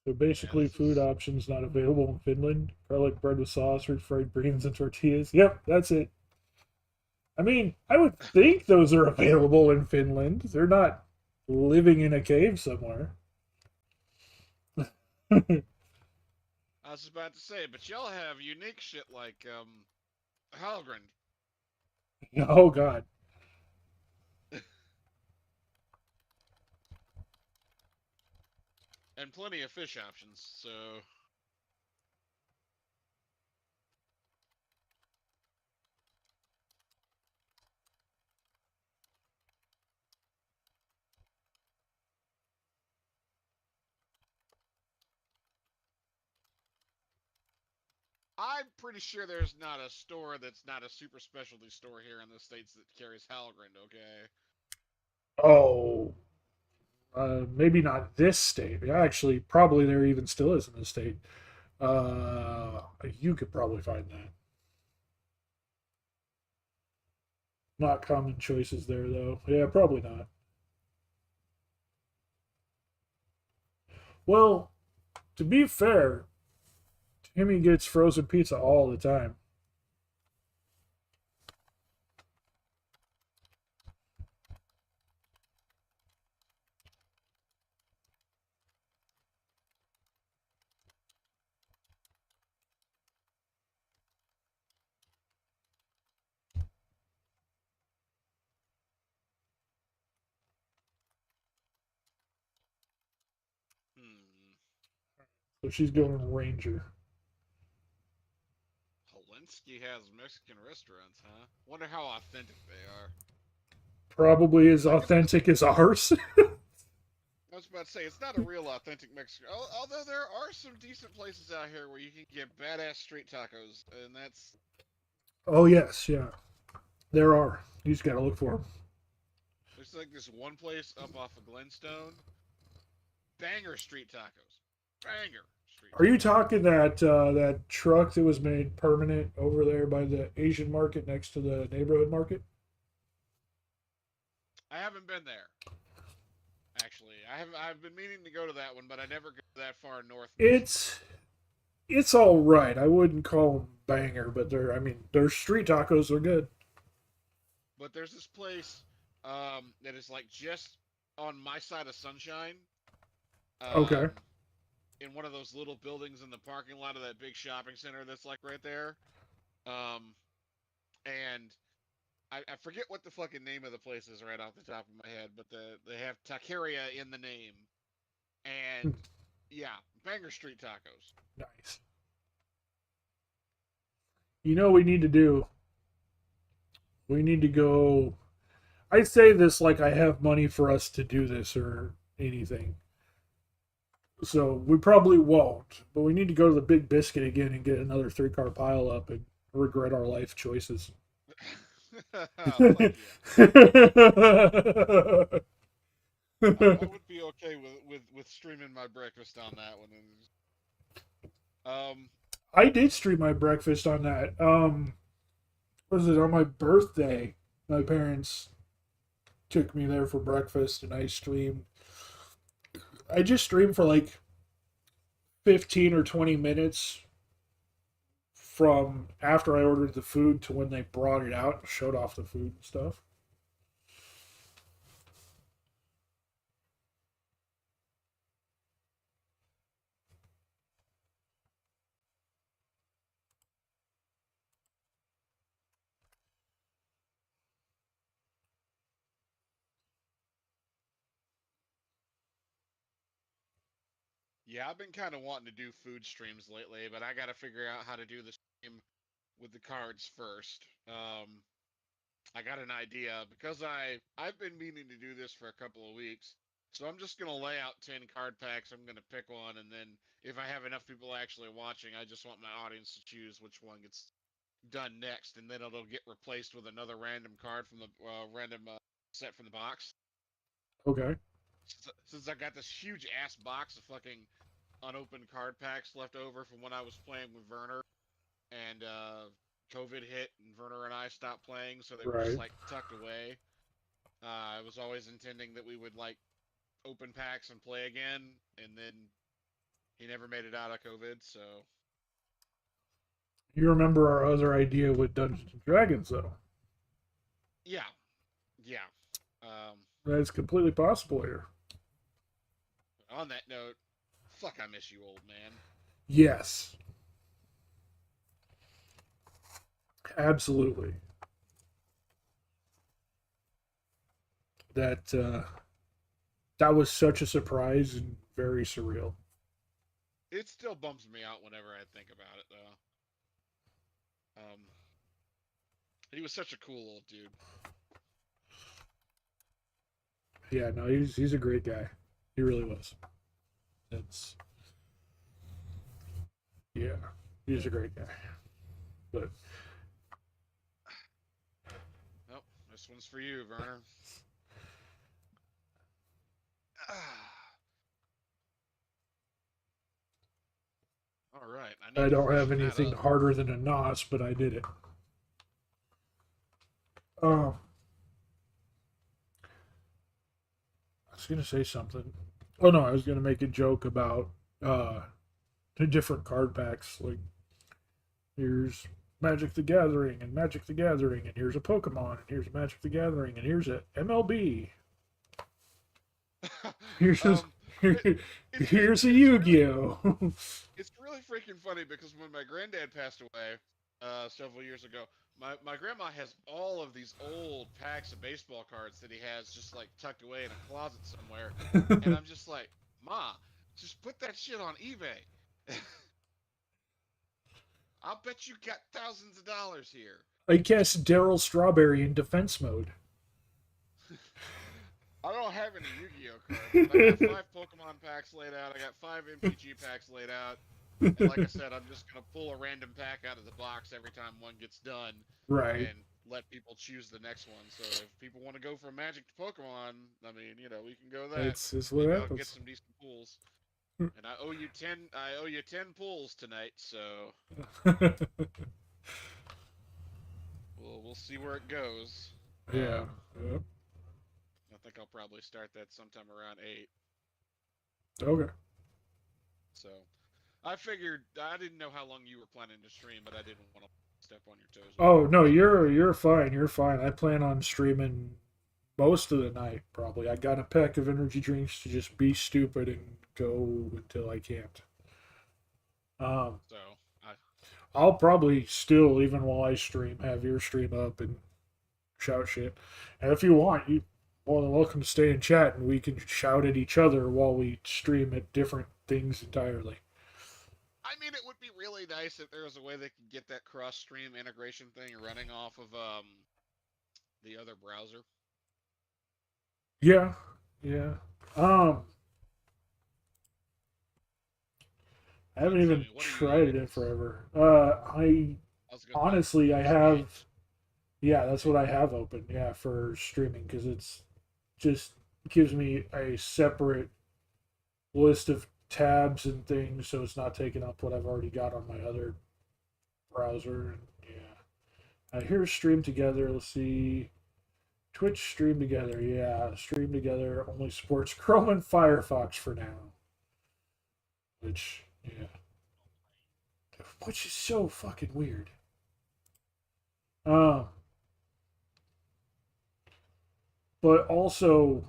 [SPEAKER 1] So
[SPEAKER 5] yeah,
[SPEAKER 1] basically,
[SPEAKER 5] this
[SPEAKER 1] food
[SPEAKER 5] is.
[SPEAKER 1] options not available in Finland: garlic bread with sauce, refried beans, and tortillas. Yep, that's it. I mean, I would think those are available in Finland. They're not living in a cave somewhere.
[SPEAKER 5] I was about to say, but y'all have unique shit like Halgren.
[SPEAKER 1] Oh God.
[SPEAKER 5] And plenty of fish options. So I'm pretty sure there's not a store that's not a super specialty store here in the states that carries Halgrind. Okay.
[SPEAKER 1] Oh, maybe not this state. Actually, probably there even still is in this state. You could probably find that. Not common choices there, though. Yeah, probably not. Well, to be fair, Timmy gets frozen pizza all the time.
[SPEAKER 5] Hmm.
[SPEAKER 1] So she's going Ranger.
[SPEAKER 5] Helensky has Mexican restaurants, huh? Wonder how authentic they are.
[SPEAKER 1] Probably as
[SPEAKER 5] I could.
[SPEAKER 1] authentic as ours.
[SPEAKER 5] I was about to say it's not a real authentic Mexican. Although there are some decent places out here where you can get badass street tacos, and that's
[SPEAKER 1] Oh, yes, yeah. There are. You just got to look for them.
[SPEAKER 5] there's like this one place up off of Glenstone, banger street tacos, banger street
[SPEAKER 1] Are you
[SPEAKER 5] tacos.
[SPEAKER 1] talking that truck that was made permanent over there by the Asian market next to the neighborhood market?
[SPEAKER 5] I haven't been there actually. I haven't. I've been meaning to go to that one, but I never go that far north in Michigan.
[SPEAKER 1] It's it's all right. I wouldn't call them banger, but they're I mean their street tacos are good.
[SPEAKER 5] But there's this place that is like just on my side of Sunshine.
[SPEAKER 1] Okay.
[SPEAKER 5] Um, in one of those little buildings in the parking lot of that big shopping center that's like right there. Um, and I forget what the fucking name of the place is right off the top of my head, but they have taqueria in the name, and yeah, banger street tacos.
[SPEAKER 1] Nice. You know what we need to do? We need to go. I say this like I have money for us to do this or anything. So we probably won't, but we need to go to the Big Biscuit again and get another 3 car pile up and regret our life choices.
[SPEAKER 5] Fuck yeah. I would be okay with streaming my breakfast on that one. Um,
[SPEAKER 1] I did stream my breakfast on that. Was it on my birthday? My parents took me there for breakfast and I streamed. I just streamed for like 15 or 20 minutes from after I ordered the food to when they brought it out and showed off the food and stuff.
[SPEAKER 5] yeah, I've been kind of wanting to do food streams lately, but I got to figure out how to do the stream with the cards first. I got an idea because I've been meaning to do this for a couple of weeks. So I'm just gonna lay out 10 card packs. I'm gonna pick one, and then if I have enough people actually watching, I just want my audience to choose which one gets done next, and then it'll get replaced with another random card from the random set from the box.
[SPEAKER 1] Okay.
[SPEAKER 5] Since I got this huge ass box of fucking unopened card packs left over from when I was playing with Werner, and COVID hit, and Werner and I stopped playing, so they were just
[SPEAKER 1] Right.
[SPEAKER 5] like tucked away. I was always intending that we would like open packs and play again, and then he never made it out of COVID. So
[SPEAKER 1] You remember our other idea with Dungeons and Dragons, though?
[SPEAKER 5] yeah, yeah. Um,
[SPEAKER 1] That's completely possible here.
[SPEAKER 5] on that note, fuck, I miss you, old man.
[SPEAKER 1] Yes, absolutely. that that was such a surprise and very surreal.
[SPEAKER 5] It still bums me out whenever I think about it, though. He was such a cool old dude.
[SPEAKER 1] Yeah, no, he's a great guy. He really was. It's yeah, he's a great guy. But
[SPEAKER 5] Nope, this one's for you, Werner. All right,
[SPEAKER 1] I
[SPEAKER 5] need to
[SPEAKER 1] don't have
[SPEAKER 5] freshen that
[SPEAKER 1] anything
[SPEAKER 5] up.
[SPEAKER 1] harder than a nos, but I did it. I was gonna say something. Oh no, I was gonna make a joke about the different card packs. Like here's Magic the Gathering and Magic the Gathering, and here's a Pokemon, and here's Magic the Gathering, and here's a MLB. Here's
[SPEAKER 5] um,
[SPEAKER 1] here's a Yu-Gi-Oh.
[SPEAKER 5] It's really freaking funny because when my granddad passed away several years ago, my grandma has all of these old packs of baseball cards that he has just like tucked away in a closet somewhere, and I'm just like, Ma, just put that shit on eBay. I'll bet you got thousands of dollars here.
[SPEAKER 1] I guess Daryl Strawberry in defense mode.
[SPEAKER 5] I don't have any Yu-Gi-Oh cards. I got 5 Pokemon packs laid out. I got 5 MPG packs laid out. And like I said, I'm just gonna pull a random pack out of the box every time one gets done,
[SPEAKER 1] Right.
[SPEAKER 5] and let people choose the next one. So if people want to go from Magic to Pokemon, I mean, we can go that.
[SPEAKER 1] It's what
[SPEAKER 5] Maybe I'll
[SPEAKER 1] happens.
[SPEAKER 5] get some decent pulls. And I owe you 10 pulls tonight, so we'll see where it goes.
[SPEAKER 1] Yeah. Yep.
[SPEAKER 5] I think I'll probably start that sometime around 8.
[SPEAKER 1] Okay.
[SPEAKER 5] So I figured I didn't know how long you were planning to stream, but I didn't want to step on your toes.
[SPEAKER 1] Oh no, you're fine. You're fine. I plan on streaming most of the night. Probably. I got a pack of energy drinks to just be stupid and go until I can't.
[SPEAKER 5] So
[SPEAKER 1] I'll probably still, even while I stream, have your stream up and shout shit. And if you want, you more than welcome to stay and chat, and we can shout at each other while we stream at different things entirely.
[SPEAKER 5] I mean, it would be really nice if there was a way they could get that cross-stream integration thing running off of the other browser.
[SPEAKER 1] Yeah, yeah. I haven't even tried it in forever. I honestly, I have. Yeah, that's what I have open. Yeah, for streaming because it's just gives me a separate list of tabs and things, so it's not taking up what I've already got on my other browser. Yeah. Here's stream together. Let's see. Twitch stream together. Yeah, stream together only supports Chrome and Firefox for now. Which, yeah. Which is so fucking weird. But also,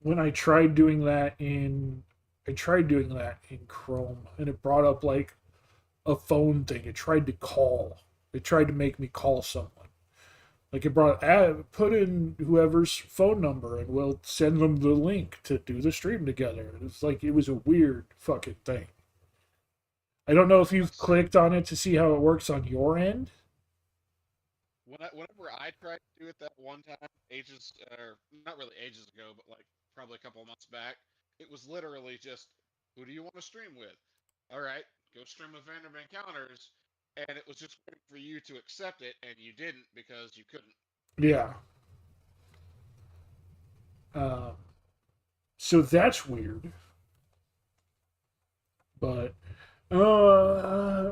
[SPEAKER 1] when I tried doing that in Chrome, and it brought up like a phone thing. It tried to call. It tried to make me call someone. Like it brought put in whoever's phone number, and we'll send them the link to do the stream together. It's like it was a weird fucking thing. I don't know if you've clicked on it to see how it works on your end.
[SPEAKER 5] Whenever I tried to do it that one time, not really ages ago, but like probably a couple of months back, it was literally just, who do you want to stream with? All right, go stream with Random Encounters, and it was just waiting for you to accept it, and you didn't because you couldn't.
[SPEAKER 1] Yeah. So that's weird. But I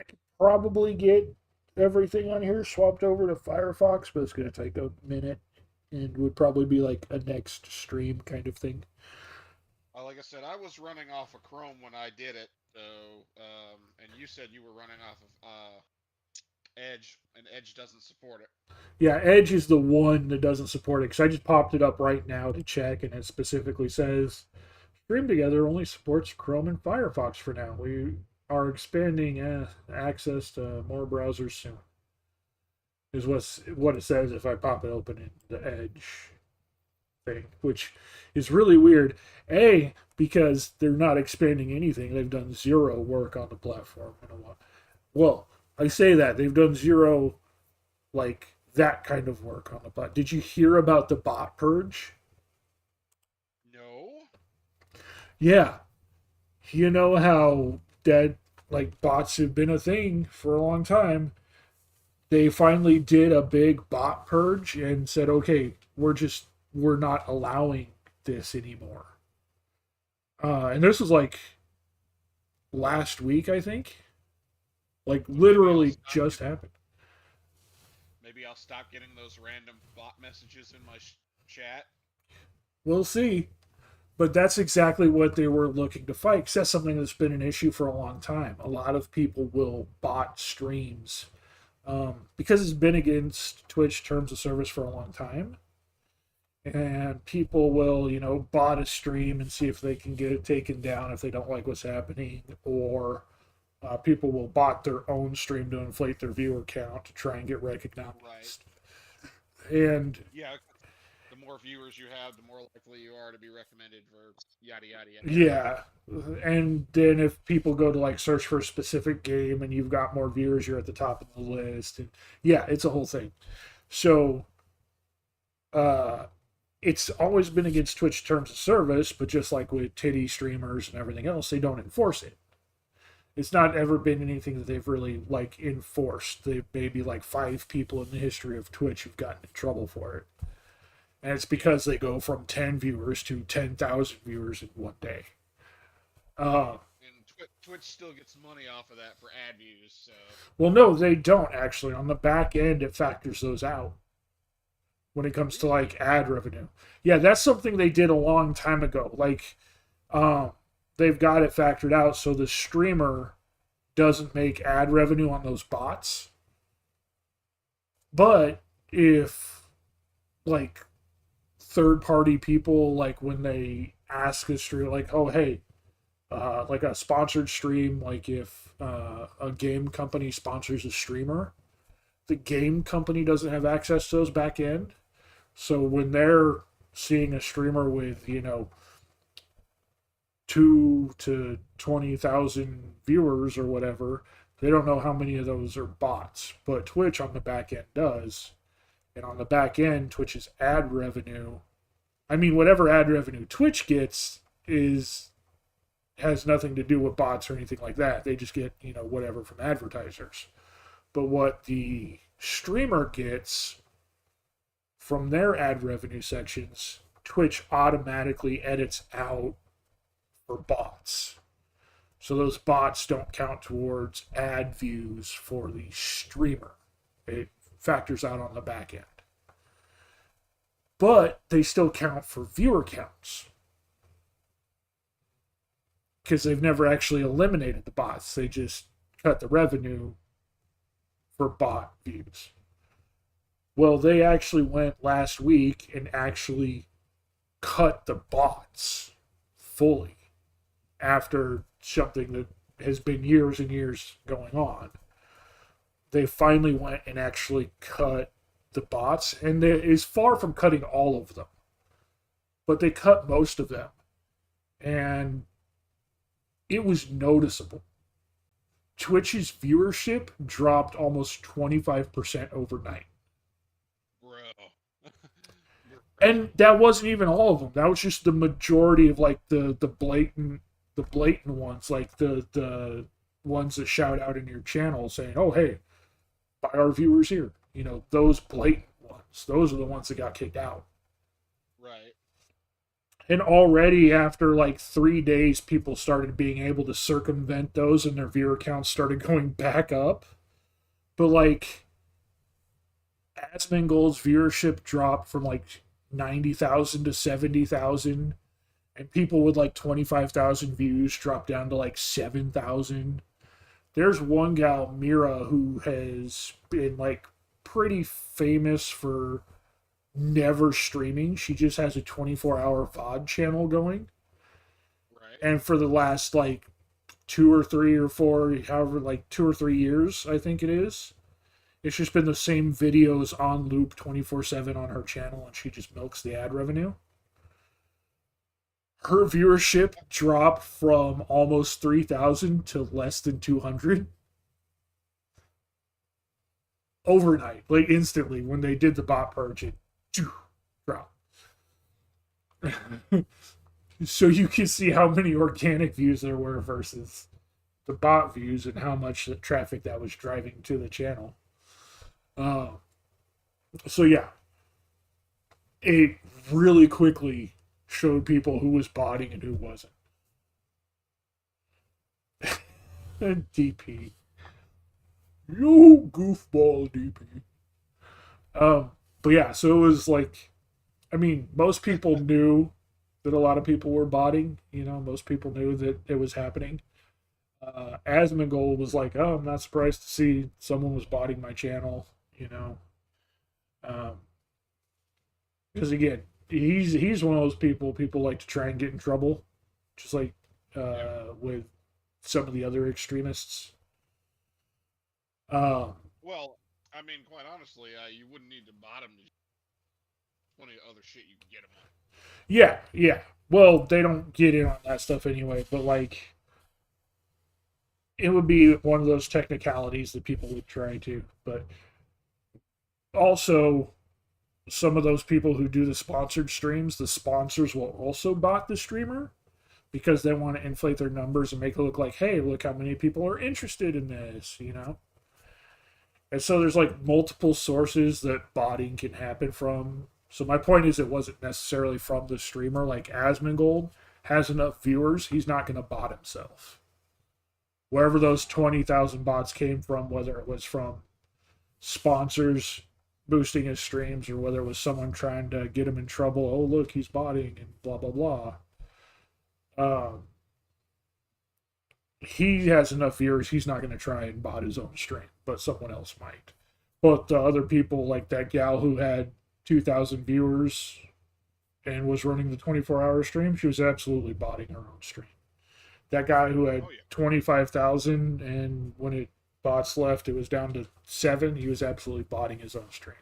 [SPEAKER 1] could probably get everything on here swapped over to Firefox, but it's going to take a minute and would probably be like a next stream kind of thing.
[SPEAKER 5] Like I said, I was running off of Chrome when I did it, so and you said you were running off of Edge, and Edge doesn't support it.
[SPEAKER 1] Yeah, Edge is the one that doesn't support it, because I just popped it up right now to check, and it specifically says Stream Together only supports Chrome and Firefox for now. We are expanding access to more browsers soon. is what it says if I pop it open in the Edge thing, which is really weird. A, because they're not expanding anything. They've done zero work on the platform in a while. Well, I say that they've done zero, like that kind of work on the platform. Did you hear about the bot purge?
[SPEAKER 5] No.
[SPEAKER 1] Yeah, you know how that like bots have been a thing for a long time. They finally did a big bot purge and said, okay, we're not allowing this anymore. And this was like last week, I think. Like literally just happened.
[SPEAKER 5] Maybe I'll stop getting those random bot messages in my chat.
[SPEAKER 1] We'll see. But that's exactly what they were looking to fight. Because that's something that's been an issue for a long time. A lot of people will bot streams because it's been against Twitch terms of service for a long time. And people will, bot a stream and see if they can get it taken down if they don't like what's happening. Or people will bot their own stream to inflate their viewer count to try and get recognized.
[SPEAKER 5] Right.
[SPEAKER 1] And
[SPEAKER 5] yeah, the more viewers you have, the more likely you are to be recommended for yada yada yada.
[SPEAKER 1] Yeah. And then if people go to like search for a specific game and you've got more viewers, you're at the top of the list. And yeah, it's a whole thing. So it's always been against Twitch terms of service, but just like with titty streamers and everything else, they don't enforce it. It's not ever been anything that they've really like enforced. They maybe like 5 people in the history of Twitch who've gotten in trouble for it. And it's because they go from 10 viewers to 10,000 viewers in one day.
[SPEAKER 5] And Twitch still gets money off of that for ad views. So.
[SPEAKER 1] Well, no, they don't actually. On the back end, it factors those out when it comes to like ad revenue. Yeah, that's something they did a long time ago. Like, they've got it factored out so the streamer doesn't make ad revenue on those bots. But if like third-party people, like when they ask a streamer, like, oh, hey, like a sponsored stream, like if a game company sponsors a streamer, the game company doesn't have access to those back end. So when they're seeing a streamer with, 2 to 20,000 viewers or whatever, they don't know how many of those are bots. But Twitch on the back end does. And on the back end, Twitch's ad revenue, whatever ad revenue Twitch gets has nothing to do with bots or anything like that. They just get, whatever from advertisers. But what the streamer gets from their ad revenue sections, Twitch automatically edits out for bots. So those bots don't count towards ad views for the streamer. It factors out on the back end. But they still count for viewer counts. Because they've never actually eliminated the bots. They just cut the revenue for bot views. Well, they actually went last week and actually cut the bots fully after something that has been years and years going on. They finally went and actually cut the bots, and it is far from cutting all of them, but they cut most of them, and it was noticeable. Twitch's viewership dropped almost 25% overnight.
[SPEAKER 5] Bro.
[SPEAKER 1] And that wasn't even all of them. That was just the majority of like the blatant ones, like the ones that shout out in your channel saying, "Oh, hey, buy our viewers here." Those blatant ones. Those are the ones that got kicked out.
[SPEAKER 5] Right.
[SPEAKER 1] And already after like 3 days, people started being able to circumvent those and their viewer counts started going back up. But like Asmongold's viewership dropped from like 90,000 to 70,000. And people with like 25,000 views dropped down to like 7,000. There's one gal, Mira, who has been like pretty famous for never streaming. She just has a 24-hour VOD channel going.
[SPEAKER 5] Right.
[SPEAKER 1] And for the last like 2 or 3 or 4, however, like 2 or 3 years, I think it is It's just been the same videos on loop 24/7 on her channel, and she just milks the ad revenue. Her viewership dropped from almost 3,000 to less than 200 overnight, like instantly when they did the bot purge. It dropped. So you can see how many organic views there were versus the bot views and how much traffic that was driving to the channel. So yeah, it really quickly showed people who was botting and who wasn't. And DP, you goofball DP. But yeah, so it was like, I mean, most people knew that a lot of people were botting. Most people knew that it was happening. Asmongold was like, "Oh, I'm not surprised to see someone was botting my channel." Because again, he's one of those people like to try and get in trouble, just like with some of the other extremists.
[SPEAKER 5] Well, I mean, quite honestly, you wouldn't need to bot him. Plenty of other shit you can get him on.
[SPEAKER 1] Yeah. Well, they don't get in on that stuff anyway, but like, it would be one of those technicalities that people would try to. But also, some of those people who do the sponsored streams, the sponsors will also bot the streamer because they want to inflate their numbers and make it look like, hey, look how many people are interested in this, And so there's like multiple sources that botting can happen from. So my point is, it wasn't necessarily from the streamer. Like Asmongold has enough viewers, he's not going to bot himself. Wherever those 20,000 bots came from, whether it was from sponsors boosting his streams or whether it was someone trying to get him in trouble, oh look, he's botting and blah blah blah. He has enough viewers, he's not going to try and bot his own stream, but someone else might. But other people, like that gal who had 2,000 viewers and was running the 24-hour stream, she was absolutely botting her own stream. That guy who had 25,000 and when it bots left, it was down to 7, he was absolutely botting his own stream.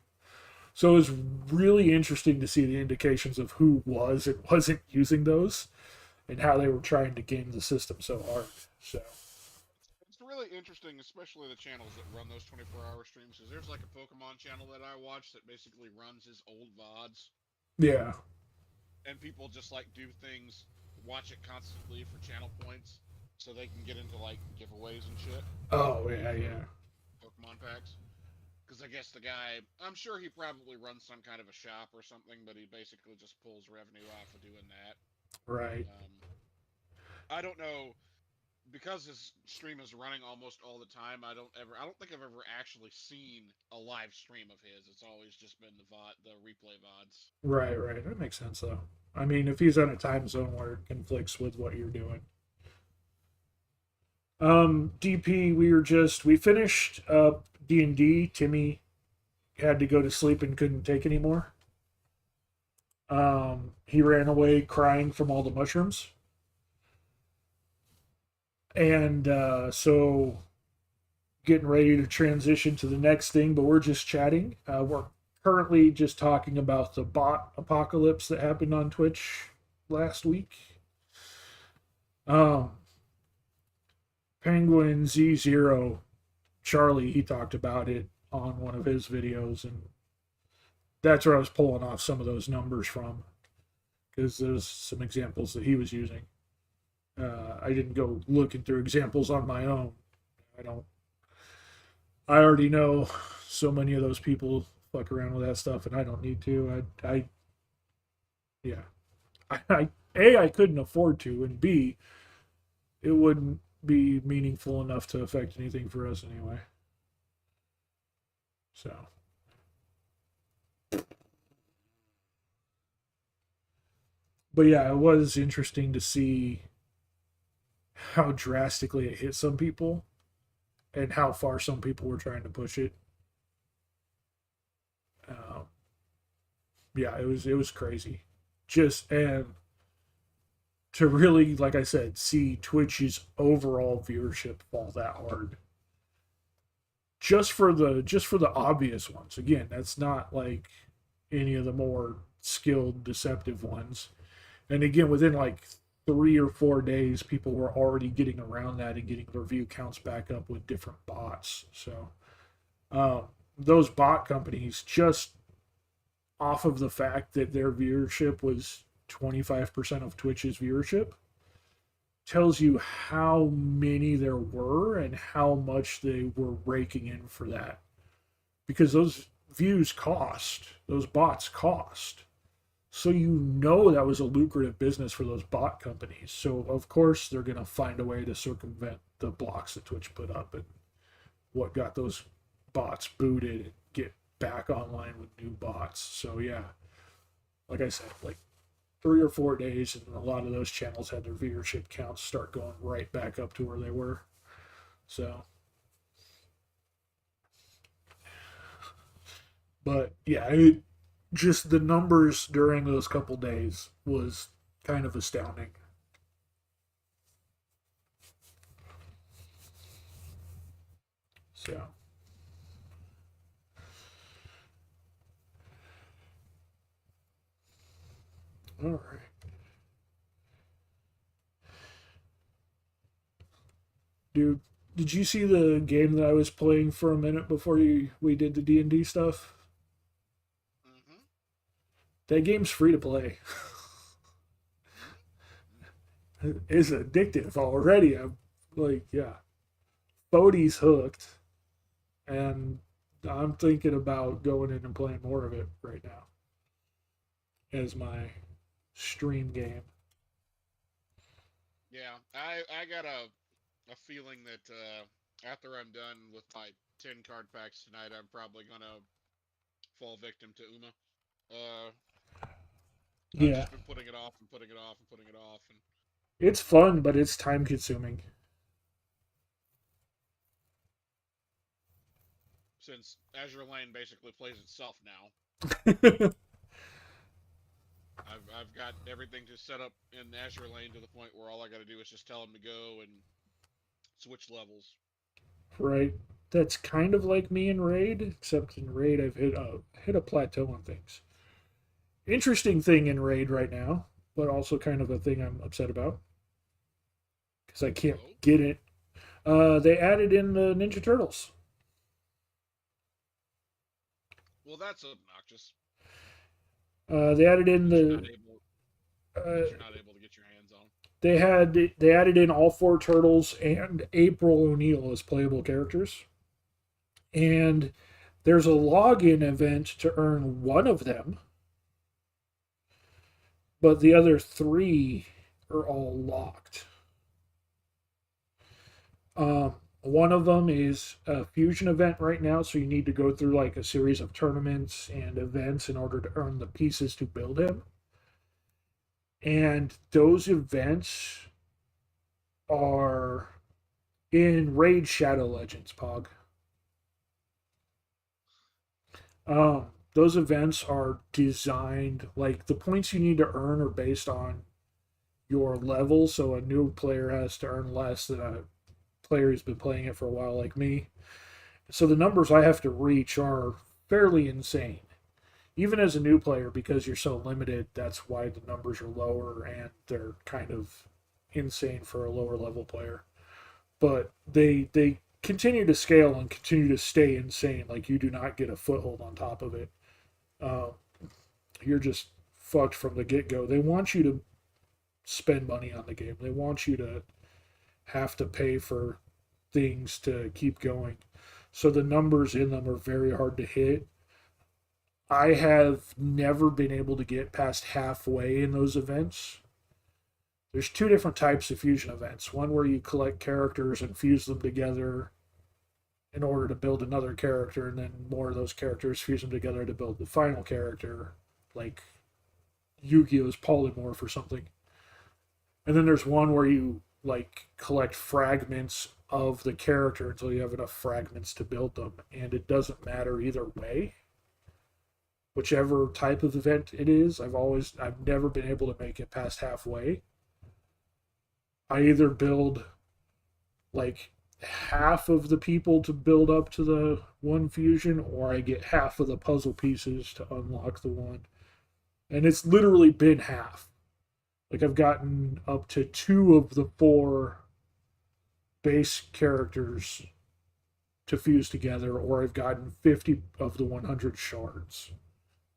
[SPEAKER 1] So it was really interesting to see the indications of who was and wasn't using those and how they were trying to game the system so hard. So
[SPEAKER 5] it's really interesting, especially the channels that run those 24-hour streams, because there's like a Pokemon channel that I watch that basically runs his old VODs.
[SPEAKER 1] Yeah.
[SPEAKER 5] And people just like do things, watch it constantly for channel points, so they can get into like giveaways and shit.
[SPEAKER 1] Oh yeah.
[SPEAKER 5] Pokemon packs. Because I guess the guy, I'm sure he probably runs some kind of a shop or something, but he basically just pulls revenue off of doing that.
[SPEAKER 1] Right.
[SPEAKER 5] I don't know, because his stream is running almost all the time. I don't think I've ever actually seen a live stream of his. It's always just been the replay VODs.
[SPEAKER 1] Right. That makes sense though. I mean, if he's on a time zone where it conflicts with what you're doing. DP, we finished up D&D. Timmy had to go to sleep and couldn't take anymore. He ran away crying from all the mushrooms. And so getting ready to transition to the next thing, but we're just chatting. We're currently just talking about the bot apocalypse that happened on Twitch last week. Penguin Z0 Charlie, he talked about it on one of his videos, and that's where I was pulling off some of those numbers from, because there's some examples that he was using. I didn't go looking through examples on my own. I already know so many of those people fuck around with that stuff, and I don't need to. I couldn't afford to, and B, it wouldn't be meaningful enough to affect anything for us anyway. So. But yeah, it was interesting to see how drastically it hit some people and how far some people were trying to push it. Yeah, it was crazy. And to really, like I said, see Twitch's overall viewership fall that hard just for the obvious ones. Again, that's not like any of the more skilled deceptive ones. And again, within like 3 or 4 days, people were already getting around that and getting their view counts back up with different bots. So those bot companies, just off of the fact that their viewership was 25% of Twitch's viewership, tells you how many there were and how much they were raking in for that. Because those views cost, those bots cost. So you know that was a lucrative business for those bot companies. So of course they're going to find a way to circumvent the blocks that Twitch put up and what got those bots booted and get back online with new bots. So yeah, like I said, like 3 or 4 days, and a lot of those channels had their viewership counts start going right back up to where they were. So, but yeah, just the numbers during those couple days was kind of astounding. So, all right. Dude, did you see the game that I was playing for a minute before we did the D&D stuff?
[SPEAKER 5] Mm-hmm.
[SPEAKER 1] That game's free to play. It's addictive already. I'm like, yeah. Bodie's hooked, and I'm thinking about going in and playing more of it right now as my stream game.
[SPEAKER 5] Yeah, I got a feeling that after I'm done with my 10 card packs tonight, I'm probably gonna fall victim to Uma. I've
[SPEAKER 1] Yeah,
[SPEAKER 5] just been putting it off and putting it off and putting it off, and
[SPEAKER 1] it's fun, but it's time consuming.
[SPEAKER 5] since Azure Lane basically plays itself now, I've got everything just set up in Azure Lane to the point where all I got to do is just tell them to go and switch levels.
[SPEAKER 1] Right. That's kind of like me in Raid, except in Raid I've hit a plateau on things. Interesting thing in Raid right now, but also kind of a thing I'm upset about because I can't
[SPEAKER 5] Oh,
[SPEAKER 1] get it. They added in the Ninja Turtles.
[SPEAKER 5] well, that's obnoxious.
[SPEAKER 1] They added in
[SPEAKER 5] That you're not
[SPEAKER 1] the
[SPEAKER 5] able,
[SPEAKER 1] uh,
[SPEAKER 5] that you're not able to get your hands on.
[SPEAKER 1] they added in all four turtles and April O'Neil as playable characters, and there's a login event to earn one of them, but the other three are all locked. One of them is a fusion event right now, so you need to go through like a series of tournaments and events in order to earn the pieces to build him. And those events are in Raid Shadow Legends, Pog. Those events are designed like the points you need to earn are based on your level, so a new player has to earn less than a player who's been playing it for a while, like me. So the numbers I have to reach are fairly insane. Even as a new player, because you're so limited, that's why the numbers are lower and they're kind of insane for a lower level player. But they continue to scale and continue to stay insane. Like you do not get a foothold on top of it. Uh, you're just fucked from the get go. They want you to spend money on the game. They want you to have to pay for things to keep going. So the numbers in them are very hard to hit. I have never been able to get past halfway in those events. There's two different types of fusion events. One where you collect characters and fuse them together in order to build another character, and then more of those characters fuse them together to build the final character, like Yu-Gi-Oh's Polymorph or something. And then there's one where you like collect fragments of the character until you have enough fragments to build them, and it doesn't matter either way. Whichever type of event it is, I've never been able to make it past halfway. I either build like half of the people to build up to the one fusion, or I get half of the puzzle pieces to unlock the one. And it's literally been half. Like I've gotten up to 2 of the 4 base characters to fuse together, or I've gotten 50 of the 100 shards.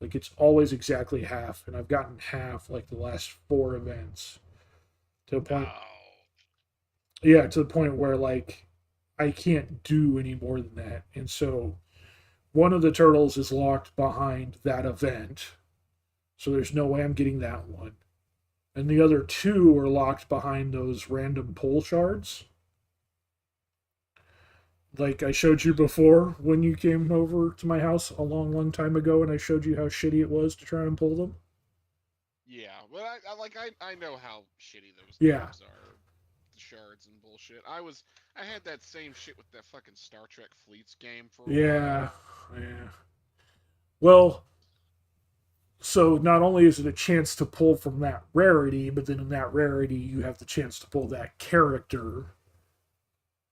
[SPEAKER 1] Like it's always exactly half, and I've gotten half like the last 4 events. To a point,
[SPEAKER 5] Wow.
[SPEAKER 1] yeah, to the point where like I can't do any more than that. And so one of the turtles is locked behind that event, so there's no way I'm getting that one. And the other 2 are locked behind those random pull shards. Like I showed you before when you came over to my house a long, long time ago, and I showed you how shitty it was to try and pull them.
[SPEAKER 5] Yeah, but I know how shitty those
[SPEAKER 1] Yeah.
[SPEAKER 5] games are. The shards and bullshit. I had that same shit with that fucking Star Trek Fleets game for a
[SPEAKER 1] Yeah,
[SPEAKER 5] while.
[SPEAKER 1] yeah. Well, so not only is it a chance to pull from that rarity, but then in that rarity you have the chance to pull that character.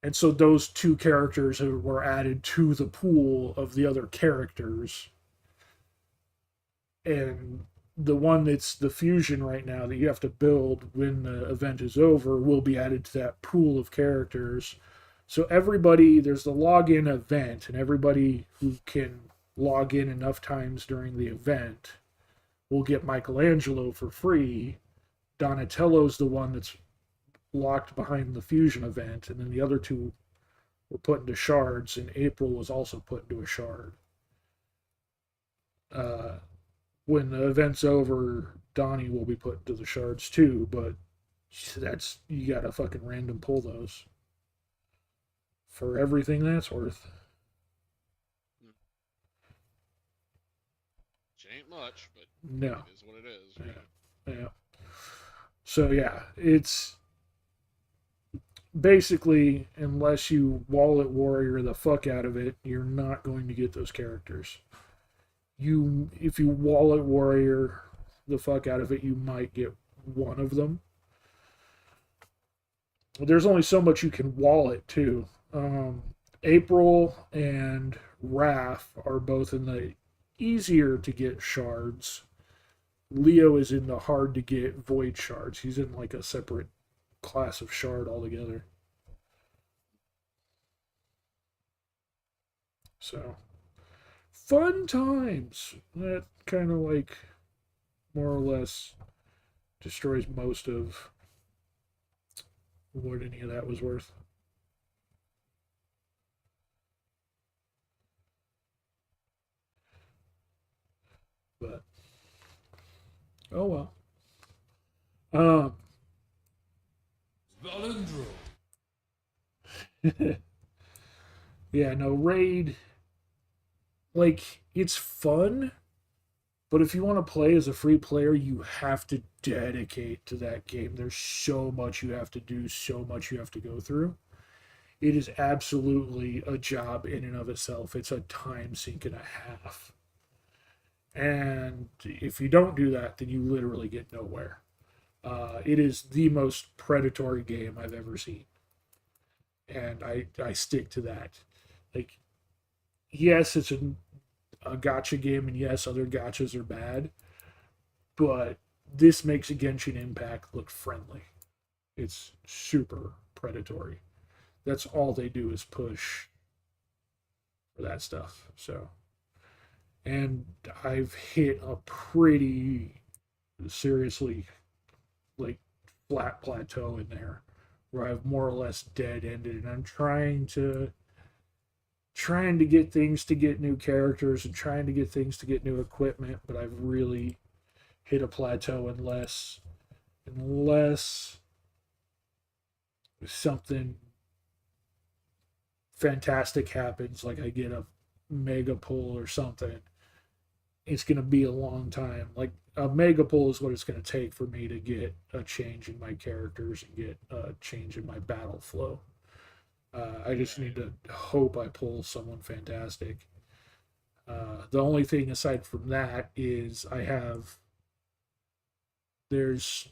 [SPEAKER 1] And so those 2 characters were added to the pool of the other characters. And the one that's the fusion right now that you have to build when the event is over will be added to that pool of characters. So everybody, there's the login event, and everybody who can log in enough times during the event will get Michelangelo for free. Donatello's the one that's locked behind the fusion event, and then the other 2 were put into shards, and April was also put into a shard. When the event's over, Donnie will be put into the shards too, but that's, you gotta fucking random pull those for everything that's worth.
[SPEAKER 5] Which ain't much, but
[SPEAKER 1] No.
[SPEAKER 5] it is what it is.
[SPEAKER 1] Yeah. Yeah. So yeah, it's basically, unless you wallet warrior the fuck out of it, you're not going to get those characters. If you wallet warrior the fuck out of it, you might get one of them. There's only so much you can wallet too. April and Raph are both in the easier to get shards. Leo is in the hard to get void shards. He's in like a separate class of shard altogether. So fun times. That kind of like more or less destroys most of what any of that was worth. But oh well.
[SPEAKER 7] Baldur.
[SPEAKER 1] Yeah, no, raid, like it's fun, but if you want to play as a free player, you have to dedicate to that game. There's so much you have to do, so much you have to go through. It is absolutely a job in and of itself. It's a time sink and a half. And if you don't do that, then you literally get nowhere. It is the most predatory game I've ever seen. And I stick to that. Like, yes, it's a gacha game, and yes, other gachas are bad, but this makes a Genshin Impact look friendly. It's super predatory. That's all they do is push for that stuff. So, and I've hit a pretty seriously like flat plateau in there where I've more or less dead ended, and I'm trying to get things to get new characters and trying to get things to get new equipment, but I've really hit a plateau unless something fantastic happens, like I get a mega pull or something. It's going to be a long time. Like a mega pull is what it's going to take for me to get a change in my characters and get a change in my battle flow. I just need to hope I pull someone fantastic. The only thing aside from that is there's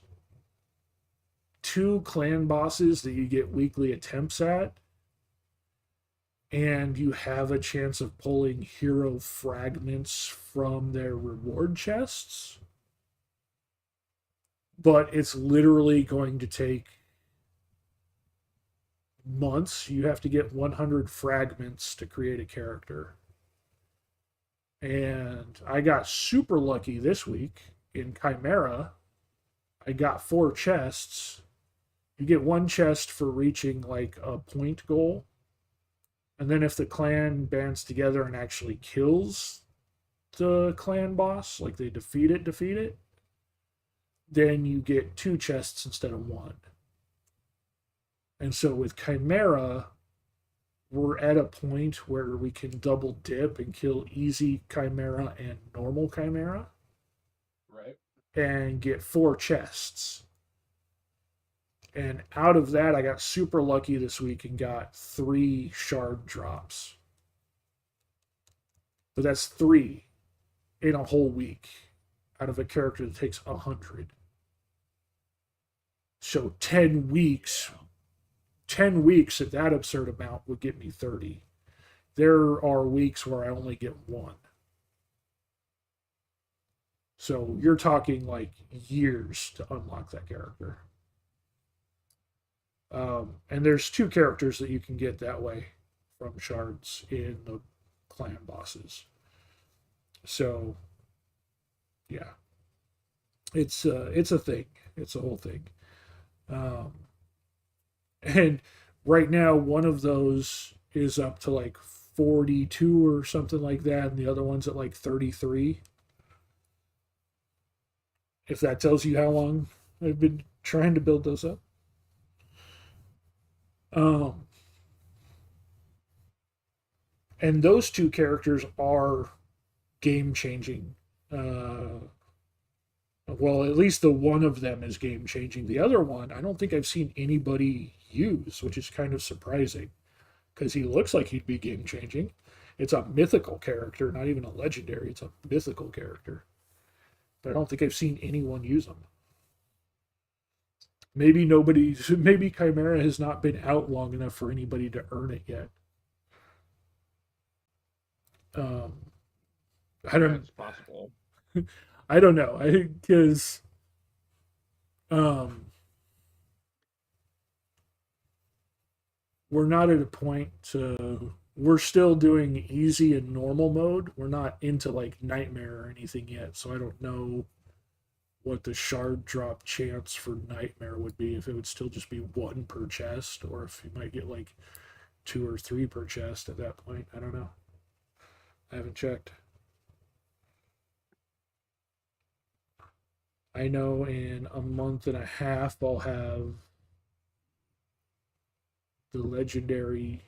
[SPEAKER 1] 2 clan bosses that you get weekly attempts at, and you have a chance of pulling hero fragments from their reward chests. But it's literally going to take months. You have to get 100 fragments to create a character. And I got super lucky this week in Chimera. I got 4 chests. You get 1 chest for reaching like a point goal. And then if the clan bands together and actually kills the clan boss, like they defeat it, then you get 2 chests instead of 1. And so with Chimera, we're at a point where we can double dip and kill easy Chimera and normal Chimera.
[SPEAKER 7] Right.
[SPEAKER 1] And get 4 chests. And out of that, I got super lucky this week and got 3 shard drops. But that's 3 in a whole week out of a character that takes 100. So 10 weeks at that absurd amount would get me 30. There are weeks where I only get 1. So you're talking like years to unlock that character. And there's 2 characters that you can get that way from shards in the clan bosses. So, yeah, it's a thing. It's a whole thing. And right now, one of those is up to like 42 or something like that, and the other one's at like 33. If that tells you how long I've been trying to build those up. And those 2 characters are game changing. Well, at least the one of them is game changing. The other one, I don't think I've seen anybody use, which is kind of surprising because he looks like he'd be game changing. It's a mythical character, not even a legendary. It's a mythical character. But I don't think I've seen anyone use them. Maybe Chimera has not been out long enough for anybody to earn it yet. I don't.
[SPEAKER 7] That's possible.
[SPEAKER 1] I don't know. Because we're not at a point to. We're still doing easy and normal mode. We're not into like nightmare or anything yet, so I don't know what the shard drop chance for nightmare would be, if it would still just be 1 per chest, or if you might get like 2 or 3 per chest at that point. I don't know. I haven't checked. I know in a month and a half I'll have the legendary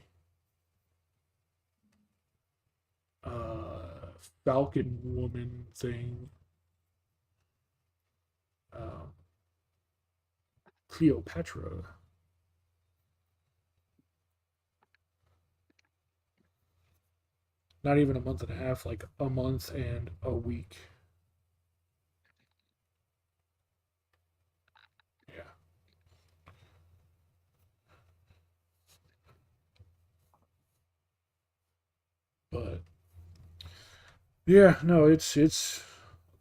[SPEAKER 1] Falcon Woman thing. Cleopatra. Not even a month and a half, like a month and a week. Yeah. But yeah, no, it's a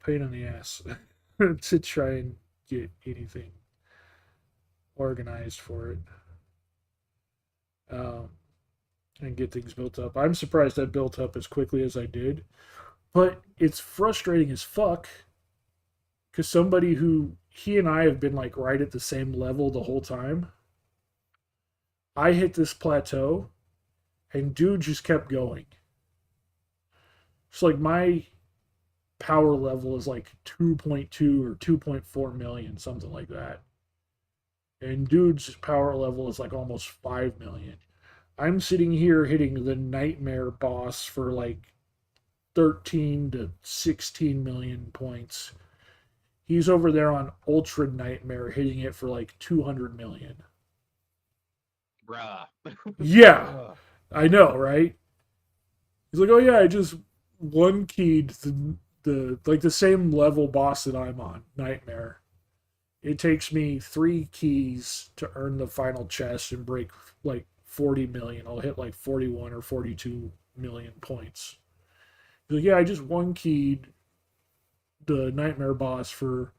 [SPEAKER 1] pain in the ass to try and get anything organized for it. And get things built up. I'm surprised I built up as quickly as I did. But it's frustrating as fuck. Because somebody who, he and I have been like right at the same level the whole time. I hit this plateau and dude just kept going. It's like my power level is like 2.2 or 2.4 million, something like that. And dude's power level is like almost 5 million. I'm sitting here hitting the nightmare boss for like 13 to 16 million points. He's over there on Ultra Nightmare hitting it for like 200 million.
[SPEAKER 7] Bruh.
[SPEAKER 1] Yeah, I know, right? He's like, oh yeah, I just one keyed the like the same level boss that I'm on, Nightmare. It takes me 3 keys to earn the final chest and break like 40 million. I'll hit like 41 or 42 million points. He's like, yeah, I just one keyed the nightmare boss for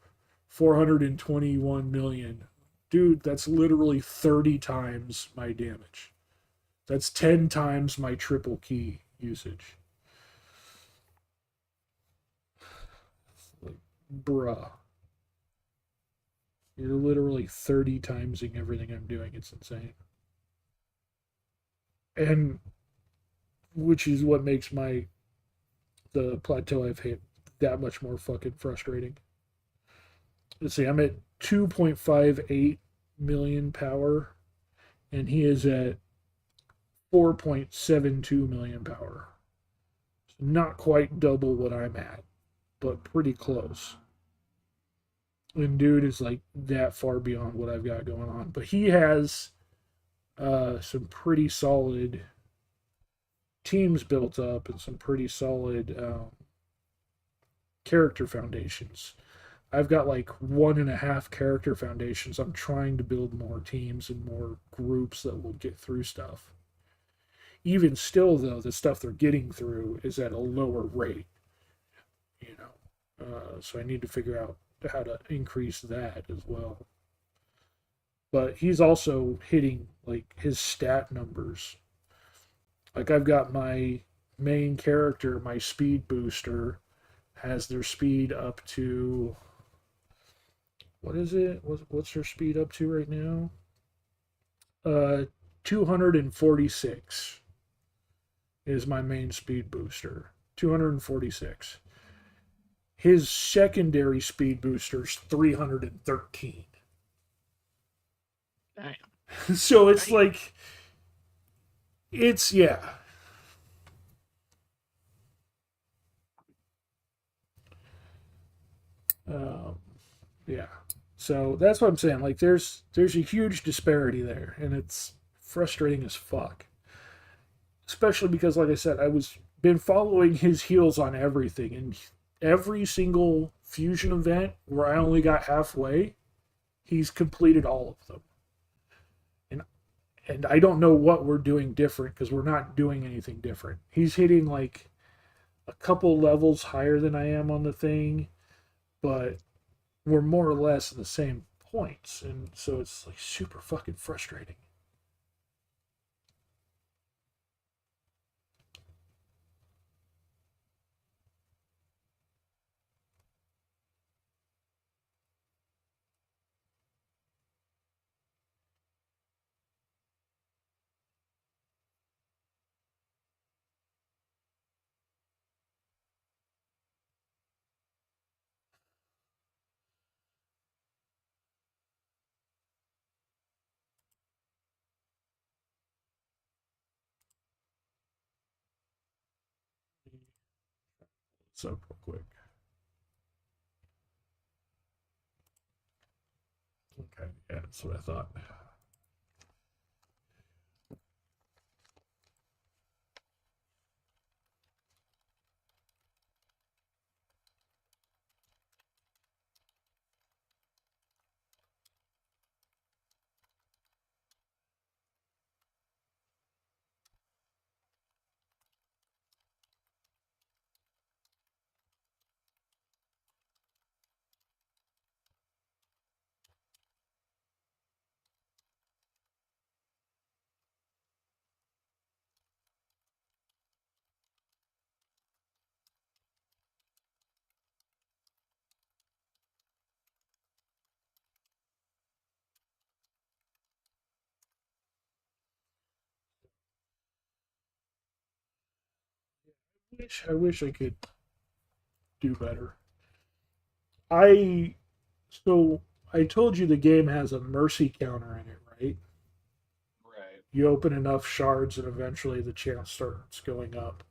[SPEAKER 1] 421 million. Dude, that's literally 30 times my damage. That's 10 times my triple key usage. Like, bruh. You're literally 30 timesing everything I'm doing. It's insane. And which is what makes the plateau I've hit that much more fucking frustrating. Let's see, I'm at 2.58 million power, and he is at 4.72 million power. Not quite double what I'm at, but pretty close. And dude is like that far beyond what I've got going on. But he has some pretty solid teams built up and some pretty solid character foundations. I've got like 1.5 character foundations. I'm trying to build more teams and more groups that will get through stuff. Even still, though, the stuff they're getting through is at a lower rate. You know, so I need to figure out how to increase that as well. But he's also hitting like his stat numbers. Like I've got my main character, my speed booster, has their speed up to, what is it? What's their speed up to right now? 246 is my main speed booster. 246. His secondary speed booster's 313.
[SPEAKER 5] Damn.
[SPEAKER 1] So it's like, yeah. Yeah. So that's what I'm saying. Like, there's a huge disparity there, and it's frustrating as fuck. Especially because, like I said, been following his heals on everything, and every single fusion event where I only got halfway, he's completed all of them. And I don't know what we're doing different because we're not doing anything different. He's hitting like a couple levels higher than I am on the thing, but we're more or less in the same points, and so it's like super fucking frustrating. So real quick. Okay, yeah, that's what I thought. I wish I could do better. I so I told you the game has a mercy counter in it, right?
[SPEAKER 5] Right.
[SPEAKER 1] You open enough shards and eventually the chance starts going up.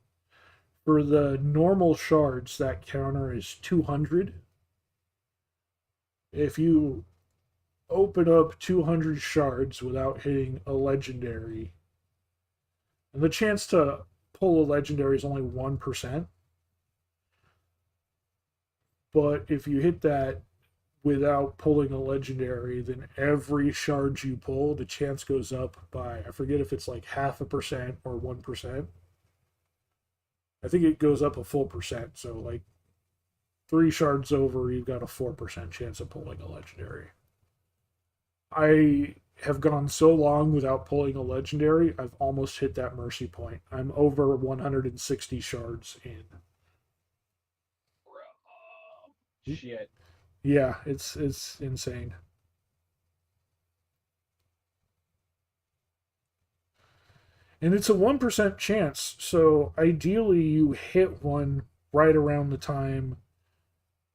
[SPEAKER 1] For the normal shards, that counter is 200. If you open up 200 shards without hitting a legendary, and the chance to pull a legendary is only 1%, but if you hit that, without pulling a legendary, then every shard you pull, the chance goes up by, I forget if it's like 0.5% or 1%. I think it goes up a full percent. So, like, 3 shards over, you've got a 4% chance of pulling a legendary. I have gone so long without pulling a legendary, I've almost hit that mercy point. I'm over 160 shards in.
[SPEAKER 7] Shit.
[SPEAKER 1] Yeah, it's insane. And it's a 1% chance, so ideally you hit one right around the time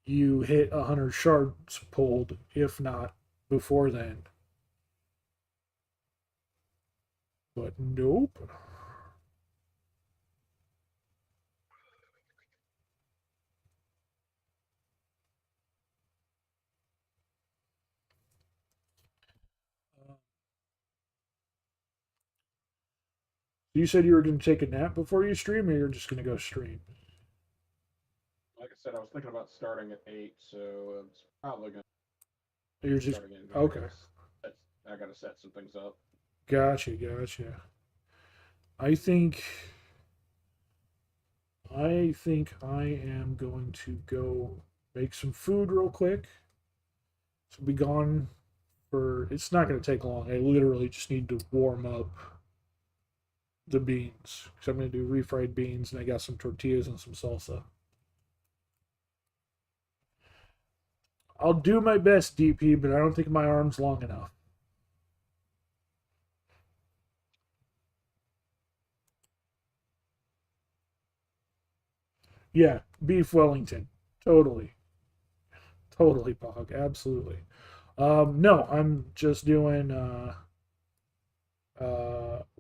[SPEAKER 1] you hit 100 shards pulled, if not before then. But nope. You said you were going to take a nap before you stream, or you're just going to go stream?
[SPEAKER 7] Like I said, I was thinking about starting at 8, so it's probably gonna
[SPEAKER 1] You're
[SPEAKER 7] be
[SPEAKER 1] just
[SPEAKER 7] starting at.
[SPEAKER 1] okay.
[SPEAKER 7] I gotta set some things up.
[SPEAKER 1] Gotcha, gotcha. I think I am going to go make some food real quick. So be gone for. It's not going to take long. I literally just need to warm up the beans because I'm going to do refried beans and I got some tortillas and some salsa. I'll do my best, DP, but I don't think my arm's long enough. Yeah, beef Wellington. Totally. Totally, Pog. Absolutely. No, I'm just doing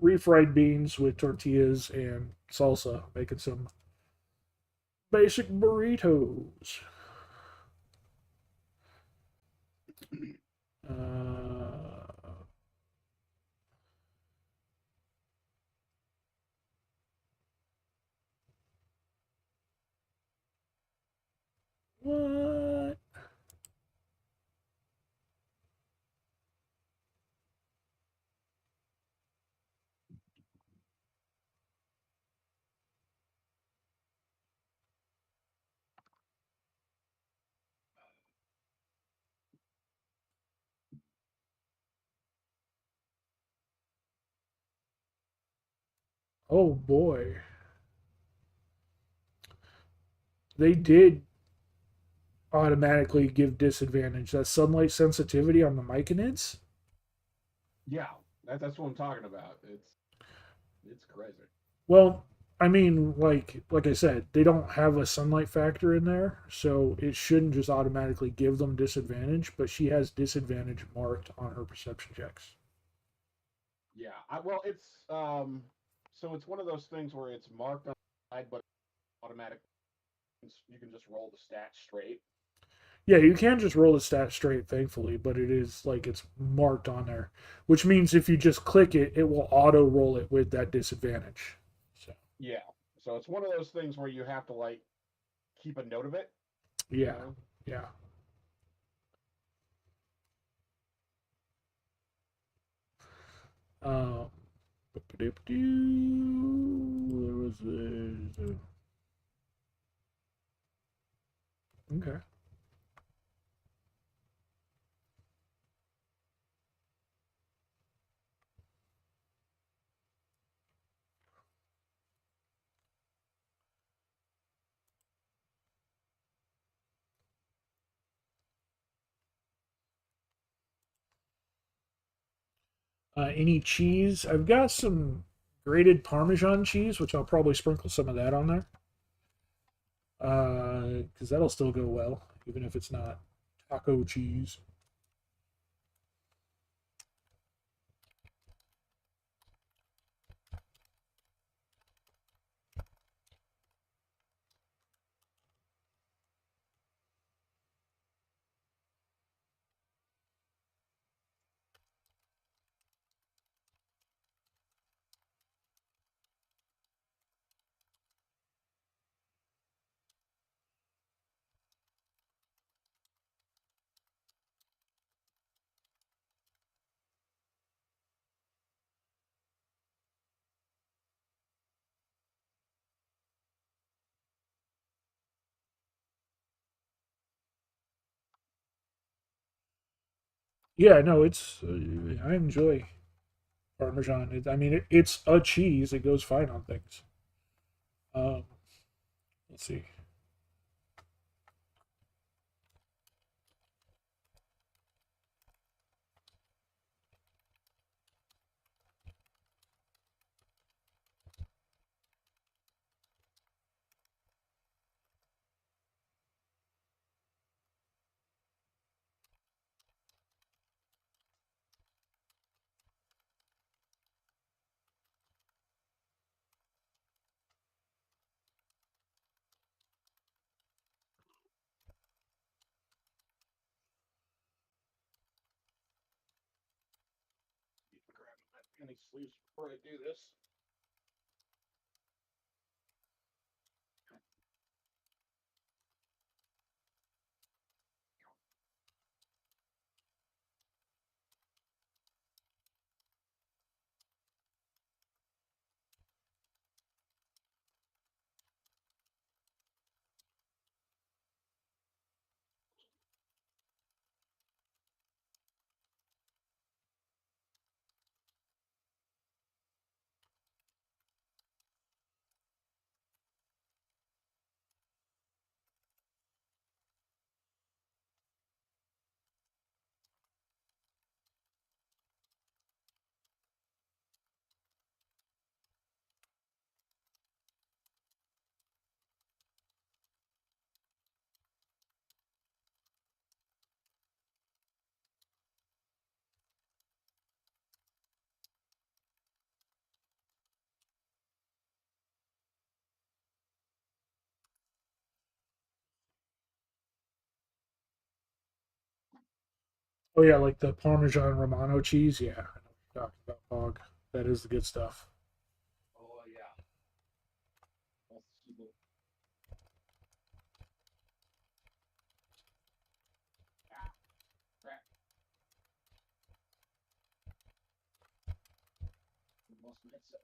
[SPEAKER 1] refried beans with tortillas and salsa, making some basic burritos. Uh, what? Oh boy. They did automatically give disadvantage. That sunlight sensitivity on the Myconids?
[SPEAKER 7] Yeah, that's what I'm talking about. It's crazy.
[SPEAKER 1] Well, I mean, like I said, they don't have a sunlight factor in there, so it shouldn't just automatically give them disadvantage, but she has disadvantage marked on her perception checks.
[SPEAKER 7] Yeah, well, so it's one of those things where it's marked on the side, but automatic. You can just roll the stats straight.
[SPEAKER 1] Yeah, you can just roll the stat straight, thankfully, but it is like it's marked on there, which means if you just click it, it will auto roll it with that disadvantage. So
[SPEAKER 7] Yeah, so it's one of those things where you have to like keep a note of it. You
[SPEAKER 1] yeah,
[SPEAKER 7] know?
[SPEAKER 1] yeah. Um, where was it? Okay. Any cheese? I've got some grated Parmesan cheese, which I'll probably sprinkle some of that on there. Because that'll still go well, even if it's not taco cheese. Yeah, no, it's I enjoy Parmesan. I mean, it's a cheese. It goes fine on things. Um, let's see.
[SPEAKER 7] Grab my penny sleeves before I do this.
[SPEAKER 1] Oh yeah, like the Parmesan Romano cheese. Yeah, I know what you're talking about, Fog. That is the good stuff.
[SPEAKER 7] Oh yeah. Let's see the crap. Lost my headset.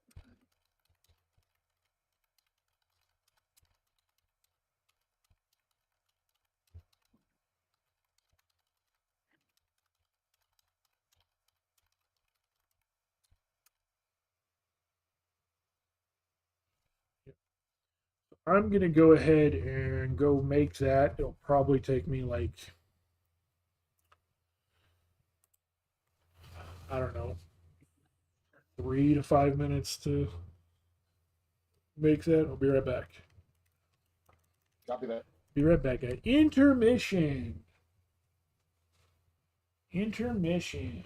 [SPEAKER 1] I'm gonna go ahead and go make that. It'll probably take me like I don't know 3 to 5 minutes to make that. I'll be right back.
[SPEAKER 7] Copy that.
[SPEAKER 1] Be right back at intermission. Intermission.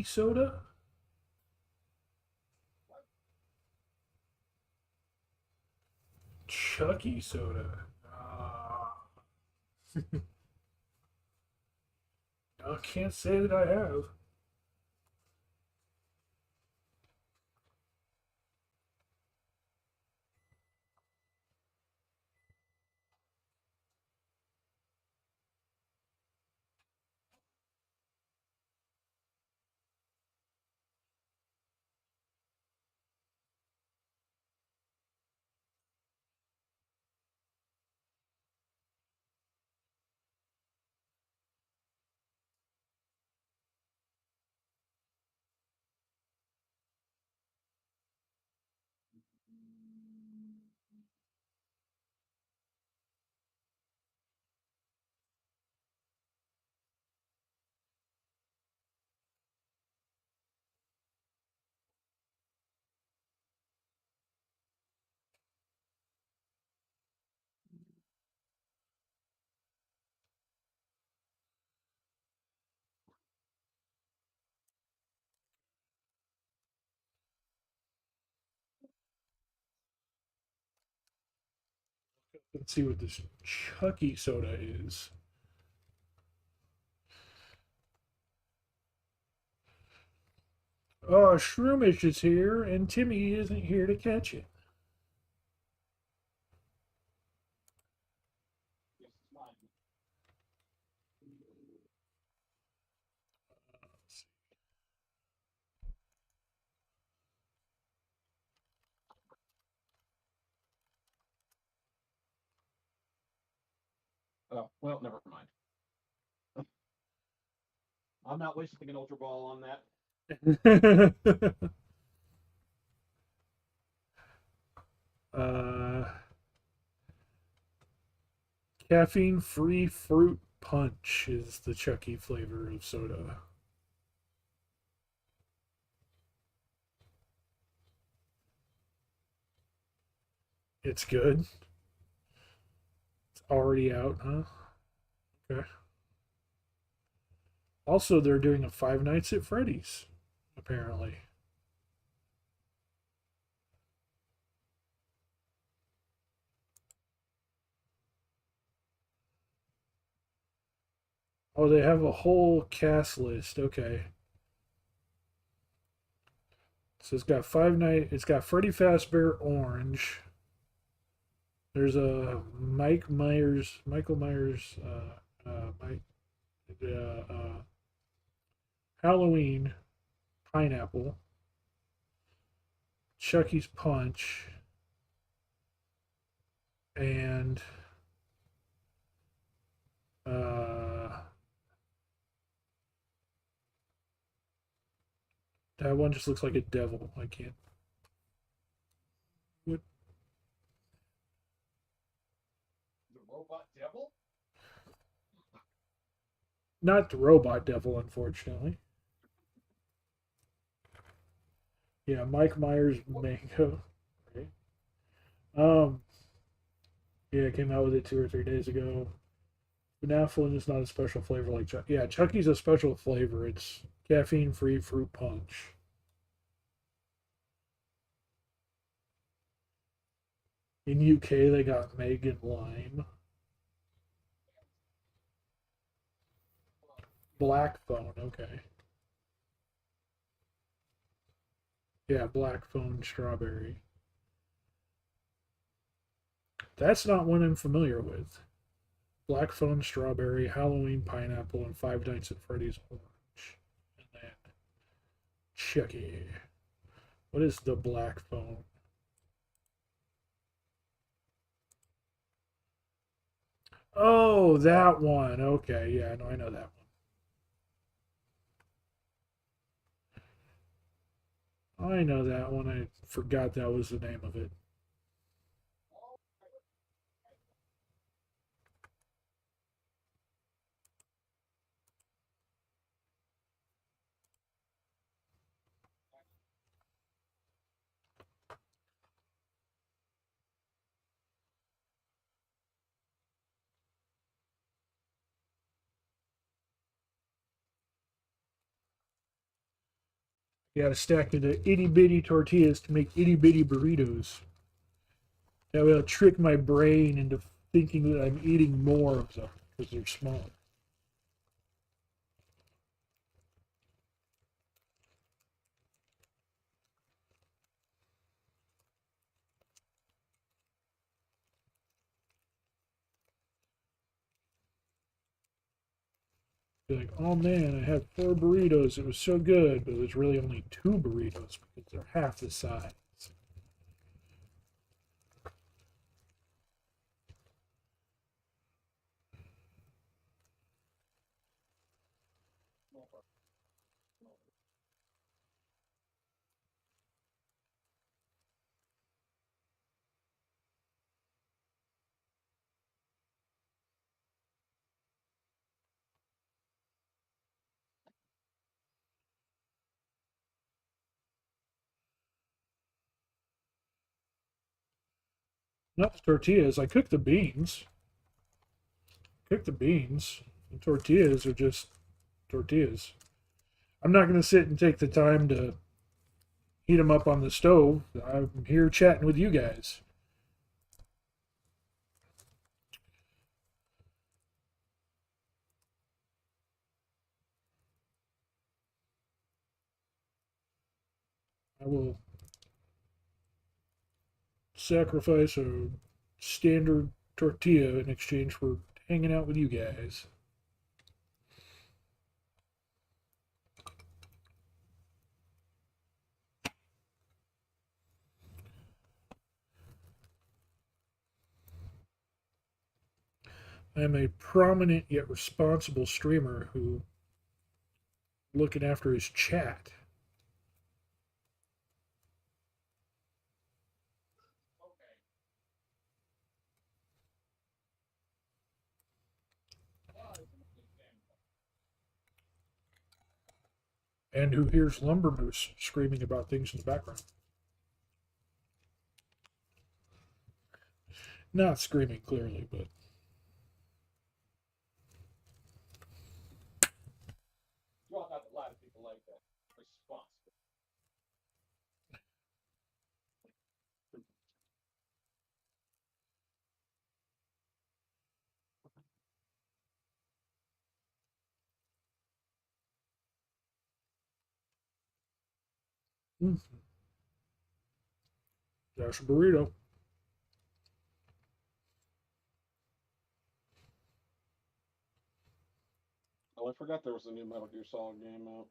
[SPEAKER 1] soda? Chucky soda. I can't say that I have. Let's see what this Chucky soda is. Oh, Shroomish is here, and Timmy isn't here to catch it.
[SPEAKER 7] Oh, well, never mind. I'm not wasting an Ultra Ball on that.
[SPEAKER 1] uh, Caffeine-free fruit punch is the Chucky flavor of soda. It's good. It's already out, huh? Okay. Also, they're doing a Five Nights at Freddy's, apparently. Oh, they have a whole cast list. Okay. So it's got Freddy Fazbear Orange. There's a Michael Myers, Mike, Halloween Pineapple, Chucky's Punch, and uh, that one just looks like a devil. I can't. What?
[SPEAKER 7] The robot devil?
[SPEAKER 1] Not the robot devil, unfortunately. Yeah, Mike Myers Mango. Okay. Um, yeah, it came out with it 2 or 3 days ago. Banana is not a special flavor like Chuck. Yeah, Chucky's a special flavor. It's caffeine-free fruit punch. In UK, they got Megan Lime. Black Phone, okay. Yeah, Black Phone Strawberry. That's not one I'm familiar with. Black Phone Strawberry, Halloween Pineapple, and Five Nights at Freddy's Orange. And then Chucky. What is the Black Phone? Oh, that one. Okay, yeah, no, I know that one. I know that one. I forgot that was the name of it. You gotta stack into itty bitty tortillas to make itty bitty burritos. That way I'll trick my brain into thinking that I'm eating more of them because they're small. Be like, oh man, I had 4 burritos. It was so good, but it was really only 2 burritos because they're half the size. Not the tortillas. I cook the beans. Cook the beans. The tortillas are just tortillas. I'm not going to sit and take the time to heat them up on the stove. I'm here chatting with you guys. I will sacrifice a standard tortilla in exchange for hanging out with you guys. I am a prominent yet responsible streamer who looking after his chat. And who hears Lumber Moose screaming about things in the background. Not screaming clearly, but
[SPEAKER 7] Well, not a lot of people like that response.
[SPEAKER 1] that's a burrito.
[SPEAKER 7] Oh, I forgot there was a new Metal Gear Solid game out.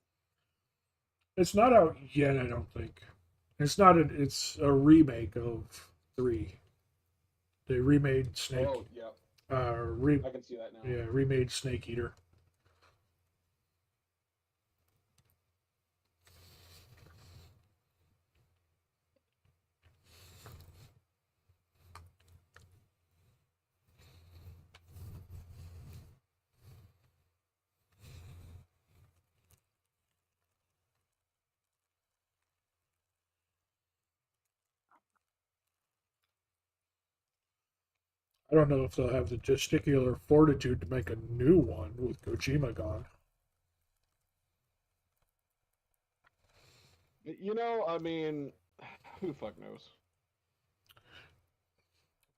[SPEAKER 1] It's not out yet, I don't think. It's not. It's a remake of 3. They remade Snake.
[SPEAKER 7] Oh, yeah. I can see that now.
[SPEAKER 1] Yeah, remade Snake Eater. I don't know if they'll have the testicular fortitude to make a new one with Kojima gone.
[SPEAKER 7] You know, I mean, who the fuck knows?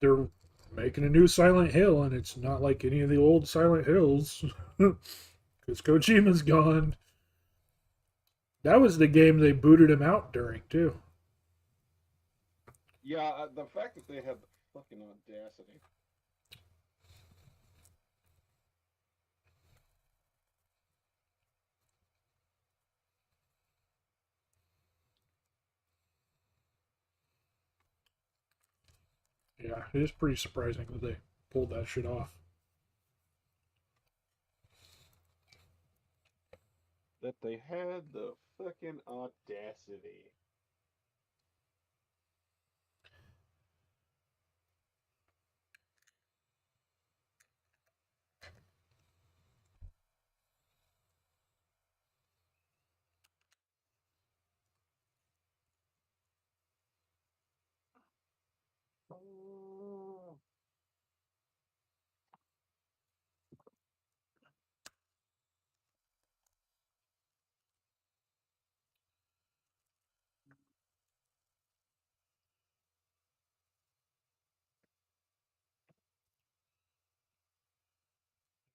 [SPEAKER 1] They're making a new Silent Hill, and it's not like any of the old Silent Hills because Kojima's gone. That was the game they booted him out during too.
[SPEAKER 7] Yeah, the fact that they had the fucking audacity.
[SPEAKER 1] Yeah, it is pretty surprising that they pulled that shit off.
[SPEAKER 7] That they had the fucking audacity.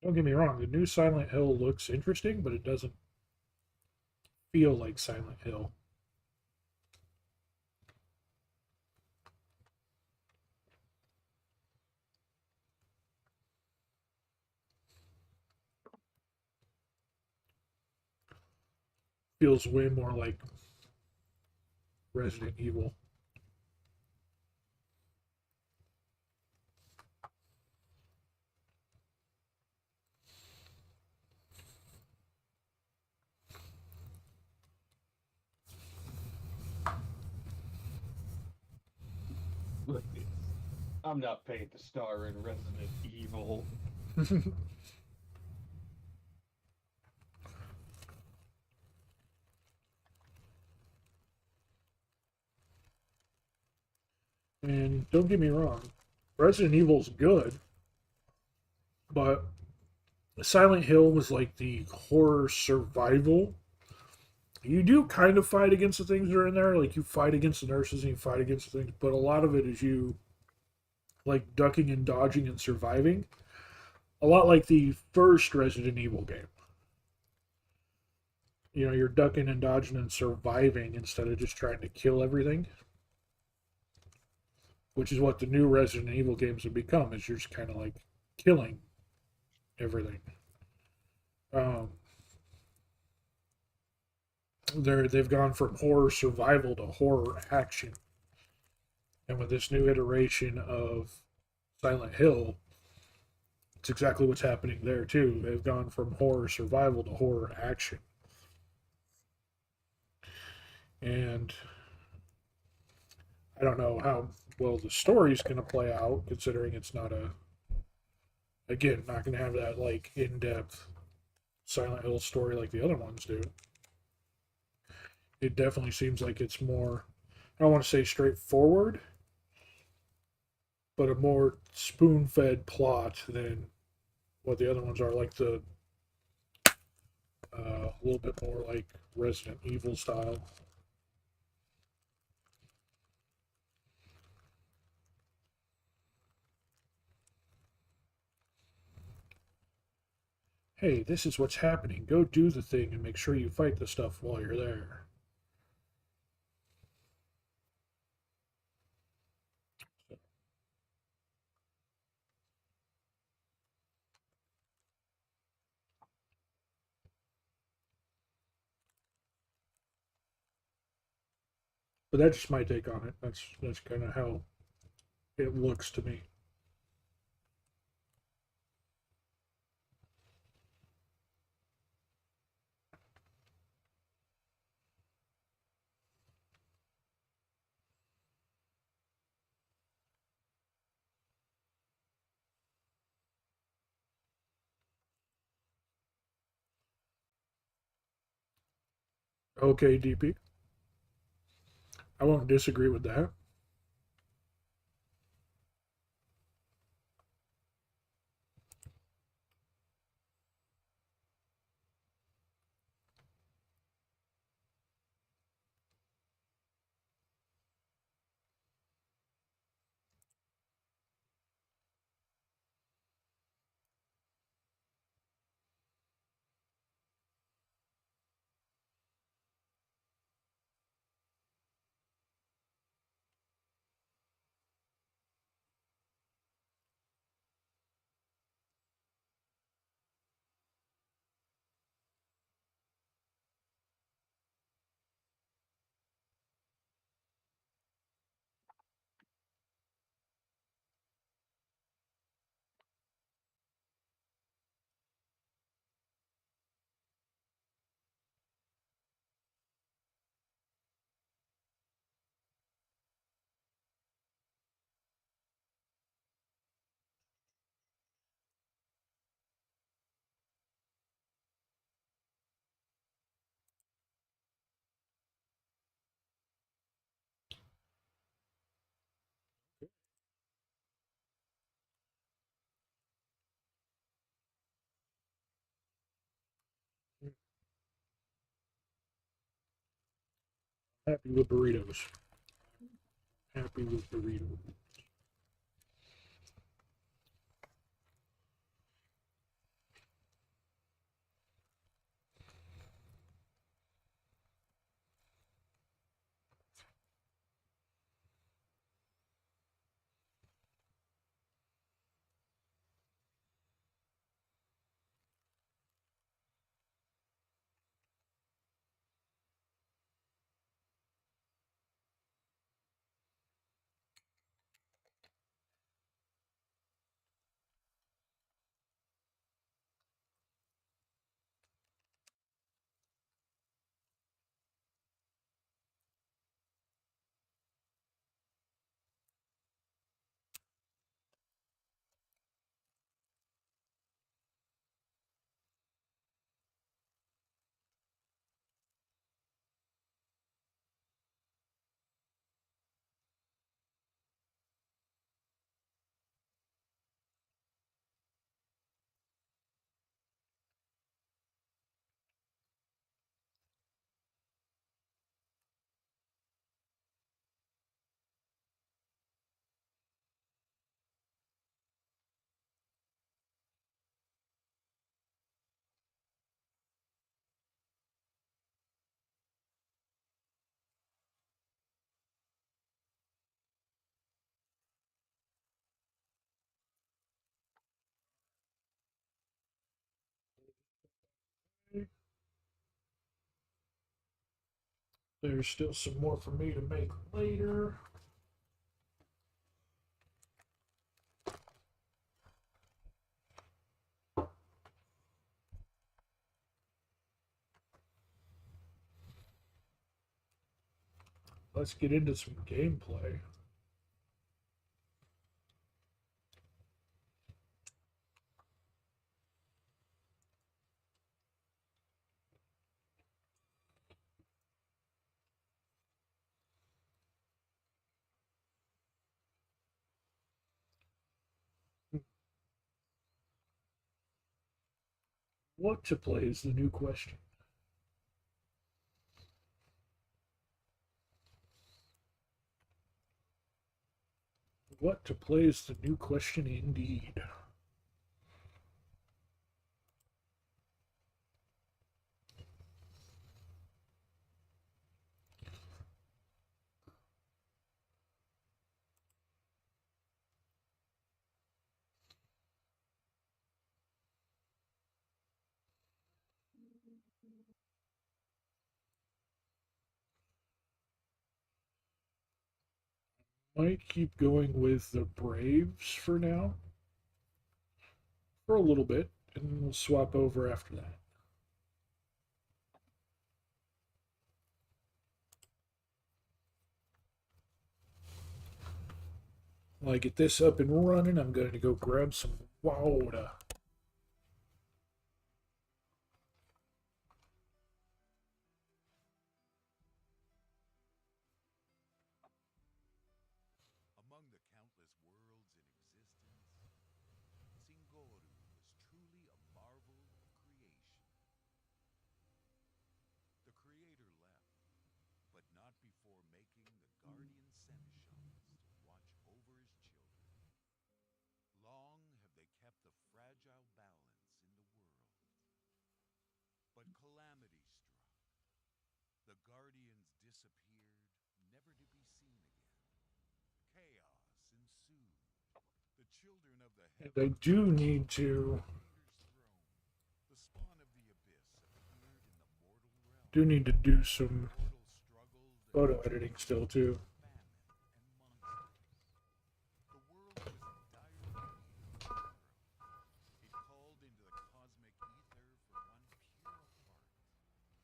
[SPEAKER 1] Don't get me wrong, the new Silent Hill looks interesting, but it doesn't feel like Silent Hill. Feels way more like Resident Evil.
[SPEAKER 7] Look this. I'm not paid to star in Resident Evil.
[SPEAKER 1] And don't get me wrong, Resident Evil's good, but Silent Hill was like the horror survival. You do kind of fight against the things that are in there, like you fight against the nurses and you fight against the things, but a lot of it is you like ducking and dodging and surviving. A lot like the first Resident Evil game. You know, you're ducking and dodging and surviving instead of just trying to kill everything. Which is what the new Resident Evil games have become, is you're just kind of like killing everything. They've gone from horror survival to horror action. And with this new iteration of Silent Hill, it's exactly what's happening there too. They've gone from horror survival to horror action. And I don't know how well the story's going to play out, considering it's not again, not going to have that like in-depth Silent Hill story like the other ones do. It definitely seems like it's more, I don't want to say straightforward, but a more spoon-fed plot than what the other ones are, like a little bit more like Resident Evil style. Hey, this is what's happening. Go do the thing and make sure you fight the stuff while you're there. But that's just my take on it. That's kind of how it looks to me. Okay, DP. I won't disagree with that. Happy with burritos. Happy with burritos. There's still some more for me to make later. Let's get into some gameplay. What to play is the new question. What to play is the new question indeed. Might keep going with the Braves for now. For a little bit, and we'll swap over after that. When I get this up and running, I'm going to go grab some water.
[SPEAKER 2] Among the countless worlds in existence, Singoru was truly a marvel of creation. The creator left, but not before making the guardian seneschals to watch over his children. Long have they kept the fragile balance in the world. But calamity struck. The guardians disappeared, never to be seen again. Chaos ensued. The children of the
[SPEAKER 1] And
[SPEAKER 2] heavens
[SPEAKER 1] I do need to
[SPEAKER 2] the spawn of the abyss appeared in the mortal realm.
[SPEAKER 1] do some
[SPEAKER 2] Mortal struggled
[SPEAKER 1] photo editing still too.
[SPEAKER 2] famine and monsters. The world was in dire need of sorrow. It called into the cosmic ether for one pure of heart.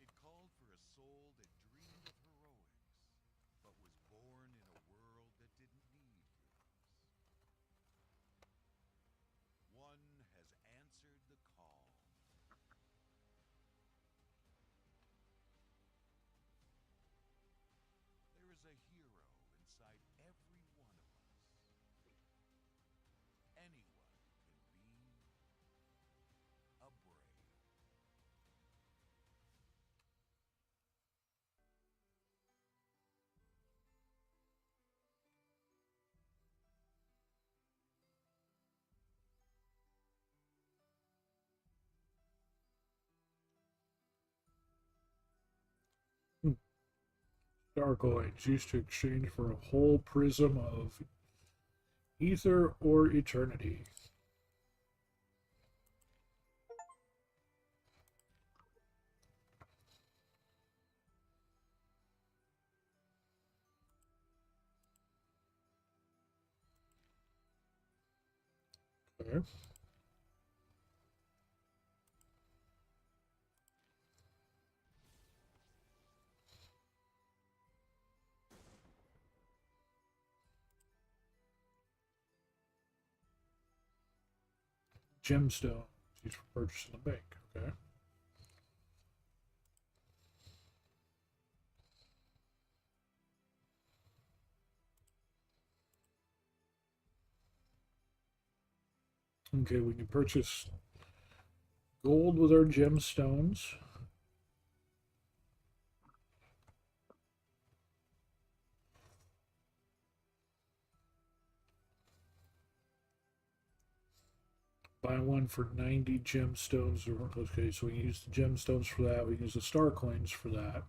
[SPEAKER 2] It called for a soul that dreamed of heroics, but was born in a world that didn't need heroes. One has answered the call. There is a hero inside every one of us. Anyone can be a brave.
[SPEAKER 1] Star coins used to exchange for a whole prism of ether or eternity. Okay. Gemstone used for purchasing the bank. Okay. Okay, we can purchase gold with our gemstones. Buy one for 90 gemstones. Okay, so we can use the gemstones for that. We can use the star coins for that.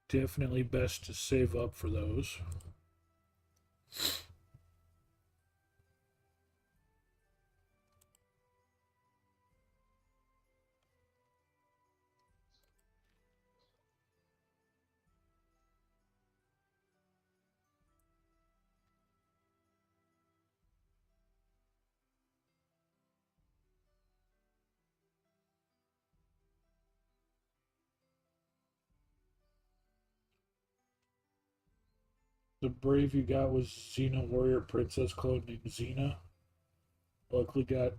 [SPEAKER 1] Definitely best to save up for those. The brave you got was Xena Warrior Princess clone named Xena. Luckily got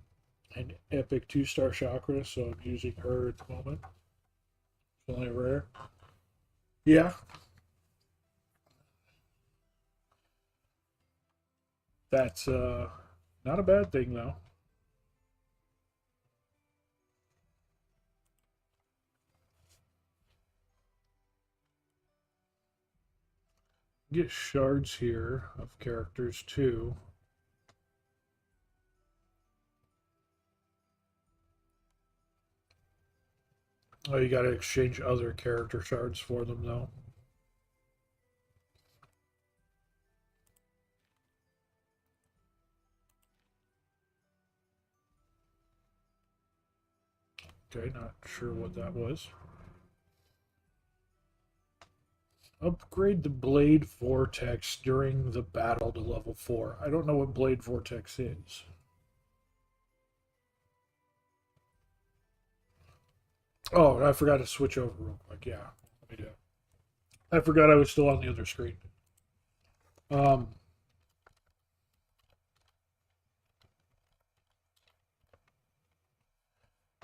[SPEAKER 1] an epic 2-star chakra, so I'm using her at the moment. It's only rare. Yeah. That's not a bad thing though. Get shards here of characters too. Oh, you gotta exchange other character shards for them though. Okay, not sure what that was. Upgrade the Blade Vortex during the battle to level 4. I don't know what Blade Vortex is. Oh, I forgot to switch over real quick. Yeah, let me do it. I forgot I was still on the other screen.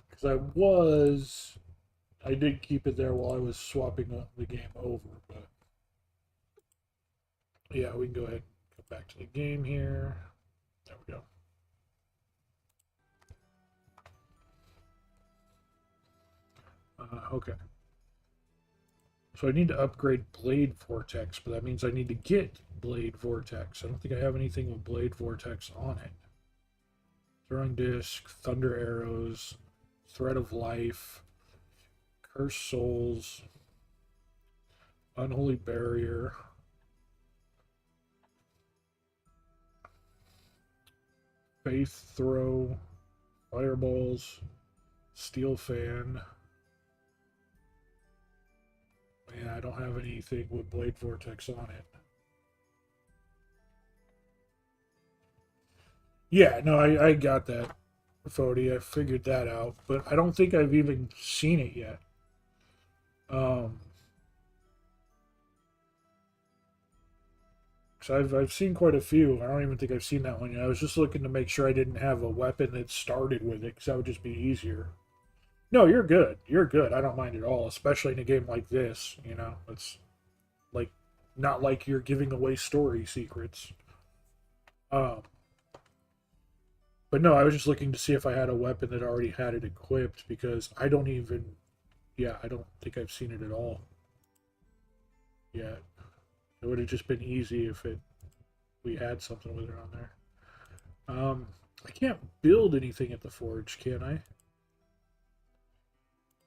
[SPEAKER 1] Because I did keep it there while I was swapping the game over, but yeah, we can go ahead and come back to the game here. There we go. Okay. So I need to upgrade Blade Vortex, but that means I need to get Blade Vortex. I don't think I have anything with Blade Vortex on it. Throwing Disc, Thunder Arrows, Thread of Life, Curse Souls, Unholy Barrier, Faith Throw, Fireballs, Steel Fan. Man, I don't have anything with Blade Vortex on it. Yeah, no, I got that, Fody. I figured that out, but I don't think I've even seen it yet. Um, So I've seen quite a few. I don't even think I've seen that one yet. I was just looking to make sure I didn't have a weapon that started with it, because that would just be easier. No, you're good. You're good. I don't mind at all, especially in a game like this. You know, it's like not like you're giving away story secrets. Um, but no, I was just looking to see if I had a weapon that already had it equipped, because I don't even. Yeah, I don't think I've seen it at all yet. It would have just been easy if we had something with it on there. I can't build anything at the forge, can I?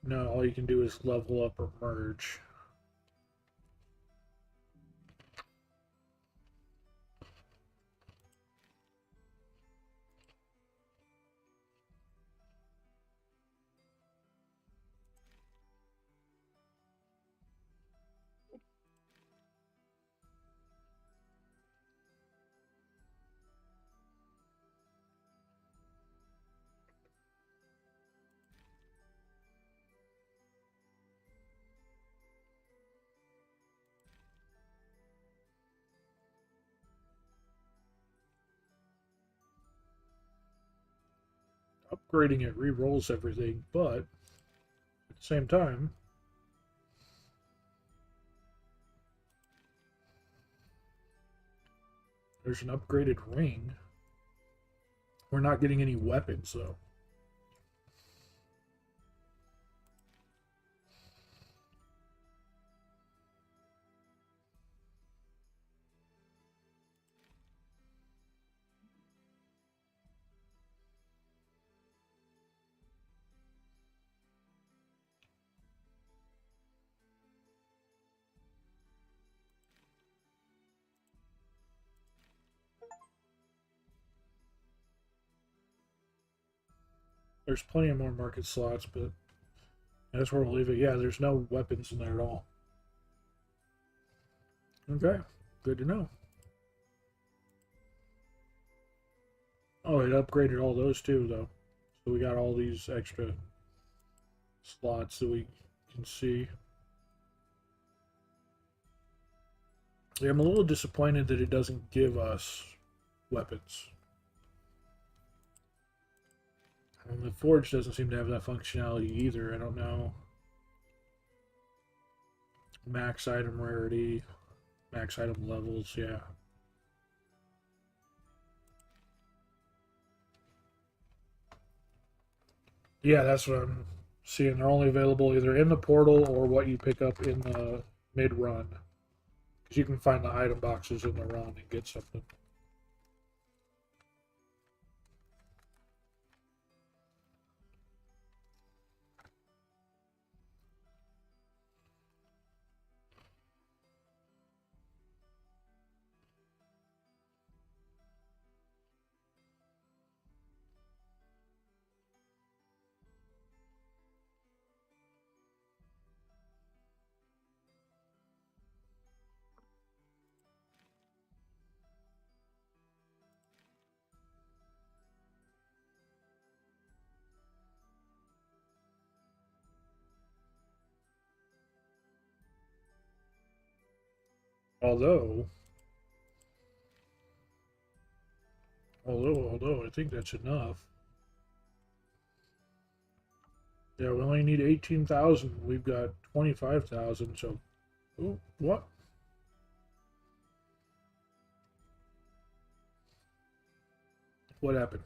[SPEAKER 1] No, all you can do is level up or merge. Upgrading it re-rolls everything, but at the same time, there's an upgraded ring. We're not getting any weapons, though. There's plenty of more market slots, but that's where we'll leave it. Yeah, there's no weapons in there at all. Okay, good to know. Oh, it upgraded all those too, though. So we got all these extra slots that we can see. Yeah, I'm a little disappointed that it doesn't give us weapons. And the Forge doesn't seem to have that functionality either. I don't know. Max item rarity, max item levels, yeah. Yeah, that's what I'm seeing. They're only available either in the portal or what you pick up in the mid-run. Because you can find the item boxes in the run and get something. Although, I think that's enough. Yeah, we only need 18,000. We've got 25,000, so... Ooh, what? What happened?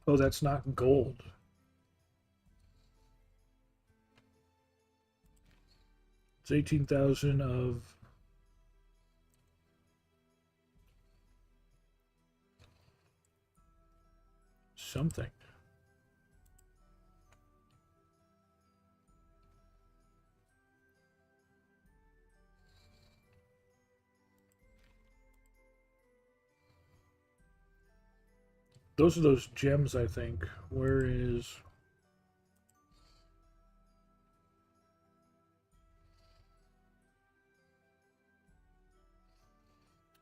[SPEAKER 1] Oh, that's not gold. It's 18,000 of... something. Those are those gems, I think. Where is...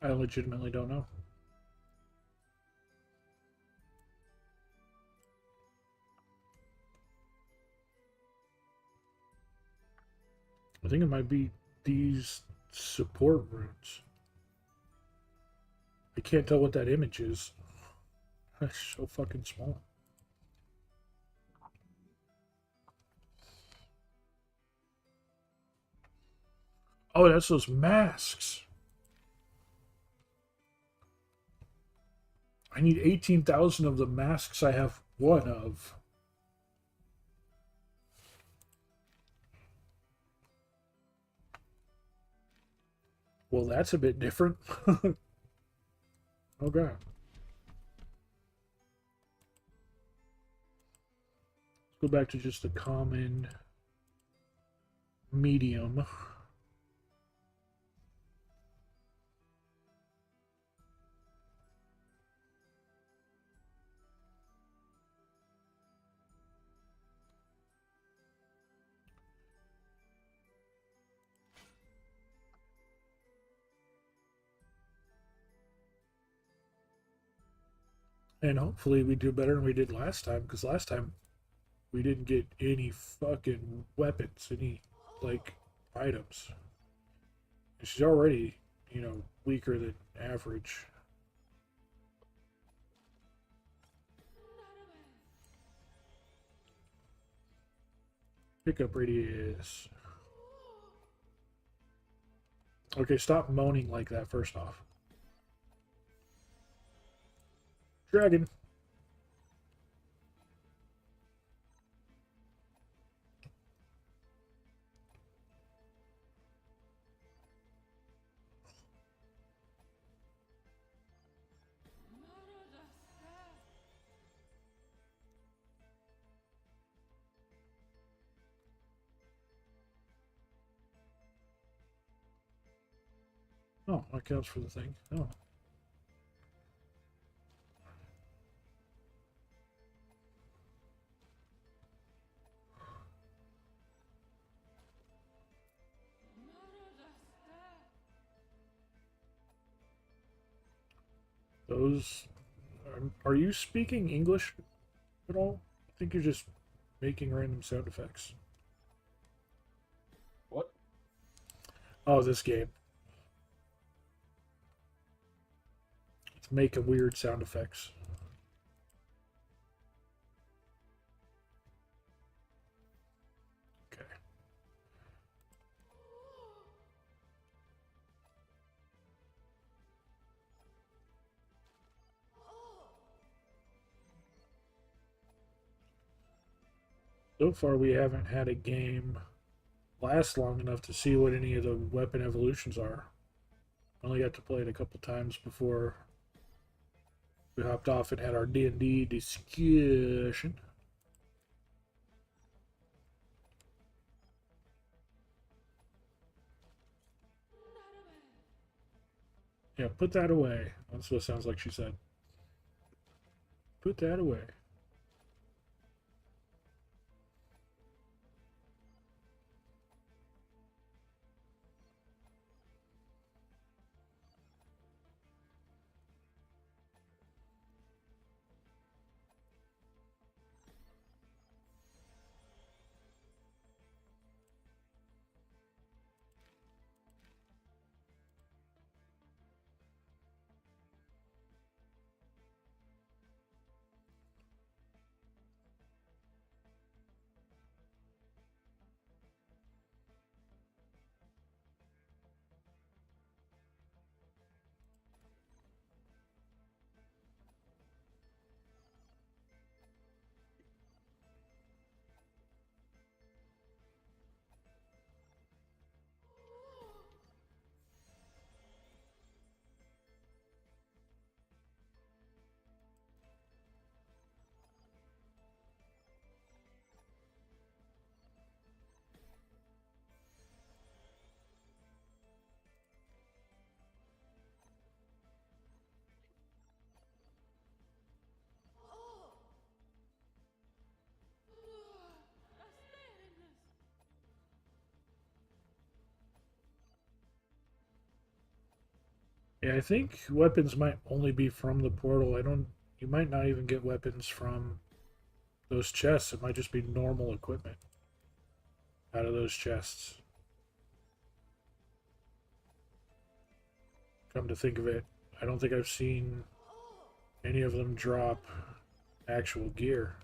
[SPEAKER 1] I legitimately don't know. I think it might be these support runes. I can't tell what that image is. That's so fucking small. Oh, that's those masks. I need 18,000 of the masks I have one of. Well, that's a bit different. Okay. Let's go back to just the common medium. And hopefully we do better than we did last time, because last time we didn't get any fucking weapons, any, like, items. And she's already, weaker than average. Pickup radius. Okay, stop moaning like that first off. Dragon. Oh, that counts for the thing. Oh. Those. Are you speaking English at all? I think you're just making random sound effects.
[SPEAKER 7] What?
[SPEAKER 1] Oh, this game. It's making weird sound effects. Okay. So far, we haven't had a game last long enough to see what any of the weapon evolutions are. Only got to play it a couple times before we hopped off and had our D&D discussion. Yeah, put that away. That's what it sounds like she said. Put that away. Yeah, I think weapons might only be from the portal. I don't. You might not even get weapons from those chests. It might just be normal equipment out of those chests. Come to think of it, I don't think I've seen any of them drop actual gear.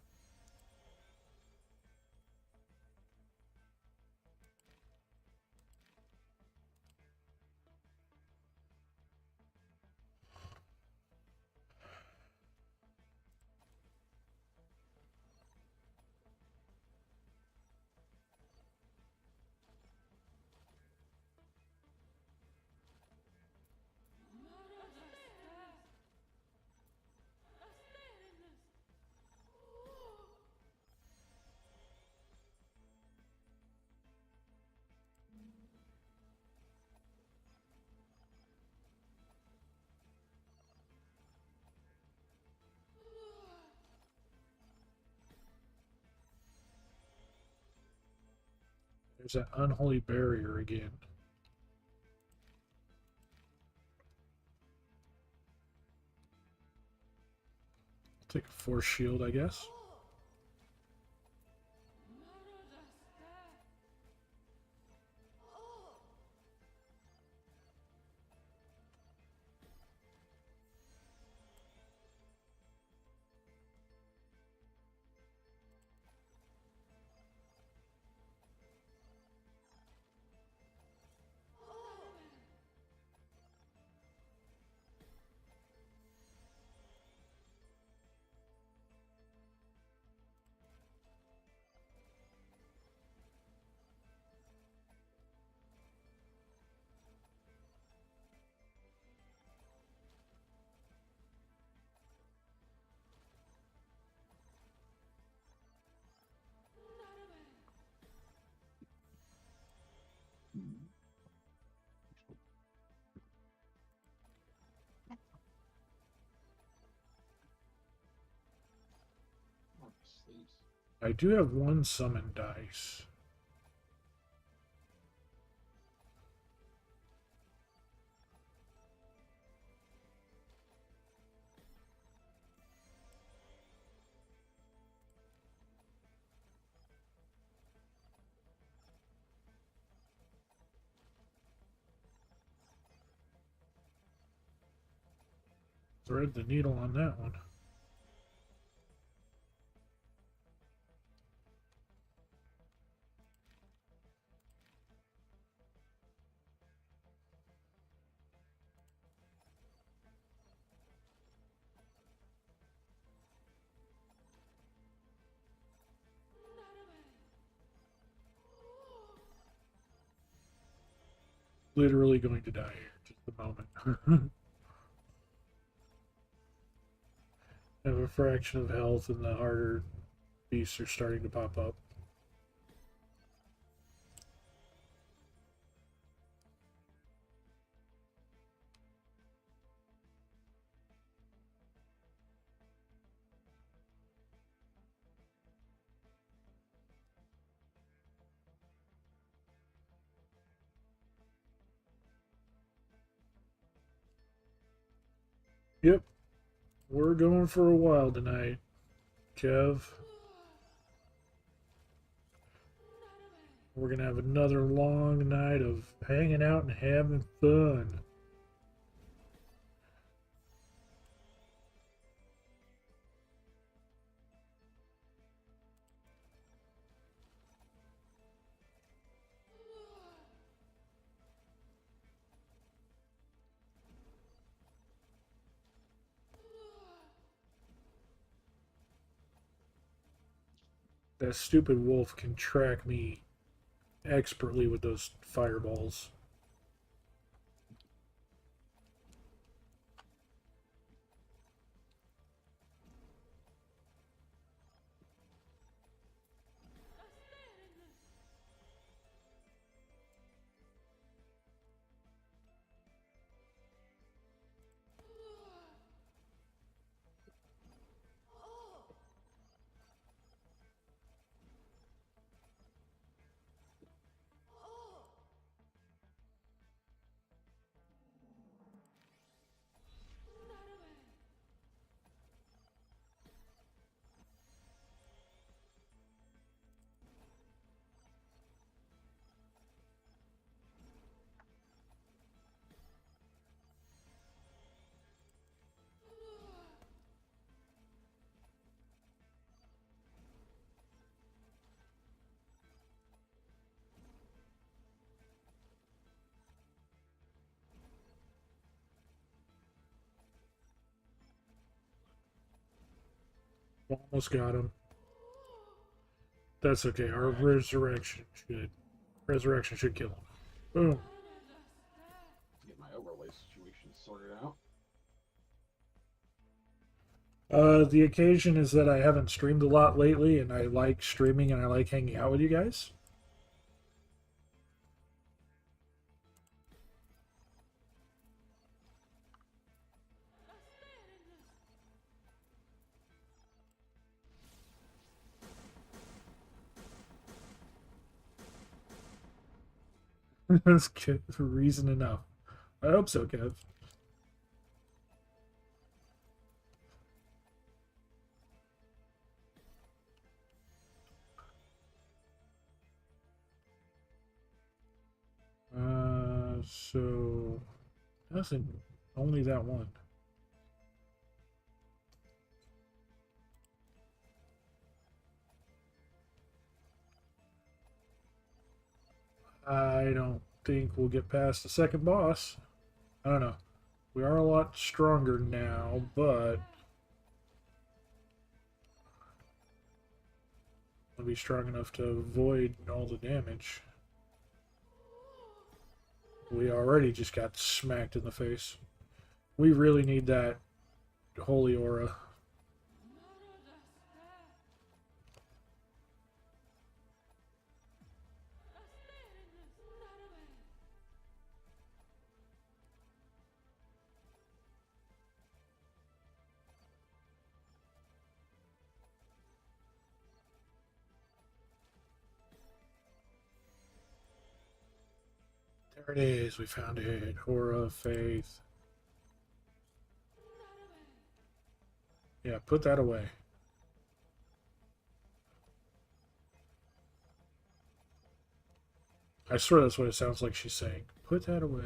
[SPEAKER 1] There's that unholy barrier again. Take a force shield, I guess.
[SPEAKER 7] please.
[SPEAKER 1] I do have one summon dice. Thread the needle on that one. Literally going to die here. Just a moment. I have a fraction of health, and the harder beasts are starting to pop up. Yep. We're going for a while tonight, Kev. We're going to have another long night of hanging out and having fun. That stupid wolf can track me expertly with those fireballs. Almost got him. That's okay. Our resurrection should kill him. Boom.
[SPEAKER 7] Get my overlay situation sorted out.
[SPEAKER 1] The occasion is that I haven't streamed a lot lately, and I like streaming and I like hanging out with you guys. That's good. Reason enough. I hope so, Kev. So nothing. Only that one. I don't think we'll get past the second boss. I don't know. We are a lot stronger now, but we'll be strong enough to avoid all the damage. We already just got smacked in the face. We really need that holy aura. There it is. We found it. Horror of Faith. Yeah, put that away. I swear that's what it sounds like she's saying. Put that away.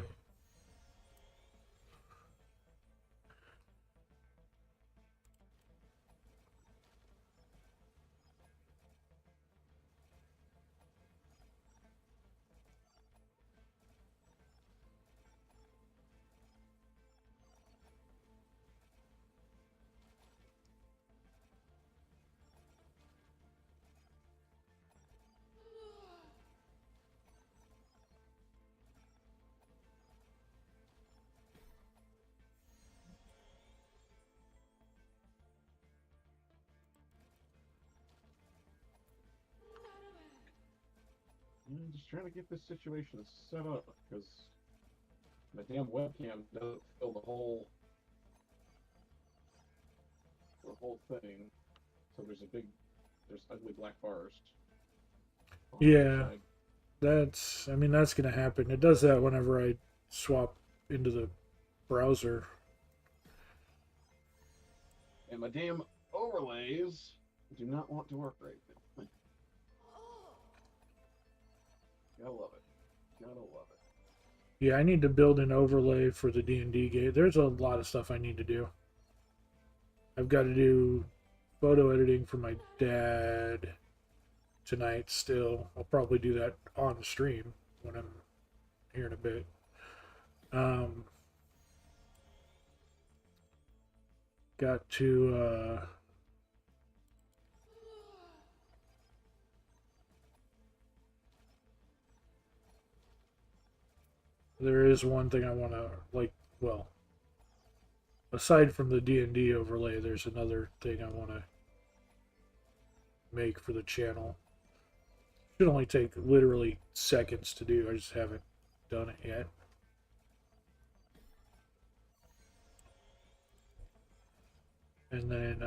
[SPEAKER 7] I'm just trying to get this situation set up because my damn webcam doesn't fill the whole thing. So there's ugly black bars. on the
[SPEAKER 1] Yeah.
[SPEAKER 7] side.
[SPEAKER 1] I mean, that's going to happen. It does that whenever I swap into the browser.
[SPEAKER 7] And my damn overlays do not want to work right now. Gotta love it. Gotta love it.
[SPEAKER 1] Yeah, I need to build an overlay for the D&D game. There's a lot of stuff I need to do. I've got to do photo editing for my dad tonight still. I'll probably do that on the stream when I'm here in a bit. Got to there is one thing I want to well, aside from the D&D overlay, there's another thing I want to make for the channel. Should only take literally seconds to do. I just haven't done it yet. And then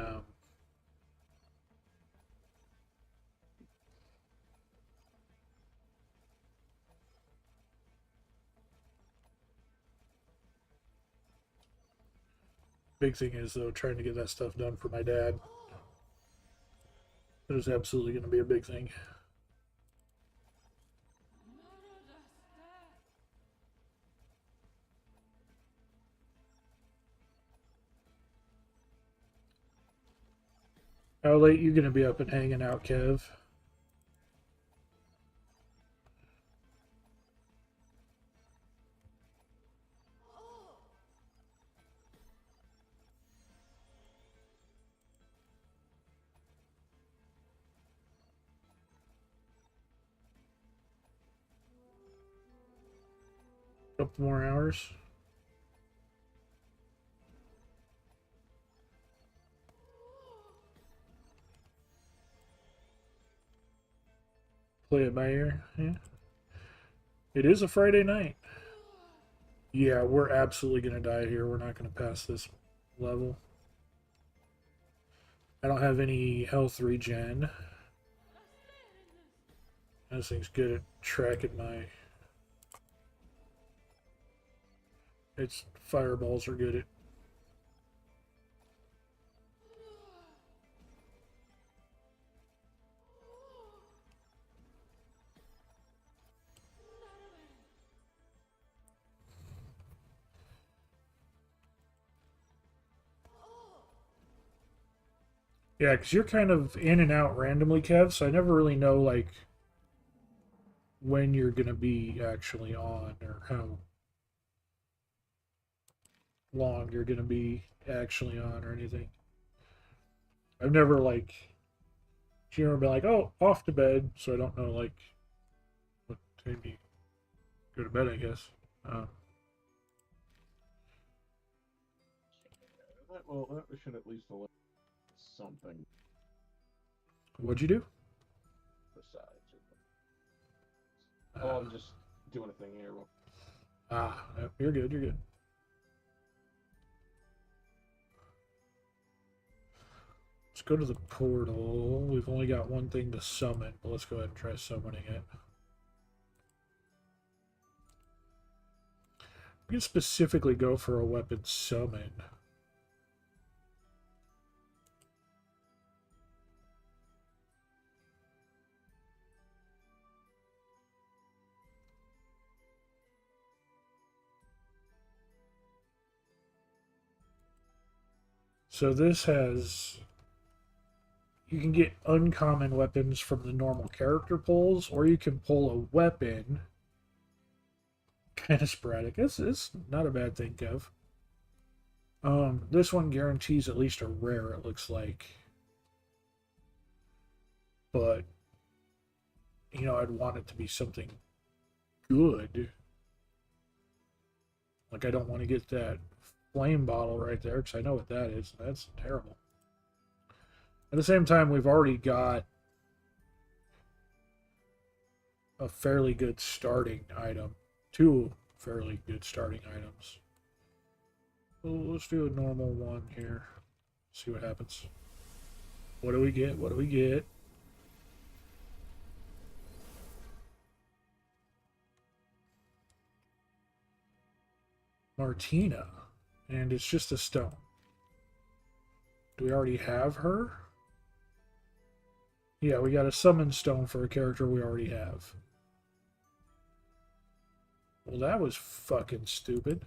[SPEAKER 1] big thing is though trying to get that stuff done for my dad. That is absolutely going to be a big thing. How late you going to be up and hanging out, Kev? Couple more hours. Play it by ear. Yeah. It is a Friday night. Yeah, we're absolutely going to die here. We're not going to pass this level. I don't have any health regen. This thing's good at tracking my... Its fireballs are good at... Yeah, because you're kind of in and out randomly, Kev, so I never really know, like, when you're going to be actually on or how long you're going to be actually on or anything. I've never, like, you ever been like, oh, off to bed, so I don't know, like, what time you go to bed, I guess.
[SPEAKER 7] That should at least alert something
[SPEAKER 1] What'd you do?
[SPEAKER 7] besides. Oh, I'm just doing a thing here.
[SPEAKER 1] You're good, you're good. Let's go to the portal. We've only got one thing to summon, but let's go ahead and try summoning it. You can specifically go for a weapon summon. So this has... You can get uncommon weapons from the normal character pulls, or you can pull a weapon. Kind of sporadic. It's not a bad thing, Kev. This one guarantees at least a rare, it looks like. But, you know, I'd want it to be something good. Like, I don't want to get that flame bottle right there, because I know what that is. That's terrible. At the same time, we've already got a fairly good starting item. Two fairly good starting items. Well, let's do a normal one here. See what happens. What do we get? What do we get? Martina. And it's just a stone. Do we already have her? Yeah, we got a summon stone for a character we already have. Well, that was fucking stupid.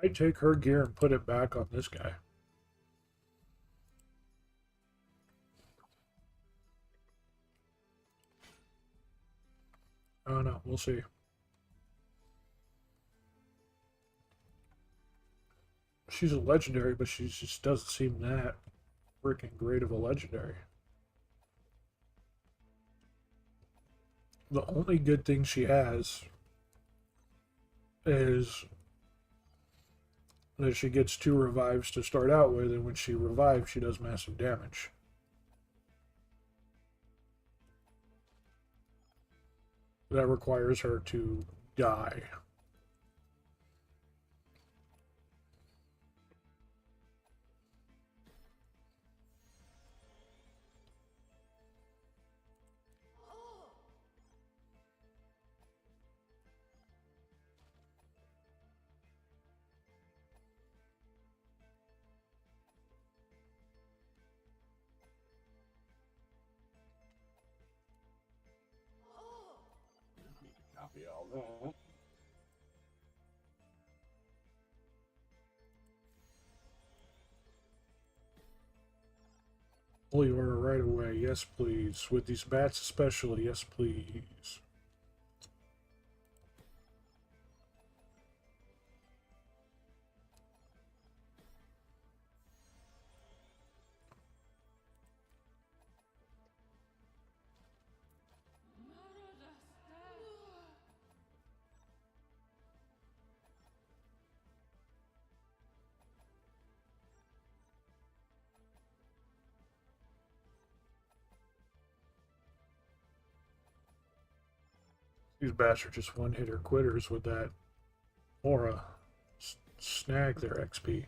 [SPEAKER 1] Might take her gear and put it back on this guy. I don't know. We'll see. She's a legendary, but she just doesn't seem that freaking great of a legendary. The only good thing she has is that she gets 2 revives to start out with, and when she revives, she does massive damage. That requires her to die.
[SPEAKER 7] Copy all that.
[SPEAKER 1] Holy order right away. Yes, please. With these bats especially. Yes, please. These bats are just one-hitter quitters with that aura. Snag their XP.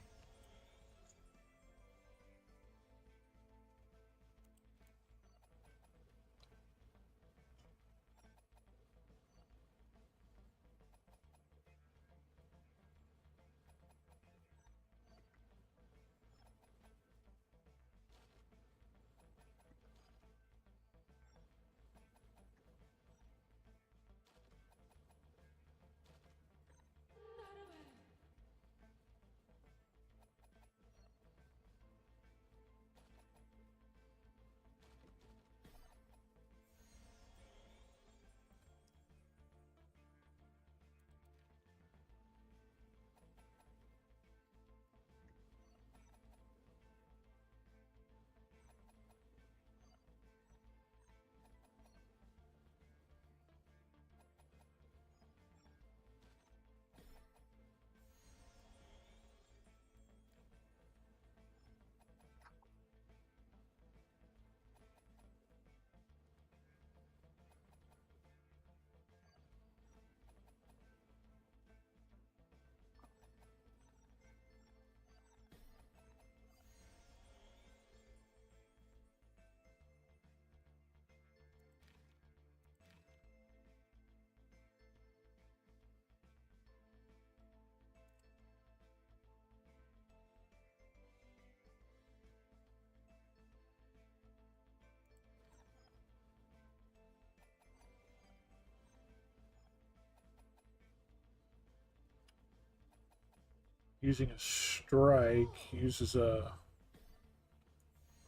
[SPEAKER 1] Using a strike uses a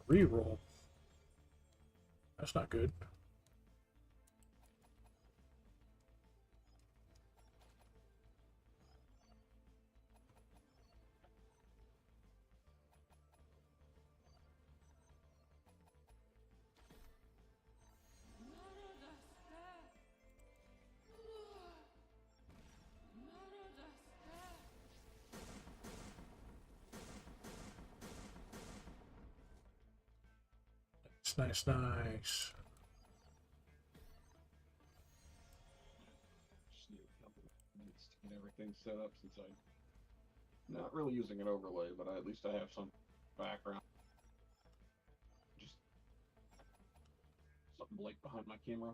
[SPEAKER 1] reroll. That's not good. Nice, nice.
[SPEAKER 7] Just need a couple minutes to get everything set up since I'm not really using an overlay, but at least I have some background. Just something blank behind my camera.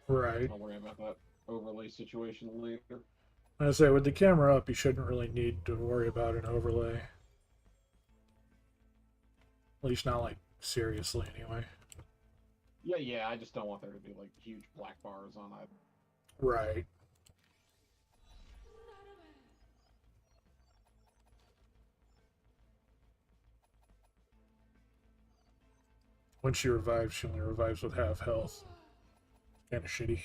[SPEAKER 1] Right.
[SPEAKER 7] I'll worry about that overlay situation later.
[SPEAKER 1] I say, with the camera up, you shouldn't really need to worry about an overlay. At least not, like, seriously, anyway.
[SPEAKER 7] Yeah, I just don't want there to be, like, huge black bars on it.
[SPEAKER 1] Right. When she revives, she only revives with half health. Kind of shitty.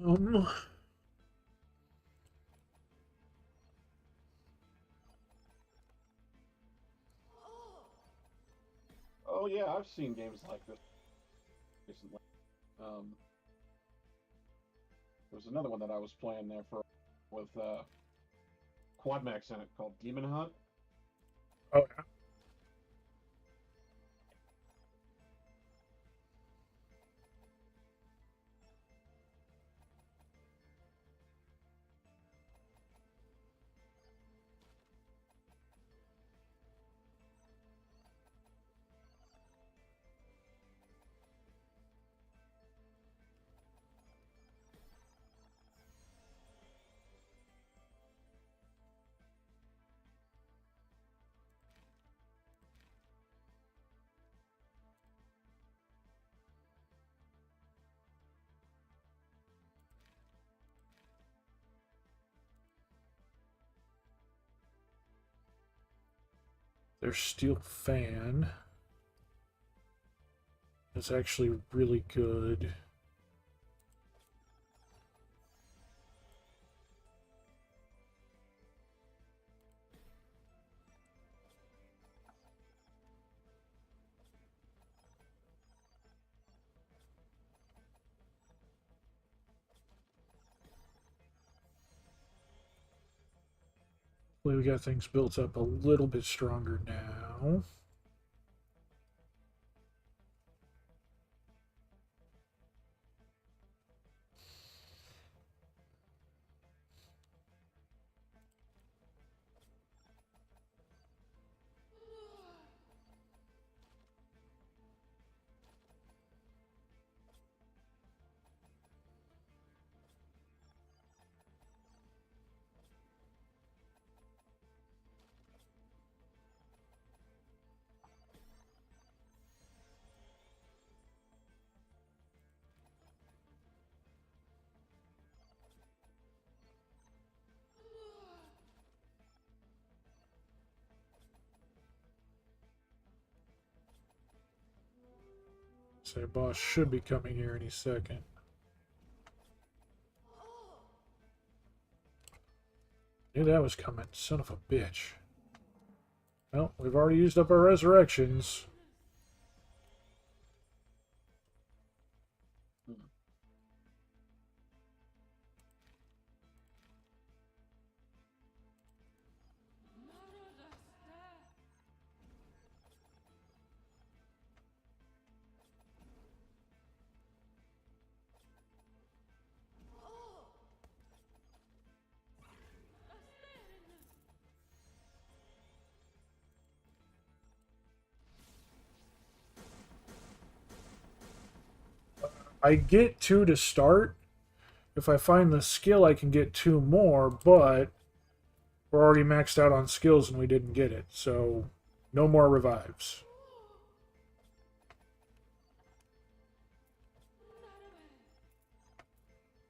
[SPEAKER 1] Um,
[SPEAKER 7] Oh yeah, I've seen games like this recently. There was another one that I was playing there for with Quad Max in it called Demon Hunt.
[SPEAKER 1] oh, yeah. Their steel fan is actually really good. We got things built up a little bit stronger now. So boss should be coming here any second. Knew that was coming, son of a bitch. Well, we've already used up our resurrections. I get 2 to start. If I find the skill, I can get 2 more, but We're already maxed out on skills and we didn't get it, so no more revives.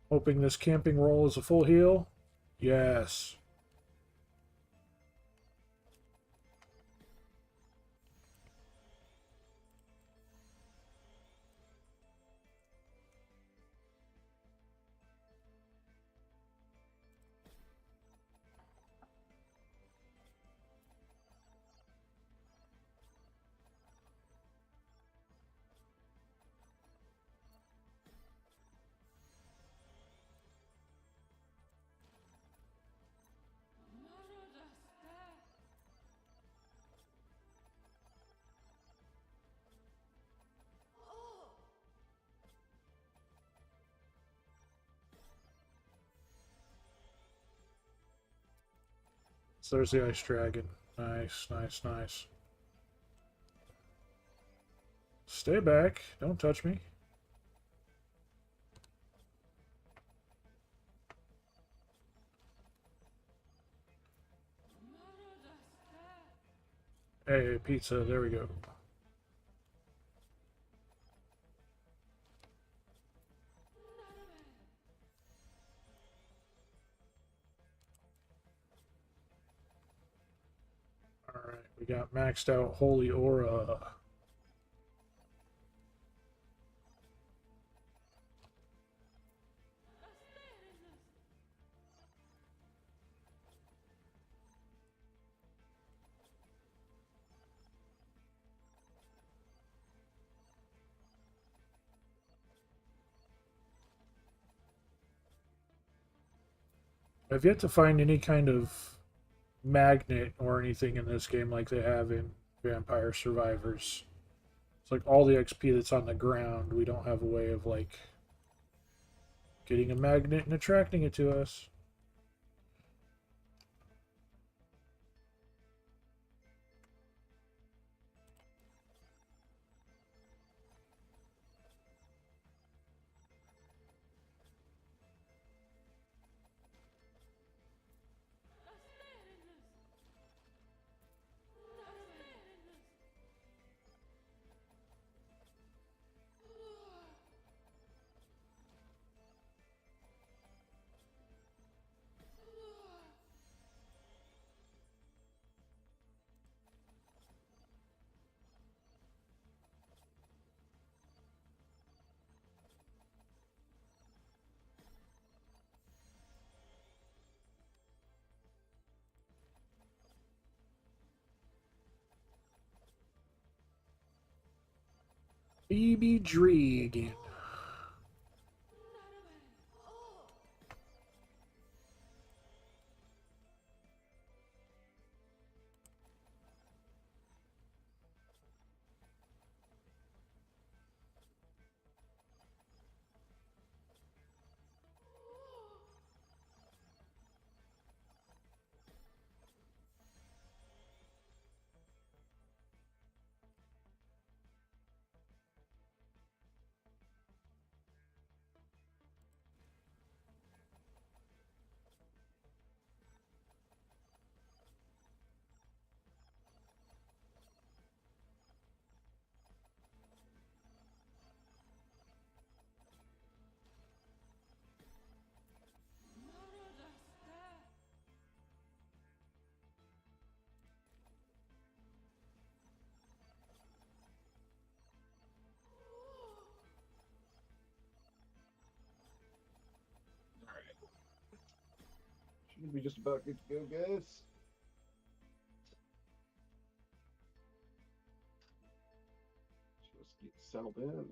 [SPEAKER 1] Hoping this camping roll is a full heal. Yes. So there's the ice dragon. Nice, nice, nice. Stay back. Don't touch me. Hey, pizza. There we go. Alright, we got maxed out Holy Aura. I've yet to find any kind of magnet or anything in this game like they have in Vampire Survivors. It's like all the XP that's on the ground, we don't have a way of like getting a magnet and attracting it to us. BB Dragon.
[SPEAKER 7] Should be just about good to go, guys. Just get settled in.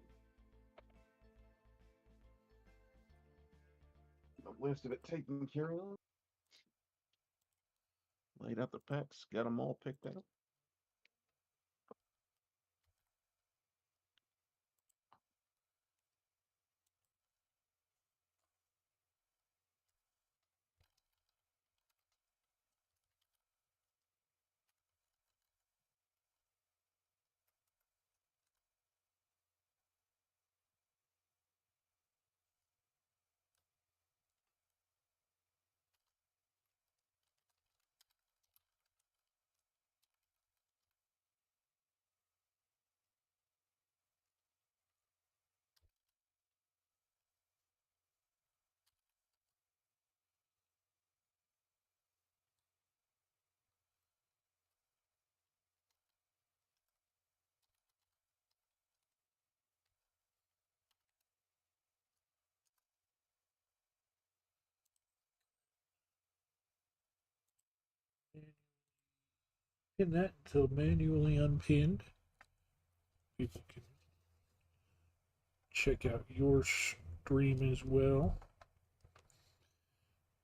[SPEAKER 7] Most of it taken care of. Laid out the packs, got them all picked out.
[SPEAKER 1] in that until manually unpinned. People can check out your stream as well.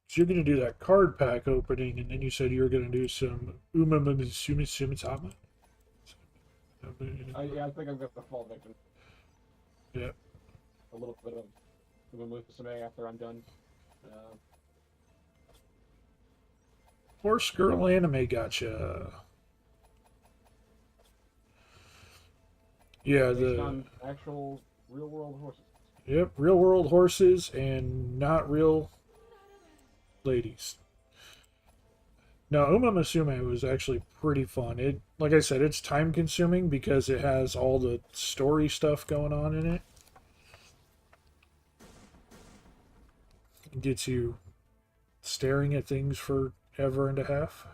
[SPEAKER 1] So you're going to do that card pack opening, and then you said you were going to do some umamasumisuma.
[SPEAKER 7] Yeah, I think I'm gonna fall victim.
[SPEAKER 1] Yeah.
[SPEAKER 7] A little bit of Musume after I'm done.
[SPEAKER 1] Horse Girl Anime gotcha. Yeah,
[SPEAKER 7] Based on actual real world horses.
[SPEAKER 1] Yep, real world horses and not real ladies. No, Uma Musume was actually pretty fun. It, like I said, it's time consuming because it has all the story stuff going on in it. It gets you staring at things for ever and a half.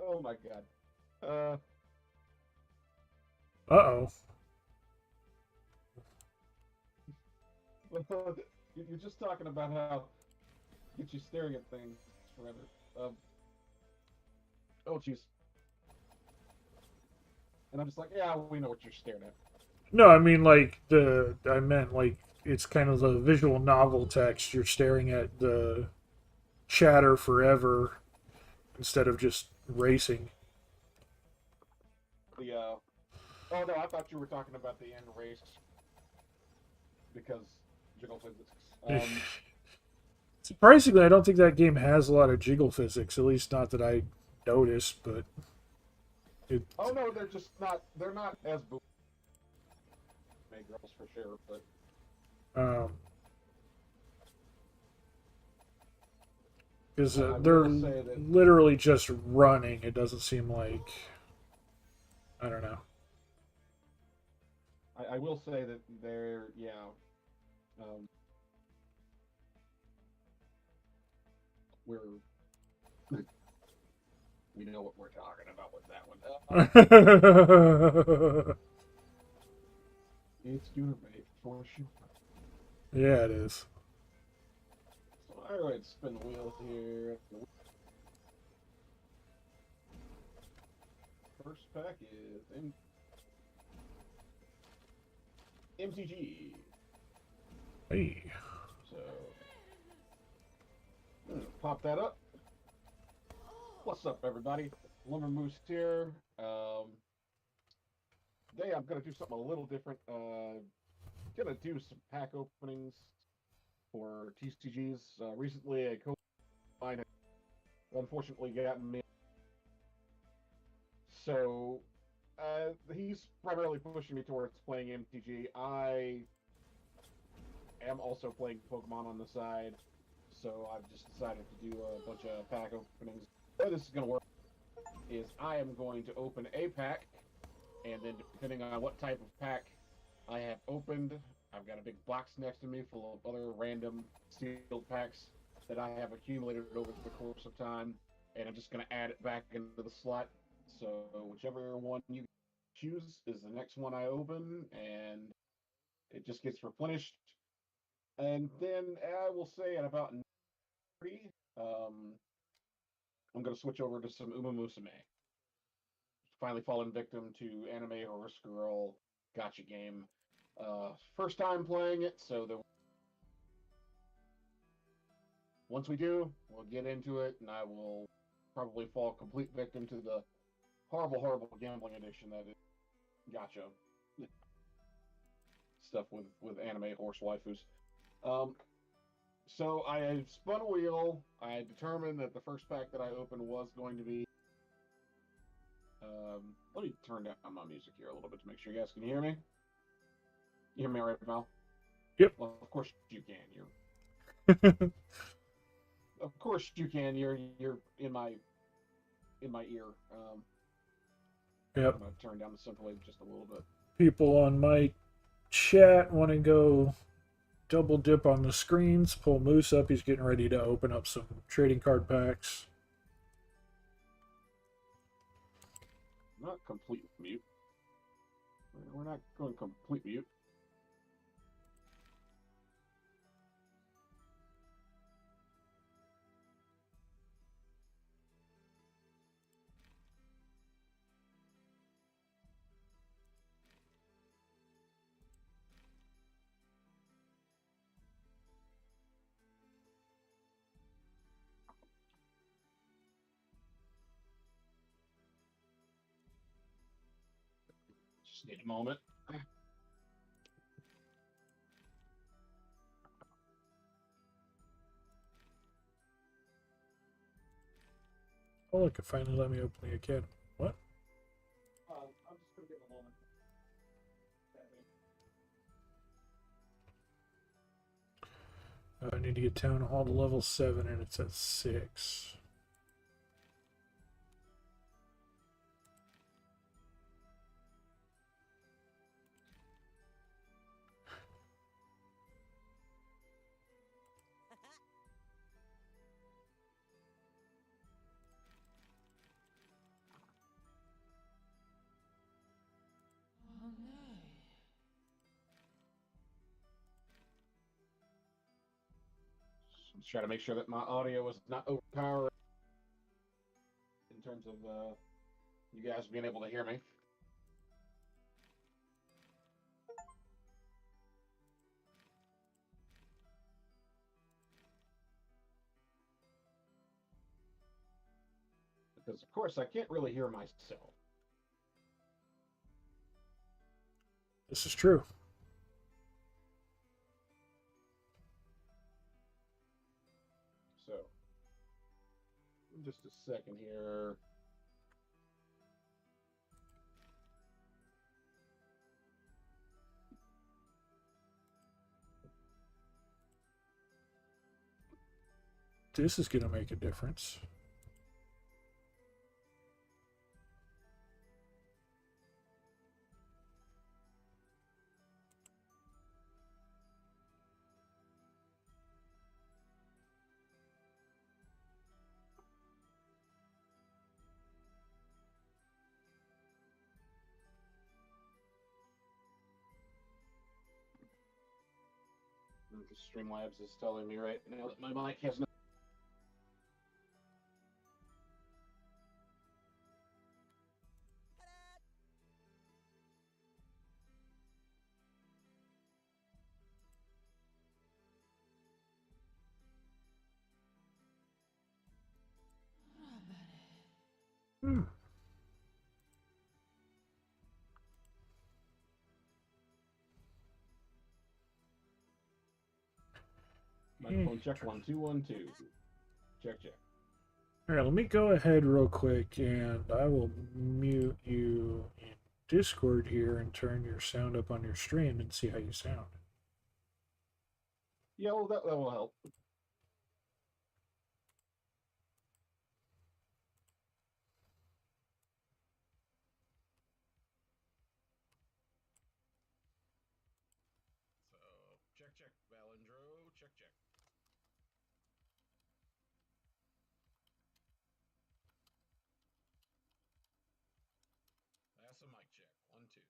[SPEAKER 7] Oh my god.
[SPEAKER 1] Uh-oh.
[SPEAKER 7] You're just talking about how it gets you staring at things forever. Oh jeez. And I'm just like, yeah, we know what you're staring at.
[SPEAKER 1] No, I mean I meant like it's kind of the visual novel text. You're staring at the chatter forever instead of just racing.
[SPEAKER 7] Oh no, I thought you were talking about the end race because jiggle physics.
[SPEAKER 1] Surprisingly, I don't think that game has a lot of jiggle physics. At least not that I noticed. But
[SPEAKER 7] oh no, they're not as boom. Girls for sure, but
[SPEAKER 1] because
[SPEAKER 7] they're
[SPEAKER 1] literally just running. It doesn't seem like, I don't know.
[SPEAKER 7] I will say that they're we know what we're talking about with that one. It's Unibate for sure.
[SPEAKER 1] Yeah, it is.
[SPEAKER 7] So I go ahead and spin the wheel here. First pack is MTG.
[SPEAKER 1] Hey.
[SPEAKER 7] So pop that up. What's up, everybody? Lumber Moose here. Today I'm gonna do something a little different. Gonna do some pack openings for TCGs. Recently, a co-line unfortunately got me. So he's primarily pushing me towards playing MTG. I am also playing Pokemon on the side, so I've just decided to do a bunch of pack openings. The way this is going to work is I am going to open a pack, and then depending on what type of pack I have opened, I've got a big box next to me full of other random sealed packs that I have accumulated over the course of time, and I'm just going to add it back into the slot. So whichever one you choose is the next one I open, and it just gets replenished. And then I will say at about 30, I'm going to switch over to some Uma Musume. Finally fallen victim to anime horse girl gotcha game. First time playing it, so once we do, we'll get into it, and I will probably fall complete victim to the horrible, horrible gambling addiction that is gotcha stuff with anime horse waifus. So I spun a wheel. I determined that the first pack that I opened was going to be. Let me turn down my music here a little bit to make sure you guys can hear me. You hear me all right, Val?
[SPEAKER 1] Yep.
[SPEAKER 7] Well, of course you can. Of course you can. You're in my ear.
[SPEAKER 1] Yep.
[SPEAKER 7] I'm gonna turn down the simple wave just a little bit.
[SPEAKER 1] People on my chat want to go double dip on the screens. Pull Moose up. He's getting ready to open up some trading card packs.
[SPEAKER 7] Not complete mute. We're not going complete mute. Just need a moment.
[SPEAKER 1] Oh, look, it finally let me open the academy. What?
[SPEAKER 7] I'm just gonna give a moment.
[SPEAKER 1] I need to get Town Hall to level 7, and it's at 6.
[SPEAKER 8] Oh no.
[SPEAKER 7] Just trying to make sure that my audio is not overpowered in terms of you guys being able to hear me. Because of course I can't really hear myself.
[SPEAKER 1] This is true.
[SPEAKER 7] So, just a second here.
[SPEAKER 1] This is going to make a difference.
[SPEAKER 7] Streamlabs is telling me right now that my mic has no.
[SPEAKER 1] Hmm.
[SPEAKER 7] Microphone check 1 2 1 2. Check check.
[SPEAKER 1] All right, let me go ahead real quick, and I will mute you in Discord here and turn your sound up on your stream and see how you sound.
[SPEAKER 7] Yeah, well, that will help. So, check check, Valendro, check check. That's a mic check. 1 2.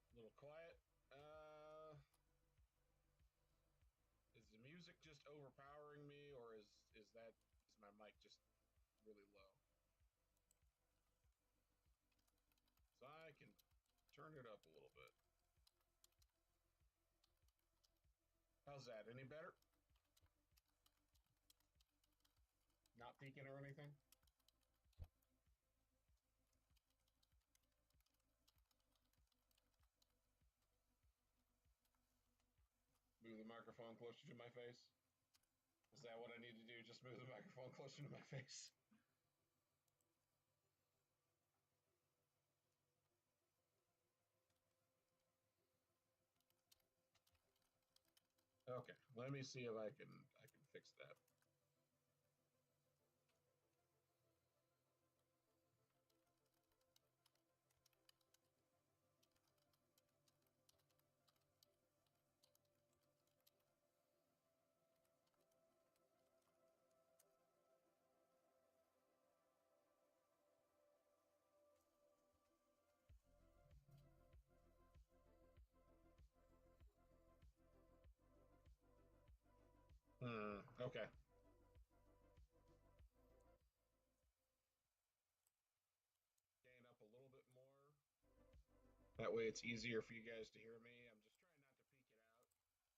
[SPEAKER 7] A little quiet. Is the music just overpowering me, or is my mic just really low? So I can turn it up a little bit. How's that? Any better? Not peaking or anything? Move the microphone closer to my face. Is that what I need to do? Just move the microphone closer to my face? Okay, let me see if I can fix that. Okay. Gain up a little bit more. That way it's easier for you guys to hear me. I'm just trying not to peak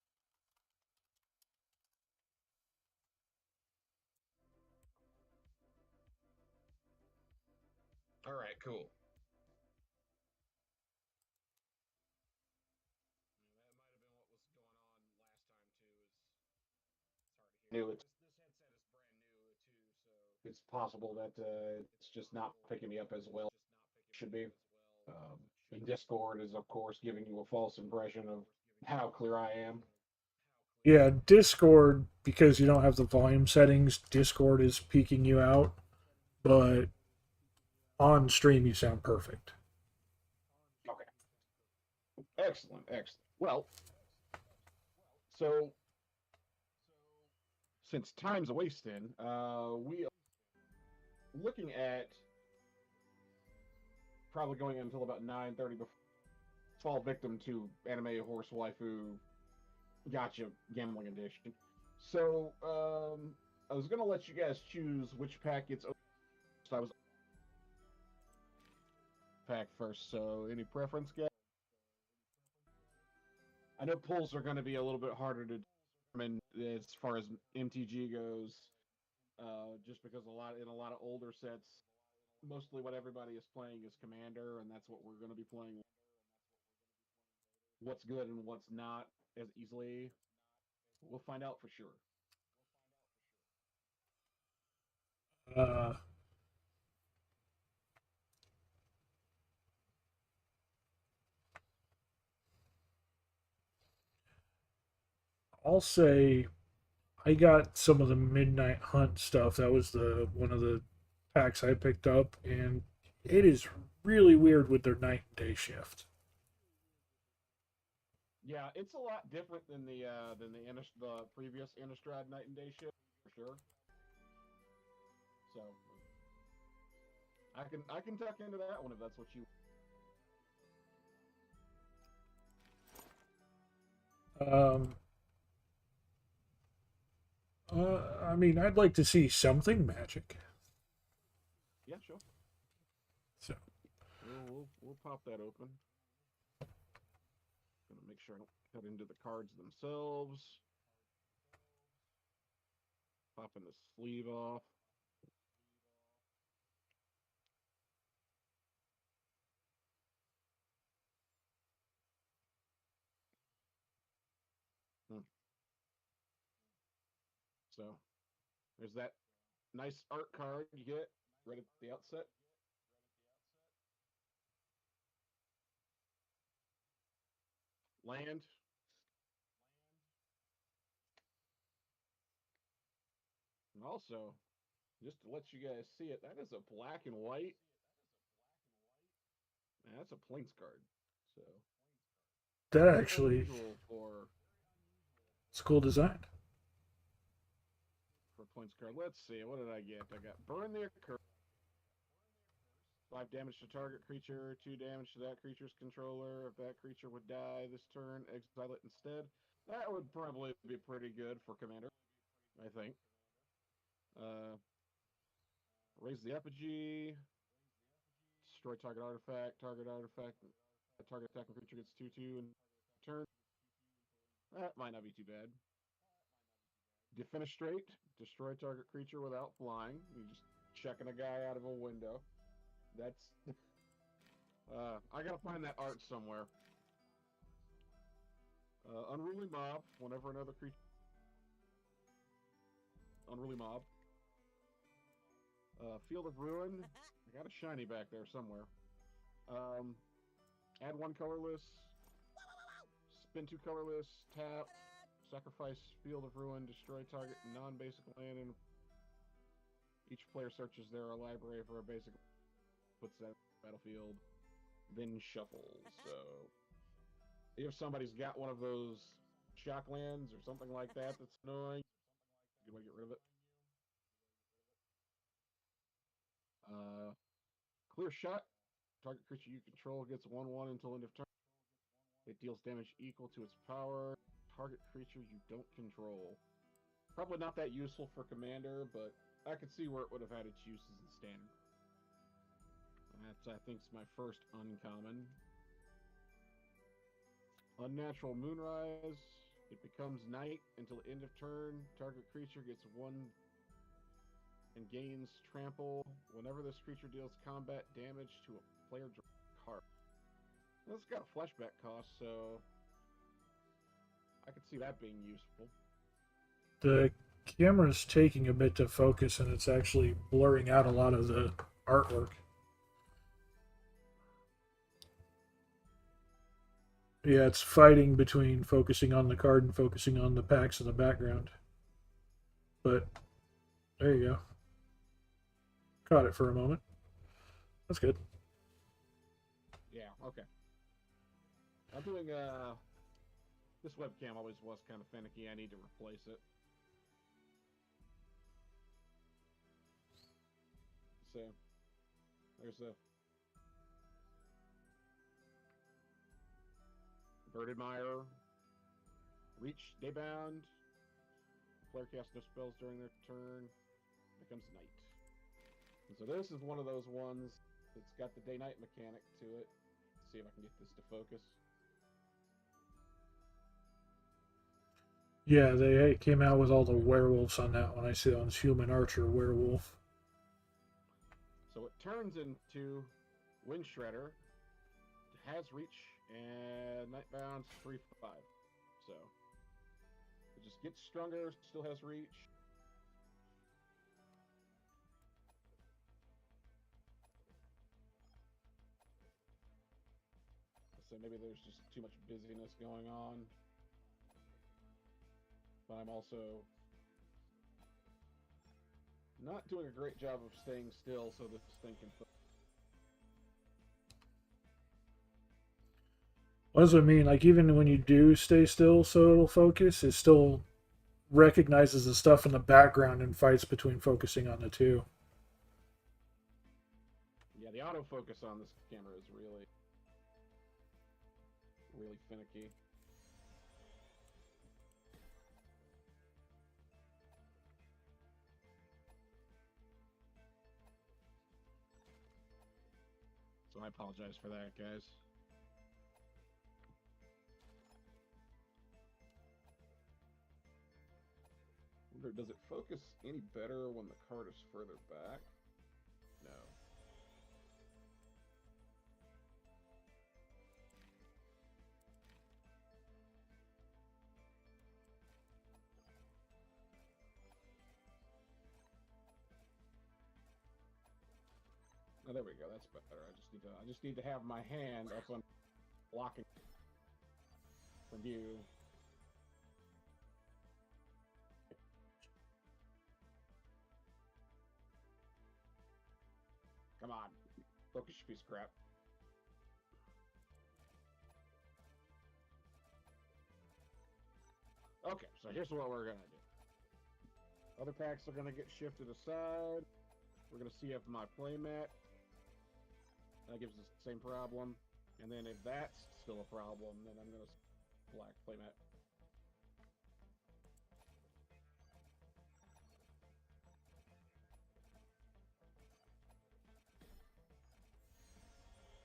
[SPEAKER 7] it out. All right, cool. New. This headset is brand new too, so it's possible that it's just not picking me up as well as it should be. And Discord is, of course, giving you a false impression of how clear I am.
[SPEAKER 1] Yeah, Discord, because you don't have the volume settings, Discord is peeking you out, but on stream you sound perfect.
[SPEAKER 7] Okay. Excellent, excellent. Well, so since time's wasting, we are looking at probably going until about 9:30 before fall victim to anime horse waifu gotcha gambling edition. So I was gonna let you guys choose which pack gets opened. I was pack first, so any preference, guys? I know pulls are going to be a little bit harder to determine as far as MTG goes, just because in a lot of older sets, mostly what everybody is playing is Commander, and that's what we're going to be playing. What's good and what's not as easily, we'll find out for sure.
[SPEAKER 1] Uh, I'll say I got some of the Midnight Hunt stuff. That was the one of the packs I picked up, and it is really weird with their night and day shift.
[SPEAKER 7] Yeah, it's a lot different than the previous Innistrad Night and Day shift for sure. So I can tuck into that one if that's what you.
[SPEAKER 1] Um, I mean, I'd like to see something magic.
[SPEAKER 7] Yeah, sure.
[SPEAKER 1] So
[SPEAKER 7] We'll pop that open. Gonna make sure I don't cut into the cards themselves. Popping the sleeve off. So there's that nice art card you get right at the outset. Land. And also, just to let you guys see it, that is a black and white. Man, that's a Plains card. So
[SPEAKER 1] that
[SPEAKER 7] very
[SPEAKER 1] actually,
[SPEAKER 7] unusual
[SPEAKER 1] it's cool design.
[SPEAKER 7] for Plains card. Let's see, what did I get? I got Burn the Curse. 5 damage to target creature, 2 damage to that creature's controller. If that creature would die this turn, exile it instead. That would probably be pretty good for Commander, I think. Raise the effigy. Destroy target artifact. Target attacking creature gets 2/2 in turn. That might not be too bad. Defenestrate. Destroy target creature without flying. You're just checking a guy out of a window. That's. I gotta find that art somewhere. Unruly Mob. Whenever another creature. Unruly Mob. Field of Ruin. I got a shiny back there somewhere. Add 1 colorless. Spin 2 colorless. Tap. Sacrifice Field of Ruin. Destroy target non-basic land. And each player searches their library for a basic. Puts that battlefield. Then shuffles. So if somebody's got one of those shock lands or something like that that's annoying, good way to get rid of it. Clear Shot. Target creature you control gets 1/1 until end of turn. It deals damage equal to its power. Target creature you don't control. Probably not that useful for Commander, but I could see where it would have had its uses in Standard. That's, I think, my first uncommon. Unnatural Moonrise. It becomes night until end of turn. Target creature gets 1 and gains trample whenever this creature deals combat damage to a player card. This has got a flashback cost, so I could see that being useful.
[SPEAKER 1] The camera's taking a bit to focus, and it's actually blurring out a lot of the artwork. Yeah, it's fighting between focusing on the card and focusing on the packs in the background. But there you go. Caught it for a moment. That's good.
[SPEAKER 7] Yeah, okay. I'm doing, this webcam always was kind of finicky. I need to replace it. So, there's a Birded Mire, Reach, Daybound. Player casts no spells during their turn. Becomes night. And so this is one of those ones that's got the day-night mechanic to it. Let's see if I can get this to focus.
[SPEAKER 1] Yeah, they came out with all the werewolves on that one. I see on Human Archer Werewolf.
[SPEAKER 7] So it turns into Wind Shredder, has reach, and Nightbound's 3/5. So it just gets stronger, still has reach. So maybe there's just too much busyness going on. But I'm also not doing a great job of staying still so this thing can focus.
[SPEAKER 1] What does it mean? Like, even when you do stay still so it'll focus, it still recognizes the stuff in the background and fights between focusing on the two.
[SPEAKER 7] Yeah, the autofocus on this camera is really finicky. So I apologize for that, guys. Wonder, does it focus any better when the card is further back? No. Oh, there we go. That's better. I just need to have my hand up on blocking from view. Come on, focus, you piece of crap. Okay, so here's what we're gonna do. Other packs are gonna get shifted aside. We're gonna see if my playmat that gives us the same problem, and then if that's still a problem, then I'm gonna black playmat.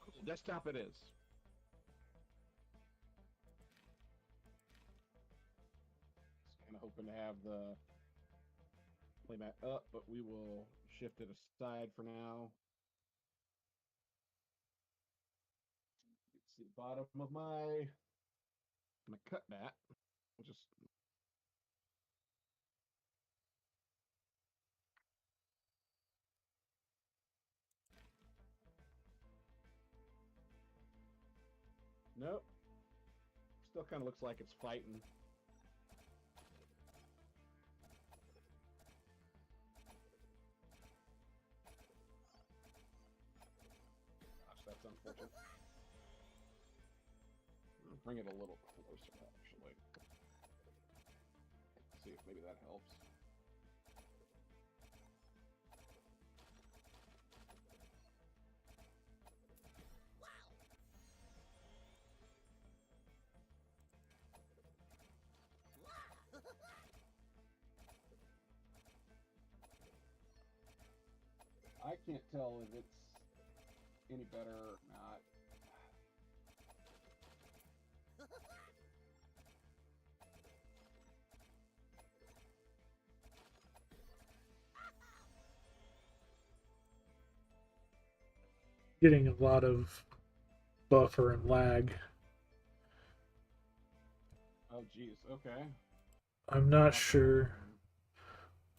[SPEAKER 7] Cool, desktop it is. Just kind of hoping to have the playmat up, but we will shift it aside for now. You can see the bottom of my cut mat. We'll just nope. Still kind of looks like it's fighting. Gosh, that's unfortunate. Bring it a little closer, actually. See if maybe that helps. I can't tell if it's any better or not.
[SPEAKER 1] getting a lot of buffer and lag.
[SPEAKER 7] Oh, jeez. Okay.
[SPEAKER 1] I'm not sure.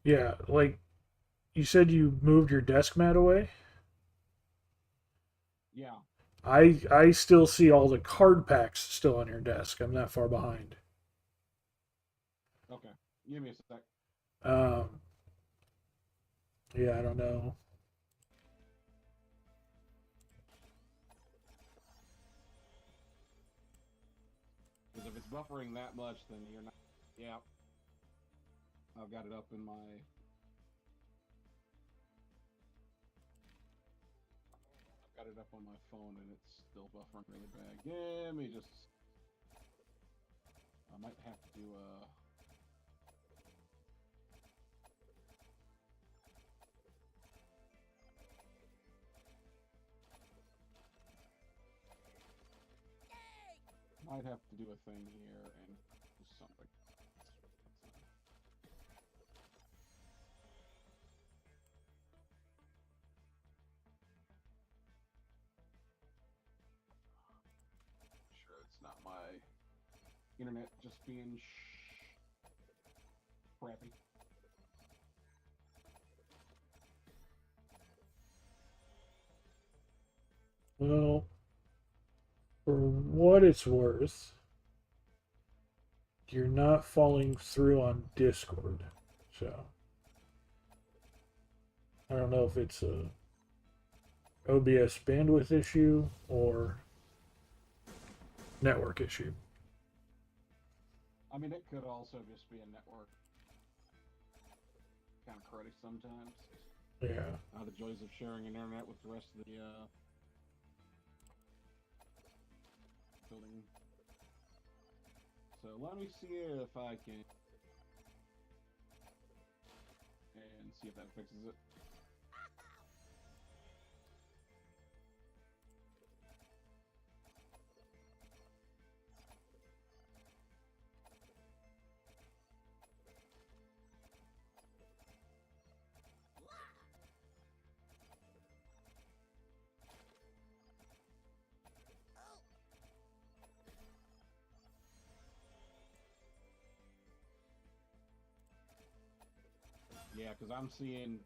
[SPEAKER 1] Yeah, like you said you moved your desk mat away.
[SPEAKER 7] Yeah.
[SPEAKER 1] I still see all the card packs still on your desk. I'm that far behind.
[SPEAKER 7] Okay. Give me a sec.
[SPEAKER 1] Um, yeah, I don't know.
[SPEAKER 7] Because if it's buffering that much, then you're not. Yeah. I've got it up in my. I've got it up on my phone, and it's still buffering really bad. Give me just. I might have to do a. Might have to do a thing here and do something. Sure, it's not my internet just being crappy.
[SPEAKER 1] Well, for what it's worth, you're not falling through on Discord. So I don't know if it's a OBS bandwidth issue or network issue.
[SPEAKER 7] I mean, it could also just be a network kind of cruddy sometimes.
[SPEAKER 1] Yeah.
[SPEAKER 7] The joys of sharing an internet with the rest of the building. So let me see if I can and see if that fixes it. Yeah, because I'm seeing,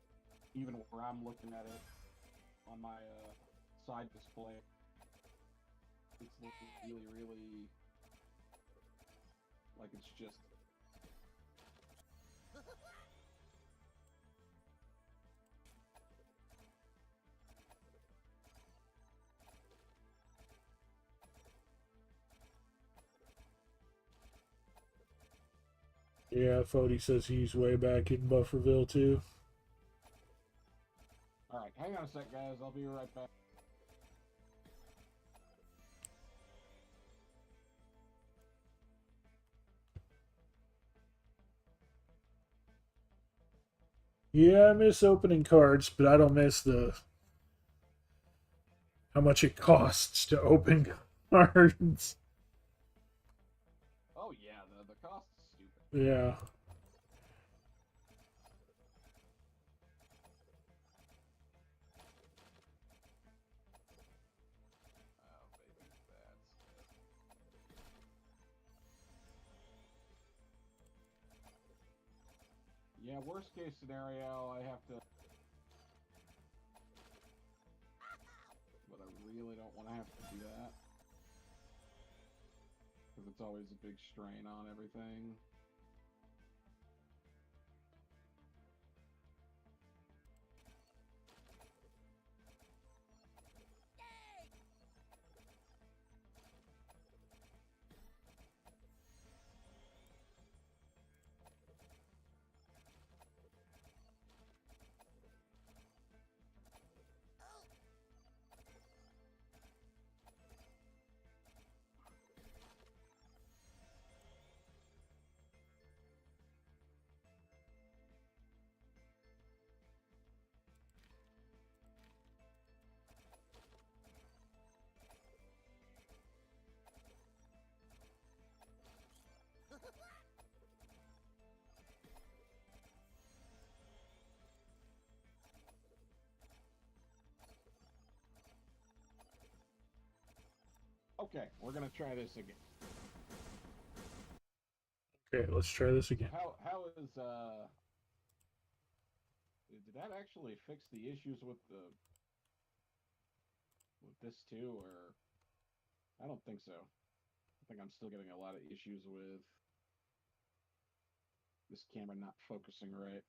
[SPEAKER 7] even where I'm looking at it on my side display, it's looking really, really like it's just.
[SPEAKER 1] Yeah, Fody says he's way back in Bufferville too.
[SPEAKER 7] Alright, hang on a sec, guys. I'll be right back.
[SPEAKER 1] Yeah, I miss opening cards, but I don't miss the how much it costs to open cards.
[SPEAKER 7] Oh yeah, the cost is stupid.
[SPEAKER 1] Yeah.
[SPEAKER 7] Oh baby, that's. Yeah, worst case scenario, I have to. But I really don't want to have to do that. Because it's always a big strain on everything. Okay, we're gonna try this again.
[SPEAKER 1] Okay, let's try this again.
[SPEAKER 7] How is did that actually fix the issues with this too, or I don't think so. I think I'm still getting a lot of issues with this camera not focusing right.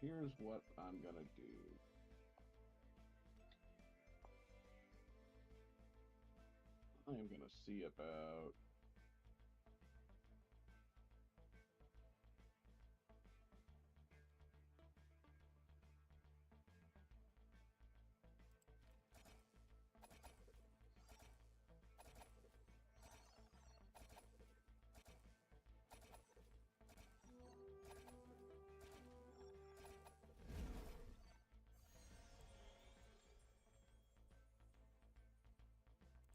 [SPEAKER 7] So here's what I'm gonna do. I am gonna see about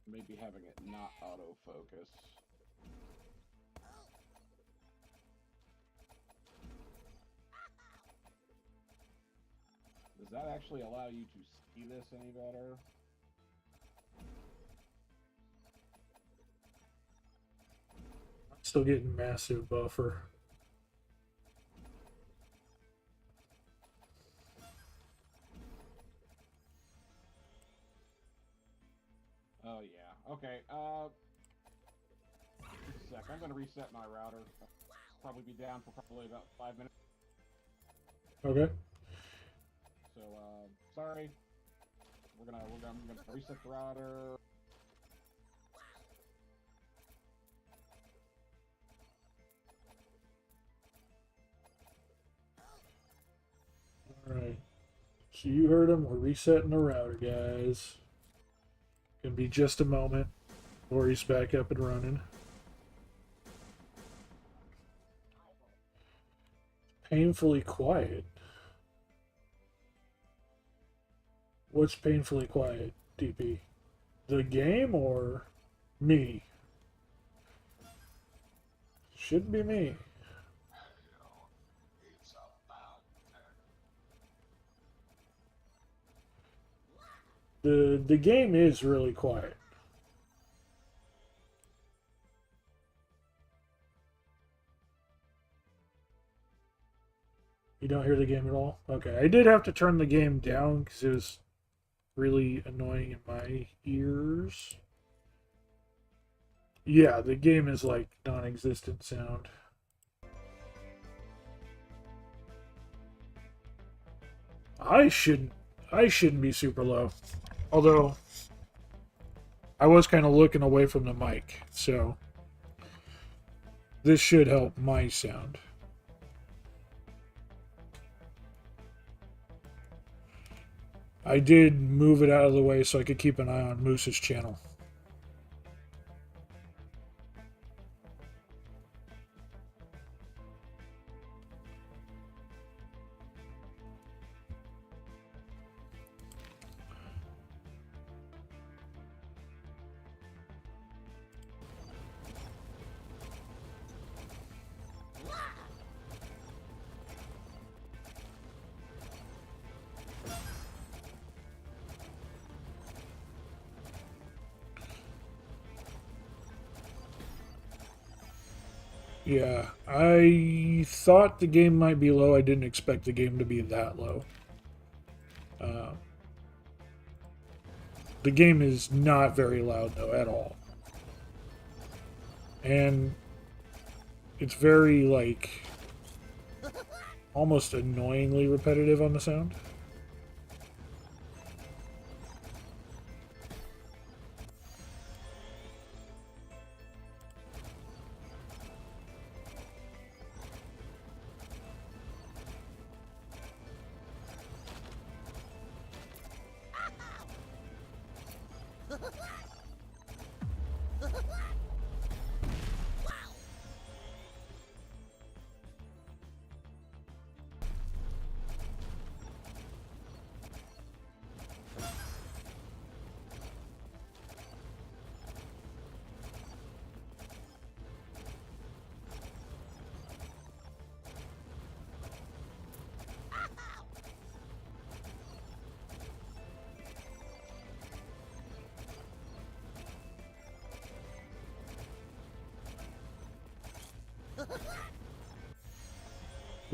[SPEAKER 7] maybe having it not autofocus. Does that actually allow you to see this any better?
[SPEAKER 1] Still getting massive buffer.
[SPEAKER 7] Oh yeah. Okay. Just a sec. I'm gonna reset my router. I'll probably be down for probably about 5 minutes.
[SPEAKER 1] Okay.
[SPEAKER 7] So sorry. I'm gonna reset the router.
[SPEAKER 1] Alright. So you heard him. We're resetting the router, guys. Gonna be just a moment before he's back up and running. Painfully quiet. What's painfully quiet, DP? The game or me? Shouldn't be me. The game is really quiet. You don't hear the game at all? Okay, I did have to turn the game down because it was really annoying in my ears. Yeah, the game is like non-existent sound. I shouldn't be super low. Although I was kind of looking away from the mic, so this should help my sound. I did move it out of the way so I could keep an eye on Moose's channel. Yeah, I thought the game might be low. I didn't expect the game to be that low. The game is not very loud, though, at all. And it's very, like, almost annoyingly repetitive on the sound.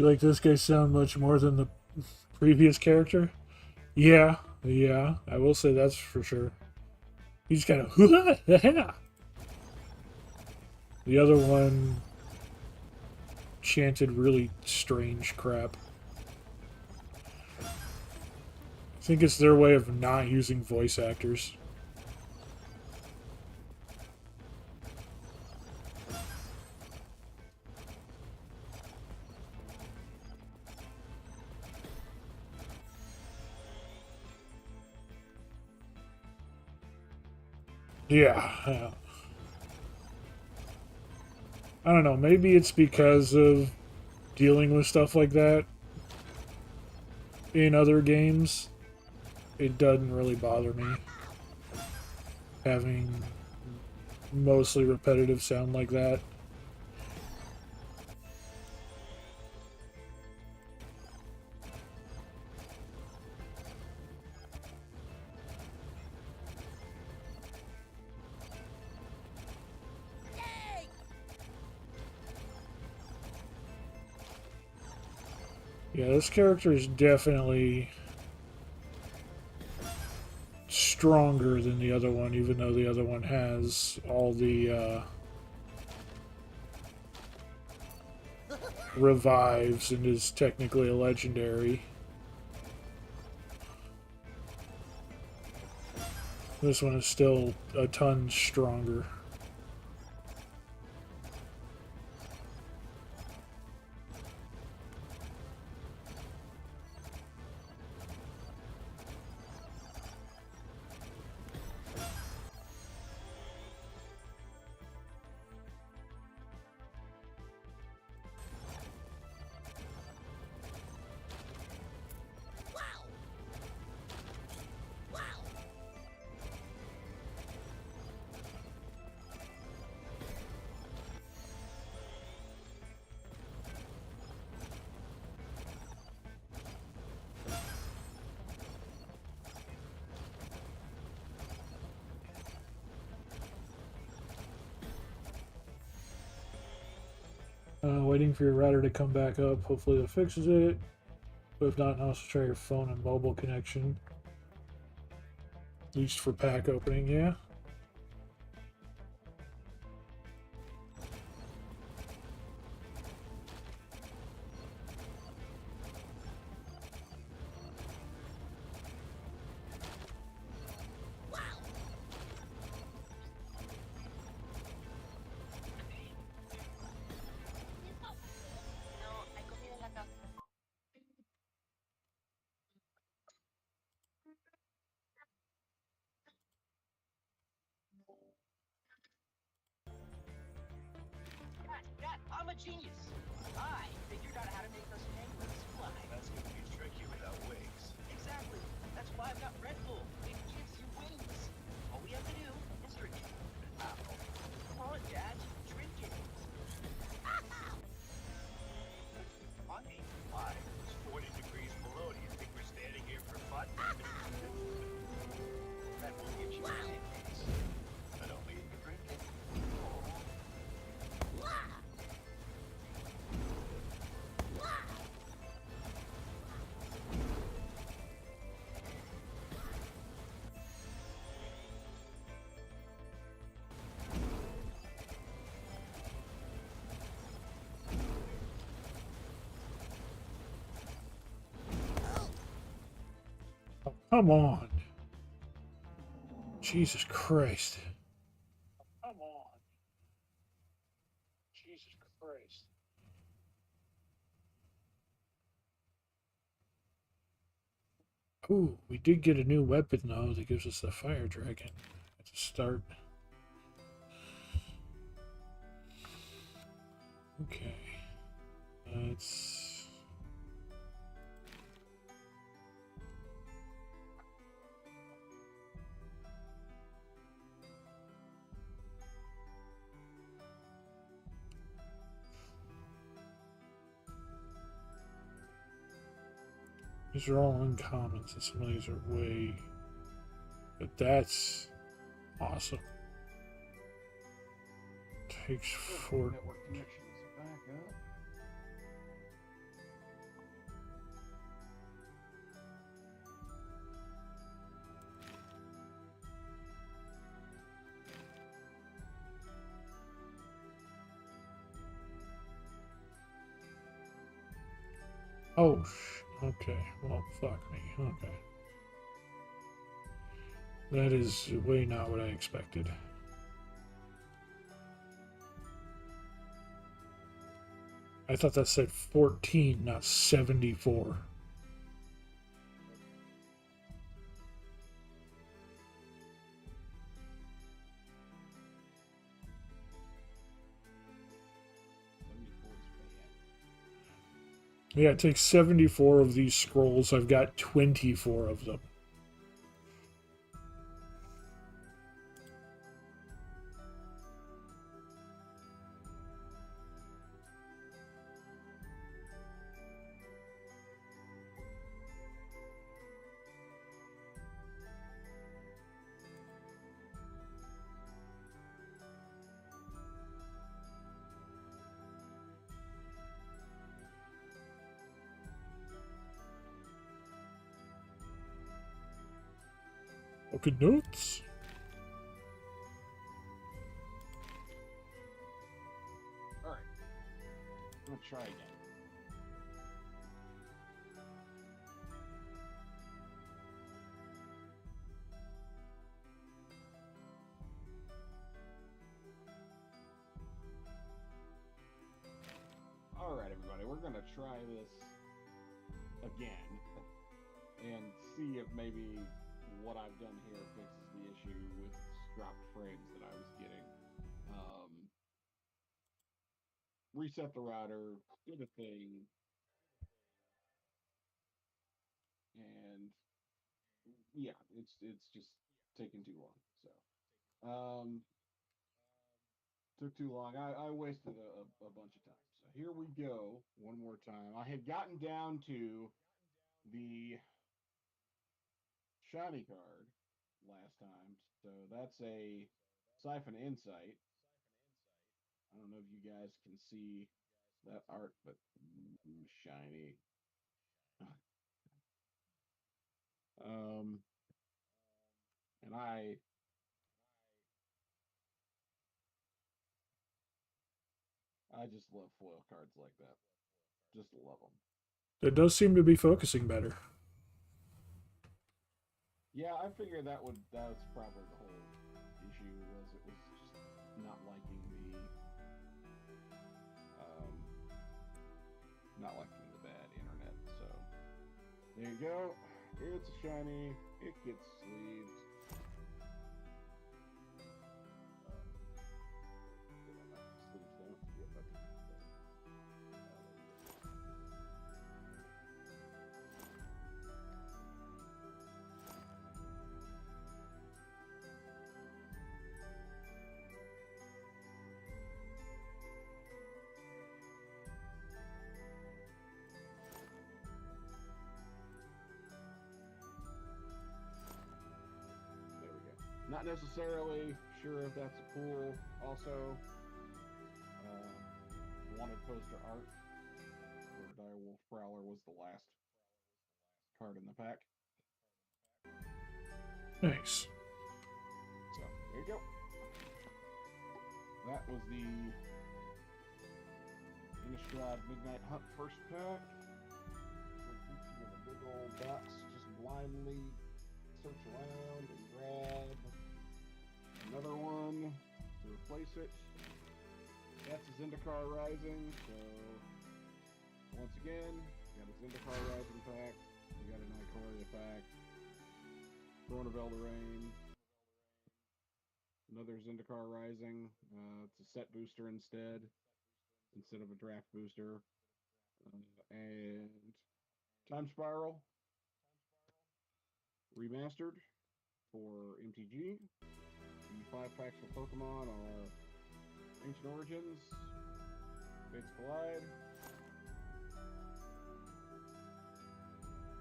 [SPEAKER 1] You like this guy sound much more than the previous character? Yeah, I will say that's for sure. He's kind of the other one chanted really strange crap. I think it's their way of not using voice actors. Yeah. I don't know. Maybe it's because of dealing with stuff like that in other games. It doesn't really bother me having mostly repetitive sound like that. Yeah, this character is definitely stronger than the other one, even though the other one has all the revives and is technically a legendary. This one is still a ton stronger. Waiting for your router to come back up. Hopefully that fixes it. But if not, also try your phone and mobile connection. At least for pack opening, yeah.
[SPEAKER 9] I'm a genius. I figured out how to make those penguins fly.
[SPEAKER 2] That's gonna be tricky without wings.
[SPEAKER 9] Exactly. That's why I've got Red Bull. It gives you wings. All we have to do is drink it. Come on, Dad. Drink it.
[SPEAKER 2] Honey, why? It's 40 degrees below. Do you think we're standing here for fun? That will get you wings. But only if you drink it.
[SPEAKER 1] Oh, come on. Jesus Christ. Come on. Jesus Christ. Ooh, we did get a new weapon though that gives us the fire dragon at the start. Okay. Let's. These are all uncommons, and some of these are way. But that's awesome. Takes 4.
[SPEAKER 7] Network connection is back up.
[SPEAKER 1] Oh, okay. Well, fuck me. Okay. That is way not what I expected. I thought that said 14, not 74. Yeah, it takes 74 of these scrolls. I've got 24 of them. Okay, notes.
[SPEAKER 7] Alright. I'm gonna try again. Alright, everybody, we're gonna try this again and see if maybe what I've done here fixes the issue with dropped frames that I was getting. Reset the router, did a thing, and yeah, it's just taking too long. So took too long. I wasted a bunch of time. So here we go one more time. I had gotten down to the shiny card last time, so that's a Siphon Insight. I don't know if you guys can see that art, but shiny. And I just love foil cards like that. Just love them.
[SPEAKER 1] It does seem to be focusing better.
[SPEAKER 7] Yeah, I figured that's probably the whole issue was it was just not liking the bad internet. So there you go. It's shiny. It gets sleeved. Sleeves don't. Yep, okay. Not necessarily sure if that's a pool. Also, wanted poster art for Direwolf Prowler was the last card in the pack.
[SPEAKER 1] Nice.
[SPEAKER 7] So there you go. That was the Innistrad Midnight Hunt first pack. In a big old box, just blindly search around and grab another one to replace it. That's a Zendikar Rising, so once again, got a Zendikar Rising pack, we got an Ikoria pack, Throne of Eldraine, another Zendikar Rising, it's a set booster instead of a draft booster, and Time Spiral Remastered for MTG. The 5 packs for Pokemon are Ancient Origins, Fates Collide,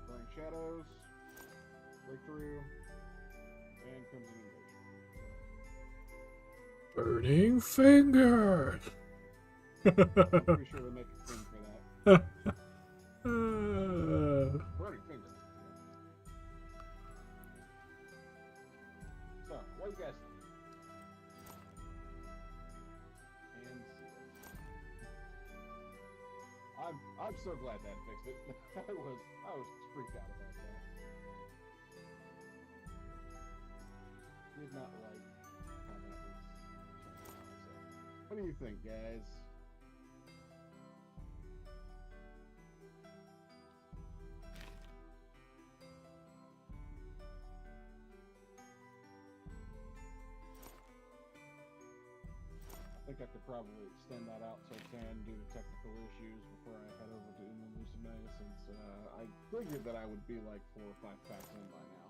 [SPEAKER 7] Burning Shadows, Breakthrough, and Crimson Invasion.
[SPEAKER 1] Burning fingers.
[SPEAKER 7] I'm pretty sure they make a thing for that. Burning Fingers. So, what do you guys think? And see. I've I'm so glad that fixed it. I was freaked out about that. Did not like how that was turned out. So, what do you think, guys? I think I could probably extend that out till 10 due to technical issues before I head over to Musume, since I figured that I would be like 4 or 5 packs in by now.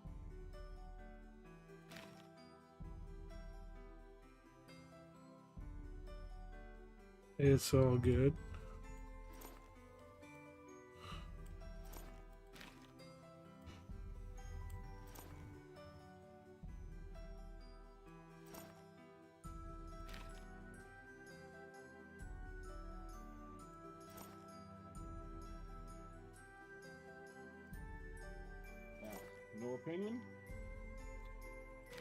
[SPEAKER 1] It's all good.
[SPEAKER 7] No opinion?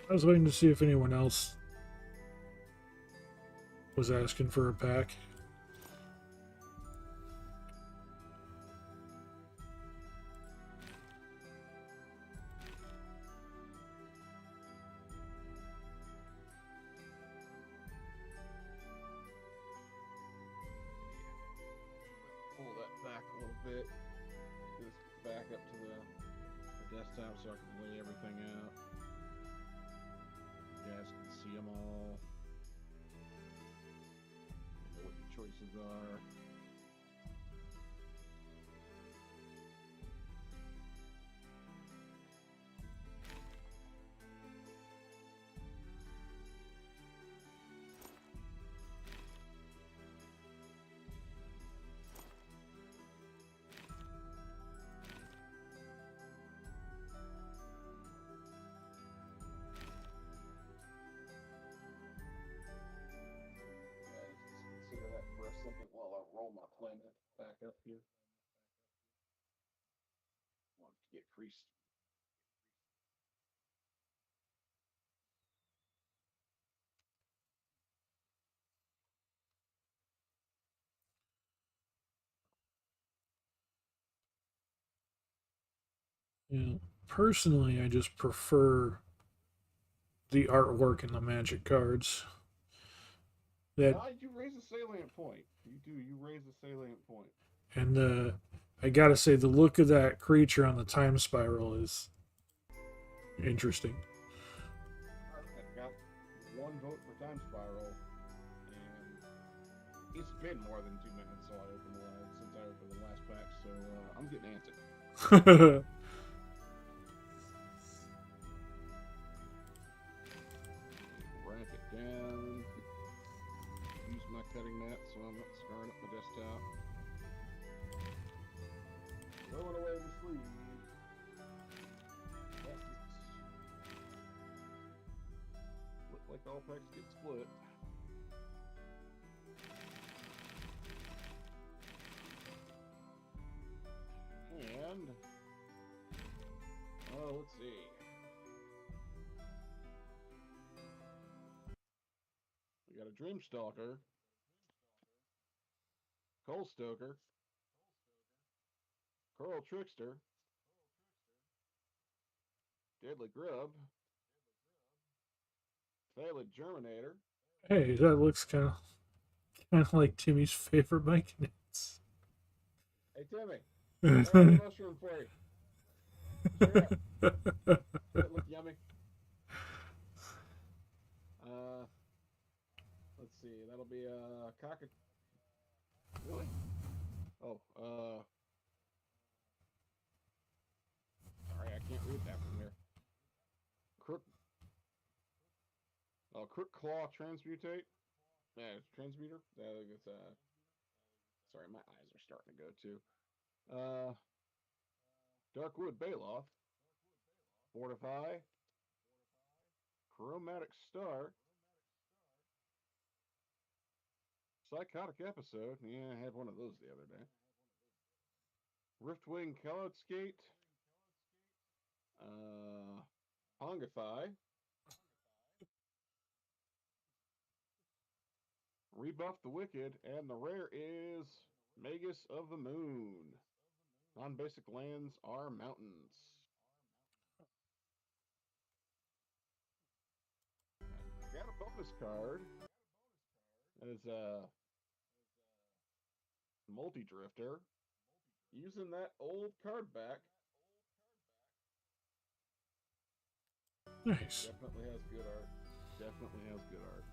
[SPEAKER 1] I was waiting to see if anyone else was asking for a pack.
[SPEAKER 7] Pull that back a little bit. Just back up to the desktop so I can lay everything out. You guys can see them all. You know what your choices are. Guys, just consider that for a second while I roll my planet back up here. Want to get creased.
[SPEAKER 1] Yeah. Personally, I just prefer the artwork in the magic cards. That
[SPEAKER 7] You raise a salient point. You do. You raise a salient point.
[SPEAKER 1] and I gotta say the look of that creature on the time spiral is interesting.
[SPEAKER 7] I've got 1 vote for Time Spiral, and it's been more than 2 minutes since I opened the last pack, so I'm getting antsy. Rack it down. Use my cutting mat so I'm not scarring up my desktop. Throwing away the sleeve. Look like all packs get split. And let's see. We got a Dreamstalker, Coal Stoker, Coral Trickster, Deadly Grub, Phalid Germinator.
[SPEAKER 1] Hey, that looks kind of like Timmy's favorite bike knits.
[SPEAKER 7] Hey Timmy, I have a mushroom for you. Cheer up. That look yummy. Let's see. That'll be a cock. Really? Oh, sorry, I can't read that from here. Crook Claw Transmutate. Yeah, Transmuter. It's sorry, my eyes are starting to go too. Darkwood Baloth. Fortify. Chromatic Star. Psychotic Episode. Yeah, I had one of those the other day. Riftwing Cloudskate. Pongify. Rebuff the Wicked, and the rare is Magus of the Moon. Non-basic lands are mountains. I got a bonus card. That is a multi-drifter. Using that old card back.
[SPEAKER 1] Nice.
[SPEAKER 7] Definitely has good art. Definitely has good art.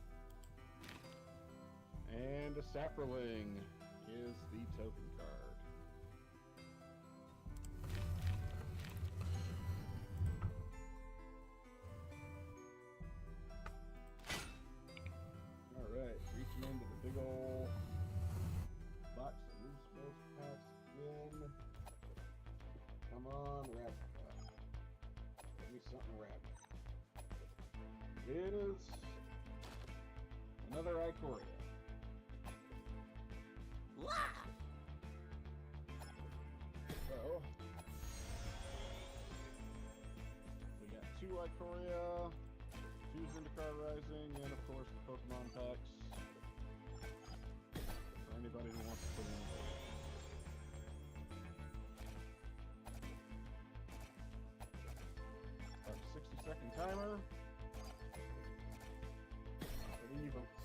[SPEAKER 7] And a Saproling is the token card. Alright, reaching into the big ol' box of loose most packs again. Come on, rabbit. Give me something rabbit. It is another Ikoria. So we got 2 Ikoria, 2 Zendikar Rising, and of course the Pokemon packs. For anybody who wants to put in a vote. Start 60-second timer. For the votes.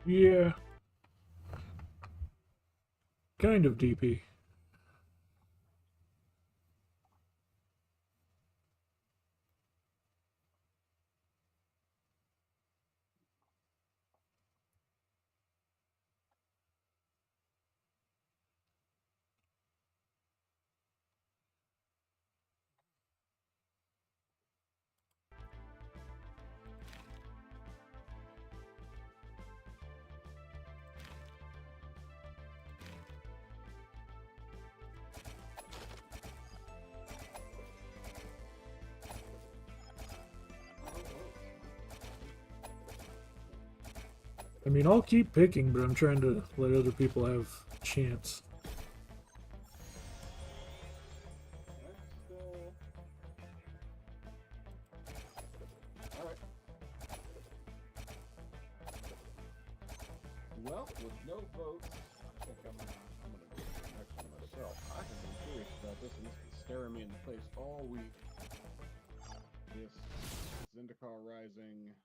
[SPEAKER 1] Yeah. Kind of DP. I mean, I'll keep picking, but I'm trying to let other people have a chance.
[SPEAKER 7] Alright. Well, with no votes, I think I'm gonna go to the next one myself. I have been curious about this, and it's been staring me in the face all week. This Zendikar Rising.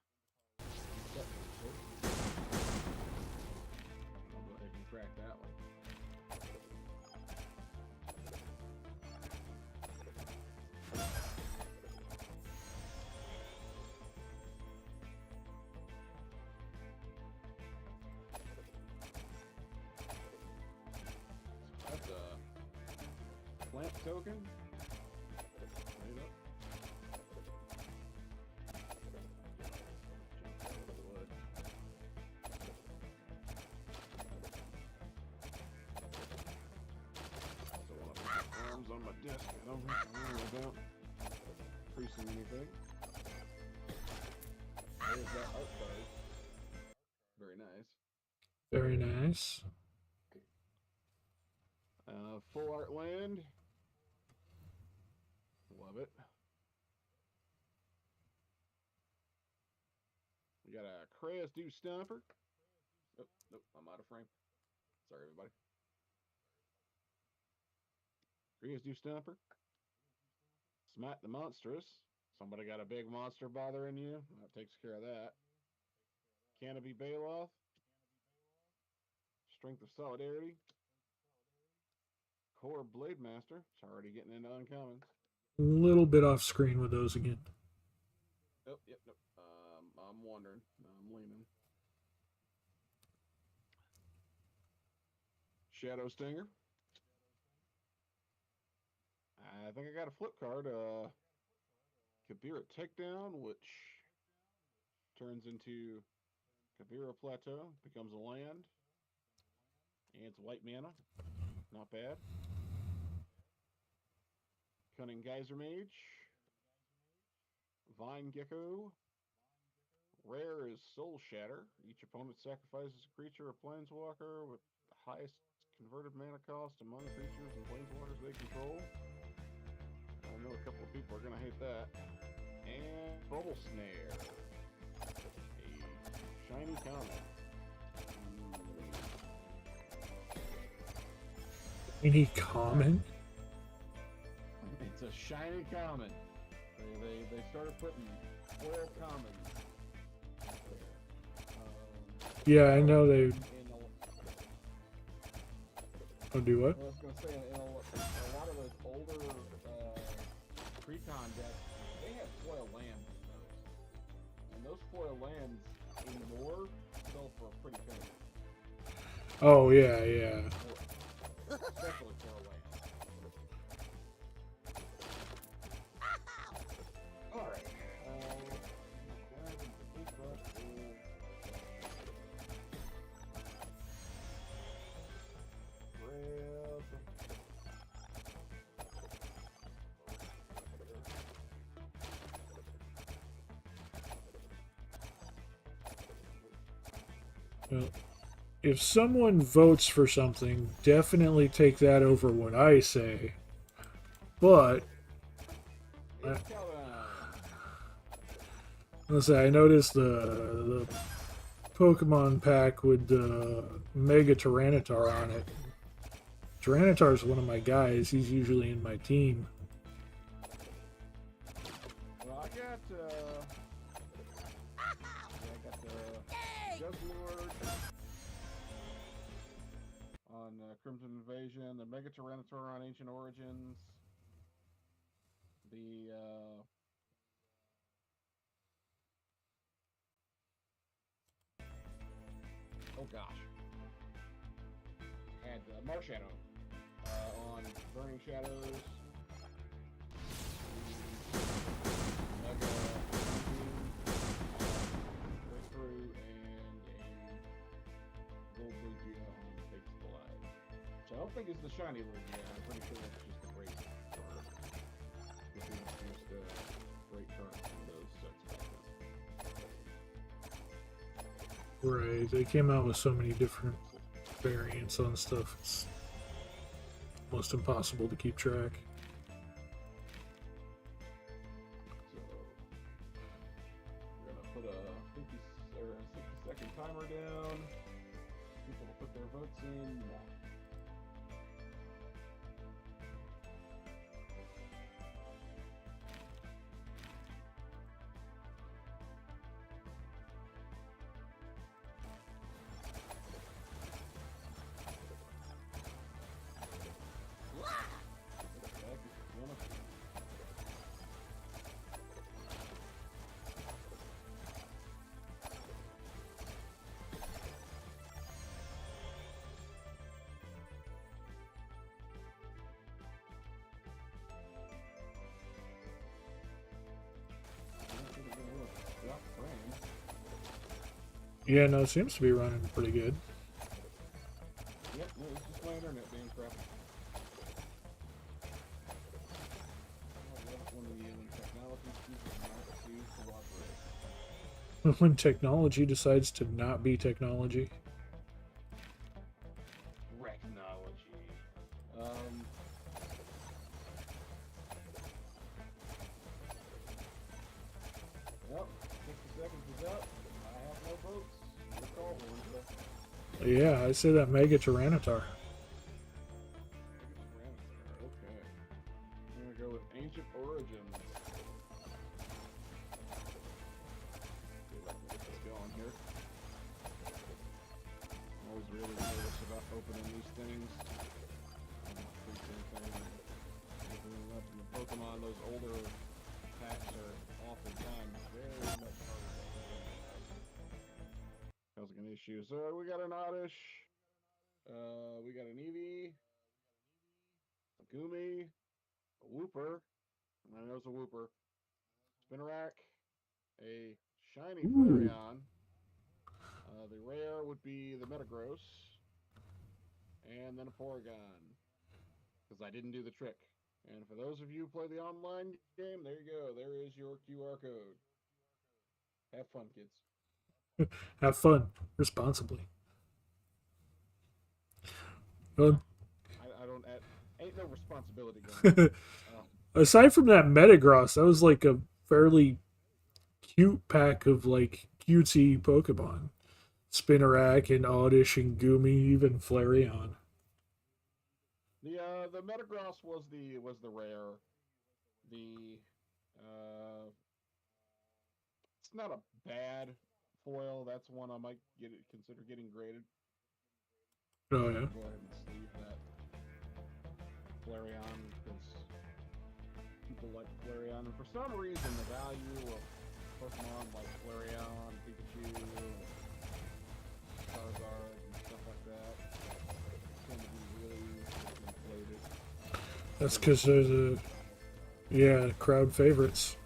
[SPEAKER 7] I'll go ahead and crack that one. That's a plant token. Straight up. Jump out of the wood. Also want to put my arms on my desk. I don't know about increasing anything. There's that art card. Very nice.
[SPEAKER 1] Very nice.
[SPEAKER 7] Full art land. Love it. We got a Crayas Dew Stomper. Oh, nope, I'm out of frame. Sorry, everybody. Crayas Dew Stomper. Smite the Monstrous. Somebody got a big monster bothering you? That takes care of that. Canopy Baloth. Strength of Solidarity. Core Blade Master. It's already getting into uncommons.
[SPEAKER 1] A little bit off screen with those again.
[SPEAKER 7] Oh, yep, nope. I'm wondering. Shadow Stinger. I think I got a flip card. Kabira Takedown, which turns into Kabira Plateau, becomes a land. And it's white mana. Not bad. Cunning Geyser Mage. Vine Gecko. Rare is Soul Shatter. Each opponent sacrifices a creature or planeswalker with the highest converted mana cost among creatures and planeswalkers they control. I know a couple of people are going to hate that. And Bubble Snare. A shiny comet.
[SPEAKER 1] Any comment?
[SPEAKER 7] It's a shiny comet. They started putting foil commons.
[SPEAKER 1] Yeah, I know they.
[SPEAKER 7] In
[SPEAKER 1] Oh, do what?
[SPEAKER 7] I was going to say, in a lot of those older Precon decks, they had foil lands in those. And those foil lands in War sell for a pretty penny.
[SPEAKER 1] Oh, yeah, yeah.
[SPEAKER 7] Especially foil lands. Alright.
[SPEAKER 1] Well, if someone votes for something, definitely take that over what I say. But let's say I noticed the Pokemon pack with the Mega Tyranitar on it. Tyranitar is one of my guys. He's usually in my team.
[SPEAKER 7] Well, I got the Guzzlord on Crimson Invasion, the Mega Tyranitar on Ancient Origins, the oh gosh, had Marshadow on Burning Shadows, Mega Breakthrough, and a Gold Lugia on Takes the Light. So I don't think it's the shiny Lugia. I'm pretty sure that's just the great card. This is just a great card from those sets back then.
[SPEAKER 1] Right, they came out with so many different variants on stuff. It's almost impossible to keep track.
[SPEAKER 7] So we're gonna put a 60-second timer down. People will put their votes in.
[SPEAKER 1] Yeah, no, it seems to be running pretty good.
[SPEAKER 7] Yep, no, it's just my internet being crap.
[SPEAKER 1] When technology decides to not be technology.
[SPEAKER 7] Technology. Well, 60 seconds is up. I have no votes. The call one.
[SPEAKER 1] Yeah, I say that Mega Tyranitar.
[SPEAKER 7] Okay. I'm gonna go with Ancient Origins. See if I can get this going here. I'm always really nervous about opening these things. Opening up in the Pokemon, those older packs are oftentimes very much harder to open. Causing an issue. So we got an Oddish. We got an Eevee, a Goomy, a Wooper. I know it's a Wooper. Spinarak, a shiny
[SPEAKER 1] Ooh.
[SPEAKER 7] Flareon. The rare would be the Metagross, and then a Porygon, because I didn't do the trick. And for those of you who play the online game, there you go. There is your QR code. Have fun, kids.
[SPEAKER 1] Have fun responsibly. Well,
[SPEAKER 7] I don't. Ain't no responsibility going.
[SPEAKER 1] aside from that Metagross, that was like a fairly cute pack of like cutesy Pokemon. Spinarak and Oddish and Goomy, even Flareon.
[SPEAKER 7] The Metagross was the rare. The it's not a bad foil. That's one I might consider getting graded.
[SPEAKER 1] Oh yeah.
[SPEAKER 7] Go ahead and sleeve that Flareon because people like Flareon, and for some reason the value of Pokemon like Flareon, Pikachu, Charizard, and stuff like that tend to be really inflated.
[SPEAKER 1] That's because there's a crowd favorites.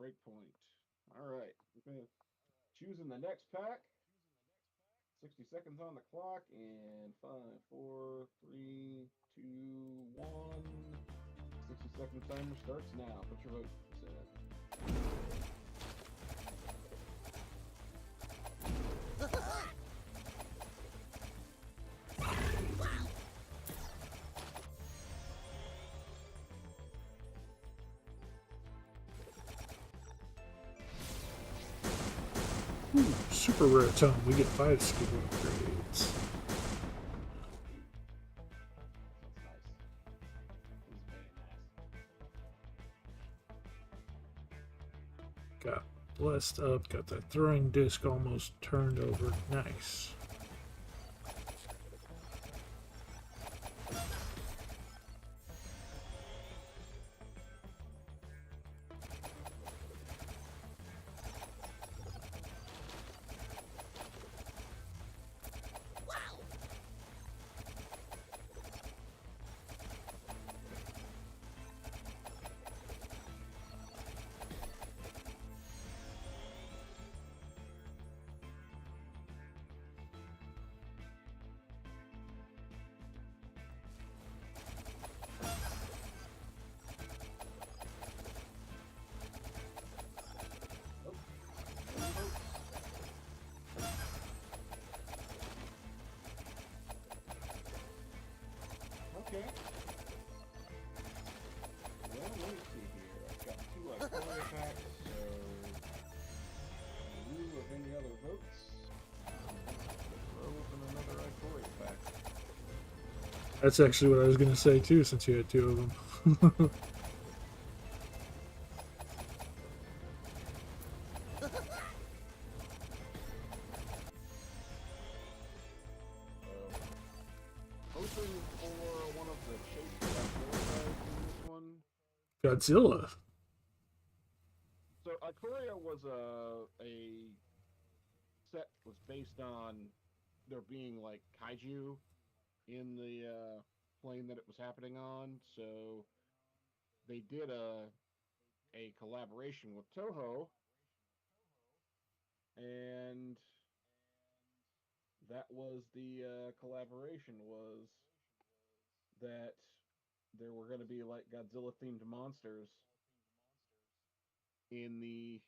[SPEAKER 7] Breakpoint. All right, we're gonna choosing the next pack. 60 seconds on the clock, and 5, 4, 3, 2, 1. 60-second timer starts now. Put your vote
[SPEAKER 1] Ooh, super rare tome. We get 5 skill upgrades. Got blessed up. Got that throwing disc almost turned over. Nice. Okay. Well, let me see here. I've got 2 Ikoria packs, so in lieu of any other votes, throw open another Ikoria pack. That's actually what I was going to say too, since you had 2 of them.
[SPEAKER 7] Hoping for one of the Chase Ikoria in this one.
[SPEAKER 1] Godzilla.
[SPEAKER 7] So Ikoria was a set was based on there being like kaiju in the plane that it was happening on. So they did a collaboration with Toho, and that was the collaboration was that there were going to be like Godzilla themed monsters in the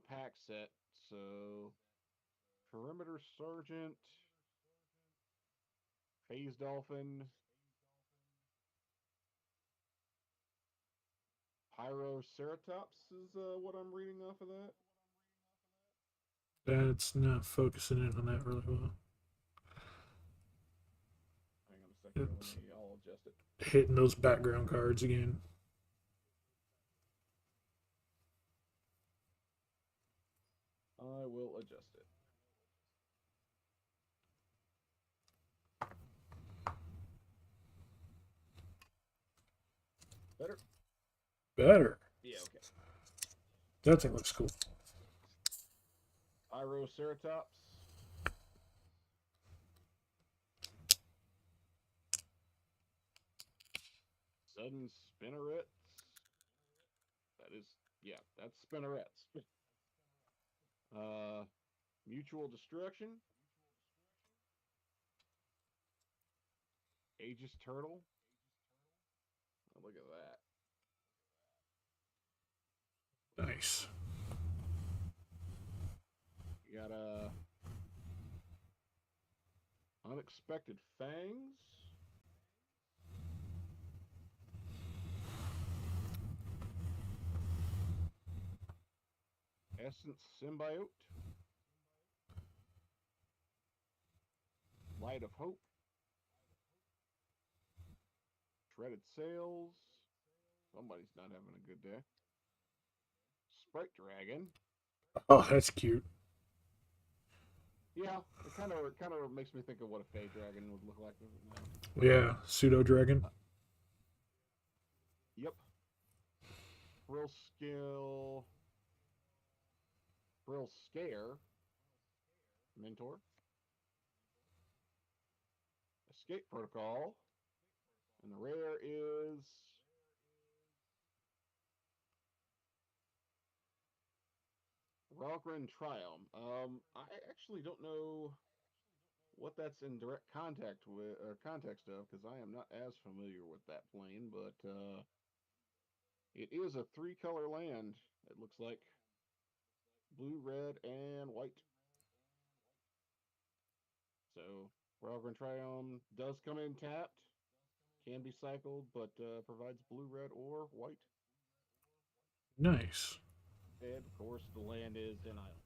[SPEAKER 7] pack set. So Perimeter Sergeant, Phase Dolphin, Pyroceratops is what I'm reading off of that.
[SPEAKER 1] That's not focusing in on that really well.
[SPEAKER 7] Hang on a second,
[SPEAKER 1] It's
[SPEAKER 7] I'll adjust it.
[SPEAKER 1] hitting those background cards again.
[SPEAKER 7] Better?
[SPEAKER 1] Better.
[SPEAKER 7] Yeah, okay.
[SPEAKER 1] That thing looks cool.
[SPEAKER 7] Pyroceratops. Sudden spinnerets. That is, yeah, that's spinnerets. Mutual destruction. Aegis turtle. Oh, look at that.
[SPEAKER 1] Nice.
[SPEAKER 7] You got unexpected fangs. Essence symbiote. Light of hope. Shredded sails. Somebody's not having a good day. Sprite dragon.
[SPEAKER 1] Oh, that's cute.
[SPEAKER 7] Yeah, it kind of makes me think of what a Fey dragon would look like.
[SPEAKER 1] Yeah, pseudo dragon.
[SPEAKER 7] Yep. Frill skill. Frill scare. Mentor. Escape protocol. And the rare is Ralgren Triumph. I actually don't know what that's in direct contact with or context of, because I am not as familiar with that plane, but it is a 3-color land, it looks like. Blue, red, and white. So Ralgren Triumph does come in tapped, can be cycled, but provides blue, red, or white.
[SPEAKER 1] Nice.
[SPEAKER 7] And of course the land is an island.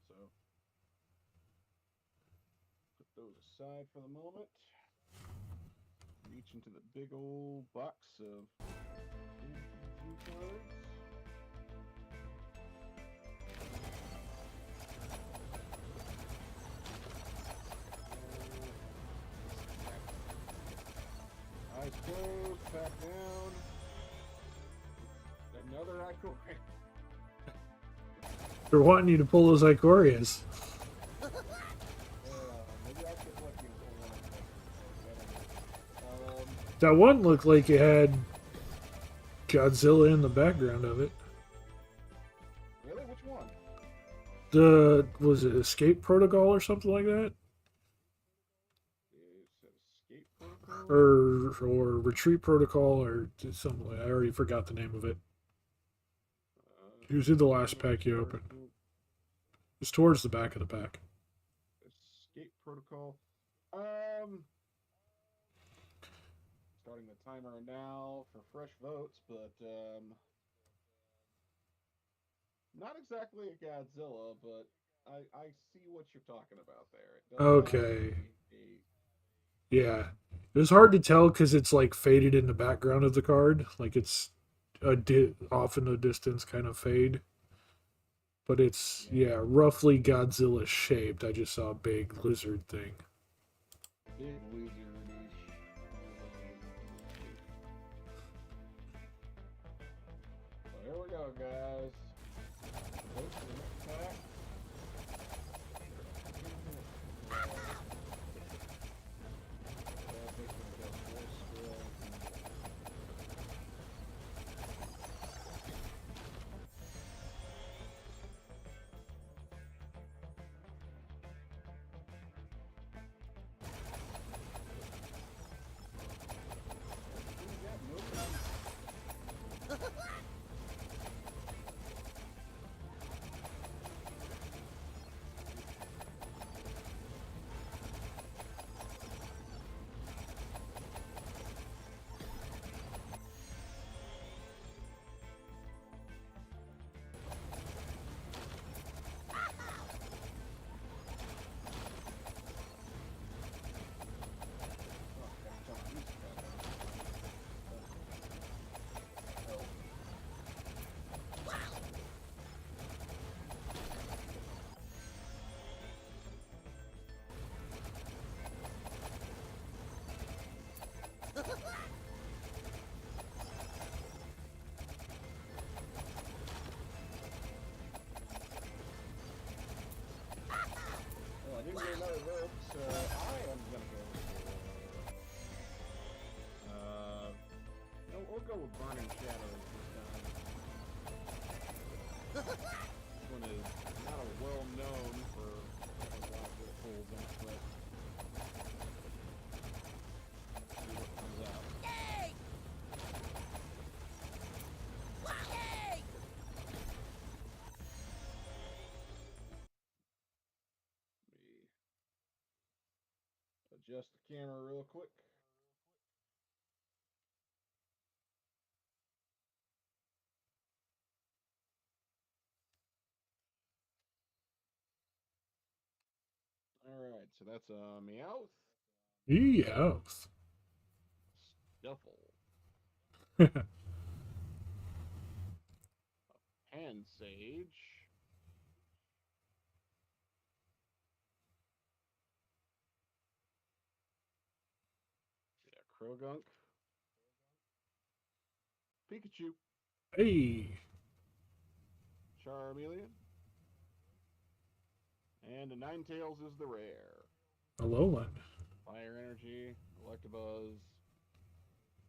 [SPEAKER 7] So put those aside for the moment. Reach into the big old box of MTG cards. Eyes closed, back down. Another Icorian.
[SPEAKER 1] They're wanting you to pull those Icorias.
[SPEAKER 7] Maybe I'll get lucky and pull one.
[SPEAKER 1] That one looked like it had Godzilla in the background of it.
[SPEAKER 7] Really? Which one?
[SPEAKER 1] Was it Escape Protocol or something like that?
[SPEAKER 7] Escape protocol?
[SPEAKER 1] Or Retreat Protocol or something like that. I already forgot the name of it. It was in the last pack you opened. It's towards the back of the pack.
[SPEAKER 7] Escape protocol. Starting the timer now for fresh votes, but not exactly a Godzilla, but I see what you're talking about there. It does
[SPEAKER 1] Okay. Yeah. It was hard to tell because it's like faded in the background of the card. Like it's off in the distance kind of fade. But it's, yeah, roughly Godzilla shaped. I just saw a big lizard thing.
[SPEAKER 7] Big lizard-ish. So here we go, guys. Vote for the next pack. with Burning Shadows this time. This one is not a well known for having a lot of good pulls in it, but see what comes out. Let me adjust the camera real quick. Alright, so that's a Meowth,
[SPEAKER 1] Yes.
[SPEAKER 7] Stuffle, Hand Sage, Krogunk, Pikachu,
[SPEAKER 1] Hey.
[SPEAKER 7] Charmeleon, and a Ninetales is the rare.
[SPEAKER 1] Alolan.
[SPEAKER 7] Fire Energy, Electabuzz,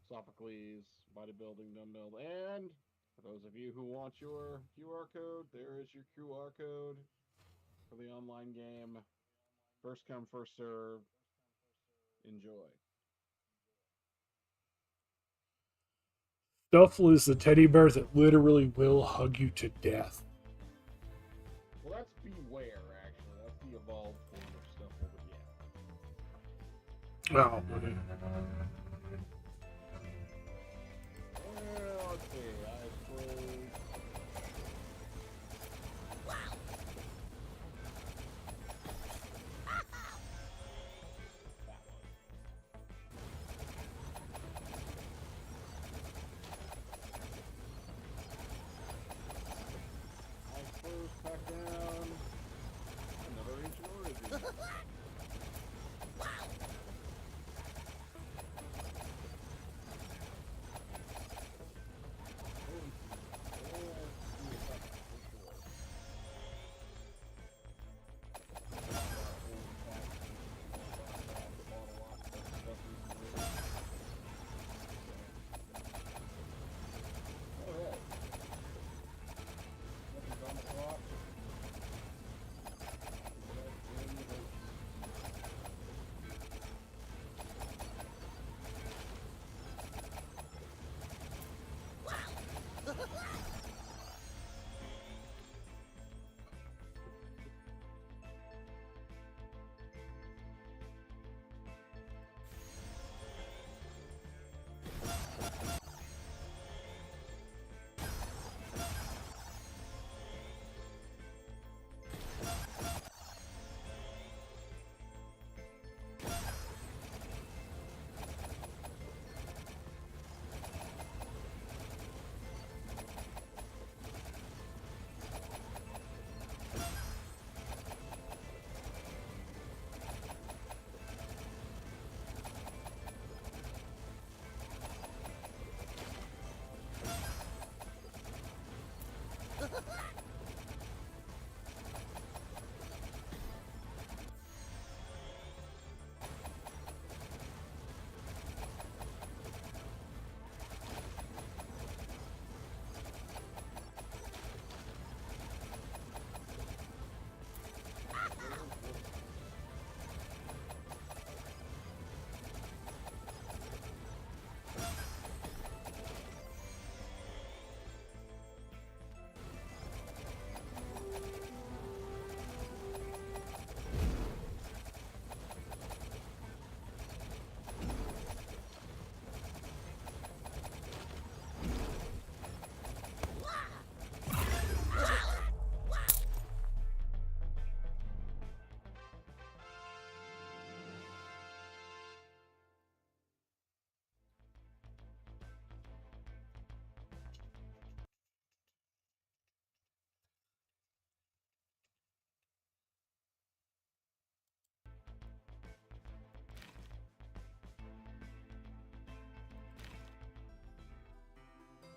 [SPEAKER 7] Sophocles, Bodybuilding, Dumbbell, and for those of you who want your QR code, there is your QR code for the online game. First come, first serve. Enjoy.
[SPEAKER 1] Stuffle is the teddy bear that literally will hug you to death.
[SPEAKER 7] Well, that's Beware, actually. That's the evolved form of Stuffle, but yeah.
[SPEAKER 1] Wow.
[SPEAKER 7] Well, let's see. I suppose. I suppose back down another ancient origin.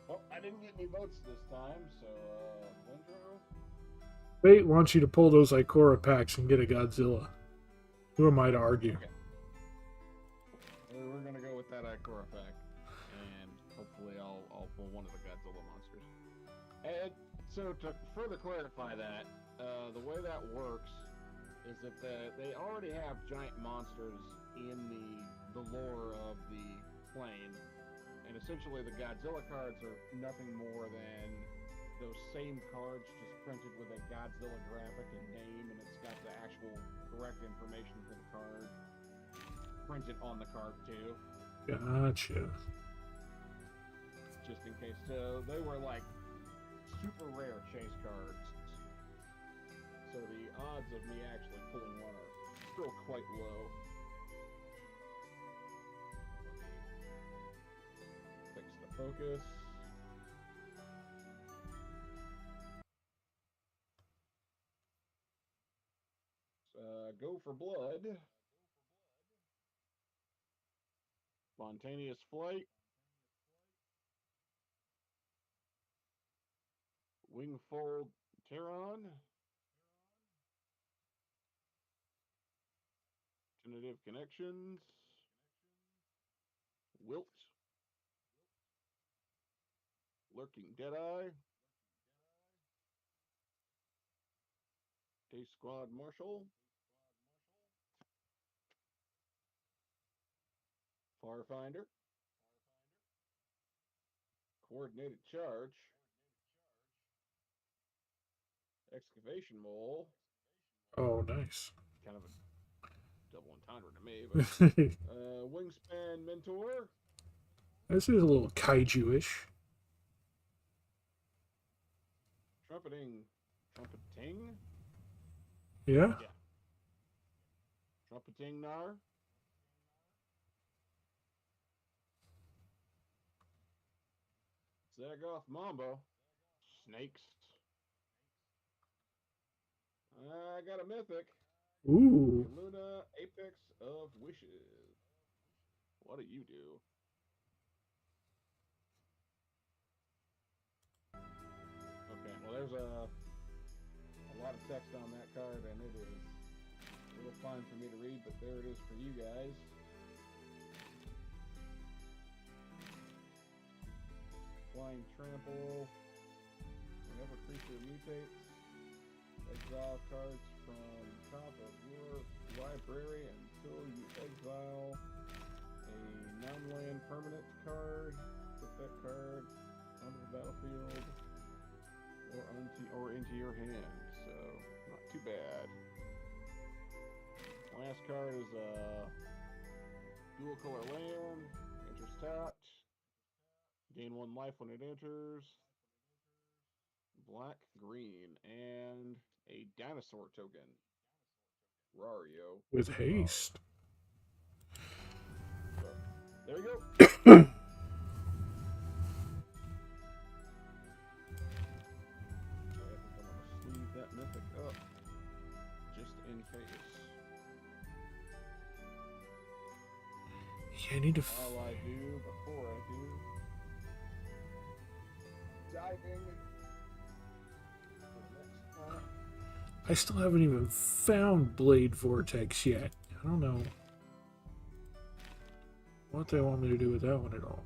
[SPEAKER 7] Well, I didn't get any votes this time, so, Lindro?
[SPEAKER 1] Fate wants you to pull those Ikora packs and get a Godzilla. Who am I to argue?
[SPEAKER 7] Okay. We're gonna go with that Ikora pack, and hopefully hopefully I'll pull one of the Godzilla monsters. And so to further clarify that, the way that works is that they already have giant monsters in the lore of the plane, and essentially the Godzilla cards are nothing more than those same cards just printed with a Godzilla graphic and name, and it's got the actual correct information for the card printed on the card too.
[SPEAKER 1] Gotcha.
[SPEAKER 7] Just in case. So they were like super rare chase cards. So the odds of me actually pulling one are still quite low. Fix the focus. Go for blood. Spontaneous flight. Wingfold Terron. Tentative connections. Wilt. Lurking Deadeye. Day Squad Marshal. Farfinder. Coordinated Charge. Excavation Mole.
[SPEAKER 1] Oh, nice.
[SPEAKER 7] Kind of a double entendre to me, but Wingspan Mentor.
[SPEAKER 1] This is a little kaiju-ish.
[SPEAKER 7] Trumpeting.
[SPEAKER 1] Yeah?
[SPEAKER 7] Yeah. Trumpeting Nar. Zagoth Mambo. Snakes. I got a mythic.
[SPEAKER 1] Ooh.
[SPEAKER 7] Luna Apex of Wishes. What do you do? Okay, well there's a lot of text on that card, and it is a little fine for me to read, but there it is for you guys. Flying Trample. Whenever creature mutates, exile cards from top of your library until you exile a non-land permanent card. Put that card onto the battlefield or into your hand. So not too bad. Last card is a dual color land. Enters tapped. Gain 1 life when it enters. Black, green, and a dinosaur token. Rario.
[SPEAKER 1] With haste.
[SPEAKER 7] So, there you go. I think I'm gonna sleeve that mythic up. Just in case.
[SPEAKER 1] Yeah, I need to.
[SPEAKER 7] All I do before I do. Diving.
[SPEAKER 1] I still haven't even found Blade Vortex yet. I don't know what they want me to do with that one at all.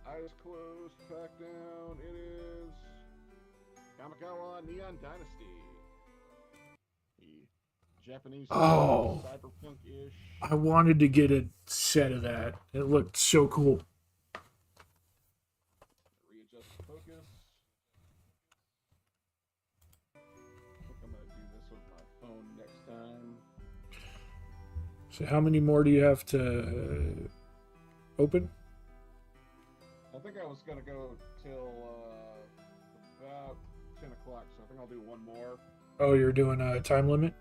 [SPEAKER 7] Eyes closed, back down. It is Kamikawa Neon Dynasty. The Japanese
[SPEAKER 1] Oh.
[SPEAKER 7] cyberpunk-ish.
[SPEAKER 1] I wanted to get a set of that. It looked so cool.
[SPEAKER 7] Readjust the focus. I think I'm gonna do this with my phone next time.
[SPEAKER 1] So how many more do you have to open?
[SPEAKER 7] I think I was gonna go till about 10 o'clock, so I think I'll do one more.
[SPEAKER 1] Oh, you're doing a time limit?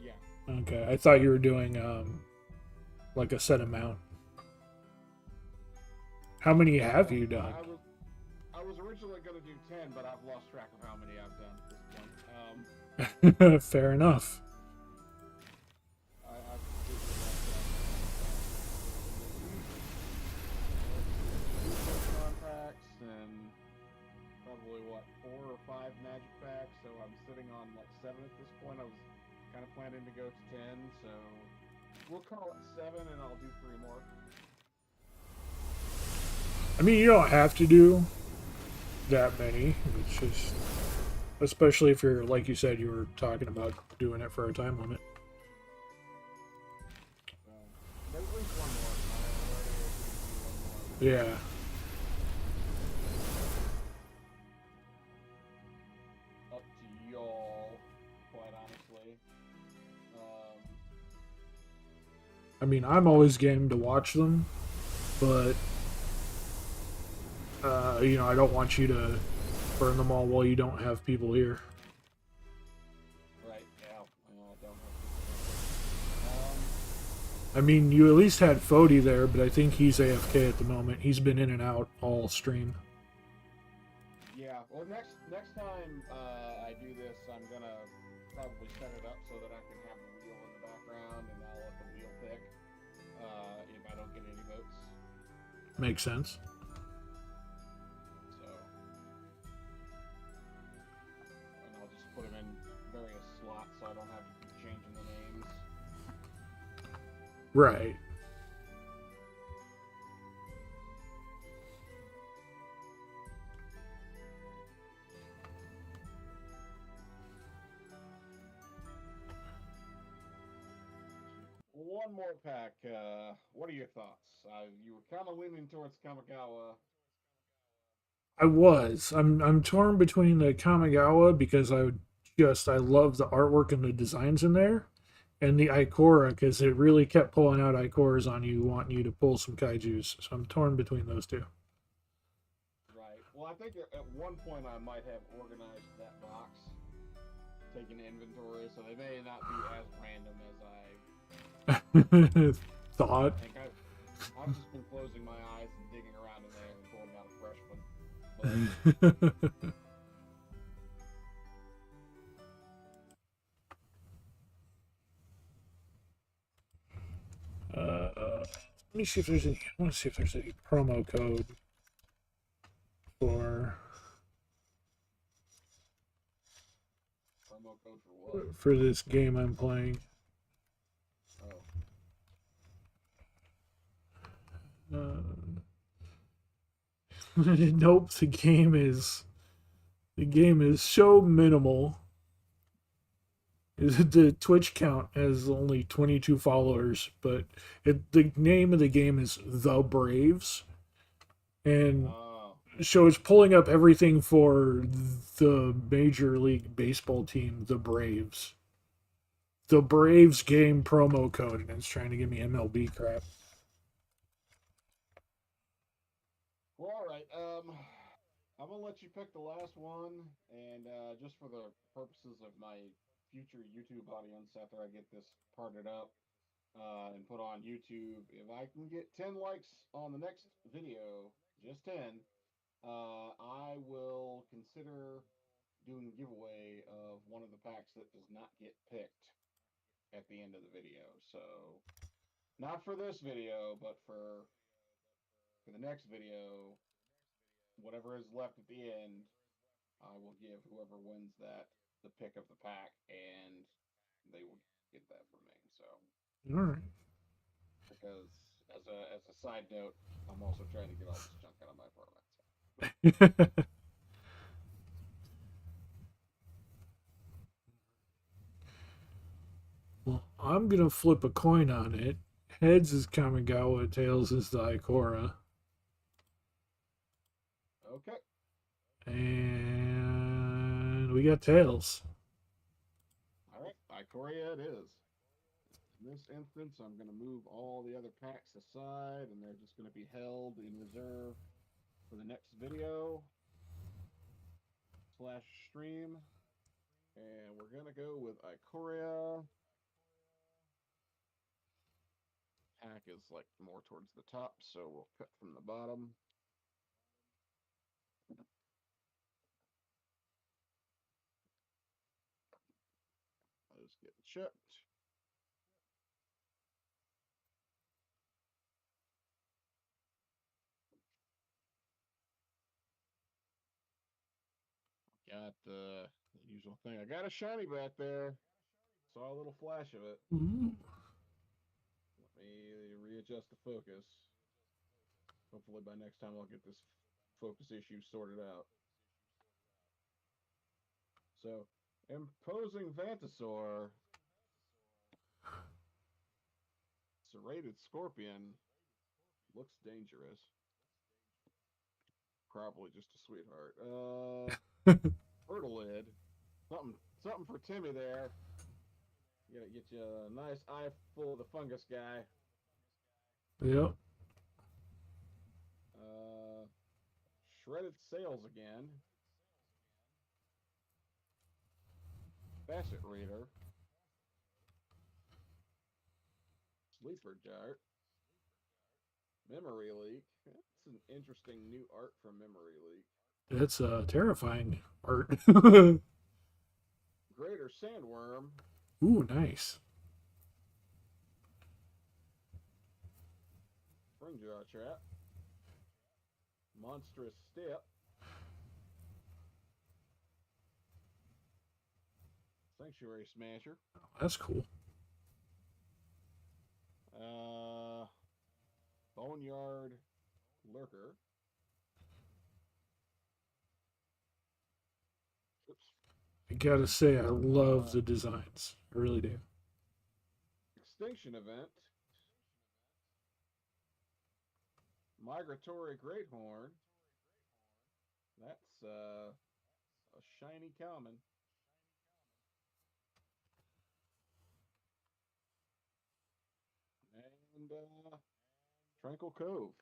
[SPEAKER 7] Yeah.
[SPEAKER 1] Okay, I thought you were doing like a set amount. How many have you done?
[SPEAKER 7] I was originally gonna do 10, but I've lost track of how many I've done at this point.
[SPEAKER 1] Fair enough.
[SPEAKER 7] I've completely lost track. Pokemon packs and probably 4 or 5 magic packs, so I'm sitting on 7 at this point. I was kind of planning to go to 10, so we'll call it 7 and I'll do 3 more.
[SPEAKER 1] I mean, you don't have to do that many. It's just, especially if you're, like you said, you were talking about doing it for a time limit.
[SPEAKER 7] There's at least one more. I already agreed to do one more.
[SPEAKER 1] Yeah.
[SPEAKER 7] Up to y'all, quite honestly.
[SPEAKER 1] I mean, I'm always game to watch them, but you know, I don't want you to burn them all while you don't have people here.
[SPEAKER 7] Right, yeah. I don't have
[SPEAKER 1] I mean, you at least had Fody there, but I think he's AFK at the moment. He's been in and out all stream.
[SPEAKER 7] yeah, well, next time I do this, I'm gonna probably set it up so that I can have the wheel in the background, and I'll let the wheel pick if I don't get any votes.
[SPEAKER 1] Makes sense.
[SPEAKER 7] So, and I'll just put them in various slots so I don't have to keep changing the names.
[SPEAKER 1] Right.
[SPEAKER 7] One more pack. What are your thoughts? You were kind of leaning towards Kamigawa.
[SPEAKER 1] I was. I'm torn between the Kamigawa because I love the artwork and the designs in there, and the Ikora because it really kept pulling out Ikoras on you, wanting you to pull some kaijus. So I'm torn between those two.
[SPEAKER 7] Right. Well, I think at one point I might have organized that box, taken inventory, so they may not be as random as
[SPEAKER 1] Thought.
[SPEAKER 7] I think. I've just been closing my eyes and digging around in there and pulling out a fresh one.
[SPEAKER 1] Let me see if there's any. I want to see if there's any promo code for
[SPEAKER 7] Promo code for what?
[SPEAKER 1] for this game I'm playing.
[SPEAKER 7] Oh.
[SPEAKER 1] Nope, the game is so minimal. The Twitch count has only 22 followers, but the name of the game is The Braves, and so it's pulling up everything for the Major League Baseball team, the Braves. The Braves game promo code, and it's trying to give me MLB crap.
[SPEAKER 7] Well, all right. I'm gonna let you pick the last one, and just for the purposes of my future YouTube audience, after I get this parted up and put on YouTube, if I can get 10 likes on the next video, just 10, I will consider doing a giveaway of one of the packs that does not get picked at the end of the video. So, not for this video, but for the next video, whatever is left at the end, I will give whoever wins that the pick of the pack, and they will get that from me. So,
[SPEAKER 1] All right.
[SPEAKER 7] because as a side note, I'm also trying to get all this junk out of my apartment. So.
[SPEAKER 1] Well, I'm gonna flip a coin on it. Heads is Kamigawa, tails is the Ikora.
[SPEAKER 7] Okay.
[SPEAKER 1] And we got tails.
[SPEAKER 7] All right, Ikoria it is. In this instance, I'm going to move all the other packs aside, and they're just going to be held in reserve for the next video / stream. And we're going to go with Ikoria. Pack is like more towards the top, so we'll cut from the bottom. I'll just get checked. Got the usual thing. I got a shiny back there. Saw a little flash of it.
[SPEAKER 1] Mm-hmm.
[SPEAKER 7] Let me readjust the focus. Hopefully by next time I'll get this focus issue sorted out. So, imposing Vantasaur. Serrated Scorpion looks dangerous. Probably just a sweetheart. Fertilid. Something for Timmy there. You gotta get you a nice eye full of the fungus guy.
[SPEAKER 1] Yep.
[SPEAKER 7] Shredded Sails again. Facet Reader. Sleeper Dart. Memory Leak. That's an interesting new art from Memory Leak.
[SPEAKER 1] That's terrifying art.
[SPEAKER 7] Greater Sandworm.
[SPEAKER 1] Ooh, nice.
[SPEAKER 7] Springjaw Trap. Monstrous Step. Sanctuary Smasher.
[SPEAKER 1] That's cool.
[SPEAKER 7] Boneyard Lurker. Oops.
[SPEAKER 1] I gotta say, I love the designs. I really do.
[SPEAKER 7] Extinction Event. Migratory Greathorn. That's a shiny common. And Tranquil Cove.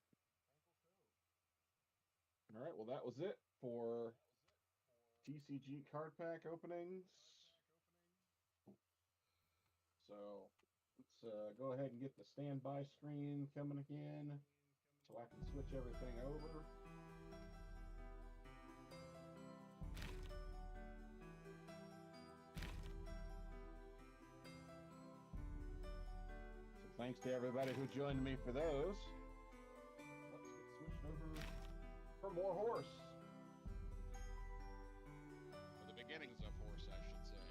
[SPEAKER 7] All right, well that was it for TCG card pack openings. So let's go ahead and get the standby screen coming again so I can switch everything over. So thanks to everybody who joined me for those. Let's get switched over for more horse.
[SPEAKER 5] For the beginnings of horse, I should say.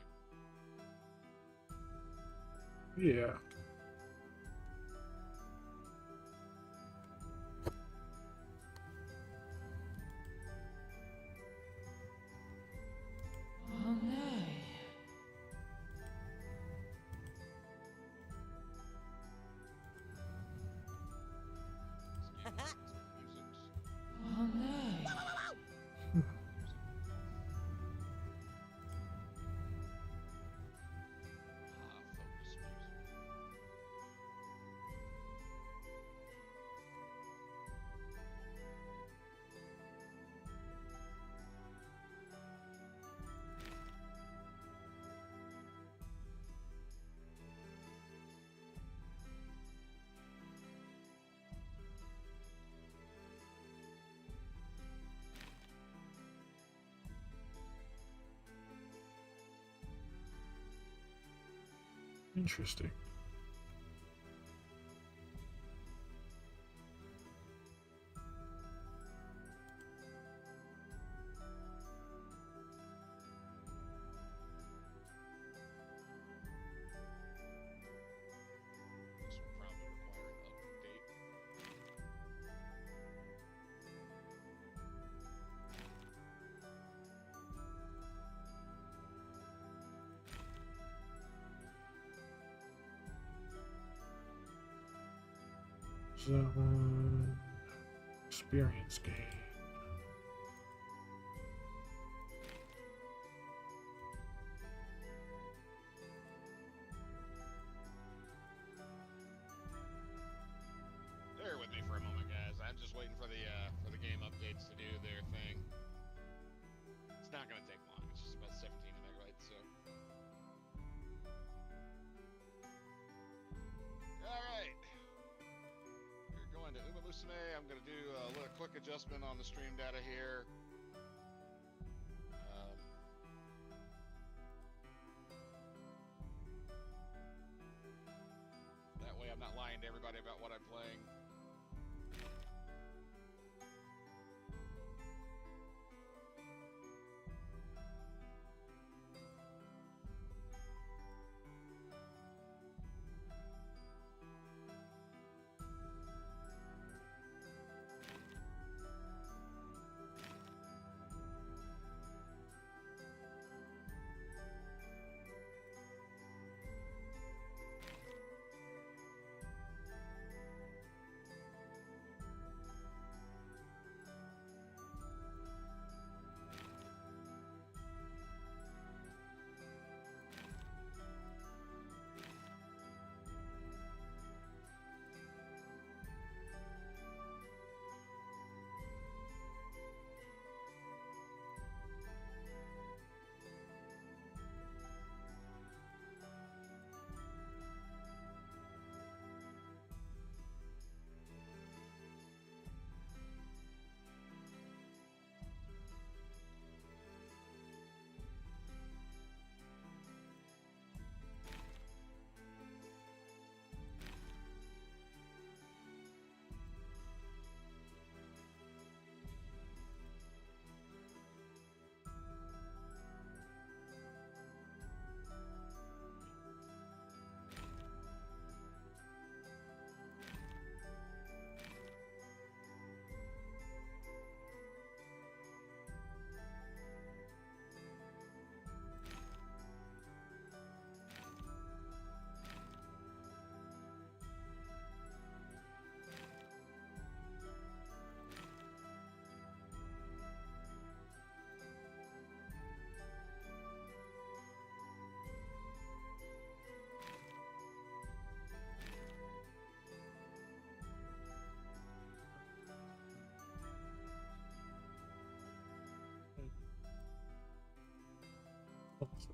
[SPEAKER 1] Yeah.
[SPEAKER 8] Oh no. Oh no.
[SPEAKER 5] Focus music.
[SPEAKER 1] Interesting.
[SPEAKER 5] This will probably require an update.
[SPEAKER 1] Experience game.
[SPEAKER 5] Bear with me for a moment, guys. I'm just waiting for the game updates to do their thing. It's not gonna take long. It's just about 17 megabytes, so. All right. We're going to Uma Musume. I'm gonna do a little quick adjustment on the stream data here. That way I'm not lying to everybody about what I'm playing.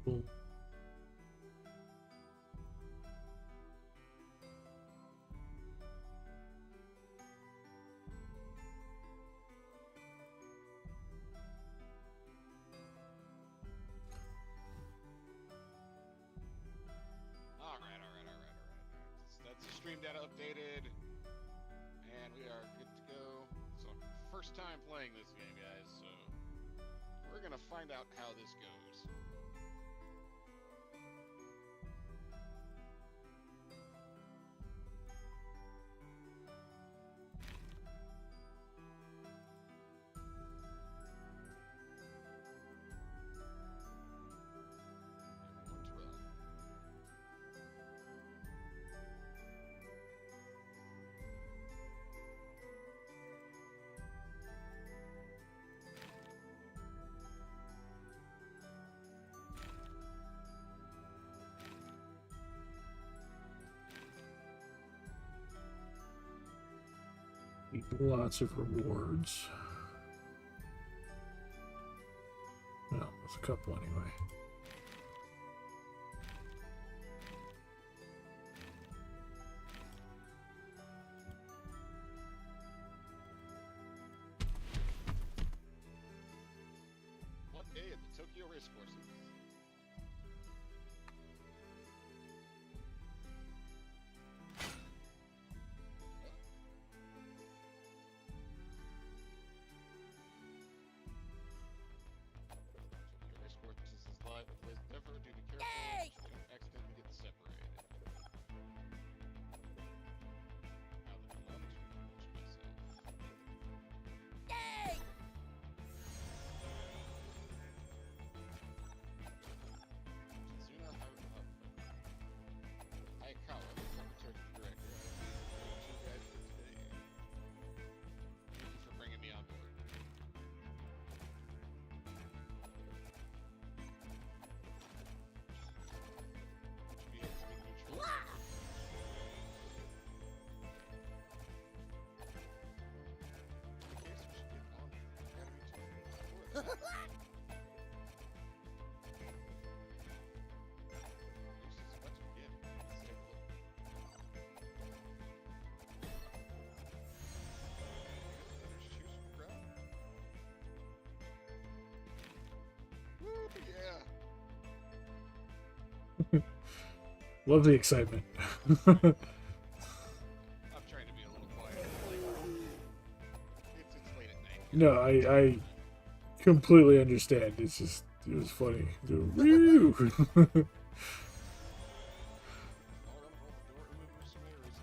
[SPEAKER 1] Cool.
[SPEAKER 5] All right. That's the stream data updated, and we are good to go. So, first time playing this game, guys. So, we're gonna find out how this goes.
[SPEAKER 1] Lots of rewards. No, there's a couple anyway.
[SPEAKER 5] One day at the Tokyo race courses. Tokyo race courses is live with never do be careful. Don't accidentally get separated. Now that I'm allowed to watch myself. Tsuna Hayakawa, Secretary Director. Two guys for today. Thank you for bringing me on board. Be able to make neutral. In case we should get on the Academy tour. Reese is about to begin. Let's take a look. Visitors choose from crowd. Woo, yeah.
[SPEAKER 1] Love the excitement.
[SPEAKER 5] I'm trying to be a little quiet. It's late at night.
[SPEAKER 1] No, I completely understand. It's just, it was funny. The woo!
[SPEAKER 5] All around the door, remember some errors.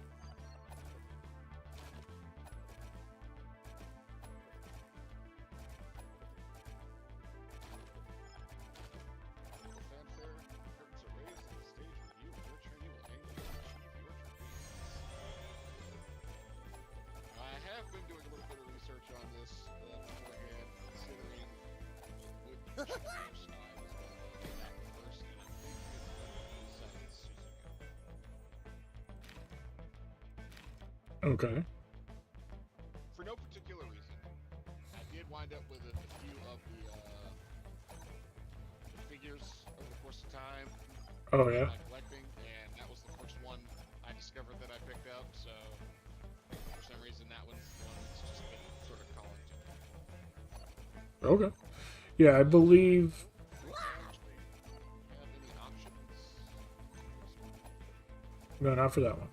[SPEAKER 5] Fanfare, curtains are raised, and the stage review of your training will aim to achieve your dreams. I have been doing a little bit of research on this beforehand, considering which course I was going to look at first, and I'm thinking it's going to be Silent Suzuka.
[SPEAKER 1] Okay.
[SPEAKER 5] For no particular reason, I did wind up with a few of the figures over the course of time.
[SPEAKER 1] Oh, yeah.
[SPEAKER 5] By collecting, and that was the first one I discovered that I picked up. So for some reason, that one's the one that's just been sort of calling to me.
[SPEAKER 1] Okay. Yeah, I believe.
[SPEAKER 5] Do I actually have any options?
[SPEAKER 1] No, not for that one.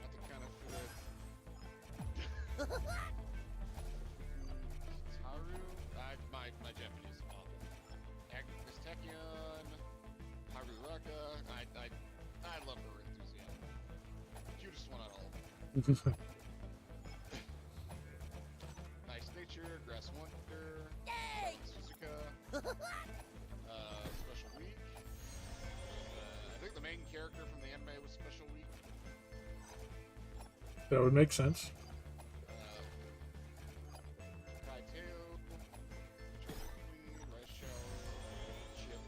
[SPEAKER 5] Nothing kind of fit. Haru, my Japanese is awful. Agnes Tekion, Haruraka. I love her enthusiasm. Cutest one out of all of them. Nice Nature, Grass Wonder, Suzuka, Special Week. I think the main character from the anime was Special Week.
[SPEAKER 1] That would make sense.
[SPEAKER 5] Kaiteo, Queen, Rice Shower, Chip,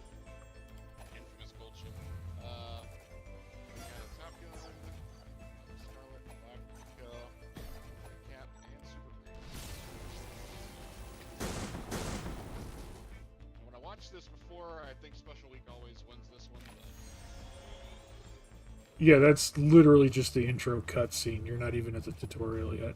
[SPEAKER 5] Infamous Gold Chip. We got a Top Gun, before. I think Special Week always wins this one, but
[SPEAKER 1] Yeah, that's literally just the intro cutscene. You're not even at the tutorial yet.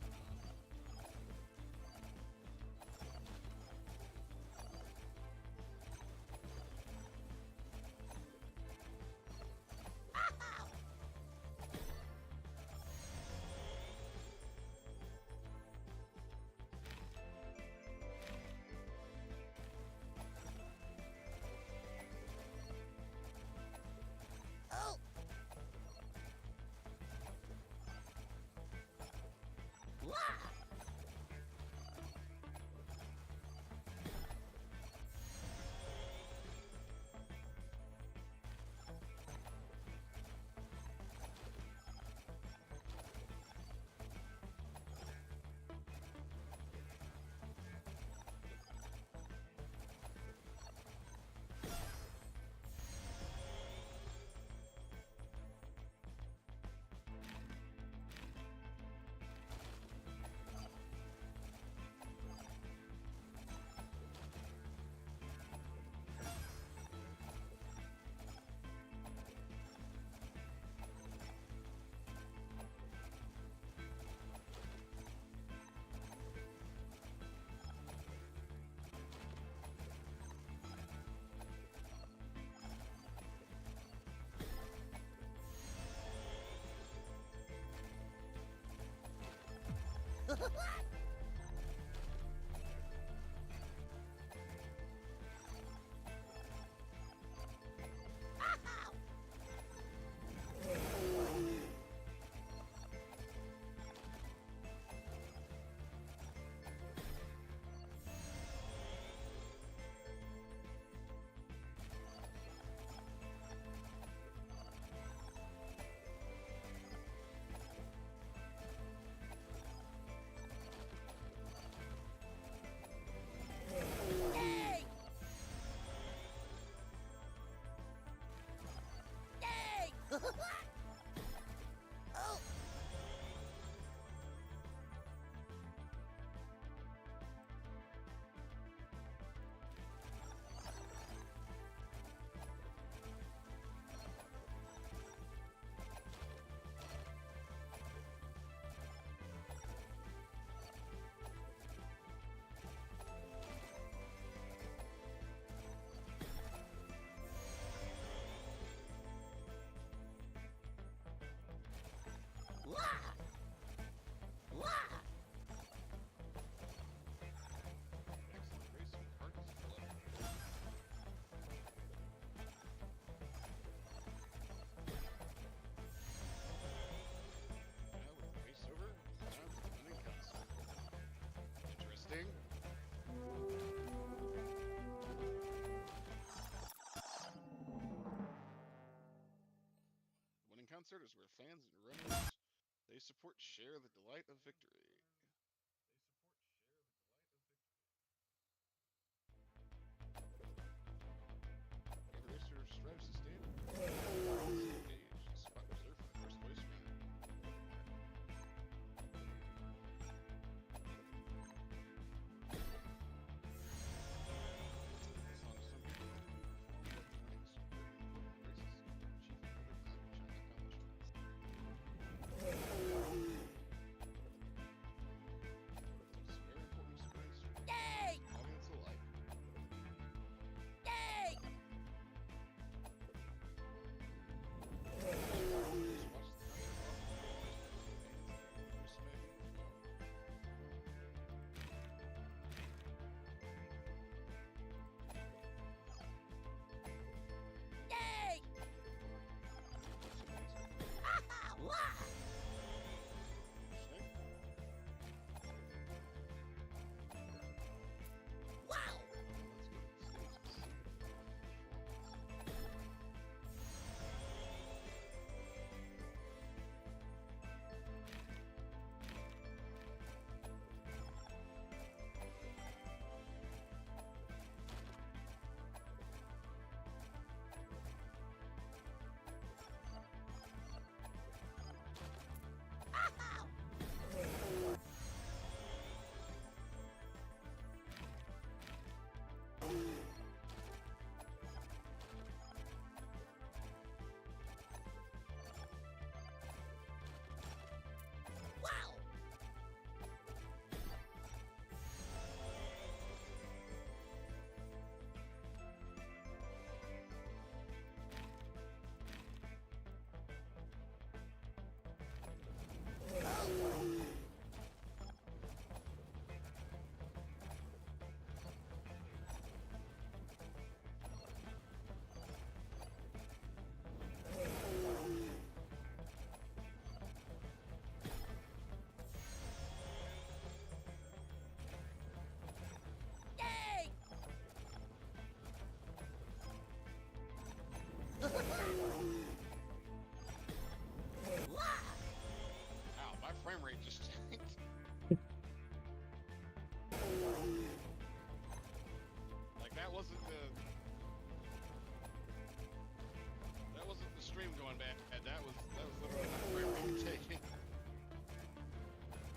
[SPEAKER 5] excellent race and cart is flow. Now with the race over, it's time for the winning concert. Interesting. Winning concert is where fans and runners they support share the delight of victory. Every racer strives to stand in the engaged. Spot reserved for the first place runner. This song is some people who perform with winning super important races and achieving other garbage accomplishments.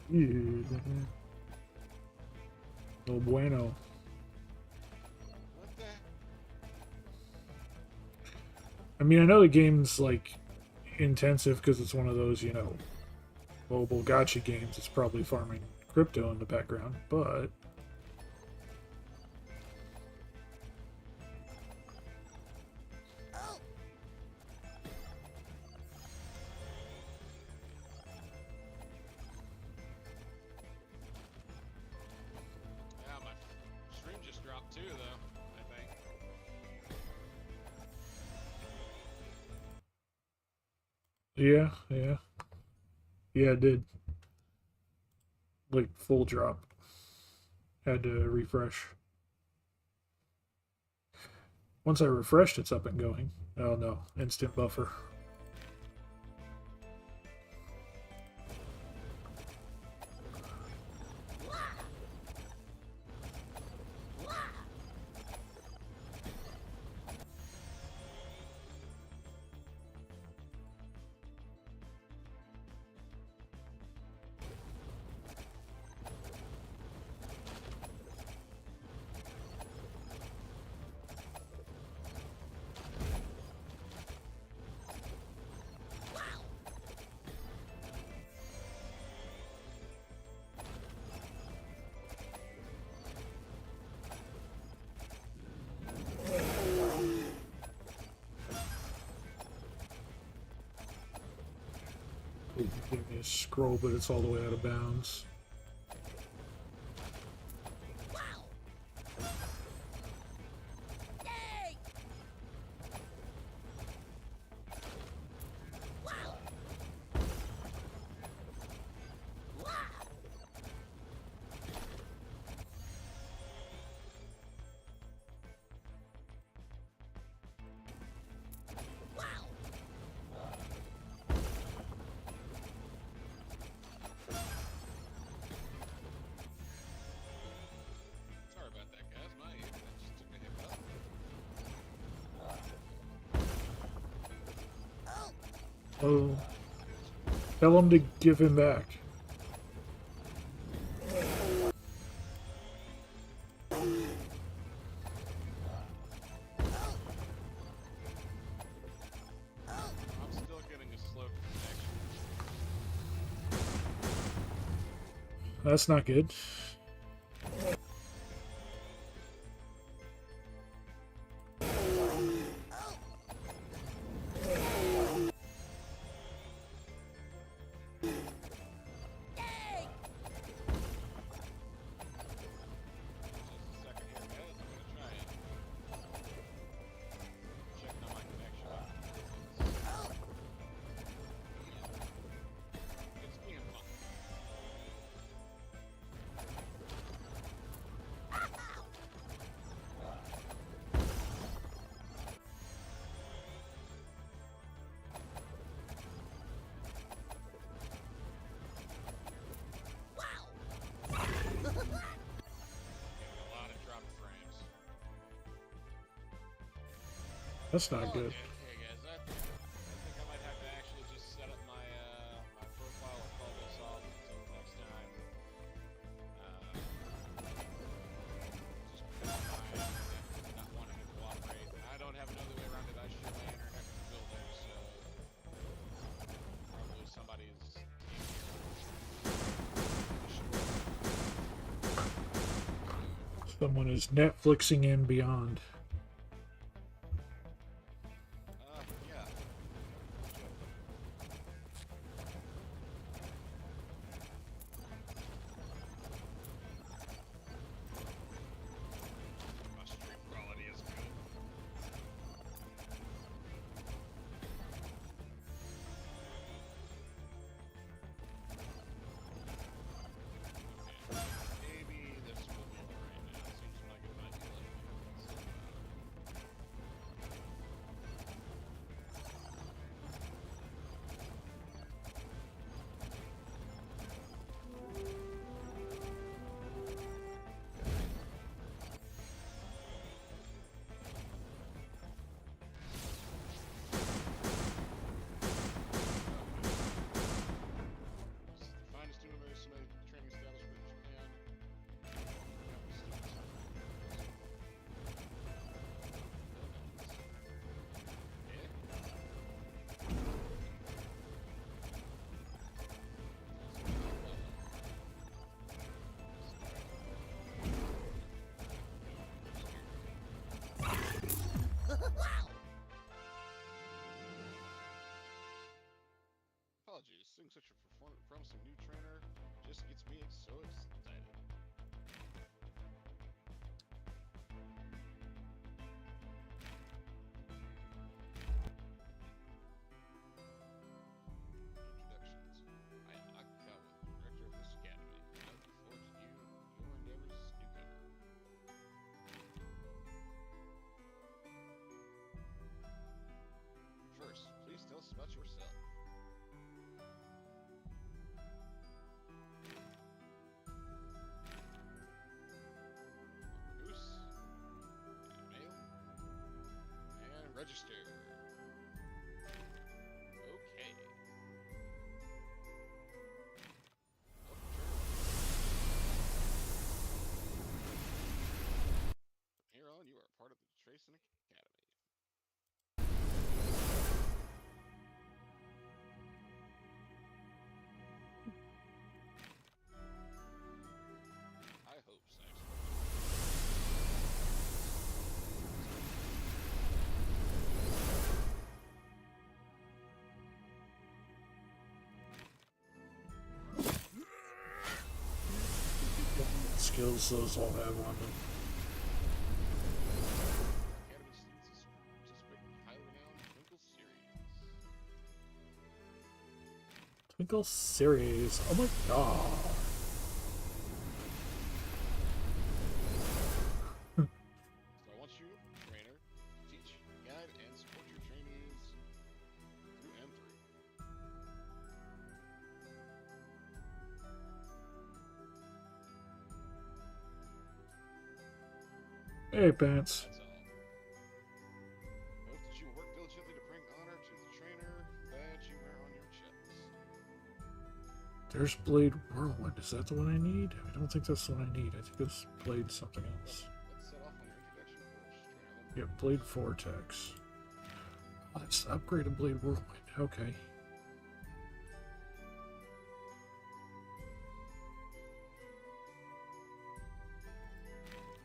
[SPEAKER 1] Ew. No bueno.
[SPEAKER 5] What the?
[SPEAKER 1] I mean, I know the game's like intensive because it's one of those, you know, mobile gotcha games. It's probably farming crypto in the background, but
[SPEAKER 5] Yeah, my stream just dropped too, though. I think.
[SPEAKER 1] yeah, it did. Like full drop. Had to refresh. Once I refreshed, it's up and going. Oh no, instant buffer. Give me a scroll, but it's all the way out of bounds.
[SPEAKER 5] Sorry about that, guys. My internet just took a hiccup.
[SPEAKER 1] Oh, tell him to give him back.
[SPEAKER 5] I'm still getting a slow connection.
[SPEAKER 1] That's not good.
[SPEAKER 5] Just a second here, guys. I'm gonna try it. Checking on my connection. It's being fun. Getting a lot of dropped frames.
[SPEAKER 1] That's not good.
[SPEAKER 5] Okay, guys. I think I might have to actually just set up my my profile and call this off until next time. Just because of my internet not wanting to cooperate. I don't have another way around it. I share my internet with the builder, so probably somebody's
[SPEAKER 1] Someone is Netflixing in beyond.
[SPEAKER 5] yeah. My stream quality is good. Okay, maybe this will be alright now. Seems like it might be like this. having such a promising new trainer just gets me so excited. Introductions. I am Akikawa, director of this academy. I look forward to your endeavors, newcomer. First, please tell us about yourself. Reese, and male, and register. Okay. Welcome, trainer. From here on, you are part of the Tracing Academy. I hope so.
[SPEAKER 1] Skills those all have on them.
[SPEAKER 5] Academy students participate in the highly renowned Twinkle series.
[SPEAKER 1] Twinkle series. Oh my god.
[SPEAKER 5] So I want you, trainer, to teach, guide, and support your trainees through and through.
[SPEAKER 1] Hey, Pants.
[SPEAKER 5] That's all. Hope that you will work diligently to bring honor to the trainer badge you wear on your chest.
[SPEAKER 1] There's Blade Whirlwind. Is that the one I need? I don't think that's the one I need. I think it's Blade something else.
[SPEAKER 5] Let's set off on your introduction course, trainer.
[SPEAKER 1] Yeah, Blade Vortex. Oh, that's the upgraded Blade Whirlwind. Okay.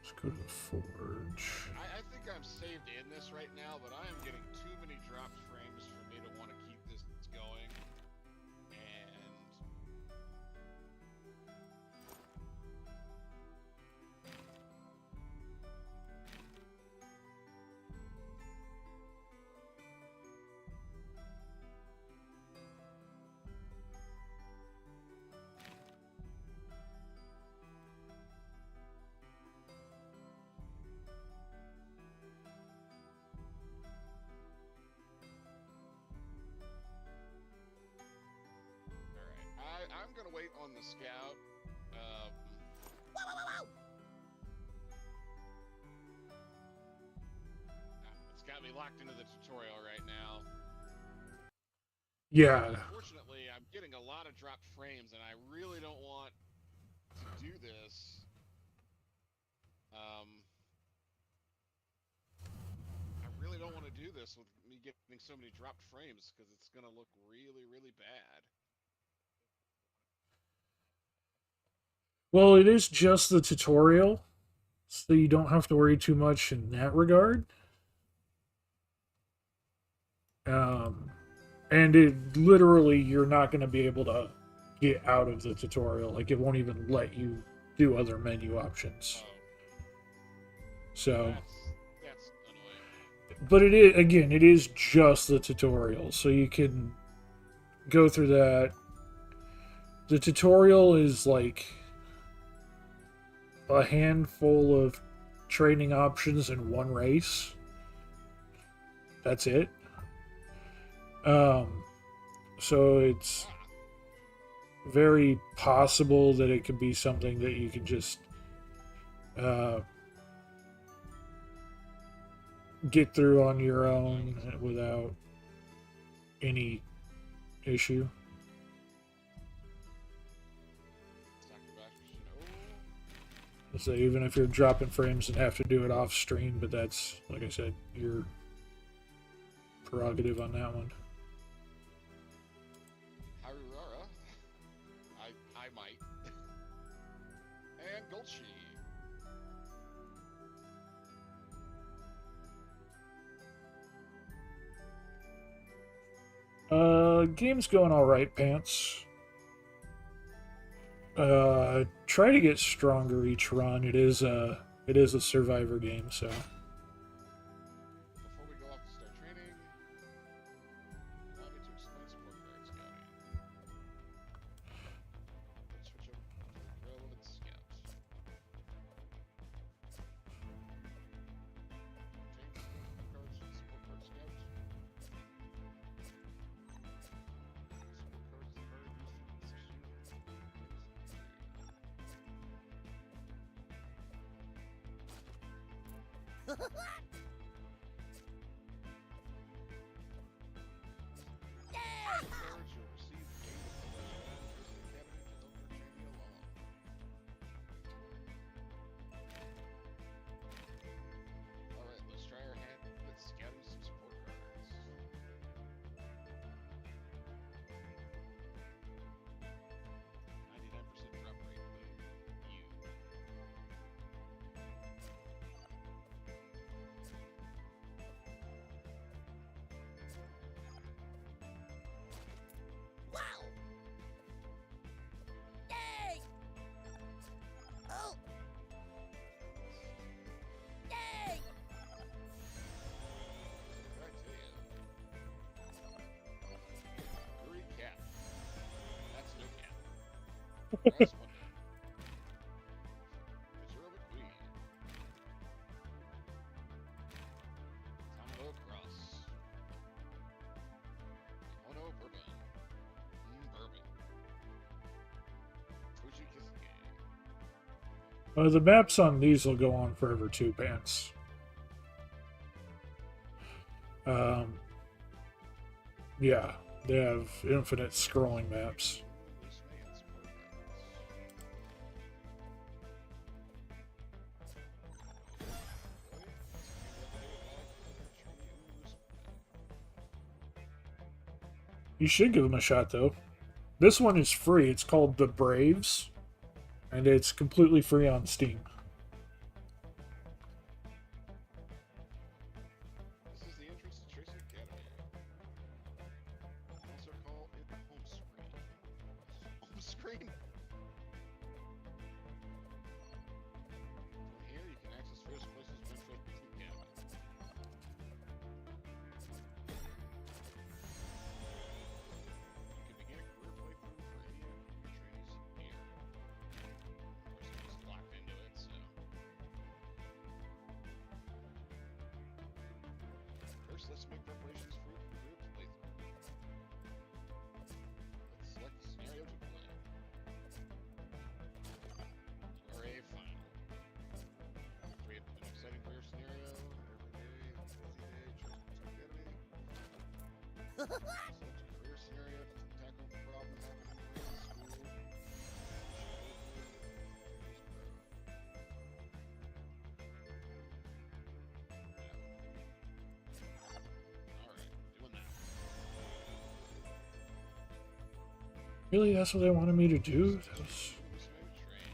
[SPEAKER 1] Let's go to the Forge.
[SPEAKER 5] I think I'm saved in this right now, but I am getting too many dropped frames for me to want to keep this going. And I'm gonna wait on the scout. It's got me locked into the tutorial right now.
[SPEAKER 1] Yeah.
[SPEAKER 5] Unfortunately, I'm getting a lot of dropped frames, and I really don't want to do this. I really don't want to do this with me getting so many dropped frames because it's gonna look really, really bad.
[SPEAKER 1] Well, it is just the tutorial, so you don't have to worry too much in that regard. And it literally, you're not going to be able to get out of the tutorial. Like, it won't even let you do other menu options. So,
[SPEAKER 5] That's annoying.
[SPEAKER 1] but it is, again, it is just the tutorial, so you can go through that. The tutorial is like a handful of training options in one race. That's it. So it's very possible that it could be something that you can just get through on your own without any issue. So even if you're dropping frames and have to do it off stream, but that's, like I said, your prerogative on that one.
[SPEAKER 5] Harurara. I might. And Gulchi.
[SPEAKER 1] Game's going alright, Pants. Try to get stronger each run. It is a survivor game, so.
[SPEAKER 5] Before we go off to start training, allow me to explain support card scouting. Let's switch over to relevant scout. Change cards to support card scout. Support card is a card used in decision. Cards you'll receive aid of the Academy to help your training along. Alright, let's try our hand with scouting some support cards. 99% drop rate, boo. You.
[SPEAKER 10] Wow! Yay! Oh! Yay!
[SPEAKER 5] Criteria. Three cap. That's no cap. Grass window. Missouri Queen. Tambo Cross. Ono Bourbon. Bourbon. Fuji Kisuke.
[SPEAKER 1] The maps on these will go on forever too, Pants. Yeah, they have infinite scrolling maps. You should give them a shot, though. This one is free. It's called The Braves, and it's completely free on Steam.
[SPEAKER 5] This is the entrance to Tracy Academy. Also call it home screen. Home screen? From here you can access various places of interest to the academy. You can begin a career playthrough for any of your trainees here. Of course, I'm just locked into it, so. First, let's make preparations for your career playthrough. Let's select the scenario to play. Oreo Final. Create an exciting career scenario. Every day, busy day, choose to academy. Select a career scenario to tackle the problem happening in the school. Alright, doing that.
[SPEAKER 1] Really, that's what they wanted me to do? That was
[SPEAKER 5] Choose way to train.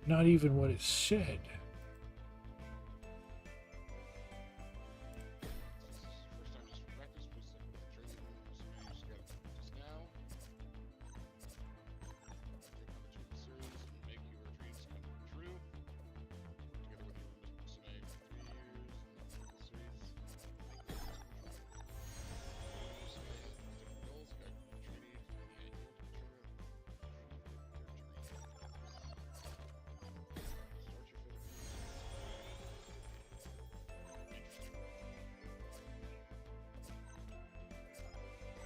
[SPEAKER 1] not even what it said.
[SPEAKER 5] First time just for practice, please stick with the training series you just got just now. Take on the two series and make your dreams come true. Together with your Mr. Sime for 3 years and the series, make your dreams come true. Sime has different goals, guide your trainee to the ideal to ensure achieve their dreams. Start your Philippines. Interesting. So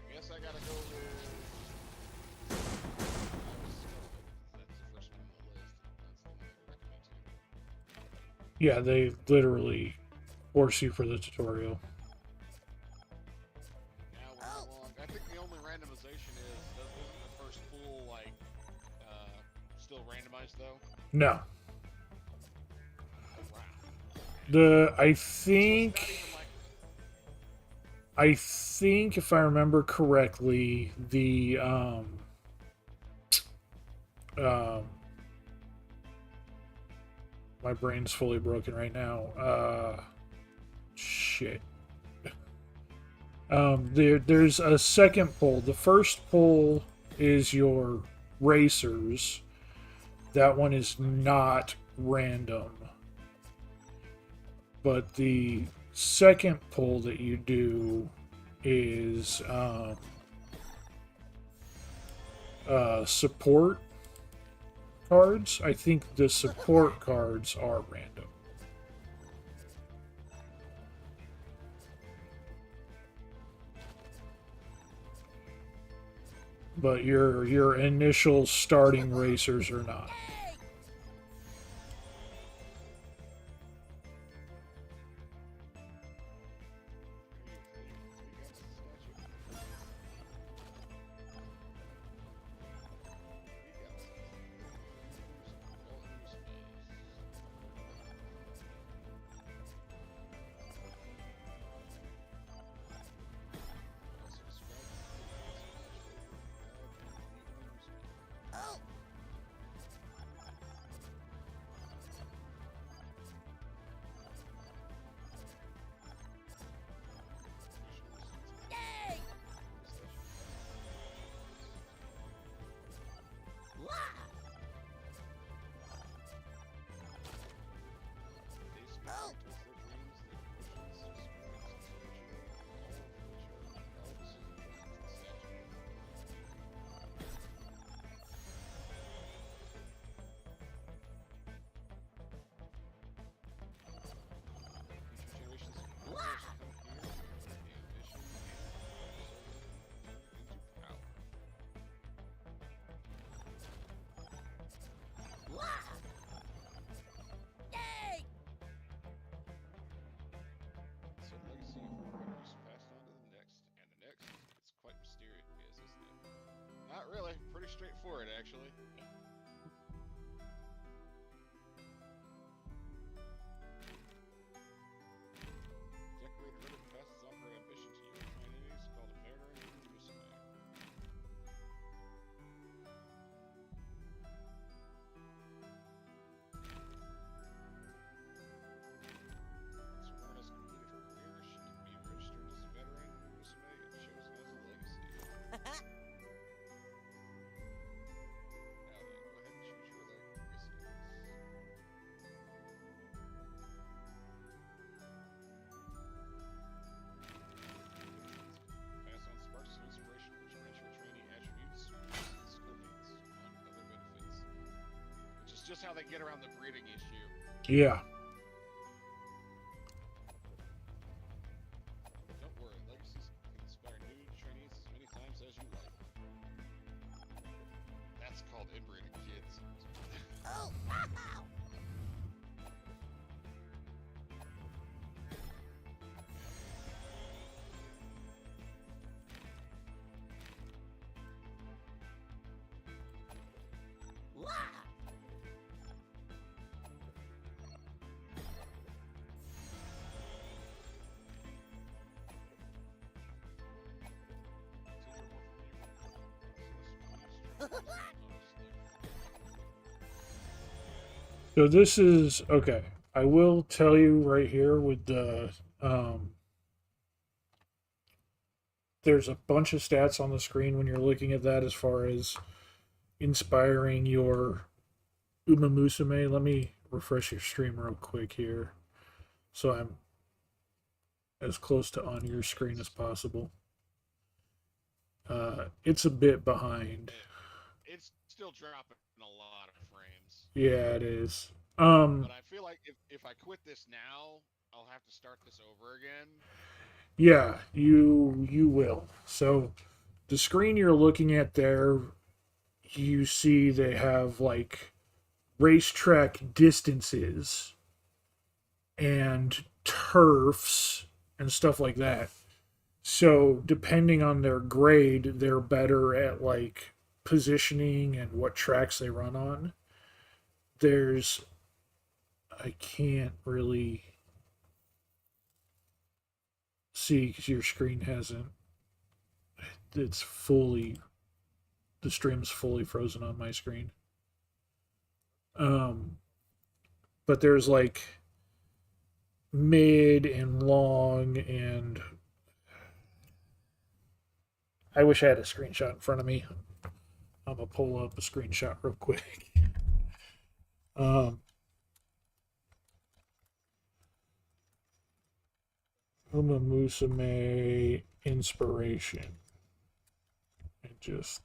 [SPEAKER 5] I guess I gotta go with. That's the first one on the list. That's the one they recommend to.
[SPEAKER 1] Yeah, they literally force you for the tutorial.
[SPEAKER 5] Now we're along. I think the only randomization isn't the first pool still randomized though.
[SPEAKER 1] No.
[SPEAKER 5] Oh, wow.
[SPEAKER 1] I
[SPEAKER 5] So it's not
[SPEAKER 1] think
[SPEAKER 5] even like
[SPEAKER 1] if I remember correctly, the my brain's fully broken right now. Shit. There's a second poll. The first poll is your racers. That one is not random. But the second poll that you do is support cards. I think the support cards are random. But your initial starting racers are not.
[SPEAKER 10] Oh! Yay! Wah! Oh! Wah! Yay!
[SPEAKER 5] So legacy from Reese passed on to the next, and the next. It's quite mysterious, isn't it? Not really. Pretty straightforward, actually. Decorated ribbon passes on her ambition to unify enemies, called a veteran Musume. Once Warren has completed her career, she can be registered as a veteran Musume and chosen as a legacy. Now then, go ahead and choose your legacies. Pass on sparks of inspiration, which grant your trainee attributes, and skill points, among other benefits. Which is just how they get around the breeding issue.
[SPEAKER 1] Yeah.
[SPEAKER 5] Don't worry, legacies can inspire new trainees as many times as you like. That's called inbreeding, kids.
[SPEAKER 10] Oh! Ow! Wah!
[SPEAKER 1] So this is okay. I will tell you right here with the there's a bunch of stats on the screen when you're looking at that as far as inspiring your Uma Musume. Let me refresh your stream real quick here, so I'm as close to on your screen as possible. It's a bit behind.
[SPEAKER 5] It's still dropping a lot of frames.
[SPEAKER 1] Yeah, it is.
[SPEAKER 5] But I feel like if I quit this now, I'll have to start this over again.
[SPEAKER 1] Yeah, you will. So the screen you're looking at there, you see they have like racetrack distances and turfs and stuff like that. So depending on their grade, they're better at like positioning and what tracks they run on. There's I can't really see because your screen hasn't it's fully the stream's fully frozen on my screen. But there's like mid and long and I wish I had a screenshot in front of me. I'm gonna pull up a screenshot real quick. Uma Musume inspiration. And just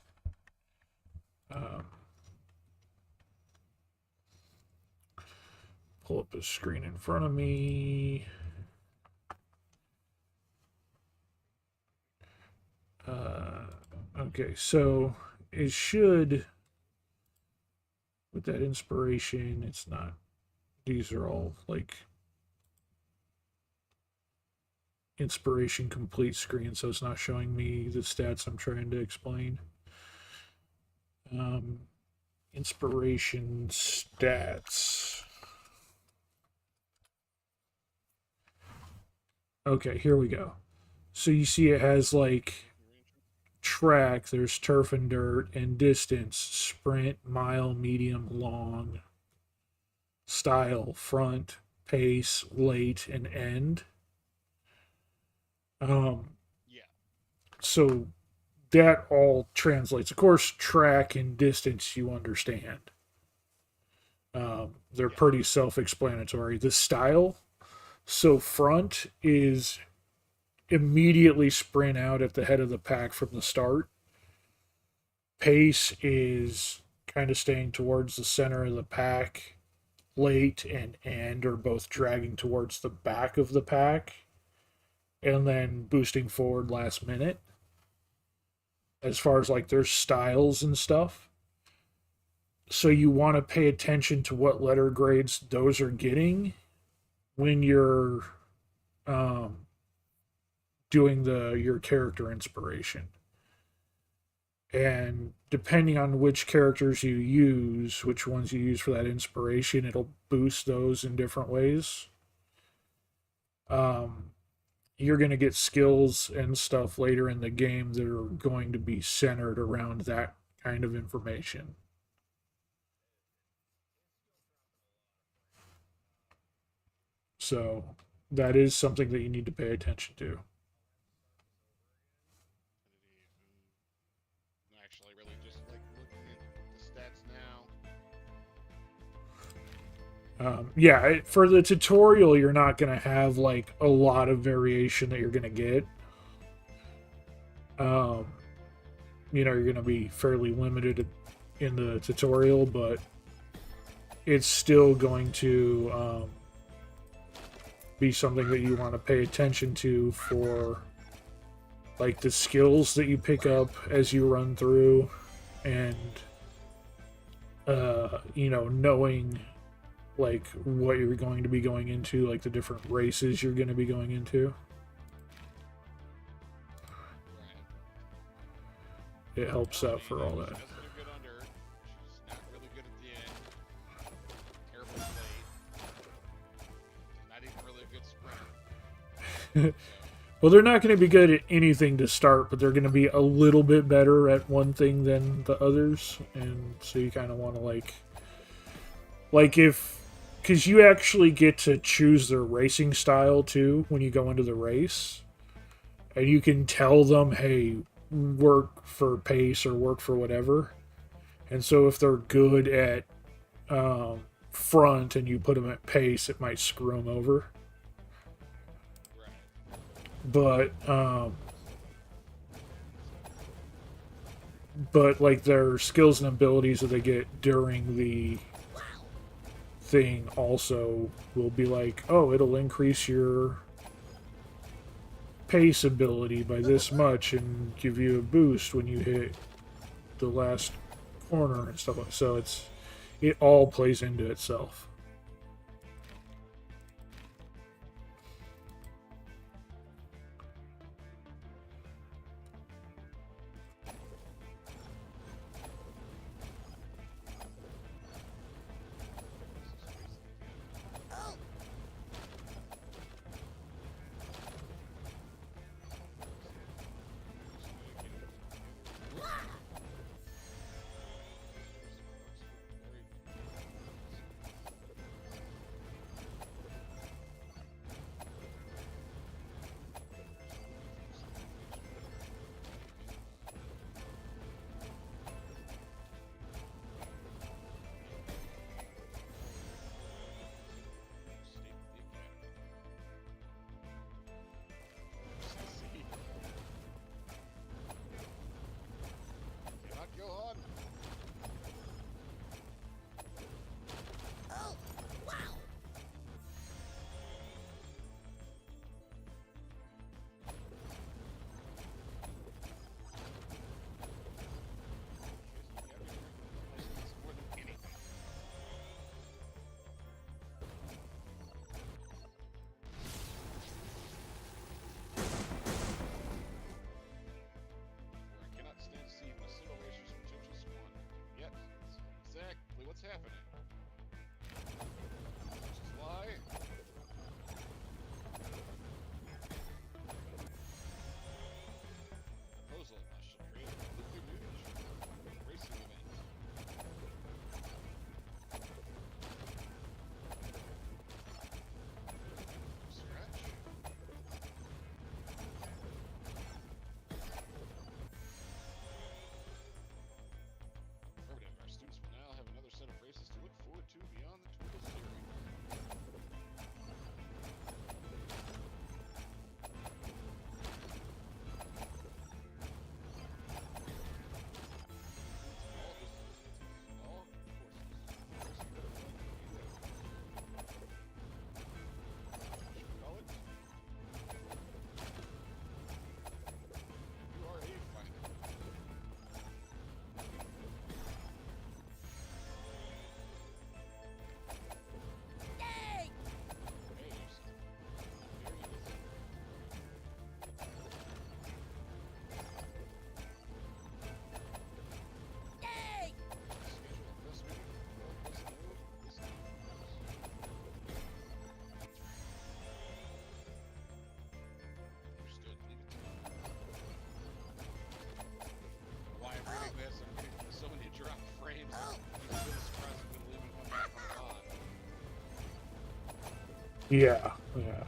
[SPEAKER 1] pull up a screen in front of me. Okay, so it should, with that inspiration, it's not, these are all like inspiration complete screen, so it's not showing me the stats I'm trying to explain. Inspiration stats. Okay, here we go. So you see it has like track, there's turf and dirt, and distance, sprint, mile, medium, long, style, front, pace, late, and end.
[SPEAKER 5] Yeah.
[SPEAKER 1] So that all translates. Of course, track and distance you understand. They're pretty self-explanatory. The style, so front is immediately sprint out at the head of the pack from the start. Pace is kind of staying towards the center of the pack. Late and end are both dragging towards the back of the pack and then boosting forward last minute. As far as like their styles and stuff. So you want to pay attention to what letter grades those are getting when you're doing your character inspiration. And depending on which characters you use, which ones you use for that inspiration, it'll boost those in different ways. You're going to get skills and stuff later in the game that are going to be centered around that kind of information. So that is something that you need to pay attention to.
[SPEAKER 5] I'm actually really just like looking at the stats now.
[SPEAKER 1] Yeah, for the tutorial, you're not going to have like a lot of variation that you're going to get. You're going to be fairly limited in the tutorial, but it's still going to be something that you want to pay attention to for like the skills that you pick up as you run through, and knowing like what you're going to be going into, like the different races you're going to be going into. It helps out for all that.
[SPEAKER 5] She does really good under. She's not really good at the end. Terrible late. Not even really a good sprinter.
[SPEAKER 1] Well, they're not going to be good at anything to start, but they're going to be a little bit better at one thing than the others, and so you kind of want to because you actually get to choose their racing style too when you go into the race, and you can tell them, hey, work for pace or work for whatever. And so if they're good at front and you put them at pace, it might screw them over. But like their skills and abilities that they get during the thing also will be like, oh, it'll increase your pace ability by this much and give you a boost when you hit the last corner and stuff like that. So it all plays into itself. Yeah, yeah.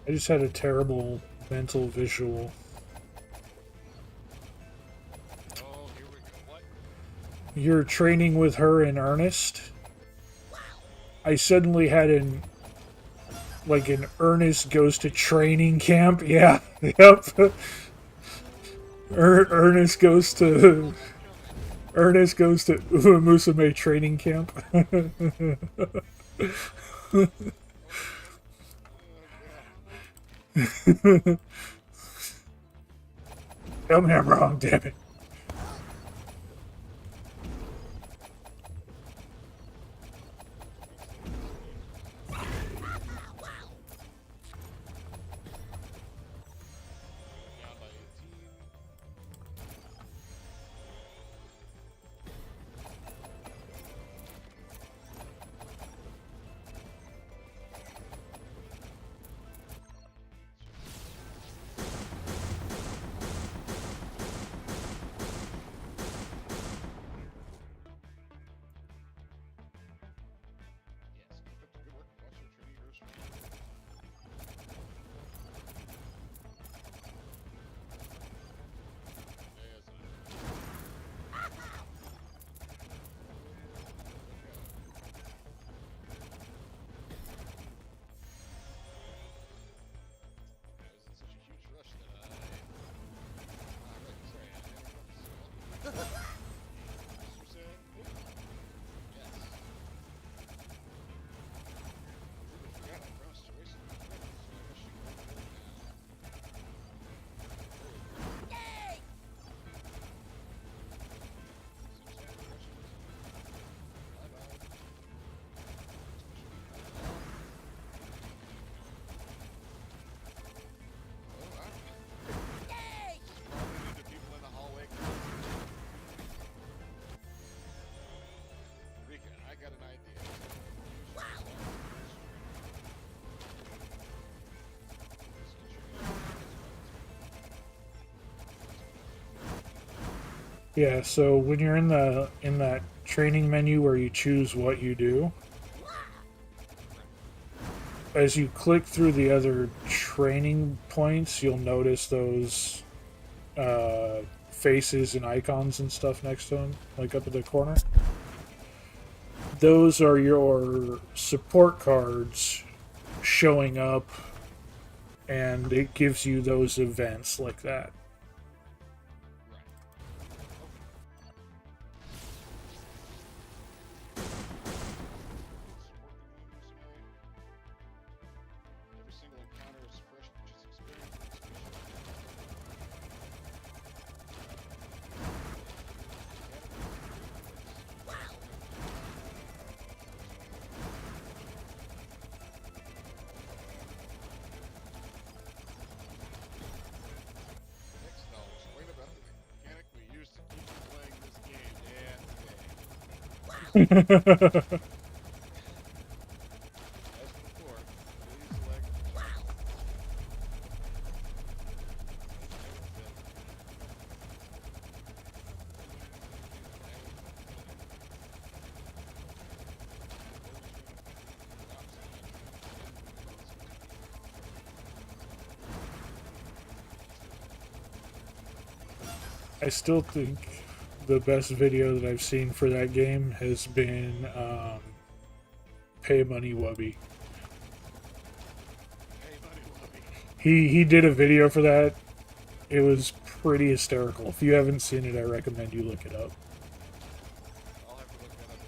[SPEAKER 1] I just had a terrible mental visual.
[SPEAKER 5] Oh, here we go. What?
[SPEAKER 1] You're training with her in earnest. I suddenly had an Ernest goes to training camp. Yeah, yep. Ernest goes to Musume training camp. Tell me I'm wrong, damn it.
[SPEAKER 5] Down by 18. Yes, keep up the good work. Watch your training grow strong. I was in such a huge rush that I... sorry, I interrupted. Mr. Sam? Yes. I forgot I promised to race him. So I guess you can go now.
[SPEAKER 10] Yay!
[SPEAKER 5] Sam, congratulations. Bye-bye. Oh, wow.
[SPEAKER 10] Yay!
[SPEAKER 5] Running into people in the hallway. Rika, I got an idea.
[SPEAKER 1] Yeah, so when you're in that training menu where you choose what you do, as you click through the other training points, you'll notice those faces and icons and stuff next to them, like up in the corner. Those are your support cards showing up, and it gives you those events like that.
[SPEAKER 5] Every single encounter is fresh, just experience. As before, please select the choice.
[SPEAKER 1] I still think the best video that I've seen for that game has been Pay Money Wubby.
[SPEAKER 5] Hey, buddy, Wubby.
[SPEAKER 1] He did a video for that. It was pretty hysterical. If you haven't seen it, I recommend you look it up.
[SPEAKER 5] I'll have to look that up.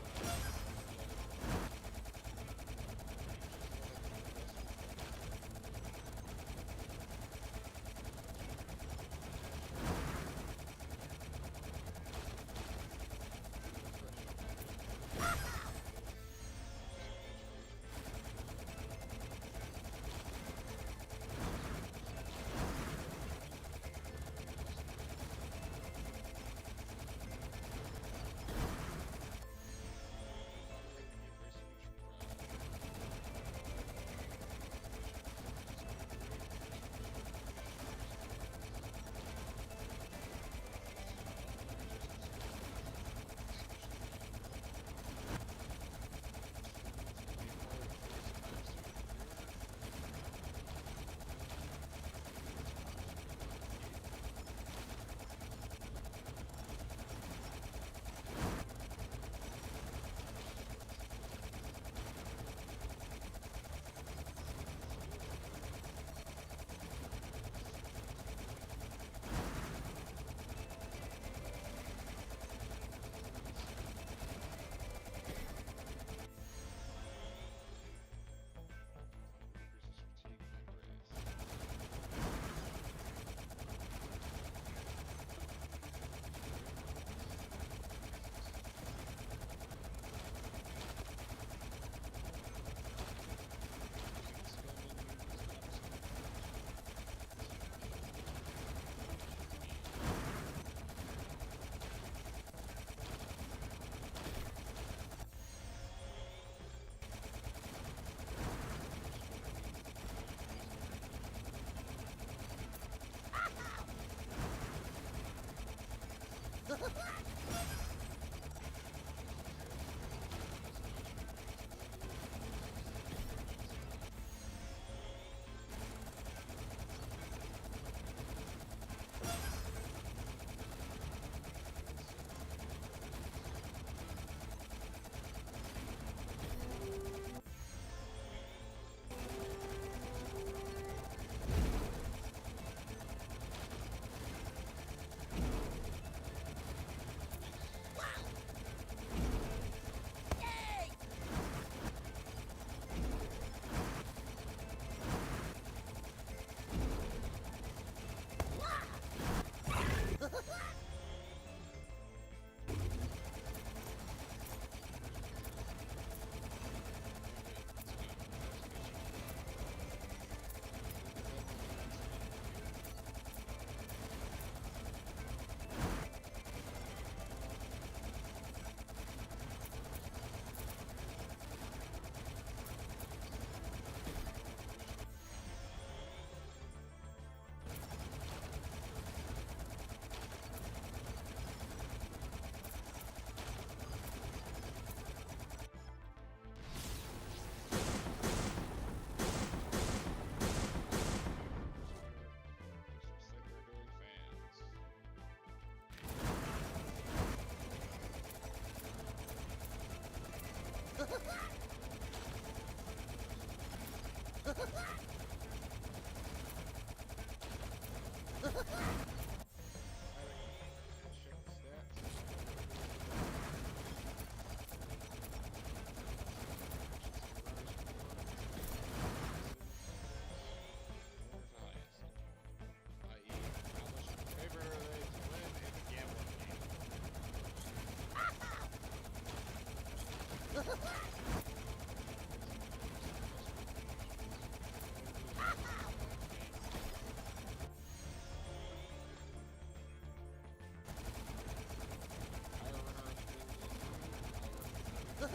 [SPEAKER 5] Be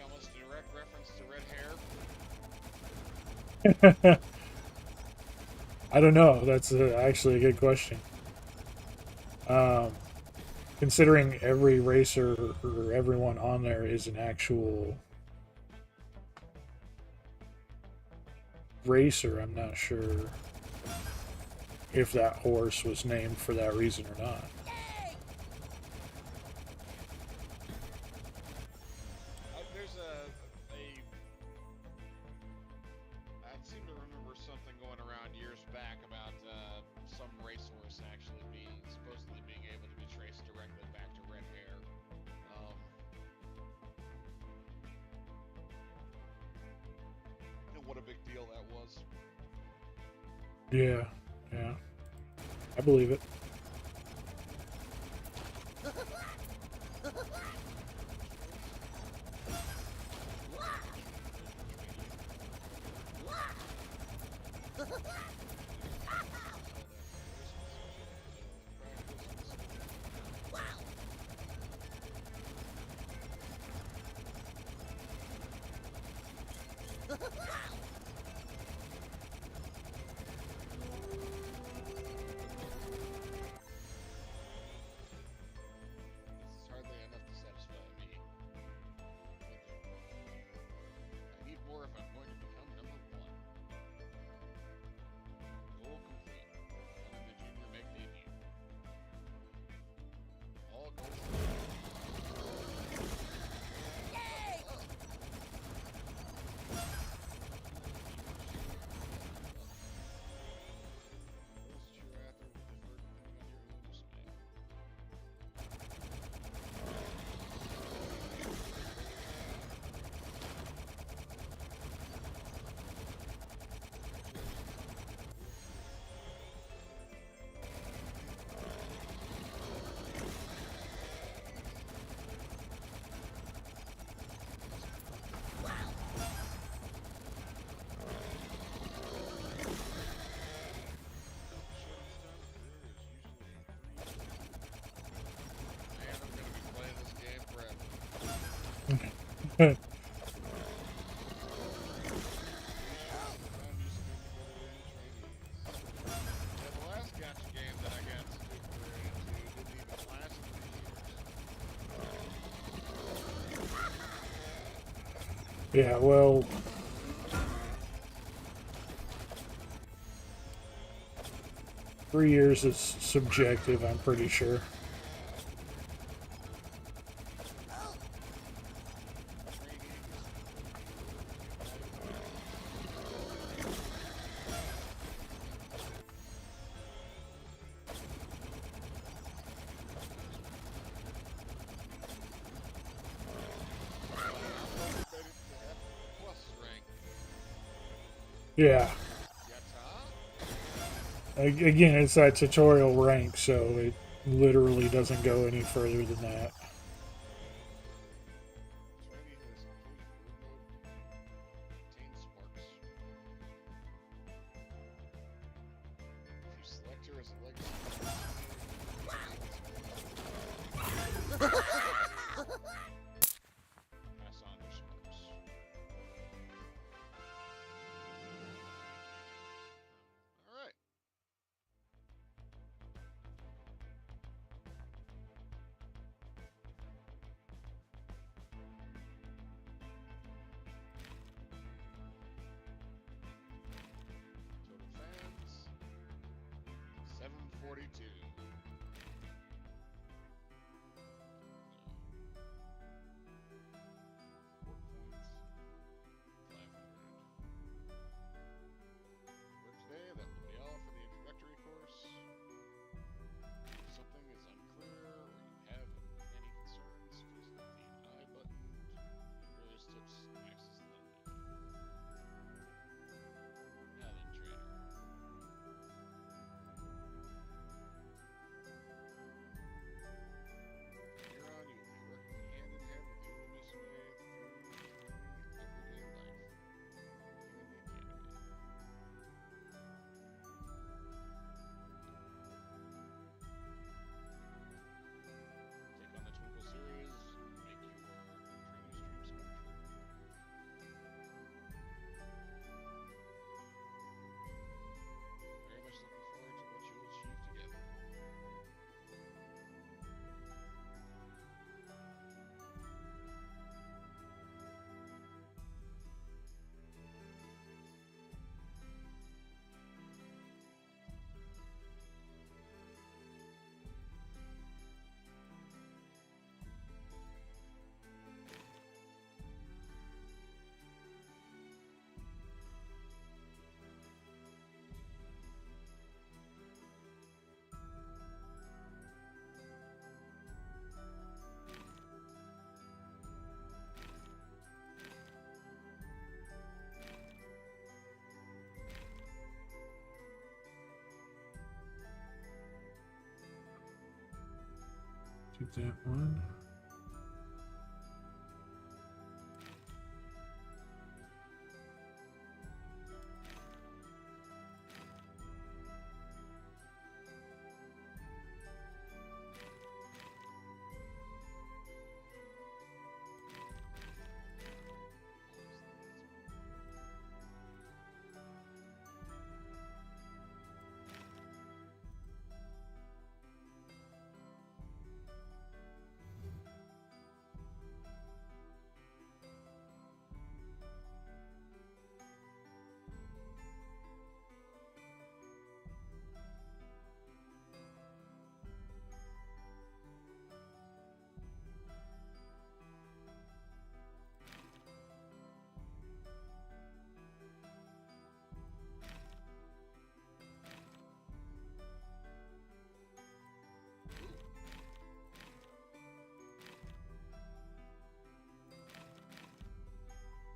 [SPEAKER 5] almost a direct reference to red hair.
[SPEAKER 1] I don't know. That's actually a good question. Considering every racer or everyone on there is an actual racer, I'm not sure if that horse was named for that reason or not.
[SPEAKER 5] There's I seem to remember something going around years back about some racehorse actually supposedly being able to be traced directly back to red hair. And what a big deal that was.
[SPEAKER 1] Yeah, yeah. I believe it.
[SPEAKER 5] I'm just going to go to trainees. Yeah, the last gotcha game that I got super into didn't even last 3 years.
[SPEAKER 1] Yeah, well, three years is subjective, I'm pretty sure.
[SPEAKER 5] Plus rank.
[SPEAKER 1] Yeah. Again, it's that tutorial rank, so it literally doesn't go any further than that.
[SPEAKER 5] Trainee has obtained sparks. If you select her as a legacy, pass on her sparks. All right. Total fans 742. Work points 500. For today, that will be all for the introductory course. If something is unclear or you have any concerns, please hit the I button. For various tips, access the Now then, trainer. From here on, you will be working hand in hand with your Miss May through everyday life here in the academy. Take on the Twinkle series, make your trainee streams come true. Very much looking forward to what you'll achieve together.
[SPEAKER 1] Take that one.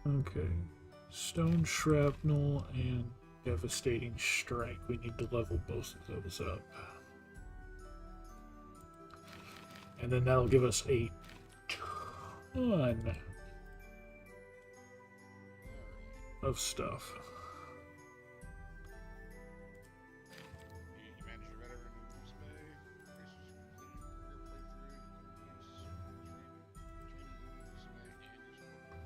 [SPEAKER 1] Okay. Stone Shrapnel and Devastating Strike. We need to level both of those up. And then that'll give us a ton of stuff.
[SPEAKER 5] You manage your veteran and Reese May. Reese was complete your playthrough. You can use trainee Reese May and your support.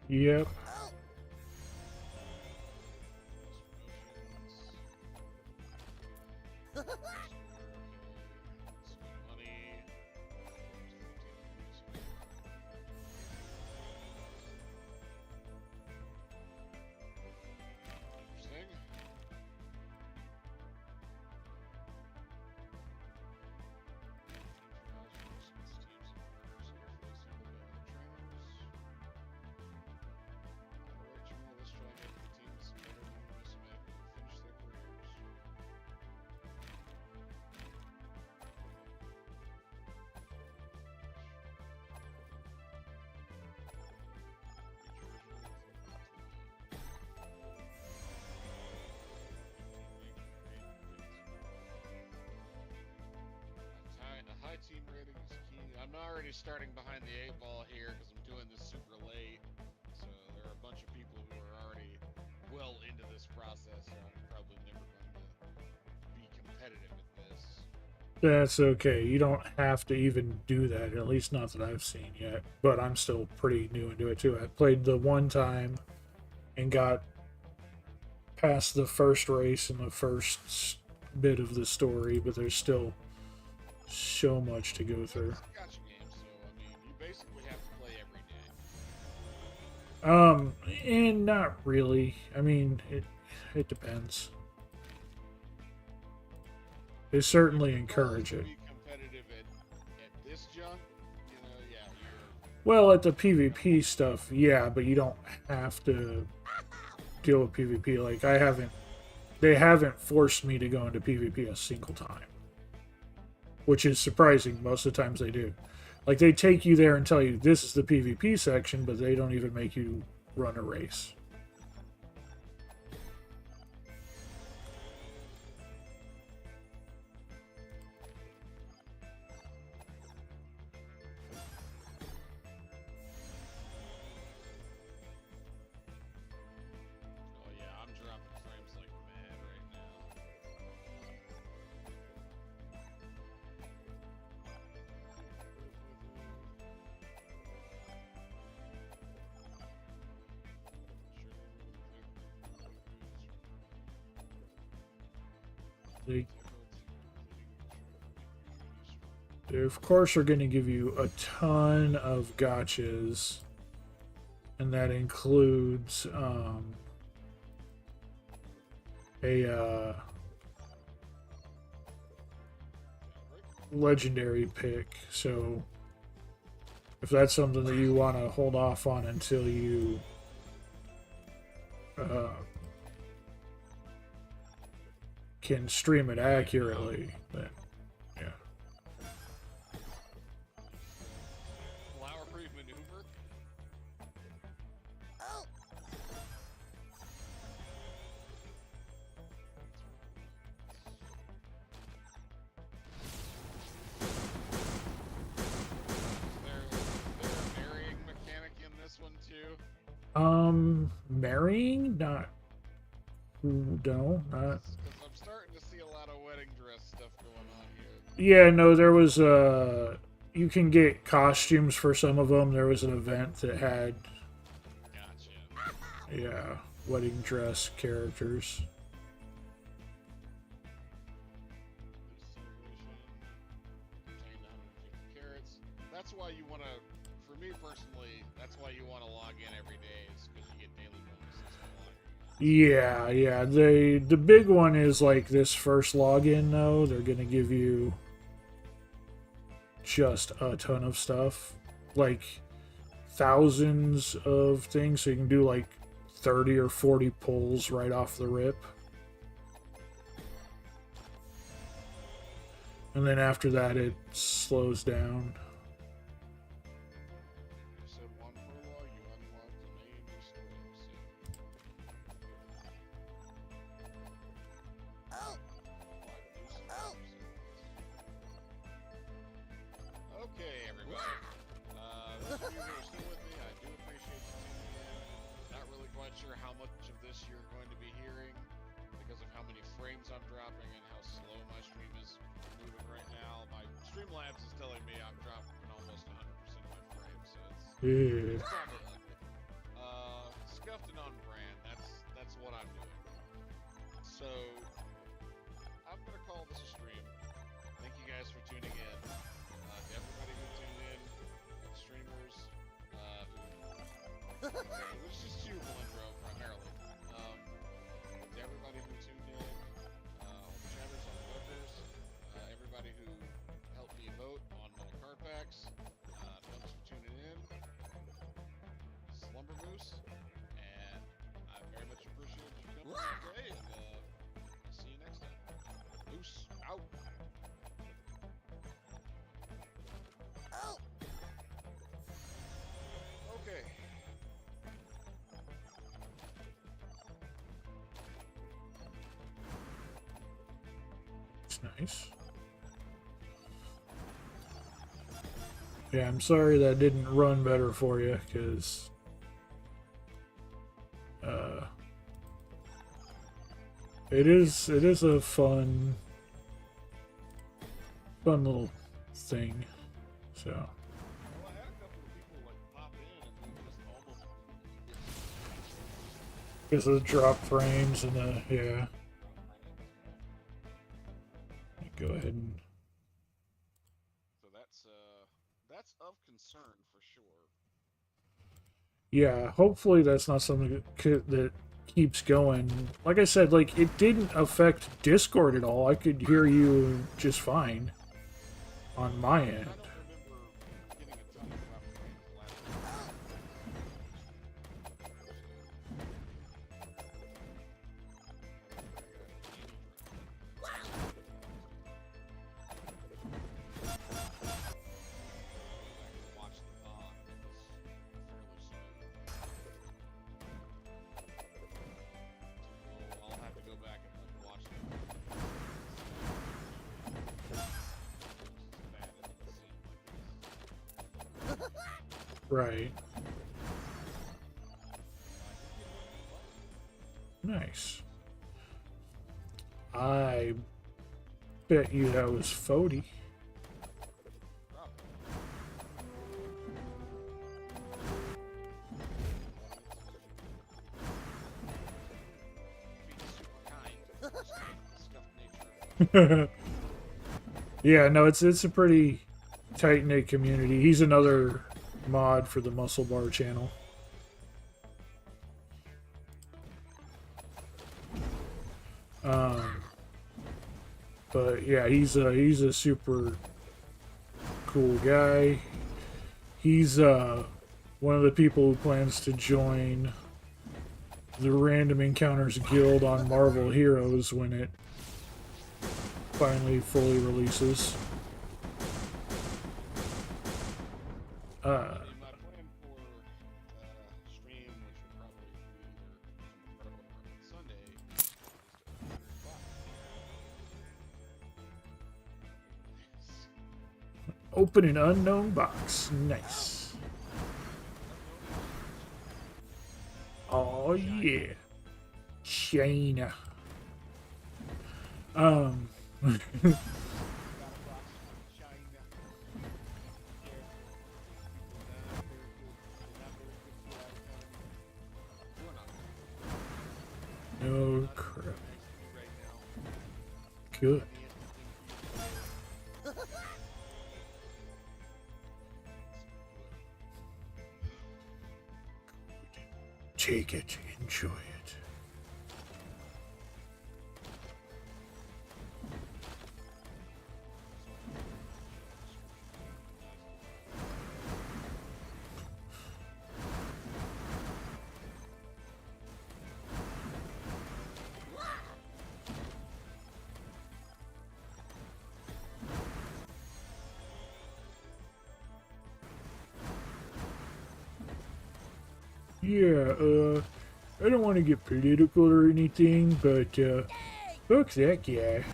[SPEAKER 1] Yep.
[SPEAKER 5] A high team rating is key. I'm already starting behind the 8 ball here because I'm doing this super late. So there are a bunch of people who are already well into this process. So I'm probably never going to be competitive at this.
[SPEAKER 1] That's okay. You don't have to even do that, at least not that I've seen yet. But I'm still pretty new into it too. I played the one time and got past the first race and the first bit of the story, but there's still so much to go through.
[SPEAKER 5] It's a gacha game, so I mean, you basically have to play every day.
[SPEAKER 1] And not really. I mean, it depends. They certainly encourage it.
[SPEAKER 5] Be competitive at this junk, you know, yeah, you're
[SPEAKER 1] Well, at the PvP stuff, yeah, but you don't have to deal with PvP. Like, they haven't forced me to go into PvP a single time. Which is surprising. Most of the times they do. Like, they take you there and tell you this is the PvP section, but they don't even make you run a race.
[SPEAKER 5] oh yeah, I'm dropping frames like mad right now.
[SPEAKER 1] They of course are going to give you a ton of gotchas, and that includes a legendary pick. So if that's something that you want to hold off on until you can stream it accurately, then yeah.
[SPEAKER 5] Flower free maneuver.
[SPEAKER 10] Oh,
[SPEAKER 5] Is there a marrying mechanic in this one too?
[SPEAKER 1] Marrying? Not. No, not.
[SPEAKER 5] Because I'm starting to see a lot of wedding dress stuff going on here.
[SPEAKER 1] Yeah, no, there was you can get costumes for some of them. There was an event that had,
[SPEAKER 5] Gotcha.
[SPEAKER 1] yeah, wedding dress characters.
[SPEAKER 5] Obtained 150 carats. That's why you want to, for me personally, that's why you want to log in every day, is because you get daily bonuses to log in.
[SPEAKER 1] Yeah. The big one is like this first login though. They're gonna give you just a ton of stuff, like thousands of things, so you can do like 30 or 40 pulls right off the rip. And then after that, it slows down.
[SPEAKER 5] You said 1 furlong, you unlocked the main restoring set.
[SPEAKER 10] oh, oh.
[SPEAKER 5] Okay, everybody. Those of you who are still with me, I do appreciate you tuning in. Not really quite sure how much of this you're going to be hearing because of how many frames I'm dropping and how slow my stream is moving right now. My Streamlabs is telling me I'm dropping almost 100% of my frames, so it's
[SPEAKER 1] Yeah.
[SPEAKER 5] probably not good. So I'm gonna call this a stream. Thank you guys for tuning in. To everybody who tuned in, all the streamers, there's just you, Melindro, primarily. To everybody who tuned in, all the chatters, all the lurkers, everybody who helped me vote on my card packs. Thanks for tuning in. Slumber Moose, and I very much appreciate you coming today, and I'll see you next time. Moose out.
[SPEAKER 10] Oh.
[SPEAKER 5] Okay.
[SPEAKER 1] It's nice. Yeah, I'm sorry that didn't run better for you, because it is a fun little thing. So
[SPEAKER 5] Well, I had a couple of people like pop in and then just almost
[SPEAKER 1] because of the drop frames and the yeah. Go ahead and
[SPEAKER 5] so that's of concern for sure.
[SPEAKER 1] yeah. Hopefully that's not something that keeps going. Like I said, like it didn't affect Discord at all. I could hear you just fine on my end.
[SPEAKER 5] I don't remember getting a ton of drop frames the last time. Watch the VOD. It was fairly smooth. I'll have to go back and watch it.
[SPEAKER 1] Right. Nice. I bet you that was Fody. Yeah, no, it's a pretty tight-knit community. He's another mod for the Muscle Bar channel. But yeah, he's a super cool guy. He's one of the people who plans to join the Random Encounters Guild on Marvel Heroes when it finally fully releases.
[SPEAKER 5] My plan for stream, which will probably be either tomorrow or Sunday, is to
[SPEAKER 1] Open an unknown box. Nice. Oh yeah. China. No crap. Good. Take it, enjoy it. Yeah, I don't want to get political or anything, but, fuck that guy.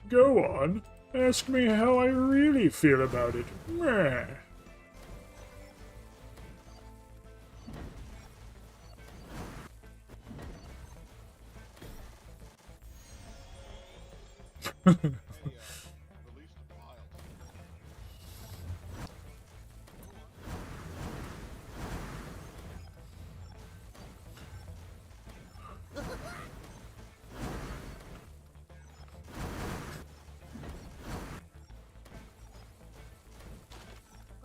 [SPEAKER 1] Go on, ask me how I really feel about it. Meh.
[SPEAKER 5] release the files.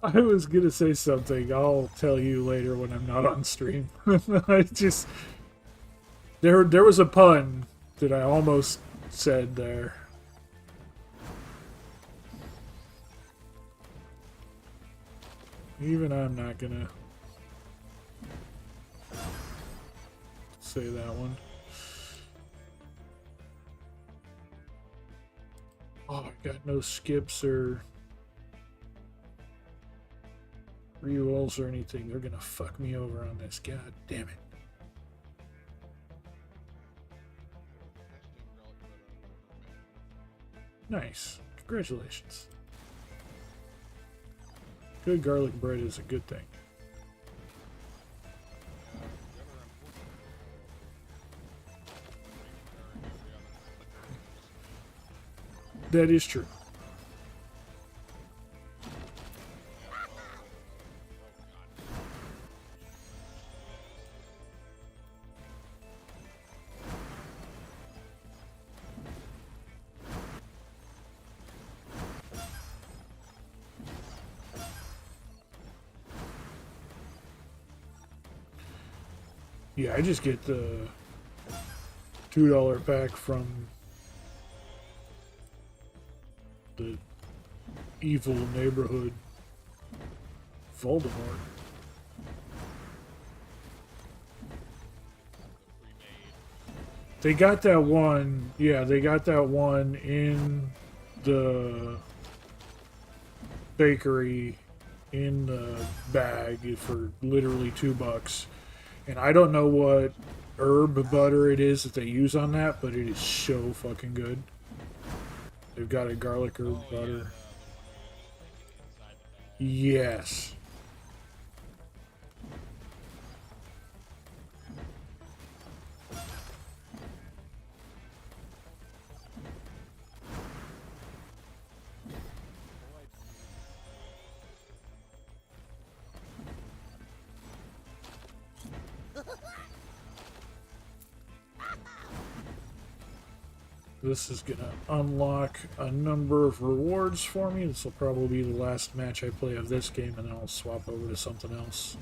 [SPEAKER 1] I was gonna say something. I'll tell you later when I'm not on stream. I just there was a pun that I almost said there. Even I'm not gonna say that one. Oh, I got no skips or rerolls or anything. They're gonna fuck me over on this. God damn it. Nice. Congratulations. Good garlic bread is a good thing. That is true. Yeah, I just get the $2 pack from the evil neighborhood Voldemort. They got that one, yeah, they got that one in the bakery in the bag for literally $2. And I don't know what herb butter it is that they use on that, but it is so fucking good. They've got a garlic herb butter. Yes. This is going to unlock a number of rewards for me. This will probably be the last match I play of this game, and then I'll swap over to something else.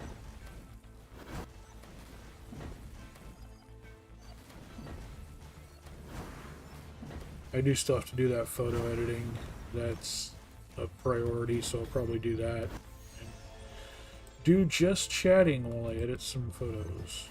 [SPEAKER 1] I do still have to do that photo editing. That's a priority, so I'll probably do that. And do just chatting while I edit some photos.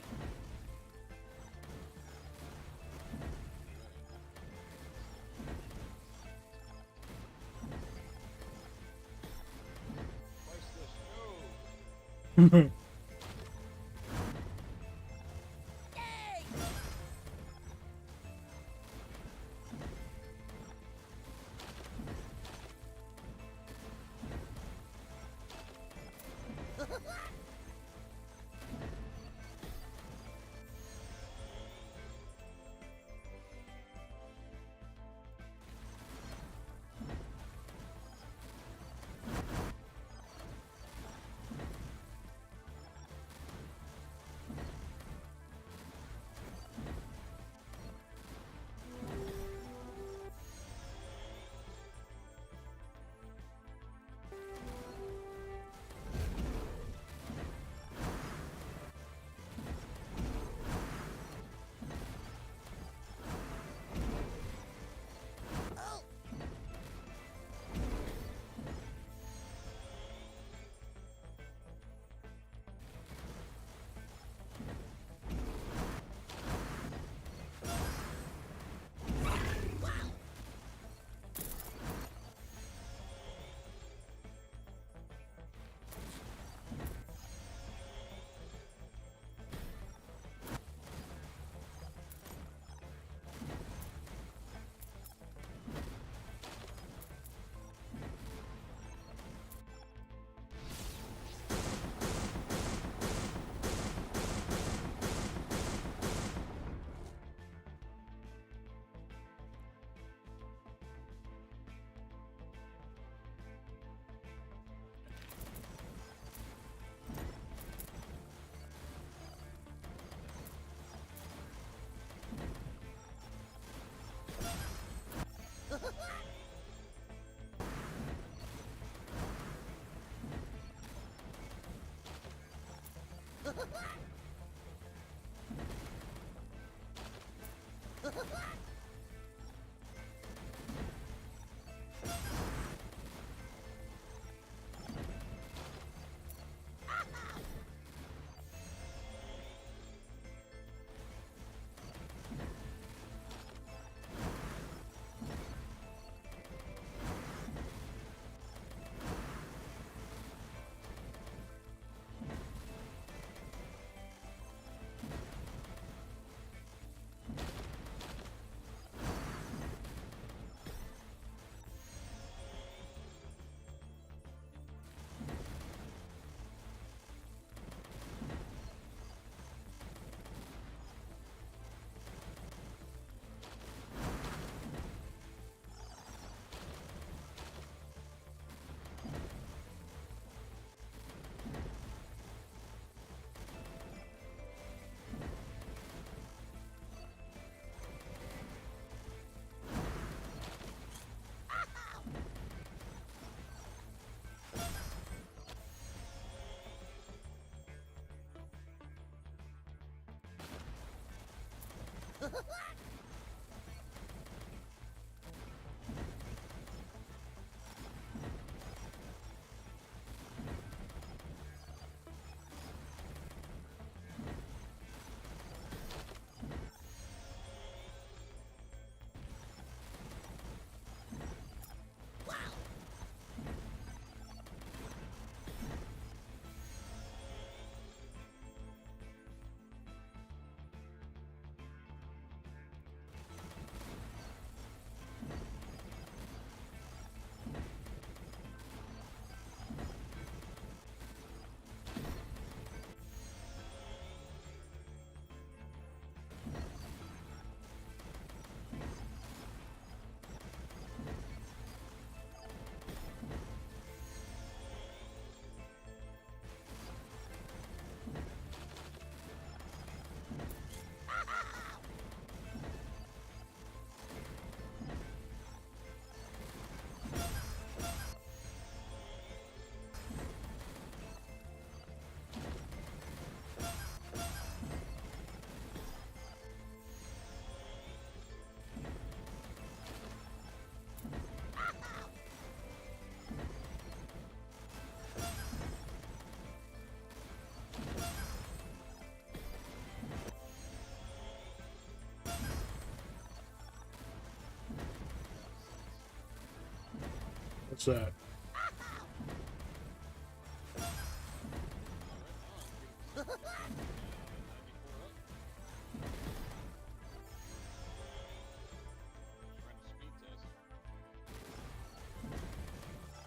[SPEAKER 1] What's that?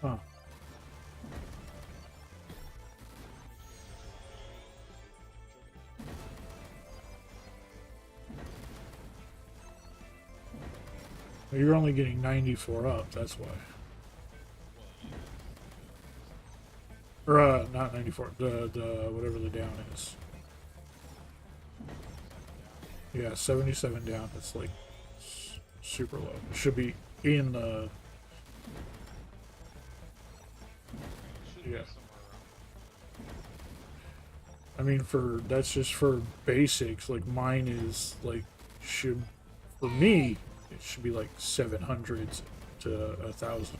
[SPEAKER 1] Huh. You're only getting 94 up, that's why. Or, not 94, the whatever the down is. Yeah, 77 down, it's like super low. It should be in the... Yeah. I mean, that's just for basics, like mine is like, for me, it should be like 700s to 1,000.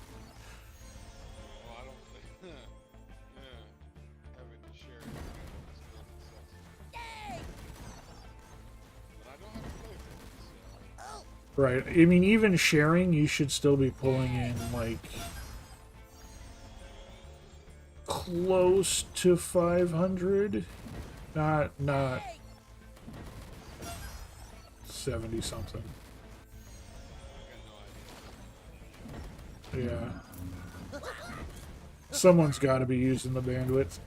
[SPEAKER 5] Well, I don't think. Having to share it is good and sucks. But I don't have to pay for it, so.
[SPEAKER 1] Right. I mean, even sharing, you should still be pulling in like close to 500, not 70 something. Yeah. Someone's got to be using the bandwidth.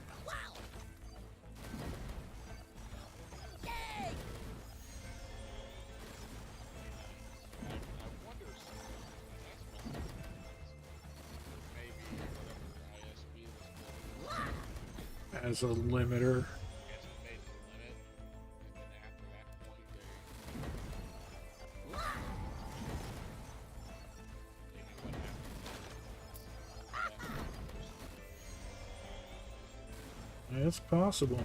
[SPEAKER 1] As a limiter. It's possible.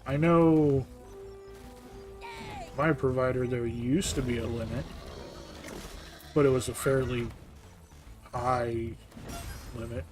[SPEAKER 1] I know my provider, there used to be a limit, but it was a fairly high limit.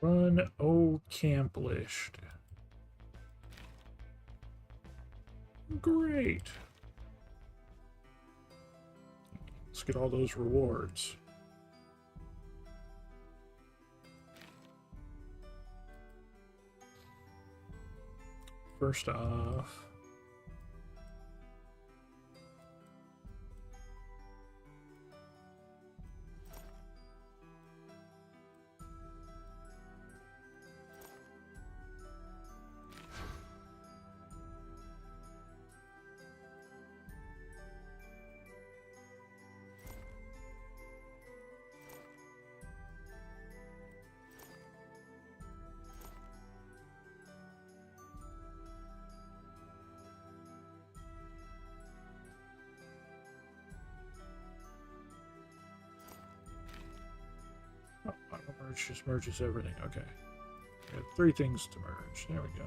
[SPEAKER 1] Run old camp list. Great. Let's get all those rewards. First off, merge just merges everything. Okay. We have 3 things to merge. There we go.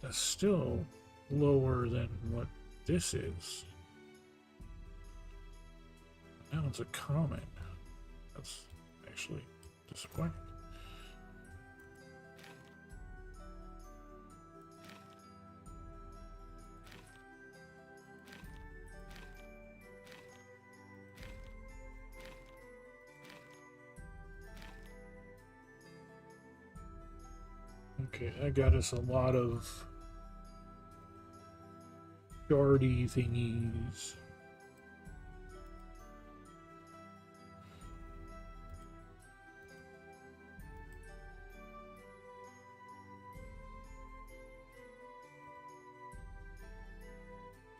[SPEAKER 1] That's still lower than what this is. Now it's a common. That's actually disappointing. Okay, that got us a lot of shardy thingies.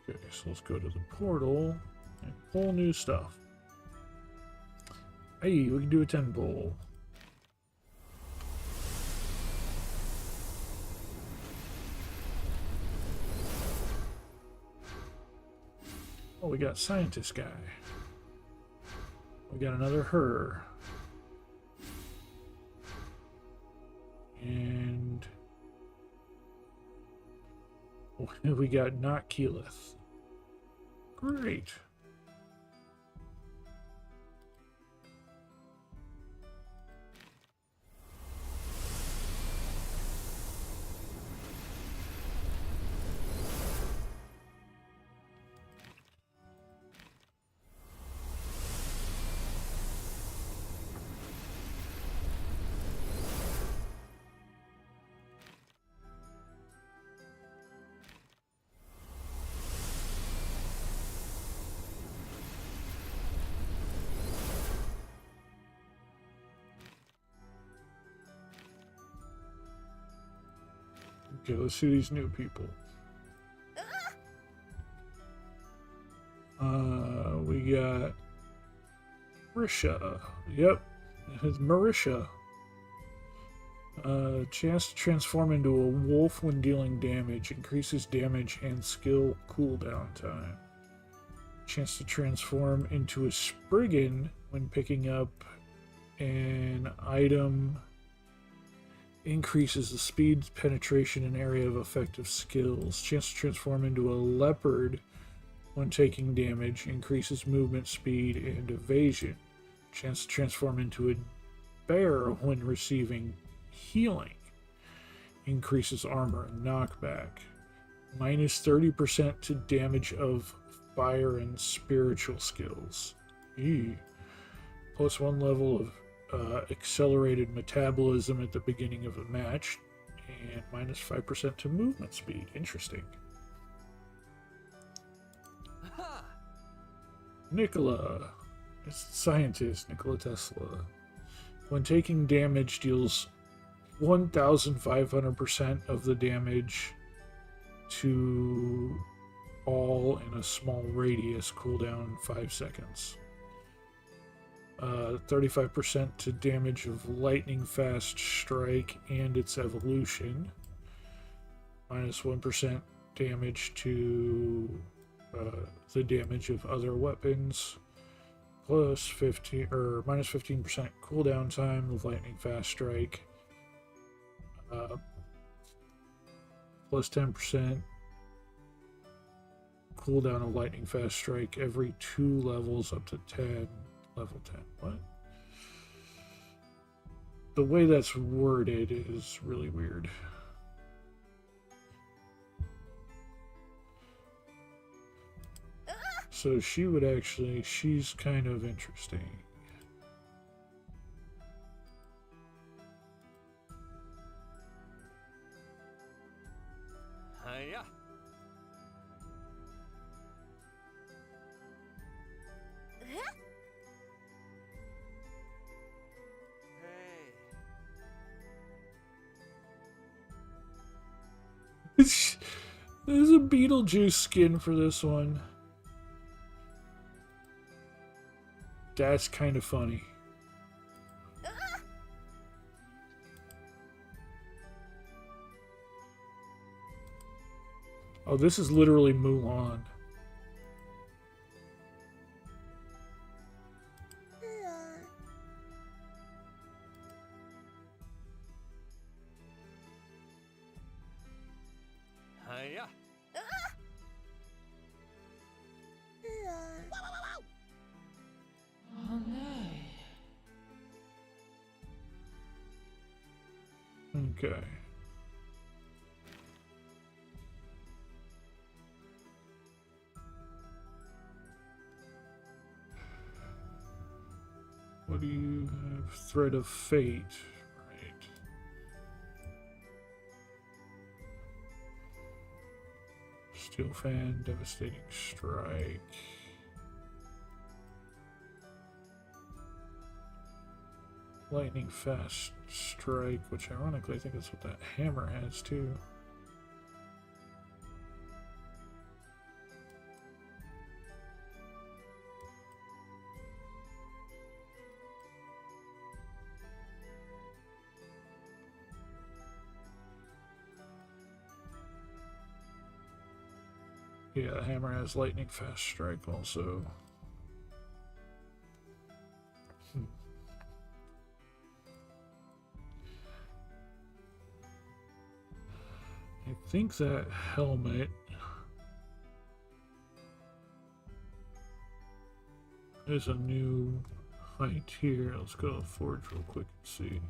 [SPEAKER 1] Okay, so let's go to the portal and pull new stuff. Hey, we can do a 10 pull. Oh, we got scientist guy. We got another her. And We got not Keyleth. Great. Okay, let's see these new people. We got Marisha. Yep, it's Marisha. Chance to transform into a wolf when dealing damage. Increases damage and skill cooldown time. Chance to transform into a Spriggan when picking up an item. Increases the speed, penetration, and area of effective skills. Chance to transform into a leopard when taking damage. Increases movement speed and evasion. Chance to transform into a bear when receiving healing. Increases armor and knockback. Minus 30% to damage of fire and spiritual skills. Eee. Plus 1 level of accelerated metabolism at the beginning of a match, and minus 5% to movement speed. Interesting. Nikola. It's the scientist, Nikola Tesla. When taking damage, deals 1,500% of the damage to all in a small radius, cooldown 5 seconds. 35% to damage of lightning fast strike and its evolution. Minus 1% damage to the damage of other weapons. Plus 15 or minus 15% cooldown time of lightning fast strike. Plus 10% cooldown of lightning fast strike every 2 levels up to 10. Level 10. What? The way that's worded is really weird. So she would actually, she's kind of interesting.
[SPEAKER 10] Hiya.
[SPEAKER 1] There's a Beetlejuice skin for this one. That's kind of funny. Oh, this is literally Mulan.
[SPEAKER 10] Hiya.
[SPEAKER 8] Oh nee.
[SPEAKER 1] Okay. What do you have? Thread of Fate. Right. Steel Fan, Devastating Strike. Lightning Fast Strike, which ironically I think that's what that hammer has too. Yeah, the hammer has lightning fast strike also. I think that helmet is a new height here. Let's go to Forge real quick and see.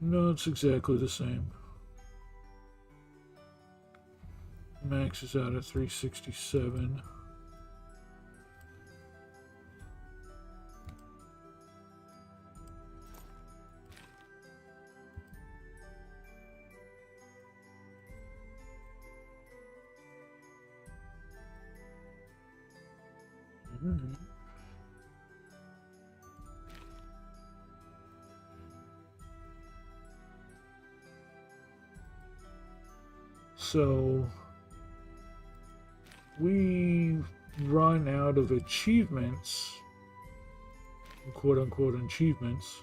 [SPEAKER 1] No, it's exactly the same. Max is out at 367. So we run out of achievements, quote unquote achievements.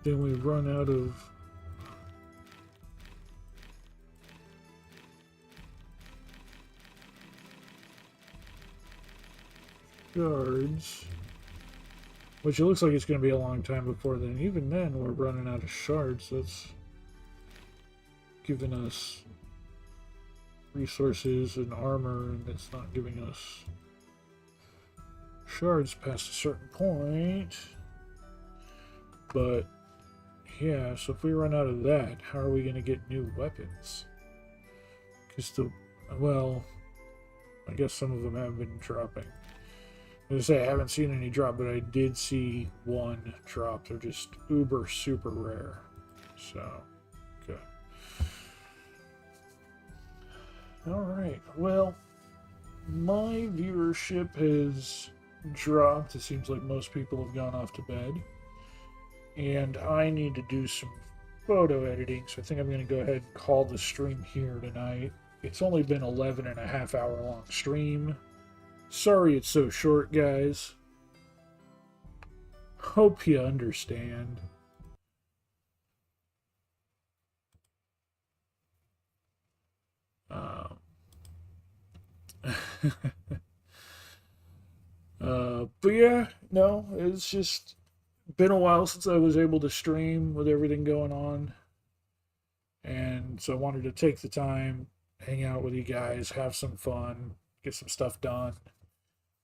[SPEAKER 1] Then we run out of shards, which it looks like it's going to be a long time before then. Even then, we're running out of shards. That's giving us resources and armor, and it's not giving us shards past a certain point. But yeah, so if we run out of that, how are we going to get new weapons? Because well, I guess some of them have been dropping. As I say, I haven't seen any drop, but I did see one drop. They're just uber super rare. So, okay. Alright, well, my viewership has dropped. It seems like most people have gone off to bed. And I need to do some photo editing, so I think I'm going to go ahead and call the stream here tonight. It's only been 11.5 hour long stream. Sorry it's so short, guys. Hope you understand. But yeah, no, it's just been a while since I was able to stream with everything going on. And so I wanted to take the time, hang out with you guys, have some fun, get some stuff done,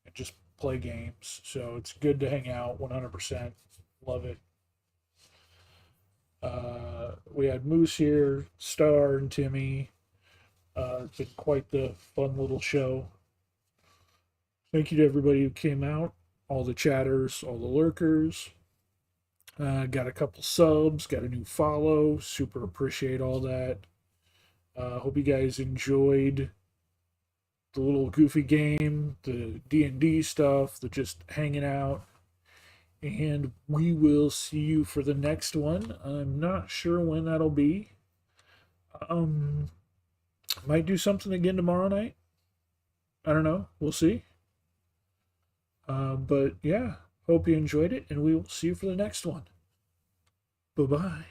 [SPEAKER 1] and just play games. So it's good to hang out 100%. Love it. We had Moose here, Star, and Timmy. It's been quite the fun little show. Thank you to everybody who came out, all the chatters, all the lurkers. Got a couple subs, got a new follow. Super appreciate all that. Hope you guys enjoyed the little goofy game, the D&D stuff, the just hanging out. And we will see you for the next one. I'm not sure when that'll be. Might do something again tomorrow night. I don't know. We'll see. But yeah, hope you enjoyed it, and we will see you for the next one. Bye-bye.